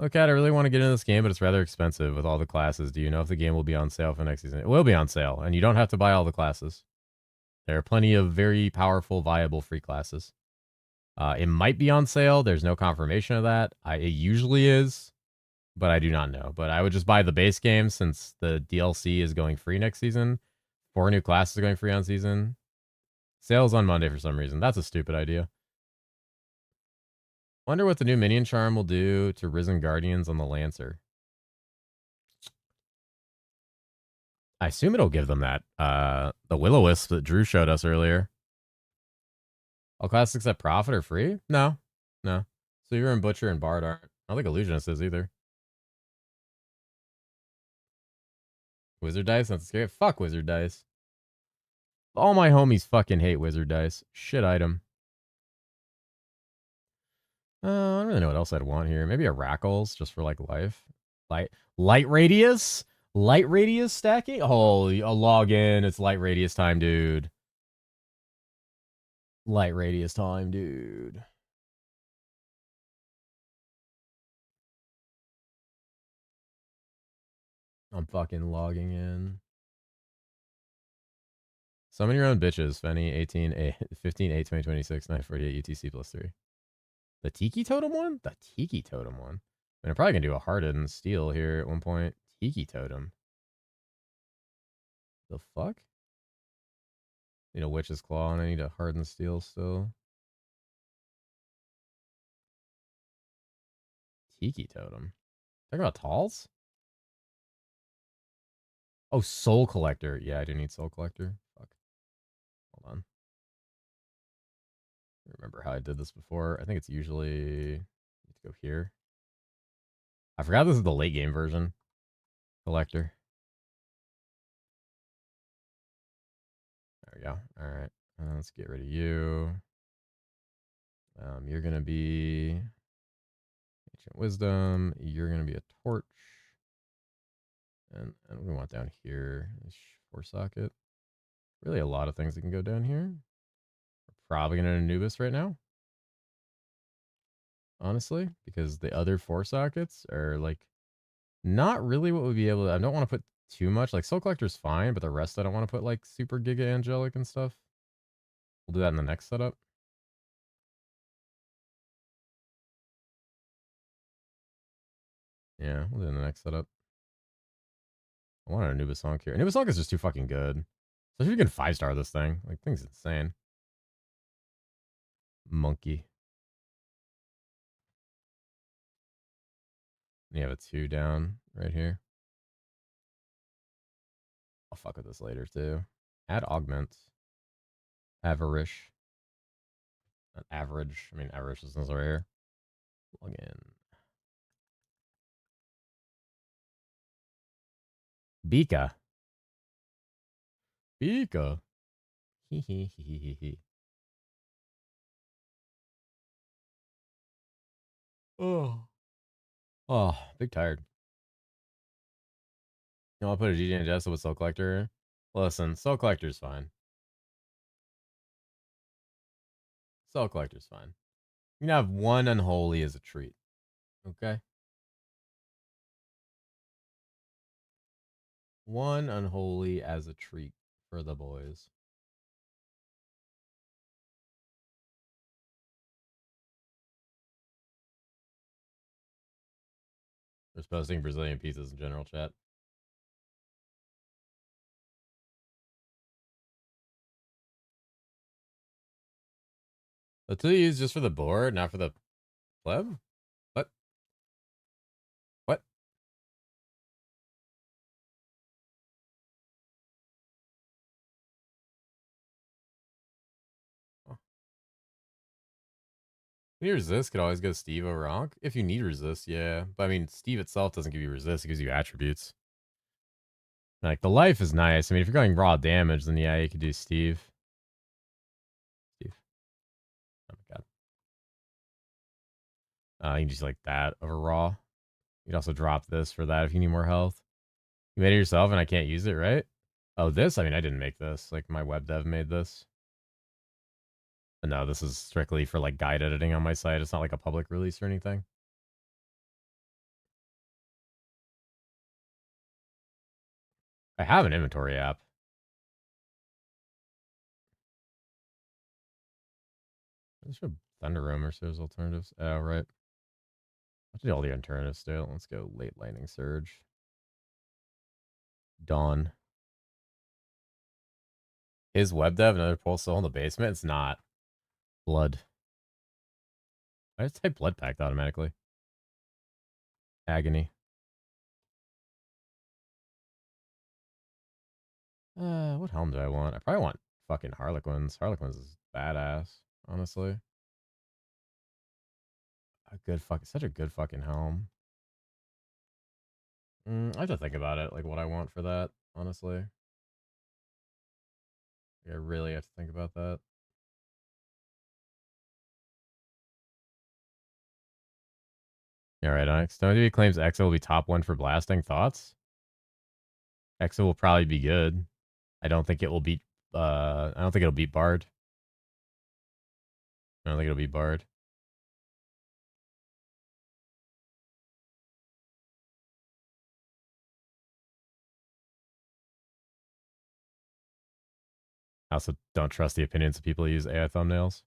Okay, I really want to get into this game, but it's rather expensive with all the classes. Do you know if the game will be on sale for next season? It will be on sale, and you don't have to buy all the classes. There are plenty of very powerful, viable free classes. It might be on sale. There's no confirmation of that. It usually is, but I do not know. But I would just buy the base game since the DLC is going free next season. 4 new classes are going free on season. Sales on Monday for some reason. That's a stupid idea. Wonder what the new minion charm will do to Risen Guardians on the Lancer. I assume it'll give them that. The Will-O-Wisp that Drew showed us earlier. All classes except Prophet are free? No. No. So you're in Butcher and Bard aren't. I don't think Illusionist is either. Wizard Dice? That's scary. Fuck Wizard Dice. All my homies fucking hate Wizard Dice. Shit item. I don't really know what else I'd want here. Maybe a Rackles just for like life. Light radius? Light radius stacking? Holy, a login. It's light radius time, dude. Light radius time, dude. I'm fucking logging in. Summon your own bitches. Fenny, 18, 8, 15, 8, 2026, 948 UTC plus 3. The Tiki Totem one? The Tiki Totem one. I'm probably going to do a Hardened Steel here at one point. Tiki Totem. The fuck? Need a Witch's Claw and I need a Hardened Steel still. Tiki Totem. Talking about Talls? Oh, Soul Collector. Yeah, I do need Soul Collector. Fuck. Hold on. I remember how I did this before. I think it's usually need to go here. I forgot this is the late game version. Collector. There we go. All right. Let's get rid of you. You're gonna be Ancient Wisdom. You're gonna be a torch. And we want down here is 4-socket. Really a lot of things that can go down here. We're probably gonna Anubis right now. Honestly, because the other 4-sockets are like not really what we'd be able to. I don't want to put too much. Like Soul Collector's fine, but the rest I don't want to put like super Giga Angelic and stuff. We'll do that in the next setup. Yeah, we'll do it in the next setup. I want an Anubis Honk here. Anubis Honk is just too fucking good. Especially if you can 5-star this thing. Like, thing's insane. Monkey. You have a 2 down right here. I'll fuck with this later too. Add augment. Avarish. Not average. I mean, average is right here. Plug in. Bika. Bika. Hee hee hee hee hee. Oh. Oh, big tired. You want to put a GG and Jessa with Soul Collector? Listen, Soul Collector's fine. Soul Collector's fine. You can have one Unholy as a treat. Okay? One Unholy as a treat for the boys. Just posting Brazilian pizzas in general chat. The 2 is just for the board, not for the pleb? What? What? Oh. You need resist, could always go Steve over Ankh. If you need resist, yeah. But I mean, Steve itself doesn't give you resist, it gives you attributes. Like, the life is nice. I mean, if you're going raw damage, then yeah, you could do Steve. Steve. Oh my god. You can just like that over raw. You can also drop this for that if you need more health. You made it yourself and I can't use it, right? Oh, this? I mean, I didn't make this. Like, my web dev made this. But no, this is strictly for like guide editing on my site. It's not like a public release or anything. I have an inventory app. Let's show Thunder Room or there's alternatives. Oh, right. Let's do all the alternatives still. Let's go Late Lightning Surge. Dawn. His web dev, another pulse soul in the basement? It's not. Blood. I just type Blood Pact automatically. Agony. What helm do I want? I probably want fucking Harlequins. Harlequins is badass, honestly. Such a good fucking helm. I have to think about it, like what I want for that, honestly. I really have to think about that. All right, Onyx. WWE claims Exa will be top 1 for blasting. Thoughts? Exa will probably be good. I don't think it will beat. I don't think it'll beat Bard. I don't think it'll beat Bard. I also don't trust the opinions of people who use AI thumbnails.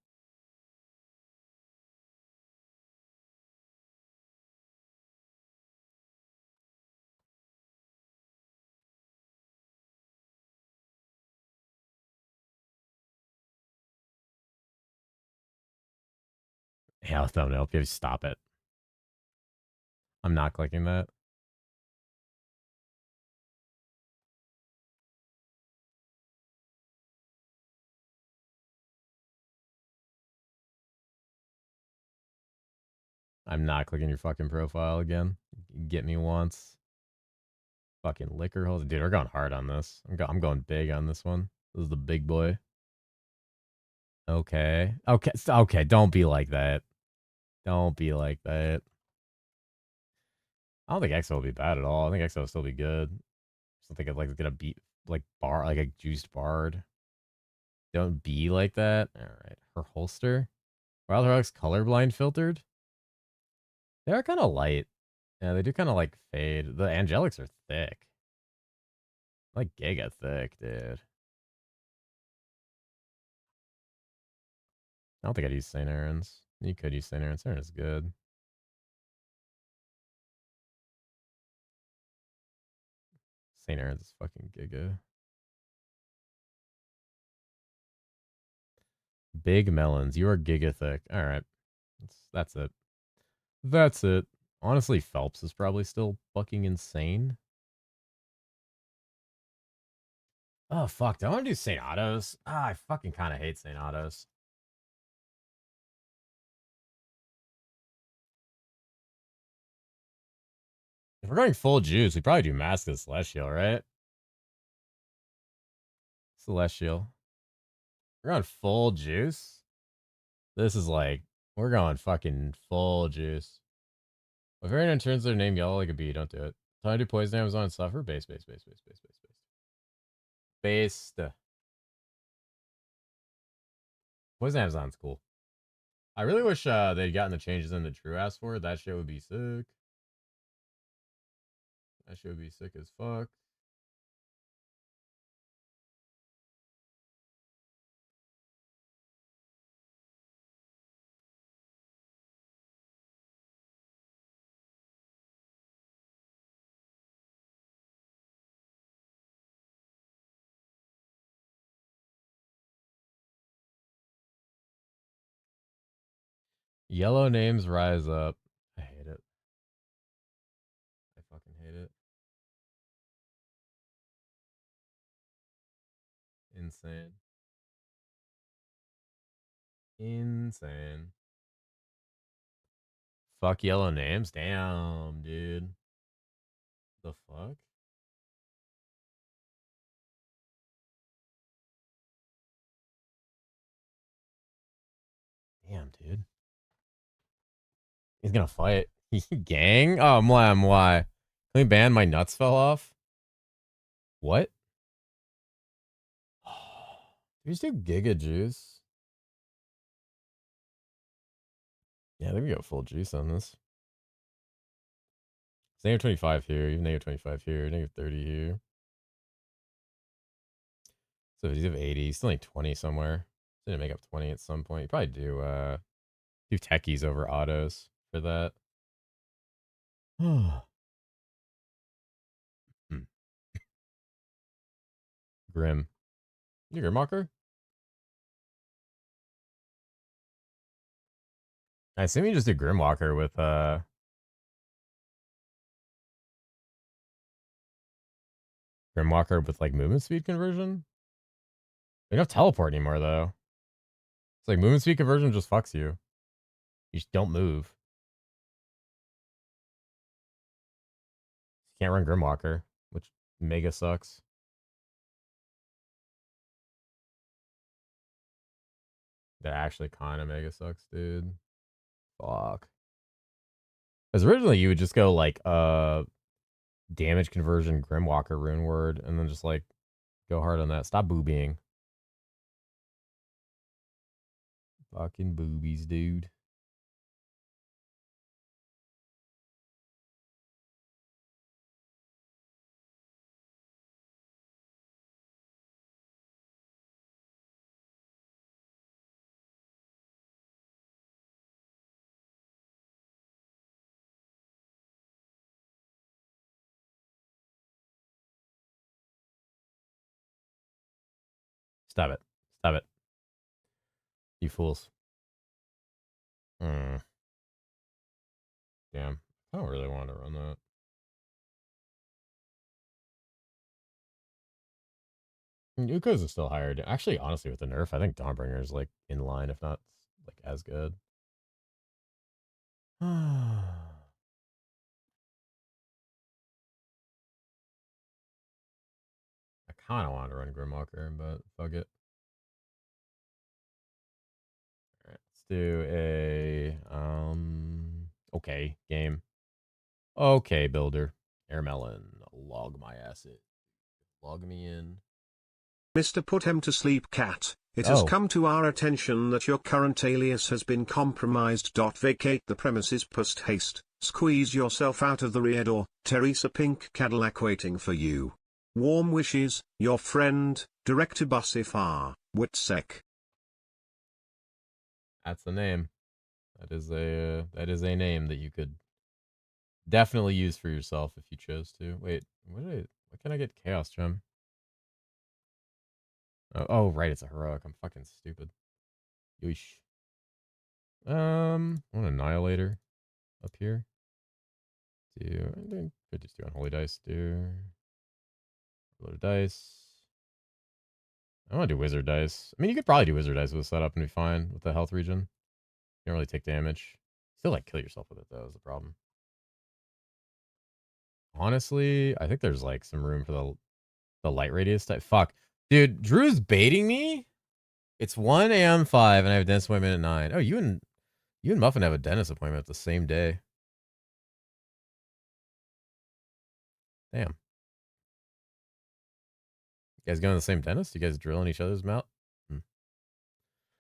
AI thumbnail. Please stop it. I'm not clicking that. I'm not clicking your fucking profile again. Get me once. Fucking liquor holes. Dude, we're going hard on this. I'm going big on this one. This is the big boy. Okay. Okay. Okay. Don't be like that. Don't be like that. I don't think EXO will be bad at all. I think EXO will still be good. I don't think it's gonna beat like bar like a juiced bard. Don't be like that. All right. Her holster. Wild Heroic's colorblind filtered. They are kind of light. Yeah, they do kind of like fade. The angelics are thick. Like giga thick, dude. I don't think I'd use St. Aaron's. You could use St. Aaron's. St. Aaron's good. St. Aaron's is fucking giga. Big melons. You are giga thick. All right. That's it. That's it. Honestly, Phelps is probably still fucking insane. Oh, fuck. Do I want to do St. Otto's? Ah, I fucking kind of hate St. Otto's. If we're going full juice, we probably do Mask of the Celestial, right? Celestial. We're going full juice? This is like, we're going fucking full juice. If everyone turns their name yellow like a bee, don't do it. Time to do poison Amazon and suffer. Base. Based. Poison Amazon's cool. I really wish they'd gotten the changes in the True asked for. That shit would be sick. That shit would be sick as fuck. Yellow names rise up. I hate it. I fucking hate it. Insane. Insane. Fuck yellow names. Damn, dude. The fuck? Damn, dude. He's gonna fight. Gang? Oh, why? Can we ban my nuts fell off? What? We just do Giga Juice. Yeah, there we go. Full juice on this. It's negative 25 here. You have negative 25 here. Negative 30 here. So if you have 80, you still need 20 somewhere. So you make up 20 at some point. You probably do techies over autos for that. Grim. You Grimwalker? I assume you just do Grimwalker with like movement speed conversion. They don't have teleport anymore though. It's like movement speed conversion just fucks you. You just don't move. You can't run Grimwalker, which mega sucks. That actually kind of mega sucks, dude. Fuck. Because originally you would just go like damage conversion Grimwalker rune word and then just like go hard on that. Stop boobying. Fucking boobies, dude. Stop it. Stop it. You fools. Damn. I don't really want to run that. Ukos is still higher. Actually, honestly, with the nerf, I think Dawnbringer is like in line, if not like as good. I kind of wanted to run Grimwalker, but fuck it. All right, let's do a okay game. Okay, builder. Air melon. Log my asset. Log me in. Mr. Put Him to Sleep Cat, it has Oh. come to our attention that your current alias has been compromised. Vacate the premises post haste, squeeze yourself out of the rear door, Teresa Pink Cadillac waiting for you. Warm wishes, your friend, Director Bussifar, Witsec. That's the name. That is a name that you could definitely use for yourself if you chose to. Wait, what can I get Chaos Gem? Oh, right, it's a heroic. I'm fucking stupid. Yeesh. I want Annihilator up here. Could just do Unholy Dice. Do Reload Dice. I want to do Wizard Dice. I mean, you could probably do Wizard Dice with a setup and be fine with the health regen. You don't really take damage. Still, like, kill yourself with it, though, is the problem. Honestly, I think there's, like, some room for the light radius type. Fuck. Dude, Drew's baiting me? It's 1 a.m. 5, and I have a dentist appointment at 9. Oh, you and Muffin have a dentist appointment the same day. Damn. You guys going to the same dentist? You guys drilling each other's mouth?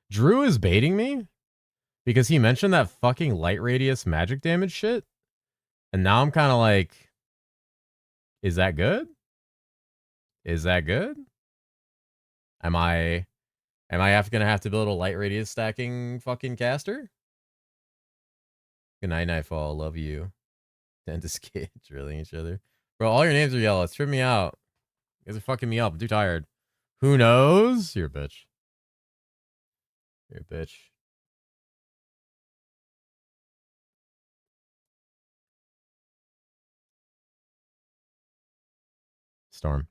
Drew is baiting me because he mentioned that fucking light radius magic damage shit. And now I'm kind of like, is that good? Is that good? Am I gonna have to build a light radius stacking fucking caster? Good night, Nightfall. Love you. Dentist kid drilling each other. Bro, all your names are yellow. It's tripping me out. You guys are fucking me up. I'm too tired. Who knows? You're a bitch. You're a bitch. Storm.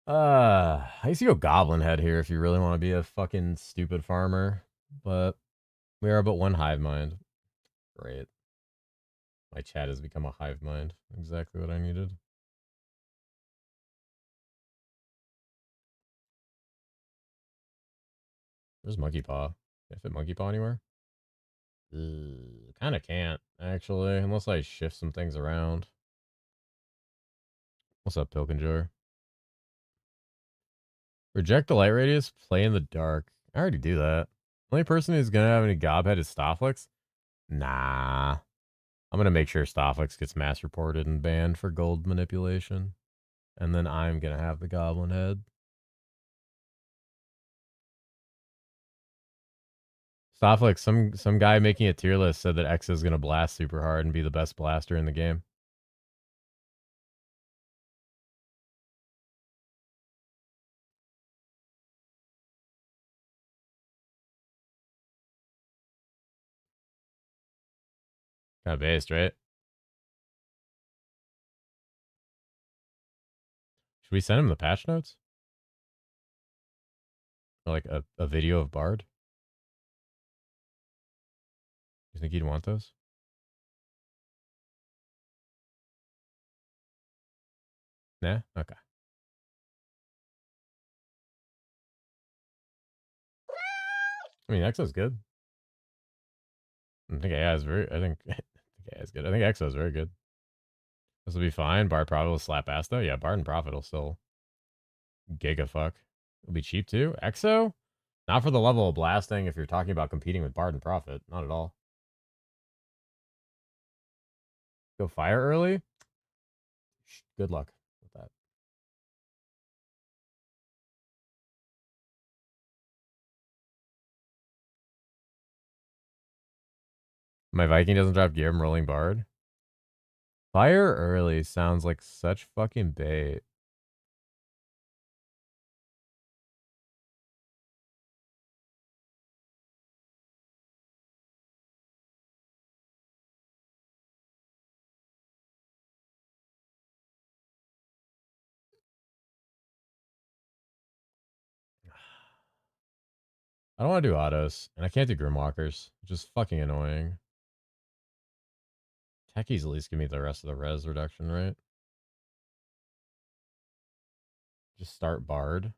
I used to go Goblin Head here if you really want to be a fucking stupid farmer. But we are but one hive mind. Great. My chat has become a hive mind. Exactly what I needed. Where's Monkey Paw? Can I fit Monkey Paw anywhere? Kind of can't, actually, unless I shift some things around. What's up, Pilkenjar? Reject the light radius, play in the dark. I already do that. Only person who's gonna have any gobhead is Stofflix? Nah. I'm gonna make sure Stofflix gets mass reported and banned for gold manipulation. And then I'm gonna have the goblin head. Stofflix, some guy making a tier list said that X is gonna blast super hard and be the best blaster in the game. Kind of based, right? Should we send him the patch notes? Or like a video of Bard? You think he'd want those? Nah? Okay. I mean, Exo's good. I think AI is very. I think AI is good. I think Exo is very good. This will be fine. Bard Profit will slap ass though. Yeah, Bard and Profit will still giga fuck. It'll be cheap too. Exo, not for the level of blasting. If you're talking about competing with Bard and Profit, not at all. Go fire early. Good luck with that. My Viking doesn't drop gear. I'm rolling Bard. Fire early sounds like such fucking bait. I don't want to do autos, and I can't do Grimwalkers, which is fucking annoying. Techies at least give me the rest of the res reduction, right? Just start Bard.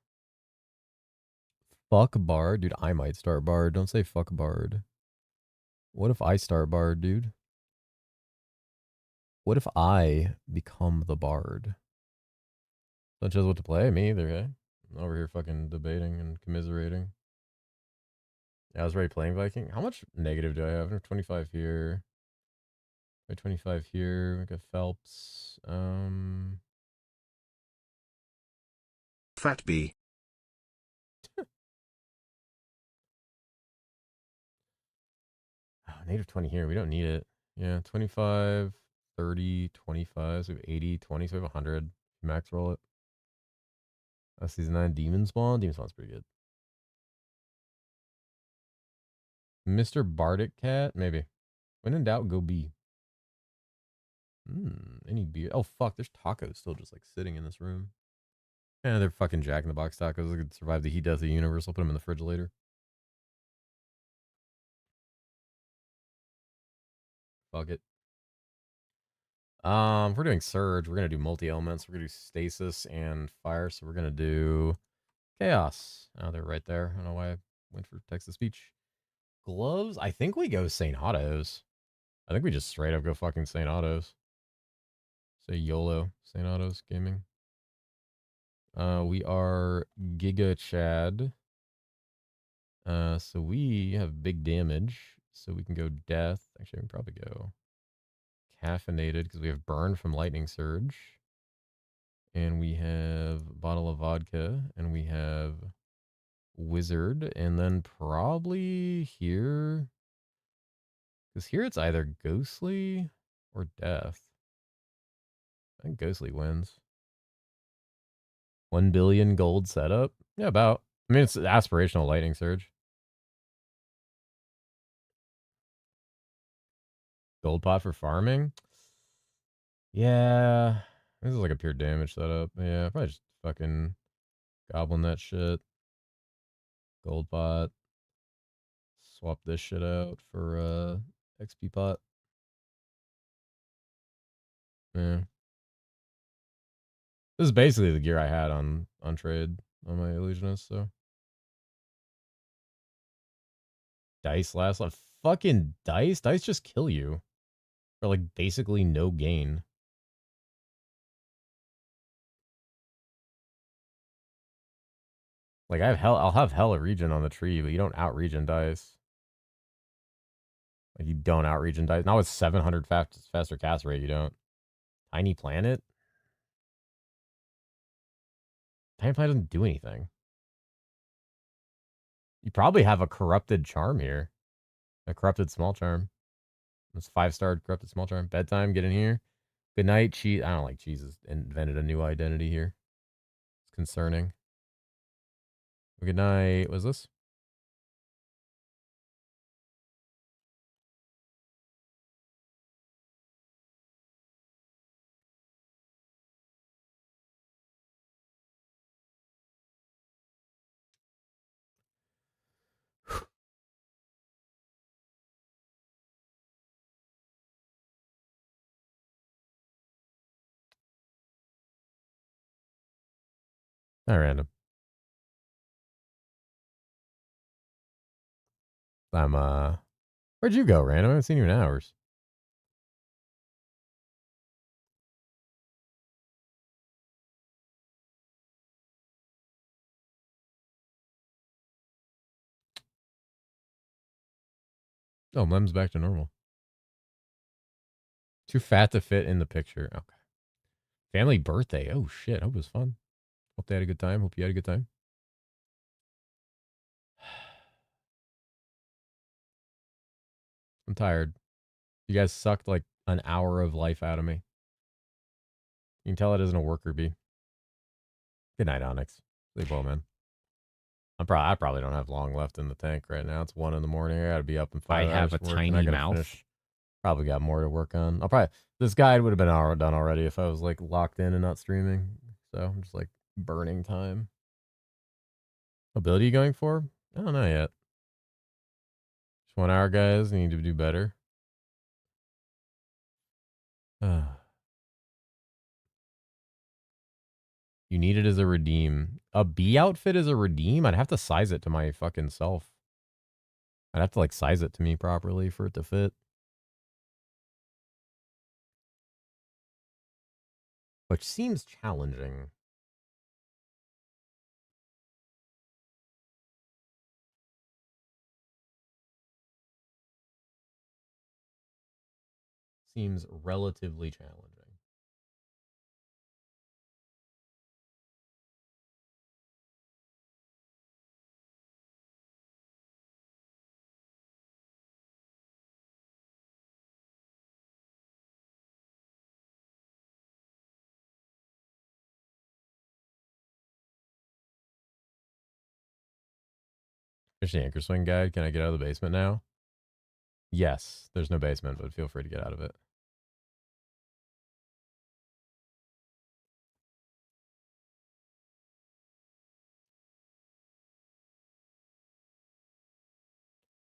Fuck Bard. Dude, I might start Bard. Don't say fuck Bard. What if I start Bard, dude? What if I become the Bard? Don't chose what to play? Me either, eh? I'm over here fucking debating and commiserating. Yeah, I was already playing Viking. How much negative do I have? 25 here. 25 here. We got Phelps. Fat B. Oh, negative 20 here. We don't need it. Yeah, 25, 30, 25. So we have 80, 20. So we have 100. Max roll it. Season 9 Demon Spawn. Demon Spawn's pretty good. Mr. Bardic Cat? Maybe. When in doubt, go B. Any beer? Oh, fuck. There's tacos still just like sitting in this room. Yeah, they're fucking Jack in the Box tacos. They could survive the heat death of the universe. I'll put them in the fridge later. Fuck it. If we're doing Surge, we're gonna do multi-elements. We're gonna do Stasis and Fire, so we're gonna do Chaos. Oh, they're right there. I don't know why I went for text-to-speech. Gloves? I think we go St. Otto's. I think we just straight up go fucking St. Otto's. Say YOLO, St. Otto's Gaming. We are Giga Chad. So we have big damage. So we can go Death. Actually, we can probably go Caffeinated because we have Burn from Lightning Surge. And we have Bottle of Vodka. And we have Wizard. And then probably here. Because here it's either Ghostly or Death. I think Ghostly wins. 1 billion gold setup? Yeah, about. I mean, it's aspirational Lightning Surge. Gold pot for farming? Yeah. This is like a pure damage setup. Yeah, probably just fucking goblin that shit. Gold pot. Swap this shit out for XP pot. Yeah. This is basically the gear I had on trade on my illusionist, so. Dice last life. Fucking dice? Dice just kill you. For like basically no gain. Like I'll have Hella Regen on the tree, but you don't out regen dice. Like you don't out regen dice. Not with 700 faster cast rate, you don't. Tiny Planet? Tiny Planet doesn't do anything. You probably have a corrupted charm here. A corrupted small charm. It's 5-star corrupted small charm. Bedtime, get in here. Good night, cheese. I don't like cheeses. Invented a new identity here. It's concerning. Good night. What's this? Not random. Where'd you go, random? I haven't seen you in hours. Oh, Lem's back to normal. Too fat to fit in the picture. Okay. Family birthday. Oh shit. Hope it was fun. Hope they had a good time. Hope you had a good time. I'm tired. You guys sucked like an hour of life out of me. You can tell it isn't a worker bee. Good night, Onyx. Sleep well, man. I probably don't have long left in the tank right now. It's 1 in the morning. I gotta be up in 5 I hours. have a for work, tiny and I gotta mouth. finish. Probably got more to work on. This guide would have been done already if I was like locked in and not streaming. So I'm just like burning time. Ability you going for? I don't know yet. 1 hour, guys. You need to do better. You need it as a redeem. A B outfit as a redeem? I'd have to size it to my fucking self. I'd have to like size it to me properly for it to fit. Which seems challenging. Seems relatively challenging. Finish the anchor swing guide. Can I get out of the basement now? Yes. There's no basement, but feel free to get out of it.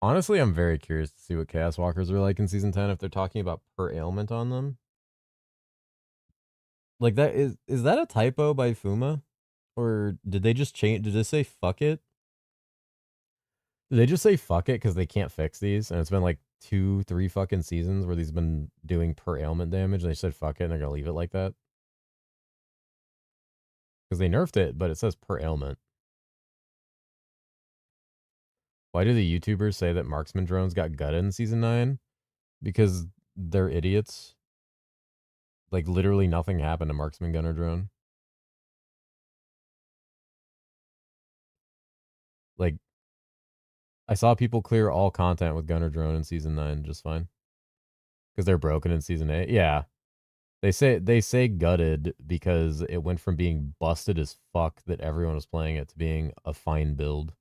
Honestly, I'm very curious to see what Chaos Walkers are like in Season 10 if they're talking about per ailment on them. Like, that is that a typo by Fuma? Or did they just change? Did they say fuck it? Did they just say fuck it because they can't fix these? And it's been like 2, 3 fucking seasons where these been doing per ailment damage. And they said fuck it and they're going to leave it like that. Because they nerfed it, but it says per ailment. Why do the YouTubers say that marksman drones got gutted in Season 9? Because they're idiots. Like, literally nothing happened to marksman gunner drone. Like, I saw people clear all content with gunner drone in Season 9 just fine. Because they're broken in Season 8. Yeah. They say gutted because it went from being busted as fuck that everyone was playing it to being a fine build.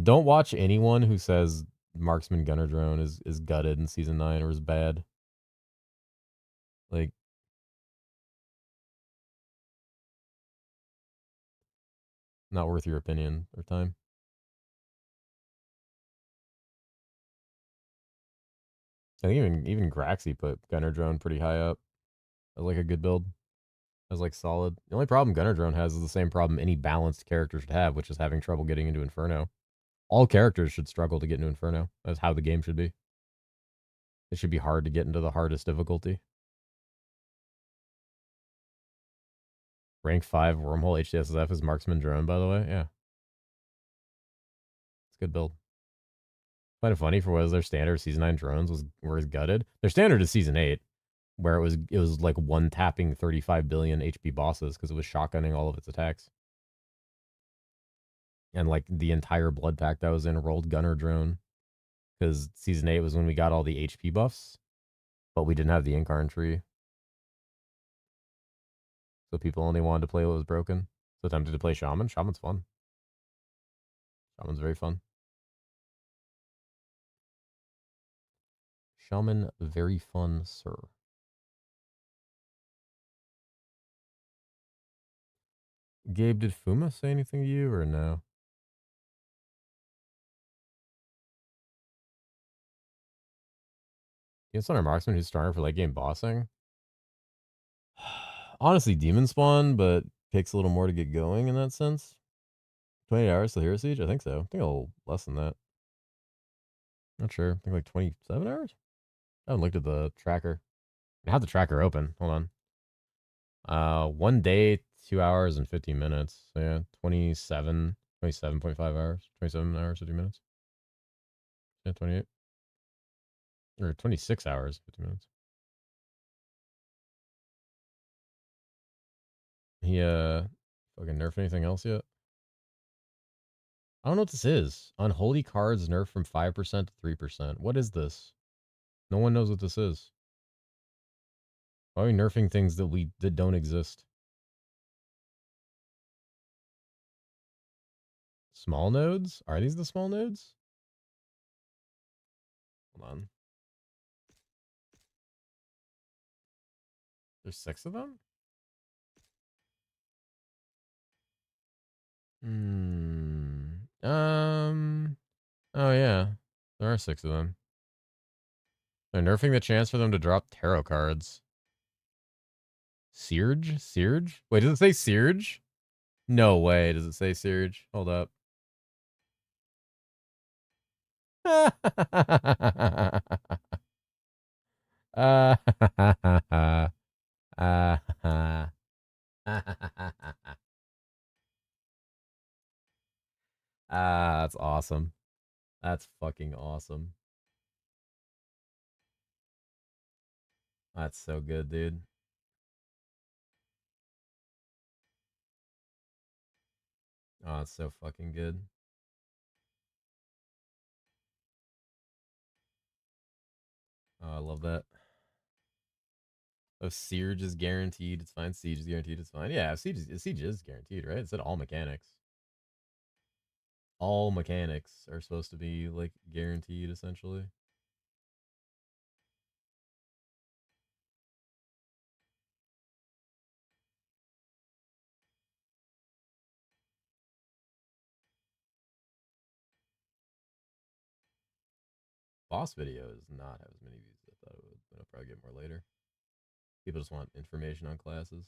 Don't watch anyone who says marksman gunner drone is gutted in Season 9 or is bad. Like, not worth your opinion or time. I think even Graxy put gunner drone pretty high up as like a good build. As like solid. The only problem gunner drone has is the same problem any balanced character should have, which is having trouble getting into Inferno. All characters should struggle to get into Inferno. That's how the game should be. It should be hard to get into the hardest difficulty. Rank 5 Wormhole HDSF is Marksman Drone, by the way. Yeah. It's a good build. Kind of funny for what was their standard Season 9 drones was gutted. Their standard is Season 8, where it was like one tapping 35 billion HP bosses because it was shotgunning all of its attacks. And like the entire blood pack that was in rolled gunner drone. Because Season 8 was when we got all the HP buffs, but we didn't have the Incarn tree. So people only wanted to play what was broken. So attempted to play Shaman. Shaman's fun. Shaman's very fun. Shaman, very fun, sir. Gabe, did Fuma say anything to you or no? It's on our marksman who's stronger for late game bossing. Honestly, Demon Spawn, but takes a little more to get going in that sense. 28 hours to herosiege? I think so. I think a little less than that. Not sure. I think like 27 hours? I haven't looked at the tracker. I have the tracker open. Hold on. 1 day, 2 hours and 15 minutes. So yeah, 27.5 hours. 27 hours, 50 minutes. Yeah, 28. Or 26 hours, 50 minutes. He fucking nerfed anything else yet? I don't know what this is. Unholy cards nerf from 5% to 3%. What is this? No one knows what this is. Why are we nerfing things that don't exist? Small nodes? Are these the small nodes? Hold on. There's 6 of them? Oh, yeah. There are 6 of them. They're nerfing the chance for them to drop tarot cards. Searge? Searge? Wait, does it say Searge? No way. Does it say Searge? Hold up. That's awesome. That's fucking awesome. That's so good, dude. Oh, it's so fucking good. Oh, I love that. Oh, Siege is guaranteed. It's fine. Siege is guaranteed. It's fine. Yeah, Siege is guaranteed, right? It said all mechanics. All mechanics are supposed to be like guaranteed, essentially. Boss video does not have as many views as I thought it would, but I'll probably get more later. People just want information on classes.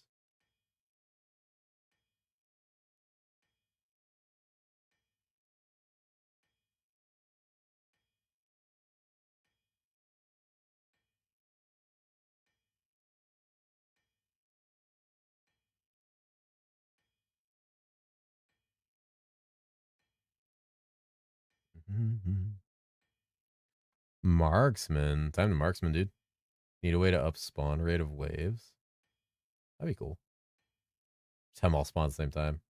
Marksman. Time to marksman, dude. Need a way to up spawn rate of waves. That'd be cool. Just have them all spawn at the same time.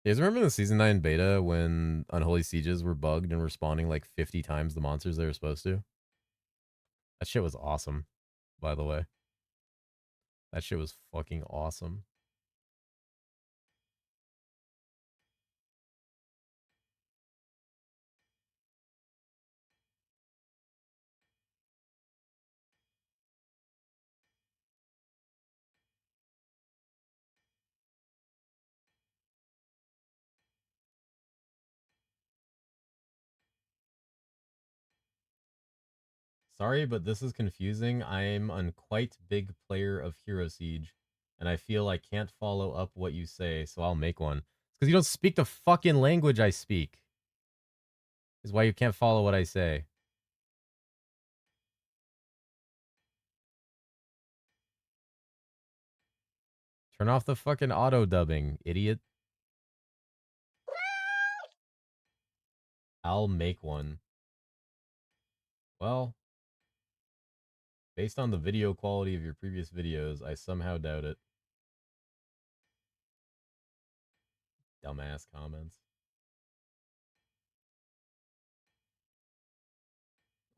You guys remember the Season 9 beta when Unholy Sieges were bugged and were spawning like 50 times the monsters they were supposed to? That shit was awesome, by the way. That shit was fucking awesome. Sorry, but this is confusing. I'm a quite big player of herosiege, and I feel I can't follow up what you say, so I'll make one. It's because you don't speak the fucking language I speak. Is why you can't follow what I say. Turn off the fucking auto dubbing, idiot. I'll make one. Well, based on the video quality of your previous videos, I somehow doubt it. Dumbass comments.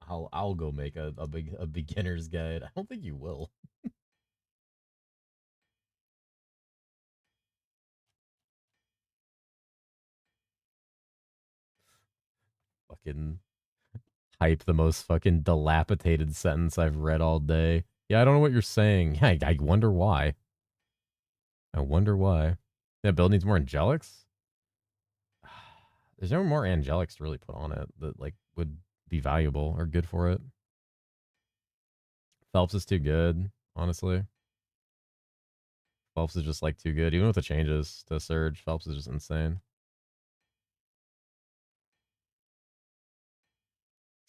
I'll go make a beginner's guide. I don't think you will. Fucking type the most fucking dilapidated sentence I've read all day. Yeah, I don't know what you're saying. Yeah, I wonder why. I wonder why. That build needs more angelics? There's no more angelics to really put on it that like would be valuable or good for it. Phelps is too good, honestly. Phelps is just like too good. Even with the changes to Surge, Phelps is just insane.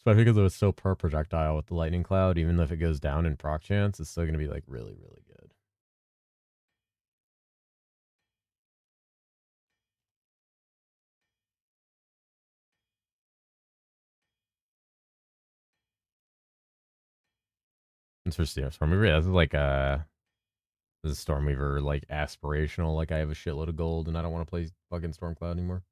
Especially because it was so per projectile with the lightning cloud, even if it goes down in proc chance, it's still gonna be like really, really good. Interesting. Stormweaver, yeah, this is like this is Stormweaver like aspirational, like I have a shitload of gold and I don't want to play fucking Stormcloud anymore.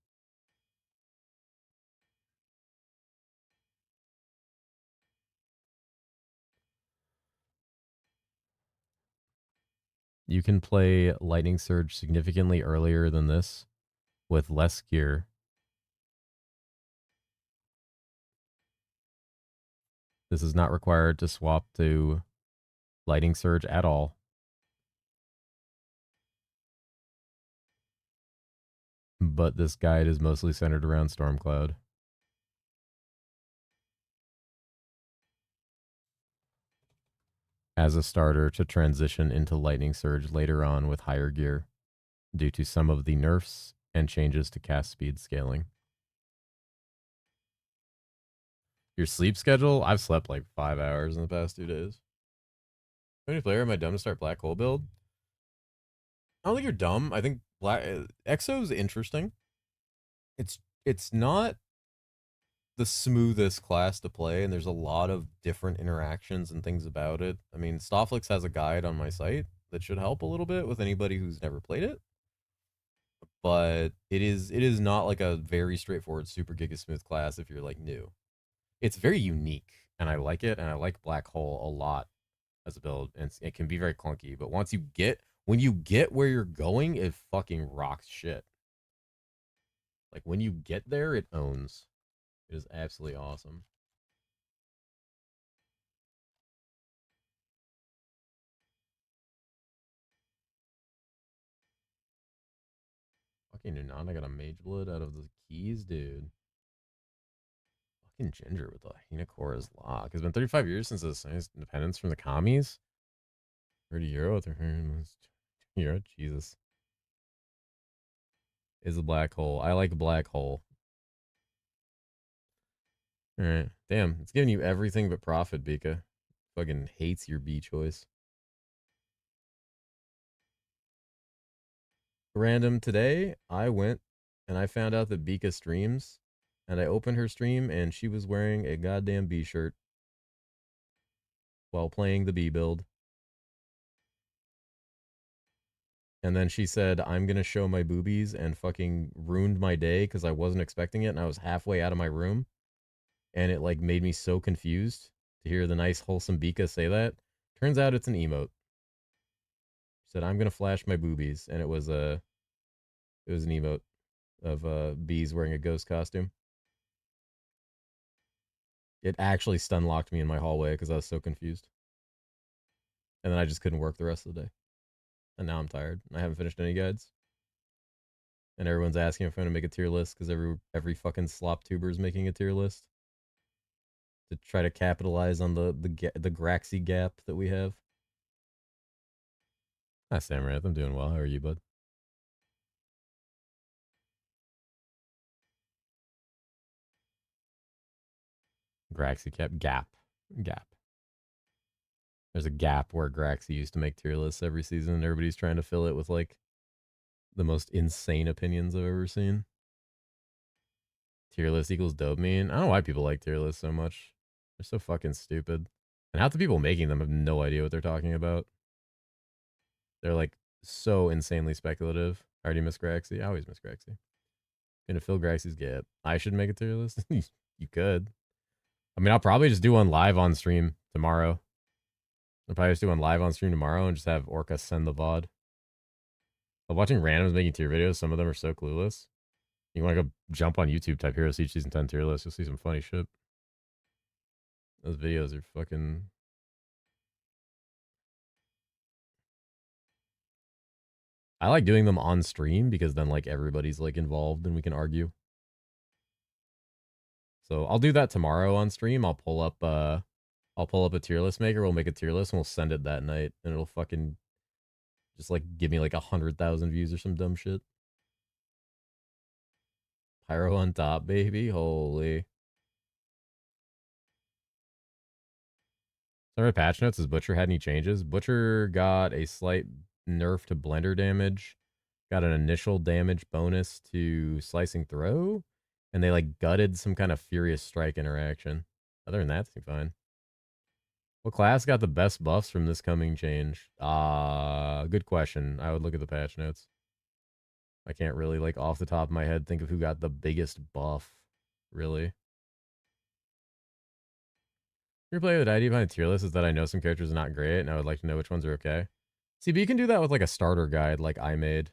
You can play Lightning Surge significantly earlier than this with less gear. This is not required to swap to Lightning Surge at all. But this guide is mostly centered around Stormcloud. as a starter to transition into Lightning Surge later on with higher gear due to some of the nerfs and changes to cast speed scaling. Your sleep schedule? I've slept like 5 hours in the past 2 days. How many player am I dumb to start Black Hole build? I don't think you're dumb. I think Black Exo's interesting. It's not the smoothest class to play, and there's a lot of different interactions and things about it. I mean, Stofflix has a guide on my site that should help a little bit with anybody who's never played it. But it is not like a very straightforward super giga smooth class if you're like new. It's very unique, and I like it, and I like Black Hole a lot as a build, and it can be very clunky, but when you get where you're going, it fucking rocks shit. Like when you get there, it owns. It is absolutely awesome. Fucking Nunan, I got a Mage Blood out of the keys, dude. Fucking Ginger with the Hinakora's lock. It's been 35 years since the Science independence from the commies. 30 euro with euro. Jesus. Is a black hole. I like black hole. Alright. Damn, it's giving you everything but profit, Bika. Fucking hates your B choice. Random today, I went and I found out that Bika streams, and I opened her stream and she was wearing a goddamn B shirt while playing the B build. And then she said, I'm gonna show my boobies, and fucking ruined my day because I wasn't expecting it, and I was halfway out of my room. And it like made me so confused to hear the nice wholesome Bika say that. Turns out it's an emote. She said, I'm gonna flash my boobies, and it was an emote of bees wearing a ghost costume. It actually stun locked me in my hallway because I was so confused. And then I just couldn't work the rest of the day. And now I'm tired. I haven't finished any guides. And everyone's asking if I'm gonna make a tier list because every fucking slop tuber is making a tier list to try to capitalize on the Graxy gap that we have. Hi, Samarath. I'm doing well. How are you, bud? Graxy gap. There's a gap where Graxy used to make tier lists every season, and everybody's trying to fill it with like the most insane opinions I've ever seen. Tier list equals dopamine. I don't know why people like tier lists so much. They're so fucking stupid. And half the people making them have no idea what they're talking about. They're like so insanely speculative. I already miss Graxy. I always miss Graxy. Gonna fill Graxy's gap. I should make a tier list. You could. I mean, I'll probably just do one live on stream tomorrow. I'll probably just do one live on stream tomorrow and just have Orca send the VOD. I'm watching randoms making tier videos. Some of them are so clueless. You want to go jump on YouTube, type herosiege season 10 tier list. You'll see some funny shit. Those videos are fucking... I like doing them on stream because then like everybody's like involved and we can argue. So I'll do that tomorrow on stream. I'll pull up a tier list maker. We'll make a tier list and we'll send it that night, and it'll fucking just like give me like 100,000 views or some dumb shit. Pyro on top, baby. Holy. Sorry, patch notes. Has Butcher had any changes? Butcher got a slight nerf to blender damage. Got an initial damage bonus to slicing throw. And they like gutted some kind of furious strike interaction. Other than that, it's fine. What class got the best buffs from this coming change? Good question. I would look at the patch notes. I can't really, like, off the top of my head, think of who got the biggest buff, really. Your play with the idea behind the tier list is that I know some characters are not great, and I would like to know which ones are okay. See, but you can do that with, like, a starter guide like I made,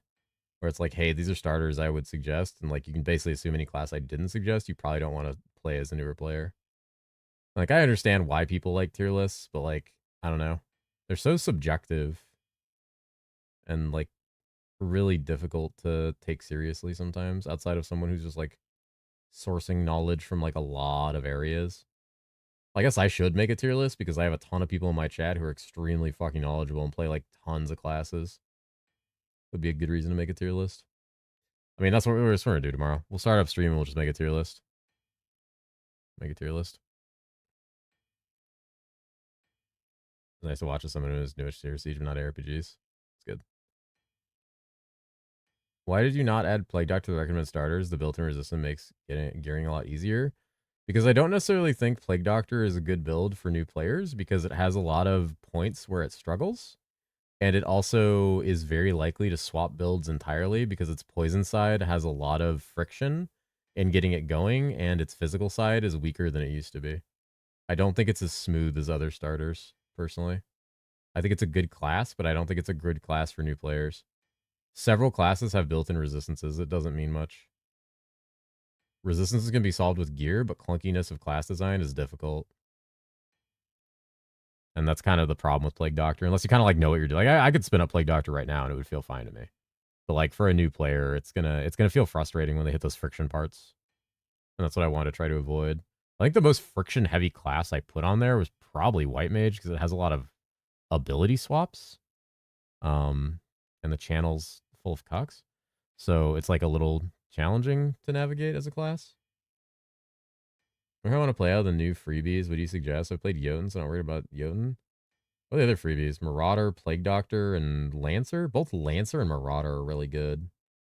where it's like, hey, these are starters I would suggest, and, like, you can basically assume any class I didn't suggest, you probably don't want to play as a newer player. Like, I understand why people like tier lists, but, like, I don't know. They're so subjective and, like, really difficult to take seriously sometimes outside of someone who's just, like, sourcing knowledge from, like, a lot of areas. I guess I should make a tier list because I have a ton of people in my chat who are extremely fucking knowledgeable and play like tons of classes. Would be a good reason to make a tier list. I mean, that's what we're just going to do tomorrow. We'll start up stream and we'll just make a tier list. Make a tier list. It's nice to watch as someone who's newish to herosiege, but not ARPGs. It's good. Why did you not add Plague Doctor to the recommended starters? The built-in resistance makes gearing a lot easier. Because I don't necessarily think Plague Doctor is a good build for new players because it has a lot of points where it struggles. And it also is very likely to swap builds entirely because its poison side has a lot of friction in getting it going, and its physical side is weaker than it used to be. I don't think it's as smooth as other starters, personally. I think it's a good class, but I don't think it's a good class for new players. Several classes have built-in resistances. It doesn't mean much. Resistances can be solved with gear, but clunkiness of class design is difficult. And that's kind of the problem with Plague Doctor. Unless you kind of like know what you're doing. Like, I could spin up Plague Doctor right now and it would feel fine to me. But like for a new player, it's gonna feel frustrating when they hit those friction parts. And that's what I want to try to avoid. I think the most friction heavy class I put on there was probably White Mage because it has a lot of ability swaps. And the channel's full of cucks. So it's like a little challenging to navigate as a class. If I want to play out the new freebies, what do you suggest? I've played Jotun, so I'm not worried about Jotun. What are the other freebies? Marauder, Plague Doctor, and Lancer? Both Lancer and Marauder are really good.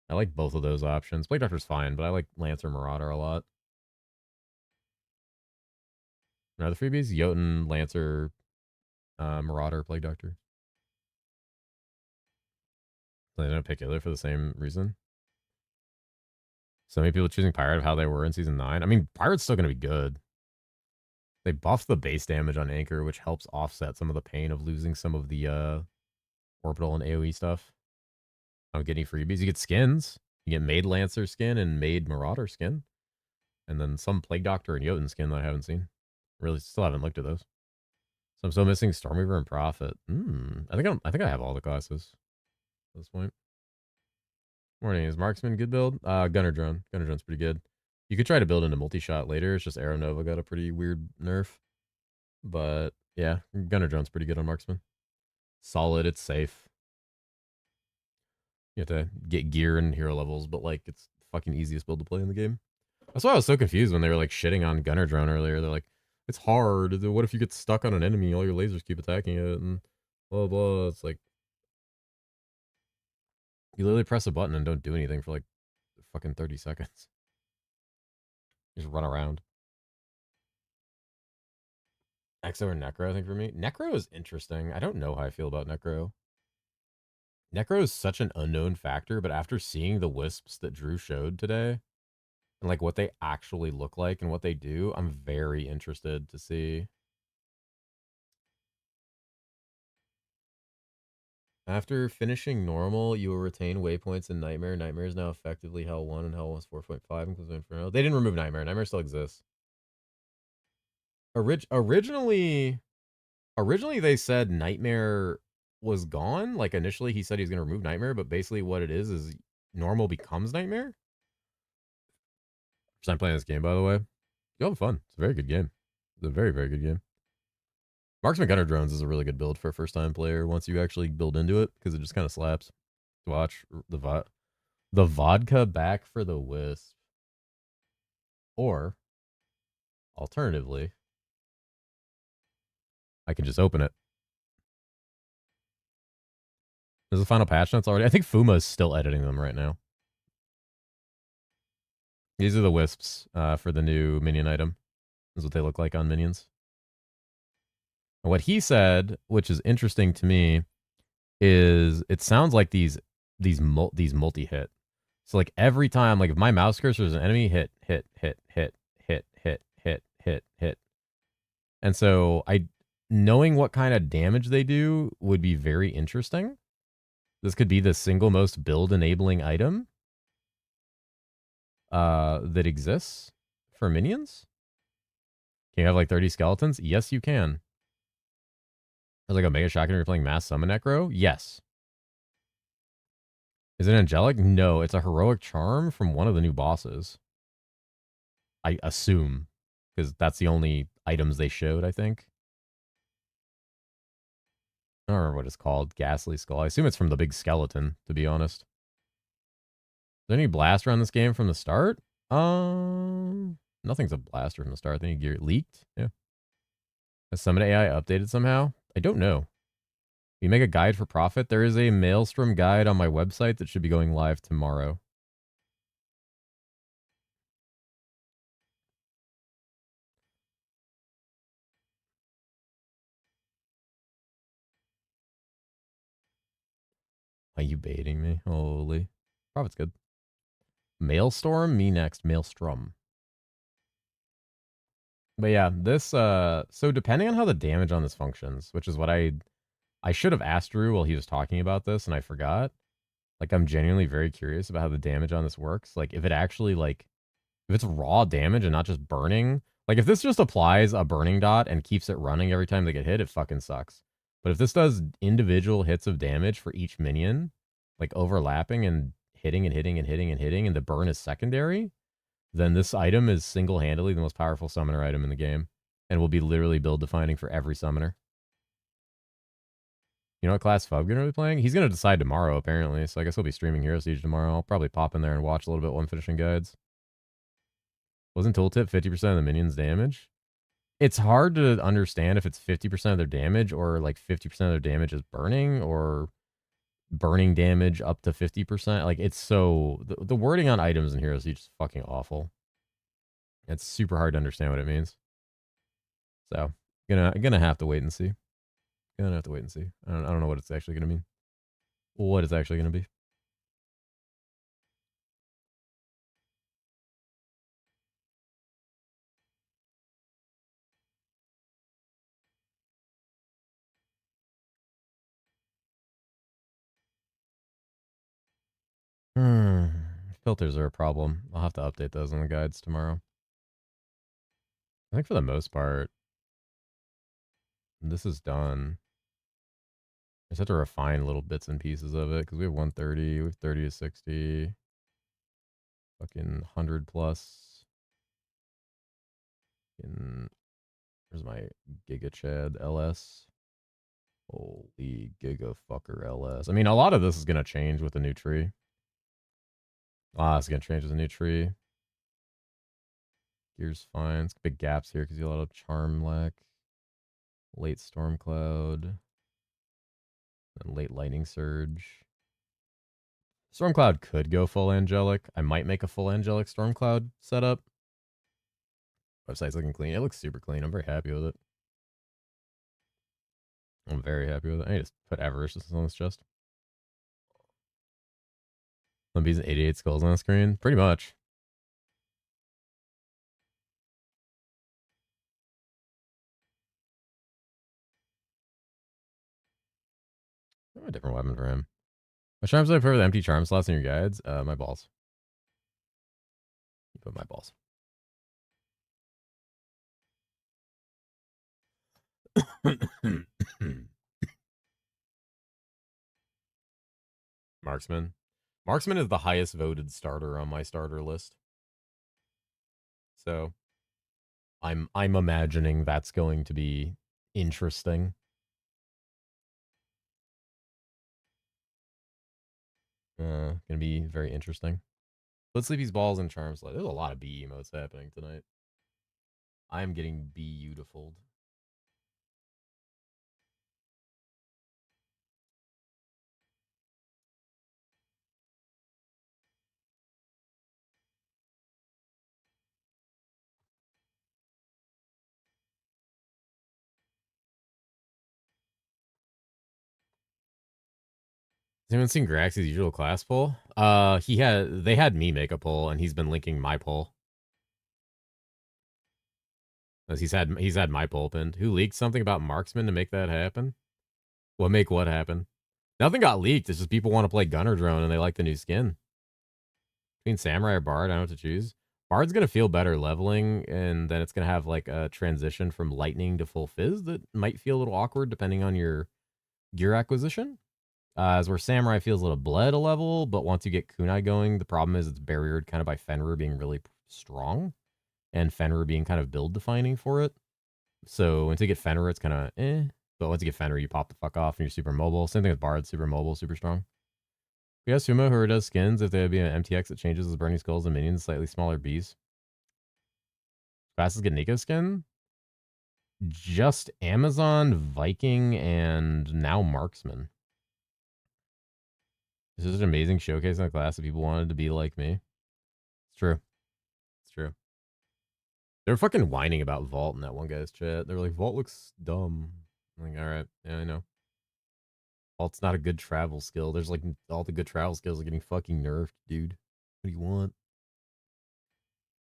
I like both of those options. Plague Doctor's fine, but I like Lancer and Marauder a lot. What are the freebies? Jotun, Lancer, Marauder, Plague Doctor. They didn't pick either for the same reason. So many people choosing Pirate of how they were in Season 9. I mean, Pirate's still going to be good. They buffed the base damage on Anchor, which helps offset some of the pain of losing some of the orbital and AoE stuff. I don't get any freebies. You get skins. You get Maid Lancer skin and Maid Marauder skin. And then some Plague Doctor and Jotun skin that I haven't seen. Really, still haven't looked at those. So I'm still missing Stormweaver and Prophet. I think I have all the classes at this point. Morning. Is Marksman good build? Gunner Drone. Gunner Drone's pretty good. You could try to build into multi-shot later. It's just Arrow Nova got a pretty weird nerf. But yeah, Gunner Drone's pretty good on Marksman. Solid. It's safe. You have to get gear and hero levels, but like it's the fucking easiest build to play in the game. That's why I was so confused when they were like shitting on Gunner Drone earlier. They're like, it's hard. What if you get stuck on an enemy? All your lasers keep attacking it and blah, blah. It's like, you literally press a button and don't do anything for like fucking 30 seconds. You just run around. Exo or Necro, I think for me. Necro is interesting. I don't know how I feel about Necro. Necro is such an unknown factor, but after seeing the wisps that Drew showed today, and like what they actually look like and what they do, I'm very interested to see. After finishing normal, you will retain waypoints in Nightmare. Nightmare is now effectively Hell 1 and Hell 1 is 4.5 inclusive Inferno. They didn't remove Nightmare. Nightmare still exists. Originally they said Nightmare was gone. Like initially he said he's going to remove Nightmare, but basically what it is normal becomes Nightmare. First time playing this game, by the way. You'll have fun. It's a very good game. It's a very, very good game. Marksman Gunner Drones is a really good build for a first-time player once you actually build into it, because it just kind of slaps. Watch the vodka back for the wisp. Or, alternatively, I can just open it. There's a final patch notes already. I think Fuma is still editing them right now. These are the wisps for the new minion item. This is what they look like on minions. And what he said, which is interesting to me, is it sounds like these multi-hit. So like every time, like if my mouse cursor is an enemy, hit. And so knowing what kind of damage they do would be very interesting. This could be the single most build enabling item that exists for minions. Can you have like 30 skeletons? Yes, you can. There's like a mega shotgun if you're playing mass summon Necro? Yes. Is it angelic? No, it's a heroic charm from one of the new bosses. I assume, because that's the only items they showed, I think. I don't remember what it's called. Ghastly Skull. I assume it's from the big skeleton, to be honest. Is there any blaster on this game from the start? Nothing's a blaster from the start. I think it leaked. Yeah. Has Summon AI updated somehow? I don't know. You make a guide for profit. There is a Maelstrom guide on my website that should be going live tomorrow. Are you baiting me? Holy. Profit's good. Maelstrom? Me next. Maelstrom. But yeah, this, so depending on how the damage on this functions, which is what I should have asked Drew while he was talking about this and I forgot. Like, I'm genuinely very curious about how the damage on this works. Like, if it actually, like, if it's raw damage and not just burning, like, if this just applies a burning dot and keeps it running every time they get hit, it fucking sucks. But if this does individual hits of damage for each minion, like, overlapping and hitting and hitting and hitting and hitting, and the burn is secondary, then this item is single-handedly the most powerful summoner item in the game and will be literally build-defining for every summoner. You know what class Fub going to be playing? He's going to decide tomorrow, apparently, so I guess he'll be streaming Herosiege tomorrow. I'll probably pop in there and watch a little bit while I'm finishing guides. Wasn't tooltip 50% of the minions' damage? It's hard to understand if it's 50% of their damage or like 50% of their damage is burning or burning damage up to 50%. Like, it's so... The wording on items in Heroes Siege is fucking awful. It's super hard to understand what it means. So, gonna have to wait and see. Gonna have to wait and see. I don't know what it's actually gonna mean. What it's actually gonna be. Filters are a problem. I'll have to update those in the guides tomorrow. I think for the most part, this is done. I just have to refine little bits and pieces of it because we have 130, we have 30 to 60, fucking 100 plus. Where's my Giga Chad LS? Holy Giga Fucker LS. I mean, a lot of this is going to change with the new tree. It's going to change with the new tree. Gear's fine. It's big gaps here because you have a lot of Charm Lack. Late Storm Cloud. And late Lightning Surge. Storm Cloud could go full Angelic. I might make a full Angelic Storm Cloud setup. Website's looking clean. It looks super clean. I'm very happy with it. I'm very happy with it. I need to put Avaricious on this chest. I'm using 88 skulls on the screen. Pretty much. I have a different weapon for him. What charms do I put with empty charm slots in your guides? My balls. You put my balls. Marksman. Marksman is the highest voted starter on my starter list. So I'm imagining that's going to be interesting. Gonna be very interesting. Let's Sleepy's balls and charm slot. There's a lot of B emotes happening tonight. I'm getting beautiful. Has anyone seen Grax's usual class poll? They had me make a poll, and he's been linking my poll. As he's had my poll pinned. Who leaked something about Marksman to make that happen? What happen? Nothing got leaked. It's just people want to play Gunner Drone and they like the new skin. Between Samurai or Bard, I don't know what to choose. Bard's gonna feel better leveling, and then it's gonna have like a transition from lightning to full fizz that might feel a little awkward depending on your gear acquisition. As where Samurai feels a little bled a level, but once you get Kunai going, the problem is it's barriered kind of by Fenrir being really strong, and Fenrir being kind of build defining for it. So once you get Fenrir, it's kind of eh. But once you get Fenrir, you pop the fuck off and you're super mobile. Same thing with Bard, super mobile, super strong. We have Sumo who does skins if they be an MTX that changes his burning skulls and minions, slightly smaller bees. Fastest get Nico skin? Just Amazon, Viking, and now Marksman. This is an amazing showcase in the class that people wanted to be like me. It's true. It's true. They were fucking whining about Vault in that one guy's chat. They were like, Vault looks dumb. I'm like, all right, yeah, I know. Vault's not a good travel skill. There's like all the good travel skills are getting fucking nerfed, dude. What do you want?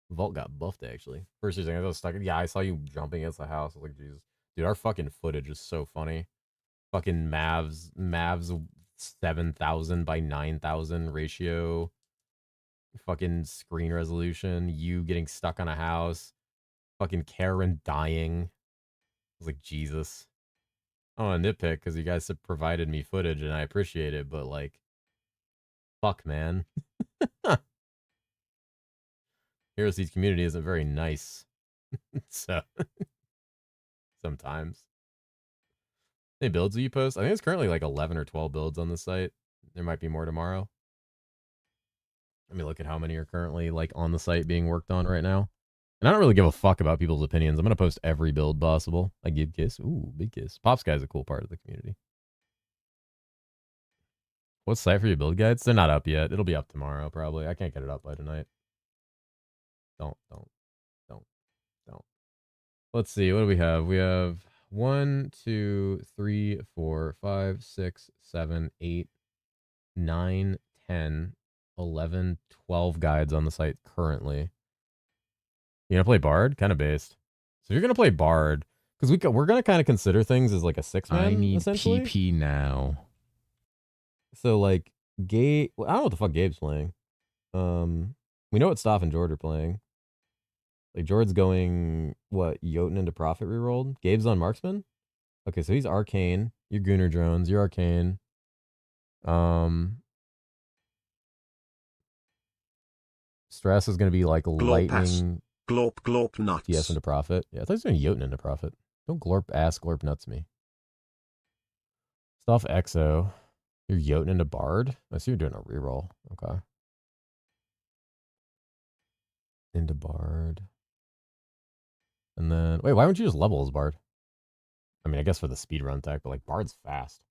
Vault got buffed actually. First thing I was stuck. Yeah, I saw you jumping against the house. I was like, Jesus, dude, our fucking footage is so funny. Fucking Mavs 7,000 by 9,000 ratio. Fucking screen resolution. You getting stuck on a house. Fucking Karen dying. I was like, Jesus. I don't want to nitpick because you guys have provided me footage and I appreciate it, but like, fuck, man. Herosiege's community isn't very nice. So, sometimes. How many builds do you post? I think it's currently like 11 or 12 builds on the site. There might be more tomorrow. Let me look at how many are currently like on the site being worked on right now. And I don't really give a fuck about people's opinions. I'm going to post every build possible. I give kiss. Ooh, big kiss. Pops Guy's a cool part of the community. What site for your build guides? They're not up yet. It'll be up tomorrow, probably. I can't get it up by tonight. Don't. Let's see. What do we have? We have 1, 2, 3, 4, 5, 6, 7, 8, 9, 10, 11, 12 guides on the site currently. You gonna play Bard? Kind of based. So you're gonna play Bard because we're gonna kind of consider things as like a 6-man. I need essentially. PP now. So like Gabe, I don't know what the fuck Gabe's playing. We know what Stoff and Jord are playing. Like Jord's going what Jotun into Prophet rerolled. Gabe's on Marksman. Okay, so he's Arcane. You're Gunnar Drones. You're Arcane. Stress is gonna be like lightning. Glorp glorp nuts. TS into Prophet. Yeah, I thought he was doing Jotun into Prophet. Don't glorp ass glorp nuts me. Stuff Exo. You're Jotun into Bard? I see you're doing a reroll. Okay. Into Bard. And then wait, why wouldn't you just level as Bard? I mean, I guess for the speedrun tech, but like Bard's fast.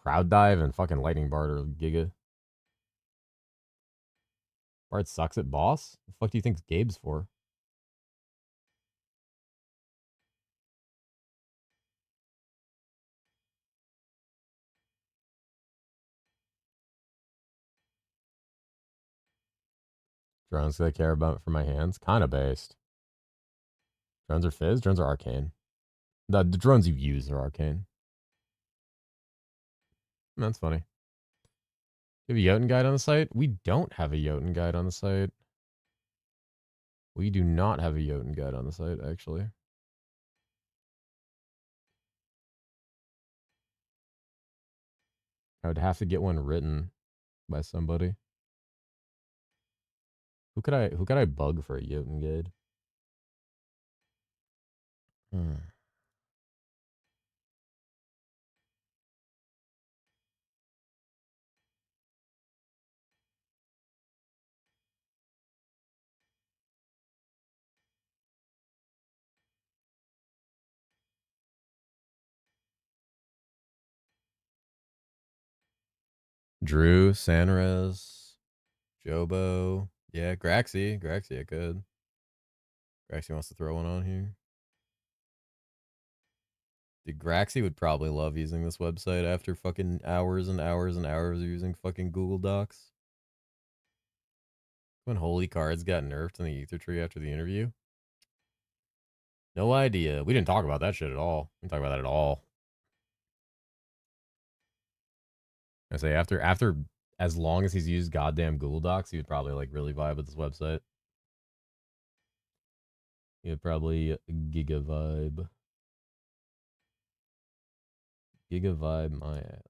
Crowd dive and fucking lightning Bard or Giga. Bard sucks at boss? The fuck do you think Gabe's for? Drones that I care about for my hands? Kind of based. Drones are Fizz? Drones are Arcane. The drones you use are Arcane. That's funny. You have a Jotun guide on the site? We don't have a Jotun guide on the site. We do not have a Jotun guide on the site, actually. I would have to get one written by somebody. Who could I bug for a Jotun guide? Drew, Sanrez, Jobo. Yeah, Graxy. Graxy, I could. Graxy wants to throw one on here. Dude, Graxy would probably love using this website after fucking hours and hours and hours of using fucking Google Docs. When Holy Cards got nerfed in the Ether Tree after the interview? No idea. We didn't talk about that shit at all. We didn't talk about that at all. I say after as long as he's used goddamn Google Docs, he would probably like really vibe with this website. He would probably giga vibe. Giga vibe my ass.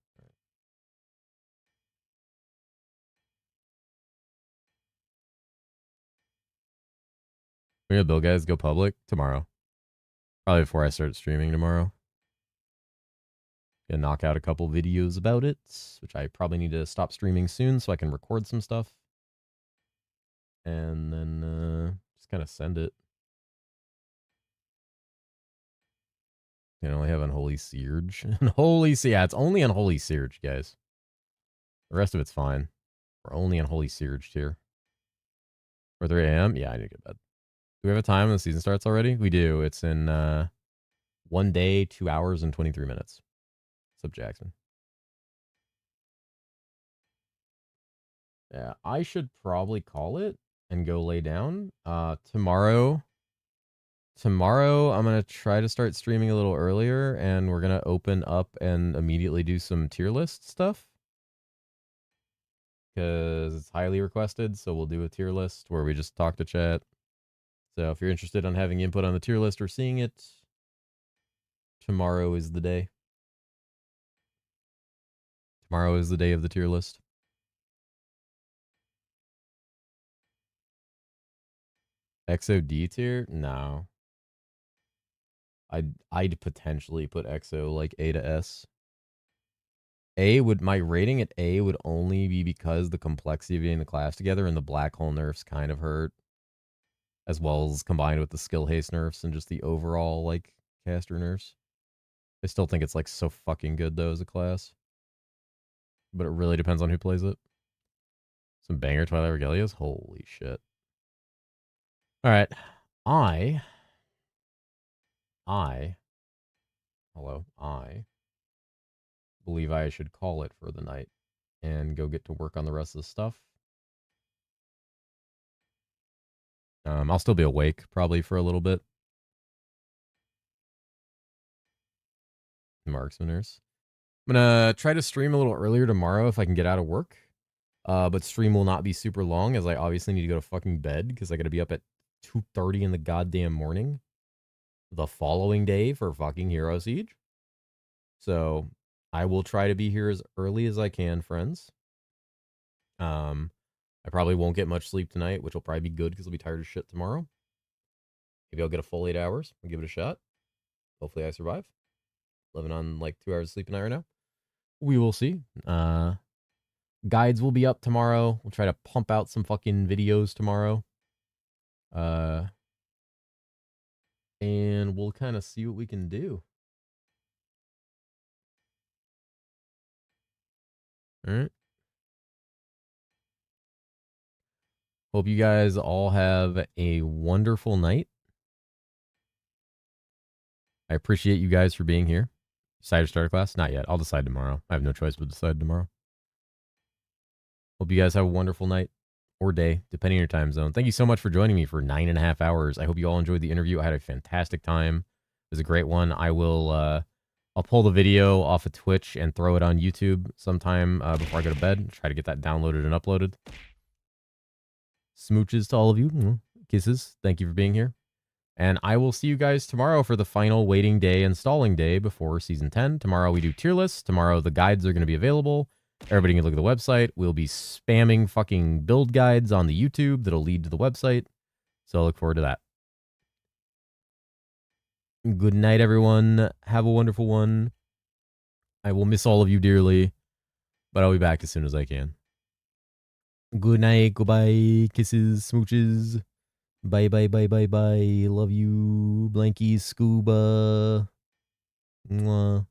We're gonna build guys go public tomorrow. Probably before I start streaming tomorrow. Gonna knock out a couple videos about it, which I probably need to stop streaming soon so I can record some stuff. And then just kind of send it. You know, I have Unholy Surge. Unholy, yeah, it's only Unholy Surge, guys. The rest of it's fine. We're only Unholy Surge here. Or 3 a.m.? Yeah, I need to get to bed. Do we have a time when the season starts already? We do. It's in 1 day, 2 hours, and 23 minutes. What's up, Jackson? Yeah, I should probably call it and go lay down. Tomorrow, I'm going to try to start streaming a little earlier, and we're going to open up and immediately do some tier list stuff. Because it's highly requested, so we'll do a tier list where we just talk to chat. So if you're interested in having input on the tier list or seeing it, tomorrow is the day. Tomorrow is the day of the tier list. XOD tier? No. I'd potentially put XO like A to S. My rating at A would only be because the complexity of getting the class together and the black hole nerfs kind of hurt. As well as combined with the skill haste nerfs and just the overall like caster nerfs. I still think it's like so fucking good though as a class. But it really depends on who plays it. Some banger Twilight Regalias? Holy shit. Alright. I believe I should call it for the night and go get to work on the rest of the stuff. I'll still be awake probably for a little bit. Marksmaners. I'm gonna try to stream a little earlier tomorrow if I can get out of work. But stream will not be super long as I obviously need to go to fucking bed because I gotta be up at 2:30 in the goddamn morning the following day for fucking herosiege. So I will try to be here as early as I can, friends. I probably won't get much sleep tonight, which will probably be good because I'll be tired as shit tomorrow. Maybe I'll get a full 8 hours and give it a shot. Hopefully I survive. Living on like 2 hours of sleep a night right now. We will see. Guides will be up tomorrow. We'll try to pump out some fucking videos tomorrow. And we'll kind of see what we can do. All right. Hope you guys all have a wonderful night. I appreciate you guys for being here. Decided to start a class? Not yet. I'll decide tomorrow. I have no choice but to decide tomorrow. Hope you guys have a wonderful night or day, depending on your time zone. Thank you so much for joining me for 9.5 hours. I hope you all enjoyed the interview. I had a fantastic time. It was a great one. I'll pull the video off of Twitch and throw it on YouTube sometime before I go to bed. Try to get that downloaded and uploaded. Smooches to all of you. Kisses. Thank you for being here. And I will see you guys tomorrow for the final waiting day and stalling day before Season 10. Tomorrow we do tier lists. Tomorrow the guides are going to be available. Everybody can look at the website. We'll be spamming fucking build guides on the YouTube that'll lead to the website. So I look forward to that. Good night, everyone. Have a wonderful one. I will miss all of you dearly, but I'll be back as soon as I can. Good night. Goodbye. Kisses. Smooches. Bye, bye, bye, bye, bye. Love you. Blanky Scuba. Mwah.